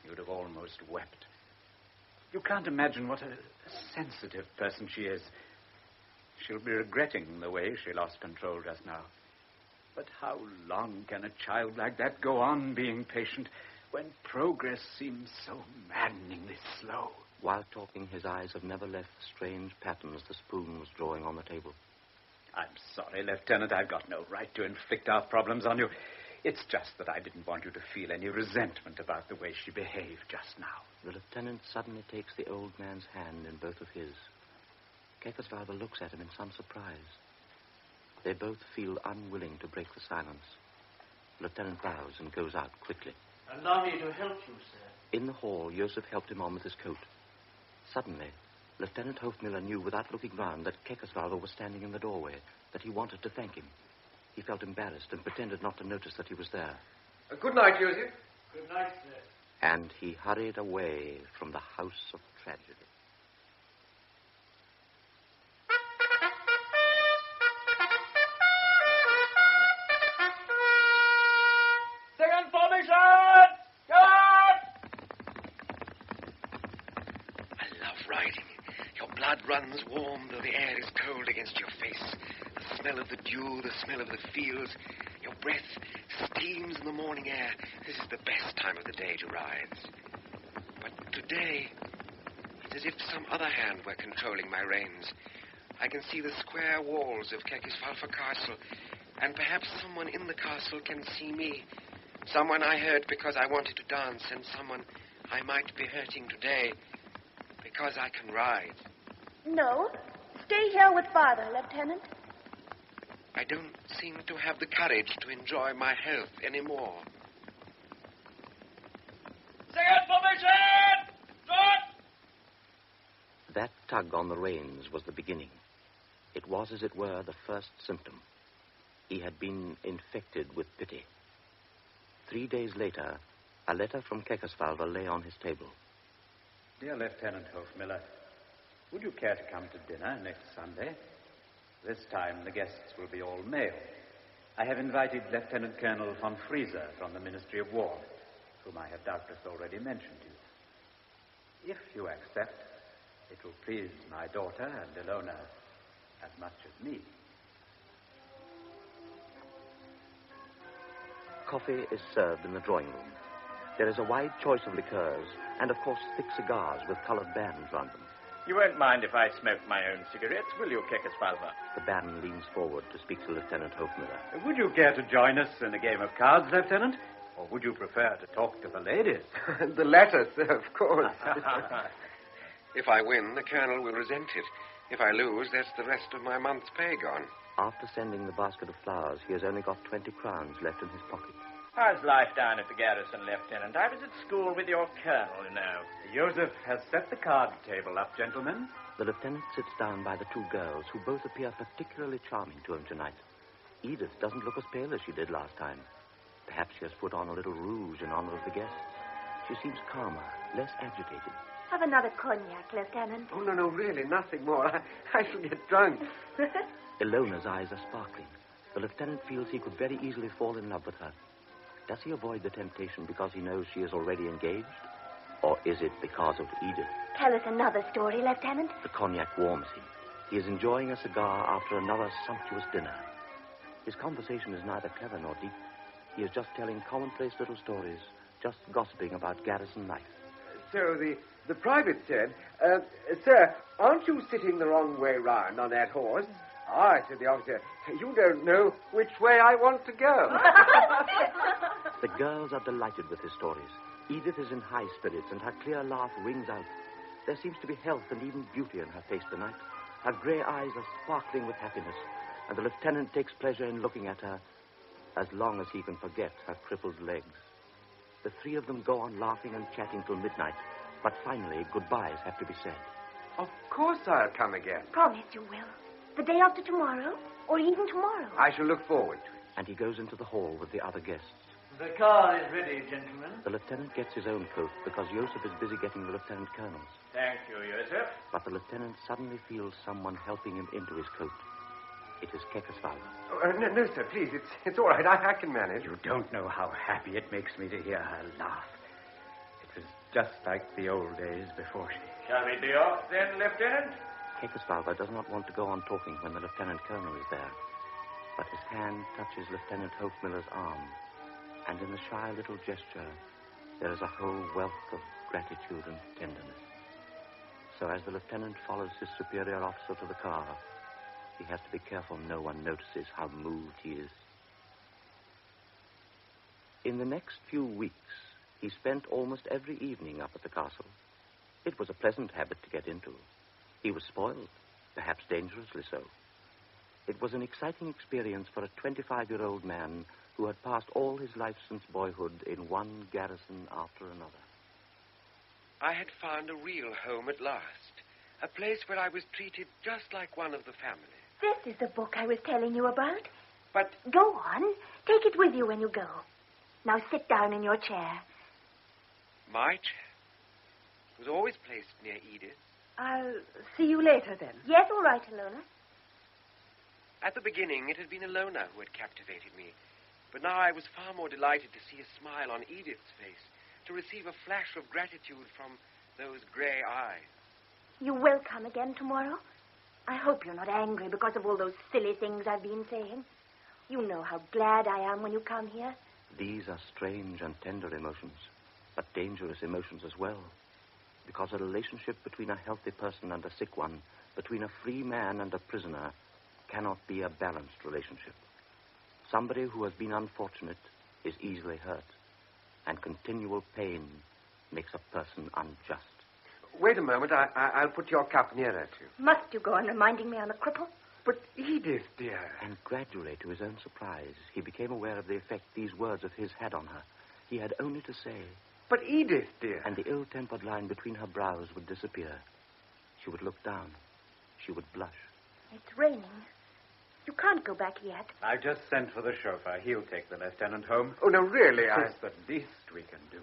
You'd have almost wept. You can't imagine what a sensitive person she is. She'll be regretting the way she lost control just now. But how long can a child like that go on being patient when progress seems so maddeningly slow? While talking, his eyes have never left the strange patterns the spoon was drawing on the table. I'm sorry, Lieutenant. I've got no right to inflict our problems on you. It's just that I didn't want you to feel any resentment about the way she behaved just now. The lieutenant suddenly takes the old man's hand in both of his. Kekosvalva looks at him in some surprise. They both feel unwilling to break the silence. The lieutenant bows and goes out quickly. Allow me to help you, sir. In the hall, Joseph helped him on with his coat. Suddenly, Lieutenant Hofmiller knew without looking round that Kekosvalva was standing in the doorway, that he wanted to thank him. He felt embarrassed and pretended not to notice that he was there. Good night, Joseph. Good night, sir. And he hurried away from the house of tragedy. Second formation! Go out! runs warm though the air is cold against your face. The smell of the dew, the smell of the fields. Your breath steams in the morning air. This is the best time of the day to ride. But today, it's as if some other hand were controlling my reins. I can see the square walls of Kekisvalfa Castle, and perhaps someone in the castle can see me. Someone I hurt because I wanted to dance, and someone I might be hurting today because I can ride. No. Stay here with Father, Lieutenant. I don't seem to have the courage to enjoy my health anymore. Second formation! Start! That tug on the reins was the beginning. It was, as it were, the first symptom. He had been infected with pity. 3 days later, a letter from Kekisvalva lay on his table. Dear Lieutenant Hofmiller, would you care to come to dinner next Sunday? This time the guests will be all male. I have invited Lieutenant Colonel von Frieser from the Ministry of War, whom I have doubtless already mentioned to you. If you accept, it will please my daughter and Ilona as much as me. Coffee is served in the drawing room. There is a wide choice of liqueurs, and of course thick cigars with colored bands round them. You won't mind if I smoke my own cigarettes, will you, Kekisvalva? The baron leans forward to speak to Lieutenant Hofmiller. Would you care to join us in a game of cards, Lieutenant? Or would you prefer to talk to the ladies? The latter, sir, of course. If I win, the colonel will resent it. If I lose, that's the rest of my month's pay gone. After sending the basket of flowers, he has only got 20 crowns left in his pocket. How's life down at the garrison, Lieutenant? I was at school with your colonel, you know. Joseph has set the card table up, gentlemen. The lieutenant sits down by the two girls, who both appear particularly charming to him tonight. Edith doesn't look as pale as she did last time. Perhaps she has put on a little rouge in honor of the guests. She seems calmer, less agitated. Have another cognac, Lieutenant. Oh, no, really, nothing more. I shall get drunk. Ilona's eyes are sparkling. The lieutenant feels he could very easily fall in love with her. Does he avoid the temptation because he knows she is already engaged? Or is it because of Edith? Tell us another story, Lieutenant. The cognac warms him. He is enjoying a cigar after another sumptuous dinner. His conversation is neither clever nor deep. He is just telling commonplace little stories, just gossiping about garrison life. So the private said, sir, aren't you sitting the wrong way round on that horse? I said the officer, you don't know which way I want to go. The girls are delighted with his stories. Edith is in high spirits, and her clear laugh rings out. There seems to be health and even beauty in her face tonight. Her grey eyes are sparkling with happiness, and the lieutenant takes pleasure in looking at her as long as he can forget her crippled legs. The three of them go on laughing and chatting till midnight, but finally goodbyes have to be said. Of course I'll come again. Promise you will. The day after tomorrow, or even tomorrow. I shall look forward to it. And he goes into the hall with the other guests. The car is ready, gentlemen. The lieutenant gets his own coat because Joseph is busy getting the lieutenant colonel's. Thank you, Joseph. But the lieutenant suddenly feels someone helping him into his coat. It is Kekisvalva. Oh, no, sir, please. It's all right. I can manage. You don't know how happy it makes me to hear her laugh. It was just like the old days before she... Shall we be off then, Lieutenant? Kekisvalva does not want to go on talking when the lieutenant colonel is there. But his hand touches Lieutenant Hofmiller's arm, and in the shy little gesture, there is a whole wealth of gratitude and tenderness. So as the lieutenant follows his superior officer to the car, he has to be careful no one notices how moved he is. In the next few weeks, he spent almost every evening up at the castle. It was a pleasant habit to get into. He was spoiled, perhaps dangerously so. It was an exciting experience for a 25-year-old man who had passed all his life since boyhood in one garrison after another. I had found a real home at last. A place where I was treated just like one of the family. This is the book I was telling you about. But... Go on. Take it with you when you go. Now sit down in your chair. My chair? It was always placed near Edith. I'll see you later, then. Yes, all right, Ilona. At the beginning, it had been Ilona who had captivated me. But now I was far more delighted to see a smile on Edith's face, to receive a flash of gratitude from those grey eyes. You will come again tomorrow? I hope you're not angry because of all those silly things I've been saying. You know how glad I am when you come here. These are strange and tender emotions, but dangerous emotions as well. Because a relationship between a healthy person and a sick one, between a free man and a prisoner, cannot be a balanced relationship. Somebody who has been unfortunate is easily hurt, and continual pain makes a person unjust. Wait a moment. I'll put your cup nearer to you. Must you go on reminding me I'm a cripple? But Edith, dear. And gradually, to his own surprise, he became aware of the effect these words of his had on her. He had only to say, "But Edith, dear." And the ill-tempered line between her brows would disappear. She would look down. She would blush. It's raining. You can't go back yet. I've just sent for the chauffeur. He'll take the lieutenant home. Oh, no, really, It's the least we can do.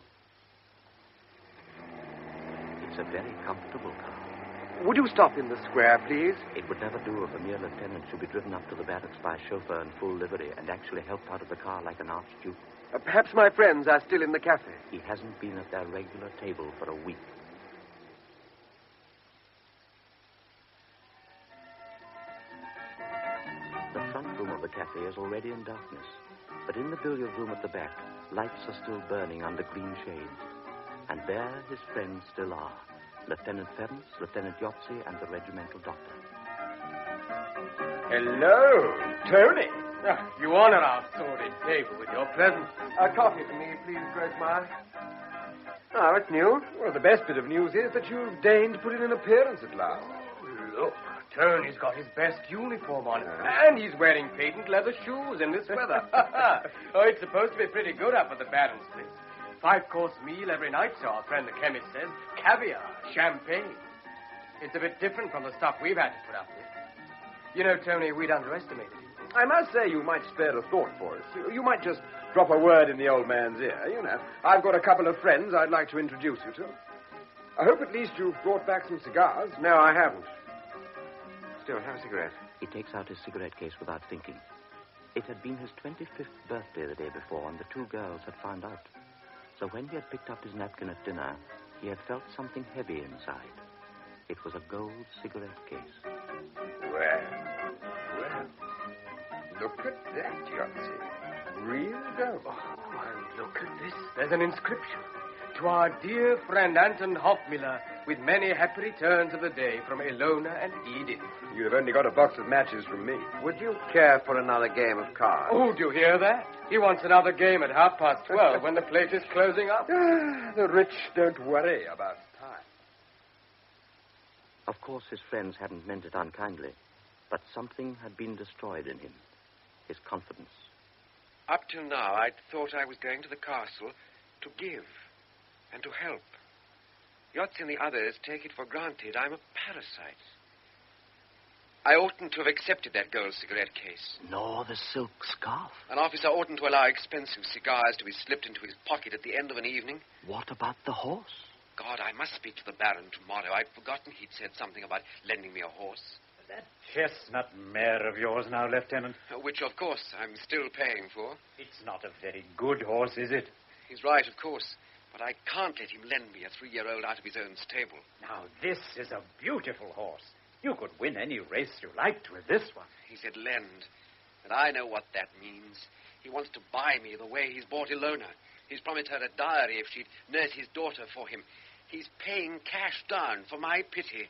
It's a very comfortable car. Would you stop in the square, please? It would never do if a mere lieutenant should be driven up to the barracks by a chauffeur in full livery and actually helped out of the car like an archduke. Perhaps my friends are still in the cafe. He hasn't been at their regular table for a week. The front room of the cafe is already in darkness, but in the billiard room at the back, lights are still burning under green shades. And there his friends still are, Lieutenant Ference, Lieutenant Yotzi, and the regimental doctor. Hello, Tony. You honor our sordid table with your presence. Coffee for me, please, Grossmeyer. Oh, it's new. Well, the best bit of news is that you've deigned to put in an appearance at last. Look, Tony's got his best uniform on, and he's wearing patent leather shoes in this weather. Oh, it's supposed to be pretty good up at the Baron's place. 5-course meal every night, so our friend the chemist says. Caviar, champagne. It's a bit different from the stuff we've had to put up with. You know, Tony, we'd underestimated you. I must say you might spare a thought for us. You might just drop a word in the old man's ear. You know, I've got a couple of friends I'd like to introduce you to. I hope at least you've brought back some cigars. No, I haven't. Still, have a cigarette. He takes out his cigarette case without thinking. It had been his 25th birthday the day before, and the two girls had found out. So when he had picked up his napkin at dinner, he had felt something heavy inside. It was a gold cigarette case. Well, look at that, Yotzi. Real gold. Oh, and look at this. There's an inscription. To our dear friend Anton Hoffmiller, with many happy returns of the day from Ilona and Edith. You'd have only got a box of matches from me. Would you care for another game of cards? Oh, do you hear that? He wants another game at 12:30 when the place is closing up. The rich don't worry about time. Of course, his friends hadn't meant it unkindly, but something had been destroyed in him. His confidence. Up till now, I'd thought I was going to the castle to give and to help. Yotzi and the others take it for granted I'm a parasite. I oughtn't to have accepted that gold cigarette case. Nor the silk scarf. An officer oughtn't to allow expensive cigars to be slipped into his pocket at the end of an evening. What about the horse? God, I must speak to the Baron tomorrow. I'd forgotten he'd said something about lending me a horse. That chestnut mare of yours now, Lieutenant. Which, of course, I'm still paying for. It's not a very good horse, is it? He's right, of course. But I can't let him lend me a 3-year-old out of his own stable. Now, this is a beautiful horse. You could win any race you liked with this one. He said lend. And I know what that means. He wants to buy me the way he's bought Ilona. He's promised her a dowry if she'd nurse his daughter for him. He's paying cash down for my pity.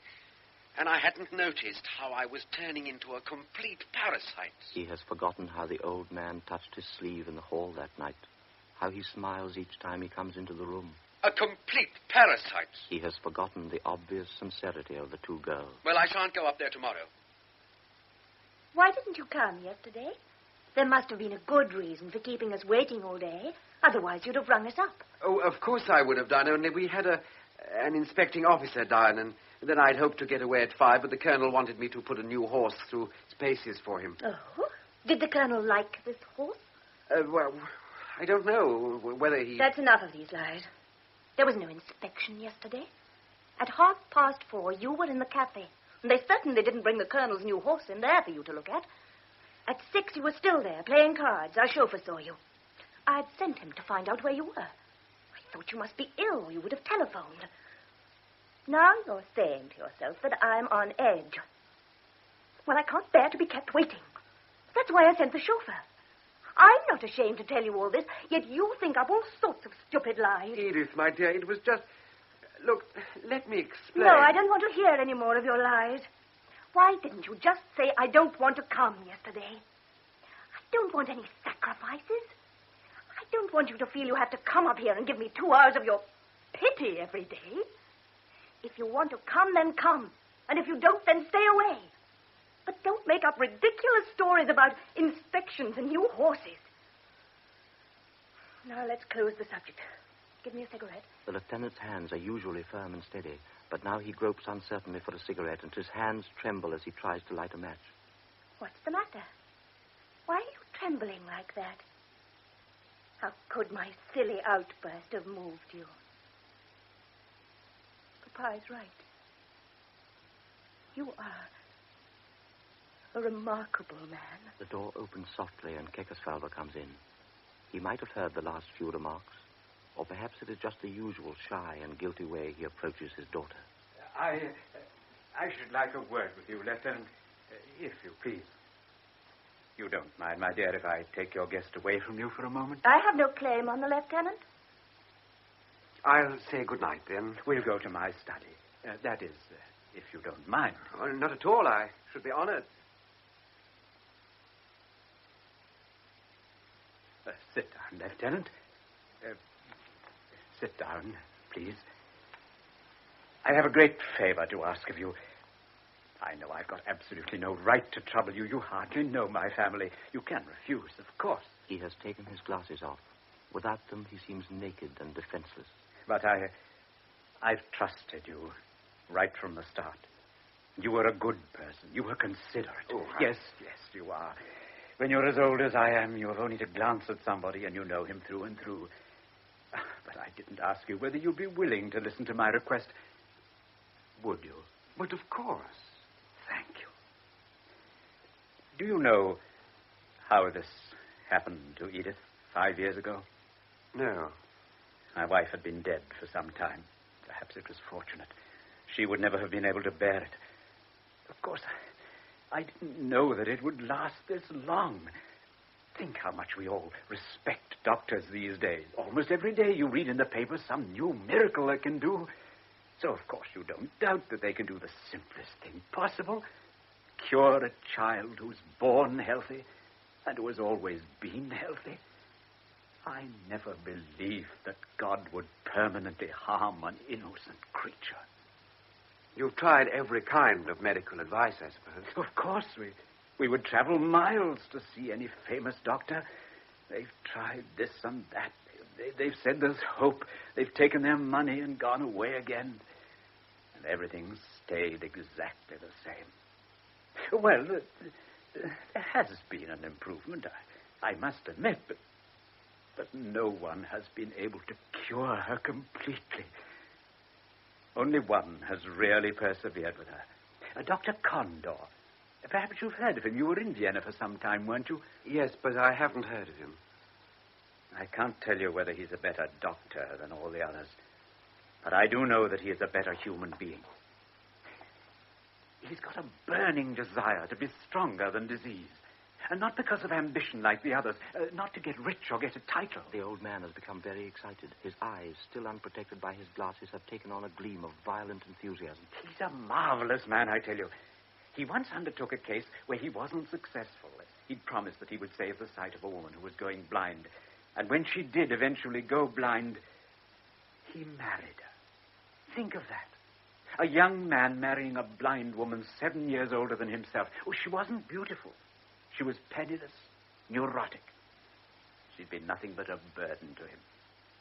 And I hadn't noticed how I was turning into a complete parasite. He has forgotten how the old man touched his sleeve in the hall that night. How he smiles each time he comes into the room. A complete parasite. He has forgotten the obvious sincerity of the two girls. Well, I shan't go up there tomorrow. Why didn't you come yesterday? There must have been a good reason for keeping us waiting all day. Otherwise, you'd have rung us up. Oh, of course I would have done, only we had an inspecting officer down, and then I'd hoped to get away at 5, but the colonel wanted me to put a new horse through its paces for him. Oh? Did the colonel like this horse? Well, I don't know whether he... That's enough of these lies. There was no inspection yesterday. At 4:30, you were in the cafe. And they certainly didn't bring the colonel's new horse in there for you to look at. At 6, you were still there, playing cards. Our chauffeur saw you. I'd sent him to find out where you were. I thought you must be ill, or you would have telephoned. Now you're saying to yourself that I'm on edge. Well, I can't bear to be kept waiting. That's why I sent the chauffeur. I'm not ashamed to tell you all this, yet you think up all sorts of stupid lies. Edith, my dear, it was just... Look, let me explain. No, I don't want to hear any more of your lies. Why didn't you just say, I don't want to come yesterday? I don't want any sacrifices. I don't want you to feel you have to come up here and give me 2 hours of your pity every day. If you want to come, then come. And if you don't, then stay away. But don't make up ridiculous stories about inspections and new horses. Now, let's close the subject. Give me a cigarette. The lieutenant's hands are usually firm and steady, but now he gropes uncertainly for a cigarette, and his hands tremble as he tries to light a match. What's the matter? Why are you trembling like that? How could my silly outburst have moved you? Papa's right. You are a remarkable man. The door opens softly and Kekesvalver comes in. He might have heard the last few remarks, or perhaps it is just the usual shy and guilty way he approaches his daughter. I should like a word with you, Lieutenant, if you please. You don't mind, my dear, if I take your guest away from you for a moment? I have no claim on the lieutenant. I'll say good night, then. We'll go to my study. That is, if you don't mind. Oh, not at all. I should be honored. Sit down, Lieutenant. Sit down, please. I have a great favor to ask of you. I know I've got absolutely no right to trouble you. You hardly know my family. You can refuse, of course. He has taken his glasses off. Without them, he seems naked and defenseless. But I've trusted you right from the start. You were a good person. You were considerate. Oh, Yes, you are. When you're as old as I am, you have only to glance at somebody and you know him through and through. But I didn't ask you whether you'd be willing to listen to my request. Would you? But of course. Thank you. Do you know how this happened to Edith 5 years ago? No. My wife had been dead for some time. Perhaps it was fortunate. She would never have been able to bear it. Of course, I didn't know that it would last this long. Think how much we all respect doctors these days. Almost every day you read in the paper some new miracle they can do. So, of course, you don't doubt that they can do the simplest thing possible. Cure a child who's born healthy and who has always been healthy. I never believed that God would permanently harm an innocent creature. You've tried every kind of medical advice, I suppose. Of course, we would travel miles to see any famous doctor. They've tried this and that. They've said there's hope. They've taken their money and gone away again. And everything's stayed exactly the same. Well, there has been an improvement, I must admit, but no one has been able to cure her completely. Only one has really persevered with her. Dr. Condor. Perhaps you've heard of him. You were in Vienna for some time, weren't you? Yes, but I haven't heard of him. I can't tell you whether he's a better doctor than all the others, but I do know that he is a better human being. He's got a burning desire to be stronger than disease, and not because of ambition like the others, not to get rich or get a title. The old man has become very excited. His eyes, still unprotected by his glasses, have taken on a gleam of violent enthusiasm. He's a marvelous man, I tell you. He once undertook a case where he wasn't successful. He'd promised that he would save the sight of a woman who was going blind. And when she did eventually go blind, he married her. Think of that. A young man marrying a blind woman 7 years older than himself. Oh, she wasn't beautiful. She was penniless, neurotic. She'd been nothing but a burden to him.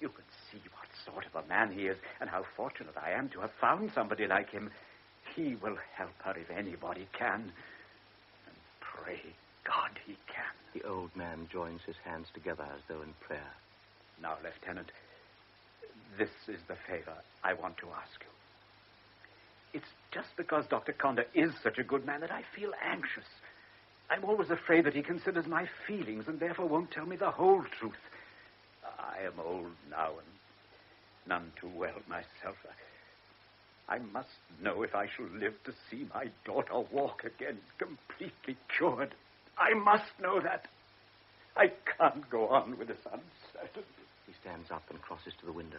You can see what sort of a man he is, and how fortunate I am to have found somebody like him. He will help her if anybody can. And pray God he can. The old man joins his hands together as though in prayer. Now, Lieutenant, this is the favor I want to ask you. It's just because Dr. Condor is such a good man that I feel anxious. I'm always afraid that he considers my feelings and therefore won't tell me the whole truth. I am old now and none too well myself. I must know if I shall live to see my daughter walk again, completely cured. I must know that. I can't go on with this uncertainty. He stands up and crosses to the window.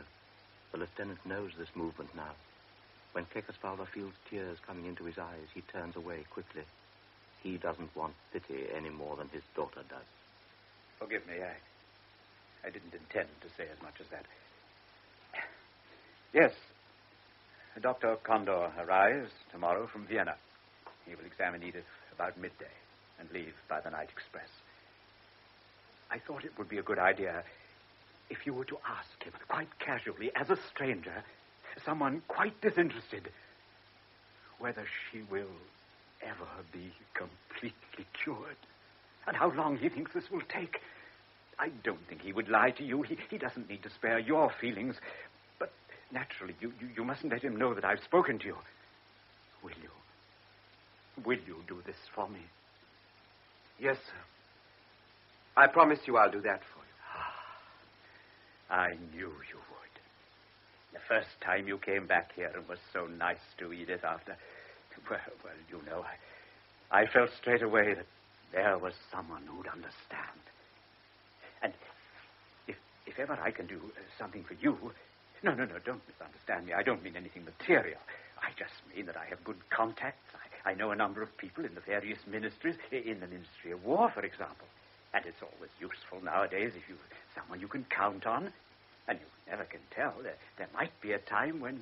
The lieutenant knows this movement now. When Kekosvalva feels tears coming into his eyes, he turns away quickly. He doesn't want pity any more than his daughter does. Forgive me, I didn't intend to say as much as that. Yes, Dr. Condor arrives tomorrow from Vienna. He will examine Edith about midday and leave by the night express. I thought it would be a good idea if you were to ask him, quite casually, as a stranger, someone quite disinterested, whether she will ever be completely cured, and how long he thinks this will take. I don't think he would lie to you. He doesn't need to spare your feelings, but naturally, you mustn't let him know that I've spoken to you. Will you? Will you do this for me? Yes, sir. I promise you I'll do that for you. I knew you would. The first time you came back here and was so nice to Edith after... Well, you know, I felt straight away that there was someone who'd understand. And if ever I can do something for you... No, don't misunderstand me. I don't mean anything material. I just mean that I have good contacts. I know a number of people in the various ministries, in the Ministry of War, for example. And it's always useful nowadays if you've someone you can count on. And you never can tell. There might be a time when,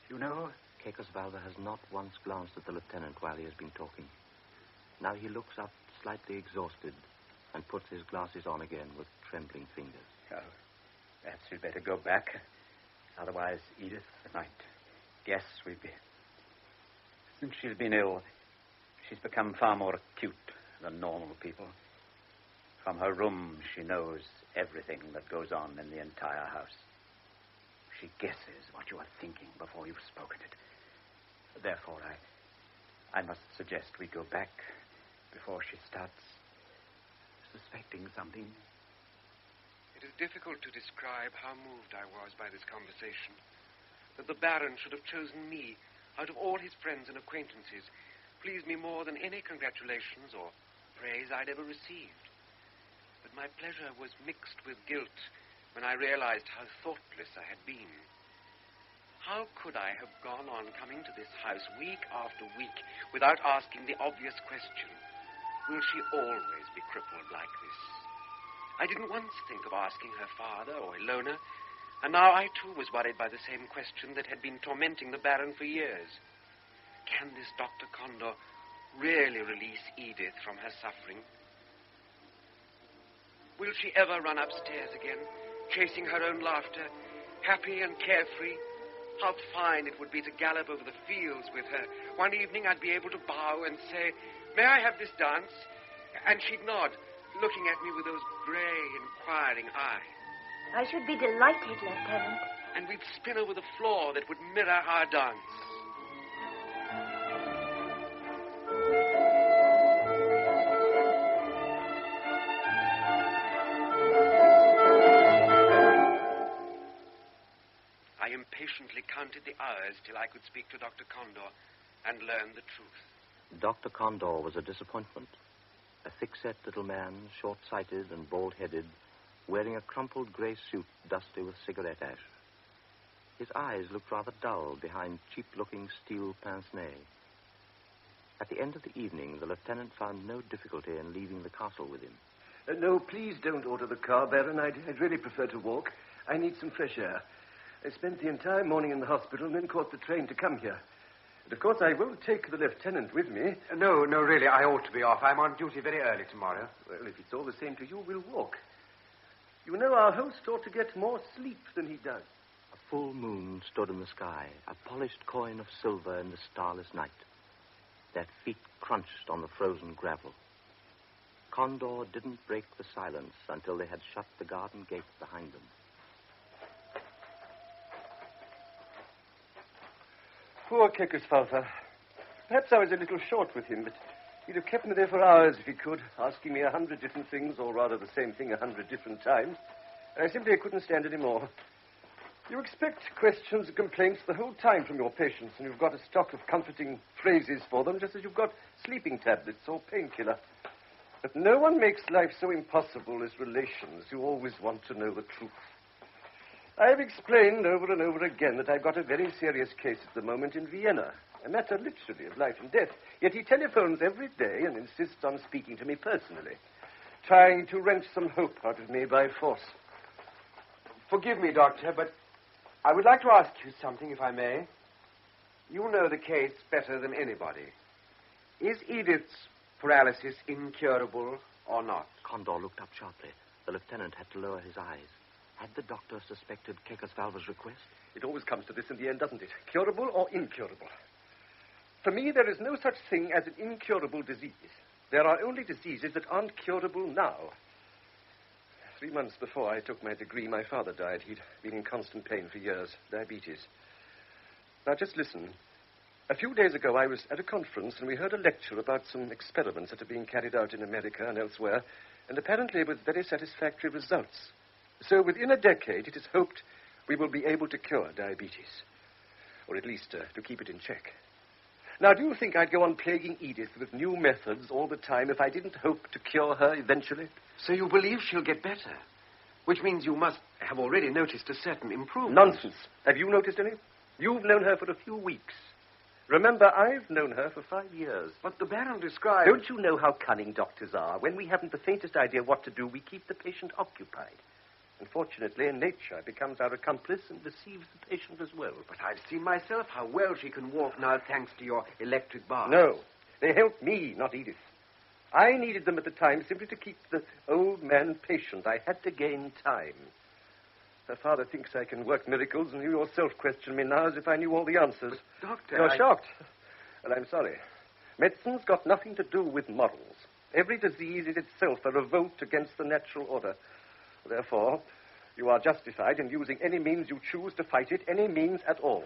you know... Kekosvalva has not once glanced at the lieutenant while he has been talking. Now he looks up, slightly exhausted, and puts his glasses on again with trembling fingers. Oh, perhaps we'd better go back. Otherwise, Edith might guess we've been... Since she's been ill, she's become far more acute than normal people. From her room, she knows everything that goes on in the entire house. She guesses what you are thinking before you've spoken it. Therefore, I must suggest we go back before she starts suspecting something. It is difficult to describe how moved I was by this conversation. That the Baron should have chosen me out of all his friends and acquaintances pleased me more than any congratulations or praise I'd ever received. But my pleasure was mixed with guilt when I realized how thoughtless I had been. How could I have gone on coming to this house week after week without asking the obvious question, will she always be crippled like this? I didn't once think of asking her father or Ilona, and now I too was worried by the same question that had been tormenting the Baron for years. Can this Dr. Condor really release Edith from her suffering? Will she ever run upstairs again, chasing her own laughter, happy and carefree? How fine it would be to gallop over the fields with her. One evening I'd be able to bow and say, "May I have this dance?" And she'd nod, looking at me with those grey, inquiring eyes. I should be delighted, Lieutenant. And we'd spin over the floor that would mirror our dance. I impatiently counted the hours till I could speak to Dr. Condor and learn the truth. Dr. Condor was a disappointment. A thick-set little man, short-sighted and bald-headed, wearing a crumpled grey suit dusty with cigarette ash. His eyes looked rather dull behind cheap-looking steel pince-nez. At the end of the evening, the lieutenant found no difficulty in leaving the castle with him. No, please don't order the car, Baron. I'd really prefer to walk. I need some fresh air. I spent the entire morning in the hospital and then caught the train to come here. And of course, I will take the lieutenant with me. No, really, I ought to be off. I'm on duty very early tomorrow. Well, if it's all the same to you, we'll walk. You know, our host ought to get more sleep than he does. A full moon stood in the sky, a polished coin of silver in the starless night. Their feet crunched on the frozen gravel. Condor didn't break the silence until they had shut the garden gate behind them. Poor Kekosvalva. Perhaps I was a little short with him, but he'd have kept me there for hours if he could, asking me 100 different things, or rather the same thing 100 different times. I simply couldn't stand any more. You expect questions and complaints the whole time from your patients, and you've got a stock of comforting phrases for them, just as you've got sleeping tablets or painkiller. But no one makes life so impossible as relations who always want to know the truth. I've explained over and over again that I've got a very serious case at the moment in Vienna, a matter literally of life and death. Yet he telephones every day and insists on speaking to me personally, trying to wrench some hope out of me by force. Forgive me, Doctor, but I would like to ask you something, if I may. You know the case better than anybody. Is Edith's paralysis incurable or not? Condor looked up sharply. The lieutenant had to lower his eyes. Had the doctor suspected Kekos-Valva's request? It always comes to this in the end, doesn't it? Curable or incurable? For me, there is no such thing as an incurable disease. There are only diseases that aren't curable now. 3 months before I took my degree, my father died. He'd been in constant pain for years, diabetes. Now, just listen. A few days ago, I was at a conference, and we heard a lecture about some experiments that are being carried out in America and elsewhere, and apparently with very satisfactory results. So within a decade, it is hoped we will be able to cure diabetes, or at least to keep it in check. Now, do you think I'd go on plaguing Edith with new methods all the time if I didn't hope to cure her eventually? So you believe she'll get better? Which means you must have already noticed a certain improvement. Nonsense. Have you noticed any? You've known her for a few weeks. Remember, I've known her for 5 years. But the Baron described... Don't you know how cunning doctors are? When we haven't the faintest idea what to do, we keep the patient occupied. Unfortunately, nature becomes our accomplice and deceives the patient as well. But I've seen myself how well she can walk now thanks to your electric bars. No, they helped me, not Edith. I needed them at the time simply to keep the old man patient. I had to gain time. Her father thinks I can work miracles, and you yourself question me now as if I knew all the answers. But, Doctor, You're shocked. Well, I'm sorry. Medicine's got nothing to do with morals. Every disease is itself a revolt against the natural order. Therefore, you are justified in using any means you choose to fight it, any means at all.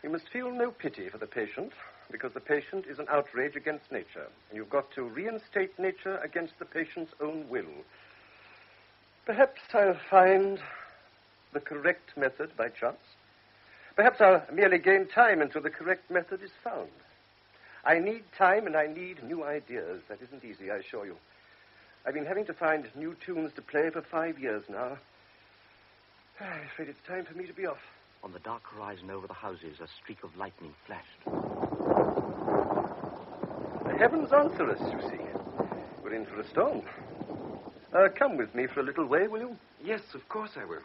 You must feel no pity for the patient, because the patient is an outrage against nature. And you've got to reinstate nature against the patient's own will. Perhaps I'll find the correct method by chance. Perhaps I'll merely gain time until the correct method is found. I need time and I need new ideas. That isn't easy, I assure you. I've been having to find new tunes to play for 5 years now. I'm afraid it's time for me to be off. On the dark horizon over the houses, a streak of lightning flashed. The heavens answer us, you see. We're in for a storm. Come with me for a little way, will you? Yes, of course I will.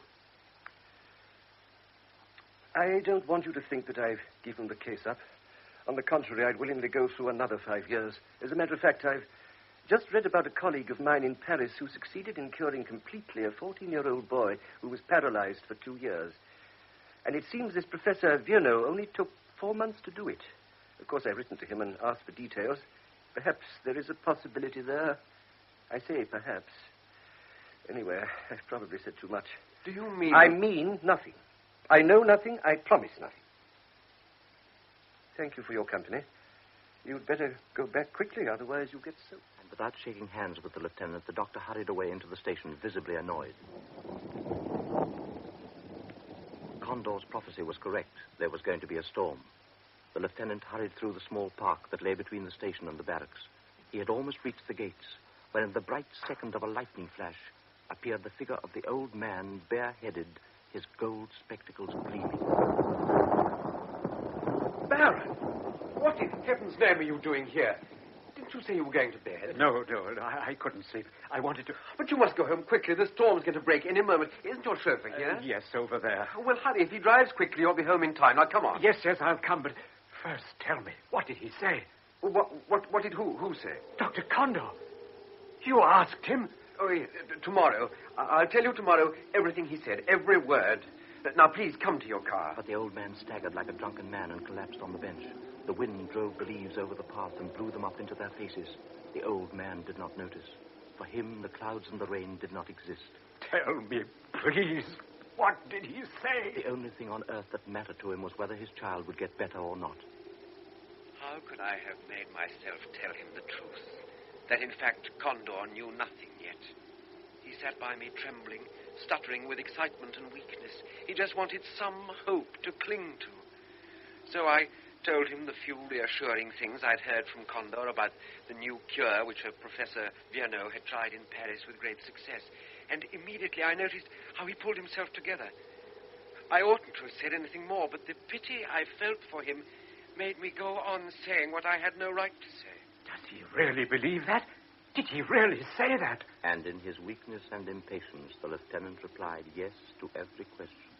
I don't want you to think that I've given the case up. On the contrary, I'd willingly go through another 5 years. As a matter of fact, I've just read about a colleague of mine in Paris who succeeded in curing completely a 14-year-old boy who was paralyzed for 2 years. And it seems this Professor Virno only took 4 months to do it. Of course, I've written to him and asked for details. Perhaps there is a possibility there. I say perhaps. Anyway, I've probably said too much. Do you mean... I mean nothing. I know nothing. I promise nothing. Thank you for your company. You'd better go back quickly, otherwise you'll get soaked. And without shaking hands with the lieutenant, the doctor hurried away into the station, visibly annoyed. Condor's prophecy was correct. There was going to be a storm. The lieutenant hurried through the small park that lay between the station and the barracks. He had almost reached the gates, when in the bright second of a lightning flash appeared the figure of the old man, bareheaded, his gold spectacles gleaming. Baron! What in heaven's name are you doing here? Didn't you say you were going to bed? No, I couldn't sleep. I wanted to... But you must go home quickly. The storm's going to break any moment. Isn't your chauffeur here? Yes, over there. Well, hurry. If he drives quickly, you'll be home in time. Now, come on. Yes, I'll come, but first tell me, what did he say? Well, what did who say? Dr. Condor. You asked him? Oh, yes, tomorrow. I'll tell you tomorrow everything he said, every word. Now, please, come to your car. But the old man staggered like a drunken man and collapsed on the bench. The wind drove the leaves over the path and blew them up into their faces. The old man did not notice. For him, the clouds and the rain did not exist. Tell me, please, what did he say? The only thing on earth that mattered to him was whether his child would get better or not. How could I have made myself tell him the truth? That, in fact, Condor knew nothing yet. He sat by me trembling, stuttering with excitement and weakness. He just wanted some hope to cling to. So I told him the few reassuring things I'd heard from Condor about the new cure which Professor Viernot had tried in Paris with great success. And immediately I noticed how he pulled himself together. I oughtn't to have said anything more, but the pity I felt for him made me go on saying what I had no right to say. Does he really believe that? Did he really say that? And in his weakness and impatience, the lieutenant replied yes to every question.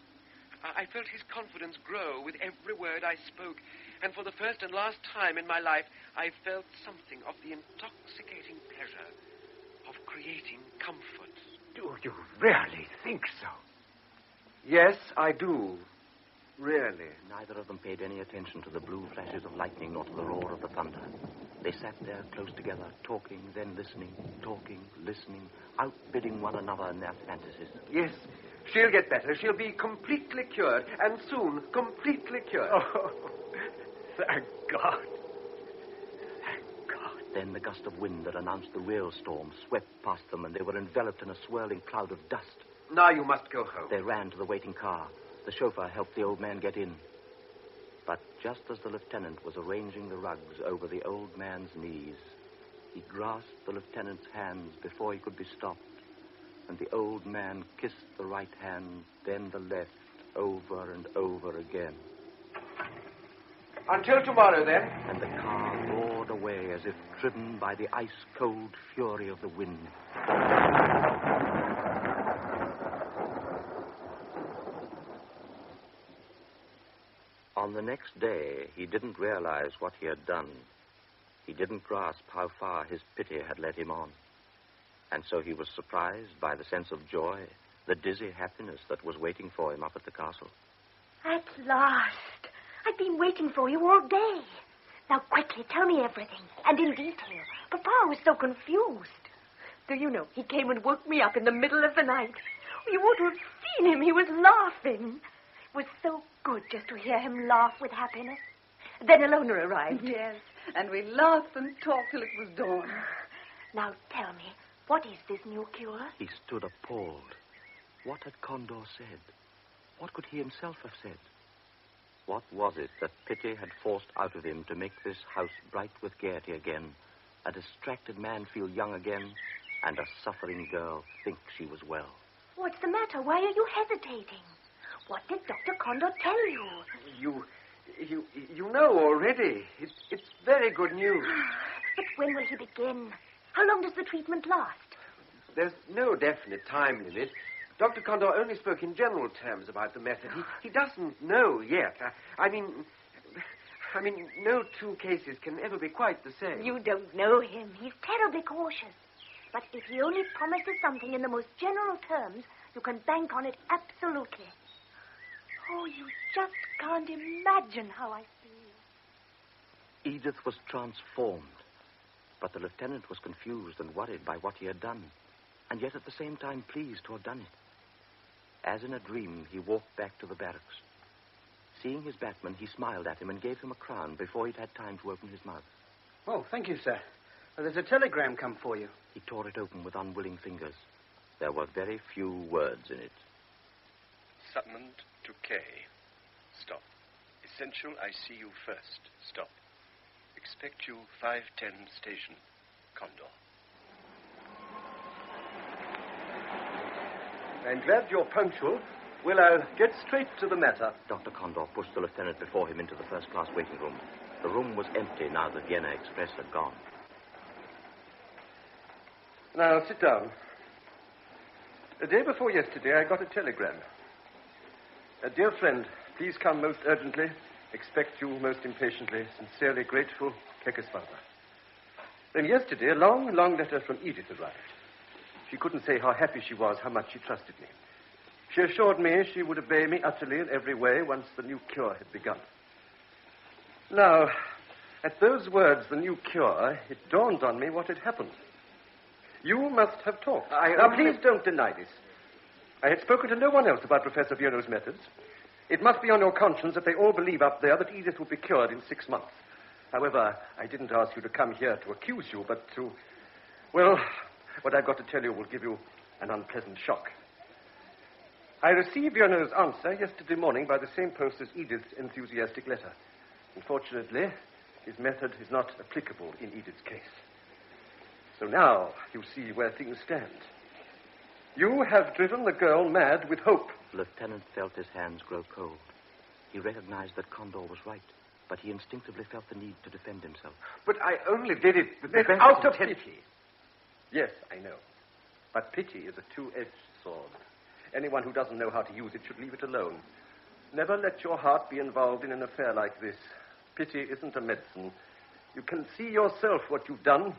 I felt his confidence grow with every word I spoke, and for the first and last time in my life, I felt something of the intoxicating pleasure of creating comfort. Do you really think so? Yes, I do. Really. Neither of them paid any attention to the blue flashes of lightning nor to the roar of the thunder. They sat there close together, talking, then listening, talking, listening, outbidding one another in their fantasies. Yes, she'll get better. She'll be completely cured, and soon completely cured. Oh, thank God. Then the gust of wind that announced the real storm swept past them, and they were enveloped in a swirling cloud of dust. Now you must go home. They ran to the waiting car. The chauffeur helped the old man get in. But just as the lieutenant was arranging the rugs over the old man's knees, he grasped the lieutenant's hands before he could be stopped, and the old man kissed the right hand, then the left, over and over again. Until tomorrow, then. And the car roared away as if driven by the ice-cold fury of the wind. On the next day, he didn't realize what he had done. He didn't grasp how far his pity had led him on. And so he was surprised by the sense of joy, the dizzy happiness that was waiting for him up at the castle. At last. I've been waiting for you all day. Now, quickly, tell me everything, and in detail. Papa was so confused. Do you know, he came and woke me up in the middle of the night. You ought to have seen him. He was laughing. It was so good just to hear him laugh with happiness. Then Elona arrived. Yes, and we laughed and talked till it was dawn. Now, tell me, what is this new cure? He stood appalled. What had Condor said? What could he himself have said? What was it that pity had forced out of him to make this house bright with gaiety again, a distracted man feel young again, and a suffering girl think she was well? What's the matter? Why are you hesitating? What did Dr. Condor tell you? You know already. It's very good news. But when will he begin? How long does the treatment last? There's no definite time limit. Dr. Condor only spoke in general terms about the method. He doesn't know yet. I mean, no two cases can ever be quite the same. You don't know him. He's terribly cautious. But if he only promises something in the most general terms, you can bank on it absolutely. Oh, you just can't imagine how I feel. Edith was transformed, but the lieutenant was confused and worried by what he had done, and yet at the same time pleased to have done it. As in a dream, he walked back to the barracks. Seeing his batman, he smiled at him and gave him a crown before he'd had time to open his mouth. Oh, thank you, sir. There's a telegram come for you. He tore it open with unwilling fingers. There were very few words in it. Summoned to K. Stop. Essential, I see you first. Stop. Expect you 5:10 station. Condor. I'm glad you're punctual. Well, I'll get straight to the matter. Dr. Condor pushed the lieutenant before him into the first-class waiting room. The room was empty now that Vienna Express had gone. Now, sit down. The day before yesterday, I got a telegram. Dear friend, please come most urgently. Expect you most impatiently. Sincerely grateful, Kekesfather. Then yesterday, a long letter from Edith arrived. She couldn't say how happy she was, how much she trusted me. She assured me she would obey me utterly in every way once the new cure had begun. Now, at those words, the new cure, it dawned on me what had happened. You must have talked. Now, please don't deny this. I had spoken to no one else about Professor Viernot's methods. It must be on your conscience that they all believe up there that Edith will be cured in 6 months. However, I didn't ask you to come here to accuse you, but to... Well, what I've got to tell you will give you an unpleasant shock. I received Yonno's answer yesterday morning by the same post as Edith's enthusiastic letter. Unfortunately, his method is not applicable in Edith's case. So now you see where things stand. You have driven the girl mad with hope. The lieutenant felt his hands grow cold. He recognized that Condor was right, but he instinctively felt the need to defend himself. But I only did it with the best out of intent. pity. Yes, I know. But pity is a two-edged sword. Anyone who doesn't know how to use it should leave it alone. Never let your heart be involved in an affair like this. Pity isn't a medicine. You can see yourself what you've done.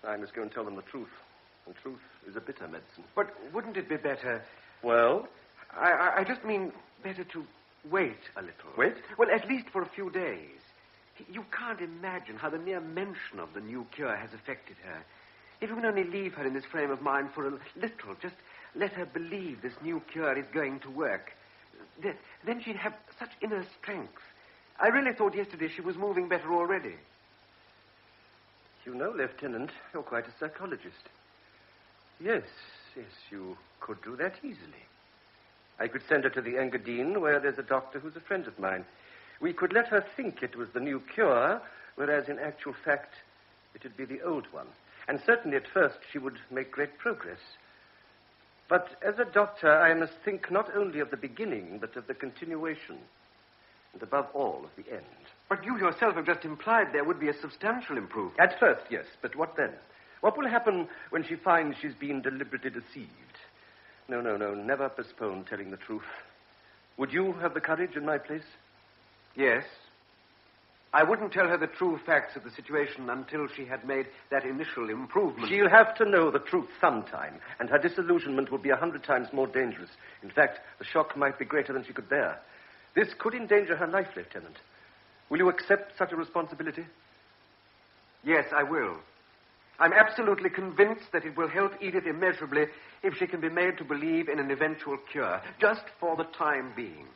I must go and tell them the truth. And truth is a bitter medicine. But wouldn't it be better... Well? I just mean better to wait a little. Wait? Well, at least for a few days. You can't imagine how the mere mention of the new cure has affected her. If you can only leave her in this frame of mind for a little, just let her believe this new cure is going to work. Then she'd have such inner strength. I really thought yesterday she was moving better already. You know, Lieutenant, you're quite a psychologist. Yes, you could do that easily. I could send her to the Engadine, where there's a doctor who's a friend of mine. We could let her think it was the new cure, whereas in actual fact it'd be the old one. And certainly at first she would make great progress. But as a doctor, I must think not only of the beginning, but of the continuation. And above all, of the end. But you yourself have just implied there would be a substantial improvement. At first, yes. But what then? What will happen when she finds she's been deliberately deceived? No. Never postpone telling the truth. Would you have the courage in my place? Yes. I wouldn't tell her the true facts of the situation until she had made that initial improvement. She'll have to know the truth sometime, and her disillusionment will be 100 times more dangerous. In fact, the shock might be greater than she could bear. This could endanger her life, Lieutenant. Will you accept such a responsibility? Yes, I will. I'm absolutely convinced that it will help Edith immeasurably if she can be made to believe in an eventual cure, just for the time being.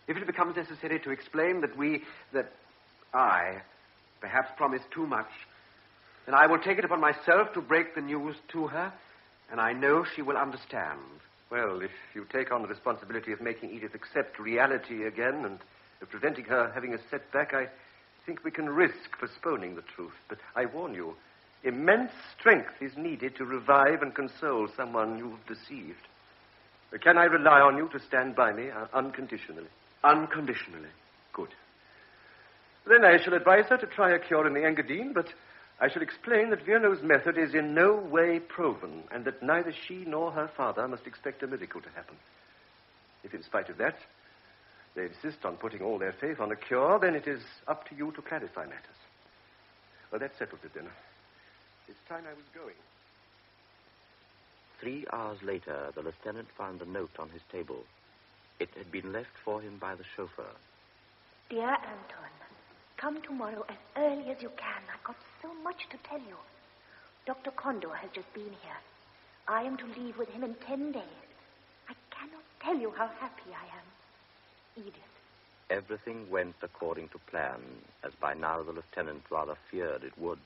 If it becomes necessary to explain that I perhaps promised too much, then I will take it upon myself to break the news to her, and I know she will understand. Well, if you take on the responsibility of making Edith accept reality again and of preventing her having a setback, I think we can risk postponing the truth. But I warn you, immense strength is needed to revive and console someone you've deceived. Can I rely on you to stand by me unconditionally? Unconditionally. Good. Then I shall advise her to try a cure in the Engadine, but I shall explain that Virno's method is in no way proven, and that neither she nor her father must expect a miracle to happen. If in spite of that, they insist on putting all their faith on a cure, then it is up to you to clarify matters. Well, that settles it, then. It's time I was going. 3 hours later, the lieutenant found a note on his table. It had been left for him by the chauffeur. Dear Anton, come tomorrow as early as you can. I've got so much to tell you. Dr. Condor has just been here. I am to leave with him in 10 days. I cannot tell you how happy I am. Edith. Everything went according to plan, as by now the lieutenant rather feared it would.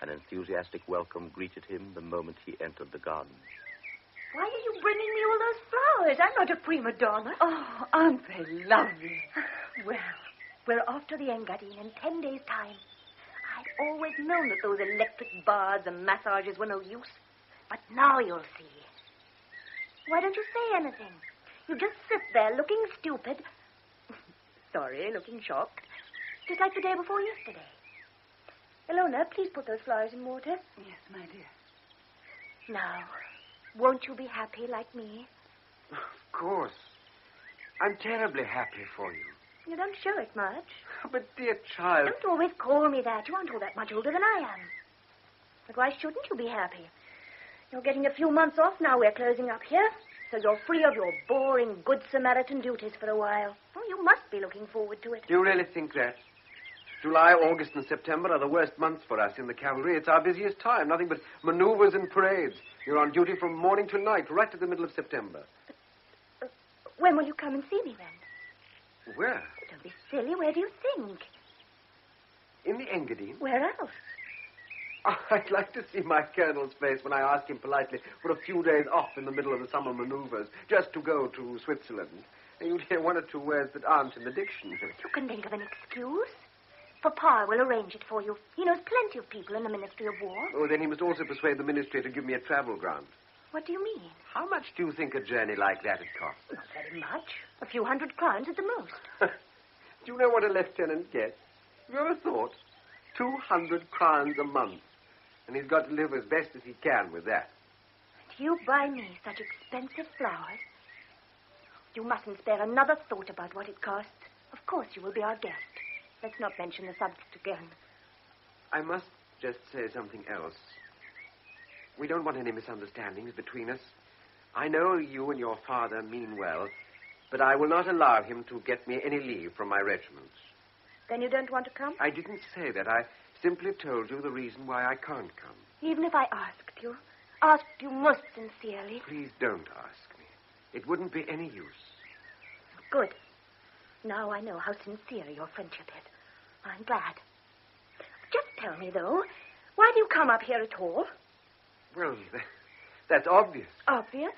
An enthusiastic welcome greeted him the moment he entered the garden. Why are you bringing me all those flowers? I'm not a prima donna. Oh, aren't they lovely? Well, we're off to the Engadine in 10 days' time. I'd always known that those electric baths and massages were no use. But now you'll see. Why don't you say anything? You just sit there looking stupid. Sorry, looking shocked. Just like the day before yesterday. Ilona, please put those flowers in water. Yes, my dear. Now, won't you be happy like me? Of course. I'm terribly happy for you. You don't show it much. But, dear child... Don't always call me that. You aren't all that much older than I am. But why shouldn't you be happy? You're getting a few months off now we're closing up here, so you're free of your boring Good Samaritan duties for a while. Oh, you must be looking forward to it. Do you really think that? July, August, and September are the worst months for us in the cavalry. It's our busiest time. Nothing but maneuvers and parades. You're on duty from morning till night, right to the middle of September. When will you come and see me, then? Where? Don't be silly. Where do you think? In the Engadine. Where else? I'd like to see my colonel's face when I ask him politely for a few days off in the middle of the summer maneuvers, just to go to Switzerland. And you'd hear one or two words that aren't in the dictionary. You can think of an excuse. Papa will arrange it for you. He knows plenty of people in the Ministry of War. Oh, then he must also persuade the ministry to give me a travel grant. What do you mean? How much do you think a journey like that would cost? Not very much. A few £100 at the most. Do you know what a lieutenant gets? Have you ever thought? 200 crowns a month. And he's got to live as best as he can with that. And you buy me such expensive flowers? You mustn't spare another thought about what it costs. Of course you will be our guest. Let's not mention the subject again. I must just say something else. We don't want any misunderstandings between us. I know you and your father mean well, but I will not allow him to get me any leave from my regiment. Then you don't want to come? I didn't say that. I simply told you the reason why I can't come. Even if I asked you most sincerely. Please don't ask me. It wouldn't be any use. Good. Now I know how sincere your friendship is. I'm glad. Just tell me, though, why do you come up here at all? Well, that's obvious. Obvious?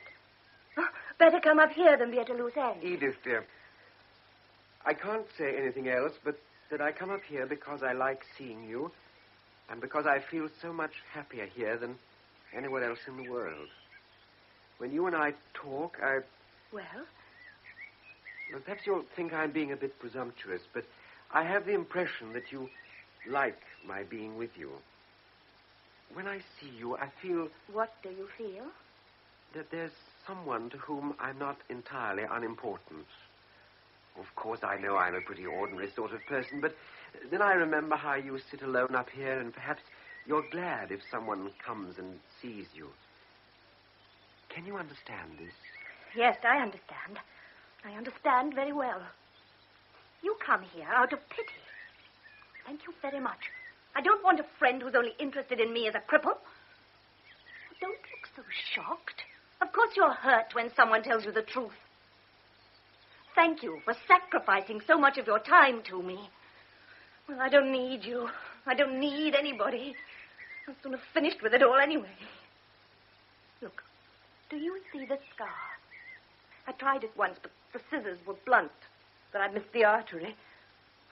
Oh, better come up here than be at a loose end. Edith, dear, I can't say anything else but that I come up here because I like seeing you and because I feel so much happier here than anywhere else in the world. When you and I talk, Well, perhaps you'll think I'm being a bit presumptuous, but I have the impression that you like my being with you. When I see you, I feel... What do you feel? That there's someone to whom I'm not entirely unimportant. Of course, I know I'm a pretty ordinary sort of person, but then I remember how you sit alone up here, and perhaps you're glad if someone comes and sees you. Can you understand this? Yes, I understand. I understand very well. You come here out of pity. Thank you very much. I don't want a friend who's only interested in me as a cripple. Don't look so shocked. Of course you're hurt when someone tells you the truth. Thank you for sacrificing so much of your time to me. Well, I don't need you. I don't need anybody. I'll soon have finished with it all anyway. Look, do you see this scar? I tried it once, but the scissors were blunt. But I missed the artery.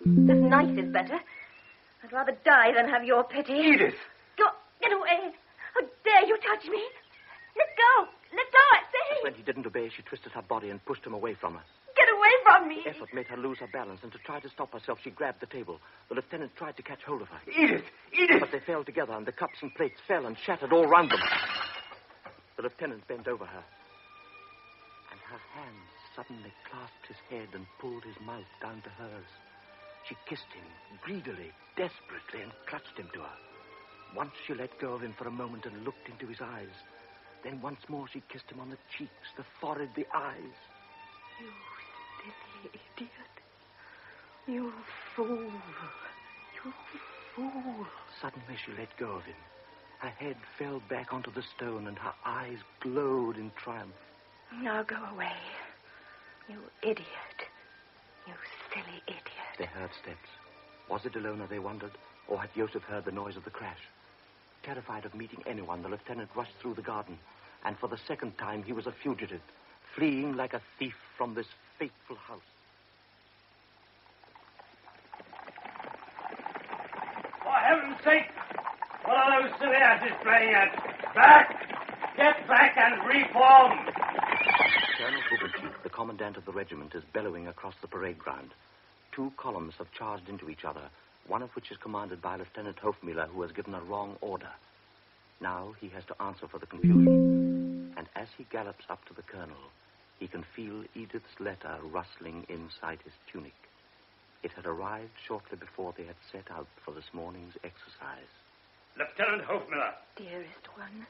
This knife is better. I'd rather die than have your pity. Edith! Get away. How dare you touch me? Let go. Let go, I say. When he didn't obey, she twisted her body and pushed him away from her. Get away from me. The effort made her lose her balance, and to try to stop herself, she grabbed the table. The lieutenant tried to catch hold of her. Edith! Edith! But they fell together, and the cups and plates fell and shattered all round them. The lieutenant bent over her, and her hands suddenly clasped his head and pulled his mouth down to hers. She kissed him, greedily, desperately, and clutched him to her. Once she let go of him for a moment and looked into his eyes. Then once more she kissed him on the cheeks, the forehead, the eyes. You silly idiot. You fool. You fool. Suddenly she let go of him. Her head fell back onto the stone, and her eyes glowed in triumph. Now go away. You idiot. You silly idiot. They heard steps. Was it Ilona, they wondered, or had Joseph heard the noise of the crash? Terrified of meeting anyone, the lieutenant rushed through the garden, and for the second time he was a fugitive, fleeing like a thief from this fateful house. For heaven's sake, what are those silly asses playing at? Back! Get back and reform! Colonel Hooverchief, the commandant of the regiment, is bellowing across the parade ground. 2 columns have charged into each other, one of which is commanded by Lieutenant Hofmüller, who has given a wrong order. Now he has to answer for the confusion. And as he gallops up to the colonel, he can feel Edith's letter rustling inside his tunic. It had arrived shortly before they had set out for this morning's exercise. Lieutenant Hofmüller. Dearest one,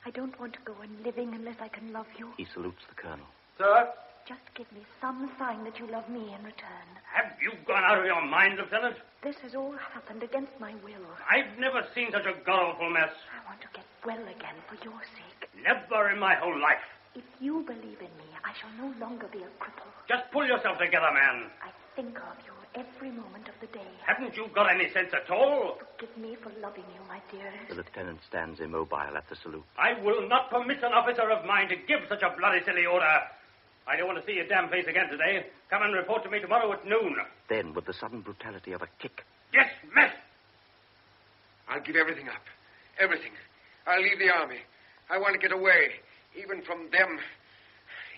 I don't want to go on living unless I can love you. He salutes the colonel. Sir? Just give me some sign that you love me in return. Have you gone out of your mind, Lieutenant? This has all happened against my will. I've never seen such a gulleful mess. I want to get well again for your sake. Never in my whole life. If you believe in me, I shall no longer be a cripple. Just pull yourself together, man. I think of you every moment of the day. Haven't you got any sense at all? Forgive me for loving you, my dearest. The lieutenant stands immobile at the salute. I will not permit an officer of mine to give such a bloody silly order. I don't want to see your damn face again today. Come and report to me tomorrow at noon. Then, with the sudden brutality of a kick... Yes, mess! I'll give everything up. Everything. I'll leave the army. I want to get away, even from them,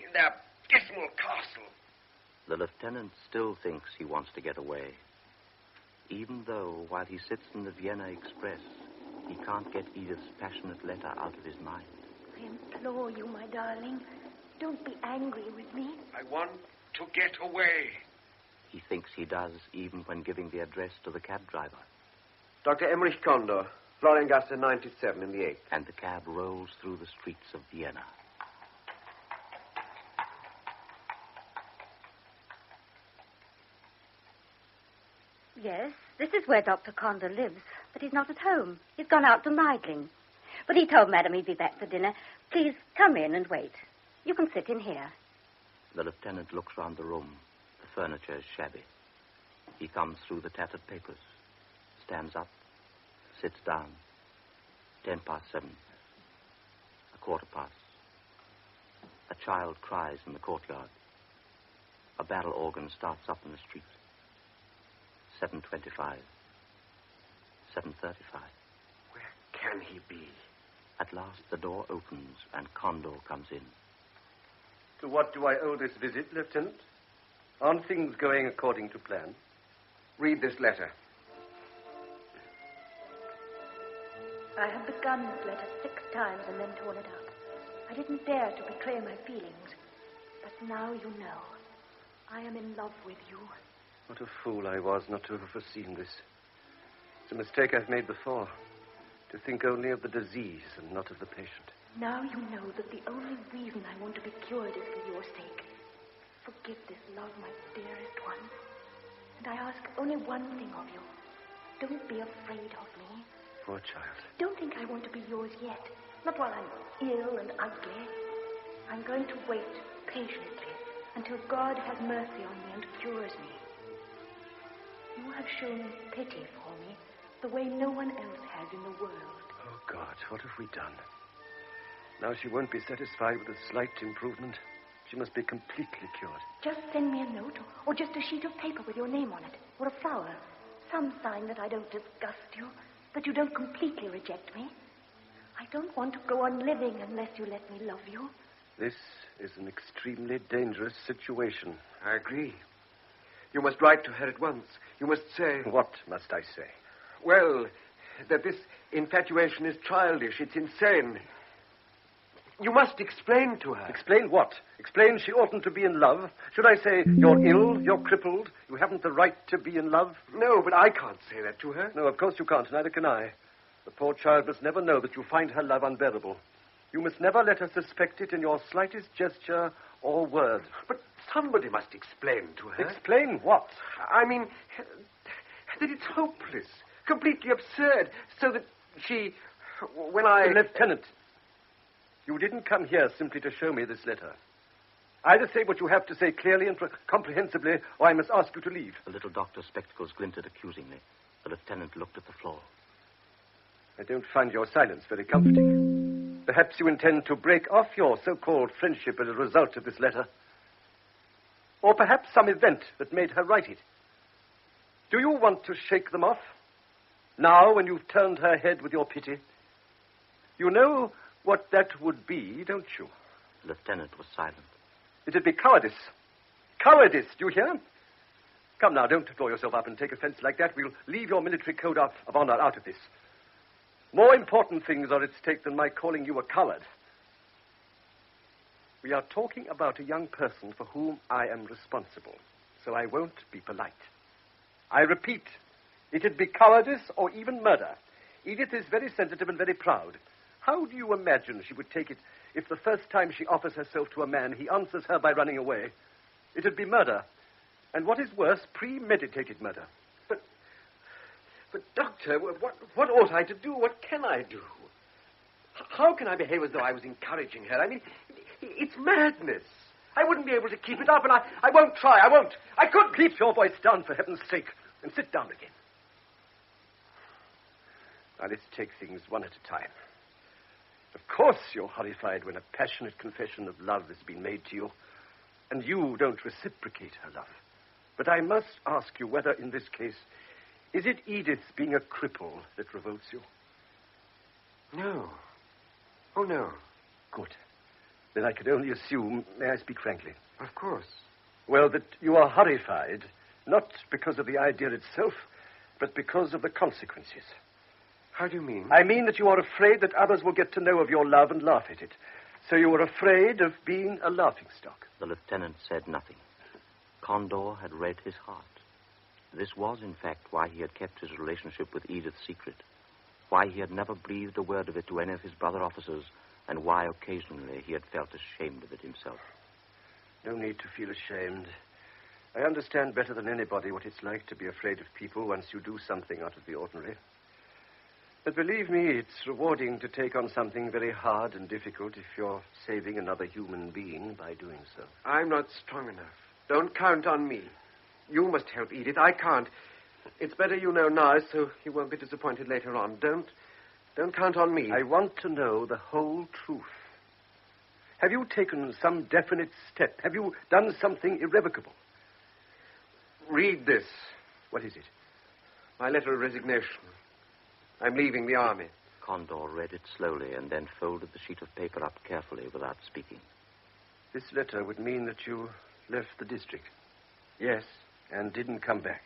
in their dismal castle. The lieutenant still thinks he wants to get away, even though, while he sits in the Vienna Express, he can't get Edith's passionate letter out of his mind. I implore you, my darling, don't be angry with me. I want to get away. He thinks he does, even when giving the address to the cab driver. Dr. Emmerich Condor, Floriangasse 97 in the 8th. And the cab rolls through the streets of Vienna. Yes, this is where Dr. Condor lives, but he's not at home. He's gone out to Meidling. But he told Madam he'd be back for dinner. Please come in and wait. You can sit in here. The lieutenant looks round the room. The furniture is shabby. He thumbs through the tattered papers, stands up, sits down. 7:10. 7:15. A child cries in the courtyard. A barrel organ starts up in the street. 7:25. 7:35. Where can he be? At last the door opens and Condor comes in. To what do I owe this visit, Lieutenant? Aren't things going according to plan? Read this letter. I have begun this letter 6 times and then torn it up. I didn't dare to betray my feelings. But now you know. I am in love with you. What a fool I was not to have foreseen this. It's a mistake I've made before. To think only of the disease and not of the patient. Now you know that the only reason I want to be cured is for your sake. Forgive this love, my dearest one. And I ask only one thing of you. Don't be afraid of me. Poor child. Don't think I want to be yours yet. Not while I'm ill and ugly. I'm going to wait patiently until God has mercy on me and cures me. You have shown pity for me the way no one else has in the world. Oh, God, what have we done? Now she won't be satisfied with a slight improvement. She must be completely cured. Just send me a note or just a sheet of paper with your name on it, or a flower. Some sign that I don't disgust you, that you don't completely reject me. I don't want to go on living unless you let me love you. This is an extremely dangerous situation. I agree. You must write to her at once. You must say... What must I say? Well, that this infatuation is childish. It's insane. You must explain to her. Explain what? Explain she oughtn't to be in love? Should I say, you're ill, you're crippled, you haven't the right to be in love? No, but I can't say that to her. No, of course you can't, neither can I. The poor child must never know that you find her love unbearable. You must never let her suspect it in your slightest gesture or word. But somebody must explain to her. Explain what? I mean, that it's hopeless, completely absurd, so that she... When I... Lieutenant, you didn't come here simply to show me this letter. Either say what you have to say clearly and comprehensibly, or I must ask you to leave. The little doctor's spectacles glinted accusingly. The lieutenant looked at the floor. I don't find your silence very comforting. Perhaps you intend to break off your so-called friendship as a result of this letter. Or perhaps some event that made her write it. Do you want to shake them off? Now, when you've turned her head with your pity? You know what that would be, don't you? The lieutenant was silent. It'd be cowardice. Cowardice, do you hear? Come now, don't draw yourself up and take offense like that. We'll leave your military code of honor out of this. More important things are at stake than my calling you a coward. We are talking about a young person for whom I am responsible, so I won't be polite. I repeat, it'd be cowardice or even murder. Edith is very sensitive and very proud. How do you imagine she would take it if the first time she offers herself to a man, he answers her by running away? It'd be murder. And what is worse, premeditated murder. But, Doctor, what ought I to do? What can I do? How can I behave as though I was encouraging her? I mean, it's madness. I wouldn't be able to keep it up, and I won't try. I won't. I couldn't. Keep your voice down, for heaven's sake. and sit down again. Now, let's take things one at a time. Of course you're horrified when a passionate confession of love has been made to you, and you don't reciprocate her love. But I must ask you whether, in this case, is it Edith's being a cripple that revolts you? No. Oh, no. Good. Then I can only assume, may I speak frankly? Of course. Well, that you are horrified, not because of the idea itself, but because of the consequences. How do you mean? I mean that you are afraid that others will get to know of your love and laugh at it. So you are afraid of being a laughingstock. The lieutenant said nothing. Condor had read his heart. This was, in fact, why he had kept his relationship with Edith secret, why he had never breathed a word of it to any of his brother officers, and why occasionally he had felt ashamed of it himself. No need to feel ashamed. I understand better than anybody what it's like to be afraid of people once you do something out of the ordinary. But believe me, it's rewarding to take on something very hard and difficult if you're saving another human being by doing so. I'm not strong enough. Don't count on me. You must help Edith. I can't. It's better you know now so you won't be disappointed later on. Don't count on me. I want to know the whole truth. Have you taken some definite step? Have you done something irrevocable? Read this. What is it? My letter of resignation. I'm leaving the army. Condor read it slowly and then folded the sheet of paper up carefully without speaking. This letter would mean that you left the district. Yes. And didn't come back.